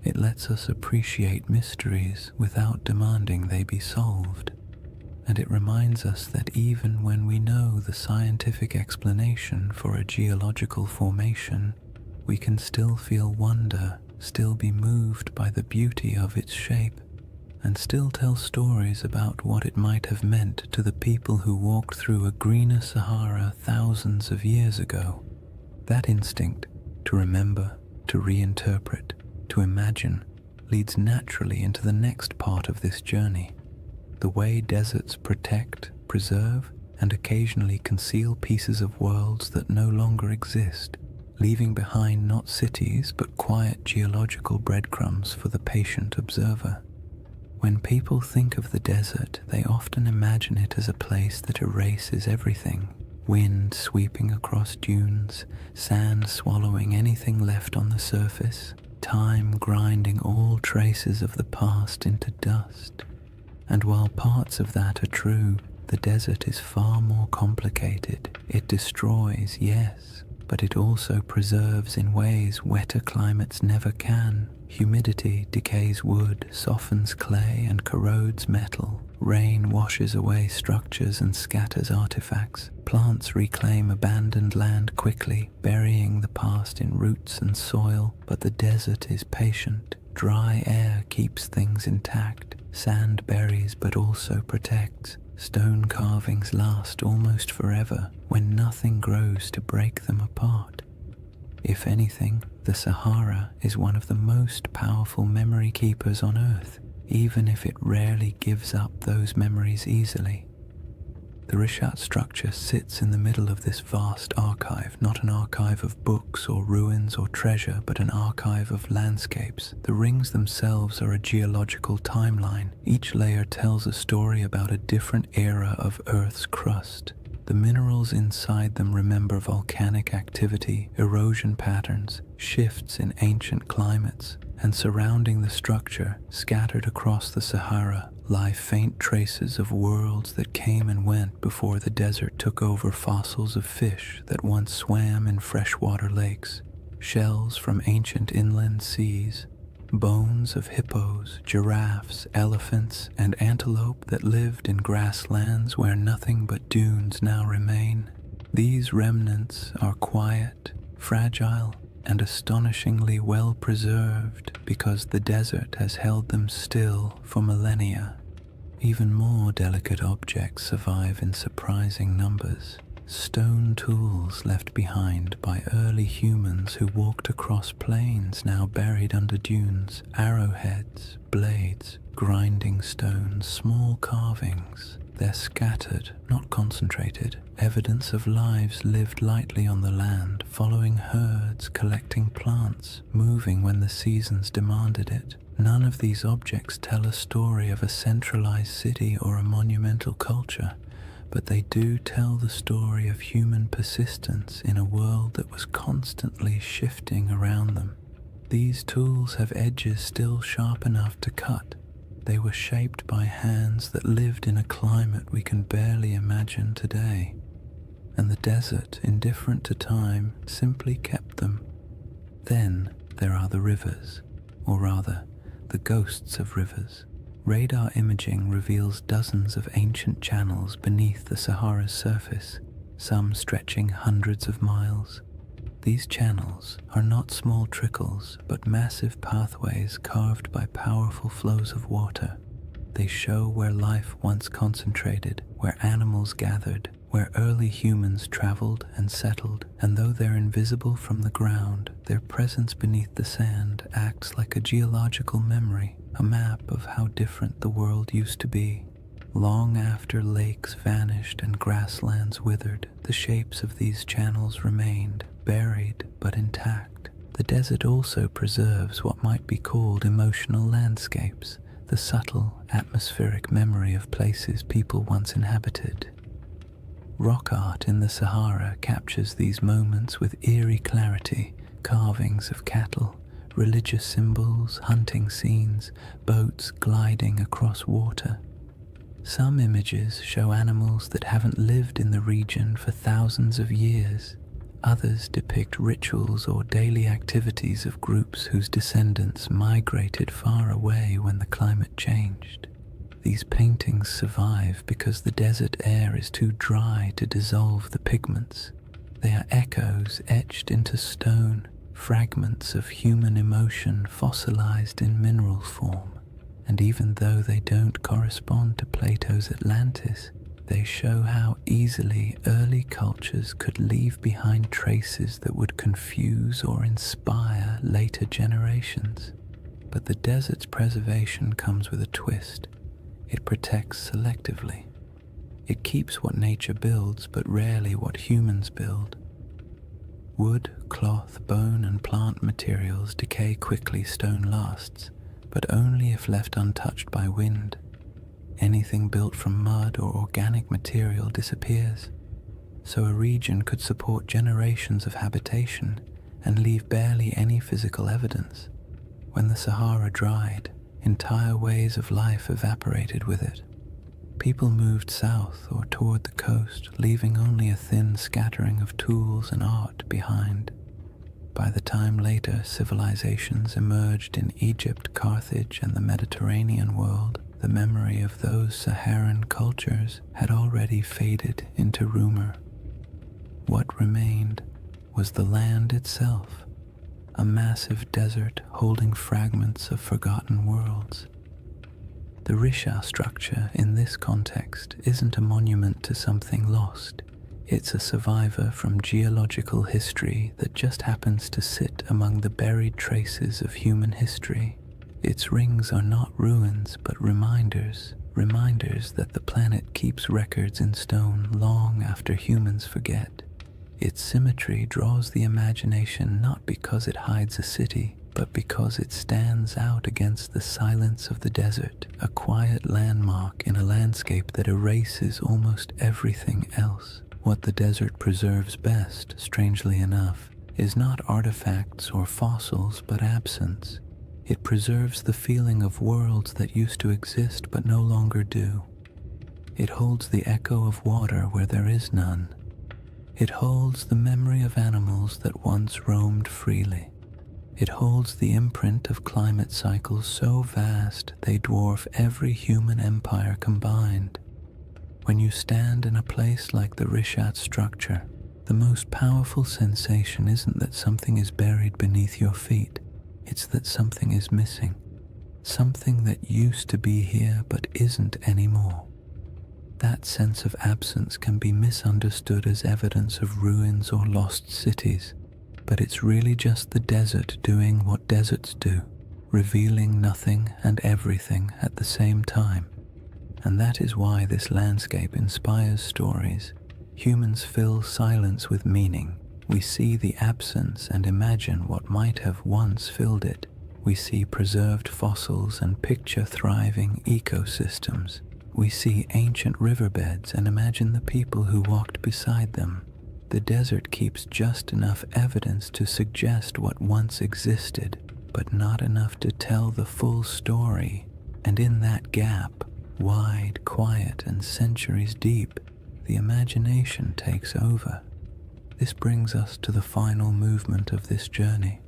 It lets us appreciate mysteries without demanding they be solved. And it reminds us that even when we know the scientific explanation for a geological formation, we can still feel wonder, still be moved by the beauty of its shape, and still tell stories about what it might have meant to the people who walked through a greener Sahara thousands of years ago. That instinct to remember, to reinterpret, to imagine, leads naturally into the next part of this journey. The way deserts protect, preserve, and occasionally conceal pieces of worlds that no longer exist, leaving behind not cities but quiet geological breadcrumbs for the patient observer. When people think of the desert, they often imagine it as a place that erases everything. Wind sweeping across dunes, sand swallowing anything left on the surface, time grinding all traces of the past into dust. And while parts of that are true, the desert is far more complicated. It destroys, yes, but it also preserves in ways wetter climates never can. Humidity decays wood, softens clay, and corrodes metal. Rain washes away structures and scatters artifacts. Plants reclaim abandoned land quickly, burying the past in roots and soil, but the desert is patient. Dry air keeps things intact. Sand buries but also protects. Stone carvings last almost forever when nothing grows to break them apart. If anything, the Sahara is one of the most powerful memory keepers on Earth, even if it rarely gives up those memories easily. The Rishat structure sits in the middle of this vast archive, not an archive of books or ruins or treasure, but an archive of landscapes. The rings themselves are a geological timeline. Each layer tells a story about a different era of Earth's crust. The minerals inside them remember volcanic activity, erosion patterns, shifts in ancient climates, and surrounding the structure, scattered across the Sahara, lie faint traces of worlds that came and went before the desert took over. Fossils of fish that once swam in freshwater lakes, shells from ancient inland seas, bones of hippos, giraffes, elephants, and antelope that lived in grasslands where nothing but dunes now remain. These remnants are quiet, fragile, and astonishingly well preserved because the desert has held them still for millennia. Even more delicate objects survive in surprising numbers. Stone tools left behind by early humans who walked across plains now buried under dunes, arrowheads, blades, grinding stones, small carvings. They're scattered, not concentrated, evidence of lives lived lightly on the land, following herds, collecting plants, moving when the seasons demanded it. None of these objects tell a story of a centralized city or a monumental culture, but they do tell the story of human persistence in a world that was constantly shifting around them. These tools have edges still sharp enough to cut. They were shaped by hands that lived in a climate we can barely imagine today, and the desert, indifferent to time, simply kept them. Then there are the rivers, or rather, the ghosts of rivers. Radar imaging reveals dozens of ancient channels beneath the Sahara's surface, some stretching hundreds of miles. These channels are not small trickles, but massive pathways carved by powerful flows of water. They show where life once concentrated, where animals gathered, where early humans traveled and settled, and though they're invisible from the ground, their presence beneath the sand acts like a geological memory, a map of how different the world used to be. Long after lakes vanished and grasslands withered, the shapes of these channels remained, buried but intact. The desert also preserves what might be called emotional landscapes, the subtle, atmospheric memory of places people once inhabited. Rock art in the Sahara captures these moments with eerie clarity, carvings of cattle, religious symbols, hunting scenes, boats gliding across water. Some images show animals that haven't lived in the region for thousands of years. Others depict rituals or daily activities of groups whose descendants migrated far away when the climate changed. These paintings survive because the desert air is too dry to dissolve the pigments. They are echoes etched into stone, fragments of human emotion fossilized in mineral form. And even though they don't correspond to Plato's Atlantis, they show how easily early cultures could leave behind traces that would confuse or inspire later generations. But the desert's preservation comes with a twist. It protects selectively. It keeps what nature builds, but rarely what humans build. Wood, cloth, bone, and plant materials decay quickly, stone lasts, but only if left untouched by wind. Anything built from mud or organic material disappears, so a region could support generations of habitation and leave barely any physical evidence. When the Sahara dried, entire ways of life evaporated with it. People moved south or toward the coast, leaving only a thin scattering of tools and art behind. By the time later civilizations emerged in Egypt, Carthage, and the Mediterranean world, the memory of those Saharan cultures had already faded into rumor. What remained was the land itself, a massive desert holding fragments of forgotten worlds. The Risha structure in this context isn't a monument to something lost. It's a survivor from geological history that just happens to sit among the buried traces of human history. Its rings are not ruins, but reminders that the planet keeps records in stone long after humans forget. Its symmetry draws the imagination not because it hides a city, but because it stands out against the silence of the desert, a quiet landmark in a landscape that erases almost everything else. What the desert preserves best, strangely enough, is not artifacts or fossils, but absence. It preserves the feeling of worlds that used to exist but no longer do. It holds the echo of water where there is none. It holds the memory of animals that once roamed freely. It holds the imprint of climate cycles so vast they dwarf every human empire combined. When you stand in a place like the Rishat structure, The most powerful sensation isn't that something is buried beneath your feet, it's that something is missing, something that used to be here but isn't anymore. That sense of absence can be misunderstood as evidence of ruins or lost cities, but it's really just the desert doing what deserts do, revealing nothing and everything at the same time. And that is why this landscape inspires stories. Humans fill silence with meaning. We see the absence and imagine what might have once filled it. We see preserved fossils and picture thriving ecosystems. We see ancient riverbeds and imagine the people who walked beside them. The desert keeps just enough evidence to suggest what once existed, but not enough to tell the full story. And in that gap, wide, quiet, and centuries deep, the imagination takes over. This brings us to the final movement of this journey,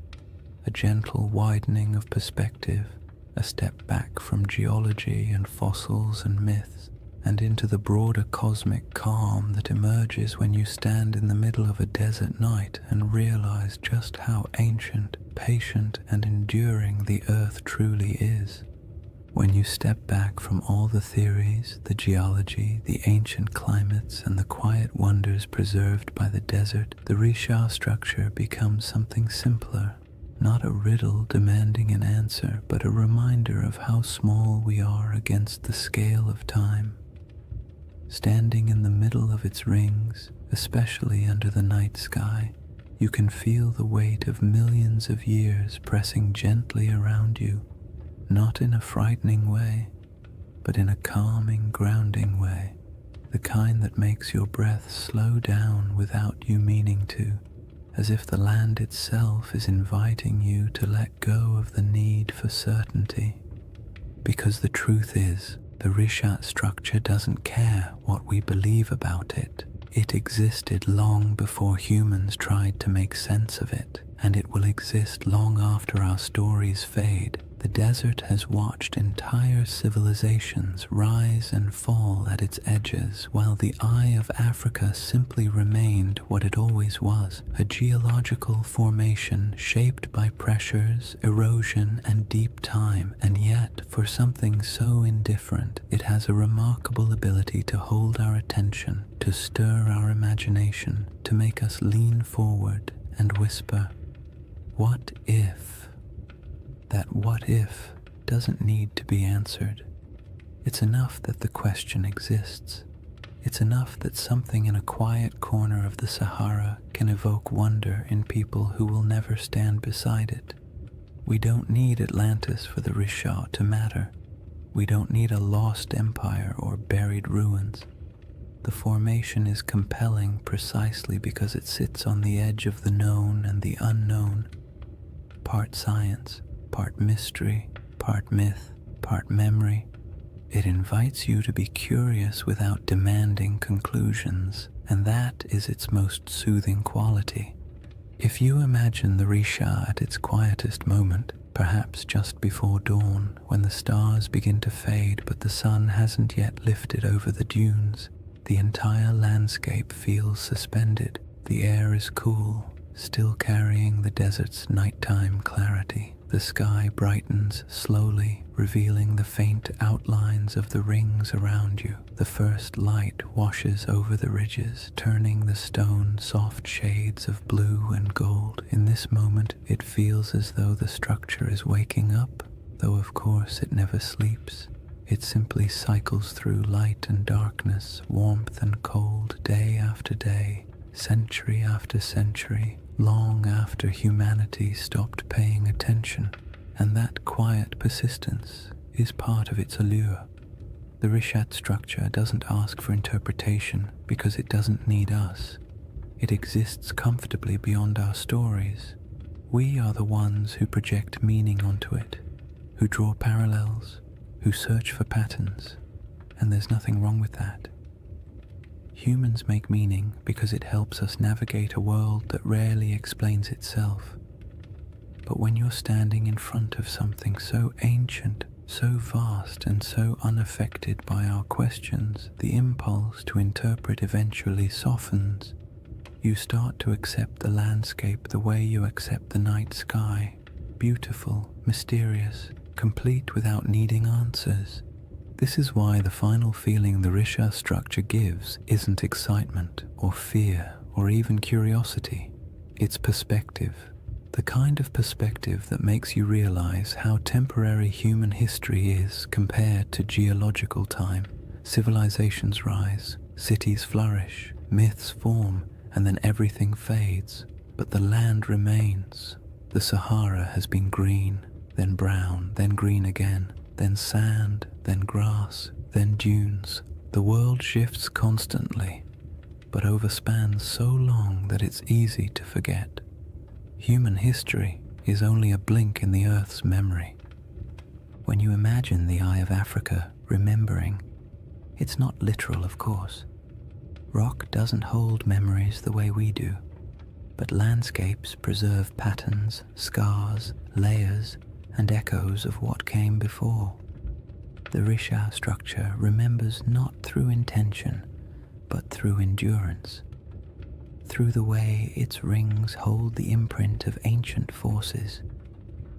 a gentle widening of perspective, a step back from geology and fossils and myths, and into the broader cosmic calm that emerges when you stand in the middle of a desert night and realize just how ancient, patient, and enduring the earth truly is. When you step back from all the theories, the geology, the ancient climates, and the quiet wonders preserved by the desert, the Risha structure becomes something simpler. Not a riddle demanding an answer, but a reminder of how small we are against the scale of time. Standing in the middle of its rings, especially under the night sky, you can feel the weight of millions of years pressing gently around you, not in a frightening way, but in a calming, grounding way, the kind that makes your breath slow down without you meaning to, as if the land itself is inviting you to let go of the need for certainty. Because the truth is, the Rishat structure doesn't care what we believe about it. It existed long before humans tried to make sense of it, and it will exist long after our stories fade. The desert has watched entire civilizations rise and fall at its edges, while the eye of Africa simply remained what it always was, a geological formation shaped by pressures, erosion, and deep time. And yet, for something so indifferent, it has a remarkable ability to hold our attention, to stir our imagination, to make us lean forward and whisper, "What if?" That what if doesn't need to be answered. It's enough that the question exists. It's enough that something in a quiet corner of the Sahara can evoke wonder in people who will never stand beside it. We don't need Atlantis for the Risha to matter. We don't need a lost empire or buried ruins. The formation is compelling precisely because it sits on the edge of the known and the unknown, part science, part mystery, part myth, part memory. It invites you to be curious without demanding conclusions, and that is its most soothing quality. If you imagine the Risha at its quietest moment, perhaps just before dawn, when the stars begin to fade but the sun hasn't yet lifted over the dunes, the entire landscape feels suspended. The air is cool, still carrying the desert's nighttime clarity. The sky brightens slowly, revealing the faint outlines of the rings around you. The first light washes over the ridges, turning the stone soft shades of blue and gold. In this moment, it feels as though the structure is waking up, though of course it never sleeps. It simply cycles through light and darkness, warmth and cold, day after day, century after century, long after humanity stopped paying attention, and that quiet persistence is part of its allure. The Rishat structure doesn't ask for interpretation because it doesn't need us. It exists comfortably beyond our stories. We are the ones who project meaning onto it, who draw parallels, who search for patterns, and there's nothing wrong with that. Humans make meaning because it helps us navigate a world that rarely explains itself. But when you're standing in front of something so ancient, so vast, and so unaffected by our questions, the impulse to interpret eventually softens. You start to accept the landscape the way you accept the night sky, beautiful, mysterious, complete without needing answers. This is why the final feeling the Risha structure gives isn't excitement or fear or even curiosity. It's perspective, the kind of perspective that makes you realize how temporary human history is compared to geological time. Civilizations rise, cities flourish, myths form, and then everything fades. But the land remains. The Sahara has been green, then brown, then green again, then sand, then grass, then dunes. The world shifts constantly, but overspans so long that it's easy to forget. Human history is only a blink in the Earth's memory. When you imagine the Eye of Africa remembering, it's not literal, of course. Rock doesn't hold memories the way we do, but landscapes preserve patterns, scars, layers, and echoes of what came before. The Risha structure remembers not through intention, but through endurance, through the way its rings hold the imprint of ancient forces,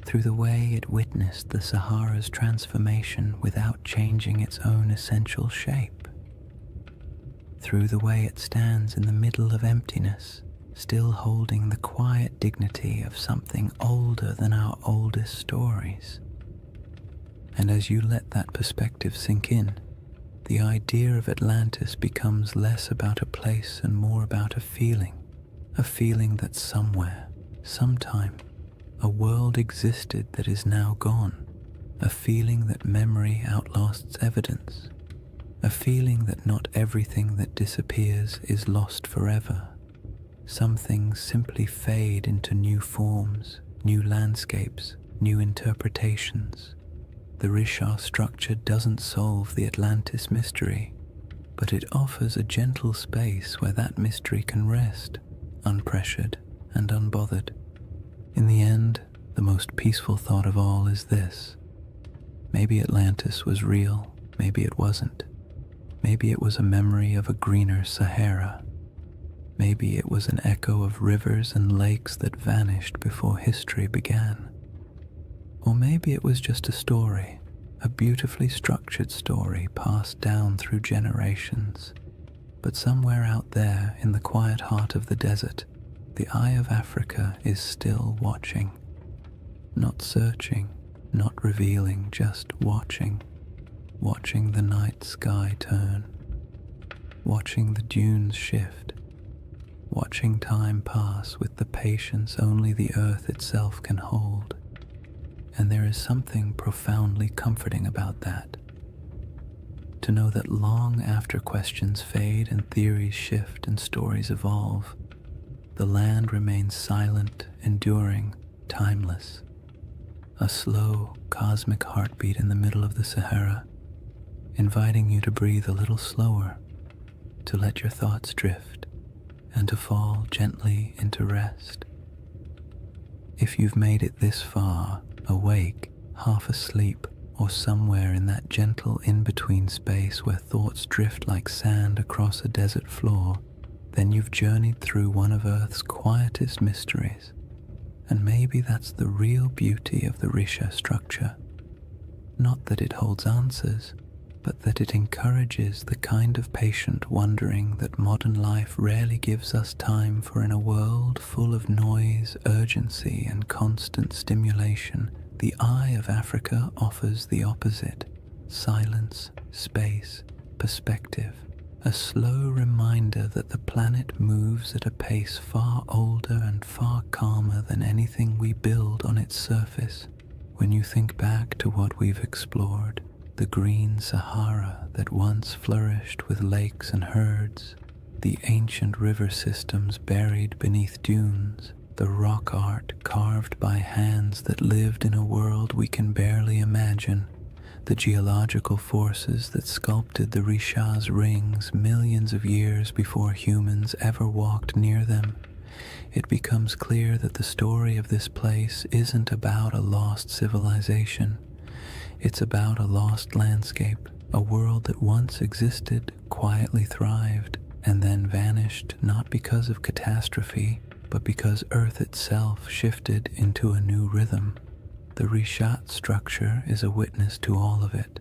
through the way it witnessed the Sahara's transformation without changing its own essential shape, through the way it stands in the middle of emptiness, still holding the quiet dignity of something older than our oldest stories. And as you let that perspective sink in, the idea of Atlantis becomes less about a place and more about a feeling that somewhere, sometime, a world existed that is now gone, a feeling that memory outlasts evidence, a feeling that not everything that disappears is lost forever. Some things simply fade into new forms, new landscapes, new interpretations. The Risha structure doesn't solve the Atlantis mystery, but it offers a gentle space where that mystery can rest, unpressured and unbothered. In the end, the most peaceful thought of all is this: maybe Atlantis was real, maybe it wasn't. Maybe it was a memory of a greener Sahara. Maybe it was an echo of rivers and lakes that vanished before history began. Or maybe it was just a story, a beautifully structured story passed down through generations. But somewhere out there in the quiet heart of the desert, the Eye of Africa is still watching. Not searching, not revealing, just watching. Watching the night sky turn. Watching the dunes shift. Watching time pass with the patience only the earth itself can hold. And there is something profoundly comforting about that. To know that long after questions fade and theories shift and stories evolve, the land remains silent, enduring, timeless. A slow, cosmic heartbeat in the middle of the Sahara, inviting you to breathe a little slower, to let your thoughts drift, and to fall gently into rest. If you've made it this far, awake, half asleep, or somewhere in that gentle in-between space where thoughts drift like sand across a desert floor, then you've journeyed through one of Earth's quietest mysteries. And maybe that's the real beauty of the Risha structure. Not that it holds answers, but that it encourages the kind of patient wondering that modern life rarely gives us time for. In a world full of noise, urgency, and constant stimulation, the Eye of Africa offers the opposite: silence, space, perspective, a slow reminder that the planet moves at a pace far older and far calmer than anything we build on its surface. When you think back to what we've explored, the green Sahara that once flourished with lakes and herds, the ancient river systems buried beneath dunes, the rock art carved by hands that lived in a world we can barely imagine, the geological forces that sculpted the Risha's rings millions of years before humans ever walked near them, it becomes clear that the story of this place isn't about a lost civilization. It's about a lost landscape, a world that once existed, quietly thrived, and then vanished not because of catastrophe, but because Earth itself shifted into a new rhythm. The Rishat structure is a witness to all of it,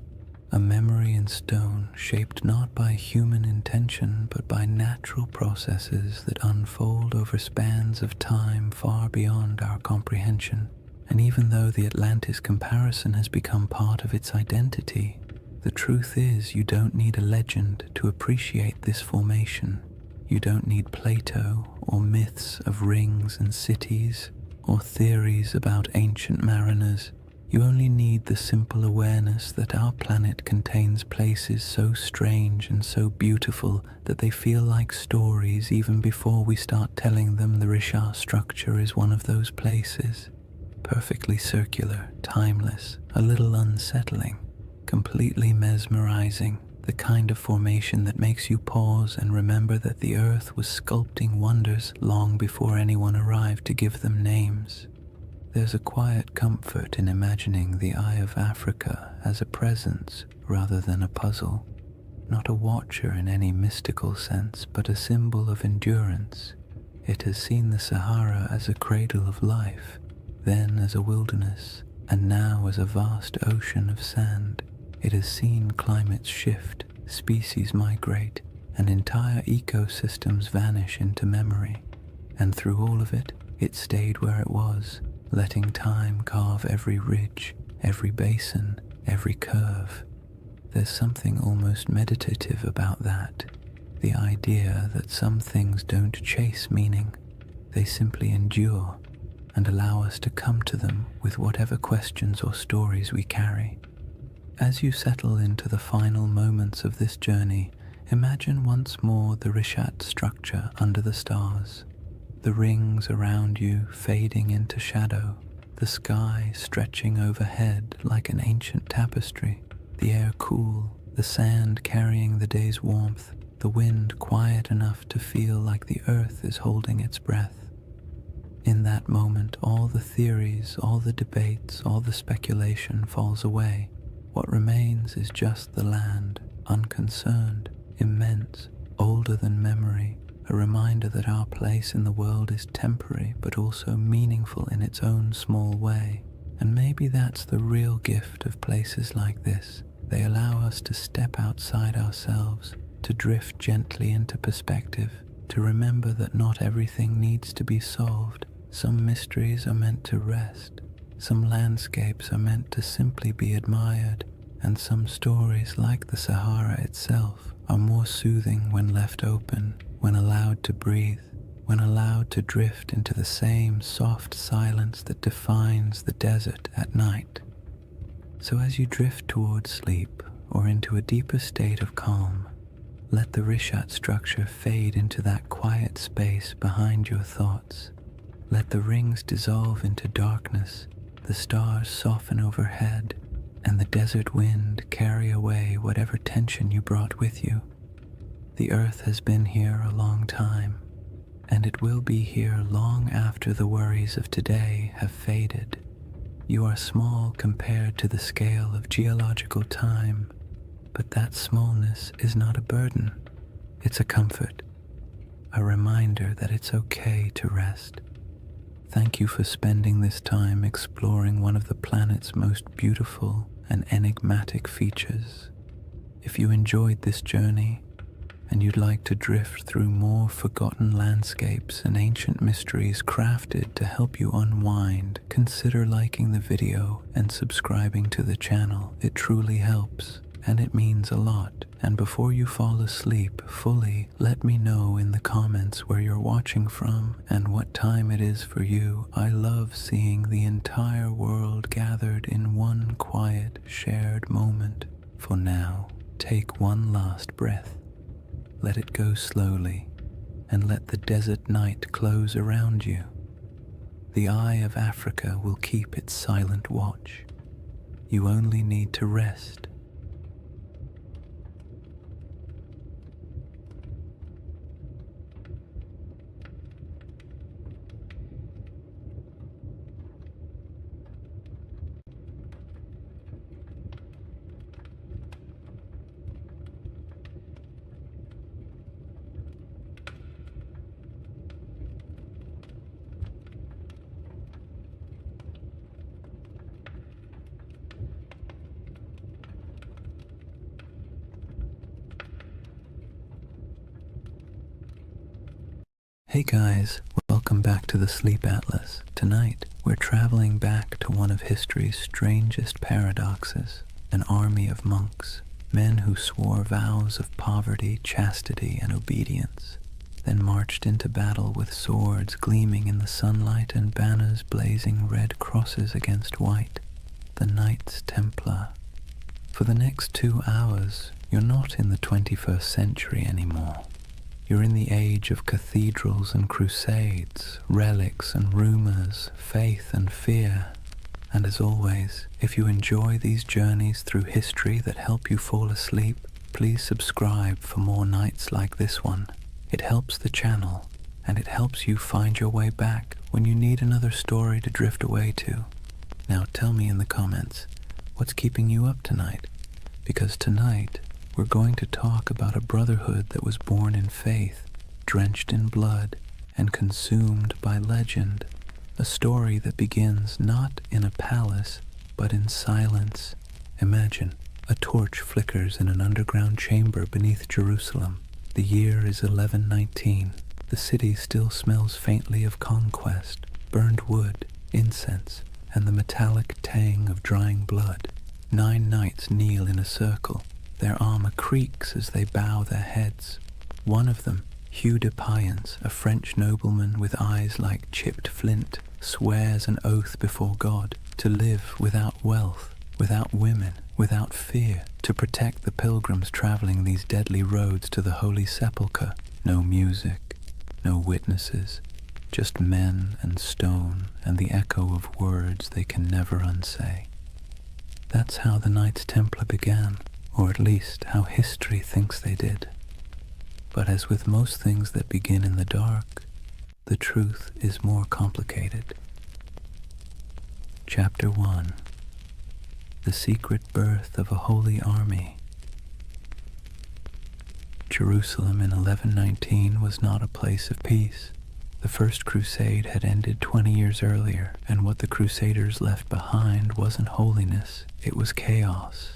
a memory in stone shaped not by human intention but by natural processes that unfold over spans of time far beyond our comprehension. And even though the Atlantis comparison has become part of its identity, the truth is you don't need a legend to appreciate this formation. You don't need Plato or myths of rings and cities or theories about ancient mariners. You only need the simple awareness that our planet contains places so strange and so beautiful that they feel like stories even before we start telling them. The Rishat structure is one of those places. Perfectly circular, timeless, a little unsettling, completely mesmerizing, the kind of formation that makes you pause and remember that the Earth was sculpting wonders long before anyone arrived to give them names. There's a quiet comfort in imagining the Eye of Africa as a presence rather than a puzzle, not a watcher in any mystical sense, but a symbol of endurance. It has seen the Sahara as a cradle of life, then as a wilderness, and now as a vast ocean of sand. It has seen climates shift, species migrate, and entire ecosystems vanish into memory. And through all of it, it stayed where it was, letting time carve every ridge, every basin, every curve. There's something almost meditative about that, the idea that some things don't chase meaning, they simply endure and allow us to come to them with whatever questions or stories we carry. As you settle into the final moments of this journey, imagine once more the Rishat structure under the stars, the rings around you fading into shadow, the sky stretching overhead like an ancient tapestry, the air cool, the sand carrying the day's warmth, the wind quiet enough to feel like the earth is holding its breath. In that moment, all the theories, all the debates, all the speculation falls away. What remains is just the land, unconcerned, immense, older than memory, a reminder that our place in the world is temporary but also meaningful in its own small way. And maybe that's the real gift of places like this. They allow us to step outside ourselves, to drift gently into perspective, to remember that not everything needs to be solved. Some mysteries are meant to rest, some landscapes are meant to simply be admired, and some stories, like the Sahara itself, are more soothing when left open, when allowed to breathe, when allowed to drift into the same soft silence that defines the desert at night. So as you drift towards sleep or into a deeper state of calm, let the Rishat structure fade into that quiet space behind your thoughts. Let the rings dissolve into darkness, the stars soften overhead, and the desert wind carry away whatever tension you brought with you. The earth has been here a long time, and it will be here long after the worries of today have faded. You are small compared to the scale of geological time, but that smallness is not a burden. It's a comfort, a reminder that it's okay to rest. Thank you for spending this time exploring one of the planet's most beautiful and enigmatic features. If you enjoyed this journey and you'd like to drift through more forgotten landscapes and ancient mysteries crafted to help you unwind, consider liking the video and subscribing to the channel. It truly helps, and it means a lot. And before you fall asleep fully, let me know in the comments where you're watching from and what time it is for you. I love seeing the entire world gathered in one quiet, shared moment. For now, take one last breath. Let it go slowly, and let the desert night close around you. The Eye of Africa will keep its silent watch. You only need to rest. Hey guys, welcome back to the Sleep Atlas. Tonight, we're traveling back to one of history's strangest paradoxes, an army of monks, men who swore vows of poverty, chastity, and obedience, then marched into battle with swords gleaming in the sunlight and banners blazing red crosses against white, the Knights Templar. For the next 2 hours, you're not in the 21st century anymore. You're in the age of cathedrals and crusades, relics and rumors, faith and fear. And as always, if you enjoy these journeys through history that help you fall asleep, please subscribe for more nights like this one. It helps the channel, and it helps you find your way back when you need another story to drift away to. Now tell me in the comments, what's keeping you up tonight? Because tonight, we're going to talk about a brotherhood that was born in faith, drenched in blood, and consumed by legend. A story that begins not in a palace, but in silence. Imagine, a torch flickers in an underground chamber beneath Jerusalem. The year is 1119. The city still smells faintly of conquest, burned wood, incense, and the metallic tang of drying blood. 9 knights kneel in a circle. Their armor creaks as they bow their heads. One of them, Hugh de Payens, a French nobleman with eyes like chipped flint, swears an oath before God to live without wealth, without women, without fear, to protect the pilgrims traveling these deadly roads to the Holy Sepulchre. No music, no witnesses, just men and stone and the echo of words they can never unsay. That's how the Knights Templar began, or at least how history thinks they did. But as with most things that begin in the dark, the truth is more complicated. Chapter 1. The Secret Birth of a Holy Army. Jerusalem in 1119 was not a place of peace. The First Crusade had ended 20 years earlier, and what the Crusaders left behind wasn't holiness, it was chaos.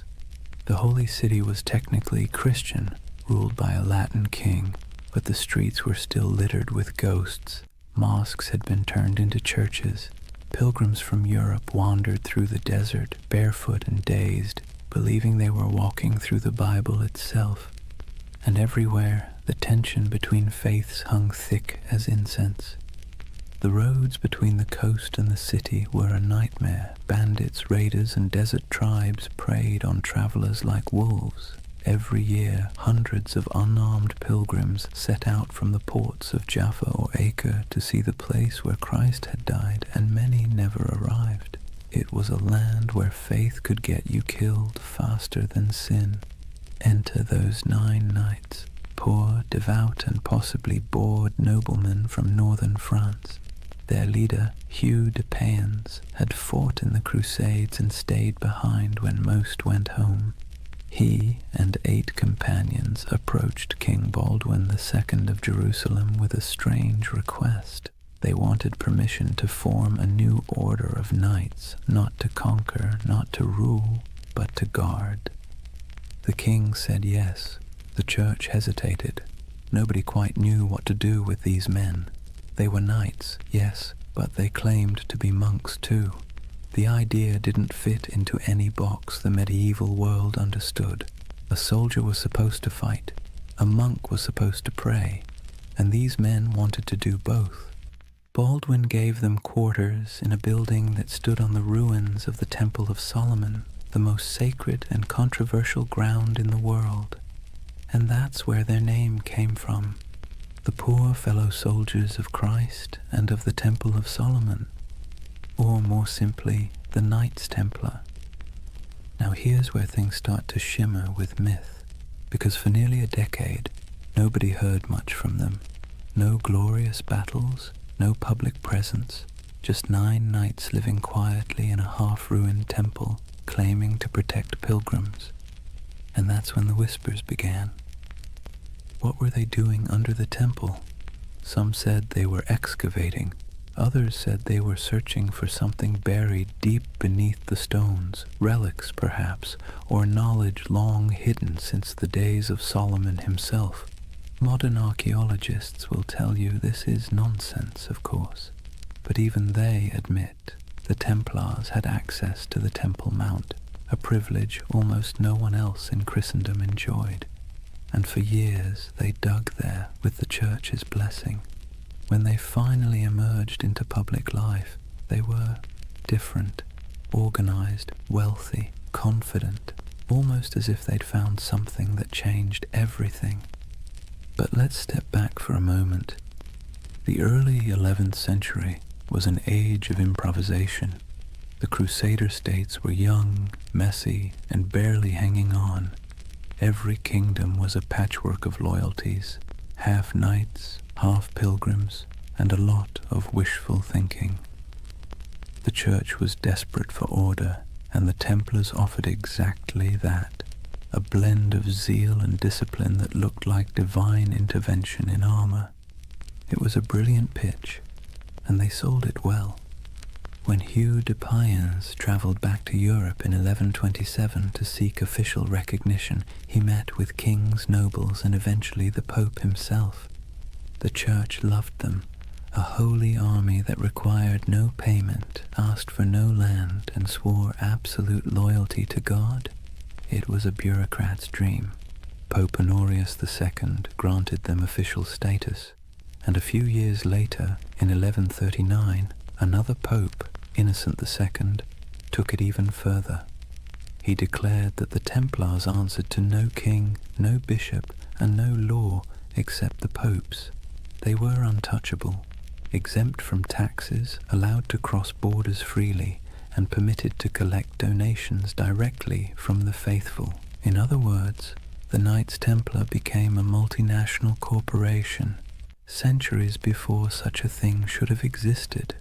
The Holy City was technically Christian, ruled by a Latin king, but the streets were still littered with ghosts. Mosques had been turned into churches. Pilgrims from Europe wandered through the desert, barefoot and dazed, believing they were walking through the Bible itself. And everywhere, the tension between faiths hung thick as incense. The roads between the coast and the city were a nightmare. Bandits, raiders, and desert tribes preyed on travelers like wolves. Every year, hundreds of unarmed pilgrims set out from the ports of Jaffa or Acre to see the place where Christ had died, and many never arrived. It was a land where faith could get you killed faster than sin. Enter those 9 knights, poor, devout, and possibly bored noblemen from northern France. Their leader, Hugh de Payens, had fought in the Crusades and stayed behind when most went home. He and 8 companions approached King Baldwin II of Jerusalem with a strange request. They wanted permission to form a new order of knights, not to conquer, not to rule, but to guard. The king said yes. The church hesitated. Nobody quite knew what to do with these men. They were knights, yes, but they claimed to be monks too. The idea didn't fit into any box the medieval world understood. A soldier was supposed to fight, a monk was supposed to pray, and these men wanted to do both. Baldwin gave them quarters in a building that stood on the ruins of the Temple of Solomon, the most sacred and controversial ground in the world. And that's where their name came from. The poor fellow soldiers of Christ and of the Temple of Solomon, or more simply, the Knights Templar. Now here's where things start to shimmer with myth, because for nearly a decade, nobody heard much from them. No glorious battles, no public presence, just 9 knights living quietly in a half-ruined temple, claiming to protect pilgrims. And that's when the whispers began. What were they doing under the temple? Some said they were excavating. Others said they were searching for something buried deep beneath the stones, relics perhaps, or knowledge long hidden since the days of Solomon himself. Modern archaeologists will tell you this is nonsense, of course, but even they admit the Templars had access to the Temple Mount, a privilege almost no one else in Christendom enjoyed, and for years they dug there with the Church's blessing. When they finally emerged into public life, they were different, organized, wealthy, confident, almost as if they'd found something that changed everything. But let's step back for a moment. The early 11th century was an age of improvisation. The Crusader states were young, messy, and barely hanging on. Every kingdom was a patchwork of loyalties, half knights, half pilgrims, and a lot of wishful thinking. The Church was desperate for order, and the Templars offered exactly that, a blend of zeal and discipline that looked like divine intervention in armor. It was a brilliant pitch, and they sold it well. When Hugh de Payens traveled back to Europe in 1127 to seek official recognition, he met with kings, nobles, and eventually the Pope himself. The Church loved them, a holy army that required no payment, asked for no land, and swore absolute loyalty to God. It was a bureaucrat's dream. Pope Honorius II granted them official status, and a few years later, in 1139, another pope, Innocent II, took it even further. He declared that the Templars answered to no king, no bishop, and no law except the popes. They were untouchable, exempt from taxes, allowed to cross borders freely, and permitted to collect donations directly from the faithful. In other words, the Knights Templar became a multinational corporation, centuries before such a thing should have existed.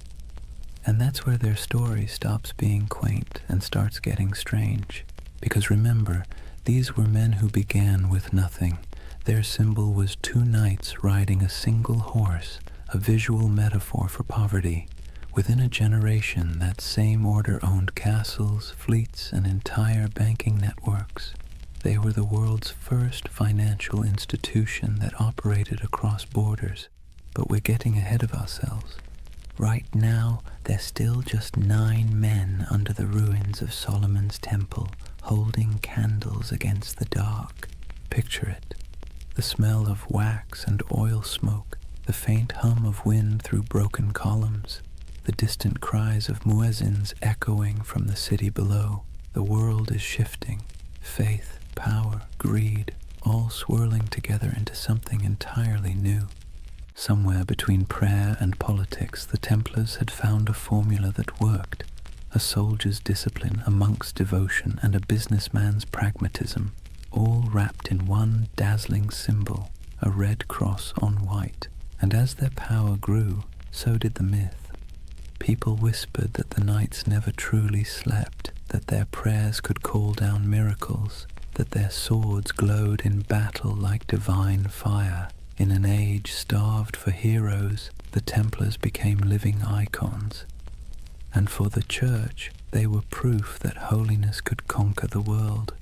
And that's where their story stops being quaint and starts getting strange. Because remember, these were men who began with nothing. Their symbol was two knights riding a single horse, a visual metaphor for poverty. Within a generation, that same order owned castles, fleets, and entire banking networks. They were the world's first financial institution that operated across borders. But we're getting ahead of ourselves. Right now, there's still just 9 men under the ruins of Solomon's temple, holding candles against the dark. Picture it. The smell of wax and oil smoke, the faint hum of wind through broken columns, the distant cries of muezzins echoing from the city below. The world is shifting. Faith, power, greed, all swirling together into something entirely new. Somewhere between prayer and politics, the Templars had found a formula that worked. A soldier's discipline, a monk's devotion, and a businessman's pragmatism, all wrapped in one dazzling symbol, a red cross on white. And as their power grew, so did the myth. People whispered that the knights never truly slept, that their prayers could call down miracles, that their swords glowed in battle like divine fire. In an age starved for heroes, the Templars became living icons. And for the Church, they were proof that holiness could conquer the world,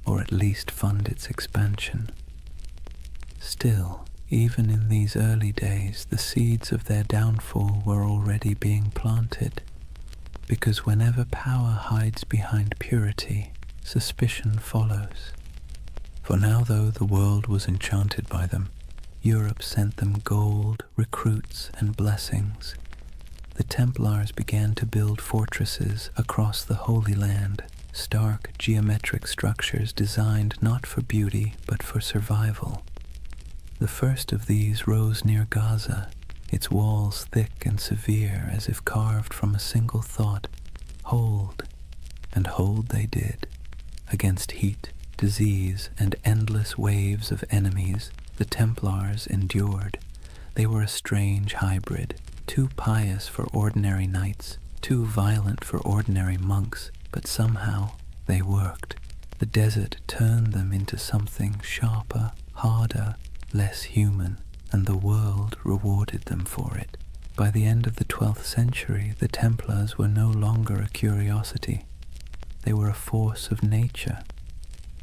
or at least fund its expansion. Still, even in these early days, the seeds of their downfall were already being planted, because whenever power hides behind purity, suspicion follows. For now, though the world was enchanted by them, Europe sent them gold, recruits, and blessings. The Templars began to build fortresses across the Holy Land, stark geometric structures designed not for beauty but for survival. The first of these rose near Gaza, its walls thick and severe as if carved from a single thought: hold. And hold they did. Against heat, disease, and endless waves of enemies, the Templars endured. They were a strange hybrid, too pious for ordinary knights, too violent for ordinary monks, but somehow they worked. The desert turned them into something sharper, harder, less human, and the world rewarded them for it. By the end of the 12th century, the Templars were no longer a curiosity. They were a force of nature.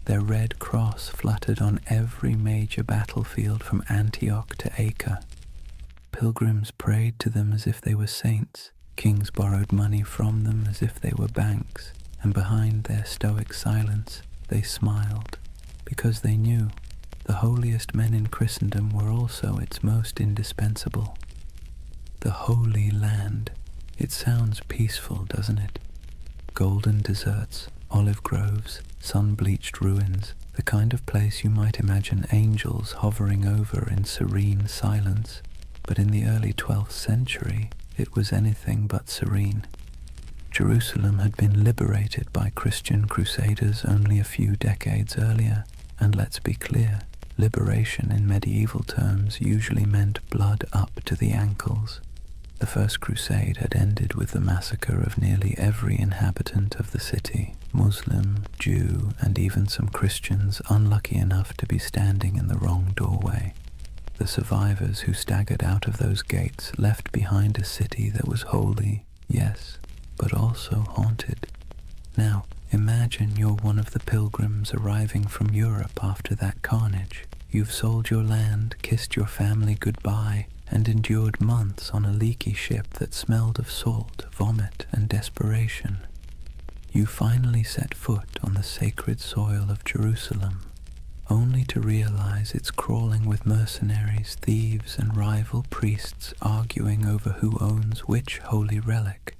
Their red cross fluttered on every major battlefield from Antioch to Acre. Pilgrims prayed to them as if they were saints. Kings borrowed money from them as if they were banks, and behind their stoic silence they smiled, because they knew the holiest men in Christendom were also its most indispensable. The Holy Land. It sounds peaceful, doesn't it? Golden deserts, olive groves, sun-bleached ruins, the kind of place you might imagine angels hovering over in serene silence. But in the early 12th century, it was anything but serene. Jerusalem had been liberated by Christian crusaders only a few decades earlier, and let's be clear, liberation in medieval terms usually meant blood up to the ankles. The First Crusade had ended with the massacre of nearly every inhabitant of the city, Muslim, Jew, and even some Christians unlucky enough to be standing in the wrong doorway. The survivors who staggered out of those gates left behind a city that was holy, yes, but also haunted. Now, imagine you're one of the pilgrims arriving from Europe after that carnage. You've sold your land, kissed your family goodbye, and endured months on a leaky ship that smelled of salt, vomit, and desperation. You finally set foot on the sacred soil of Jerusalem, only to realize it's crawling with mercenaries, thieves, and rival priests arguing over who owns which holy relic.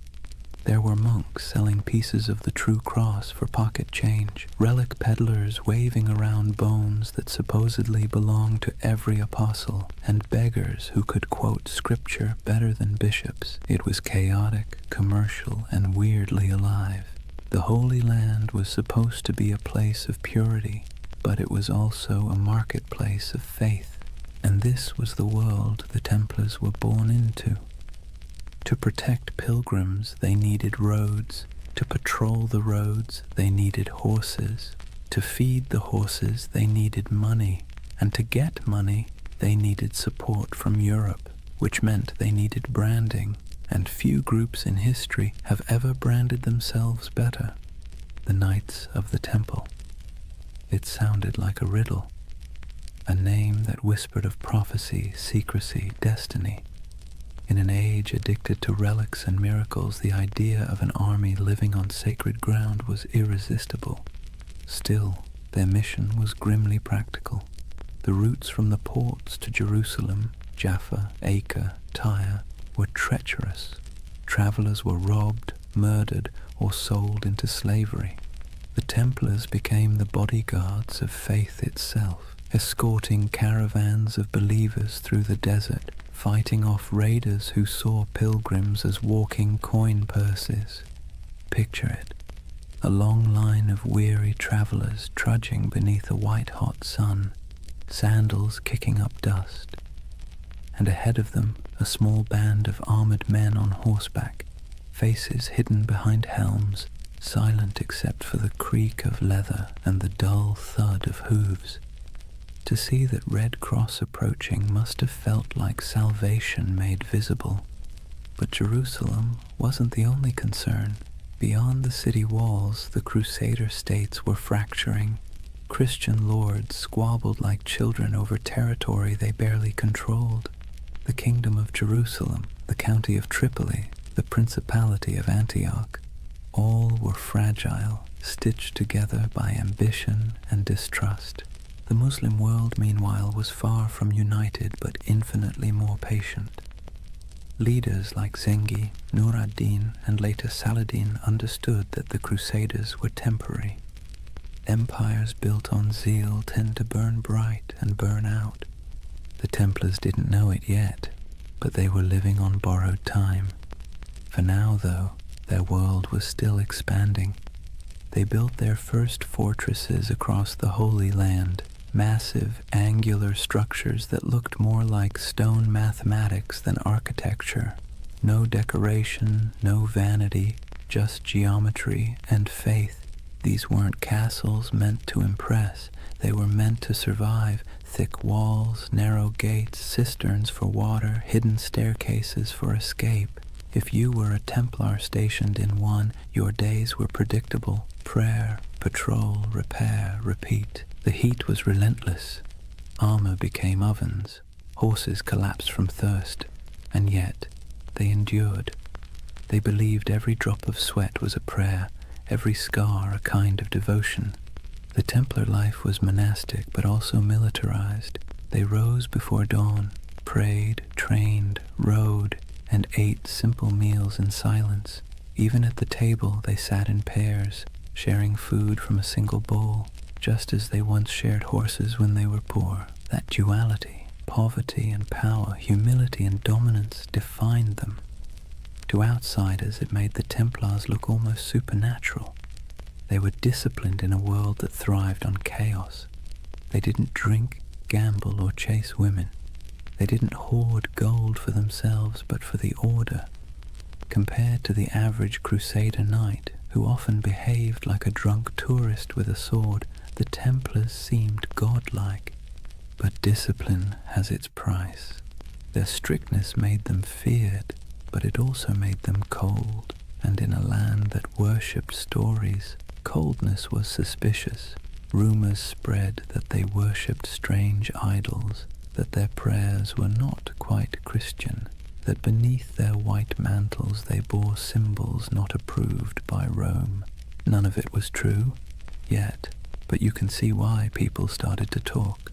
There were monks selling pieces of the true cross for pocket change, relic peddlers waving around bones that supposedly belonged to every apostle, and beggars who could quote scripture better than bishops. It was chaotic, commercial, and weirdly alive. The Holy Land was supposed to be a place of purity, but it was also a marketplace of faith, and this was the world the Templars were born into. To protect pilgrims, they needed roads. To patrol the roads, they needed horses. To feed the horses, they needed money. And to get money, they needed support from Europe, which meant they needed branding. And few groups in history have ever branded themselves better. The Knights of the Temple. It sounded like a riddle, a name that whispered of prophecy, secrecy, destiny. In an age addicted to relics and miracles, the idea of an army living on sacred ground was irresistible. Still, their mission was grimly practical. The routes from the ports to Jerusalem, Jaffa, Acre, Tyre, were treacherous. Travelers were robbed, murdered, or sold into slavery. The Templars became the bodyguards of faith itself, escorting caravans of believers through the desert, fighting off raiders who saw pilgrims as walking coin purses. Picture it, a long line of weary travelers trudging beneath a white-hot sun, sandals kicking up dust, and ahead of them a small band of armored men on horseback, faces hidden behind helms, silent except for the creak of leather and the dull thud of hooves. To see that Red Cross approaching must have felt like salvation made visible. But Jerusalem wasn't the only concern. Beyond the city walls, the Crusader states were fracturing. Christian lords squabbled like children over territory they barely controlled. The Kingdom of Jerusalem, the County of Tripoli, the Principality of Antioch, all were fragile, stitched together by ambition and distrust. The Muslim world, meanwhile, was far from united but infinitely more patient. Leaders like Zengi, Nur ad-Din, and later Saladin understood that the Crusaders were temporary. Empires built on zeal tend to burn bright and burn out. The Templars didn't know it yet, but they were living on borrowed time. For now, though, their world was still expanding. They built their first fortresses across the Holy Land, massive, angular structures that looked more like stone mathematics than architecture. No decoration, no vanity, just geometry and faith. These weren't castles meant to impress. They were meant to survive. Thick walls, narrow gates, cisterns for water, hidden staircases for escape. If you were a Templar stationed in one, your days were predictable. Prayer, Patrol, repair, repeat. The heat was relentless. Armor became ovens. Horses collapsed from thirst. And yet, they endured. They believed every drop of sweat was a prayer, every scar a kind of devotion. The Templar life was monastic but also militarized. They rose before dawn, prayed, trained, rode, and ate simple meals in silence. Even at the table they sat in pairs, sharing food from a single bowl, just as they once shared horses when they were poor. That duality, poverty and power, humility and dominance, defined them. To outsiders it made the Templars look almost supernatural. They were disciplined in a world that thrived on chaos. They didn't drink, gamble, or chase women. They didn't hoard gold for themselves, but for the order. Compared to the average Crusader knight, who often behaved like a drunk tourist with a sword, the Templars seemed godlike. But discipline has its price. Their strictness made them feared, but it also made them cold. And in a land that worshipped stories, coldness was suspicious. Rumors spread that they worshipped strange idols, that their prayers were not quite Christian, that beneath their white mantles they bore symbols not approved by Rome. None of it was true, yet, but you can see why people started to talk.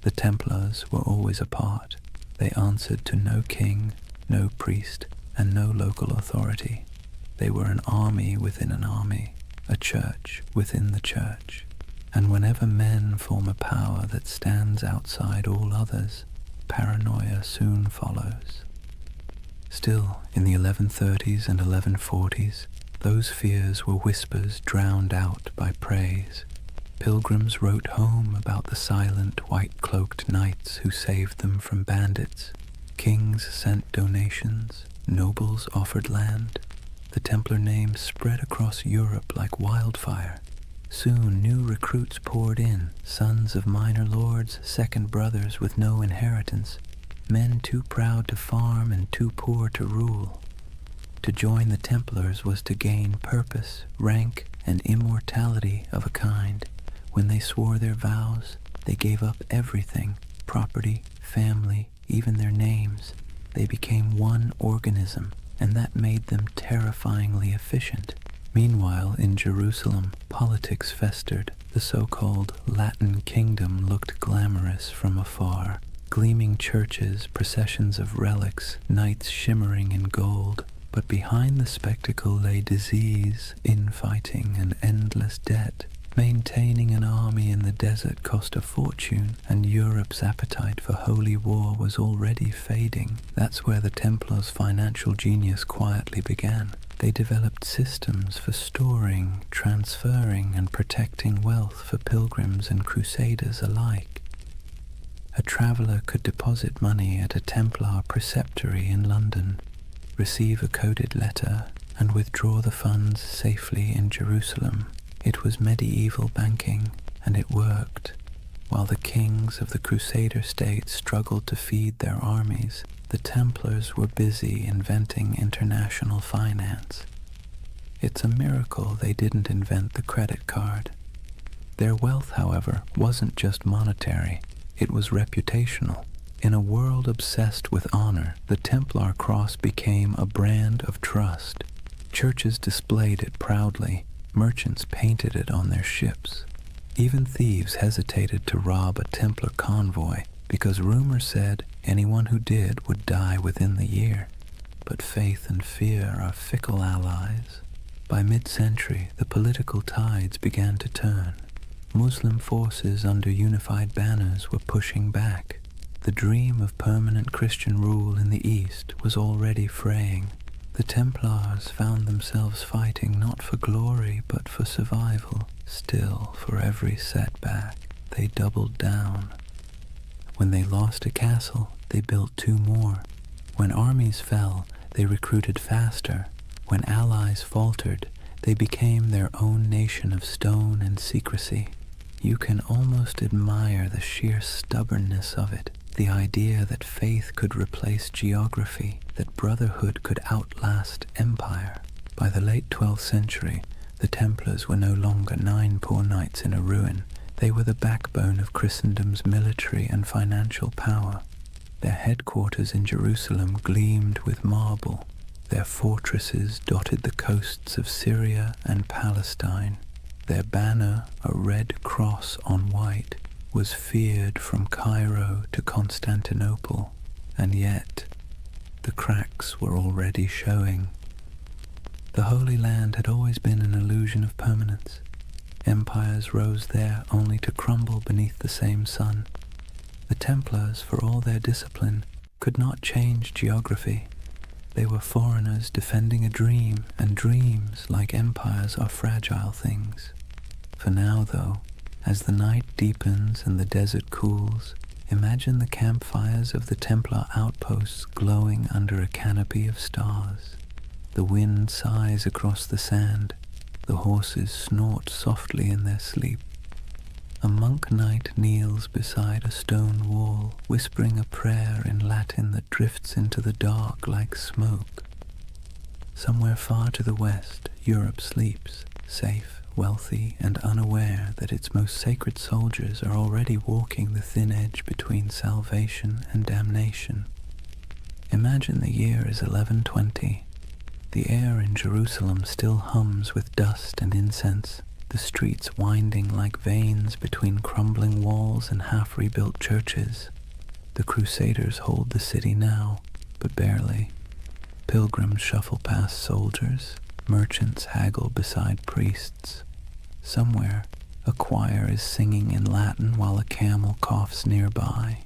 The Templars were always apart. They answered to no king, no priest, and no local authority. They were an army within an army, a church within the church. And whenever men form a power that stands outside all others, paranoia soon follows. Still, in the 1130s and 1140s, those fears were whispers drowned out by praise. Pilgrims wrote home about the silent, white-cloaked knights who saved them from bandits. Kings sent donations, nobles offered land. The Templar name spread across Europe like wildfire. Soon new recruits poured in, sons of minor lords, second brothers with no inheritance, men too proud to farm and too poor to rule. To join the Templars was to gain purpose, rank, and immortality of a kind. When they swore their vows, they gave up everything, property, family, even their names. They became one organism, and that made them terrifyingly efficient. Meanwhile, in Jerusalem, politics festered. The so-called Latin Kingdom looked glamorous from afar. Gleaming churches, processions of relics, knights shimmering in gold. But behind the spectacle lay disease, infighting, and endless debt. Maintaining an army in the desert cost a fortune, and Europe's appetite for holy war was already fading. That's where the Templars' financial genius quietly began. They developed systems for storing, transferring, and protecting wealth for pilgrims and crusaders alike. A traveler could deposit money at a Templar preceptory in London, receive a coded letter, and withdraw the funds safely in Jerusalem. It was medieval banking, and it worked. While the kings of the Crusader states struggled to feed their armies, the Templars were busy inventing international finance. It's a miracle they didn't invent the credit card. Their wealth, however, wasn't just monetary, it was reputational. In a world obsessed with honor, the Templar cross became a brand of trust. Churches displayed it proudly, merchants painted it on their ships. Even thieves hesitated to rob a Templar convoy because rumor said anyone who did would die within the year. But faith and fear are fickle allies. By mid-century, the political tides began to turn. Muslim forces under unified banners were pushing back. The dream of permanent Christian rule in the East was already fraying. The Templars found themselves fighting not for glory but for survival. Still, for every setback, they doubled down. When they lost a castle, they built two more. When armies fell, they recruited faster. When allies faltered, they became their own nation of stone and secrecy. You can almost admire the sheer stubbornness of it, the idea that faith could replace geography, that brotherhood could outlast empire. By the late 12th century, The Templars were no longer 9 poor knights in a ruin. They were the backbone of Christendom's military and financial power. Their headquarters in Jerusalem gleamed with marble. Their fortresses dotted the coasts of Syria and Palestine. Their banner, a red cross on white, was feared from Cairo to Constantinople, and yet the cracks were already showing. The Holy Land had always been an illusion of permanence. Empires rose there only to crumble beneath the same sun. The Templars, for all their discipline, could not change geography. They were foreigners defending a dream, and dreams, like empires, are fragile things. For now, though, as the night deepens and the desert cools, imagine the campfires of the Templar outposts glowing under a canopy of stars. The wind sighs across the sand. The horses snort softly in their sleep. A monk knight kneels beside a stone wall, whispering a prayer in Latin that drifts into the dark like smoke. Somewhere far to the west, Europe sleeps, safe, wealthy, and unaware that its most sacred soldiers are already walking the thin edge between salvation and damnation. Imagine the year is 1120. The air in Jerusalem still hums with dust and incense, the streets winding like veins between crumbling walls and half-rebuilt churches. The Crusaders hold the city now, but barely. Pilgrims shuffle past soldiers, merchants haggle beside priests. Somewhere, a choir is singing in Latin while a camel coughs nearby.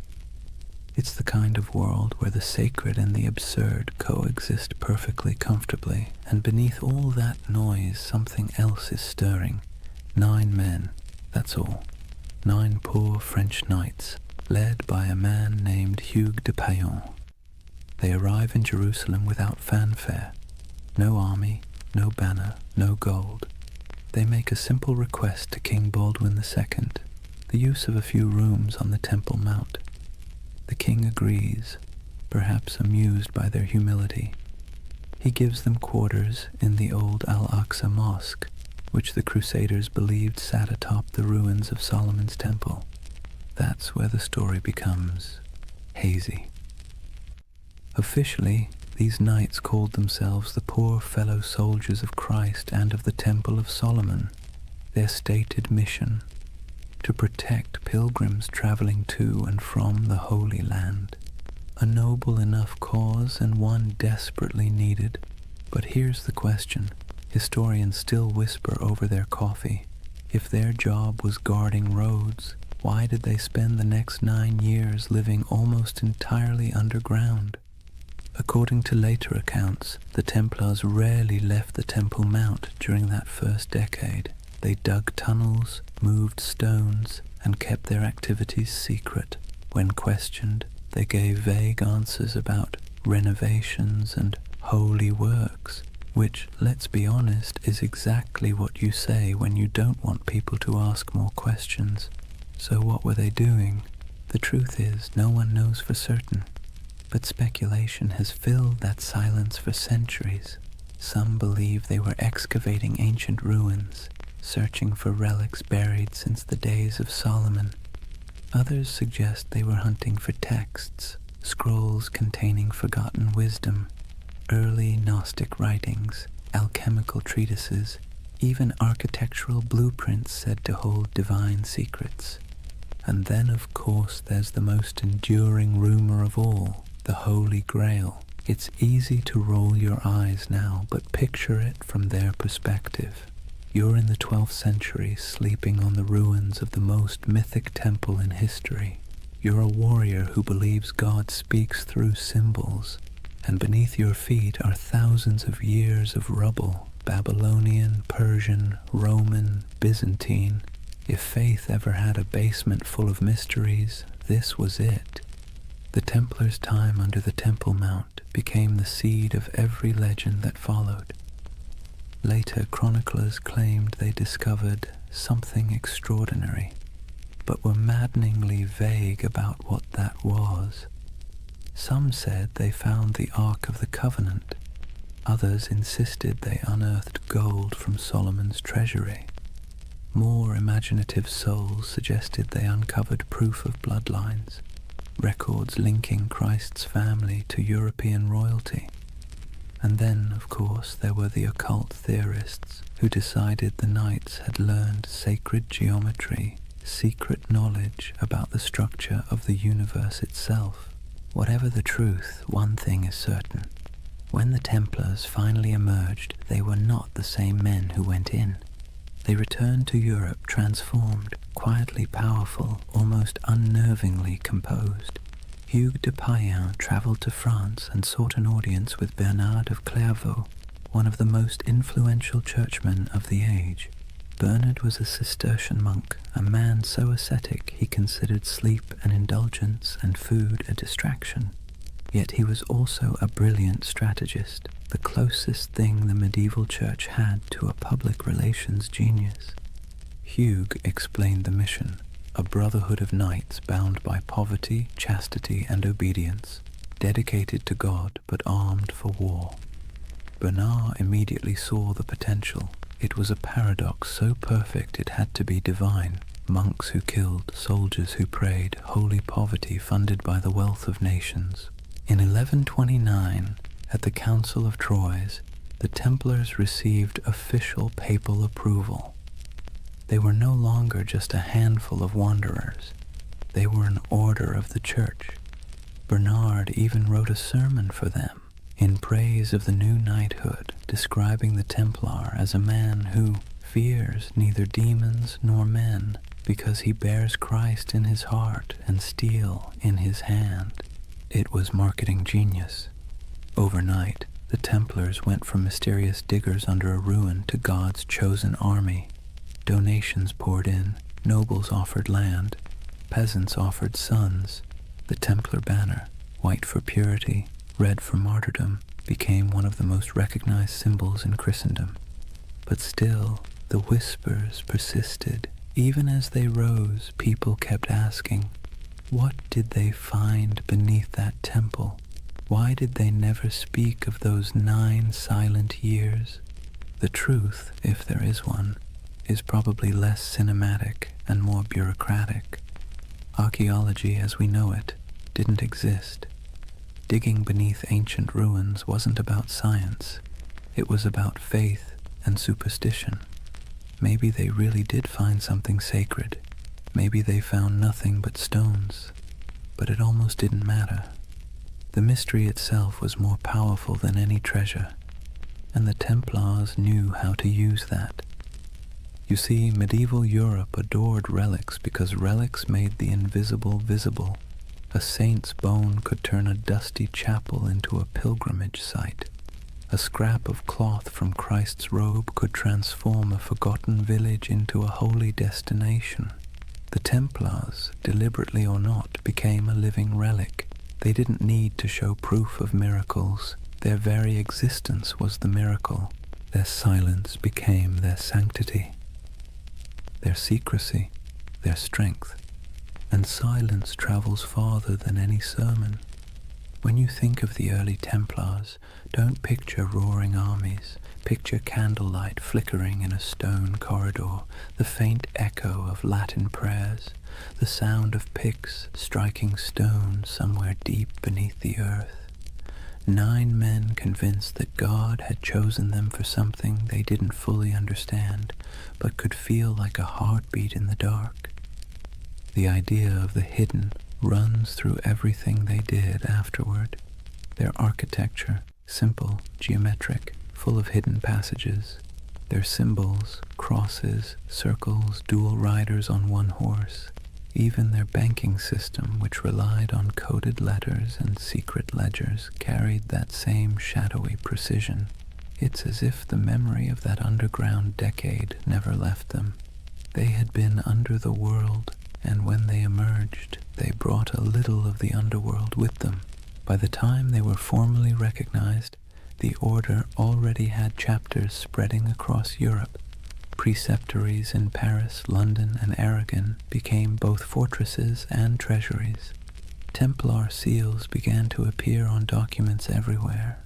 It's the kind of world where the sacred and the absurd coexist perfectly comfortably, and beneath all that noise something else is stirring. 9 men, that's all. 9 poor French knights, led by a man named Hugues de Payan. They arrive in Jerusalem without fanfare. No army, no banner, no gold. They make a simple request to King Baldwin II, the use of a few rooms on the Temple Mount. The king agrees, perhaps amused by their humility. He gives them quarters in the old Al-Aqsa Mosque, which the Crusaders believed sat atop the ruins of Solomon's Temple. That's where the story becomes hazy. Officially, these knights called themselves the poor fellow soldiers of Christ and of the Temple of Solomon. Their stated mission: to protect pilgrims traveling to and from the Holy Land. A noble enough cause and one desperately needed. But here's the question. Historians still whisper over their coffee. If their job was guarding roads, why did they spend the next 9 years living almost entirely underground? According to later accounts, the Templars rarely left the Temple Mount during that first decade. They dug tunnels, moved stones, and kept their activities secret. When questioned, they gave vague answers about renovations and holy works, which, let's be honest, is exactly what you say when you don't want people to ask more questions. So what were they doing? The truth is, no one knows for certain. But speculation has filled that silence for centuries. Some believe they were excavating ancient ruins, searching for relics buried since the days of Solomon. Others suggest they were hunting for texts, scrolls containing forgotten wisdom, early Gnostic writings, alchemical treatises, even architectural blueprints said to hold divine secrets. And then, of course, there's the most enduring rumor of all, the Holy Grail. It's easy to roll your eyes now, but picture it from their perspective. You're in the 12th century, sleeping on the ruins of the most mythic temple in history. You're a warrior who believes God speaks through symbols, and beneath your feet are thousands of years of rubble, Babylonian, Persian, Roman, Byzantine. If faith ever had a basement full of mysteries, this was it. The Templars' time under the Temple Mount became the seed of every legend that followed. Later chroniclers claimed they discovered something extraordinary, but were maddeningly vague about what that was. Some said they found the Ark of the Covenant. Others insisted they unearthed gold from Solomon's treasury. More imaginative souls suggested they uncovered proof of bloodlines, records linking Christ's family to European royalty. And then, of course, there were the occult theorists who decided the knights had learned sacred geometry, secret knowledge about the structure of the universe itself. Whatever the truth, one thing is certain. When the Templars finally emerged, they were not the same men who went in. They returned to Europe transformed, quietly powerful, almost unnervingly composed. Hugues de Payen travelled to France and sought an audience with Bernard of Clairvaux, one of the most influential churchmen of the age. Bernard was a Cistercian monk, a man so ascetic he considered sleep an indulgence and food a distraction. Yet he was also a brilliant strategist, the closest thing the medieval church had to a public relations genius. Hugues explained the mission, a brotherhood of knights bound by poverty, chastity, and obedience, dedicated to God but armed for war. Bernard immediately saw the potential. It was a paradox so perfect it had to be divine. Monks who killed, soldiers who prayed, holy poverty funded by the wealth of nations. In 1129, at the Council of Troyes, the Templars received official papal approval. They were no longer just a handful of wanderers. They were an order of the Church. Bernard even wrote a sermon for them in praise of the new knighthood, describing the Templar as a man who fears neither demons nor men, because he bears Christ in his heart and steel in his hand. It was marketing genius. Overnight, the Templars went from mysterious diggers under a ruin to God's chosen army. Donations poured in, nobles offered land, peasants offered sons. The Templar banner, white for purity, red for martyrdom, became one of the most recognized symbols in Christendom. But still, the whispers persisted. Even as they rose, people kept asking, what did they find beneath that temple? Why did they never speak of those 9 silent years? The truth, if there is one, is probably less cinematic and more bureaucratic. Archaeology as we know it didn't exist. Digging beneath ancient ruins wasn't about science. It was about faith and superstition. Maybe they really did find something sacred. Maybe they found nothing but stones. But it almost didn't matter. The mystery itself was more powerful than any treasure, and the Templars knew how to use that. You see, medieval Europe adored relics because relics made the invisible visible. A saint's bone could turn a dusty chapel into a pilgrimage site. A scrap of cloth from Christ's robe could transform a forgotten village into a holy destination. The Templars, deliberately or not, became a living relic. They didn't need to show proof of miracles. Their very existence was the miracle. Their silence became their sanctity, their secrecy, their strength. And silence travels farther than any sermon. When you think of the early Templars, don't picture roaring armies. Picture candlelight flickering in a stone corridor, the faint echo of Latin prayers, the sound of picks striking stone somewhere deep beneath the earth. 9 men convinced that God had chosen them for something they didn't fully understand, but could feel like a heartbeat in the dark. The idea of the hidden runs through everything they did afterward. Their architecture, simple, geometric, full of hidden passages. Their symbols, crosses, circles, dual riders on one horse. Even their banking system, which relied on coded letters and secret ledgers, carried that same shadowy precision. It's as if the memory of that underground decade never left them. They had been under the world, and when they emerged, they brought a little of the underworld with them. By the time they were formally recognized, the order already had chapters spreading across Europe. Preceptories in Paris, London, and Aragon became both fortresses and treasuries. Templar seals began to appear on documents everywhere.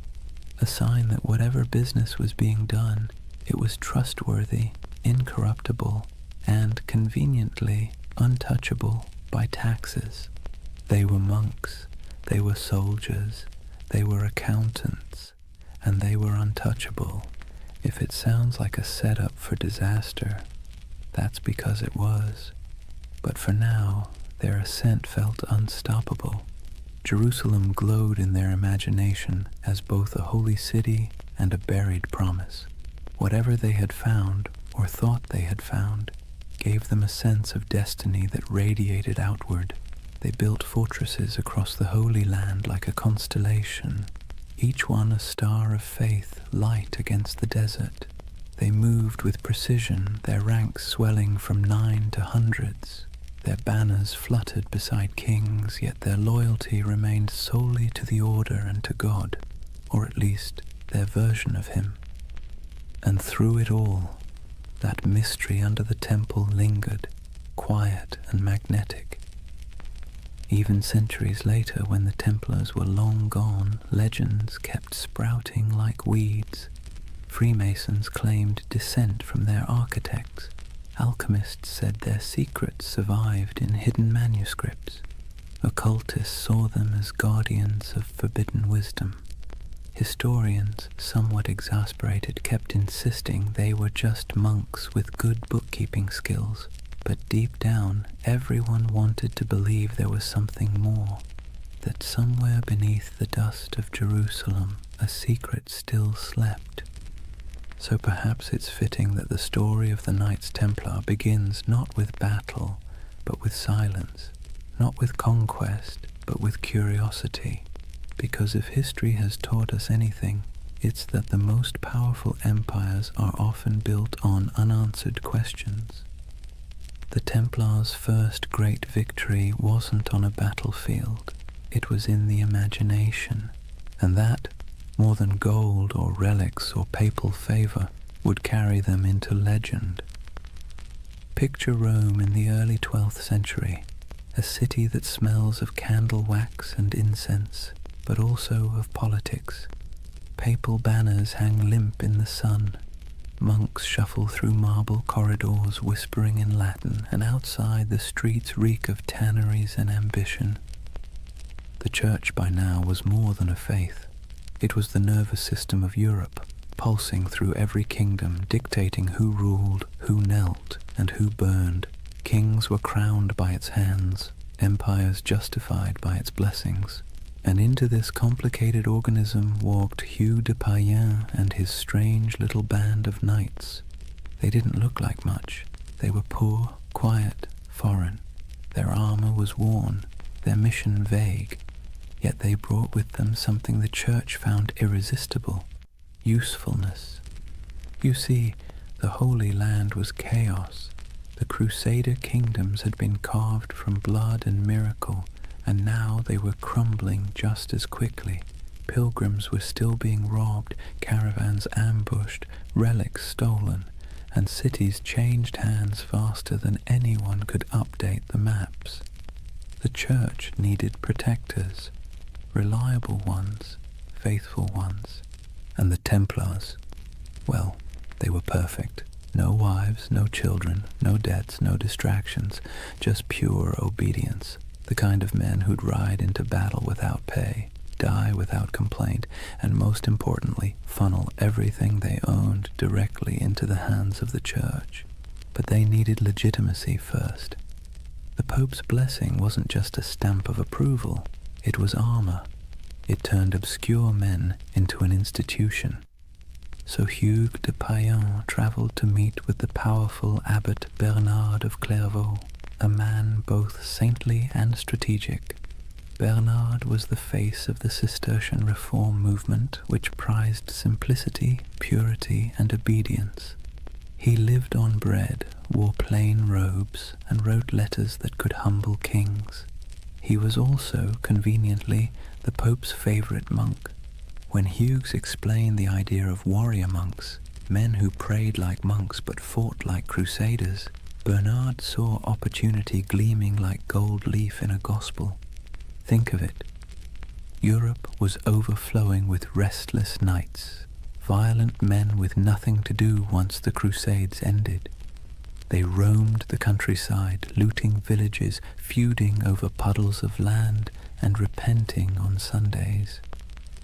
a sign that whatever business was being done, it was trustworthy, incorruptible, and conveniently untouchable by taxes. They were monks, they were soldiers, they were accountants, and they were untouchable. If it sounds like a setup for disaster, that's because it was. But for now, their ascent felt unstoppable. Jerusalem glowed in their imagination as both a holy city and a buried promise. Whatever they had found, or thought they had found, gave them a sense of destiny that radiated outward. They built fortresses across the Holy Land like a constellation, each one a star of faith, light against the desert. They moved with precision, their ranks swelling from 9 to hundreds. Their banners fluttered beside kings, yet their loyalty remained solely to the order and to God, or at least their version of him. And through it all, that mystery under the temple lingered, quiet and magnetic. Even centuries later, when the Templars were long gone, legends kept sprouting like weeds. Freemasons claimed descent from their architects. Alchemists said their secrets survived in hidden manuscripts. Occultists saw them as guardians of forbidden wisdom. Historians, somewhat exasperated, kept insisting they were just monks with good bookkeeping skills. But deep down, everyone wanted to believe there was something more, that somewhere beneath the dust of Jerusalem, a secret still slept. So perhaps it's fitting that the story of the Knights Templar begins not with battle, but with silence, not with conquest, but with curiosity. Because if history has taught us anything, it's that the most powerful empires are often built on unanswered questions. The Templars' first great victory wasn't on a battlefield, it was in the imagination, and that, more than gold or relics or papal favor, would carry them into legend. Picture Rome in the early 12th century, a city that smells of candle wax and incense, but also of politics. Papal banners hang limp in the sun. Monks shuffle through marble corridors whispering in Latin, and outside the streets reek of tanneries and ambition. The church by now was more than a faith. It was the nervous system of Europe, pulsing through every kingdom, dictating who ruled, who knelt, and who burned. Kings were crowned by its hands, empires justified by its blessings. And into this complicated organism walked Hugh de Payens and his strange little band of knights. They didn't look like much. They were poor, quiet, foreign. Their armor was worn, their mission vague. Yet they brought with them something the church found irresistible: usefulness. You see, the Holy Land was chaos. The Crusader kingdoms had been carved from blood and miracle, and now they were crumbling just as quickly. Pilgrims were still being robbed, caravans ambushed, relics stolen, and cities changed hands faster than anyone could update the maps. The church needed protectors, reliable ones, faithful ones. And the Templars, well, they were perfect. No wives, no children, no debts, no distractions, just pure obedience. The kind of men who'd ride into battle without pay, die without complaint, and most importantly, funnel everything they owned directly into the hands of the church. But they needed legitimacy first. The Pope's blessing wasn't just a stamp of approval, it was armor. It turned obscure men into an institution. So Hugues de Payens traveled to meet with the powerful Abbot Bernard of Clairvaux, a man both saintly and strategic. Bernard was the face of the Cistercian reform movement, which prized simplicity, purity, and obedience. He lived on bread, wore plain robes, and wrote letters that could humble kings. He was also, conveniently, the Pope's favorite monk. When Hugues explained the idea of warrior monks, men who prayed like monks but fought like crusaders, Bernard saw opportunity gleaming like gold leaf in a gospel. Think of it. Europe was overflowing with restless knights, violent men with nothing to do once the Crusades ended. They roamed the countryside, looting villages, feuding over puddles of land, and repenting on Sundays.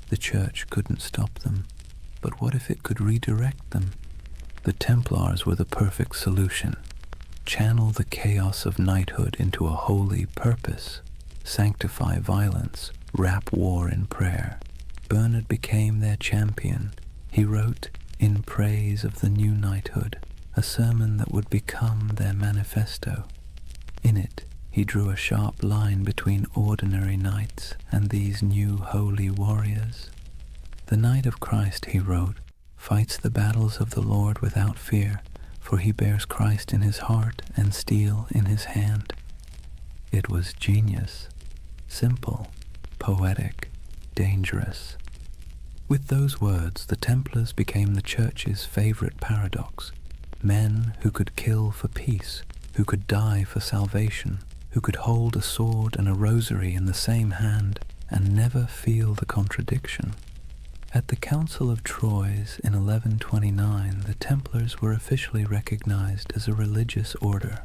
The church couldn't stop them, but what if it could redirect them? The Templars were the perfect solution. Channel the chaos of knighthood into a holy purpose, sanctify violence, wrap war in prayer. Bernard became their champion. He wrote, in praise of the new knighthood, a sermon that would become their manifesto. In it, he drew a sharp line between ordinary knights and these new holy warriors. The Knight of Christ, he wrote, fights the battles of the Lord without fear, for he bears Christ in his heart and steel in his hand. It was genius, simple, poetic, dangerous. With those words, the Templars became the Church's favorite paradox. Men who could kill for peace, who could die for salvation, who could hold a sword and a rosary in the same hand and never feel the contradiction. At the Council of Troyes in 1129, the Templars were officially recognized as a religious order.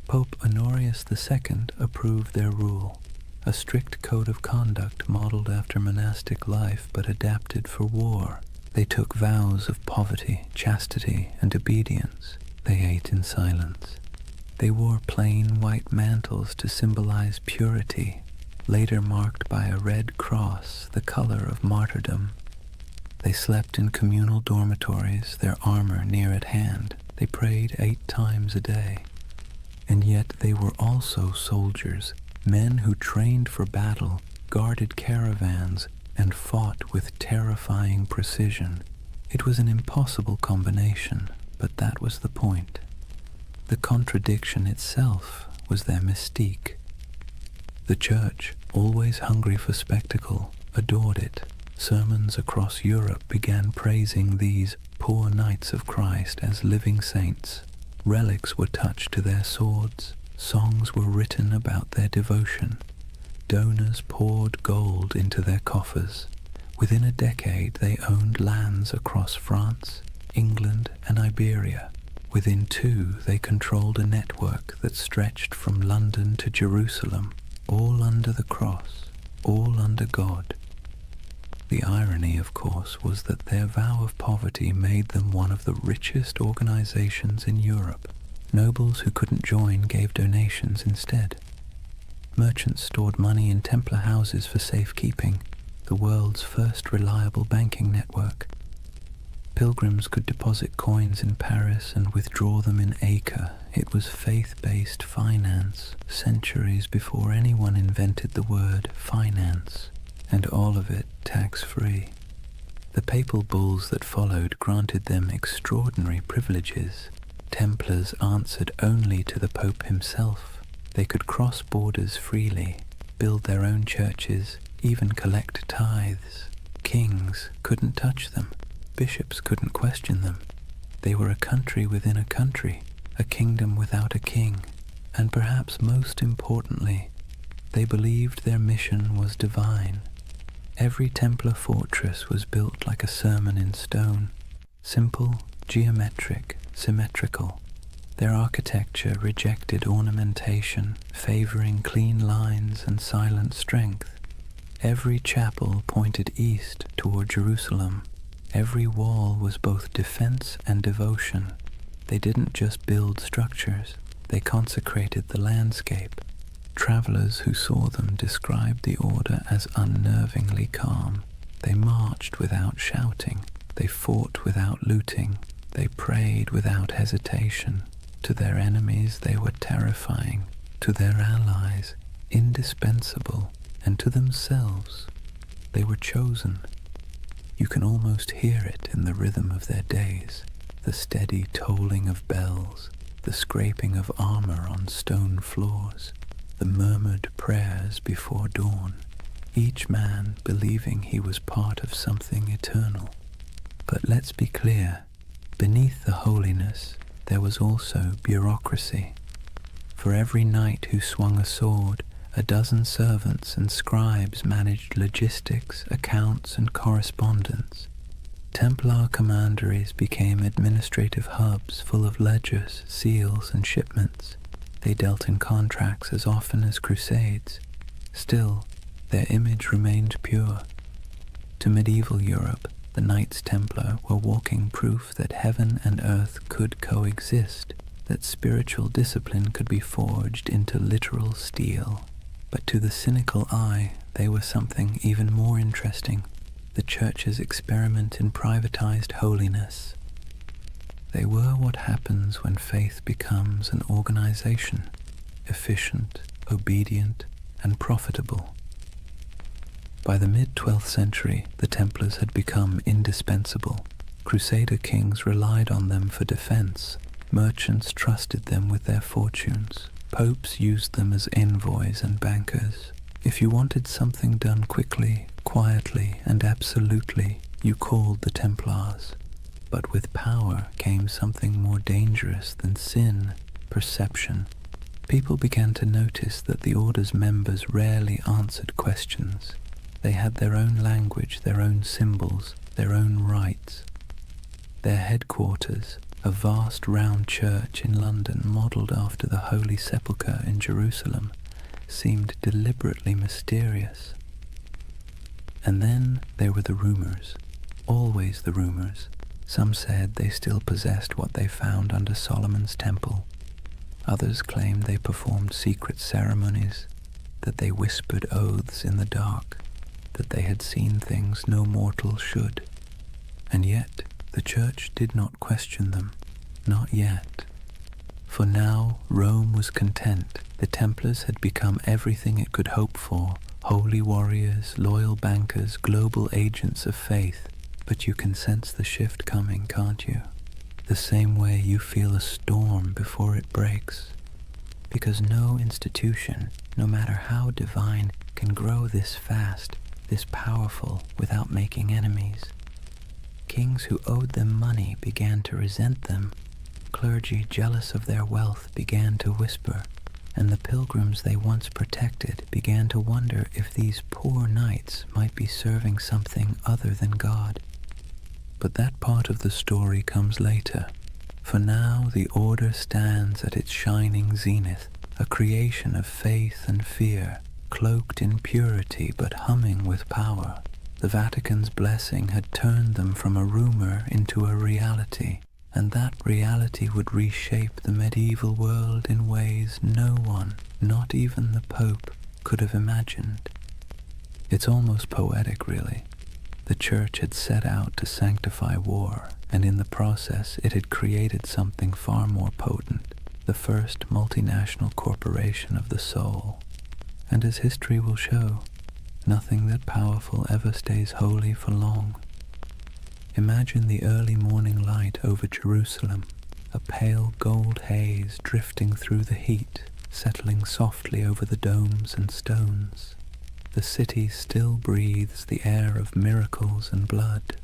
Pope Honorius II approved their rule, a strict code of conduct modeled after monastic life but adapted for war. They took vows of poverty, chastity, and obedience. They ate in silence. They wore plain white mantles to symbolize purity, later marked by a red cross, the color of martyrdom. They slept in communal dormitories, their armor near at hand. They prayed 8 times a day. And yet they were also soldiers, men who trained for battle, guarded caravans, and fought with terrifying precision. It was an impossible combination, but that was the point. The contradiction itself was their mystique. The Church, always hungry for spectacle, adored it. Sermons across Europe began praising these poor knights of Christ as living saints. Relics were touched to their swords. Songs were written about their devotion. Donors poured gold into their coffers. Within a decade, they owned lands across France, England, and Iberia. Within 2, they controlled a network that stretched from London to Jerusalem, all under the cross, all under God. The irony, of course, was that their vow of poverty made them one of the richest organizations in Europe. Nobles who couldn't join gave donations instead. Merchants stored money in Templar houses for safekeeping, the world's first reliable banking network. Pilgrims could deposit coins in Paris and withdraw them in Acre. It was faith-based finance, centuries before anyone invented the word finance, and all of it tax-free. The papal bulls that followed granted them extraordinary privileges. Templars answered only to the Pope himself. They could cross borders freely, build their own churches, even collect tithes. Kings couldn't touch them. Bishops couldn't question them. They were a country within a country, a kingdom without a king. And perhaps most importantly, they believed their mission was divine. Every Templar fortress was built like a sermon in stone, simple, geometric, symmetrical. Their architecture rejected ornamentation, favoring clean lines and silent strength. Every chapel pointed east toward Jerusalem. Every wall was both defense and devotion. They didn't just build structures, they consecrated the landscape. Travelers who saw them described the order as unnervingly calm. They marched without shouting. They fought without looting. They prayed without hesitation. To their enemies they were terrifying. To their allies, indispensable. And to themselves, they were chosen. You can almost hear it in the rhythm of their days, the steady tolling of bells, the scraping of armor on stone floors, the murmured prayers before dawn, each man believing he was part of something eternal. But let's be clear, beneath the holiness there was also bureaucracy. For every knight who swung a sword, A dozen servants and scribes managed logistics, accounts, and correspondence. Templar commanderies became administrative hubs full of ledgers, seals, and shipments. They dealt in contracts as often as crusades. Still, their image remained pure. To medieval Europe, the Knights Templar were walking proof that heaven and earth could coexist, that spiritual discipline could be forged into literal steel. But to the cynical eye, they were something even more interesting, the Church's experiment in privatized holiness. They were what happens when faith becomes an organization, efficient, obedient, and profitable. By the mid-12th century, the Templars had become indispensable. Crusader kings relied on them for defense. Merchants trusted them with their fortunes. Popes used them as envoys and bankers. If you wanted something done quickly, quietly, and absolutely, you called the Templars. But with power came something more dangerous than sin, perception. People began to notice that the order's members rarely answered questions. They had their own language, their own symbols, their own rites. Their headquarters, a vast round church in London modelled after the Holy Sepulchre in Jerusalem, seemed deliberately mysterious. And then there were the rumours, always the rumours. Some said they still possessed what they found under Solomon's temple. Others claimed they performed secret ceremonies, that they whispered oaths in the dark, that they had seen things no mortal should. And yet the Church did not question them, not yet. For now Rome was content. The Templars had become everything it could hope for, holy warriors, loyal bankers, global agents of faith. But you can sense the shift coming, can't you? The same way you feel a storm before it breaks. Because no institution, no matter how divine, can grow this fast, this powerful, without making enemies. Kings who owed them money began to resent them. Clergy jealous of their wealth began to whisper, and the pilgrims they once protected began to wonder if these poor knights might be serving something other than God. But that part of the story comes later. For now the order stands at its shining zenith, a creation of faith and fear, cloaked in purity but humming with power. The Vatican's blessing had turned them from a rumor into a reality, and that reality would reshape the medieval world in ways no one, not even the Pope, could have imagined. It's almost poetic, really. The Church had set out to sanctify war, and in the process it had created something far more potent, the first multinational corporation of the soul. And as history will show, nothing that powerful ever stays holy for long. Imagine the early morning light over Jerusalem, a pale gold haze drifting through the heat, settling softly over the domes and stones. The city still breathes the air of miracles and blood.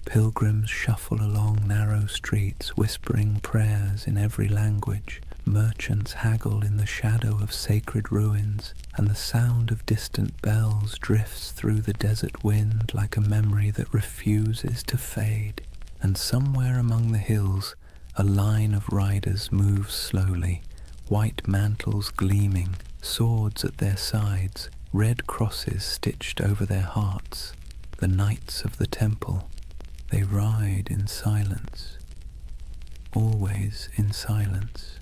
Pilgrims shuffle along narrow streets, whispering prayers in every language. Merchants haggle in the shadow of sacred ruins, and the sound of distant bells drifts through the desert wind like a memory that refuses to fade. And somewhere among the hills, a line of riders moves slowly, white mantles gleaming, swords at their sides, red crosses stitched over their hearts. The Knights of the Temple. They ride in silence, always in silence.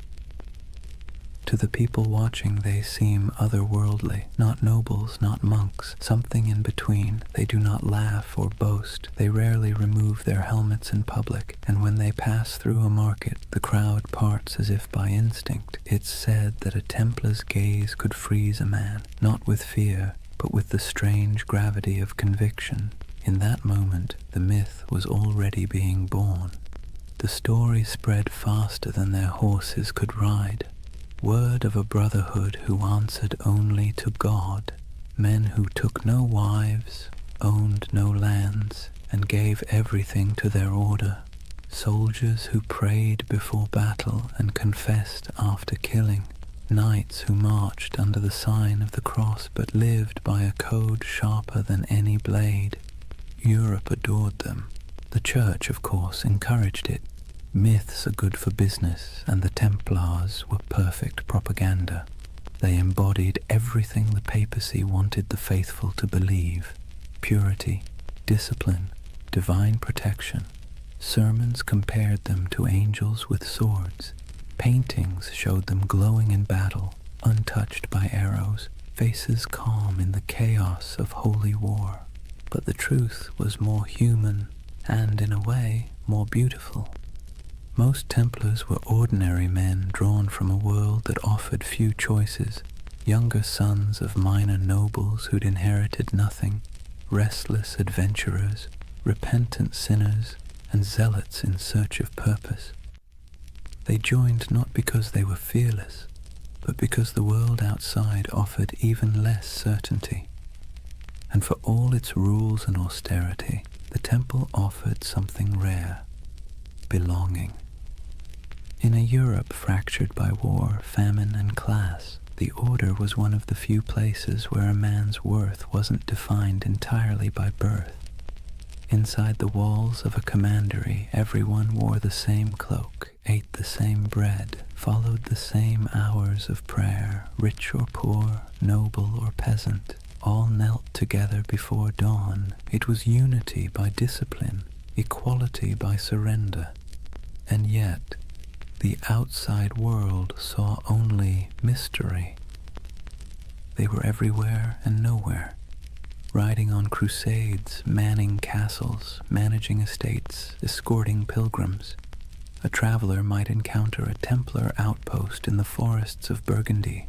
To the people watching they seem otherworldly, not nobles, not monks, something in between. They do not laugh or boast. They rarely remove their helmets in public, and when they pass through a market, the crowd parts as if by instinct. It's said that a Templar's gaze could freeze a man, not with fear, but with the strange gravity of conviction. In that moment, the myth was already being born. The story spread faster than their horses could ride. Word of a brotherhood who answered only to God, men who took no wives, owned no lands, and gave everything to their order, soldiers who prayed before battle and confessed after killing, knights who marched under the sign of the cross but lived by a code sharper than any blade. Europe adored them. The Church, of course, encouraged it. Myths are good for business, and the Templars were perfect propaganda. They embodied everything the papacy wanted the faithful to believe: purity, discipline, divine protection. Sermons compared them to angels with swords. Paintings showed them glowing in battle, untouched by arrows, faces calm in the chaos of holy war. But the truth was more human and, in a way, more beautiful. Most Templars were ordinary men drawn from a world that offered few choices, younger sons of minor nobles who'd inherited nothing, restless adventurers, repentant sinners, and zealots in search of purpose. They joined not because they were fearless, but because the world outside offered even less certainty. And for all its rules and austerity, the temple offered something rare: belonging. In a Europe fractured by war, famine, and class, the Order was one of the few places where a man's worth wasn't defined entirely by birth. Inside the walls of a commandery, everyone wore the same cloak, ate the same bread, followed the same hours of prayer. Rich or poor, noble or peasant, all knelt together before dawn. It was unity by discipline, equality by surrender. And yet, the outside world saw only mystery. They were everywhere and nowhere, riding on crusades, manning castles, managing estates, escorting pilgrims. A traveler might encounter a Templar outpost in the forests of Burgundy,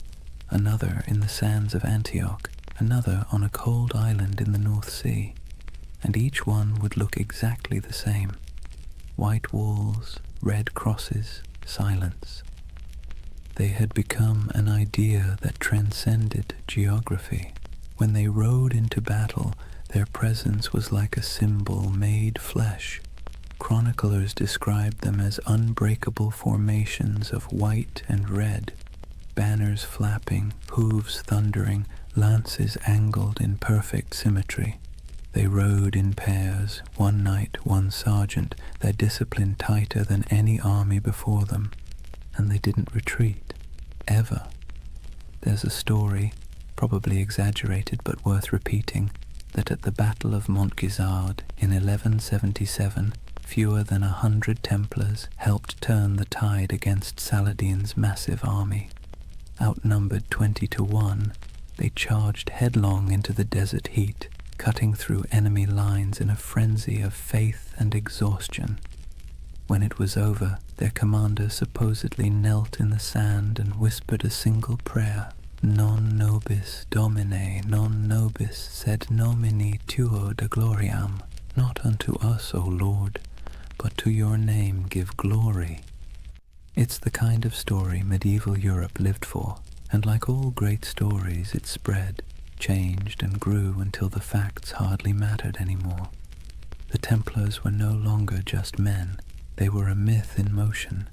another in the sands of Antioch, another on a cold island in the North Sea, and each one would look exactly the same: white walls, red crosses, silence. They had become an idea that transcended geography. When they rode into battle, their presence was like a symbol made flesh. Chroniclers described them as unbreakable formations of white and red, banners flapping, hooves thundering, lances angled in perfect symmetry. They rode in pairs, one knight, one sergeant, their discipline tighter than any army before them, and they didn't retreat, ever. There's a story, probably exaggerated but worth repeating, that at the Battle of Montgisard in 1177, fewer than 100 Templars helped turn the tide against Saladin's massive army. Outnumbered 20 to 1, they charged headlong into the desert heat, cutting through enemy lines in a frenzy of faith and exhaustion. When it was over, their commander supposedly knelt in the sand and whispered a single prayer: Non nobis Domine, non nobis sed nomini tuo de gloriam. Not unto us, O Lord, but to your name give glory. It's the kind of story medieval Europe lived for, and like all great stories, it spread, changed and grew until the facts hardly mattered anymore. The Templars were no longer just men. They were a myth in motion.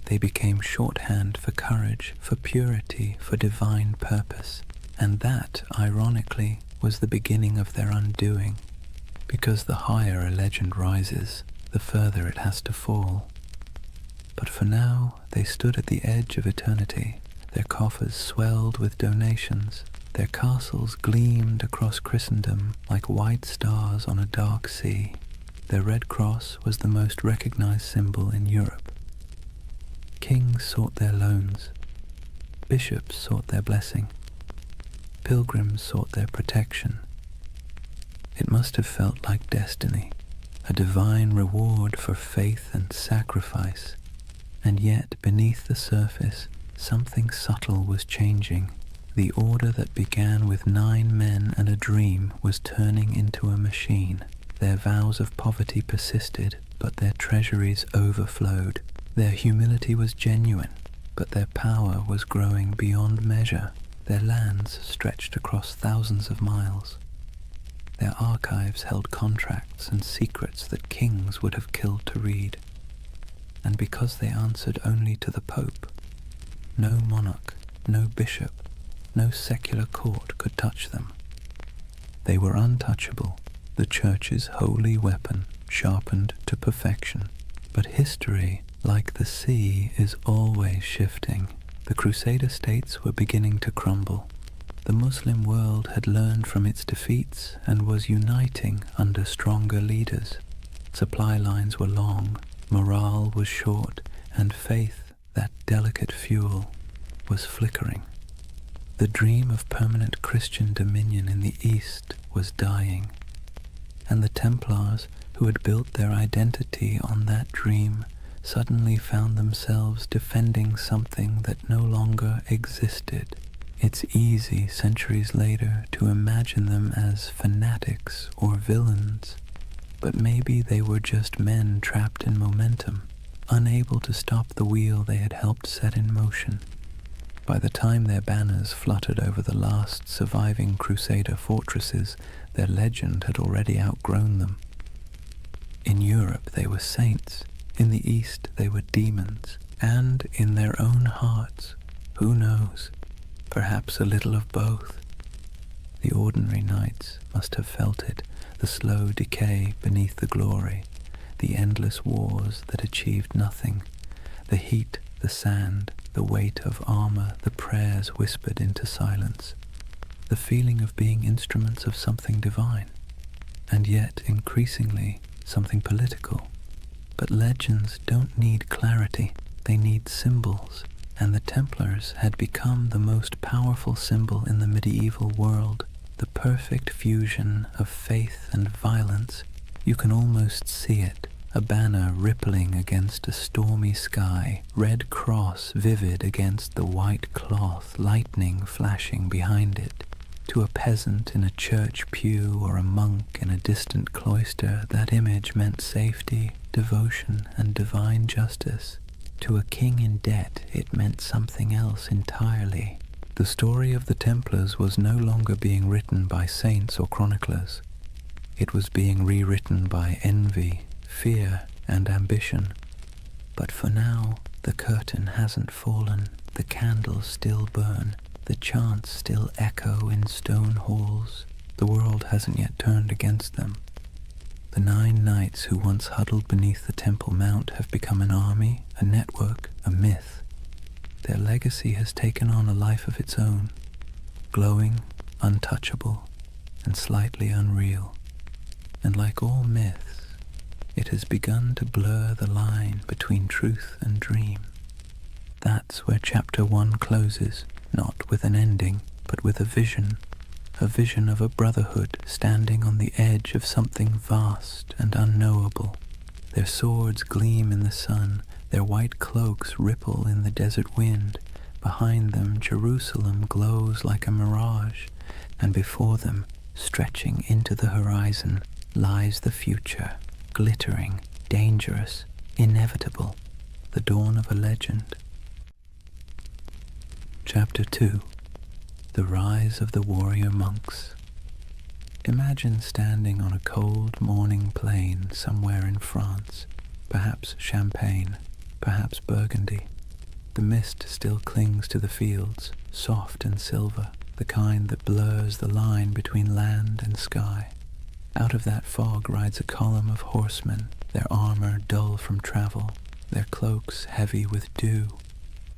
They became shorthand for courage, for purity, for divine purpose. And that, ironically, was the beginning of their undoing. Because the higher a legend rises, the further it has to fall. But for now, they stood at the edge of eternity. Their coffers swelled with donations. Their castles gleamed across Christendom like white stars on a dark sea. Their red cross was the most recognized symbol in Europe. Kings sought their loans. Bishops sought their blessing. Pilgrims sought their protection. It must have felt like destiny, a divine reward for faith and sacrifice. And yet, beneath the surface, something subtle was changing. The order that began with 9 men and a dream was turning into a machine. Their vows of poverty persisted, but their treasuries overflowed. Their humility was genuine, but their power was growing beyond measure. Their lands stretched across thousands of miles. Their archives held contracts and secrets that kings would have killed to read. And because they answered only to the Pope, no monarch, no bishop, no secular court could touch them. They were untouchable, the Church's holy weapon, sharpened to perfection. But history, like the sea, is always shifting. The Crusader states were beginning to crumble. The Muslim world had learned from its defeats and was uniting under stronger leaders. Supply lines were long, morale was short, and faith, that delicate fuel, was flickering. The dream of permanent Christian dominion in the East was dying, and the Templars, who had built their identity on that dream, suddenly found themselves defending something that no longer existed. It's easy, centuries later, to imagine them as fanatics or villains, but maybe they were just men trapped in momentum, unable to stop the wheel they had helped set in motion. By the time their banners fluttered over the last surviving Crusader fortresses, their legend had already outgrown them. In Europe they were saints, in the East they were demons, and in their own hearts, who knows, perhaps a little of both. The ordinary knights must have felt it, the slow decay beneath the glory, the endless wars that achieved nothing, the heat, the sand, the weight of armor, the prayers whispered into silence, the feeling of being instruments of something divine, and yet increasingly something political. But legends don't need clarity, they need symbols, and the Templars had become the most powerful symbol in the medieval world, the perfect fusion of faith and violence. You can almost see it, a banner rippling against a stormy sky, red cross vivid against the white cloth, lightning flashing behind it. To a peasant in a church pew or a monk in a distant cloister, that image meant safety, devotion, and divine justice. To a king in debt, it meant something else entirely. The story of the Templars was no longer being written by saints or chroniclers. It was being rewritten by envy, fear, and ambition. But for now, the curtain hasn't fallen, the candles still burn, the chants still echo in stone halls. The world hasn't yet turned against them. The 9 knights who once huddled beneath the Temple Mount have become an army, a network, a myth. Their legacy has taken on a life of its own, glowing, untouchable, and slightly unreal. And like all myths, it has begun to blur the line between truth and dream. That's where Chapter 1 closes, not with an ending, but with a vision of a brotherhood standing on the edge of something vast and unknowable. Their swords gleam in the sun, their white cloaks ripple in the desert wind. Behind them, Jerusalem glows like a mirage, and before them, stretching into the horizon, lies the future, glittering, dangerous, inevitable, the dawn of a legend. Chapter 2. The Rise of the Warrior Monks. Imagine standing on a cold morning plain somewhere in France, perhaps Champagne, perhaps Burgundy. The mist still clings to the fields, soft and silver, the kind that blurs the line between land and sky. Out of that fog rides a column of horsemen, their armor dull from travel, their cloaks heavy with dew.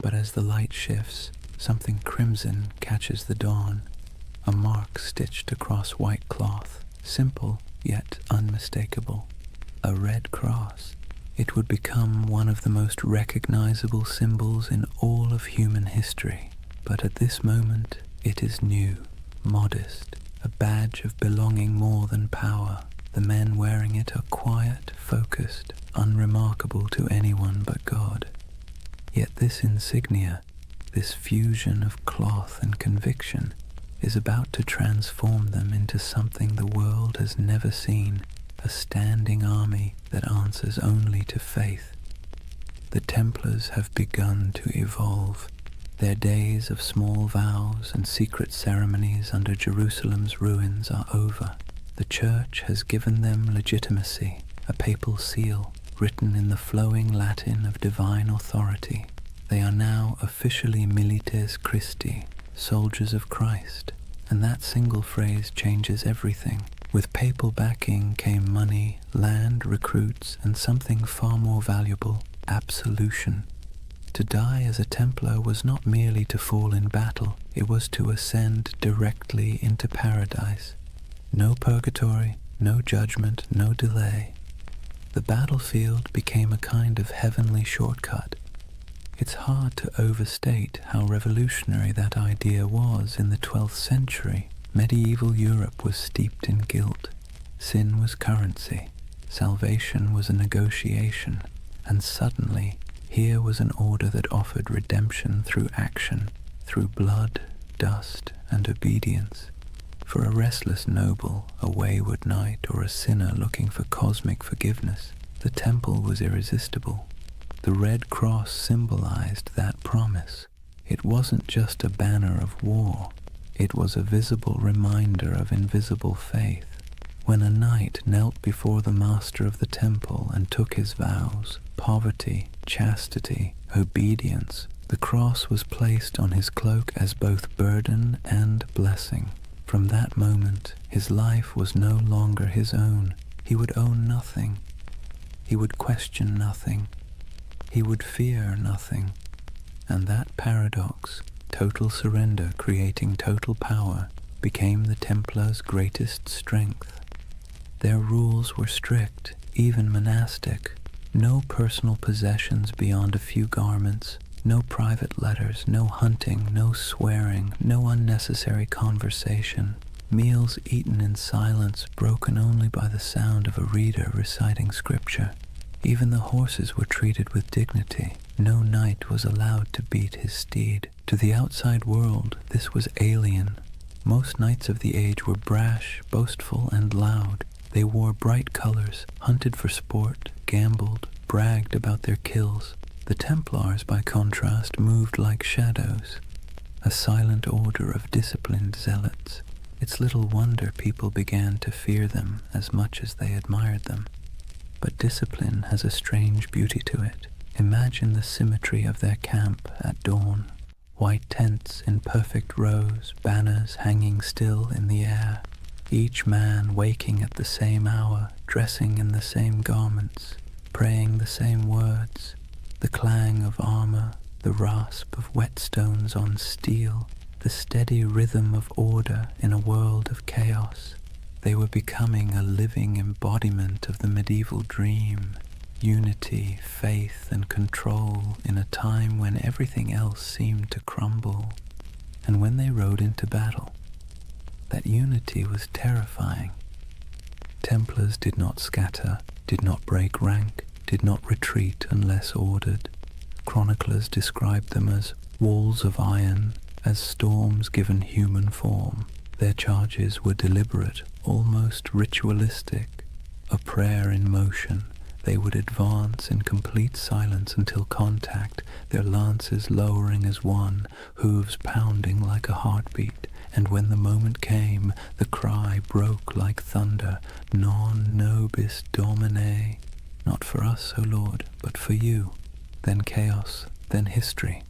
But as the light shifts, something crimson catches the dawn, a mark stitched across white cloth, simple yet unmistakable, a red cross. It would become one of the most recognizable symbols in all of human history. But at this moment, it is new, modest, a badge of belonging more than power. The men wearing it are quiet, focused, unremarkable to anyone but God. Yet this insignia, this fusion of cloth and conviction, is about to transform them into something the world has never seen, a standing army that answers only to faith. The Templars have begun to evolve. Their days of small vows and secret ceremonies under Jerusalem's ruins are over. The Church has given them legitimacy, a papal seal written in the flowing Latin of divine authority. They are now officially milites Christi, soldiers of Christ, and that single phrase changes everything. With papal backing came money, land, recruits, and something far more valuable, absolution. To die as a Templar was not merely to fall in battle, it was to ascend directly into paradise. No purgatory, no judgment, no delay. The battlefield became a kind of heavenly shortcut. It's hard to overstate how revolutionary that idea was in the 12th century. Medieval Europe was steeped in guilt. Sin was currency. Salvation was a negotiation. And suddenly, here was an order that offered redemption through action, through blood, dust, and obedience. For a restless noble, a wayward knight, or a sinner looking for cosmic forgiveness, the temple was irresistible. The Red Cross symbolized that promise. It wasn't just a banner of war. It was a visible reminder of invisible faith. When a knight knelt before the master of the temple and took his vows, poverty, chastity, obedience, the cross was placed on his cloak as both burden and blessing. From that moment, his life was no longer his own. He would own nothing. He would question nothing. He would fear nothing. And that paradox, total surrender creating total power, became the Templars' greatest strength. Their rules were strict, even monastic. No personal possessions beyond a few garments, no private letters, no hunting, no swearing, no unnecessary conversation. Meals eaten in silence, broken only by the sound of a reader reciting scripture. Even the horses were treated with dignity. No knight was allowed to beat his steed. To the outside world, this was alien. Most knights of the age were brash, boastful, and loud. They wore bright colors, hunted for sport, gambled, bragged about their kills. The Templars, by contrast, moved like shadows, a silent order of disciplined zealots. It's little wonder people began to fear them as much as they admired them. But discipline has a strange beauty to it. Imagine the symmetry of their camp at dawn. White tents in perfect rows, banners hanging still in the air. Each man waking at the same hour, dressing in the same garments, praying the same words. The clang of armor, the rasp of whetstones on steel, the steady rhythm of order in a world of chaos. They were becoming a living embodiment of the medieval dream, unity, faith, and control in a time when everything else seemed to crumble. And when they rode into battle, that unity was terrifying. Templars did not scatter, did not break rank, did not retreat unless ordered. Chroniclers described them as walls of iron, as storms given human form. Their charges were deliberate, almost ritualistic, a prayer in motion. They would advance in complete silence until contact, their lances lowering as one, hooves pounding like a heartbeat. And when the moment came, the cry broke like thunder, Non nobis Domine. Not for us, O Lord, but for you. Then chaos, then history.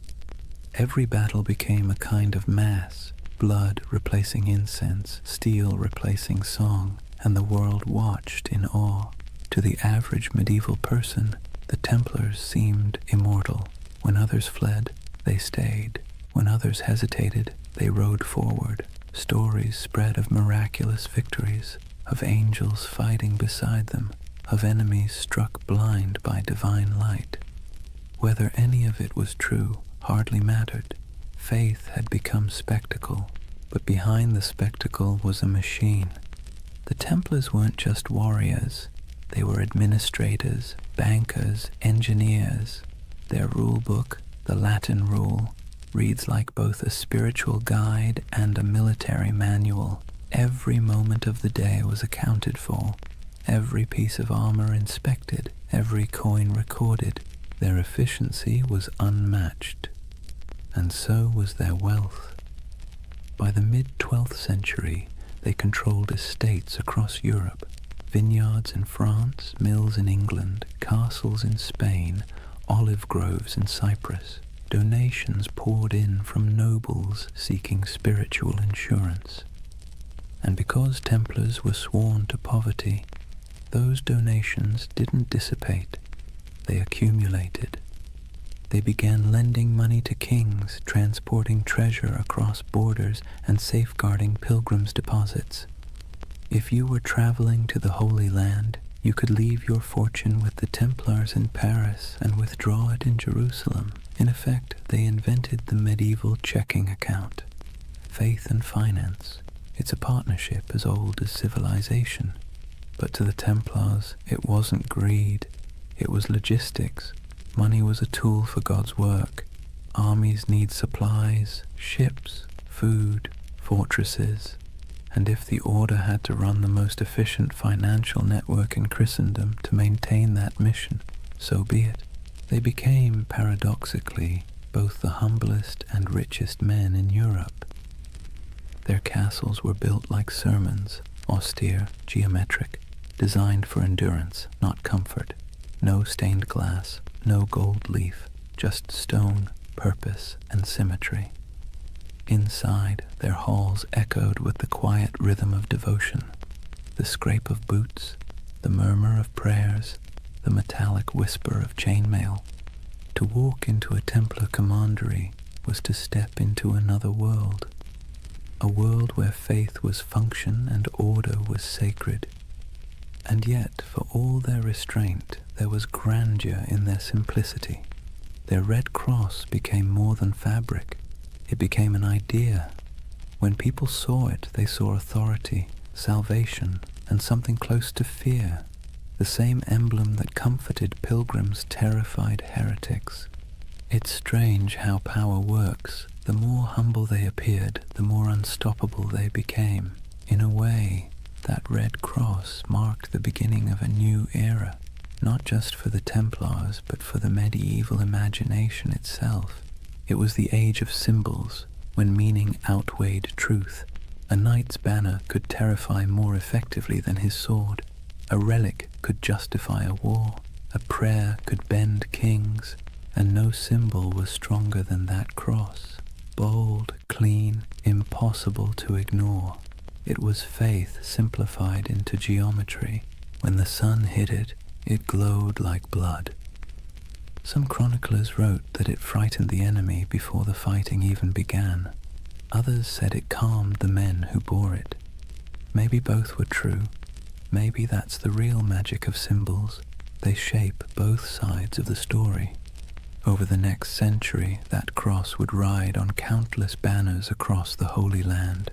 Every battle became a kind of mass, blood replacing incense, steel replacing song, and the world watched in awe. To the average medieval person, the Templars seemed immortal. When others fled, they stayed. When others hesitated, they rode forward. Stories spread of miraculous victories, of angels fighting beside them, of enemies struck blind by divine light. Whether any of it was true hardly mattered. Faith had become spectacle, but behind the spectacle was a machine. The Templars weren't just warriors. They were administrators, bankers, engineers. Their rule book, the Latin rule, reads like both a spiritual guide and a military manual. Every moment of the day was accounted for, every piece of armor inspected, every coin recorded. Their efficiency was unmatched, and so was their wealth. By the mid-12th century, they controlled estates across Europe, vineyards in France, mills in England, castles in Spain, olive groves in Cyprus. donations poured in from nobles seeking spiritual insurance. And because Templars were sworn to poverty, those donations didn't dissipate, they accumulated. They began lending money to kings, transporting treasure across borders, and safeguarding pilgrims' deposits. If you were traveling to the Holy Land, you could leave your fortune with the Templars in Paris and withdraw it in Jerusalem. In effect, they invented the medieval checking account. Faith and finance. It's a partnership as old as civilization. But to the Templars, it wasn't greed. It was logistics. Money was a tool for God's work. Armies need supplies, ships, food, fortresses. And if the order had to run the most efficient financial network in Christendom to maintain that mission, so be it. They became, paradoxically, both the humblest and richest men in Europe. Their castles were built like sermons, austere, geometric, designed for endurance, not comfort. No stained glass, no gold leaf, just stone, purpose, and symmetry. Inside, their halls echoed with the quiet rhythm of devotion, the scrape of boots, the murmur of prayers, the metallic whisper of chainmail. To walk into a Templar commandery was to step into another world, a world where faith was function and order was sacred. And yet, for all their restraint, there was grandeur in their simplicity. Their red cross became more than fabric. It became an idea. When people saw it, they saw authority, salvation, and something close to fear. The same emblem that comforted pilgrims terrified heretics. It's strange how power works. The more humble they appeared, the more unstoppable they became. In a way, that red cross marked the beginning of a new era, not just for the Templars, but for the medieval imagination itself. It was the age of symbols, when meaning outweighed truth. A knight's banner could terrify more effectively than his sword. A relic could justify a war. A prayer could bend kings. And no symbol was stronger than that cross. Bold, clean, impossible to ignore. It was faith simplified into geometry. When the sun hit it, it glowed like blood. Some chroniclers wrote that it frightened the enemy before the fighting even began. Others said it calmed the men who bore it. Maybe both were true. Maybe that's the real magic of symbols. They shape both sides of the story. Over the next century, that cross would ride on countless banners across the Holy Land.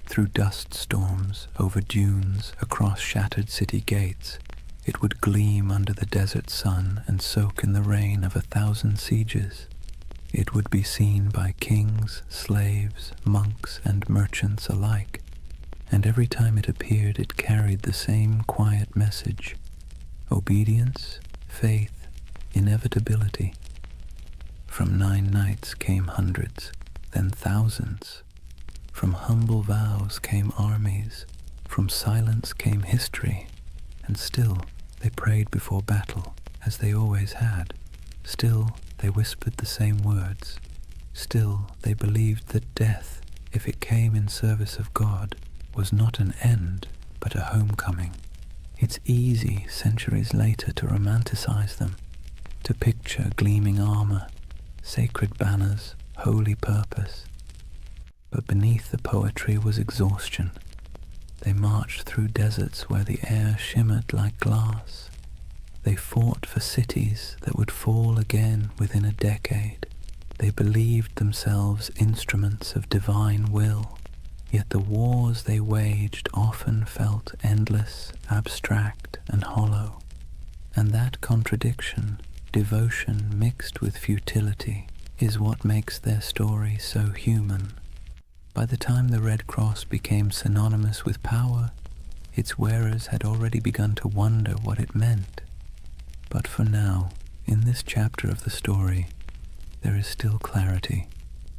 Through dust storms, over dunes, across shattered city gates, it would gleam under the desert sun and soak in the rain of 1,000 sieges. It would be seen by kings, slaves, monks, and merchants alike, and every time it appeared it carried the same quiet message: obedience, faith, inevitability. From 9 nights came hundreds, then thousands. From humble vows came armies, from silence came history, and still they prayed before battle, as they always had. Still they whispered the same words. Still they believed that death, if it came in service of God, was not an end, but a homecoming. It's easy, centuries later, to romanticize them, to picture gleaming armor, sacred banners, holy purpose. But beneath the poetry was exhaustion. They marched through deserts where the air shimmered like glass. They fought for cities that would fall again within a decade. They believed themselves instruments of divine will, yet the wars they waged often felt endless, abstract, and hollow. And that contradiction, devotion mixed with futility, is what makes their story so human. By the time the Red Cross became synonymous with power, its wearers had already begun to wonder what it meant. But for now, in this chapter of the story, there is still clarity,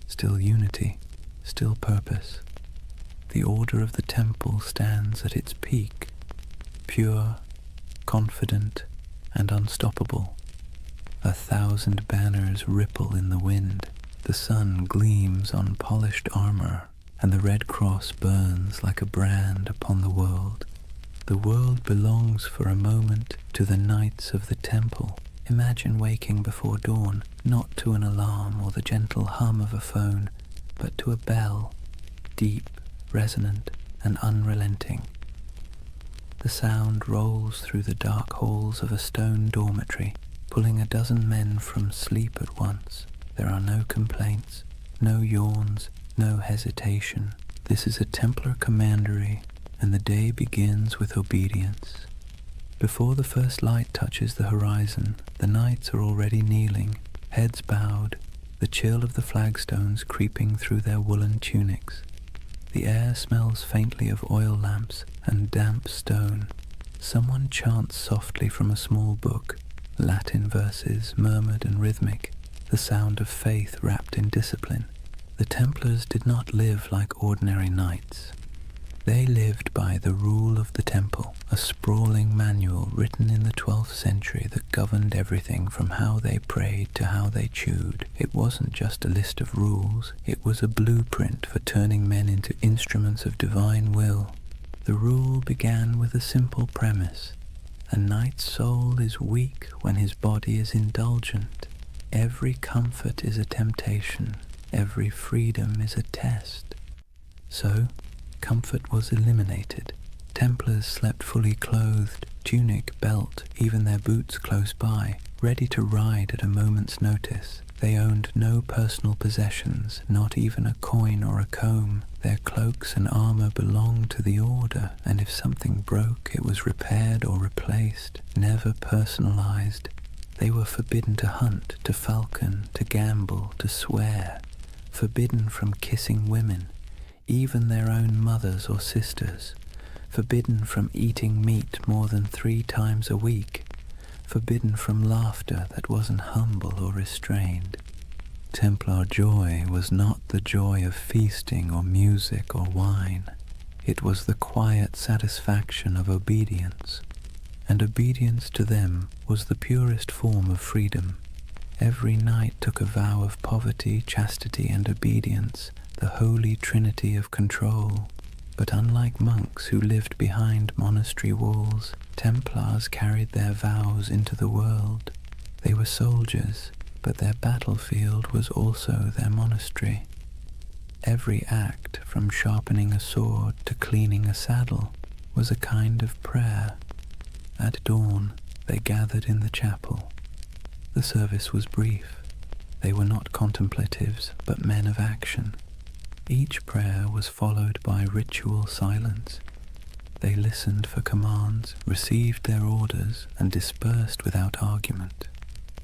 still unity, still purpose. The order of the temple stands at its peak, pure, confident, and unstoppable. 1,000 banners ripple in the wind. The sun gleams on polished armor, and the red cross burns like a brand upon the world. The world belongs for a moment to the knights of the temple. Imagine waking before dawn, not to an alarm or the gentle hum of a phone, but to a bell, deep, resonant, and unrelenting. The sound rolls through the dark halls of a stone dormitory, pulling a dozen men from sleep at once. There are no complaints, no yawns, no hesitation. This is a Templar commandery, and the day begins with obedience. Before the first light touches the horizon, the knights are already kneeling, heads bowed, the chill of the flagstones creeping through their woolen tunics. The air smells faintly of oil lamps and damp stone. Someone chants softly from a small book, Latin verses murmured and rhythmic, the sound of faith wrapped in discipline. The Templars did not live like ordinary knights. They lived by the rule of the temple, a sprawling manual written in the 12th century that governed everything from how they prayed to how they chewed. It wasn't just a list of rules, it was a blueprint for turning men into instruments of divine will. The rule began with a simple premise. A knight's soul is weak when his body is indulgent. Every comfort is a temptation, every freedom is a test. So, comfort was eliminated. Templars slept fully clothed, tunic, belt, even their boots close by, ready to ride at a moment's notice. They owned no personal possessions, not even a coin or a comb. Their cloaks and armor belonged to the order, and if something broke, it was repaired or replaced, never personalized. They were forbidden to hunt, to falcon, to gamble, to swear, forbidden from kissing women, even their own mothers or sisters, forbidden from eating meat more than 3 times a week, forbidden from laughter that wasn't humble or restrained. Templar joy was not the joy of feasting or music or wine. It was the quiet satisfaction of obedience, and obedience to them was the purest form of freedom. Every knight took a vow of poverty, chastity, and obedience, the holy trinity of control. But unlike monks who lived behind monastery walls, Templars carried their vows into the world. They were soldiers, but their battlefield was also their monastery. Every act, from sharpening a sword to cleaning a saddle, was a kind of prayer. At dawn, they gathered in the chapel. The service was brief. They were not contemplatives, but men of action. Each prayer was followed by ritual silence. They listened for commands, received their orders, and dispersed without argument.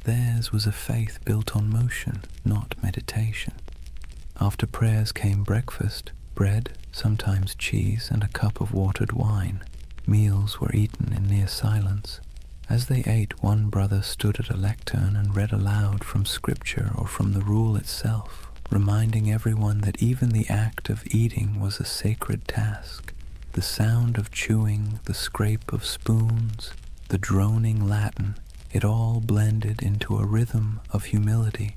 Theirs was a faith built on motion, not meditation. After prayers came breakfast, bread, sometimes cheese, and a cup of watered wine. Meals were eaten in near silence. As they ate, one brother stood at a lectern and read aloud from scripture or from the rule itself, reminding everyone that even the act of eating was a sacred task. The sound of chewing, the scrape of spoons, the droning Latin, it all blended into a rhythm of humility.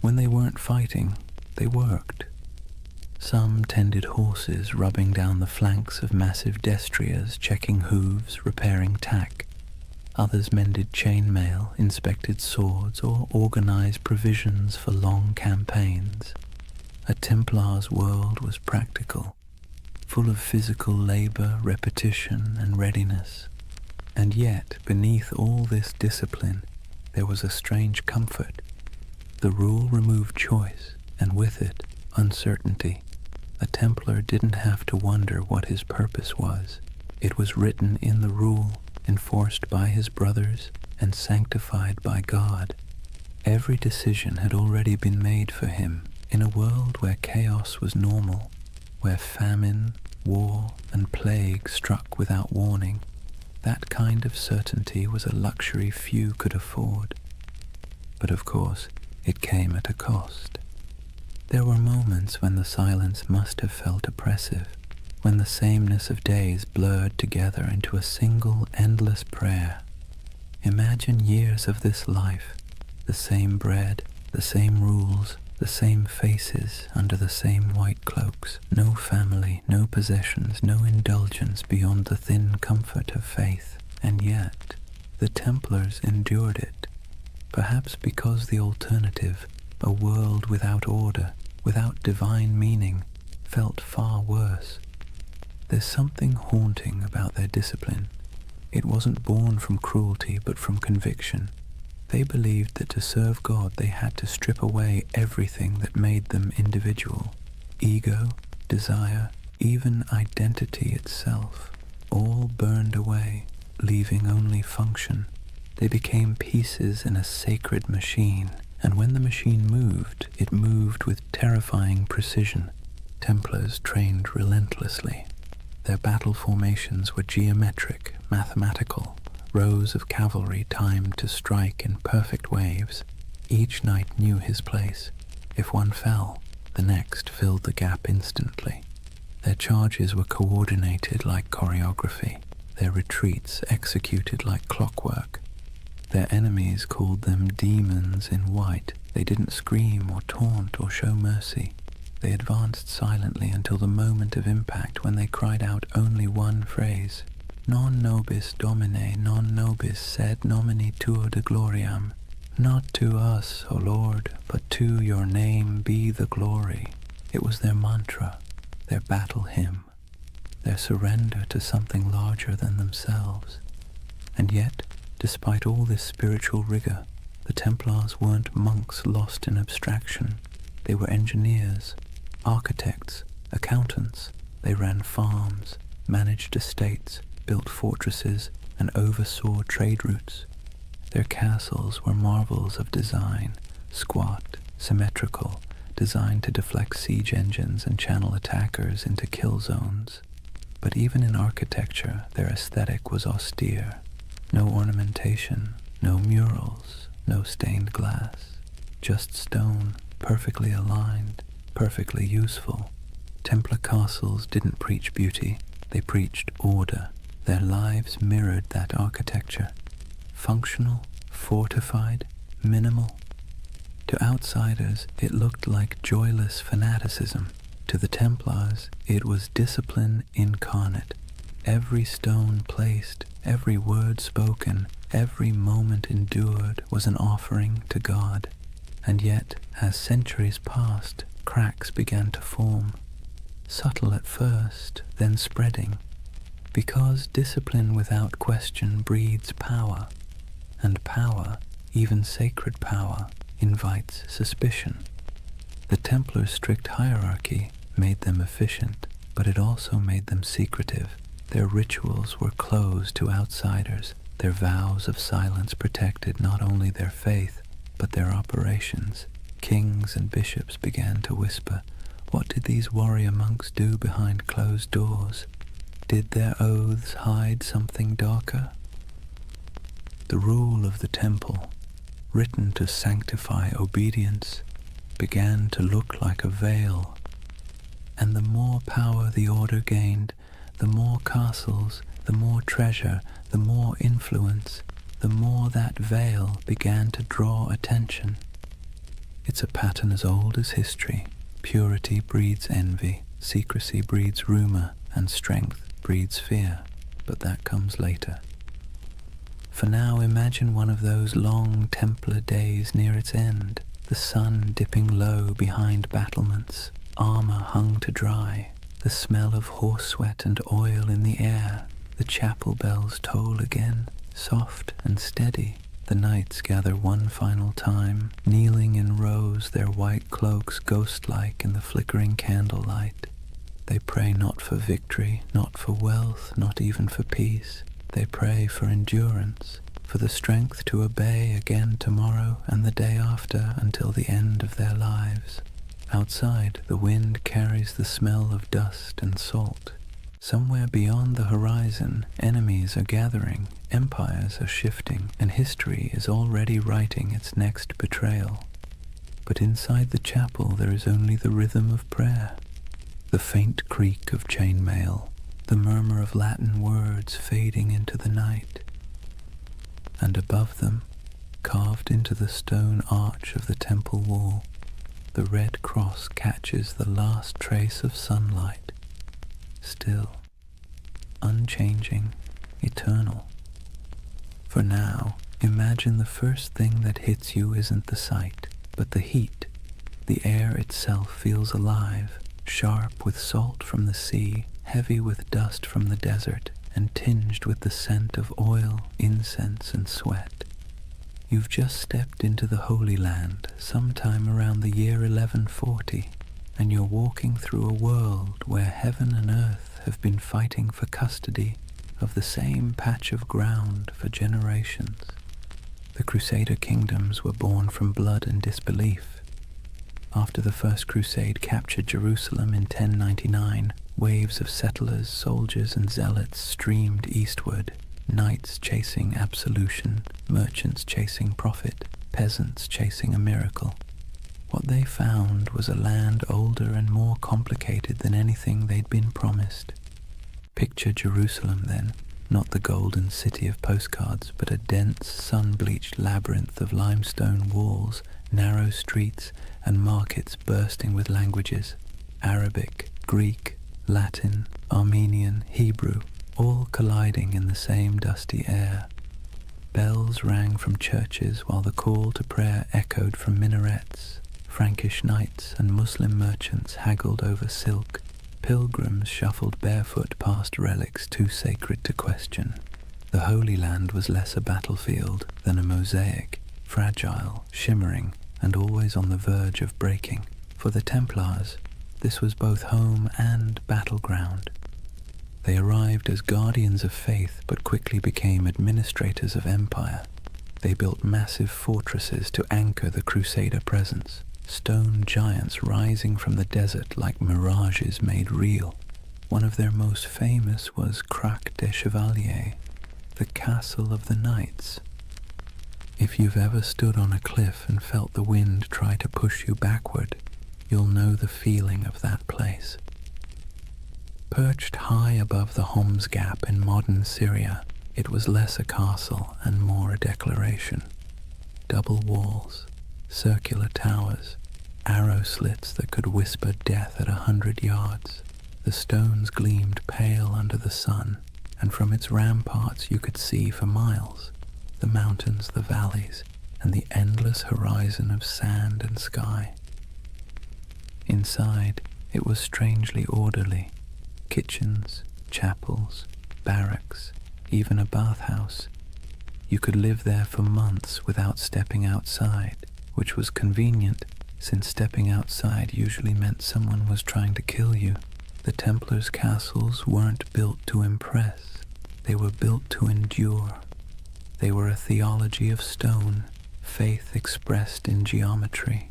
When they weren't fighting, they worked. Some tended horses, rubbing down the flanks of massive destriers, checking hooves, repairing tack. Others mended chainmail, inspected swords, or organized provisions for long campaigns. A Templar's world was practical, full of physical labor, repetition, and readiness. And yet, beneath all this discipline, there was a strange comfort. The rule removed choice, and with it, uncertainty. A Templar didn't have to wonder what his purpose was. It was written in the rule, enforced by his brothers, and sanctified by God. Every decision had already been made for him. In a world where chaos was normal, where famine, war, and plague struck without warning, that kind of certainty was a luxury few could afford. But of course, it came at a cost. There were moments when the silence must have felt oppressive, when the sameness of days blurred together into a single endless prayer. Imagine years of this life, The same bread, the same rules, the same faces under the same white cloaks. No family, no possessions, no indulgence beyond the thin comfort of faith. And yet, the Templars endured it. Perhaps because the alternative, a world without order, without divine meaning, felt far worse. There's something haunting about their discipline. It wasn't born from cruelty, but from conviction. They believed that to serve God they had to strip away everything that made them individual. Ego, desire, even identity itself, all burned away, leaving only function. They became pieces in a sacred machine, and when the machine moved, it moved with terrifying precision. Templars trained relentlessly. Their battle formations were geometric, mathematical, rows of cavalry timed to strike in perfect waves. Each knight knew his place. If one fell, the next filled the gap instantly. Their charges were coordinated like choreography, their retreats executed like clockwork. Their enemies called them demons in white. They didn't scream or taunt or show mercy. They advanced silently until the moment of impact, when they cried out only one phrase: Non nobis Domine, non nobis sed nomini tuo de gloriam. Not to us, O Lord, but to your name be the glory. It was their mantra, their battle hymn, their surrender to something larger than themselves. And yet, despite all this spiritual rigor, the Templars weren't monks lost in abstraction. They were engineers, architects, accountants. They ran farms, managed estates, built fortresses, and oversaw trade routes. Their castles were marvels of design, squat, symmetrical, designed to deflect siege engines and channel attackers into kill zones. But even in architecture, their aesthetic was austere. No ornamentation, no murals, no stained glass, just stone, perfectly aligned, perfectly useful. Templar castles didn't preach beauty, they preached order. Their lives mirrored that architecture. Functional, fortified, minimal. To outsiders, it looked like joyless fanaticism. To the Templars, it was discipline incarnate. Every stone placed, every word spoken, every moment endured was an offering to God. And yet, as centuries passed, cracks began to form. Subtle at first, then spreading. Because discipline without question breeds power, and power, even sacred power, invites suspicion. The Templars' strict hierarchy made them efficient, but it also made them secretive. Their rituals were closed to outsiders. Their vows of silence protected not only their faith, but their operations. Kings and bishops began to whisper, what did these warrior monks do behind closed doors? Did their oaths hide something darker? The rule of the temple, written to sanctify obedience, began to look like a veil. And the more power the order gained, the more castles, the more treasure, the more influence, the more that veil began to draw attention. It's a pattern as old as history. Purity breeds envy, secrecy breeds rumor, and strength breeds fear. But that comes later. For now, imagine one of those long Templar days near its end, the sun dipping low behind battlements, armor hung to dry, the smell of horse sweat and oil in the air. The chapel bells toll again, soft and steady. The knights gather one final time, kneeling in rows, their white cloaks ghost-like in the flickering candlelight. They pray not for victory, not for wealth, not even for peace. They pray for endurance, for the strength to obey again tomorrow and the day after until the end of their lives. Outside, the wind carries the smell of dust and salt. Somewhere beyond the horizon, enemies are gathering, empires are shifting, and history is already writing its next betrayal. But inside the chapel there is only the rhythm of prayer, the faint creak of chainmail, the murmur of Latin words fading into the night. And above them, carved into the stone arch of the temple wall, the red cross catches the last trace of sunlight, still, unchanging, eternal. For now, imagine the first thing that hits you isn't the sight, but the heat. The air itself feels alive, sharp with salt from the sea, heavy with dust from the desert, and tinged with the scent of oil, incense, and sweat. You've just stepped into the Holy Land sometime around the year 1140, and you're walking through a world where heaven and earth have been fighting for custody of the same patch of ground for generations. The Crusader kingdoms were born from blood and disbelief. After the First Crusade captured Jerusalem in 1099, waves of settlers, soldiers, and zealots streamed eastward, knights chasing absolution, merchants chasing profit, peasants chasing a miracle. What they found was a land older and more complicated than anything they'd been promised. Picture Jerusalem then, not the golden city of postcards, but a dense, sun-bleached labyrinth of limestone walls, narrow streets, and markets bursting with languages: Arabic, Greek, Latin, Armenian, Hebrew, all colliding in the same dusty air. Bells rang from churches while the call to prayer echoed from minarets. Frankish knights and Muslim merchants haggled over silk. Pilgrims shuffled barefoot past relics too sacred to question. The Holy Land was less a battlefield than a mosaic, fragile, shimmering, and always on the verge of breaking. For the Templars, this was both home and battleground. They arrived as guardians of faith but quickly became administrators of empire. They built massive fortresses to anchor the Crusader presence, stone giants rising from the desert like mirages made real. One of their most famous was Crac des Chevaliers, the castle of the knights. If you've ever stood on a cliff and felt the wind try to push you backward, you'll know the feeling of that place. Perched high above the Homs Gap in modern Syria, it was less a castle and more a declaration. Double walls, circular towers, arrow slits that could whisper death at 100 yards. The stones gleamed pale under the sun, and from its ramparts you could see for miles the mountains, the valleys, and the endless horizon of sand and sky. Inside, it was strangely orderly. Kitchens, chapels, barracks, even a bathhouse. You could live there for months without stepping outside, which was convenient, since stepping outside usually meant someone was trying to kill you. The Templars' castles weren't built to impress. They were built to endure. They were a theology of stone, faith expressed in geometry.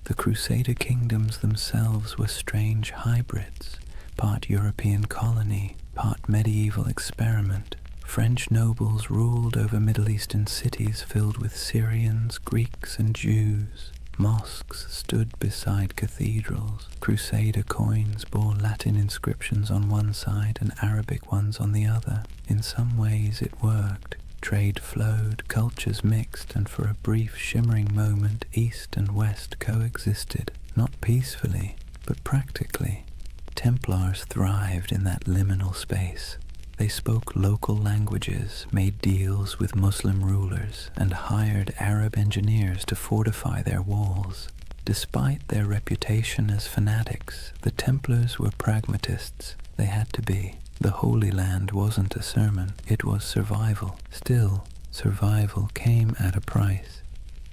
The Crusader kingdoms themselves were strange hybrids, part European colony, part medieval experiment. French nobles ruled over Middle Eastern cities filled with Syrians, Greeks, and Jews. Mosques stood beside cathedrals. Crusader coins bore Latin inscriptions on one side and Arabic ones on the other. In some ways it worked. Trade flowed, cultures mixed, and for a brief shimmering moment East and West coexisted, not peacefully, but practically. Templars thrived in that liminal space. They spoke local languages, made deals with Muslim rulers, and hired Arab engineers to fortify their walls. Despite their reputation as fanatics, the Templars were pragmatists. They had to be. The Holy Land wasn't a sermon, it was survival. Still, survival came at a price.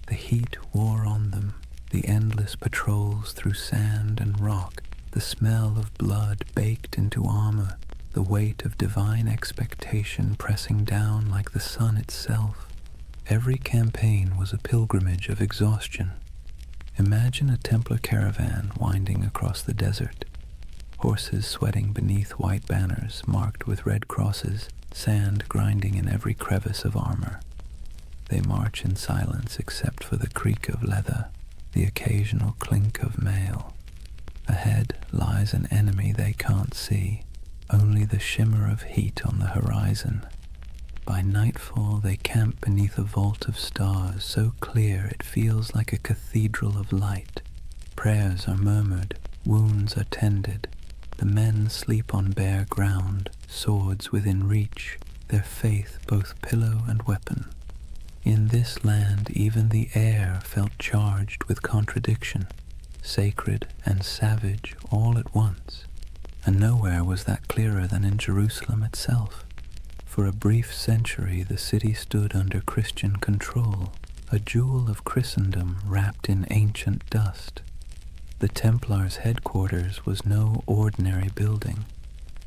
The heat wore on them, the endless patrols through sand and rock, the smell of blood baked into armor, the weight of divine expectation pressing down like the sun itself. Every campaign was a pilgrimage of exhaustion. Imagine a Templar caravan winding across the desert. Horses sweating beneath white banners marked with red crosses, sand grinding in every crevice of armor. They march in silence except for the creak of leather, the occasional clink of mail. Ahead lies an enemy they can't see, only the shimmer of heat on the horizon. By nightfall they camp beneath a vault of stars so clear it feels like a cathedral of light. Prayers are murmured, wounds are tended. The men sleep on bare ground, swords within reach, their faith both pillow and weapon. In this land even the air felt charged with contradiction, sacred and savage all at once, and nowhere was that clearer than in Jerusalem itself. For a brief century the city stood under Christian control, a jewel of Christendom wrapped in ancient dust. The Templars' headquarters was no ordinary building.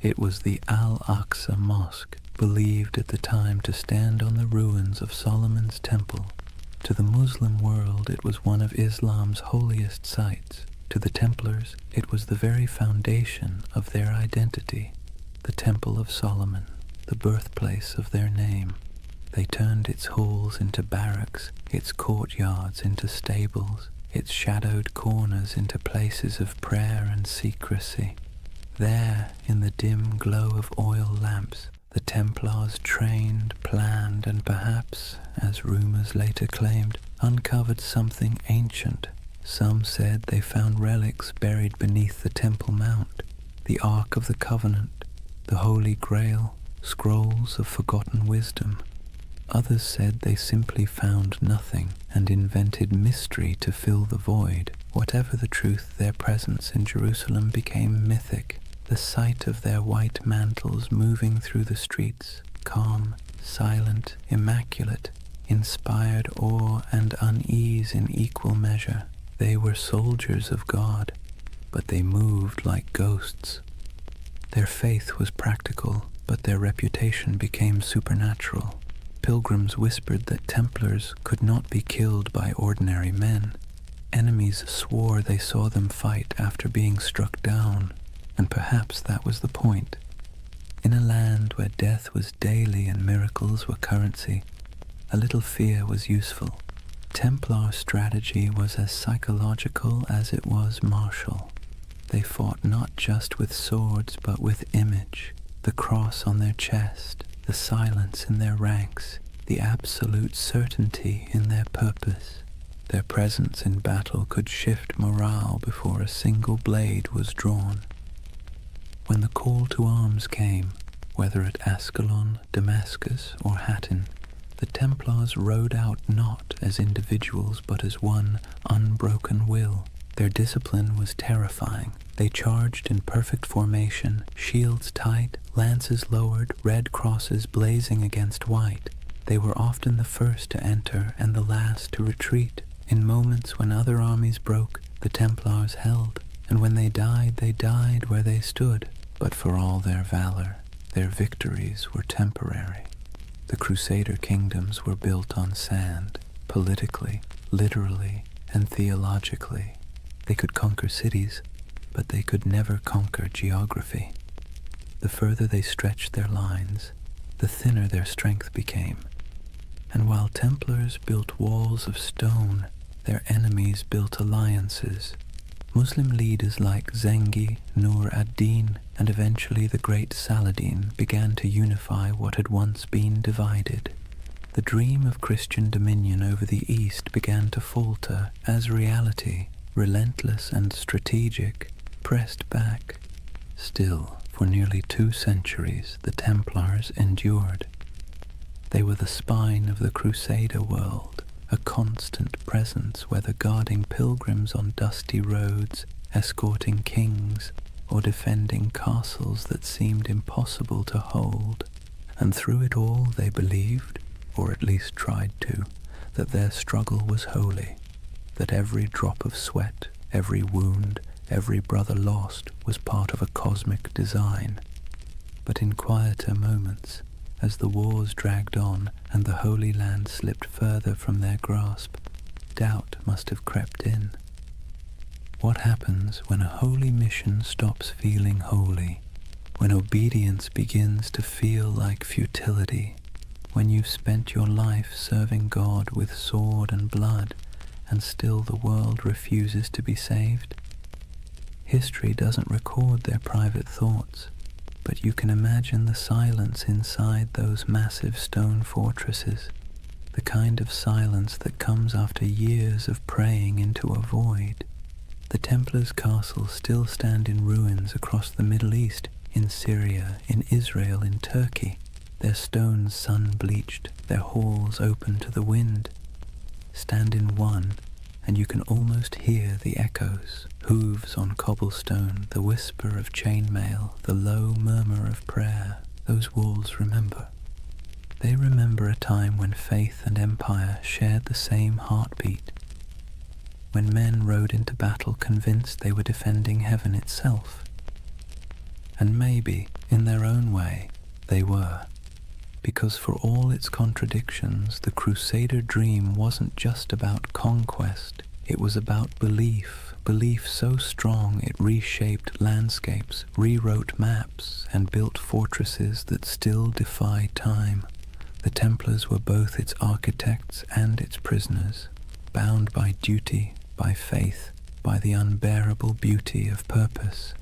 It was the Al-Aqsa Mosque, believed at the time to stand on the ruins of Solomon's Temple. To the Muslim world it was one of Islam's holiest sites. To the Templars it was the very foundation of their identity, the Temple of Solomon, the birthplace of their name. They turned its halls into barracks, its courtyards into stables, its shadowed corners into places of prayer and secrecy. There, in the dim glow of oil lamps, the Templars trained, planned, and perhaps, as rumors later claimed, uncovered something ancient. Some said they found relics buried beneath the Temple Mount, the Ark of the Covenant, the Holy Grail, scrolls of forgotten wisdom. Others said they simply found nothing and invented mystery to fill the void. Whatever the truth, their presence in Jerusalem became mythic. The sight of their white mantles moving through the streets, calm, silent, immaculate, inspired awe and unease in equal measure. They were soldiers of God, but they moved like ghosts. Their faith was practical, but their reputation became supernatural. Pilgrims whispered that Templars could not be killed by ordinary men. Enemies swore they saw them fight after being struck down, and perhaps that was the point. In a land where death was daily and miracles were currency, a little fear was useful. Templar strategy was as psychological as it was martial. They fought not just with swords but with image, the cross on their chest, the silence in their ranks, the absolute certainty in their purpose. Their presence in battle could shift morale before a single blade was drawn. When the call to arms came, whether at Ascalon, Damascus, or Hattin, the Templars rode out not as individuals but as one unbroken will. Their discipline was terrifying. They charged in perfect formation, shields tight, lances lowered, red crosses blazing against white. They were often the first to enter and the last to retreat. In moments when other armies broke, the Templars held, and when they died where they stood. But for all their valor, their victories were temporary. The Crusader kingdoms were built on sand, politically, literally, and theologically. They could conquer cities, but they could never conquer geography. The further they stretched their lines, the thinner their strength became. And while Templars built walls of stone, their enemies built alliances. Muslim leaders like Zengi, Nur ad-Din, and eventually the great Saladin began to unify what had once been divided. The dream of Christian dominion over the East began to falter as reality, relentless and strategic, pressed back. Still, for nearly 2 centuries, the Templars endured. They were the spine of the Crusader world, a constant presence whether guarding pilgrims on dusty roads, escorting kings, or defending castles that seemed impossible to hold. And through it all they believed, or at least tried to, that their struggle was holy, that every drop of sweat, every wound, every brother lost was part of a cosmic design. But in quieter moments, as the wars dragged on and the Holy Land slipped further from their grasp, doubt must have crept in. What happens when a holy mission stops feeling holy? When obedience begins to feel like futility? When you've spent your life serving God with sword and blood, and still the world refuses to be saved? History doesn't record their private thoughts. but you can imagine the silence inside those massive stone fortresses, the kind of silence that comes after years of praying into a void. The Templars' castles still stand in ruins across the Middle East, in Syria, in Israel, in Turkey, their stones sun-bleached, their halls open to the wind. Stand in one, and you can almost hear the echoes, hooves on cobblestone, the whisper of chainmail, the low murmur of prayer. Those walls remember. They remember a time when faith and empire shared the same heartbeat, when men rode into battle convinced they were defending heaven itself. And maybe, in their own way, they were. Because for all its contradictions, the Crusader dream wasn't just about conquest, it was about belief, belief so strong it reshaped landscapes, rewrote maps, and built fortresses that still defy time. The Templars were both its architects and its prisoners, bound by duty, by faith, by the unbearable beauty of purpose.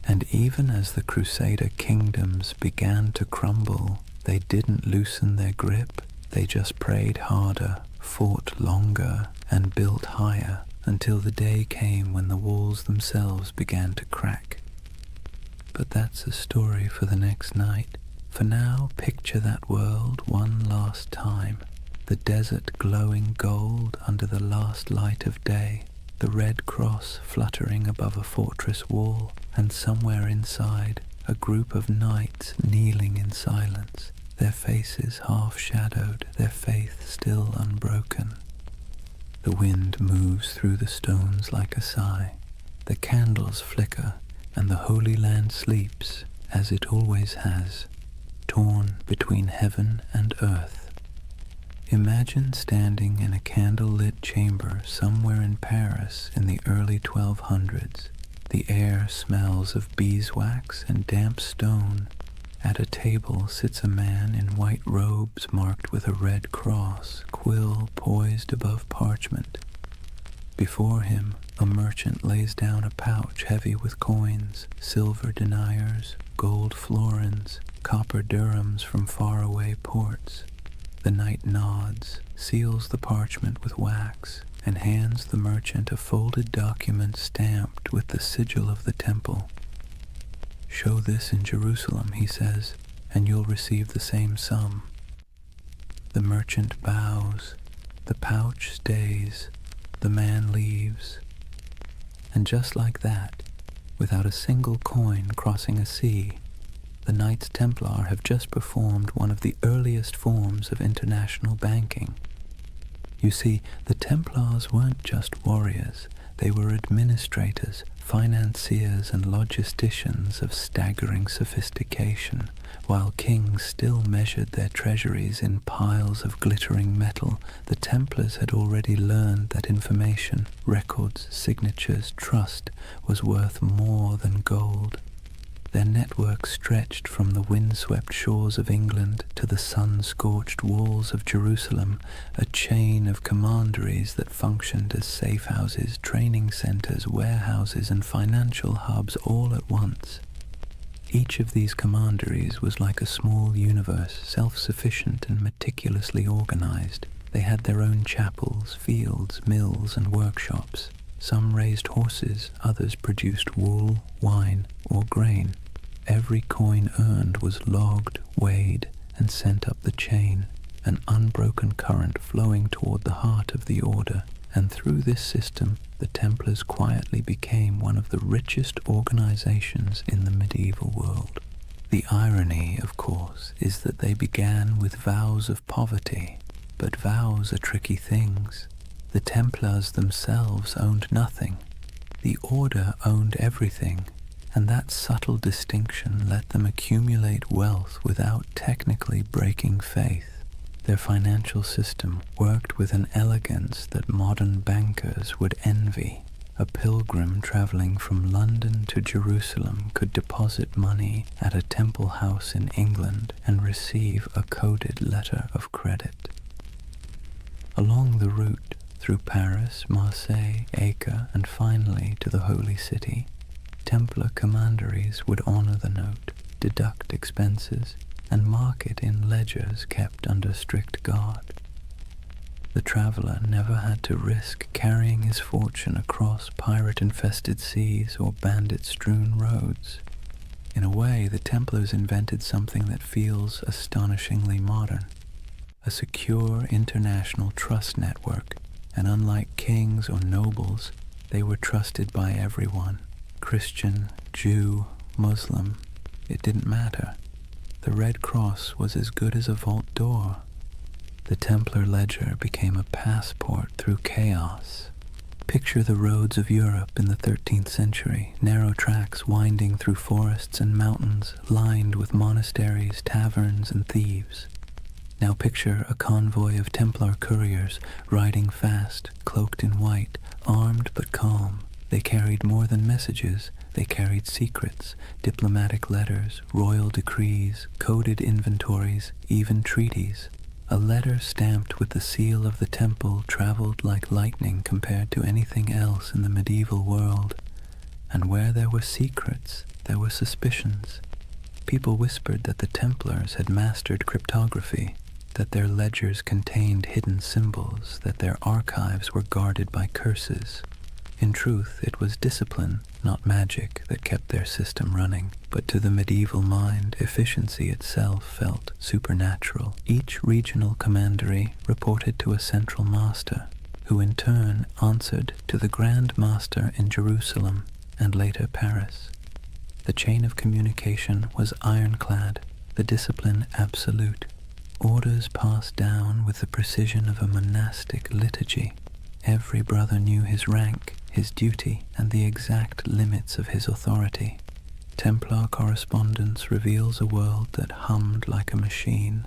And even as the Crusader kingdoms began to crumble, they didn't loosen their grip, they just prayed harder, fought longer, and built higher, until the day came when the walls themselves began to crack. But that's a story for the next night. For now, picture that world one last time, the desert glowing gold under the last light of day, the red cross fluttering above a fortress wall, and somewhere inside, a group of knights kneeling in silence, their faces half-shadowed, their faith still unbroken. The wind moves through the stones like a sigh, the candles flicker, and the Holy Land sleeps, as it always has, torn between heaven and earth. Imagine standing in a candle-lit chamber somewhere in Paris in the early 1200s. The air smells of beeswax and damp stone. At a table sits a man in white robes marked with a red cross, quill poised above parchment. Before him, a merchant lays down a pouch heavy with coins, silver deniers, gold florins, copper dirhams from faraway ports. The knight nods, seals the parchment with wax, and hands the merchant a folded document stamped with the sigil of the temple. "Show this in Jerusalem," he says, "and you'll receive the same sum." The merchant bows, the pouch stays, the man leaves. And just like that, without a single coin crossing a sea, the Knights Templar have just performed one of the earliest forms of international banking. You see, the Templars weren't just warriors, they were administrators, financiers and logisticians of staggering sophistication. While kings still measured their treasuries in piles of glittering metal, the Templars had already learned that information, records, signatures, trust was worth more than gold. Their network stretched from the windswept shores of England to the sun-scorched walls of Jerusalem, a chain of commanderies that functioned as safe houses, training centers, warehouses, and financial hubs all at once. Each of these commanderies was like a small universe, self-sufficient and meticulously organized. They had their own chapels, fields, mills, and workshops. Some raised horses, others produced wool, wine, or grain. Every coin earned was logged, weighed, and sent up the chain, an unbroken current flowing toward the heart of the order. And through this system, the Templars quietly became one of the richest organizations in the medieval world. The irony, of course, is that they began with vows of poverty, but vows are tricky things. The Templars themselves owned nothing. The order owned everything, and that subtle distinction let them accumulate wealth without technically breaking faith. Their financial system worked with an elegance that modern bankers would envy. A pilgrim traveling from London to Jerusalem could deposit money at a temple house in England and receive a coded letter of credit. Along the route, through Paris, Marseille, Acre, and finally to the Holy City, Templar commanderies would honor the note. deduct expenses, and mark it in ledgers kept under strict guard. The traveler never had to risk carrying his fortune across pirate-infested seas or bandit-strewn roads. In a way, the Templars invented something that feels astonishingly modern, a secure international trust network, and unlike kings or nobles, they were trusted by everyone. Christian, Jew, Muslim, it didn't matter. The Red Cross was as good as a vault door. The Templar ledger became a passport through chaos. Picture the roads of Europe in the 13th century, narrow tracks winding through forests and mountains, lined with monasteries, taverns, and thieves. Now picture a convoy of Templar couriers riding fast, cloaked in white, armed but calm. They carried more than messages. They carried secrets, diplomatic letters, royal decrees, coded inventories, even treaties. A letter stamped with the seal of the temple traveled like lightning compared to anything else in the medieval world. And where there were secrets, there were suspicions. People whispered that the Templars had mastered cryptography, that their ledgers contained hidden symbols, that their archives were guarded by curses. In truth, it was discipline, not magic, that kept their system running. But to the medieval mind, efficiency itself felt supernatural. Each regional commandery reported to a central master, who in turn answered to the Grand Master in Jerusalem and later Paris. The chain of communication was ironclad, the discipline absolute. Orders passed down with the precision of a monastic liturgy. Every brother knew his rank, his duty, and the exact limits of his authority. Templar correspondence reveals a world that hummed like a machine.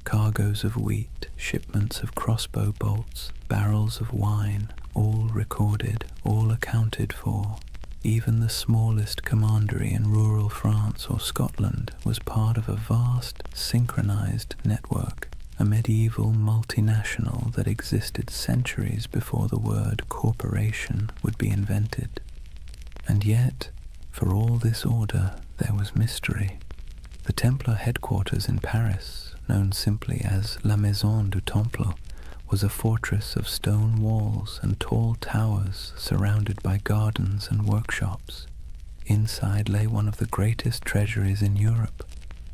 Cargoes of wheat, shipments of crossbow bolts, barrels of wine, all recorded, all accounted for. Even the smallest commandery in rural France or Scotland was part of a vast, synchronized network, a medieval multinational that existed centuries before the word corporation would be invented. And yet, for all this order, there was mystery. The Templar headquarters in Paris, known simply as La Maison du Temple, was a fortress of stone walls and tall towers surrounded by gardens and workshops. Inside lay one of the greatest treasuries in Europe,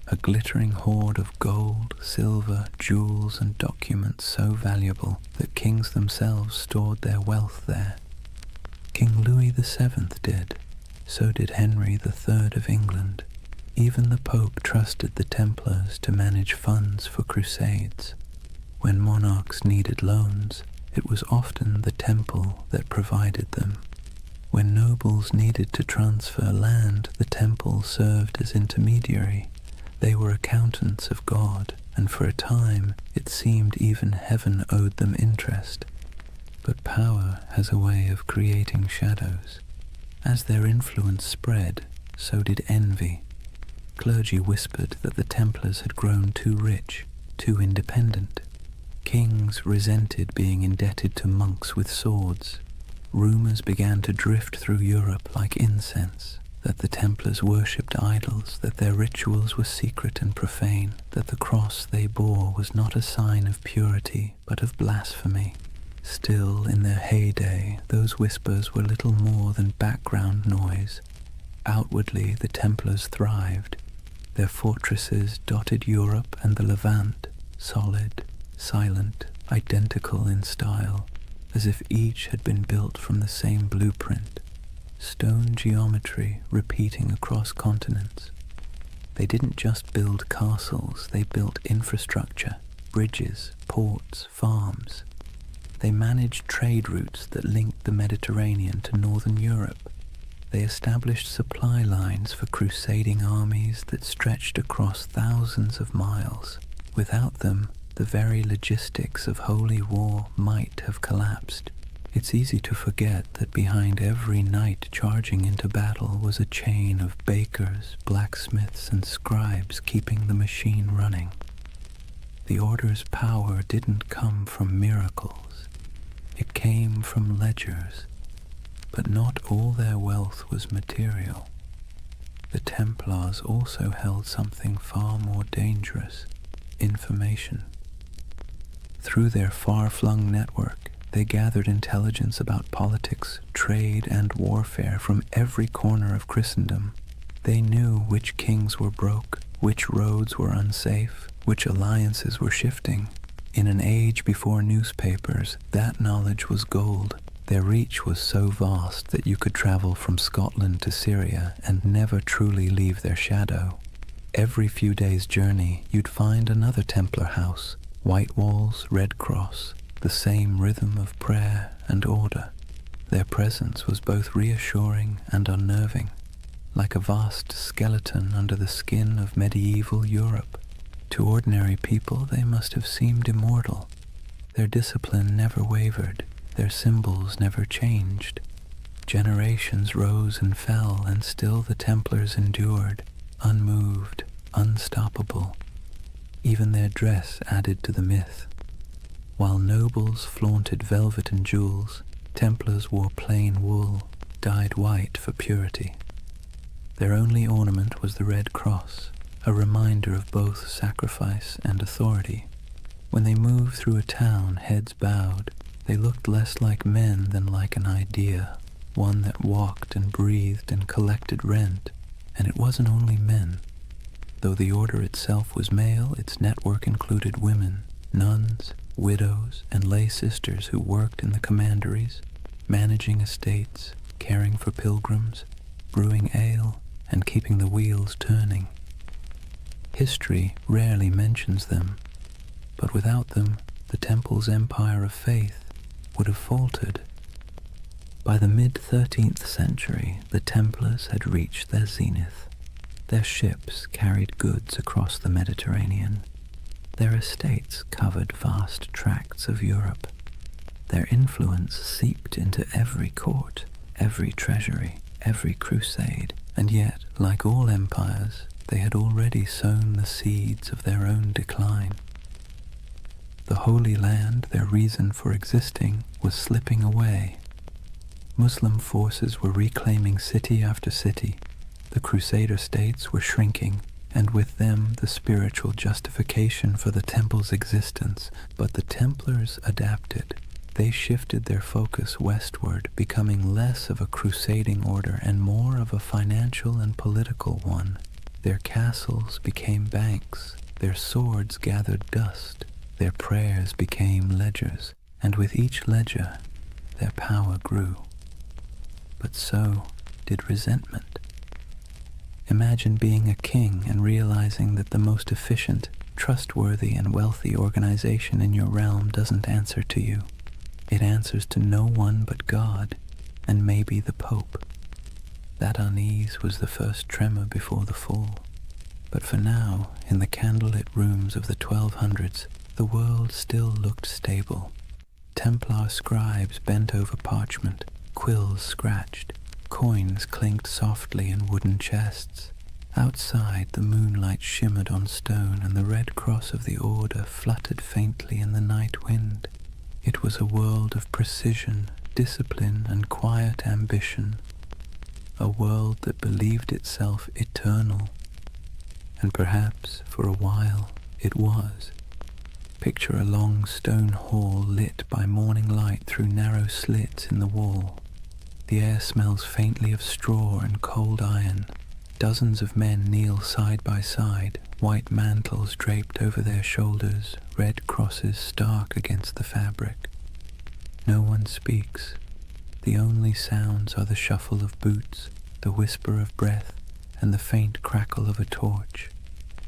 a glittering hoard of gold, silver, jewels, and documents so valuable that kings themselves stored their wealth there. King Louis VII did. So did Henry III of England. Even the Pope trusted the Templars to manage funds for crusades. When monarchs needed loans, it was often the temple that provided them. When nobles needed to transfer land, the temple served as intermediary. They were accountants of God, and for a time it seemed even heaven owed them interest. But power has a way of creating shadows. As their influence spread, so did envy. Clergy whispered that the Templars had grown too rich, too independent. Kings resented being indebted to monks with swords. Rumors began to drift through Europe like incense, that the Templars worshipped idols, that their rituals were secret and profane, that the cross they bore was not a sign of purity, but of blasphemy. Still, in their heyday, those whispers were little more than background noise. Outwardly, the Templars thrived. Their fortresses dotted Europe and the Levant, solid, silent, identical in style, as if each had been built from the same blueprint. Stone geometry repeating across continents. They didn't just build castles, they built infrastructure, bridges, ports, farms. They managed trade routes that linked the Mediterranean to northern Europe. They established supply lines for crusading armies that stretched across thousands of miles. Without them, the very logistics of holy war might have collapsed. It's easy to forget that behind every knight charging into battle was a chain of bakers, blacksmiths, and scribes keeping the machine running. The Order's power didn't come from miracles. It came from ledgers, but not all their wealth was material. the Templars also held something far more dangerous: information. Through their far-flung network, they gathered intelligence about politics, trade, and warfare from every corner of Christendom. They knew which kings were broke, which roads were unsafe, which alliances were shifting. In an age before newspapers, that knowledge was gold. Their reach was so vast that you could travel from Scotland to Syria and never truly leave their shadow. Every few days' journey, you'd find another Templar house, white walls, red cross, the same rhythm of prayer and order. Their presence was both reassuring and unnerving, like a vast skeleton under the skin of medieval Europe. To ordinary people, they must have seemed immortal. Their discipline never wavered, their symbols never changed. Generations rose and fell, and still the Templars endured, unmoved, unstoppable. Even their dress added to the myth. While nobles flaunted velvet and jewels, Templars wore plain wool, dyed white for purity. Their only ornament was the red cross, a reminder of both sacrifice and authority. When they moved through a town, heads bowed, they looked less like men than like an idea, one that walked and breathed and collected rent. And it wasn't only men. Though the order itself was male, its network included women, nuns, widows, and lay sisters who worked in the commanderies, managing estates, caring for pilgrims, brewing ale, and keeping the wheels turning. History rarely mentions them, but without them, the Temple's empire of faith would have faltered. By the mid-13th century, the Templars had reached their zenith. Their ships carried goods across the Mediterranean. Their estates covered vast tracts of Europe. Their influence seeped into every court, every treasury, every crusade, and yet, like all empires, they had already sown the seeds of their own decline. The Holy Land, their reason for existing, was slipping away. Muslim forces were reclaiming city after city. The Crusader states were shrinking, and with them the spiritual justification for the Temple's existence. But the Templars adapted. They shifted their focus westward, becoming less of a crusading order and more of a financial and political one. Their castles became banks, their swords gathered dust, their prayers became ledgers, and with each ledger their power grew. But so did resentment. Imagine being a king and realizing that the most efficient, trustworthy, and wealthy organization in your realm doesn't answer to you. It answers to no one but God, and maybe the Pope. That unease was the first tremor before the fall. But for now, in the candlelit rooms of the 1200s, the world still looked stable. Templar scribes bent over parchment, quills scratched, coins clinked softly in wooden chests. Outside, the moonlight shimmered on stone, and the red cross of the order fluttered faintly in the night wind. It was a world of precision, discipline, and quiet ambition. A world that believed itself eternal. And perhaps, for a while, it was. Picture a long stone hall lit by morning light through narrow slits in the wall. The air smells faintly of straw and cold iron. Dozens of men kneel side by side, white mantles draped over their shoulders, red crosses stark against the fabric. No one speaks. The only sounds are the shuffle of boots, the whisper of breath, and the faint crackle of a torch.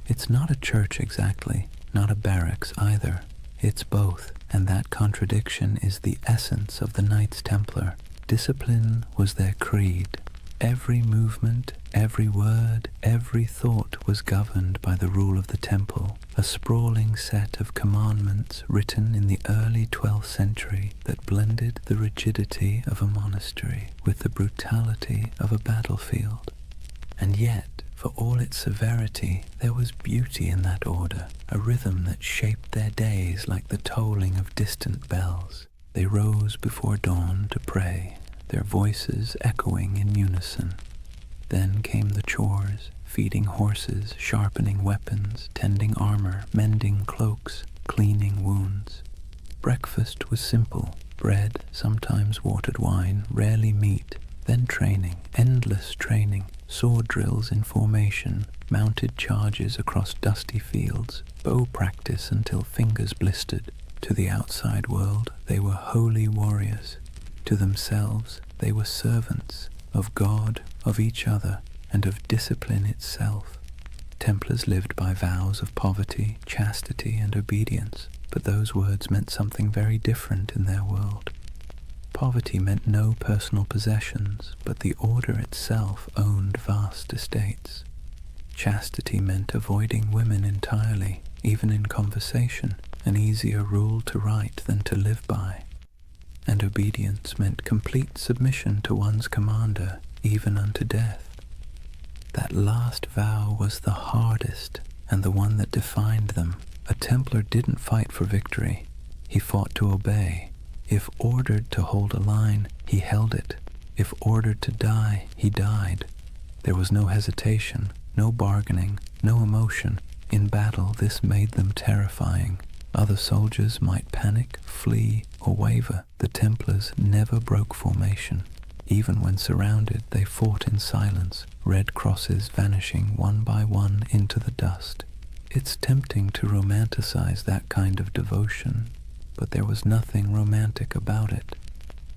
It's not a church exactly, not a barracks either. It's both, and that contradiction is the essence of the Knights Templar. Discipline was their creed. Every movement, every word, every thought was governed by the rule of the temple, a sprawling set of commandments written in the early 12th century that blended the rigidity of a monastery with the brutality of a battlefield. And yet, for all its severity, there was beauty in that order, a rhythm that shaped their days like the tolling of distant bells. They rose before dawn to pray, their voices echoing in unison. Then came the chores, feeding horses, sharpening weapons, tending armor, mending cloaks, cleaning wounds. Breakfast was simple: bread, sometimes watered wine, rarely meat. Then training, endless training, sword drills in formation, mounted charges across dusty fields, bow practice until fingers blistered. To the outside world, they were holy warriors. To themselves, they were servants of God, of each other, and of discipline itself. Templars lived by vows of poverty, chastity, and obedience, but those words meant something very different in their world. Poverty meant no personal possessions, but the order itself owned vast estates. Chastity meant avoiding women entirely, even in conversation, an easier rule to write than to live by. And obedience meant complete submission to one's commander, even unto death. That last vow was the hardest, and the one that defined them. A Templar didn't fight for victory. He fought to obey. If ordered to hold a line, he held it. If ordered to die, he died. There was no hesitation, no bargaining, no emotion. In battle, this made them terrifying. Other soldiers might panic, flee, or waver. The Templars never broke formation. Even when surrounded, they fought in silence, red crosses vanishing one by one into the dust. It's tempting to romanticize that kind of devotion, but there was nothing romantic about it.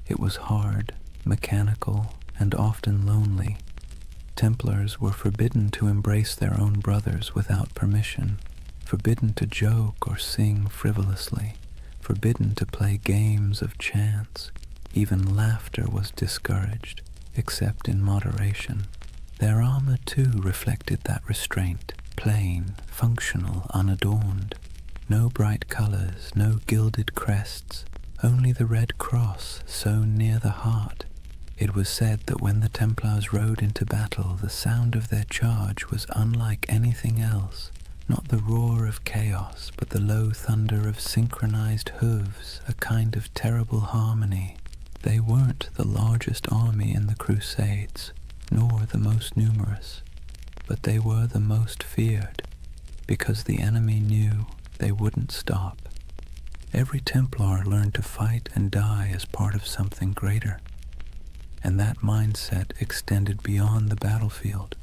It was hard, mechanical, and often lonely. Templars were forbidden to embrace their own brothers without permission, forbidden to joke or sing frivolously, forbidden to play games of chance. Even laughter was discouraged, except in moderation. Their armor too reflected that restraint, plain, functional, unadorned. No bright colors, no gilded crests, only the red cross sewn near the heart. It was said that when the Templars rode into battle, the sound of their charge was unlike anything else. Not the roar of chaos, but the low thunder of synchronized hooves, a kind of terrible harmony. They weren't the largest army in the Crusades, nor the most numerous, but they were the most feared, because the enemy knew they wouldn't stop. Every Templar learned to fight and die as part of something greater, and that mindset extended beyond the battlefield.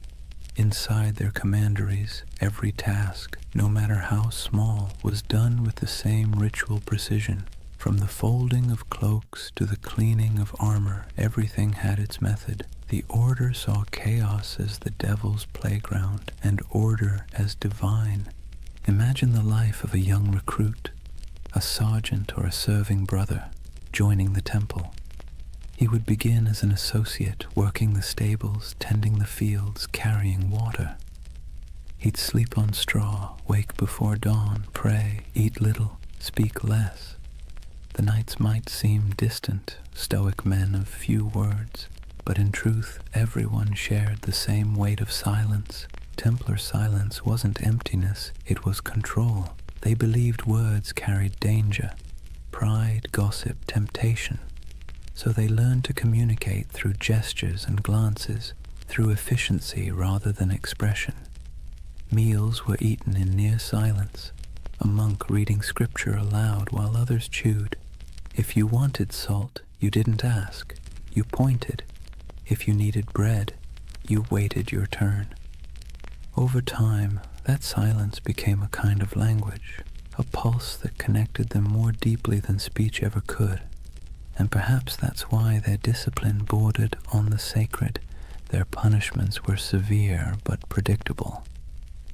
Inside their commanderies, every task, no matter how small, was done with the same ritual precision. From the folding of cloaks to the cleaning of armor, everything had its method. The order saw chaos as the devil's playground, and order as divine. Imagine the life of a young recruit, a sergeant or a serving brother, joining the temple. He would begin as an associate, working the stables, tending the fields, carrying water. He'd sleep on straw, wake before dawn, pray, eat little, speak less. The nights might seem distant, stoic men of few words, but in truth everyone shared the same weight of silence. Templar silence wasn't emptiness, it was control. They believed words carried danger, pride, gossip, temptation. So they learned to communicate through gestures and glances, through efficiency rather than expression. Meals were eaten in near silence, a monk reading scripture aloud while others chewed. If you wanted salt, you didn't ask, you pointed. If you needed bread, you waited your turn. Over time, that silence became a kind of language, a pulse that connected them more deeply than speech ever could. And perhaps that's why their discipline bordered on the sacred. Their punishments were severe but predictable.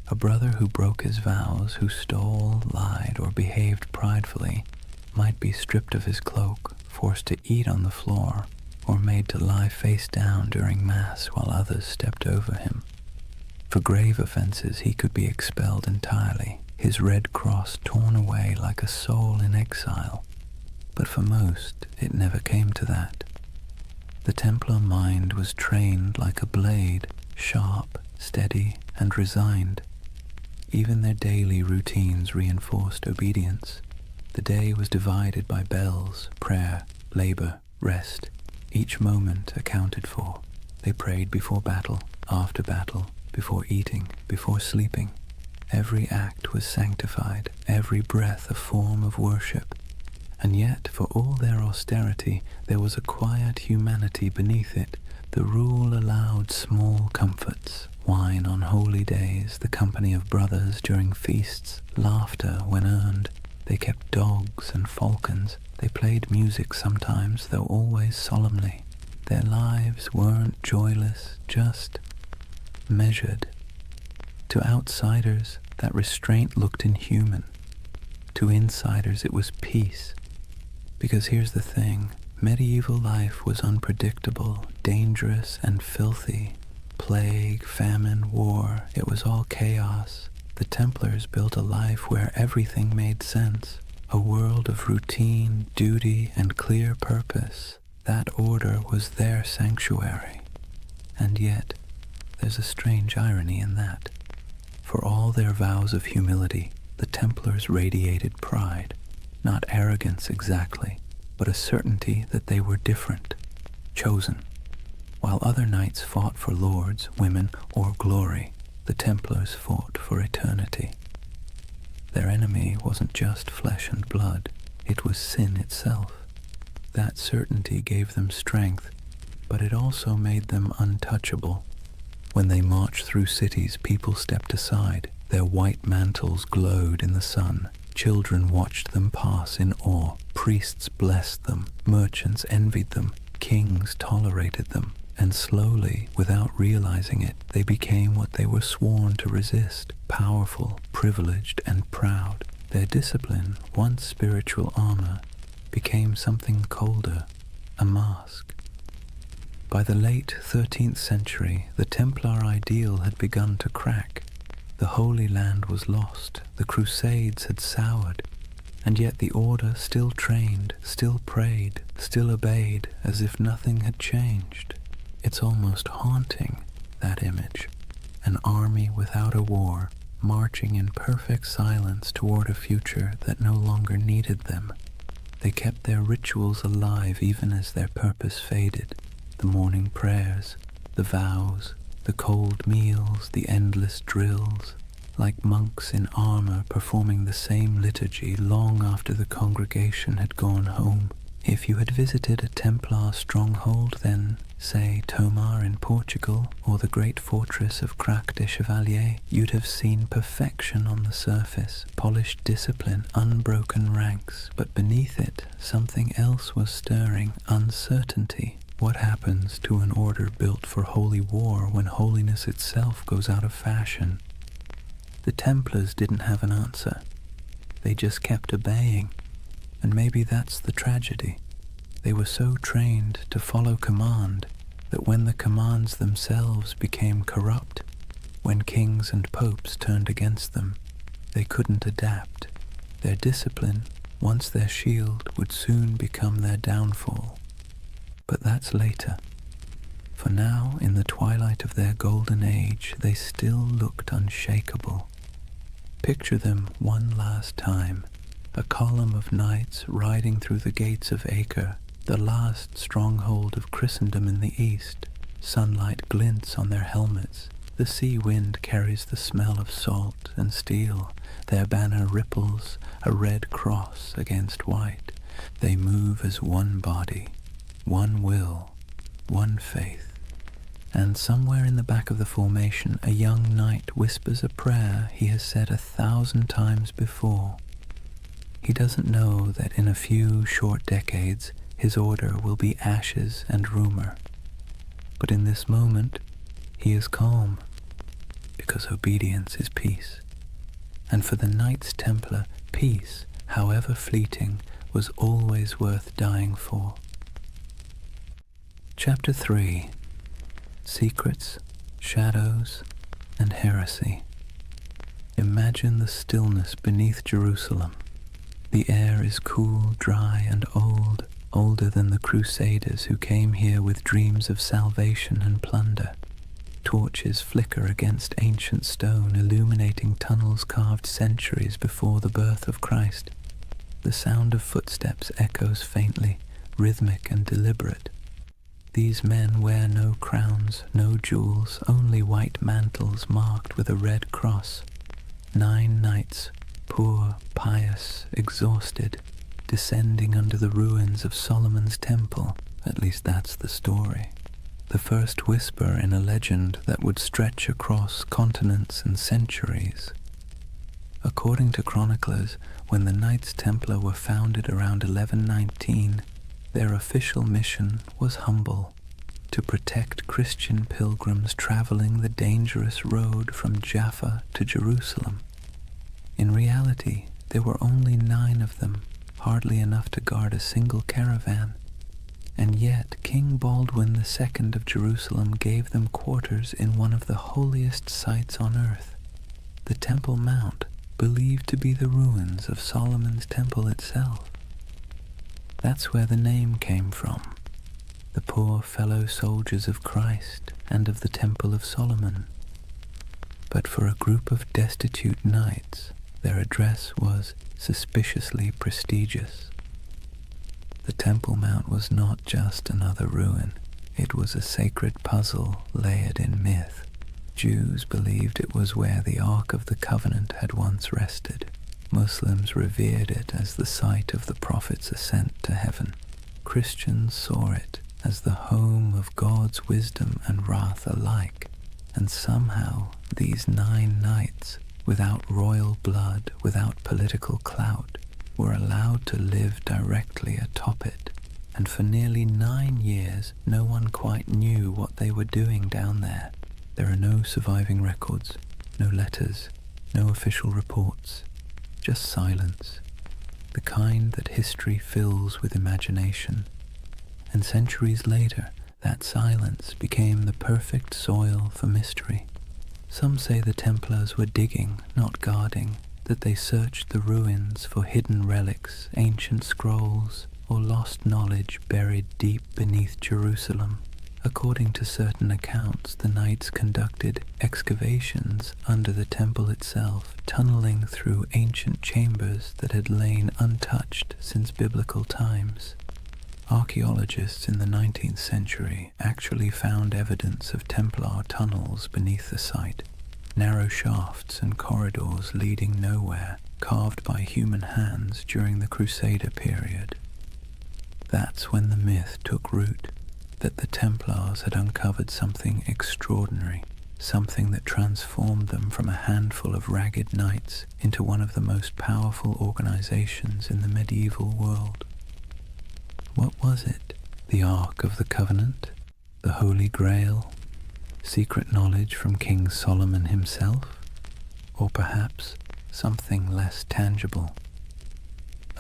A brother who broke his vows, who stole, lied, or behaved pridefully, might be stripped of his cloak, forced to eat on the floor, or made to lie face down during Mass while others stepped over him. For grave offenses, he could be expelled entirely, his red cross torn away like a soul in exile. But for most, it never came to that. The Templar mind was trained like a blade, sharp, steady, and resigned. Even their daily routines reinforced obedience. The day was divided by bells, prayer, labor, rest, each moment accounted for. They prayed before battle, after battle, before eating, before sleeping. Every act was sanctified, every breath a form of worship. And yet, for all their austerity, there was a quiet humanity beneath it. The rule allowed small comforts, wine on holy days, the company of brothers during feasts, laughter when earned. They kept dogs and falcons. They played music sometimes, though always solemnly. Their lives weren't joyless, just measured. To outsiders, that restraint looked inhuman. To insiders, it was peace. Because here's the thing, medieval life was unpredictable, dangerous, and filthy. Plague, famine, war, it was all chaos. The Templars built a life where everything made sense, a world of routine, duty, and clear purpose. That order was their sanctuary. And yet, there's a strange irony in that. For all their vows of humility, the Templars radiated pride. Not arrogance exactly, but a certainty that they were different, chosen. While other knights fought for lords, women, or glory, the Templars fought for eternity. Their enemy wasn't just flesh and blood, it was sin itself. That certainty gave them strength, but it also made them untouchable. When they marched through cities, people stepped aside. Their white mantles glowed in the sun. Children watched them pass in awe. Priests blessed them. Merchants envied them. Kings tolerated them. And slowly, without realizing it, they became what they were sworn to resist, powerful, privileged, and proud. Their discipline, once spiritual armor, became something colder, a mask. By the late 13th century, the Templar ideal had begun to crack. The Holy Land was lost, the Crusades had soured, and yet the Order still trained, still prayed, still obeyed, as if nothing had changed. It's almost haunting, that image. An army without a war, marching in perfect silence toward a future that no longer needed them. They kept their rituals alive even as their purpose faded. The morning prayers, the vows, the cold meals, the endless drills, like monks in armor performing the same liturgy long after the congregation had gone home. If you had visited a Templar stronghold, then, say, Tomar in Portugal, or the great fortress of Crac de Chevalier, you'd have seen perfection on the surface, polished discipline, unbroken ranks, but beneath it, something else was stirring, uncertainty. What happens to an order built for holy war when holiness itself goes out of fashion? The Templars didn't have an answer. They just kept obeying. And maybe that's the tragedy. They were so trained to follow command that when the commands themselves became corrupt, when kings and popes turned against them, they couldn't adapt. Their discipline, once their shield, would soon become their downfall. But that's later. For now, in the twilight of their golden age, they still looked unshakable. Picture them one last time, a column of knights riding through the gates of Acre, the last stronghold of Christendom in the east. Sunlight glints on their helmets. The sea wind carries the smell of salt and steel. Their banner ripples, a red cross against white. They move as one body, one will, one faith. And somewhere in the back of the formation, a young knight whispers a prayer he has said 1,000 times before. He doesn't know that in a few short decades, his order will be ashes and rumor. But in this moment, he is calm, because obedience is peace. And for the Knights Templar, peace, however fleeting, was always worth dying for. Chapter 3. Secrets, Shadows, and Heresy. Imagine the stillness beneath Jerusalem. The air is cool, dry, and old, older than the Crusaders who came here with dreams of salvation and plunder. Torches flicker against ancient stone, illuminating tunnels carved centuries before the birth of Christ. The sound of footsteps echoes faintly, rhythmic and deliberate. These men wear no crowns, no jewels, only white mantles marked with a red cross. 9 knights, poor, pious, exhausted, descending under the ruins of Solomon's temple. At least that's the story. The first whisper in a legend that would stretch across continents and centuries. According to chroniclers, when the Knights Templar were founded around 1119, their official mission was humble: to protect Christian pilgrims traveling the dangerous road from Jaffa to Jerusalem. In reality, there were only 9 of them, hardly enough to guard a single caravan. And yet King Baldwin II of Jerusalem gave them quarters in one of the holiest sites on earth, the Temple Mount, believed to be the ruins of Solomon's temple itself. That's where the name came from, the poor fellow soldiers of Christ and of the Temple of Solomon. But for a group of destitute knights, their address was suspiciously prestigious. The Temple Mount was not just another ruin, it was a sacred puzzle layered in myth. Jews believed it was where the Ark of the Covenant had once rested. Muslims revered it as the site of the Prophet's ascent to heaven. Christians saw it as the home of God's wisdom and wrath alike. And somehow these 9 knights, without royal blood, without political clout, were allowed to live directly atop it. And for nearly 9 years, no one quite knew what they were doing down there. There are no surviving records, no letters, no official reports, just silence, the kind that history fills with imagination. And centuries later, that silence became the perfect soil for mystery. Some say the Templars were digging, not guarding, that they searched the ruins for hidden relics, ancient scrolls, or lost knowledge buried deep beneath Jerusalem. According to certain accounts, the knights conducted excavations under the temple itself, tunneling through ancient chambers that had lain untouched since biblical times. Archaeologists in the 19th century actually found evidence of Templar tunnels beneath the site, narrow shafts and corridors leading nowhere, carved by human hands during the Crusader period. That's when the myth took root, that the Templars had uncovered something extraordinary, something that transformed them from a handful of ragged knights into one of the most powerful organizations in the medieval world. What was it? The Ark of the Covenant? The Holy Grail? Secret knowledge from King Solomon himself? Or perhaps something less tangible?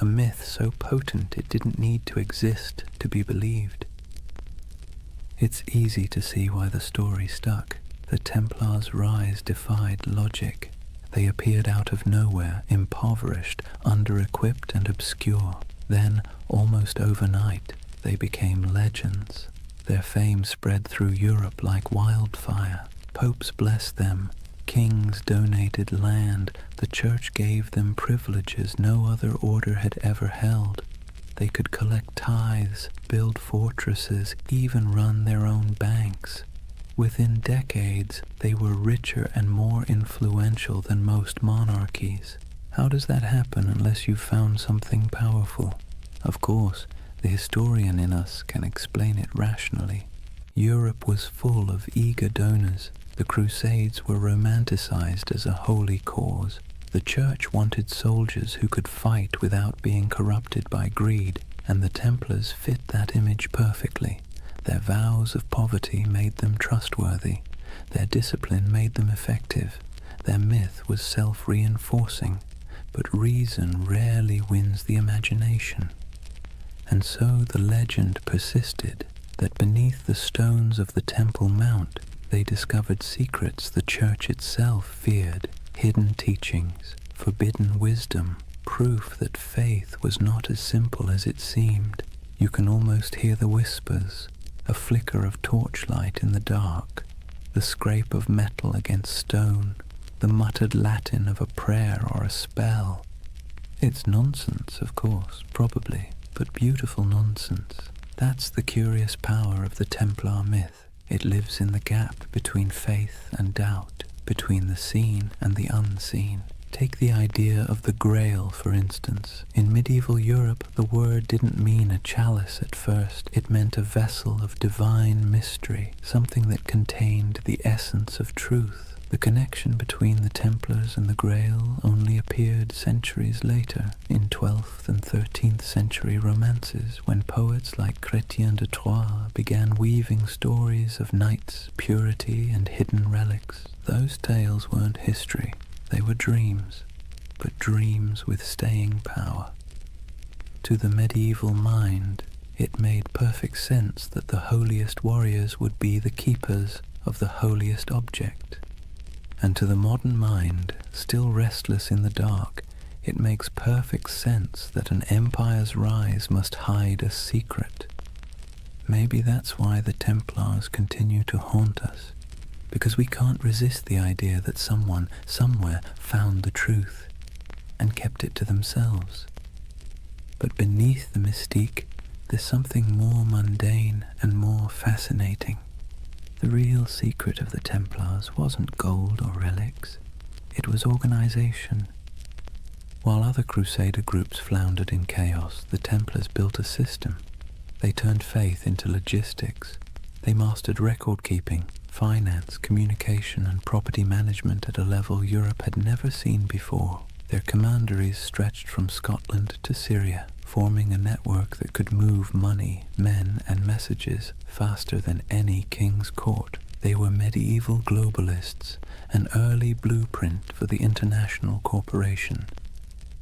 A myth so potent it didn't need to exist to be believed. It's easy to see why the story stuck. The Templars' rise defied logic. They appeared out of nowhere, impoverished, under-equipped and obscure. Then, almost overnight, they became legends. Their fame spread through Europe like wildfire. Popes blessed them. Kings donated land. The church gave them privileges no other order had ever held. They could collect tithes, build fortresses, even run their own banks. Within decades, they were richer and more influential than most monarchies. How does that happen unless you've found something powerful? Of course, the historian in us can explain it rationally. Europe was full of eager donors. The Crusades were romanticized as a holy cause. The church wanted soldiers who could fight without being corrupted by greed, and the Templars fit that image perfectly. Their vows of poverty made them trustworthy. Their discipline made them effective. Their myth was self-reinforcing, but reason rarely wins the imagination. And so the legend persisted that beneath the stones of the Temple Mount, they discovered secrets the church itself feared. Hidden teachings, forbidden wisdom, proof that faith was not as simple as it seemed. You can almost hear the whispers, a flicker of torchlight in the dark, the scrape of metal against stone, the muttered Latin of a prayer or a spell. It's nonsense, of course, probably, but beautiful nonsense. That's the curious power of the Templar myth. It lives in the gap between faith and doubt, between the seen and the unseen. Take the idea of the Grail, for instance. In medieval Europe, the word didn't mean a chalice at first. It meant a vessel of divine mystery, something that contained the essence of truth. The connection between the Templars and the Grail only appeared centuries later, in 12th and 13th century romances, when poets like Chrétien de Troyes began weaving stories of knights, purity, and hidden relics. Those tales weren't history. They were dreams, but dreams with staying power. To the medieval mind, it made perfect sense that the holiest warriors would be the keepers of the holiest object. And to the modern mind, still restless in the dark, it makes perfect sense that an empire's rise must hide a secret. Maybe that's why the Templars continue to haunt us, because we can't resist the idea that someone, somewhere, found the truth and kept it to themselves. But beneath the mystique, there's something more mundane and more fascinating. The real secret of the Templars wasn't gold or relics. It was organization. While other crusader groups floundered in chaos, the Templars built a system. They turned faith into logistics. They mastered record-keeping, finance, communication, and property management at a level Europe had never seen before. Their commanderies stretched from Scotland to Syria, forming a network that could move money, men, and messages faster than any king's court. They were medieval globalists, an early blueprint for the international corporation.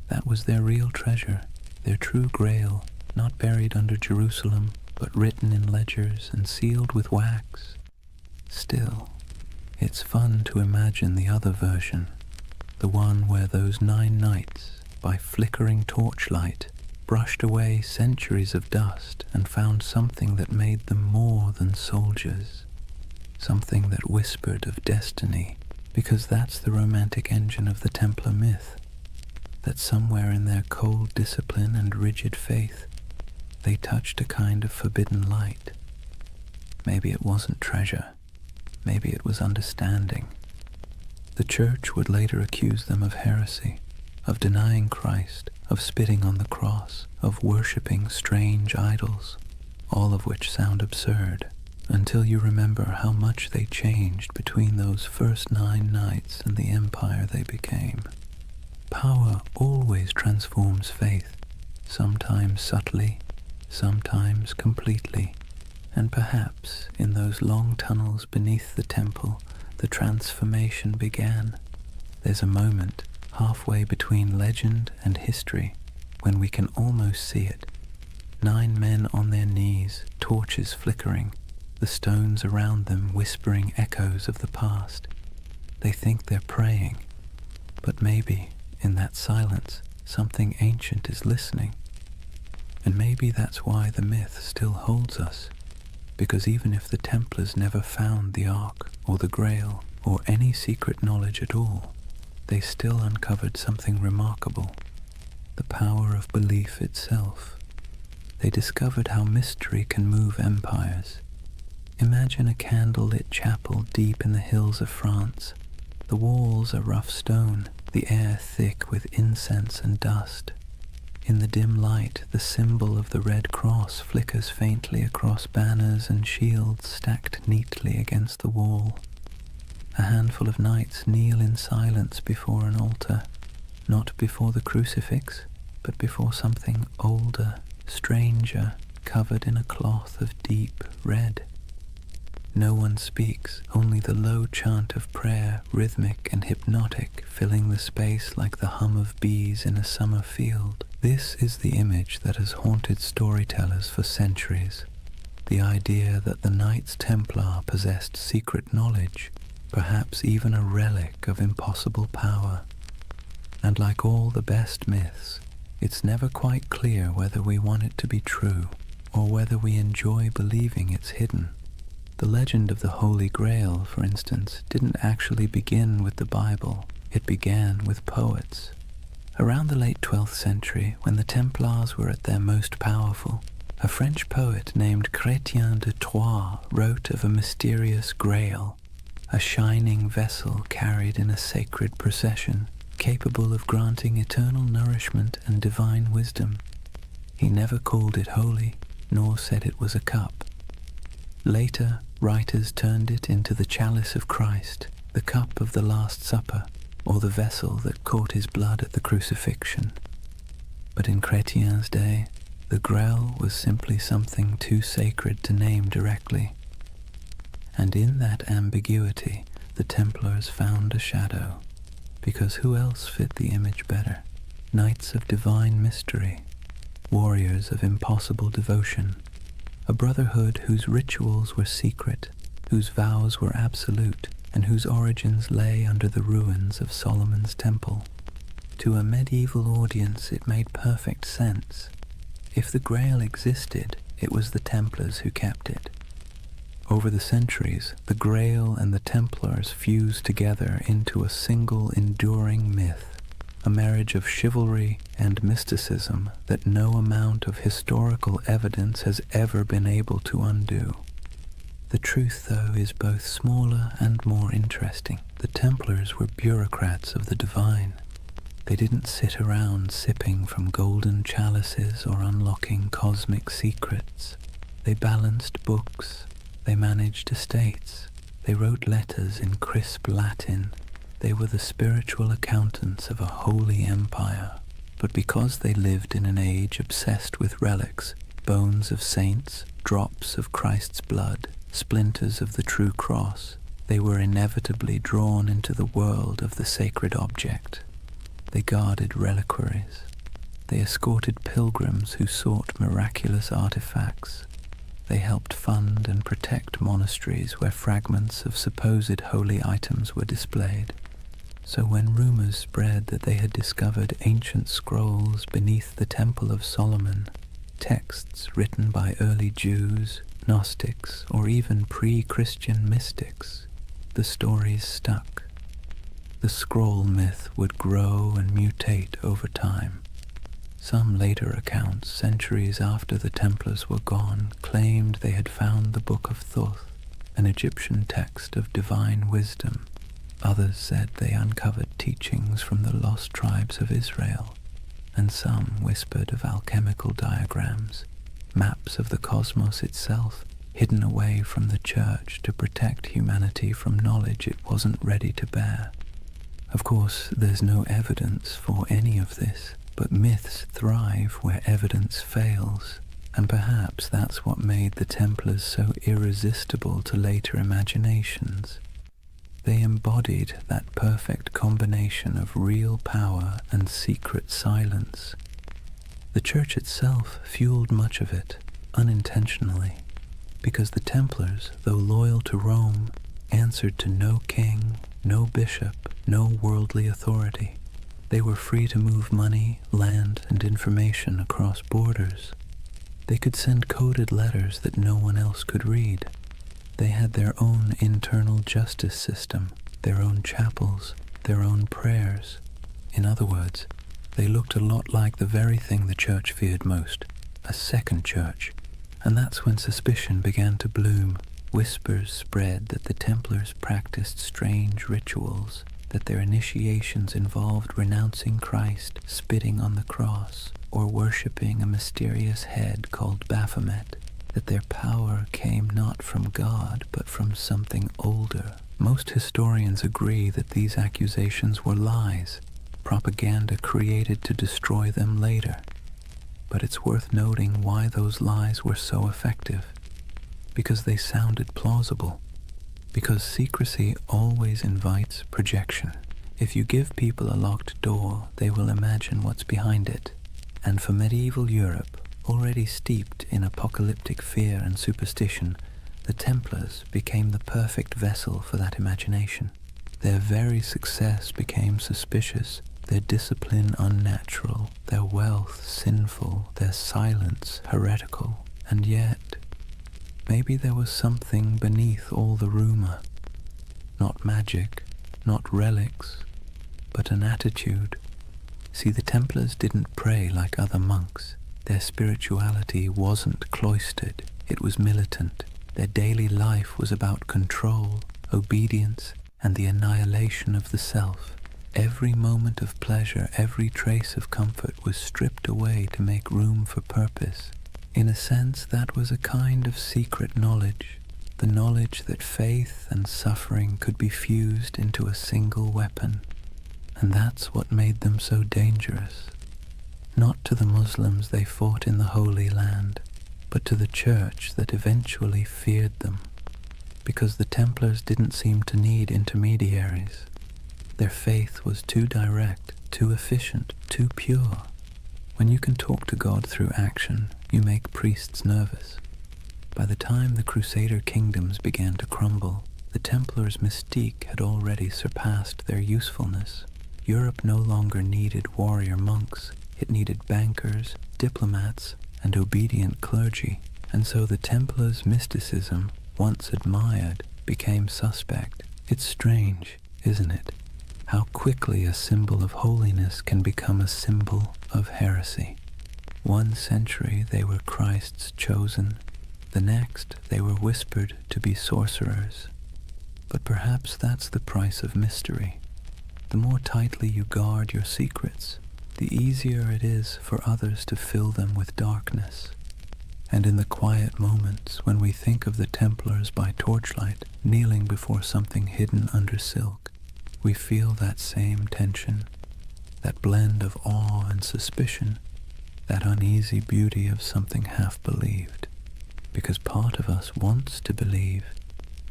That was their real treasure, their true grail, not buried under Jerusalem, but written in ledgers and sealed with wax. Still, it's fun to imagine the other version, the one where those 9 knights, by flickering torchlight, brushed away centuries of dust and found something that made them more than soldiers, something that whispered of destiny, because that's the romantic engine of the Templar myth, that somewhere in their cold discipline and rigid faith, they touched a kind of forbidden light. Maybe it wasn't treasure, maybe it was understanding. The Church would later accuse them of heresy, of denying Christ, of spitting on the cross, of worshipping strange idols, all of which sound absurd, until you remember how much they changed between those first 9 nights and the empire they became. Power always transforms faith, sometimes subtly, sometimes completely, and perhaps in those long tunnels beneath the temple, the transformation began. There's a moment halfway between legend and history when we can almost see it. 9 men on their knees, torches flickering, the stones around them whispering echoes of the past. They think they're praying, but maybe in that silence something ancient is listening. And maybe that's why the myth still holds us, because even if the Templars never found the Ark or the Grail or any secret knowledge at all, they still uncovered something remarkable, the power of belief itself. They discovered how mystery can move empires. Imagine a candle-lit chapel deep in the hills of France. The walls are rough stone, the air thick with incense and dust. In the dim light, the symbol of the Red Cross flickers faintly across banners and shields stacked neatly against the wall. A handful of knights kneel in silence before an altar, not before the crucifix, but before something older, stranger, covered in a cloth of deep red. No one speaks, only the low chant of prayer, rhythmic and hypnotic, filling the space like the hum of bees in a summer field. This is the image that has haunted storytellers for centuries. The idea that the Knights Templar possessed secret knowledge, perhaps even a relic of impossible power. And like all the best myths, it's never quite clear whether we want it to be true or whether we enjoy believing it's hidden. The legend of the Holy Grail, for instance, didn't actually begin with the Bible. It began with poets. Around the late 12th century, when the Templars were at their most powerful, A French poet named Chrétien de Troyes wrote of a mysterious grail, a shining vessel carried in a sacred procession, capable of granting eternal nourishment and divine wisdom. He never called it holy, nor said it was a cup. Later, writers turned it into the chalice of Christ, the cup of the Last Supper, or the vessel that caught his blood at the crucifixion. But in Chrétien's day, the Grail was simply something too sacred to name directly. And in that ambiguity, the Templars found a shadow, because who else fit the image better? Knights of divine mystery, warriors of impossible devotion, a brotherhood whose rituals were secret, whose vows were absolute, and whose origins lay under the ruins of Solomon's temple. To a medieval audience it made perfect sense. If the Grail existed, it was the Templars who kept it. Over the centuries, the Grail and the Templars fused together into a single enduring myth, a marriage of chivalry and mysticism that no amount of historical evidence has ever been able to undo. The truth, though, is both smaller and more interesting. The Templars were bureaucrats of the divine. They didn't sit around sipping from golden chalices or unlocking cosmic secrets. They balanced books. They managed estates. They wrote letters in crisp Latin. They were the spiritual accountants of a holy empire. But because they lived in an age obsessed with relics, bones of saints, drops of Christ's blood, splinters of the true cross, they were inevitably drawn into the world of the sacred object. They guarded reliquaries. They escorted pilgrims who sought miraculous artifacts. They helped fund and protect monasteries where fragments of supposed holy items were displayed. So when rumors spread that they had discovered ancient scrolls beneath the Temple of Solomon, texts written by early Jews, Gnostics, or even pre-Christian mystics, the stories stuck. The scroll myth would grow and mutate over time. Some later accounts, centuries after the Templars were gone, claimed they had found the Book of Thoth, an Egyptian text of divine wisdom. Others said they uncovered teachings from the lost tribes of Israel, and some whispered of alchemical diagrams, maps of the cosmos itself, hidden away from the church to protect humanity from knowledge it wasn't ready to bear. Of course, there's no evidence for any of this, but myths thrive where evidence fails, and perhaps that's what made the Templars so irresistible to later imaginations. They embodied that perfect combination of real power and secret silence. The church itself fueled much of it, unintentionally, because the Templars, though loyal to Rome, answered to no king, no bishop, no worldly authority. They were free to move money, land, and information across borders. They could send coded letters that no one else could read. They had their own internal justice system, their own chapels, their own prayers. In other words, they looked a lot like the very thing the church feared most, a second church. And that's when suspicion began to bloom. Whispers spread that the Templars practiced strange rituals, that their initiations involved renouncing Christ, spitting on the cross, or worshipping a mysterious head called Baphomet, that their power came not from God but from something older. Most historians agree that these accusations were lies, propaganda created to destroy them later. But it's worth noting why those lies were so effective. Because they sounded plausible. Because secrecy always invites projection. If you give people a locked door, they will imagine what's behind it. And for medieval Europe, already steeped in apocalyptic fear and superstition, the Templars became the perfect vessel for that imagination. Their very success became suspicious, their discipline unnatural, their wealth sinful, their silence heretical. And yet, maybe there was something beneath all the rumor. Not magic, not relics, but an attitude. See, the Templars didn't pray like other monks. Their spirituality wasn't cloistered, it was militant. Their daily life was about control, obedience, and the annihilation of the self. Every moment of pleasure, every trace of comfort was stripped away to make room for purpose. In a sense, that was a kind of secret knowledge, the knowledge that faith and suffering could be fused into a single weapon. And that's what made them so dangerous. Not to the Muslims they fought in the Holy Land, but to the church that eventually feared them, because the Templars didn't seem to need intermediaries. Their faith was too direct, too efficient, too pure. When you can talk to God through action, you make priests nervous. By the time the Crusader kingdoms began to crumble, the Templars' mystique had already surpassed their usefulness. Europe no longer needed warrior monks. It needed bankers, diplomats, and obedient clergy, and so the Templars' mysticism, once admired, became suspect. It's strange, isn't it, how quickly a symbol of holiness can become a symbol of heresy. One century they were Christ's chosen, the next they were whispered to be sorcerers. But perhaps that's the price of mystery. The more tightly you guard your secrets, the easier it is for others to fill them with darkness. And in the quiet moments when we think of the Templars by torchlight, kneeling before something hidden under silk, we feel that same tension, that blend of awe and suspicion, that uneasy beauty of something half-believed. Because part of us wants to believe.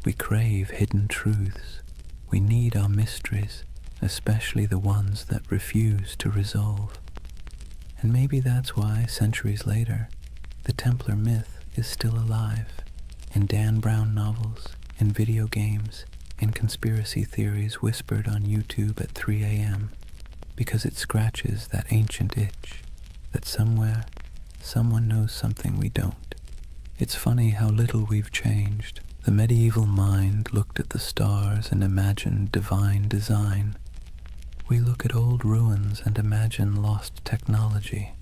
We crave hidden truths. We need our mysteries, especially the ones that refuse to resolve. And maybe that's why, centuries later, the Templar myth is still alive, in Dan Brown novels, in video games, in conspiracy theories whispered on YouTube at 3 a.m., because it scratches that ancient itch, that somewhere, someone knows something we don't. It's funny how little we've changed. The medieval mind looked at the stars and imagined divine design. We look at old ruins and imagine lost technology.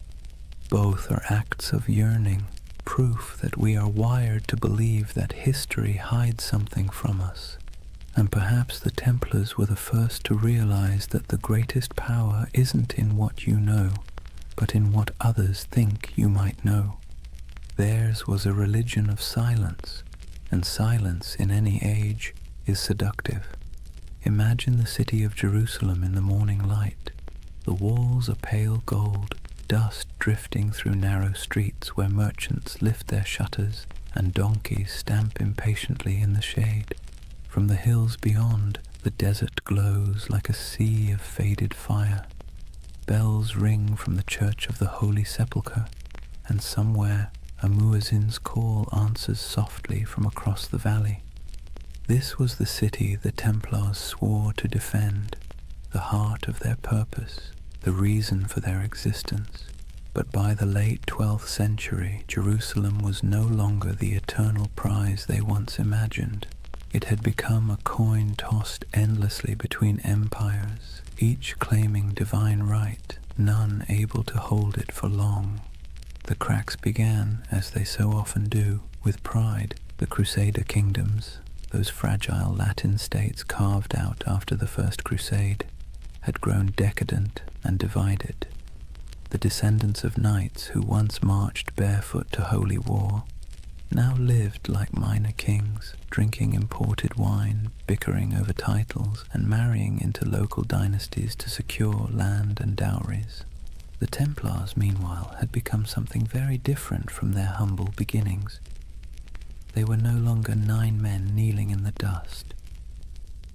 Both are acts of yearning, proof that we are wired to believe that history hides something from us. And perhaps the Templars were the first to realize that the greatest power isn't in what you know, but in what others think you might know. Theirs was a religion of silence, and silence in any age is seductive. Imagine the city of Jerusalem in the morning light. The walls are pale gold, dust drifting through narrow streets where merchants lift their shutters and donkeys stamp impatiently in the shade. From the hills beyond, the desert glows like a sea of faded fire. Bells ring from the Church of the Holy Sepulchre, and somewhere a muezzin's call answers softly from across the valley. This was the city the Templars swore to defend, the heart of their purpose, the reason for their existence. But by the late 12th century, Jerusalem was no longer the eternal prize they once imagined. It had become a coin tossed endlessly between empires, each claiming divine right, none able to hold it for long. The cracks began, as they so often do, with pride. The Crusader kingdoms, those fragile Latin states carved out after the First Crusade, had grown decadent and divided. The descendants of knights who once marched barefoot to holy war now lived like minor kings, drinking imported wine, bickering over titles, and marrying into local dynasties to secure land and dowries. The Templars, meanwhile, had become something very different from their humble beginnings. They were no longer 9 men kneeling in the dust.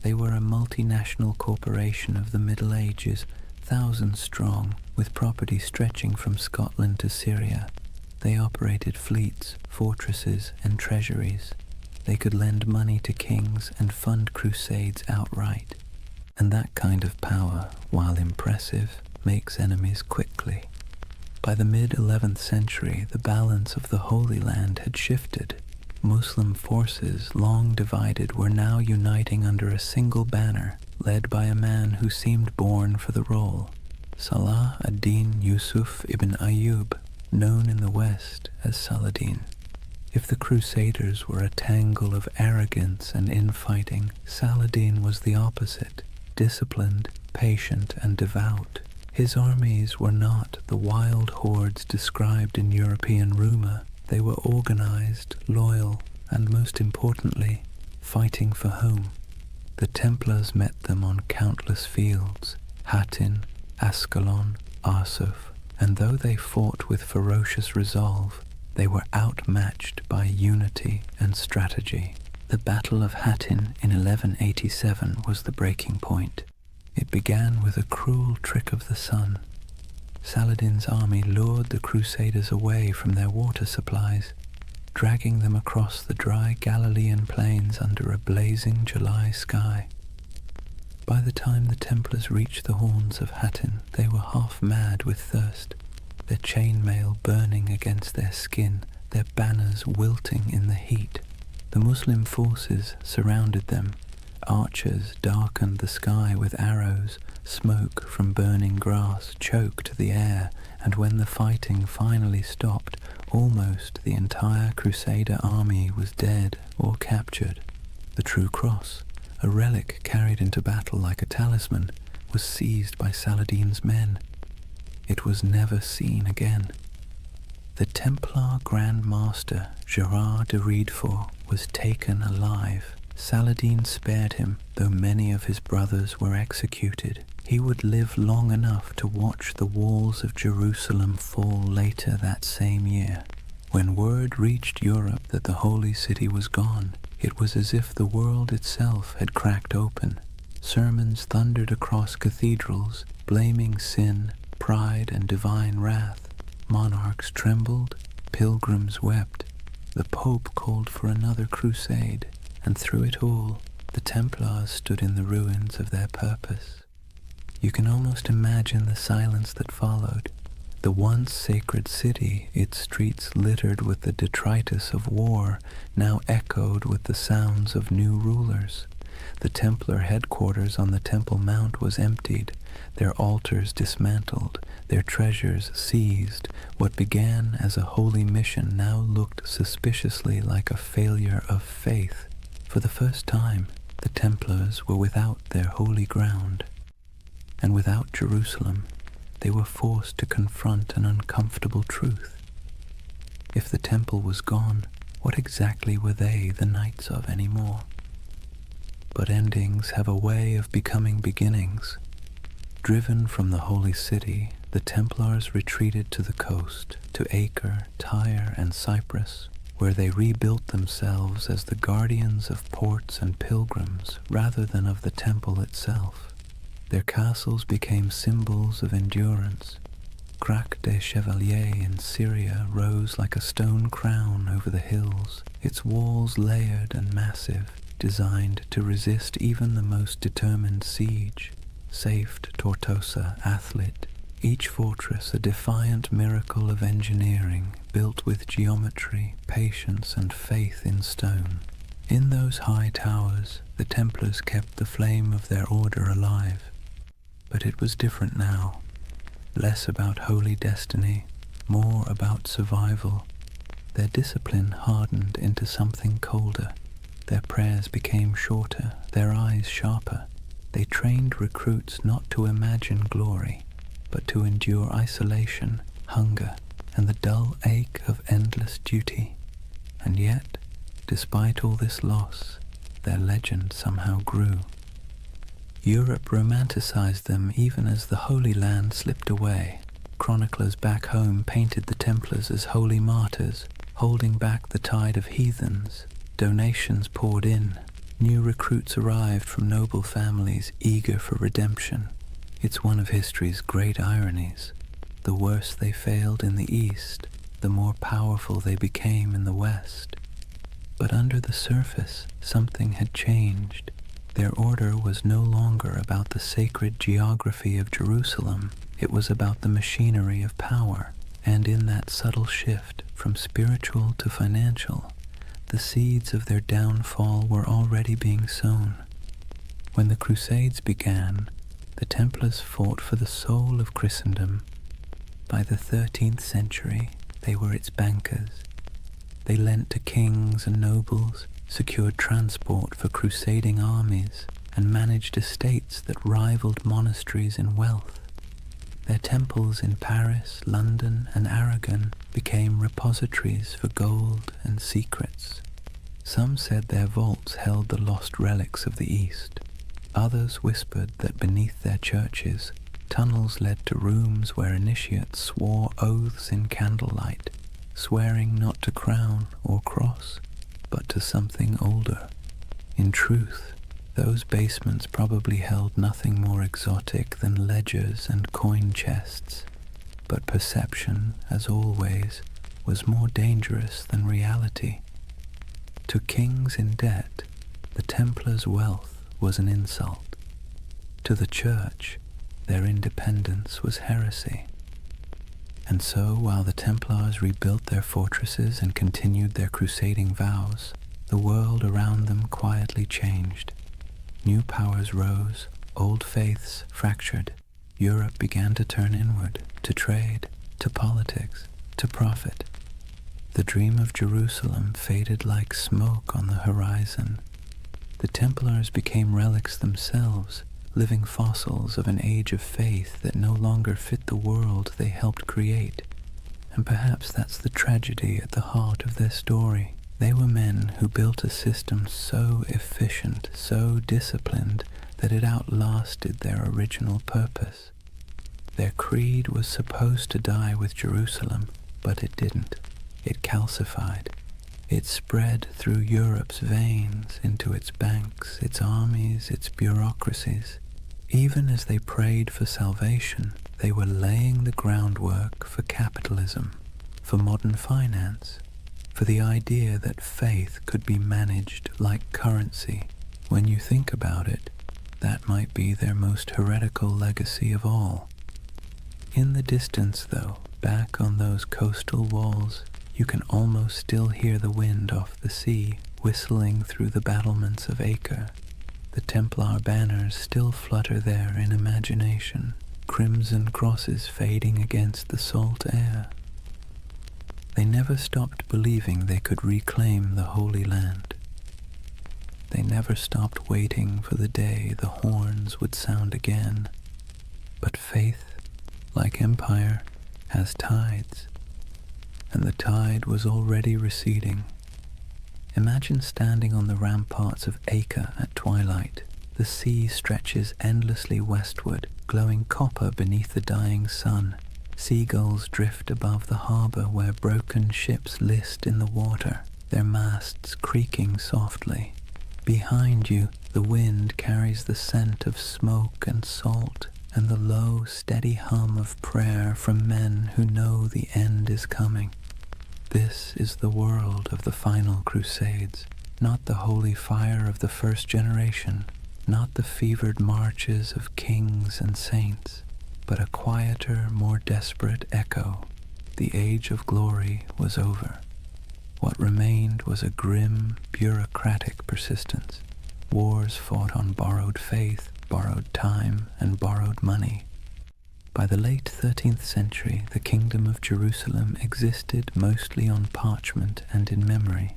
They were a multinational corporation of the Middle Ages, thousands strong, with property stretching from Scotland to Syria. They operated fleets, fortresses, and treasuries. They could lend money to kings and fund crusades outright. And that kind of power, while impressive, makes enemies quickly. By the mid-11th century, the balance of the Holy Land had shifted. Muslim forces, long divided, were now uniting under a single banner, led by a man who seemed born for the role, Salah ad-Din Yusuf ibn Ayyub. known in the West as Saladin. If the Crusaders were a tangle of arrogance and infighting, Saladin was the opposite, disciplined, patient, and devout. His armies were not the wild hordes described in European rumor. They were organized, loyal, and most importantly, fighting for home. The Templars met them on countless fields, Hattin, Ascalon, Arsuf, and though they fought with ferocious resolve, they were outmatched by unity and strategy. The Battle of Hattin in 1187 was the breaking point. It began with a cruel trick of the sun. Saladin's army lured the Crusaders away from their water supplies, dragging them across the dry Galilean plains under a blazing July sky. By the time the Templars reached the horns of Hattin, they were half mad with thirst, their chainmail burning against their skin, their banners wilting in the heat. The Muslim forces surrounded them. Archers darkened the sky with arrows, smoke from burning grass choked the air, and when the fighting finally stopped, almost the entire Crusader army was dead or captured. The True Cross, a relic carried into battle like a talisman, was seized by Saladin's men. It was never seen again. The Templar Grand Master Gerard de Riedefort was taken alive. Saladin spared him, though many of his brothers were executed. He would live long enough to watch the walls of Jerusalem fall later that same year. When word reached Europe that the Holy City was gone, it was as if the world itself had cracked open. Sermons thundered across cathedrals, blaming sin, pride, and divine wrath. Monarchs trembled, pilgrims wept. The Pope called for another crusade, and through it all, the Templars stood in the ruins of their purpose. You can almost imagine the silence that followed. The once sacred city, its streets littered with the detritus of war, now echoed with the sounds of new rulers. The Templar headquarters on the Temple Mount was emptied, their altars dismantled, their treasures seized. What began as a holy mission now looked suspiciously like a failure of faith. For the first time, the Templars were without their holy ground, and without Jerusalem. They were forced to confront an uncomfortable truth. If the temple was gone, what exactly were they the knights of anymore? But endings have a way of becoming beginnings. Driven from the holy city, the Templars retreated to the coast, to Acre, Tyre, and Cyprus, where they rebuilt themselves as the guardians of ports and pilgrims rather than of the temple itself. Their castles became symbols of endurance. Crac des Chevaliers in Syria rose like a stone crown over the hills, its walls layered and massive, designed to resist even the most determined siege. Safed Tortosa, Athlit, each fortress a defiant miracle of engineering, built with geometry, patience, and faith in stone. In those high towers, the Templars kept the flame of their order alive. But it was different now. Less about holy destiny, more about survival. Their discipline hardened into something colder. Their prayers became shorter, their eyes sharper. They trained recruits not to imagine glory, but to endure isolation, hunger, and the dull ache of endless duty. And yet, despite all this loss, their legend somehow grew. Europe romanticized them even as the Holy Land slipped away. Chroniclers back home painted the Templars as holy martyrs, holding back the tide of heathens. Donations poured in. New recruits arrived from noble families eager for redemption. It's one of history's great ironies. The worse they failed in the East, the more powerful they became in the West. But under the surface, something had changed. Their order was no longer about the sacred geography of Jerusalem. It was about the machinery of power. And in that subtle shift from spiritual to financial, the seeds of their downfall were already being sown. When the Crusades began, the Templars fought for the soul of Christendom. By the 13th century, They were its bankers. They lent to kings and nobles, secured transport for crusading armies, and managed estates that rivaled monasteries in wealth. Their temples in Paris, London, and Aragon became repositories for gold and secrets. Some said their vaults held the lost relics of the East. Others whispered that beneath their churches, tunnels led to rooms where initiates swore oaths in candlelight, swearing not to crown or cross, but to something older. In truth, those basements probably held nothing more exotic than ledgers and coin chests, but perception, as always, was more dangerous than reality. To kings in debt, the Templars' wealth was an insult. To the Church, their independence was heresy. And so, while the Templars rebuilt their fortresses and continued their crusading vows, the world around them quietly changed. New powers rose, old faiths fractured. Europe began to turn inward, to trade, to politics, to profit. The dream of Jerusalem faded like smoke on the horizon. The Templars became relics themselves, living fossils of an age of faith that no longer fit the world they helped create. And perhaps that's the tragedy at the heart of their story. They were men who built a system so efficient, so disciplined, that it outlasted their original purpose. Their creed was supposed to die with Jerusalem, but it didn't. It calcified. It spread through Europe's veins, into its banks, its armies, its bureaucracies. Even as they prayed for salvation, they were laying the groundwork for capitalism, for modern finance, for the idea that faith could be managed like currency. When you think about it, that might be their most heretical legacy of all. In the distance, though, back on those coastal walls, you can almost still hear the wind off the sea whistling through the battlements of Acre. The Templar banners still flutter there in imagination, crimson crosses fading against the salt air. They never stopped believing they could reclaim the Holy Land. They never stopped waiting for the day the horns would sound again. But faith, like empire, has tides, and the tide was already receding. Imagine standing on the ramparts of Acre at twilight. The sea stretches endlessly westward, glowing copper beneath the dying sun. Seagulls drift above the harbor where broken ships list in the water, their masts creaking softly. Behind you, the wind carries the scent of smoke and salt, and the low, steady hum of prayer from men who know the end is coming. This is the world of the final crusades, not the holy fire of the first generation, not the fevered marches of kings and saints, but a quieter, more desperate echo. The age of glory was over. What remained was a grim, bureaucratic persistence. Wars fought on borrowed faith, borrowed time, and borrowed money. By the late 13th century, the Kingdom of Jerusalem existed mostly on parchment and in memory.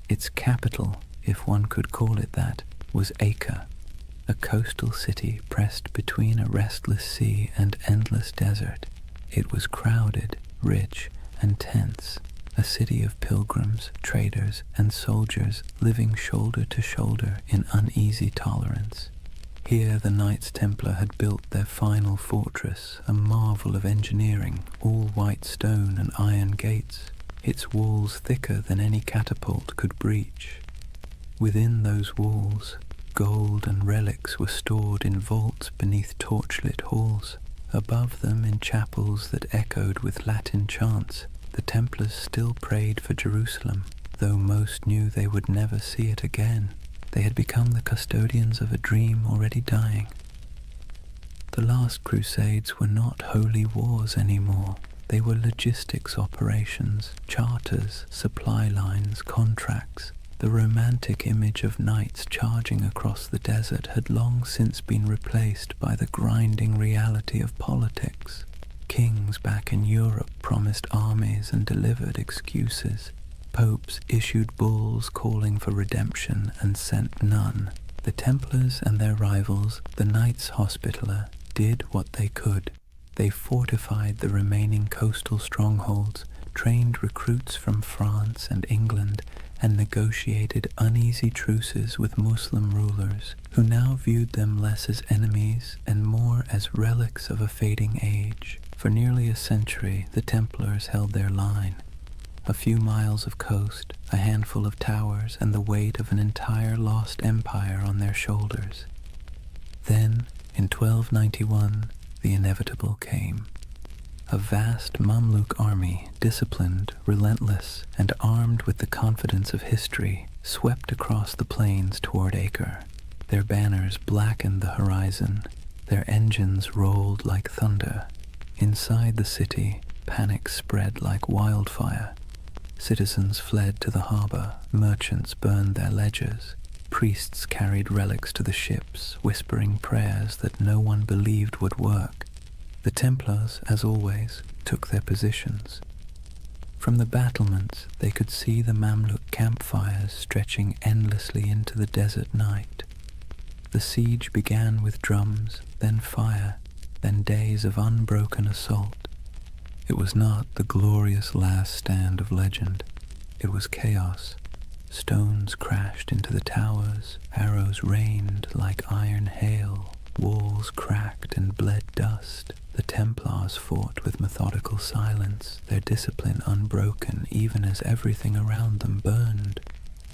Its capital, if one could call it that, was Acre, a coastal city pressed between a restless sea and endless desert. It was crowded, rich, and tense, a city of pilgrims, traders, and soldiers living shoulder to shoulder in uneasy tolerance. Here the Knights Templar had built their final fortress, a marvel of engineering, all white stone and iron gates, its walls thicker than any catapult could breach. Within those walls, gold and relics were stored in vaults beneath torchlit halls. Above them, in chapels that echoed with Latin chants, the Templars still prayed for Jerusalem, though most knew they would never see it again. They had become the custodians of a dream already dying. The last crusades were not holy wars anymore. They were logistics operations, charters, supply lines, contracts. The romantic image of knights charging across the desert had long since been replaced by the grinding reality of politics. Kings back in Europe promised armies and delivered excuses. Popes issued bulls calling for redemption and sent none. The Templars and their rivals, the Knights Hospitaller, did what they could. They fortified the remaining coastal strongholds, trained recruits from France and England, and negotiated uneasy truces with Muslim rulers, who now viewed them less as enemies and more as relics of a fading age. For nearly a century, the Templars held their line. A few miles of coast, a handful of towers, and the weight of an entire lost empire on their shoulders. Then, in 1291, the inevitable came. A vast Mamluk army, disciplined, relentless, and armed with the confidence of history, swept across the plains toward Acre. Their banners blackened the horizon. Their engines rolled like thunder. Inside the city, panic spread like wildfire. Citizens fled to the harbor, merchants burned their ledgers, priests carried relics to the ships, whispering prayers that no one believed would work. The Templars, as always, took their positions. From the battlements, they could see the Mamluk campfires stretching endlessly into the desert night. The siege began with drums, then fire, then days of unbroken assault. It was not the glorious last stand of legend. It was chaos. Stones crashed into the towers, arrows rained like iron hail, walls cracked and bled dust. The Templars fought with methodical silence, their discipline unbroken even as everything around them burned.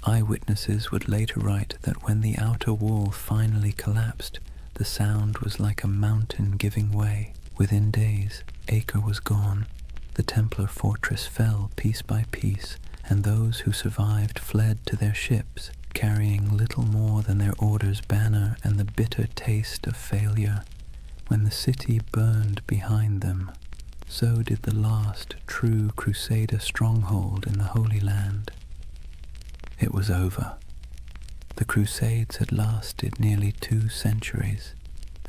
Eyewitnesses would later write that when the outer wall finally collapsed, the sound was like a mountain giving way. Within days, Acre was gone. The Templar fortress fell piece by piece, and those who survived fled to their ships, carrying little more than their order's banner and the bitter taste of failure. When the city burned behind them, so did the last true Crusader stronghold in the Holy Land. It was over. The Crusades had lasted nearly 2 centuries,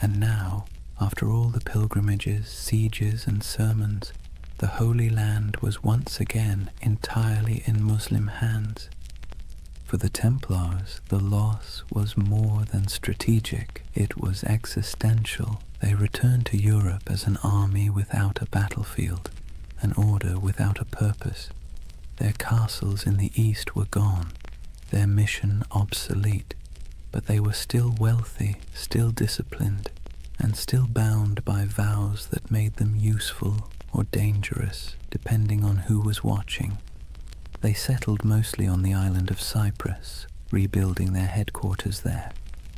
and now, after all the pilgrimages, sieges, and sermons, the Holy Land was once again entirely in Muslim hands. For the Templars, the loss was more than strategic, it was existential. They returned to Europe as an army without a battlefield, an order without a purpose. Their castles in the east were gone, their mission obsolete, but they were still wealthy, still disciplined, and still bound by vows that made them useful or dangerous, depending on who was watching. They settled mostly on the island of Cyprus, rebuilding their headquarters there.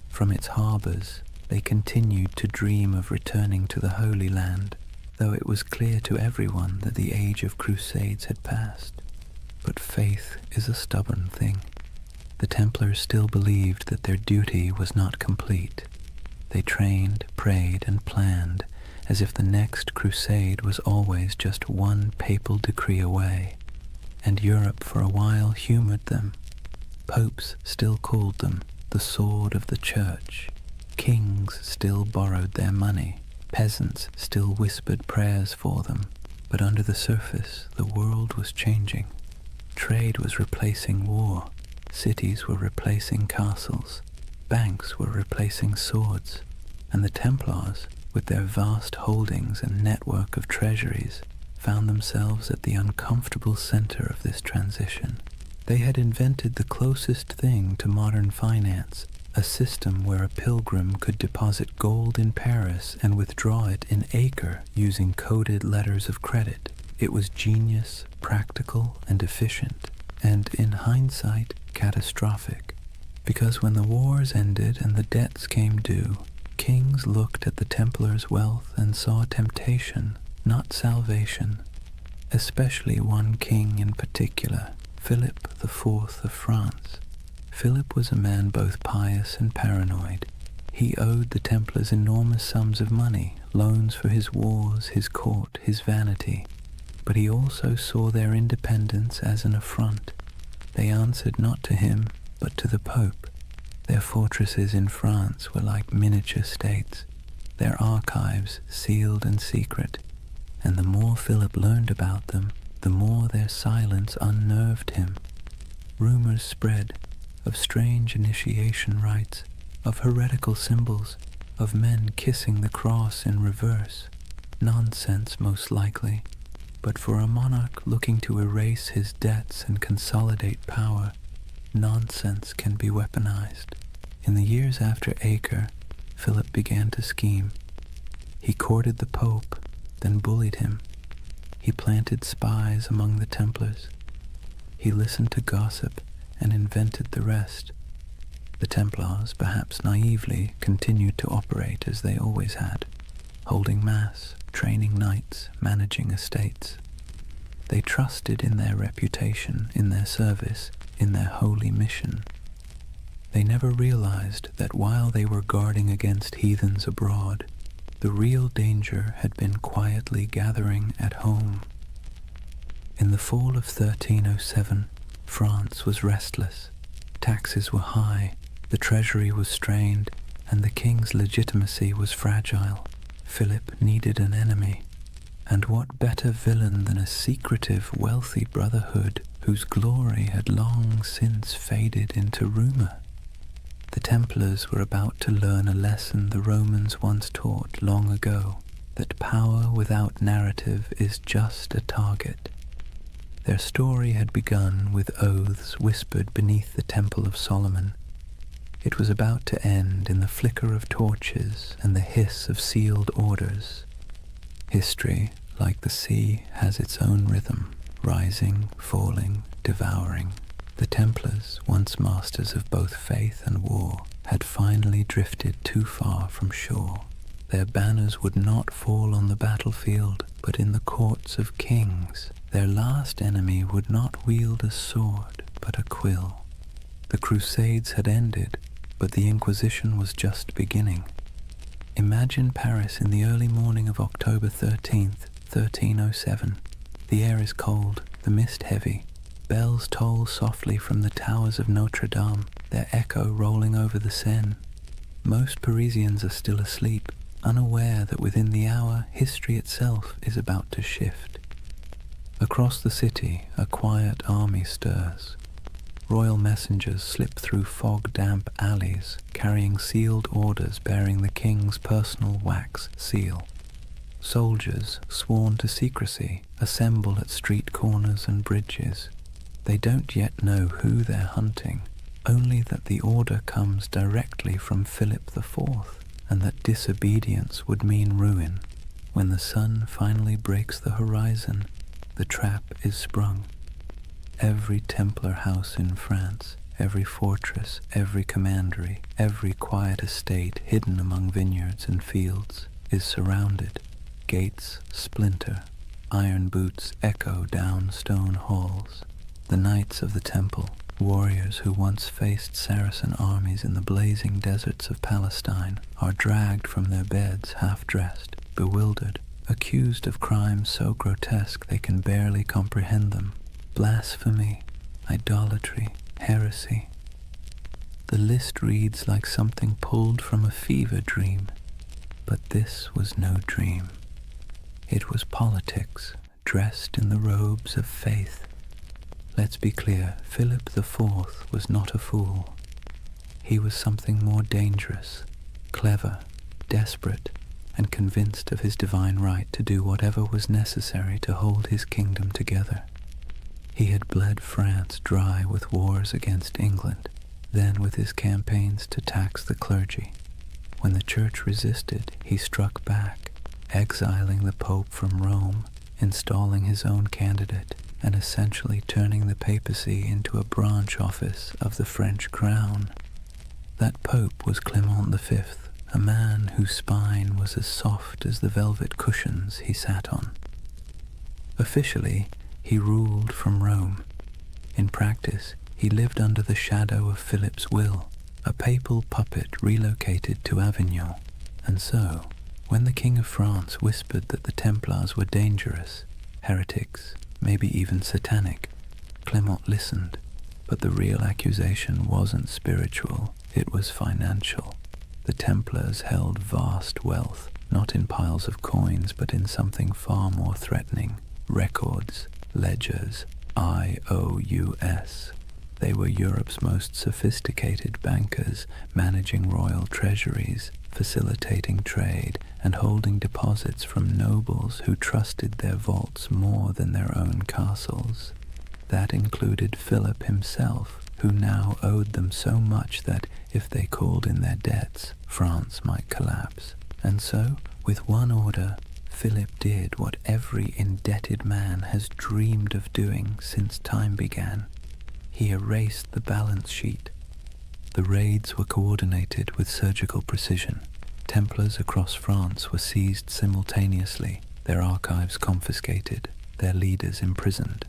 From its harbors, they continued to dream of returning to the Holy Land, though it was clear to everyone that the age of crusades had passed. But faith is a stubborn thing. The Templars still believed that their duty was not complete. They trained, prayed, and planned as if the next crusade was always just one papal decree away. And Europe for a while humored them. Popes still called them the sword of the church. Kings still borrowed their money. Peasants still whispered prayers for them. But under the surface, the world was changing. Trade was replacing war. Cities were replacing castles. Banks were replacing swords. And the Templars, with their vast holdings and network of treasuries, found themselves at the uncomfortable center of this transition. They had invented the closest thing to modern finance, a system where a pilgrim could deposit gold in Paris and withdraw it in Acre using coded letters of credit. It was genius, practical, and efficient, and in hindsight, catastrophic. Because when the wars ended and the debts came due, kings looked at the Templars' wealth and saw temptation, not salvation. Especially one king in particular, Philip IV of France. Philip was a man both pious and paranoid. He owed the Templars enormous sums of money, loans for his wars, his court, his vanity. But he also saw their independence as an affront. They answered not to him, but to the Pope. Their fortresses in France were like miniature states, their archives sealed and secret, and the more Philip learned about them, the more their silence unnerved him. Rumors spread of strange initiation rites, of heretical symbols, of men kissing the cross in reverse. Nonsense, most likely, but for a monarch looking to erase his debts and consolidate power, nonsense can be weaponized. In the years after Acre, Philip began to scheme. He courted the Pope, then bullied him. He planted spies among the Templars. He listened to gossip and invented the rest. The Templars, perhaps naively, continued to operate as they always had, holding mass, training knights, managing estates. They trusted in their reputation, in their service, in their holy mission. They never realized that while they were guarding against heathens abroad, the real danger had been quietly gathering at home. In the fall of 1307, France was restless. Taxes were high, the treasury was strained, and the king's legitimacy was fragile. Philip needed an enemy. And what better villain than a secretive, wealthy brotherhood whose glory had long since faded into rumor? The Templars were about to learn a lesson the Romans once taught long ago, that power without narrative is just a target. Their story had begun with oaths whispered beneath the Temple of Solomon. It was about to end in the flicker of torches and the hiss of sealed orders. History, like the sea, has its own rhythm, rising, falling, devouring. The Templars, once masters of both faith and war, had finally drifted too far from shore. Their banners would not fall on the battlefield, but in the courts of kings. Their last enemy would not wield a sword, but a quill. The Crusades had ended, but the Inquisition was just beginning. Imagine Paris in the early morning of October 13th, 1307. The air is cold, the mist heavy. Bells toll softly from the towers of Notre Dame, their echo rolling over the Seine. Most Parisians are still asleep, unaware that within the hour history itself is about to shift. Across the city, a quiet army stirs. Royal messengers slip through fog-damp alleys, carrying sealed orders bearing the king's personal wax seal. Soldiers, sworn to secrecy, assemble at street corners and bridges. They don't yet know who they're hunting, only that the order comes directly from Philip IV, and that disobedience would mean ruin. When the sun finally breaks the horizon, the trap is sprung. Every Templar house in France, every fortress, every commandery, every quiet estate hidden among vineyards and fields is surrounded. Gates splinter, iron boots echo down stone halls. The knights of the temple, warriors who once faced Saracen armies in the blazing deserts of Palestine, are dragged from their beds half-dressed, bewildered, accused of crimes so grotesque they can barely comprehend them. Blasphemy, idolatry, heresy. The list reads like something pulled from a fever dream, but this was no dream. It was politics, dressed in the robes of faith. Let's be clear, Philip IV was not a fool. He was something more dangerous, clever, desperate, and convinced of his divine right to do whatever was necessary to hold his kingdom together. He had bled France dry with wars against England, then with his campaigns to tax the clergy. When the church resisted, he struck back, exiling the Pope from Rome, installing his own candidate, and essentially turning the papacy into a branch office of the French crown. That Pope was Clement V, a man whose spine was as soft as the velvet cushions he sat on. Officially, he ruled from Rome. In practice, he lived under the shadow of Philip's will, a papal puppet relocated to Avignon. And so, when the King of France whispered that the Templars were dangerous, heretics, maybe even satanic, Clement listened. But the real accusation wasn't spiritual, it was financial. The Templars held vast wealth, not in piles of coins, but in something far more threatening: records, ledgers, IOUs. They were Europe's most sophisticated bankers, managing royal treasuries, facilitating trade, and holding deposits from nobles who trusted their vaults more than their own castles. That included Philip himself, who now owed them so much that, if they called in their debts, France might collapse. And so, with one order, Philip did what every indebted man has dreamed of doing since time began. He erased the balance sheet. The raids were coordinated with surgical precision. Templars across France were seized simultaneously, their archives confiscated, their leaders imprisoned.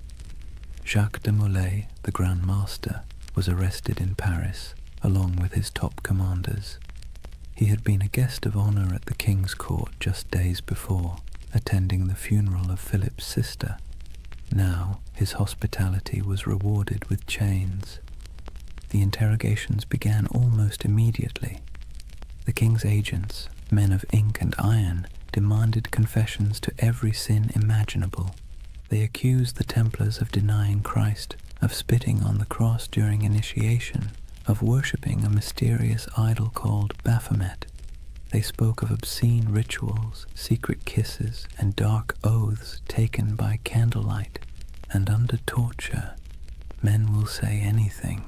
Jacques de Molay, the Grand Master, was arrested in Paris, along with his top commanders. He had been a guest of honor at the king's court just days before, attending the funeral of Philip's sister. Now his hospitality was rewarded with chains. The interrogations began almost immediately. The king's agents, men of ink and iron, demanded confessions to every sin imaginable. They accused the Templars of denying Christ, of spitting on the cross during initiation, of worshipping a mysterious idol called Baphomet. They spoke of obscene rituals, secret kisses, and dark oaths taken by candlelight. And under torture, men will say anything.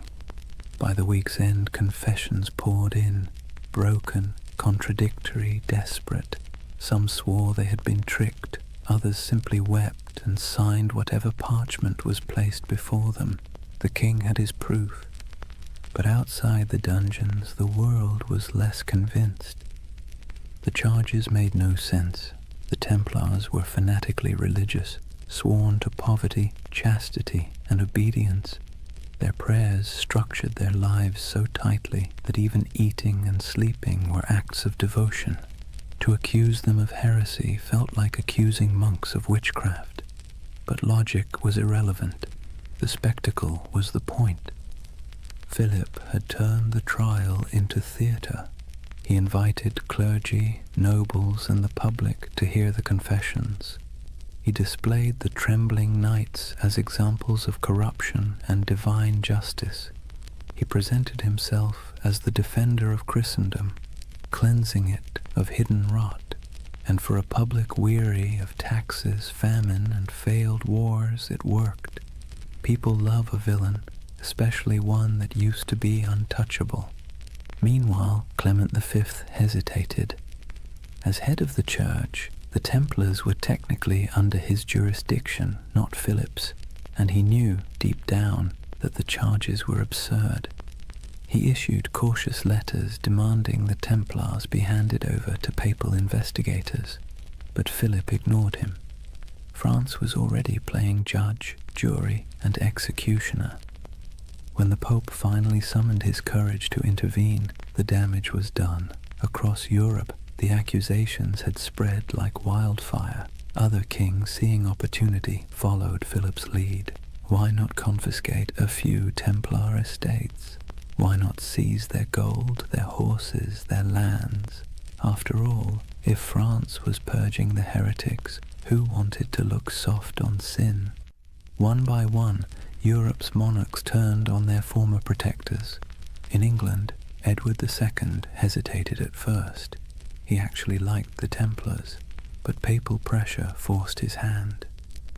By the week's end, confessions poured in, broken, contradictory, desperate. Some swore they had been tricked, others simply wept and signed whatever parchment was placed before them. The king had his proof. But outside the dungeons, the world was less convinced. The charges made no sense. The Templars were fanatically religious, sworn to poverty, chastity, and obedience. Their prayers structured their lives so tightly that even eating and sleeping were acts of devotion. To accuse them of heresy felt like accusing monks of witchcraft. But logic was irrelevant. The spectacle was the point. Philip had turned the trial into theatre. He invited clergy, nobles, and the public to hear the confessions. He displayed the trembling knights as examples of corruption and divine justice. He presented himself as the defender of Christendom, cleansing it of hidden rot. And for a public weary of taxes, famine, and failed wars, it worked. People love a villain, especially one that used to be untouchable. Meanwhile, Clement V hesitated. As head of the church, the Templars were technically under his jurisdiction, not Philip's, and he knew, deep down, that the charges were absurd. He issued cautious letters demanding the Templars be handed over to papal investigators, but Philip ignored him. France was already playing judge, jury, and executioner. When the Pope finally summoned his courage to intervene, the damage was done. Across Europe, the accusations had spread like wildfire. Other kings, seeing opportunity, followed Philip's lead. Why not confiscate a few Templar estates? Why not seize their gold, their horses, their lands? After all, if France was purging the heretics, who wanted to look soft on sin? One by one, Europe's monarchs turned on their former protectors. In England, Edward II hesitated at first. He actually liked the Templars, but papal pressure forced his hand.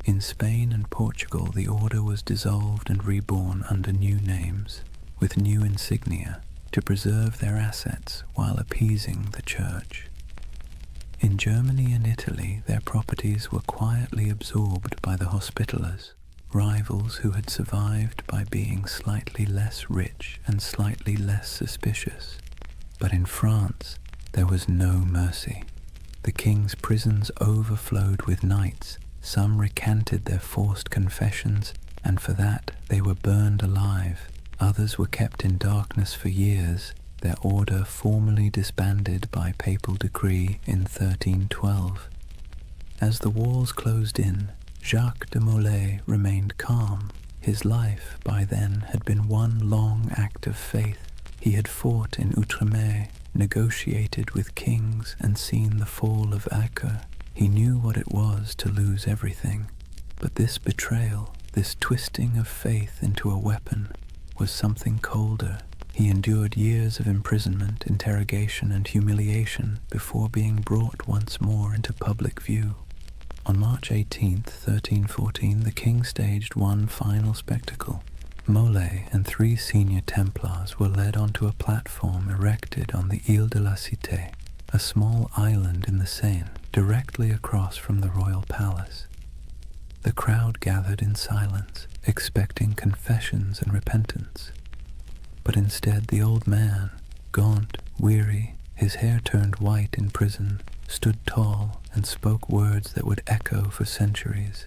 In Spain and Portugal, the order was dissolved and reborn under new names, with new insignia, to preserve their assets while appeasing the church. In Germany and Italy, their properties were quietly absorbed by the Hospitallers, rivals who had survived by being slightly less rich and slightly less suspicious. But in France, there was no mercy. The king's prisons overflowed with knights. Some recanted their forced confessions, and for that they were burned alive. Others were kept in darkness for years, their order formally disbanded by papal decree in 1312. As the walls closed in, Jacques de Molay remained calm. His life, by then, had been one long act of faith. He had fought in Outremer, negotiated with kings, and seen the fall of Acre. He knew what it was to lose everything. But this betrayal, this twisting of faith into a weapon, was something colder. He endured years of imprisonment, interrogation, and humiliation before being brought once more into public view. On March 18th, 1314, the king staged one final spectacle. Molay and 3 senior Templars were led onto a platform erected on the Ile de la Cité, a small island in the Seine, directly across from the royal palace. The crowd gathered in silence, expecting confessions and repentance. But instead the old man, gaunt, weary, his hair turned white in prison, stood tall and spoke words that would echo for centuries.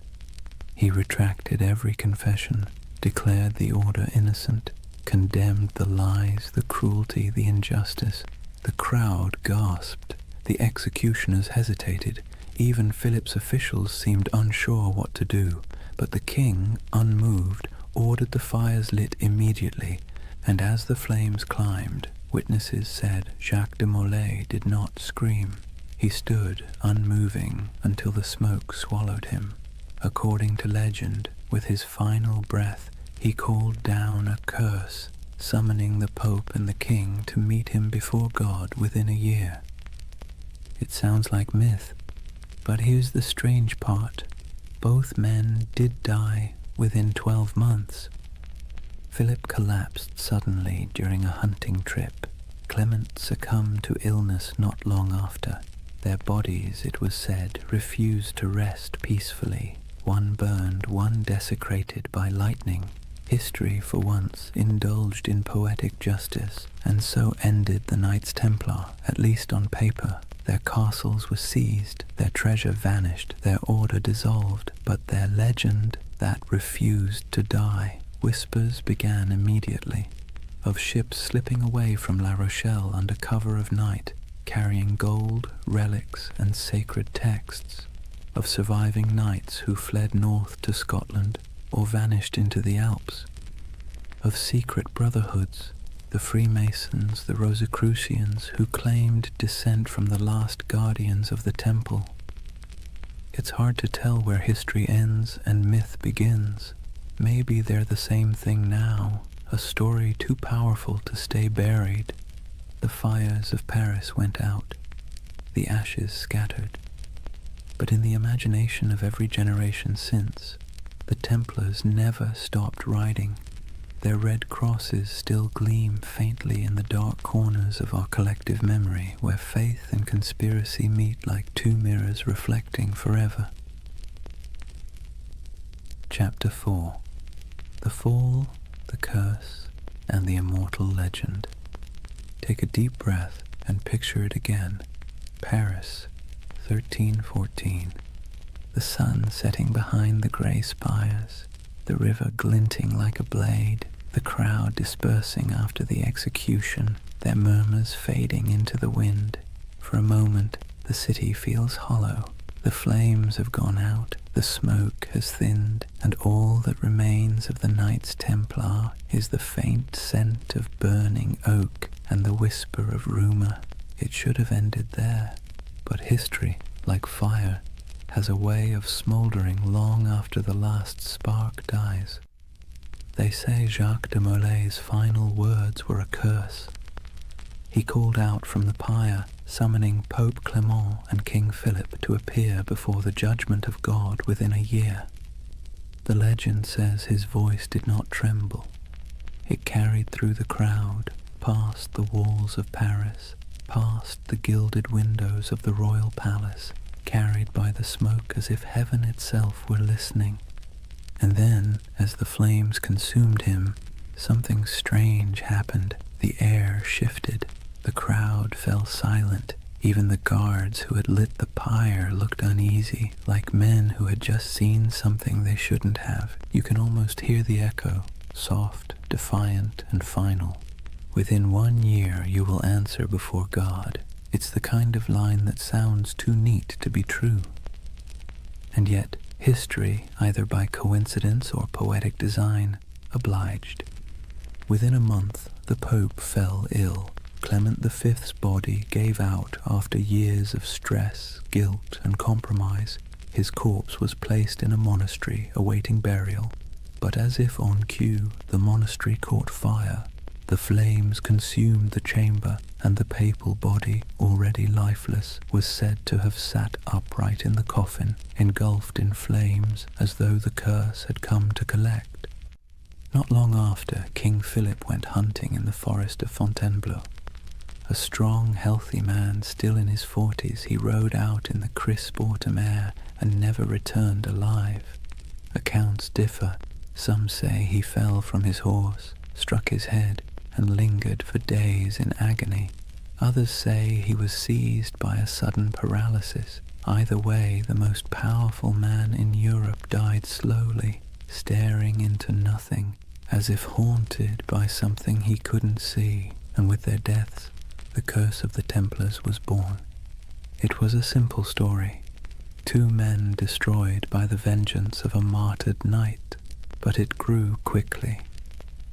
He retracted every confession, declared the order innocent, condemned the lies, the cruelty, the injustice. The crowd gasped. The executioners hesitated. Even Philip's officials seemed unsure what to do. But the king, unmoved, ordered the fires lit immediately, and as the flames climbed, witnesses said Jacques de Molay did not scream. He stood, unmoving, until the smoke swallowed him. According to legend, with his final breath, he called down a curse, summoning the Pope and the King to meet him before God within a year. It sounds like myth, but here's the strange part. Both men did die within 12 months. Philip collapsed suddenly during a hunting trip. Clement succumbed to illness not long after. Their bodies, it was said, refused to rest peacefully. One burned, one desecrated by lightning. History, for once, indulged in poetic justice, and so ended the Knights Templar, at least on paper. Their castles were seized, their treasure vanished, their order dissolved, but their legend, that refused to die. Whispers began immediately, of ships slipping away from La Rochelle under cover of night, carrying gold, relics, and sacred texts, of surviving knights who fled north to Scotland or vanished into the Alps, of secret brotherhoods, the Freemasons, the Rosicrucians, who claimed descent from the last guardians of the temple. It's hard to tell where history ends and myth begins. Maybe they're the same thing now, a story too powerful to stay buried. The fires of Paris went out, the ashes scattered. But in the imagination of every generation since, the Templars never stopped riding. Their red crosses still gleam faintly in the dark corners of our collective memory, where faith and conspiracy meet like 2 mirrors reflecting forever. Chapter 4. The Fall, the Curse, and the Immortal Legend. Take a deep breath and picture it again. Paris, 1314. The sun setting behind the grey spires, the river glinting like a blade, the crowd dispersing after the execution, their murmurs fading into the wind. For a moment, the city feels hollow. The flames have gone out, the smoke has thinned, and all that remains of the Knights Templar is the faint scent of burning oak and the whisper of rumour. It should have ended there, but history, like fire, has a way of smouldering long after the last spark dies. They say Jacques de Molay's final words were a curse. He called out from the pyre, summoning Pope Clement and King Philip to appear before the judgment of God within a year. The legend says his voice did not tremble. It carried through the crowd, past the walls of Paris, past the gilded windows of the royal palace, carried by the smoke as if heaven itself were listening. And then, as the flames consumed him, something strange happened. The air shifted. The crowd fell silent. Even the guards who had lit the pyre looked uneasy, like men who had just seen something they shouldn't have. You can almost hear the echo, soft, defiant, and final. Within 1 year you will answer before God. It's the kind of line that sounds too neat to be true. And yet, history, either by coincidence or poetic design, obliged. Within a month, the Pope fell ill. Clement V's body gave out after years of stress, guilt, and compromise. His corpse was placed in a monastery awaiting burial, but as if on cue, the monastery caught fire. The flames consumed the chamber, and the papal body, already lifeless, was said to have sat upright in the coffin, engulfed in flames, as though the curse had come to collect. Not long after, King Philip went hunting in the forest of Fontainebleau. A strong, healthy man, still in his 40s, he rode out in the crisp autumn air and never returned alive. Accounts differ. Some say he fell from his horse, struck his head, and lingered for days in agony. Others say he was seized by a sudden paralysis. Either way, the most powerful man in Europe died slowly, staring into nothing, as if haunted by something he couldn't see, and with their deaths, the curse of the Templars was born. It was a simple story. 2 men destroyed by the vengeance of a martyred knight, but it grew quickly.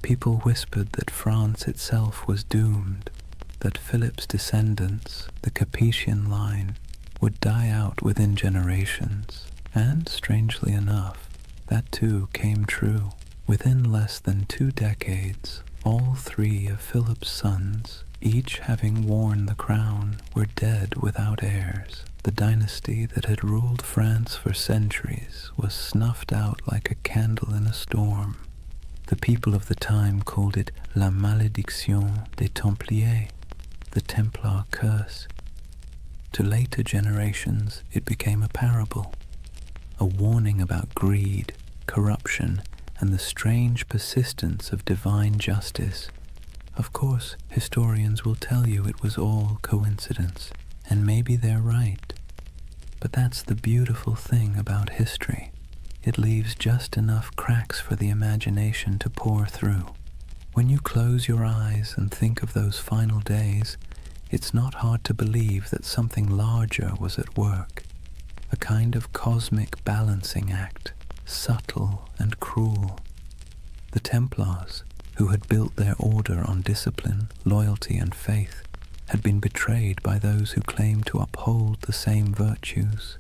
People whispered that France itself was doomed, that Philip's descendants, the Capetian line, would die out within generations, and, strangely enough, that too came true. Within less than 2 decades, all 3 of Philip's sons, each having worn the crown, were dead without heirs. The dynasty that had ruled France for centuries was snuffed out like a candle in a storm. The people of the time called it La Malédiction des Templiers, the Templar curse. To later generations, it became a parable, a warning about greed, corruption, and the strange persistence of divine justice. Of course, historians will tell you it was all coincidence, and maybe they're right. But that's the beautiful thing about history. It leaves just enough cracks for the imagination to pour through. When you close your eyes and think of those final days, it's not hard to believe that something larger was at work, a kind of cosmic balancing act, subtle and cruel. The Templars, who had built their order on discipline, loyalty, and faith, had been betrayed by those who claimed to uphold the same virtues.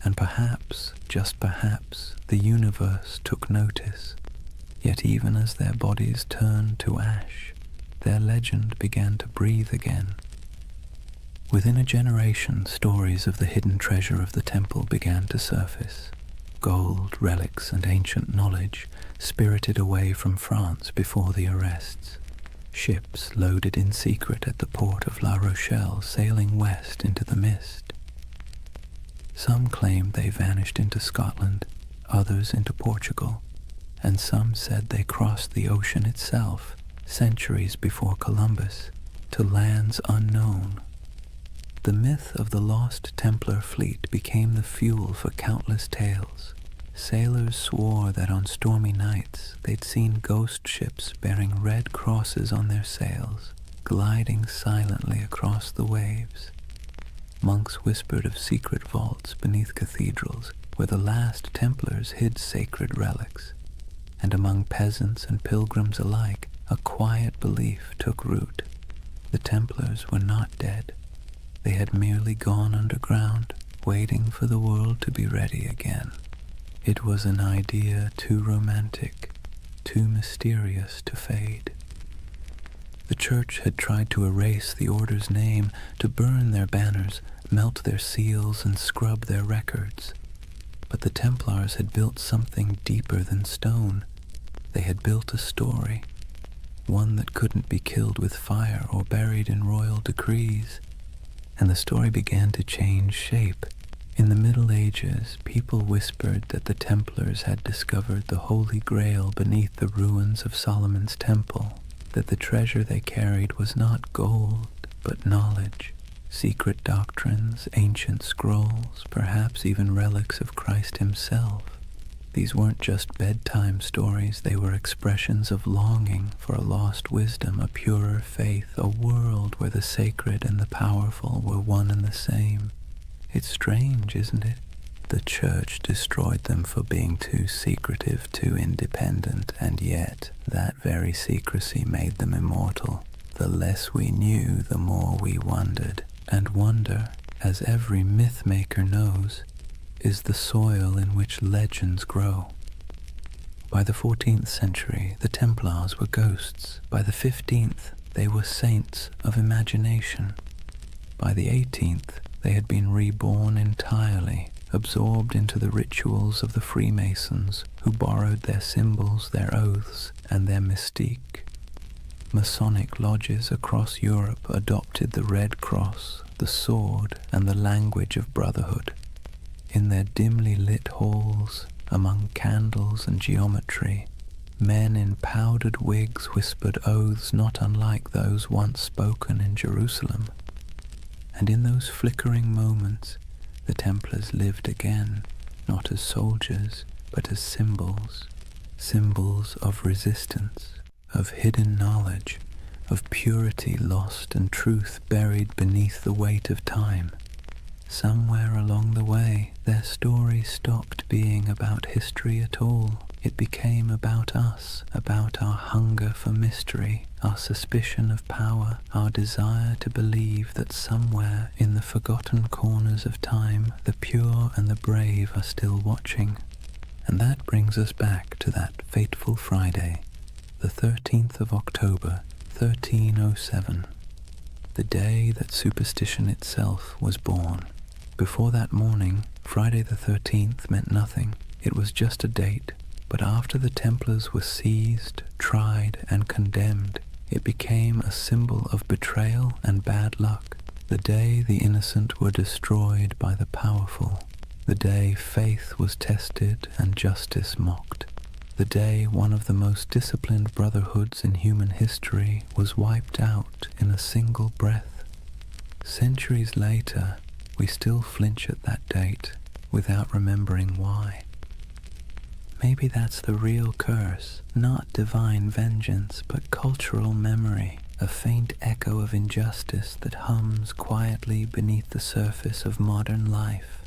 And perhaps, just perhaps, the universe took notice. Yet even as their bodies turned to ash, their legend began to breathe again. Within a generation, stories of the hidden treasure of the temple began to surface. Gold, relics, and ancient knowledge spirited away from France before the arrests. Ships loaded in secret at the port of La Rochelle, sailing west into the mist. Some claimed they vanished into Scotland, others into Portugal, and some said they crossed the ocean itself, centuries before Columbus, to lands unknown. The myth of the lost Templar fleet became the fuel for countless tales. Sailors swore that on stormy nights they'd seen ghost ships bearing red crosses on their sails, gliding silently across the waves. Monks whispered of secret vaults beneath cathedrals where the last Templars hid sacred relics, and among peasants and pilgrims alike a quiet belief took root. The Templars were not dead. They had merely gone underground, waiting for the world to be ready again. It was an idea too romantic, too mysterious to fade. The church had tried to erase the order's name, to burn their banners, melt their seals, and scrub their records. But the Templars had built something deeper than stone. They had built a story, one that couldn't be killed with fire or buried in royal decrees. And the story began to change shape. In the Middle Ages, people whispered that the Templars had discovered the Holy Grail beneath the ruins of Solomon's Temple, that the treasure they carried was not gold, but knowledge, secret doctrines, ancient scrolls, perhaps even relics of Christ himself. These weren't just bedtime stories, they were expressions of longing for a lost wisdom, a purer faith, a world where the sacred and the powerful were one and the same. It's strange, isn't it? The church destroyed them for being too secretive, too independent, and yet that very secrecy made them immortal. The less we knew, the more we wondered, and wonder, as every myth-maker knows, is the soil in which legends grow. By the 14th century, the Templars were ghosts. By the 15th, they were saints of imagination. By the 18th, they had been reborn entirely, absorbed into the rituals of the Freemasons, who borrowed their symbols, their oaths, and their mystique. Masonic lodges across Europe adopted the Red Cross, the sword, and the language of brotherhood. In their dimly lit halls, among candles and geometry, men in powdered wigs whispered oaths not unlike those once spoken in Jerusalem. And in those flickering moments, the Templars lived again, not as soldiers, but as symbols. Symbols of resistance, of hidden knowledge, of purity lost and truth buried beneath the weight of time. Somewhere along the way, their story stopped being about history at all. It became about us, about our hunger for mystery, our suspicion of power, our desire to believe that somewhere in the forgotten corners of time, the pure and the brave are still watching. And that brings us back to that fateful Friday, the 13th of October, 1307, the day that superstition itself was born. Before that morning, Friday the 13th meant nothing. It was just a date. But after the Templars were seized, tried, and condemned, it became a symbol of betrayal and bad luck. The day the innocent were destroyed by the powerful. The day faith was tested and justice mocked. The day one of the most disciplined brotherhoods in human history was wiped out in a single breath. Centuries later, we still flinch at that date without remembering why. Maybe that's the real curse, not divine vengeance, but cultural memory, a faint echo of injustice that hums quietly beneath the surface of modern life.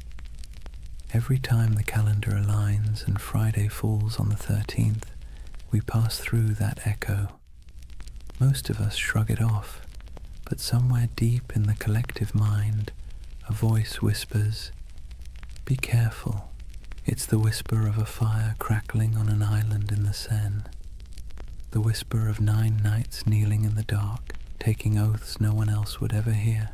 Every time the calendar aligns and Friday falls on the 13th, we pass through that echo. Most of us shrug it off, but somewhere deep in the collective mind, a voice whispers, "Be careful." It's the whisper of a fire crackling on an island in the Seine. The whisper of 9 knights kneeling in the dark, taking oaths no one else would ever hear.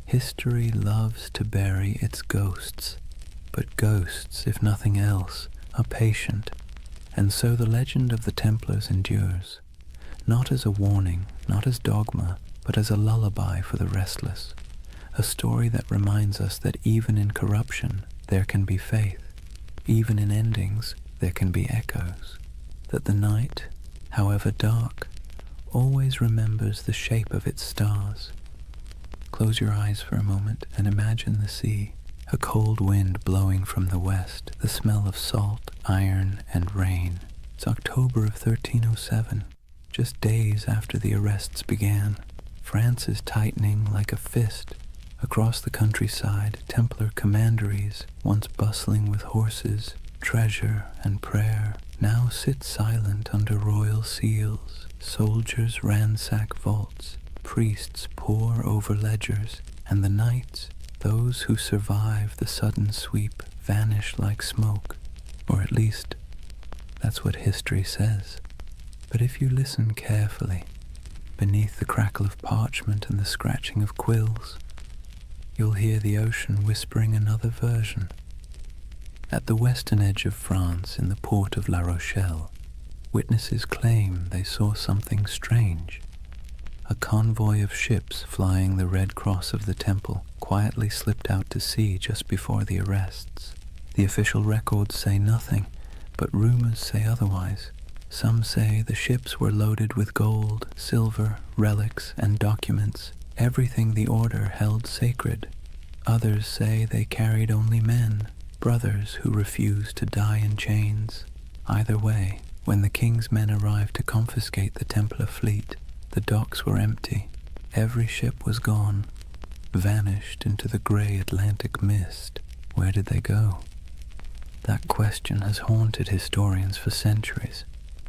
History loves to bury its ghosts, but ghosts, if nothing else, are patient, and so the legend of the Templars endures, not as a warning, not as dogma, but as a lullaby for the restless. A story that reminds us that even in corruption, there can be faith. Even in endings, there can be echoes. That the night, however dark, always remembers the shape of its stars. Close your eyes for a moment and imagine the sea, a cold wind blowing from the west, the smell of salt, iron, and rain. It's October of 1307, just days after the arrests began. France is tightening like a fist. Across the countryside, Templar commanderies, once bustling with horses, treasure, and prayer, now sit silent under royal seals. Soldiers ransack vaults, priests pore over ledgers, and the knights, those who survive the sudden sweep, vanish like smoke, or at least, that's what history says. But if you listen carefully, beneath the crackle of parchment and the scratching of quills, you'll hear the ocean whispering another version. At the western edge of France, in the port of La Rochelle, witnesses claim they saw something strange. A convoy of ships flying the Red Cross of the Temple quietly slipped out to sea just before the arrests. The official records say nothing, but rumors say otherwise. Some say the ships were loaded with gold, silver, relics, and documents, everything the order held sacred. Others say they carried only men, brothers who refused to die in chains. Either way, when the king's men arrived to confiscate the Templar fleet, the docks were empty. Every ship was gone, vanished into the grey Atlantic mist. Where did they go? That question has haunted historians for centuries.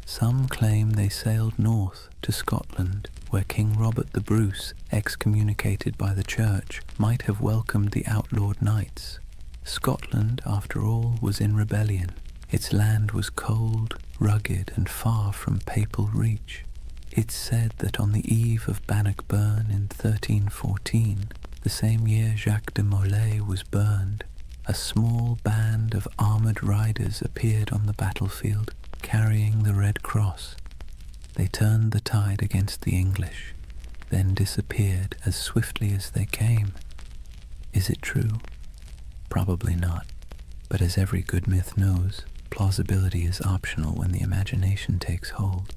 Some claim they sailed north to Scotland, where King Robert the Bruce, excommunicated by the church, might have welcomed the outlawed knights. Scotland, after all, was in rebellion. Its land was cold, rugged, and far from papal reach. It's said that on the eve of Bannockburn in 1314, the same year Jacques de Molay was burned, a small band of armoured riders appeared on the battlefield, carrying the Red Cross. They turned the tide against the English, then disappeared as swiftly as they came. Is it true? Probably not, but as every good myth knows, plausibility is optional when the imagination takes hold.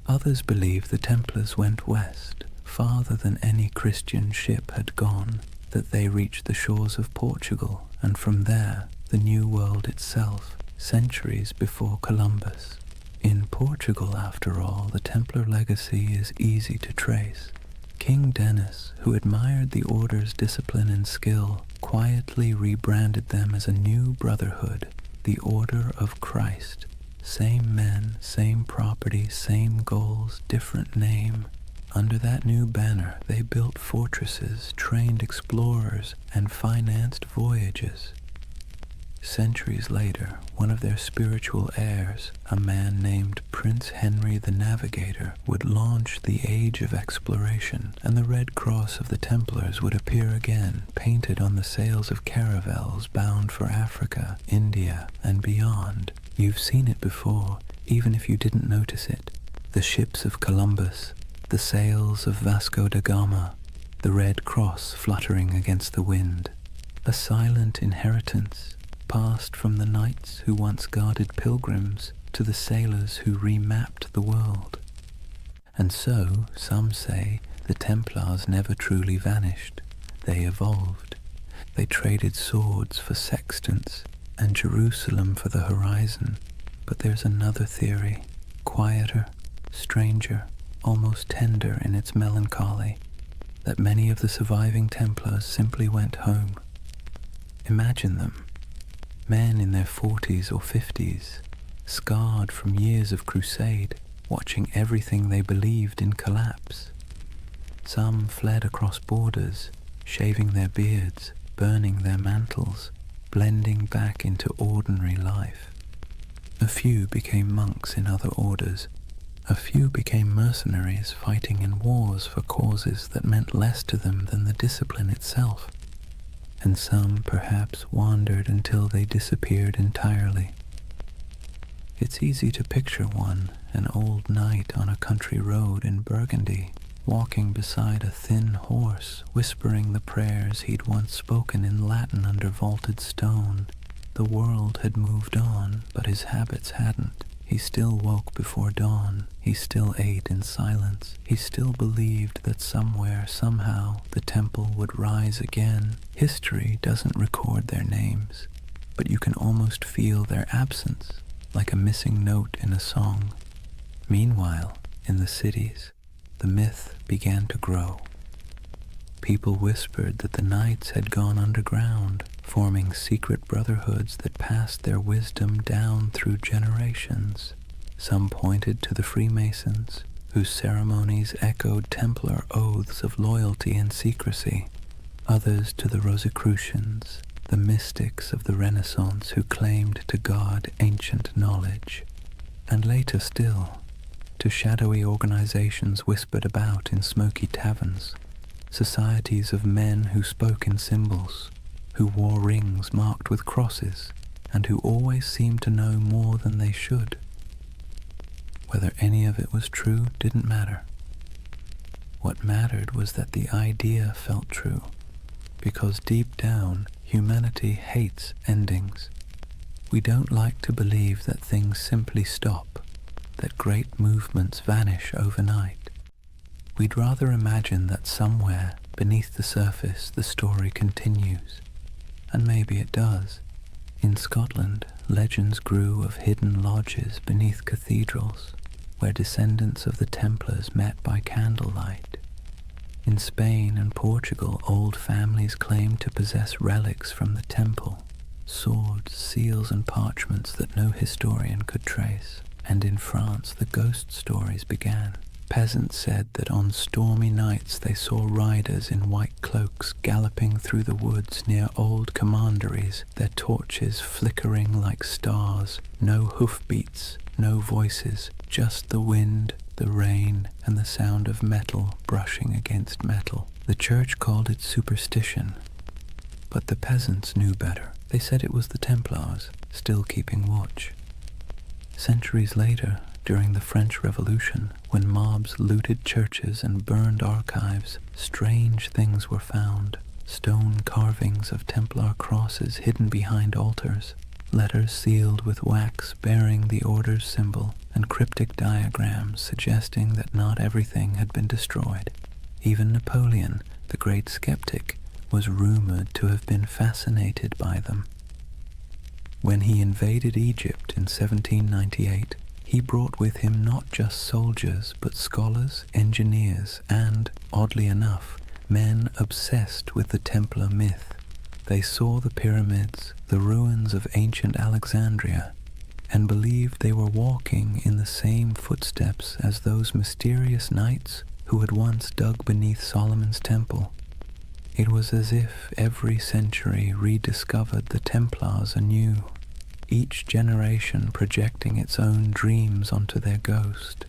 Others believe the Templars went west, farther than any Christian ship had gone, that they reached the shores of Portugal, and from there, the New World itself, centuries before Columbus. In Portugal, after all, the Templar legacy is easy to trace. King Denis, who admired the order's discipline and skill, quietly rebranded them as a new brotherhood, the Order of Christ. Same men, same property, same goals, different name. Under that new banner, they built fortresses, trained explorers, and financed voyages. Centuries later, one of their spiritual heirs, a man named Prince Henry the Navigator, would launch the Age of Exploration, and the Red Cross of the Templars would appear again, painted on the sails of caravels bound for Africa, India, and beyond. You've seen it before, even if you didn't notice it. The ships of Columbus, the sails of Vasco da Gama, the Red Cross fluttering against the wind. A silent inheritance, passed from the knights who once guarded pilgrims to the sailors who remapped the world. And so, some say, the Templars never truly vanished. They evolved. They traded swords for sextants and Jerusalem for the horizon. But there's another theory, quieter, stranger, almost tender in its melancholy, that many of the surviving Templars simply went home. Imagine them. Men in their 40s or 50s, scarred from years of crusade, watching everything they believed in collapse. Some fled across borders, shaving their beards, burning their mantles, blending back into ordinary life. A few became monks in other orders. A few became mercenaries fighting in wars for causes that meant less to them than the discipline itself. And some perhaps wandered until they disappeared entirely. It's easy to picture one, an old knight on a country road in Burgundy, walking beside a thin horse, whispering the prayers he'd once spoken in Latin under vaulted stone. The world had moved on, but his habits hadn't. He still woke before dawn. He still ate in silence. He still believed that somewhere, somehow, the temple would rise again. History doesn't record their names, but you can almost feel their absence, like a missing note in a song. Meanwhile, in the cities, the myth began to grow. People whispered that the knights had gone underground, forming secret brotherhoods that passed their wisdom down through generations. Some pointed to the Freemasons, whose ceremonies echoed Templar oaths of loyalty and secrecy. Others to the Rosicrucians, the mystics of the Renaissance who claimed to guard ancient knowledge. And later still, to shadowy organizations whispered about in smoky taverns, societies of men who spoke in symbols, who wore rings marked with crosses, and who always seemed to know more than they should. Whether any of it was true didn't matter. What mattered was that the idea felt true, because deep down, humanity hates endings. We don't like to believe that things simply stop, that great movements vanish overnight. We'd rather imagine that somewhere, beneath the surface, the story continues. And maybe it does. In Scotland, legends grew of hidden lodges beneath cathedrals, where descendants of the Templars met by candlelight. In Spain and Portugal, old families claimed to possess relics from the temple, swords, seals, and parchments that no historian could trace. And in France the ghost stories began. Peasants said that on stormy nights they saw riders in white cloaks galloping through the woods near old commanderies, their torches flickering like stars. No hoofbeats, no voices, just the wind, the rain, and the sound of metal brushing against metal. The church called it superstition, but the peasants knew better. They said it was the Templars, still keeping watch. Centuries later, during the French Revolution, when mobs looted churches and burned archives, strange things were found. Stone carvings of Templar crosses hidden behind altars, letters sealed with wax bearing the order's symbol, and cryptic diagrams suggesting that not everything had been destroyed. Even Napoleon, the great skeptic, was rumored to have been fascinated by them. When he invaded Egypt in 1798, he brought with him not just soldiers, but scholars, engineers, and, oddly enough, men obsessed with the Templar myth. They saw the pyramids, the ruins of ancient Alexandria, and believed they were walking in the same footsteps as those mysterious knights who had once dug beneath Solomon's temple. It was as if every century rediscovered the Templars anew, each generation projecting its own dreams onto their ghost.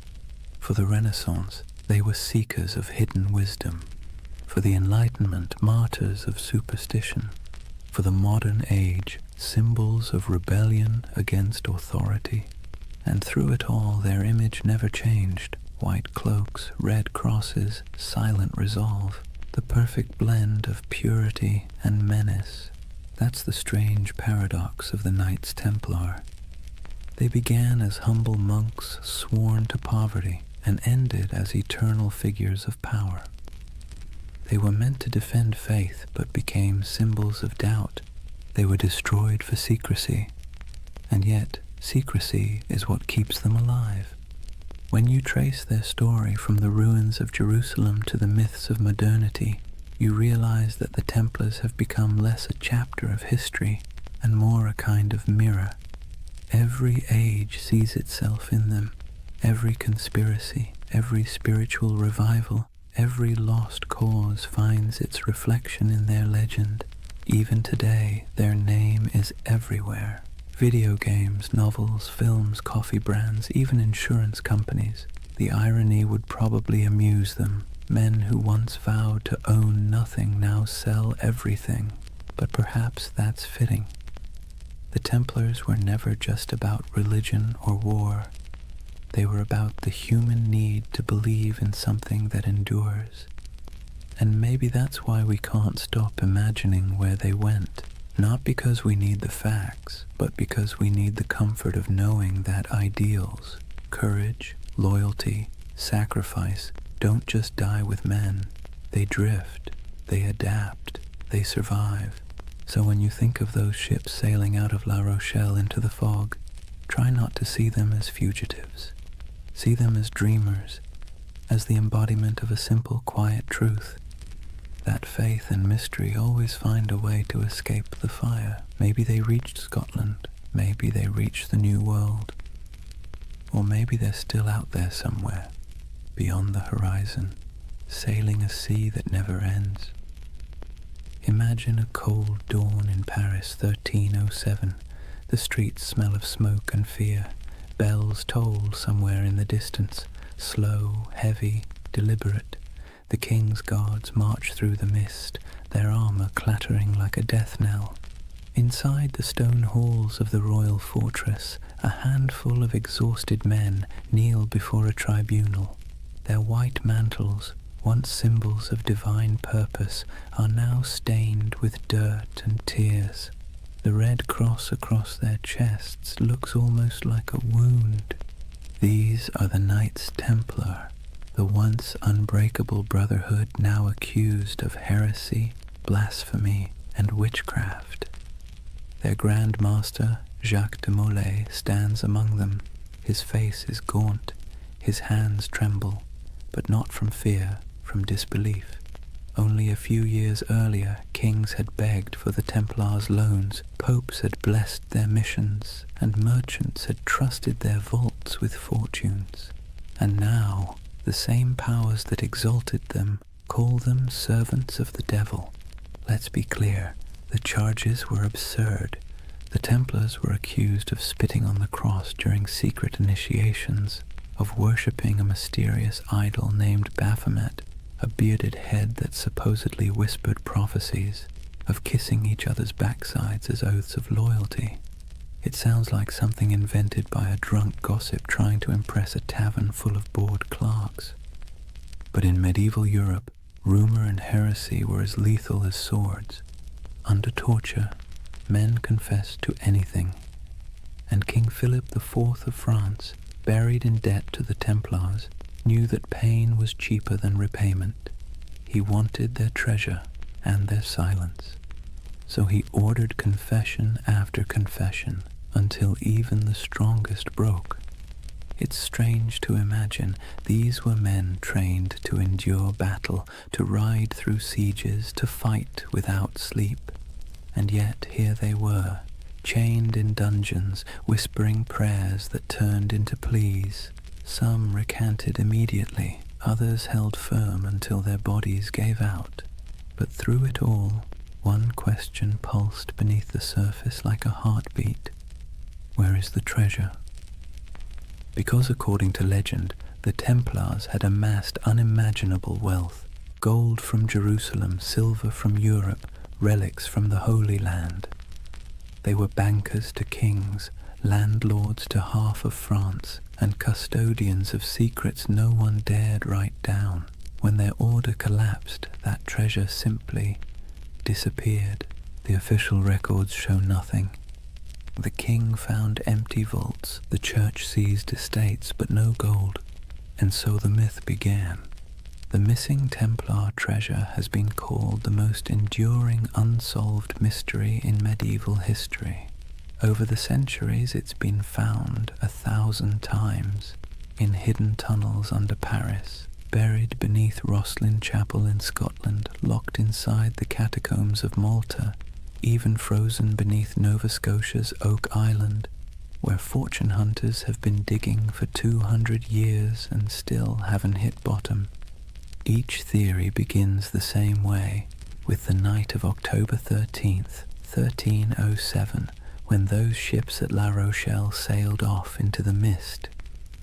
For the Renaissance, they were seekers of hidden wisdom. For the Enlightenment, martyrs of superstition. For the modern age, symbols of rebellion against authority. And through it all, their image never changed. White cloaks, red crosses, silent resolve. The perfect blend of purity and menace. That's the strange paradox of the Knights Templar. They began as humble monks sworn to poverty and ended as eternal figures of power. They were meant to defend faith but became symbols of doubt. They were destroyed for secrecy, and yet secrecy is what keeps them alive. When you trace their story from the ruins of Jerusalem to the myths of modernity, you realize that the Templars have become less a chapter of history and more a kind of mirror. Every age sees itself in them. Every conspiracy, every spiritual revival, every lost cause finds its reflection in their legend. Even today, their name is everywhere. Video games, novels, films, coffee brands, even insurance companies. The irony would probably amuse them. Men who once vowed to own nothing now sell everything, but perhaps that's fitting. The Templars were never just about religion or war. They were about the human need to believe in something that endures. And maybe that's why we can't stop imagining where they went. Not because we need the facts, but because we need the comfort of knowing that ideals, courage, loyalty, sacrifice, don't just die with men. They drift, they adapt, they survive. So when you think of those ships sailing out of La Rochelle into the fog, try not to see them as fugitives. See them as dreamers, as the embodiment of a simple, quiet truth. That faith and mystery always find a way to escape the fire. Maybe they reached Scotland, maybe they reached the New World, or maybe they're still out there somewhere, beyond the horizon, sailing a sea that never ends. Imagine a cold dawn in Paris, 1307. The streets smell of smoke and fear. Bells toll somewhere in the distance, slow, heavy, deliberate. The king's guards march through the mist, their armor clattering like a death knell. Inside the stone halls of the royal fortress, a handful of exhausted men kneel before a tribunal. Their white mantles, once symbols of divine purpose, are now stained with dirt and tears. The red cross across their chests looks almost like a wound. These are the Knights Templar, the once unbreakable brotherhood now accused of heresy, blasphemy, and witchcraft. Their Grand Master, Jacques de Molay, stands among them. His face is gaunt, his hands tremble, but not from fear, from disbelief. Only a few years earlier, kings had begged for the Templars' loans, popes had blessed their missions, and merchants had trusted their vaults cults with fortunes. And now, the same powers that exalted them call them servants of the devil. Let's be clear, the charges were absurd. The Templars were accused of spitting on the cross during secret initiations, of worshipping a mysterious idol named Baphomet, a bearded head that supposedly whispered prophecies, of kissing each other's backsides as oaths of loyalty. It sounds like something invented by a drunk gossip trying to impress a tavern full of bored clerks. But in medieval Europe, rumor and heresy were as lethal as swords. Under torture, men confessed to anything. And King Philip IV of France, buried in debt to the Templars, knew that pain was cheaper than repayment. He wanted their treasure and their silence. So he ordered confession after confession until even the strongest broke. It's strange to imagine these were men trained to endure battle, to ride through sieges, to fight without sleep. And yet here they were, chained in dungeons, whispering prayers that turned into pleas. Some recanted immediately, others held firm until their bodies gave out. But through it all, one question pulsed beneath the surface like a heartbeat. Where is the treasure? Because according to legend, the Templars had amassed unimaginable wealth. Gold from Jerusalem, silver from Europe, relics from the Holy Land. They were bankers to kings, landlords to half of France, and custodians of secrets no one dared write down. When their order collapsed, that treasure simply disappeared. The official records show nothing. The king found empty vaults, the church seized estates, but no gold. And so the myth began. The missing Templar treasure has been called the most enduring unsolved mystery in medieval history. Over the centuries it's been found 1,000 times, in hidden tunnels under Paris, buried beneath Rosslyn Chapel in Scotland, locked inside the catacombs of Malta, even frozen beneath Nova Scotia's Oak Island, where fortune hunters have been digging for 200 years and still haven't hit bottom. Each theory begins the same way, with the night of October 13th, 1307, when those ships at La Rochelle sailed off into the mist.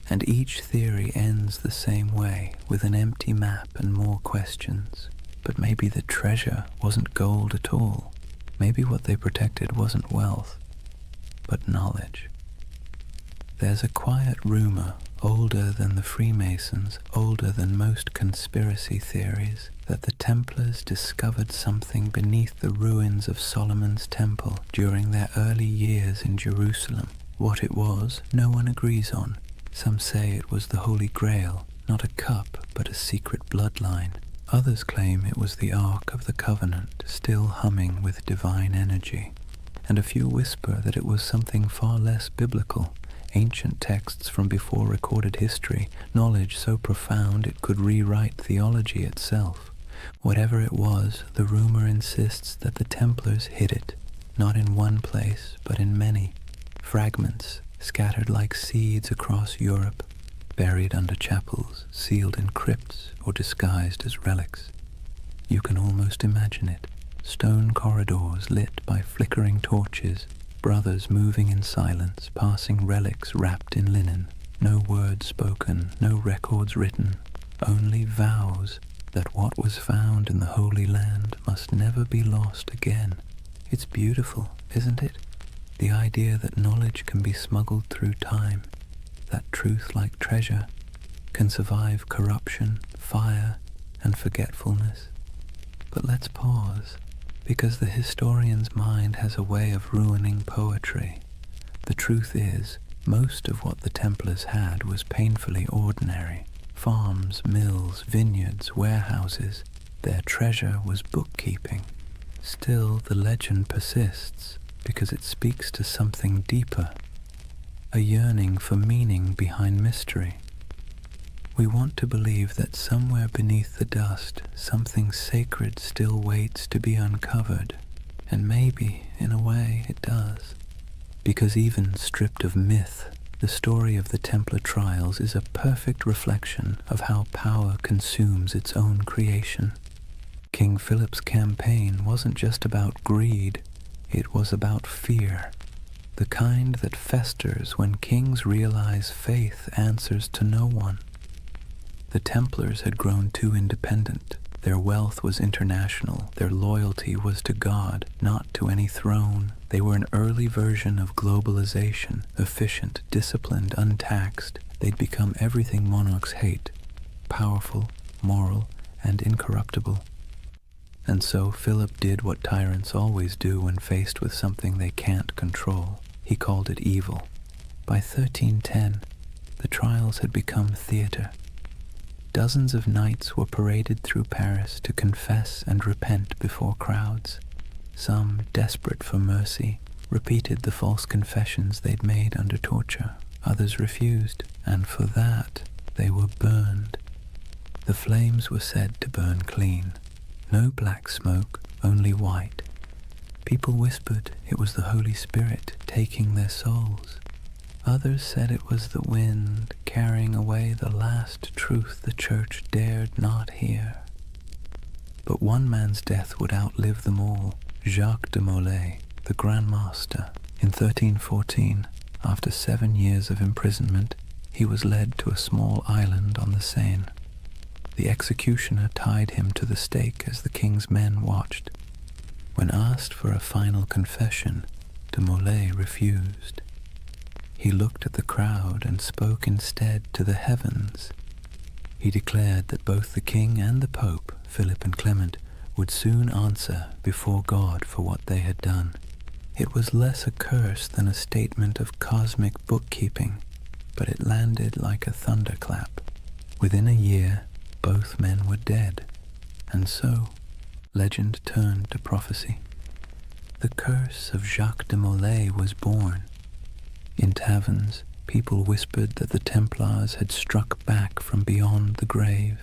And each theory ends the same way, with an empty map and more questions. But maybe the treasure wasn't gold at all. Maybe what they protected wasn't wealth, but knowledge. There's a quiet rumor, older than the Freemasons, older than most conspiracy theories, that the Templars discovered something beneath the ruins of Solomon's temple during their early years in Jerusalem. What it was, no one agrees on. Some say it was the Holy Grail, not a cup, but a secret bloodline. Others claim it was the Ark of the Covenant, still humming with divine energy. And a few whisper that it was something far less biblical, ancient texts from before recorded history, knowledge so profound it could rewrite theology itself. Whatever it was, the rumor insists that the Templars hid it, not in one place, but in many. Fragments scattered like seeds across Europe, buried under chapels, sealed in crypts, or disguised as relics. You can almost imagine it. Stone corridors lit by flickering torches, brothers moving in silence, passing relics wrapped in linen. No words spoken, no records written, only vows that what was found in the Holy Land must never be lost again. It's beautiful, isn't it? The idea that knowledge can be smuggled through time, that truth, like treasure, can survive corruption, fire, and forgetfulness. But let's pause, because the historian's mind has a way of ruining poetry. The truth is, most of what the Templars had was painfully ordinary. Farms, mills, vineyards, warehouses. Their treasure was bookkeeping. Still, the legend persists, because it speaks to something deeper, a yearning for meaning behind mystery. We want to believe that somewhere beneath the dust, something sacred still waits to be uncovered, and maybe, in a way, it does. Because even stripped of myth, The story of the Templar trials is a perfect reflection of how power consumes its own creation. King Philip's campaign wasn't just about greed, it was about fear, the kind that festers when kings realize faith answers to no one. The Templars had grown too independent. Their wealth was international. Their loyalty was to God, not to any throne. They were an early version of globalization, efficient, disciplined, untaxed. They'd become everything monarchs hate, powerful, moral, and incorruptible. And so Philip did what tyrants always do when faced with something they can't control. He called it evil. By 1310, the trials had become theater. Dozens of knights were paraded through Paris to confess and repent before crowds. Some, desperate for mercy, repeated the false confessions they'd made under torture. Others refused, and for that they were burned. The flames were said to burn clean. No black smoke, only white. People whispered it was the Holy Spirit taking their souls. Others said it was the wind carrying away the last truth the church dared not hear. But one man's death would outlive them all. Jacques de Molay, the Grand Master. In 1314, after 7 years of imprisonment, he was led to a small island on the Seine. The executioner tied him to the stake as the king's men watched. When asked for a final confession, de Molay refused. He looked at the crowd and spoke instead to the heavens. He declared that both the king and the pope, Philip and Clement, would soon answer before God for what they had done. It was less a curse than a statement of cosmic bookkeeping, but it landed like a thunderclap. Within a year, both men were dead, and so legend turned to prophecy. The curse of Jacques de Molay was born. In taverns, people whispered that the Templars had struck back from beyond the grave,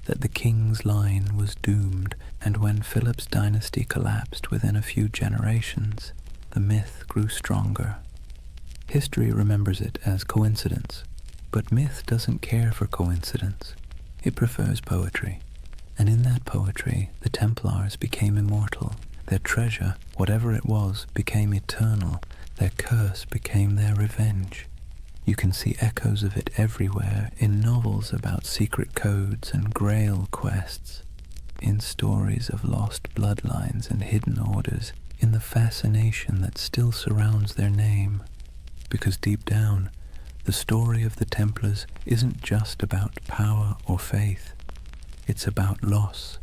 that the king's line was doomed, and when Philip's dynasty collapsed within a few generations, the myth grew stronger. History remembers it as coincidence, but myth doesn't care for coincidence. It prefers poetry, and in that poetry, the Templars became immortal. Their treasure, whatever it was, became eternal. Their curse became their revenge. You can see echoes of it everywhere, in novels about secret codes and grail quests, in stories of lost bloodlines and hidden orders, in the fascination that still surrounds their name. Because deep down, the story of the Templars isn't just about power or faith. It's about loss.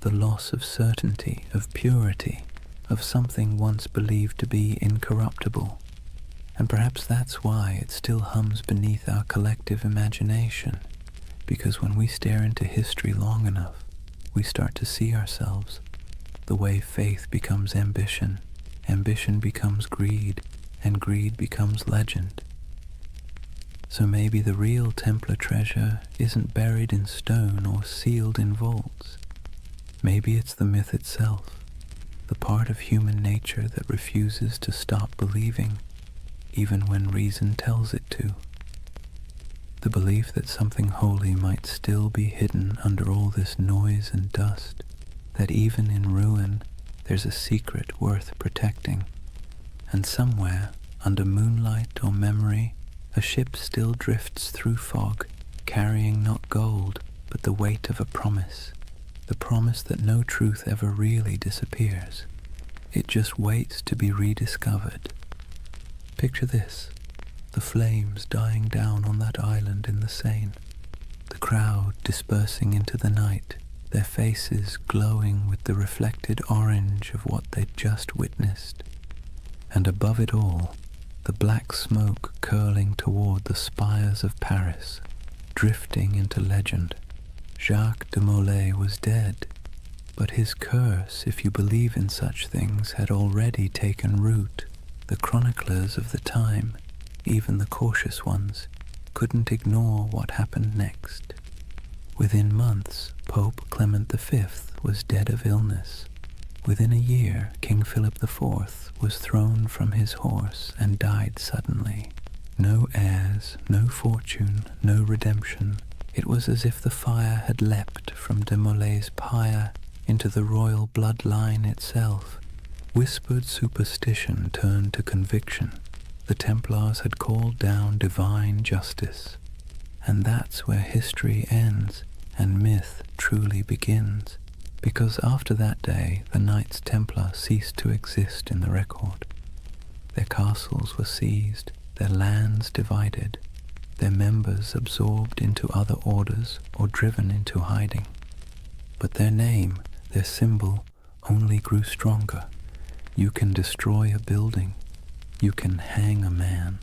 The loss of certainty, of purity, of something once believed to be incorruptible. And perhaps that's why it still hums beneath our collective imagination, because when we stare into history long enough, we start to see ourselves. The way faith becomes ambition, ambition becomes greed, and greed becomes legend. So maybe the real Templar treasure isn't buried in stone or sealed in vaults. Maybe it's the myth itself, the part of human nature that refuses to stop believing, even when reason tells it to. The belief that something holy might still be hidden under all this noise and dust, that even in ruin there's a secret worth protecting, and somewhere, under moonlight or memory, a ship still drifts through fog, carrying not gold, but the weight of a promise, the promise that no truth ever really disappears. It just waits to be rediscovered. Picture this, the flames dying down on that island in the Seine, the crowd dispersing into the night, their faces glowing with the reflected orange of what they'd just witnessed, and above it all, the black smoke curling toward the spires of Paris, drifting into legend. Jacques de Molay was dead, but his curse, if you believe in such things, had already taken root. The chroniclers of the time, even the cautious ones, couldn't ignore what happened next. Within months, Pope Clement V was dead of illness. Within a year, King Philip IV was thrown from his horse and died suddenly. No heirs, no fortune, no redemption. It was as if the fire had leapt from de Molay's pyre into the royal bloodline itself. Whispered superstition turned to conviction. The Templars had called down divine justice. And that's where history ends and myth truly begins, because after that day the Knights Templar ceased to exist in the record. Their castles were seized, their lands divided, their members absorbed into other orders or driven into hiding. But their name, their symbol, only grew stronger. You can destroy a building, you can hang a man,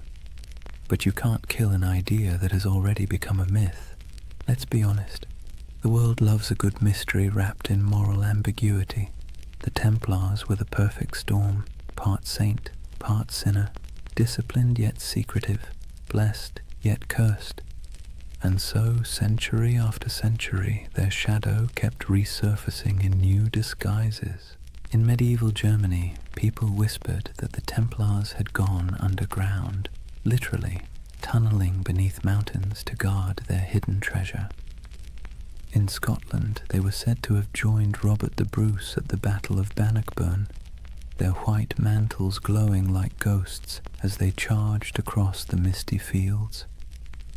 but you can't kill an idea that has already become a myth. Let's be honest, the world loves a good mystery wrapped in moral ambiguity. The Templars were the perfect storm, part saint, part sinner, disciplined yet secretive, blessed yet cursed. And so, century after century, their shadow kept resurfacing in new disguises. In medieval Germany, people whispered that the Templars had gone underground, literally tunneling beneath mountains to guard their hidden treasure. In Scotland, they were said to have joined Robert the Bruce at the Battle of Bannockburn, their white mantles glowing like ghosts as they charged across the misty fields.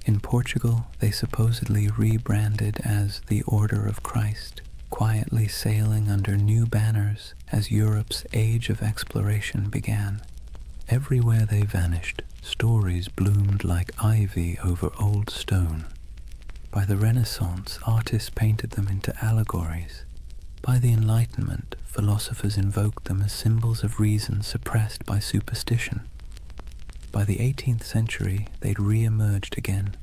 In Portugal, they supposedly rebranded as the Order of Christ, quietly sailing under new banners as Europe's age of exploration began. Everywhere they vanished, stories bloomed like ivy over old stone. By the Renaissance, artists painted them into allegories. By the Enlightenment, philosophers invoked them as symbols of reason suppressed by superstition. By the 18th century, they'd re-emerged again,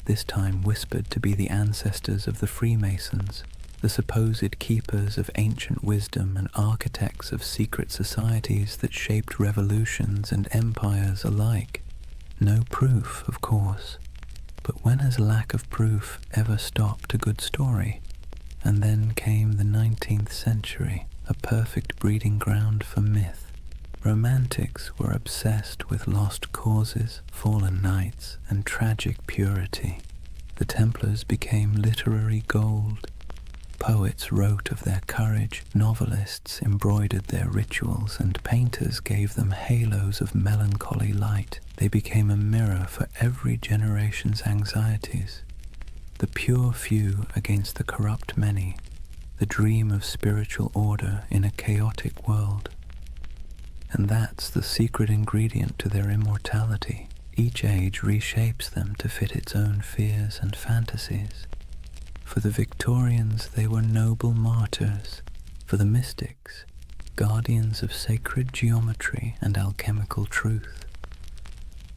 this time whispered to be the ancestors of the Freemasons, the supposed keepers of ancient wisdom and architects of secret societies that shaped revolutions and empires alike. No proof, of course, but when has lack of proof ever stopped a good story? And then came the 19th century, a perfect breeding ground for myth. Romantics were obsessed with lost causes, fallen knights, and tragic purity. The Templars became literary gold. Poets wrote of their courage, novelists embroidered their rituals, and painters gave them halos of melancholy light. They became a mirror for every generation's anxieties. The pure few against the corrupt many, the dream of spiritual order in a chaotic world. And that's the secret ingredient to their immortality. Each age reshapes them to fit its own fears and fantasies. For the Victorians, they were noble martyrs. For the mystics, guardians of sacred geometry and alchemical truth.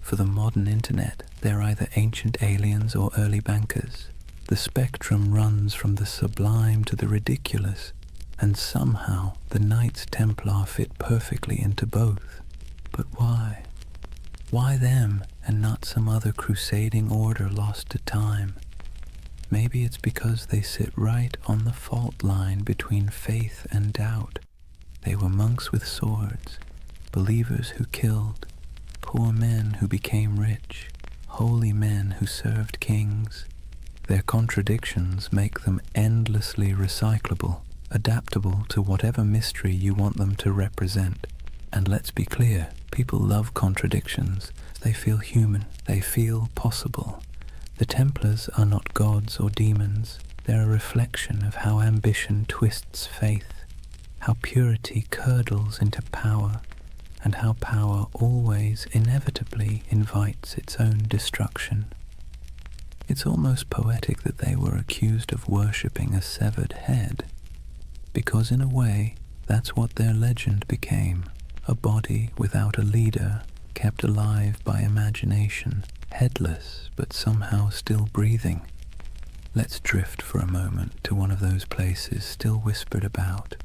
For the modern internet, they're either ancient aliens or early bankers. The spectrum runs from the sublime to the ridiculous, and somehow the Knights Templar fit perfectly into both. But why? Why them and not some other crusading order lost to time? Maybe it's because they sit right on the fault line between faith and doubt. They were monks with swords, believers who killed, poor men who became rich, holy men who served kings. Their contradictions make them endlessly recyclable, adaptable to whatever mystery you want them to represent. And let's be clear, people love contradictions. They feel human, they feel possible. The Templars are not gods or demons. They're a reflection of how ambition twists faith, how purity curdles into power, and how power always inevitably invites its own destruction. It's almost poetic that they were accused of worshipping a severed head, because in a way, that's what their legend became, a body without a leader, kept alive by imagination, headless but somehow still breathing. Let's drift for a moment to one of those places still whispered about,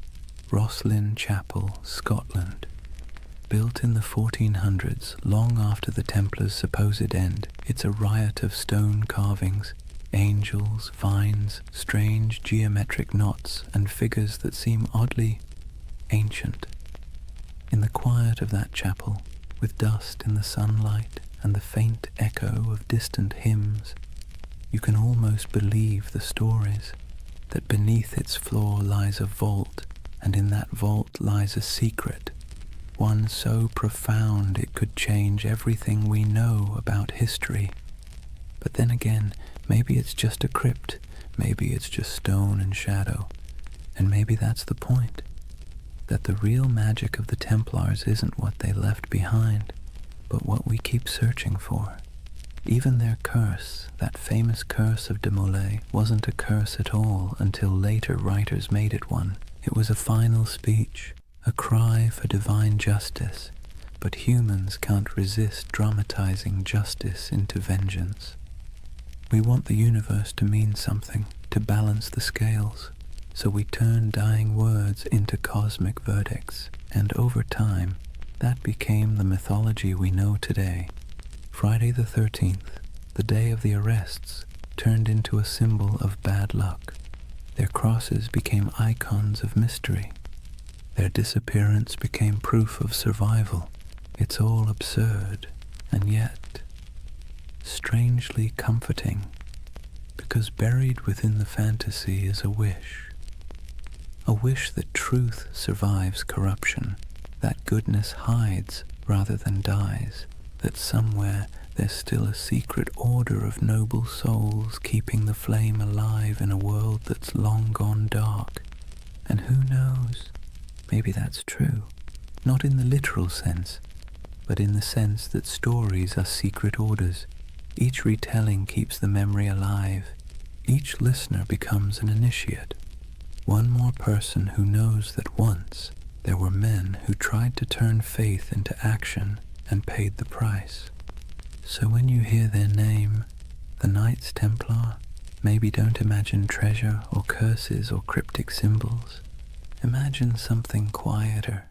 Rosslyn Chapel, Scotland. Built in the 1400s, long after the Templars' supposed end, it's a riot of stone carvings, angels, vines, strange geometric knots, and figures that seem oddly ancient. In the quiet of that chapel, with dust in the sunlight, and the faint echo of distant hymns, you can almost believe the stories, that beneath its floor lies a vault, and in that vault lies a secret, one so profound it could change everything we know about history. But then again, maybe it's just a crypt, maybe it's just stone and shadow, and maybe that's the point, that the real magic of the Templars isn't what they left behind, but what we keep searching for. Even their curse, that famous curse of de Molay, wasn't a curse at all until later writers made it one. It was a final speech, a cry for divine justice, but humans can't resist dramatizing justice into vengeance. We want the universe to mean something, to balance the scales, so we turn dying words into cosmic verdicts, and over time, that became the mythology we know today. Friday the 13th, the day of the arrests, turned into a symbol of bad luck. Their crosses became icons of mystery. Their disappearance became proof of survival. It's all absurd, and yet strangely comforting, because buried within the fantasy is a wish that truth survives corruption, that goodness hides rather than dies, that somewhere there's still a secret order of noble souls keeping the flame alive in a world that's long gone dark. And who knows, maybe that's true, not in the literal sense, but in the sense that stories are secret orders. Each retelling keeps the memory alive. Each listener becomes an initiate, one more person who knows that once there were men who tried to turn faith into action and paid the price. So when you hear their name, the Knights Templar, maybe don't imagine treasure or curses or cryptic symbols. Imagine something quieter,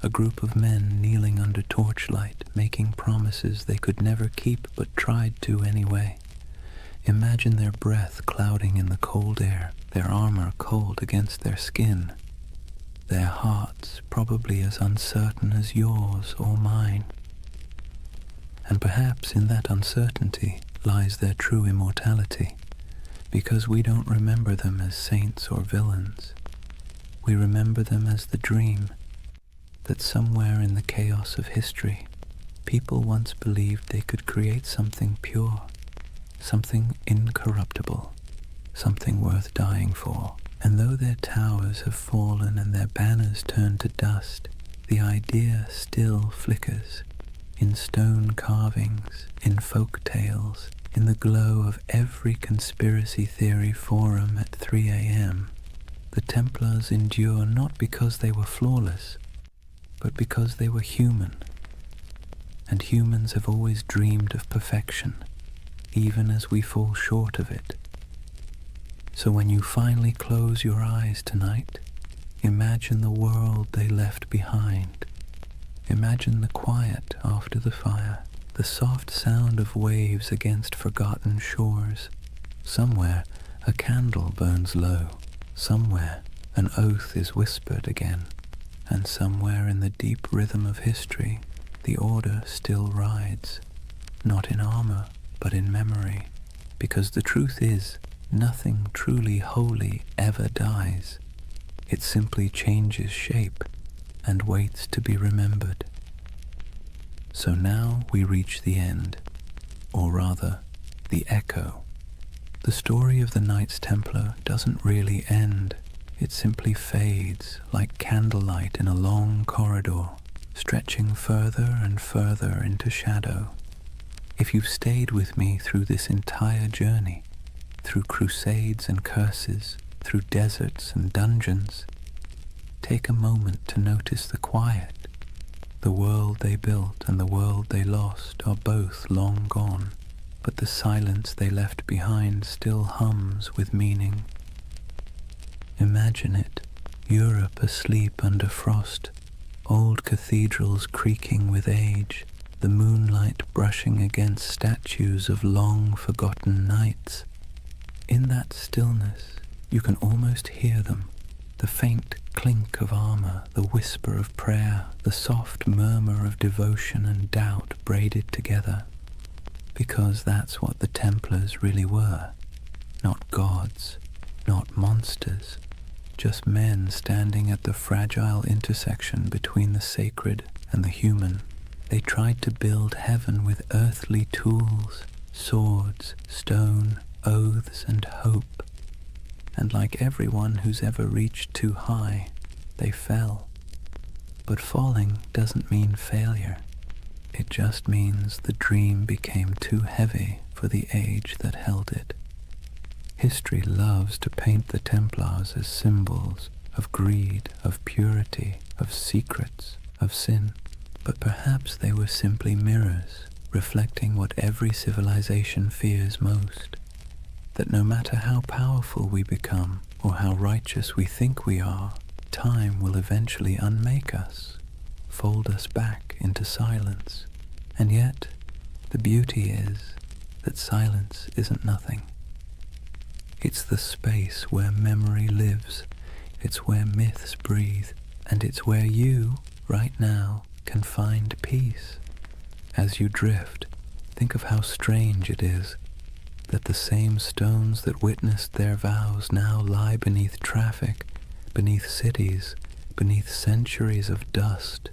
a group of men kneeling under torchlight, making promises they could never keep but tried to anyway. Imagine their breath clouding in the cold air, their armor cold against their skin, their hearts probably as uncertain as yours or mine. And perhaps in that uncertainty lies their true immortality, because we don't remember them as saints or villains. We remember them as the dream that somewhere in the chaos of history, people once believed they could create something pure, something incorruptible, something worth dying for. And though their towers have fallen and their banners turned to dust, the idea still flickers. In stone carvings, in folk tales, in the glow of every conspiracy theory forum at 3 a.m., the Templars endure not because they were flawless, but because they were human. And humans have always dreamed of perfection, even as we fall short of it. So when you finally close your eyes tonight, imagine the world they left behind. Imagine the quiet after the fire, the soft sound of waves against forgotten shores. Somewhere a candle burns low, somewhere an oath is whispered again, and somewhere in the deep rhythm of history the order still rides, not in armor but in memory, because the truth is, nothing truly holy ever dies. It simply changes shape and waits to be remembered. So now we reach the end, or rather, the echo. The story of the Knights Templar doesn't really end. It simply fades like candlelight in a long corridor, stretching further and further into shadow. If you've stayed with me through this entire journey, through crusades and curses, through deserts and dungeons, take a moment to notice the quiet. The world they built and the world they lost are both long gone, but the silence they left behind still hums with meaning. Imagine it, Europe asleep under frost, old cathedrals creaking with age, the moonlight brushing against statues of long-forgotten knights. In that stillness, you can almost hear them, the faint clink of armor, the whisper of prayer, the soft murmur of devotion and doubt braided together. because that's what the Templars really were. Not gods, not monsters, just men standing at the fragile intersection between the sacred and the human. They tried to build heaven with earthly tools, swords, stone, oaths, and hope. And like everyone who's ever reached too high, they fell. But falling doesn't mean failure. It just means the dream became too heavy for the age that held it. History loves to paint the Templars as symbols of greed, of purity, of secrets, of sin. But perhaps they were simply mirrors, reflecting what every civilization fears most. That no matter how powerful we become, or how righteous we think we are, time will eventually unmake us, fold us back into silence. And yet, the beauty is that silence isn't nothing. It's the space where memory lives, it's where myths breathe, and it's where you, right now, can find peace. As you drift, think of how strange it is that the same stones that witnessed their vows now lie beneath traffic, beneath cities, beneath centuries of dust.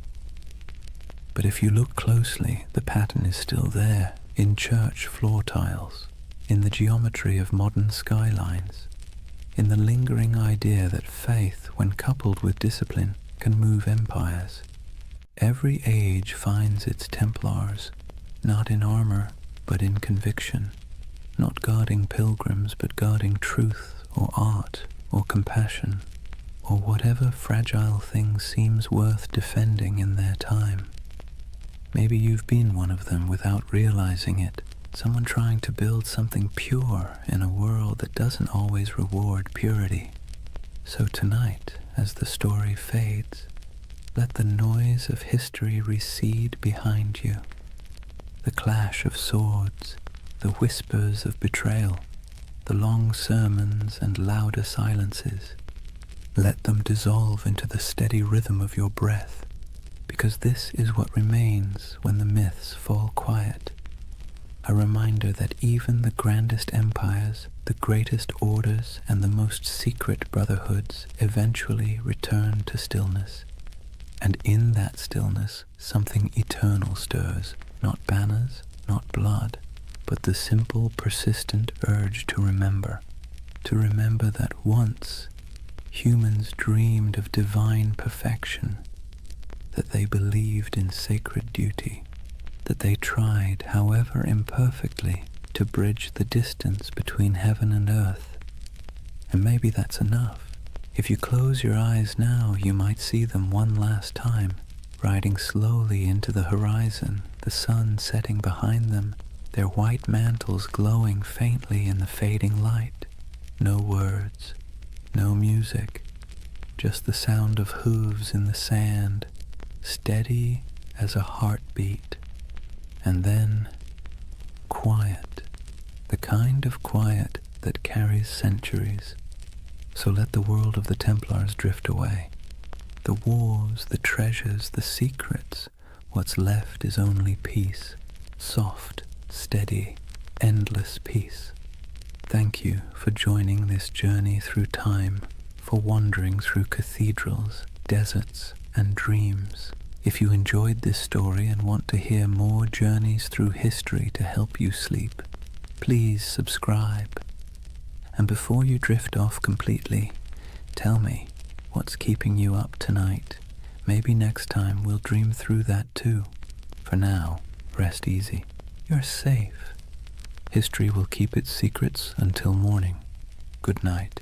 But if you look closely, the pattern is still there, in church floor tiles, in the geometry of modern skylines, in the lingering idea that faith, when coupled with discipline, can move empires. Every age finds its Templars, not in armor, but in conviction, not guarding pilgrims, but guarding truth, or art, or compassion, or whatever fragile thing seems worth defending in their time. Maybe you've been one of them without realizing it, someone trying to build something pure in a world that doesn't always reward purity. So tonight, as the story fades, let the noise of history recede behind you. The clash of swords, the whispers of betrayal, the long sermons and louder silences. Let them dissolve into the steady rhythm of your breath, because this is what remains when the myths fall quiet. A reminder that even the grandest empires, the greatest orders, and the most secret brotherhoods eventually return to stillness. And in that stillness, something eternal stirs, not banners, not blood, but the simple, persistent urge to remember that once humans dreamed of divine perfection, that they believed in sacred duty, that they tried, however imperfectly, to bridge the distance between heaven and earth. And maybe that's enough. If you close your eyes now, you might see them one last time, riding slowly into the horizon, the sun setting behind them, their white mantles glowing faintly in the fading light. No words, no music, just the sound of hooves in the sand, steady as a heartbeat. And then, quiet, the kind of quiet that carries centuries. So let the world of the Templars drift away. The wars, the treasures, the secrets, what's left is only peace, soft, steady, endless peace. Thank you for joining this journey through time, for wandering through cathedrals, deserts, and dreams. If you enjoyed this story and want to hear more journeys through history to help you sleep, please subscribe. And before you drift off completely, tell me what's keeping you up tonight. Maybe next time we'll dream through that too. For now, rest easy. You're safe. History will keep its secrets until morning. Good night.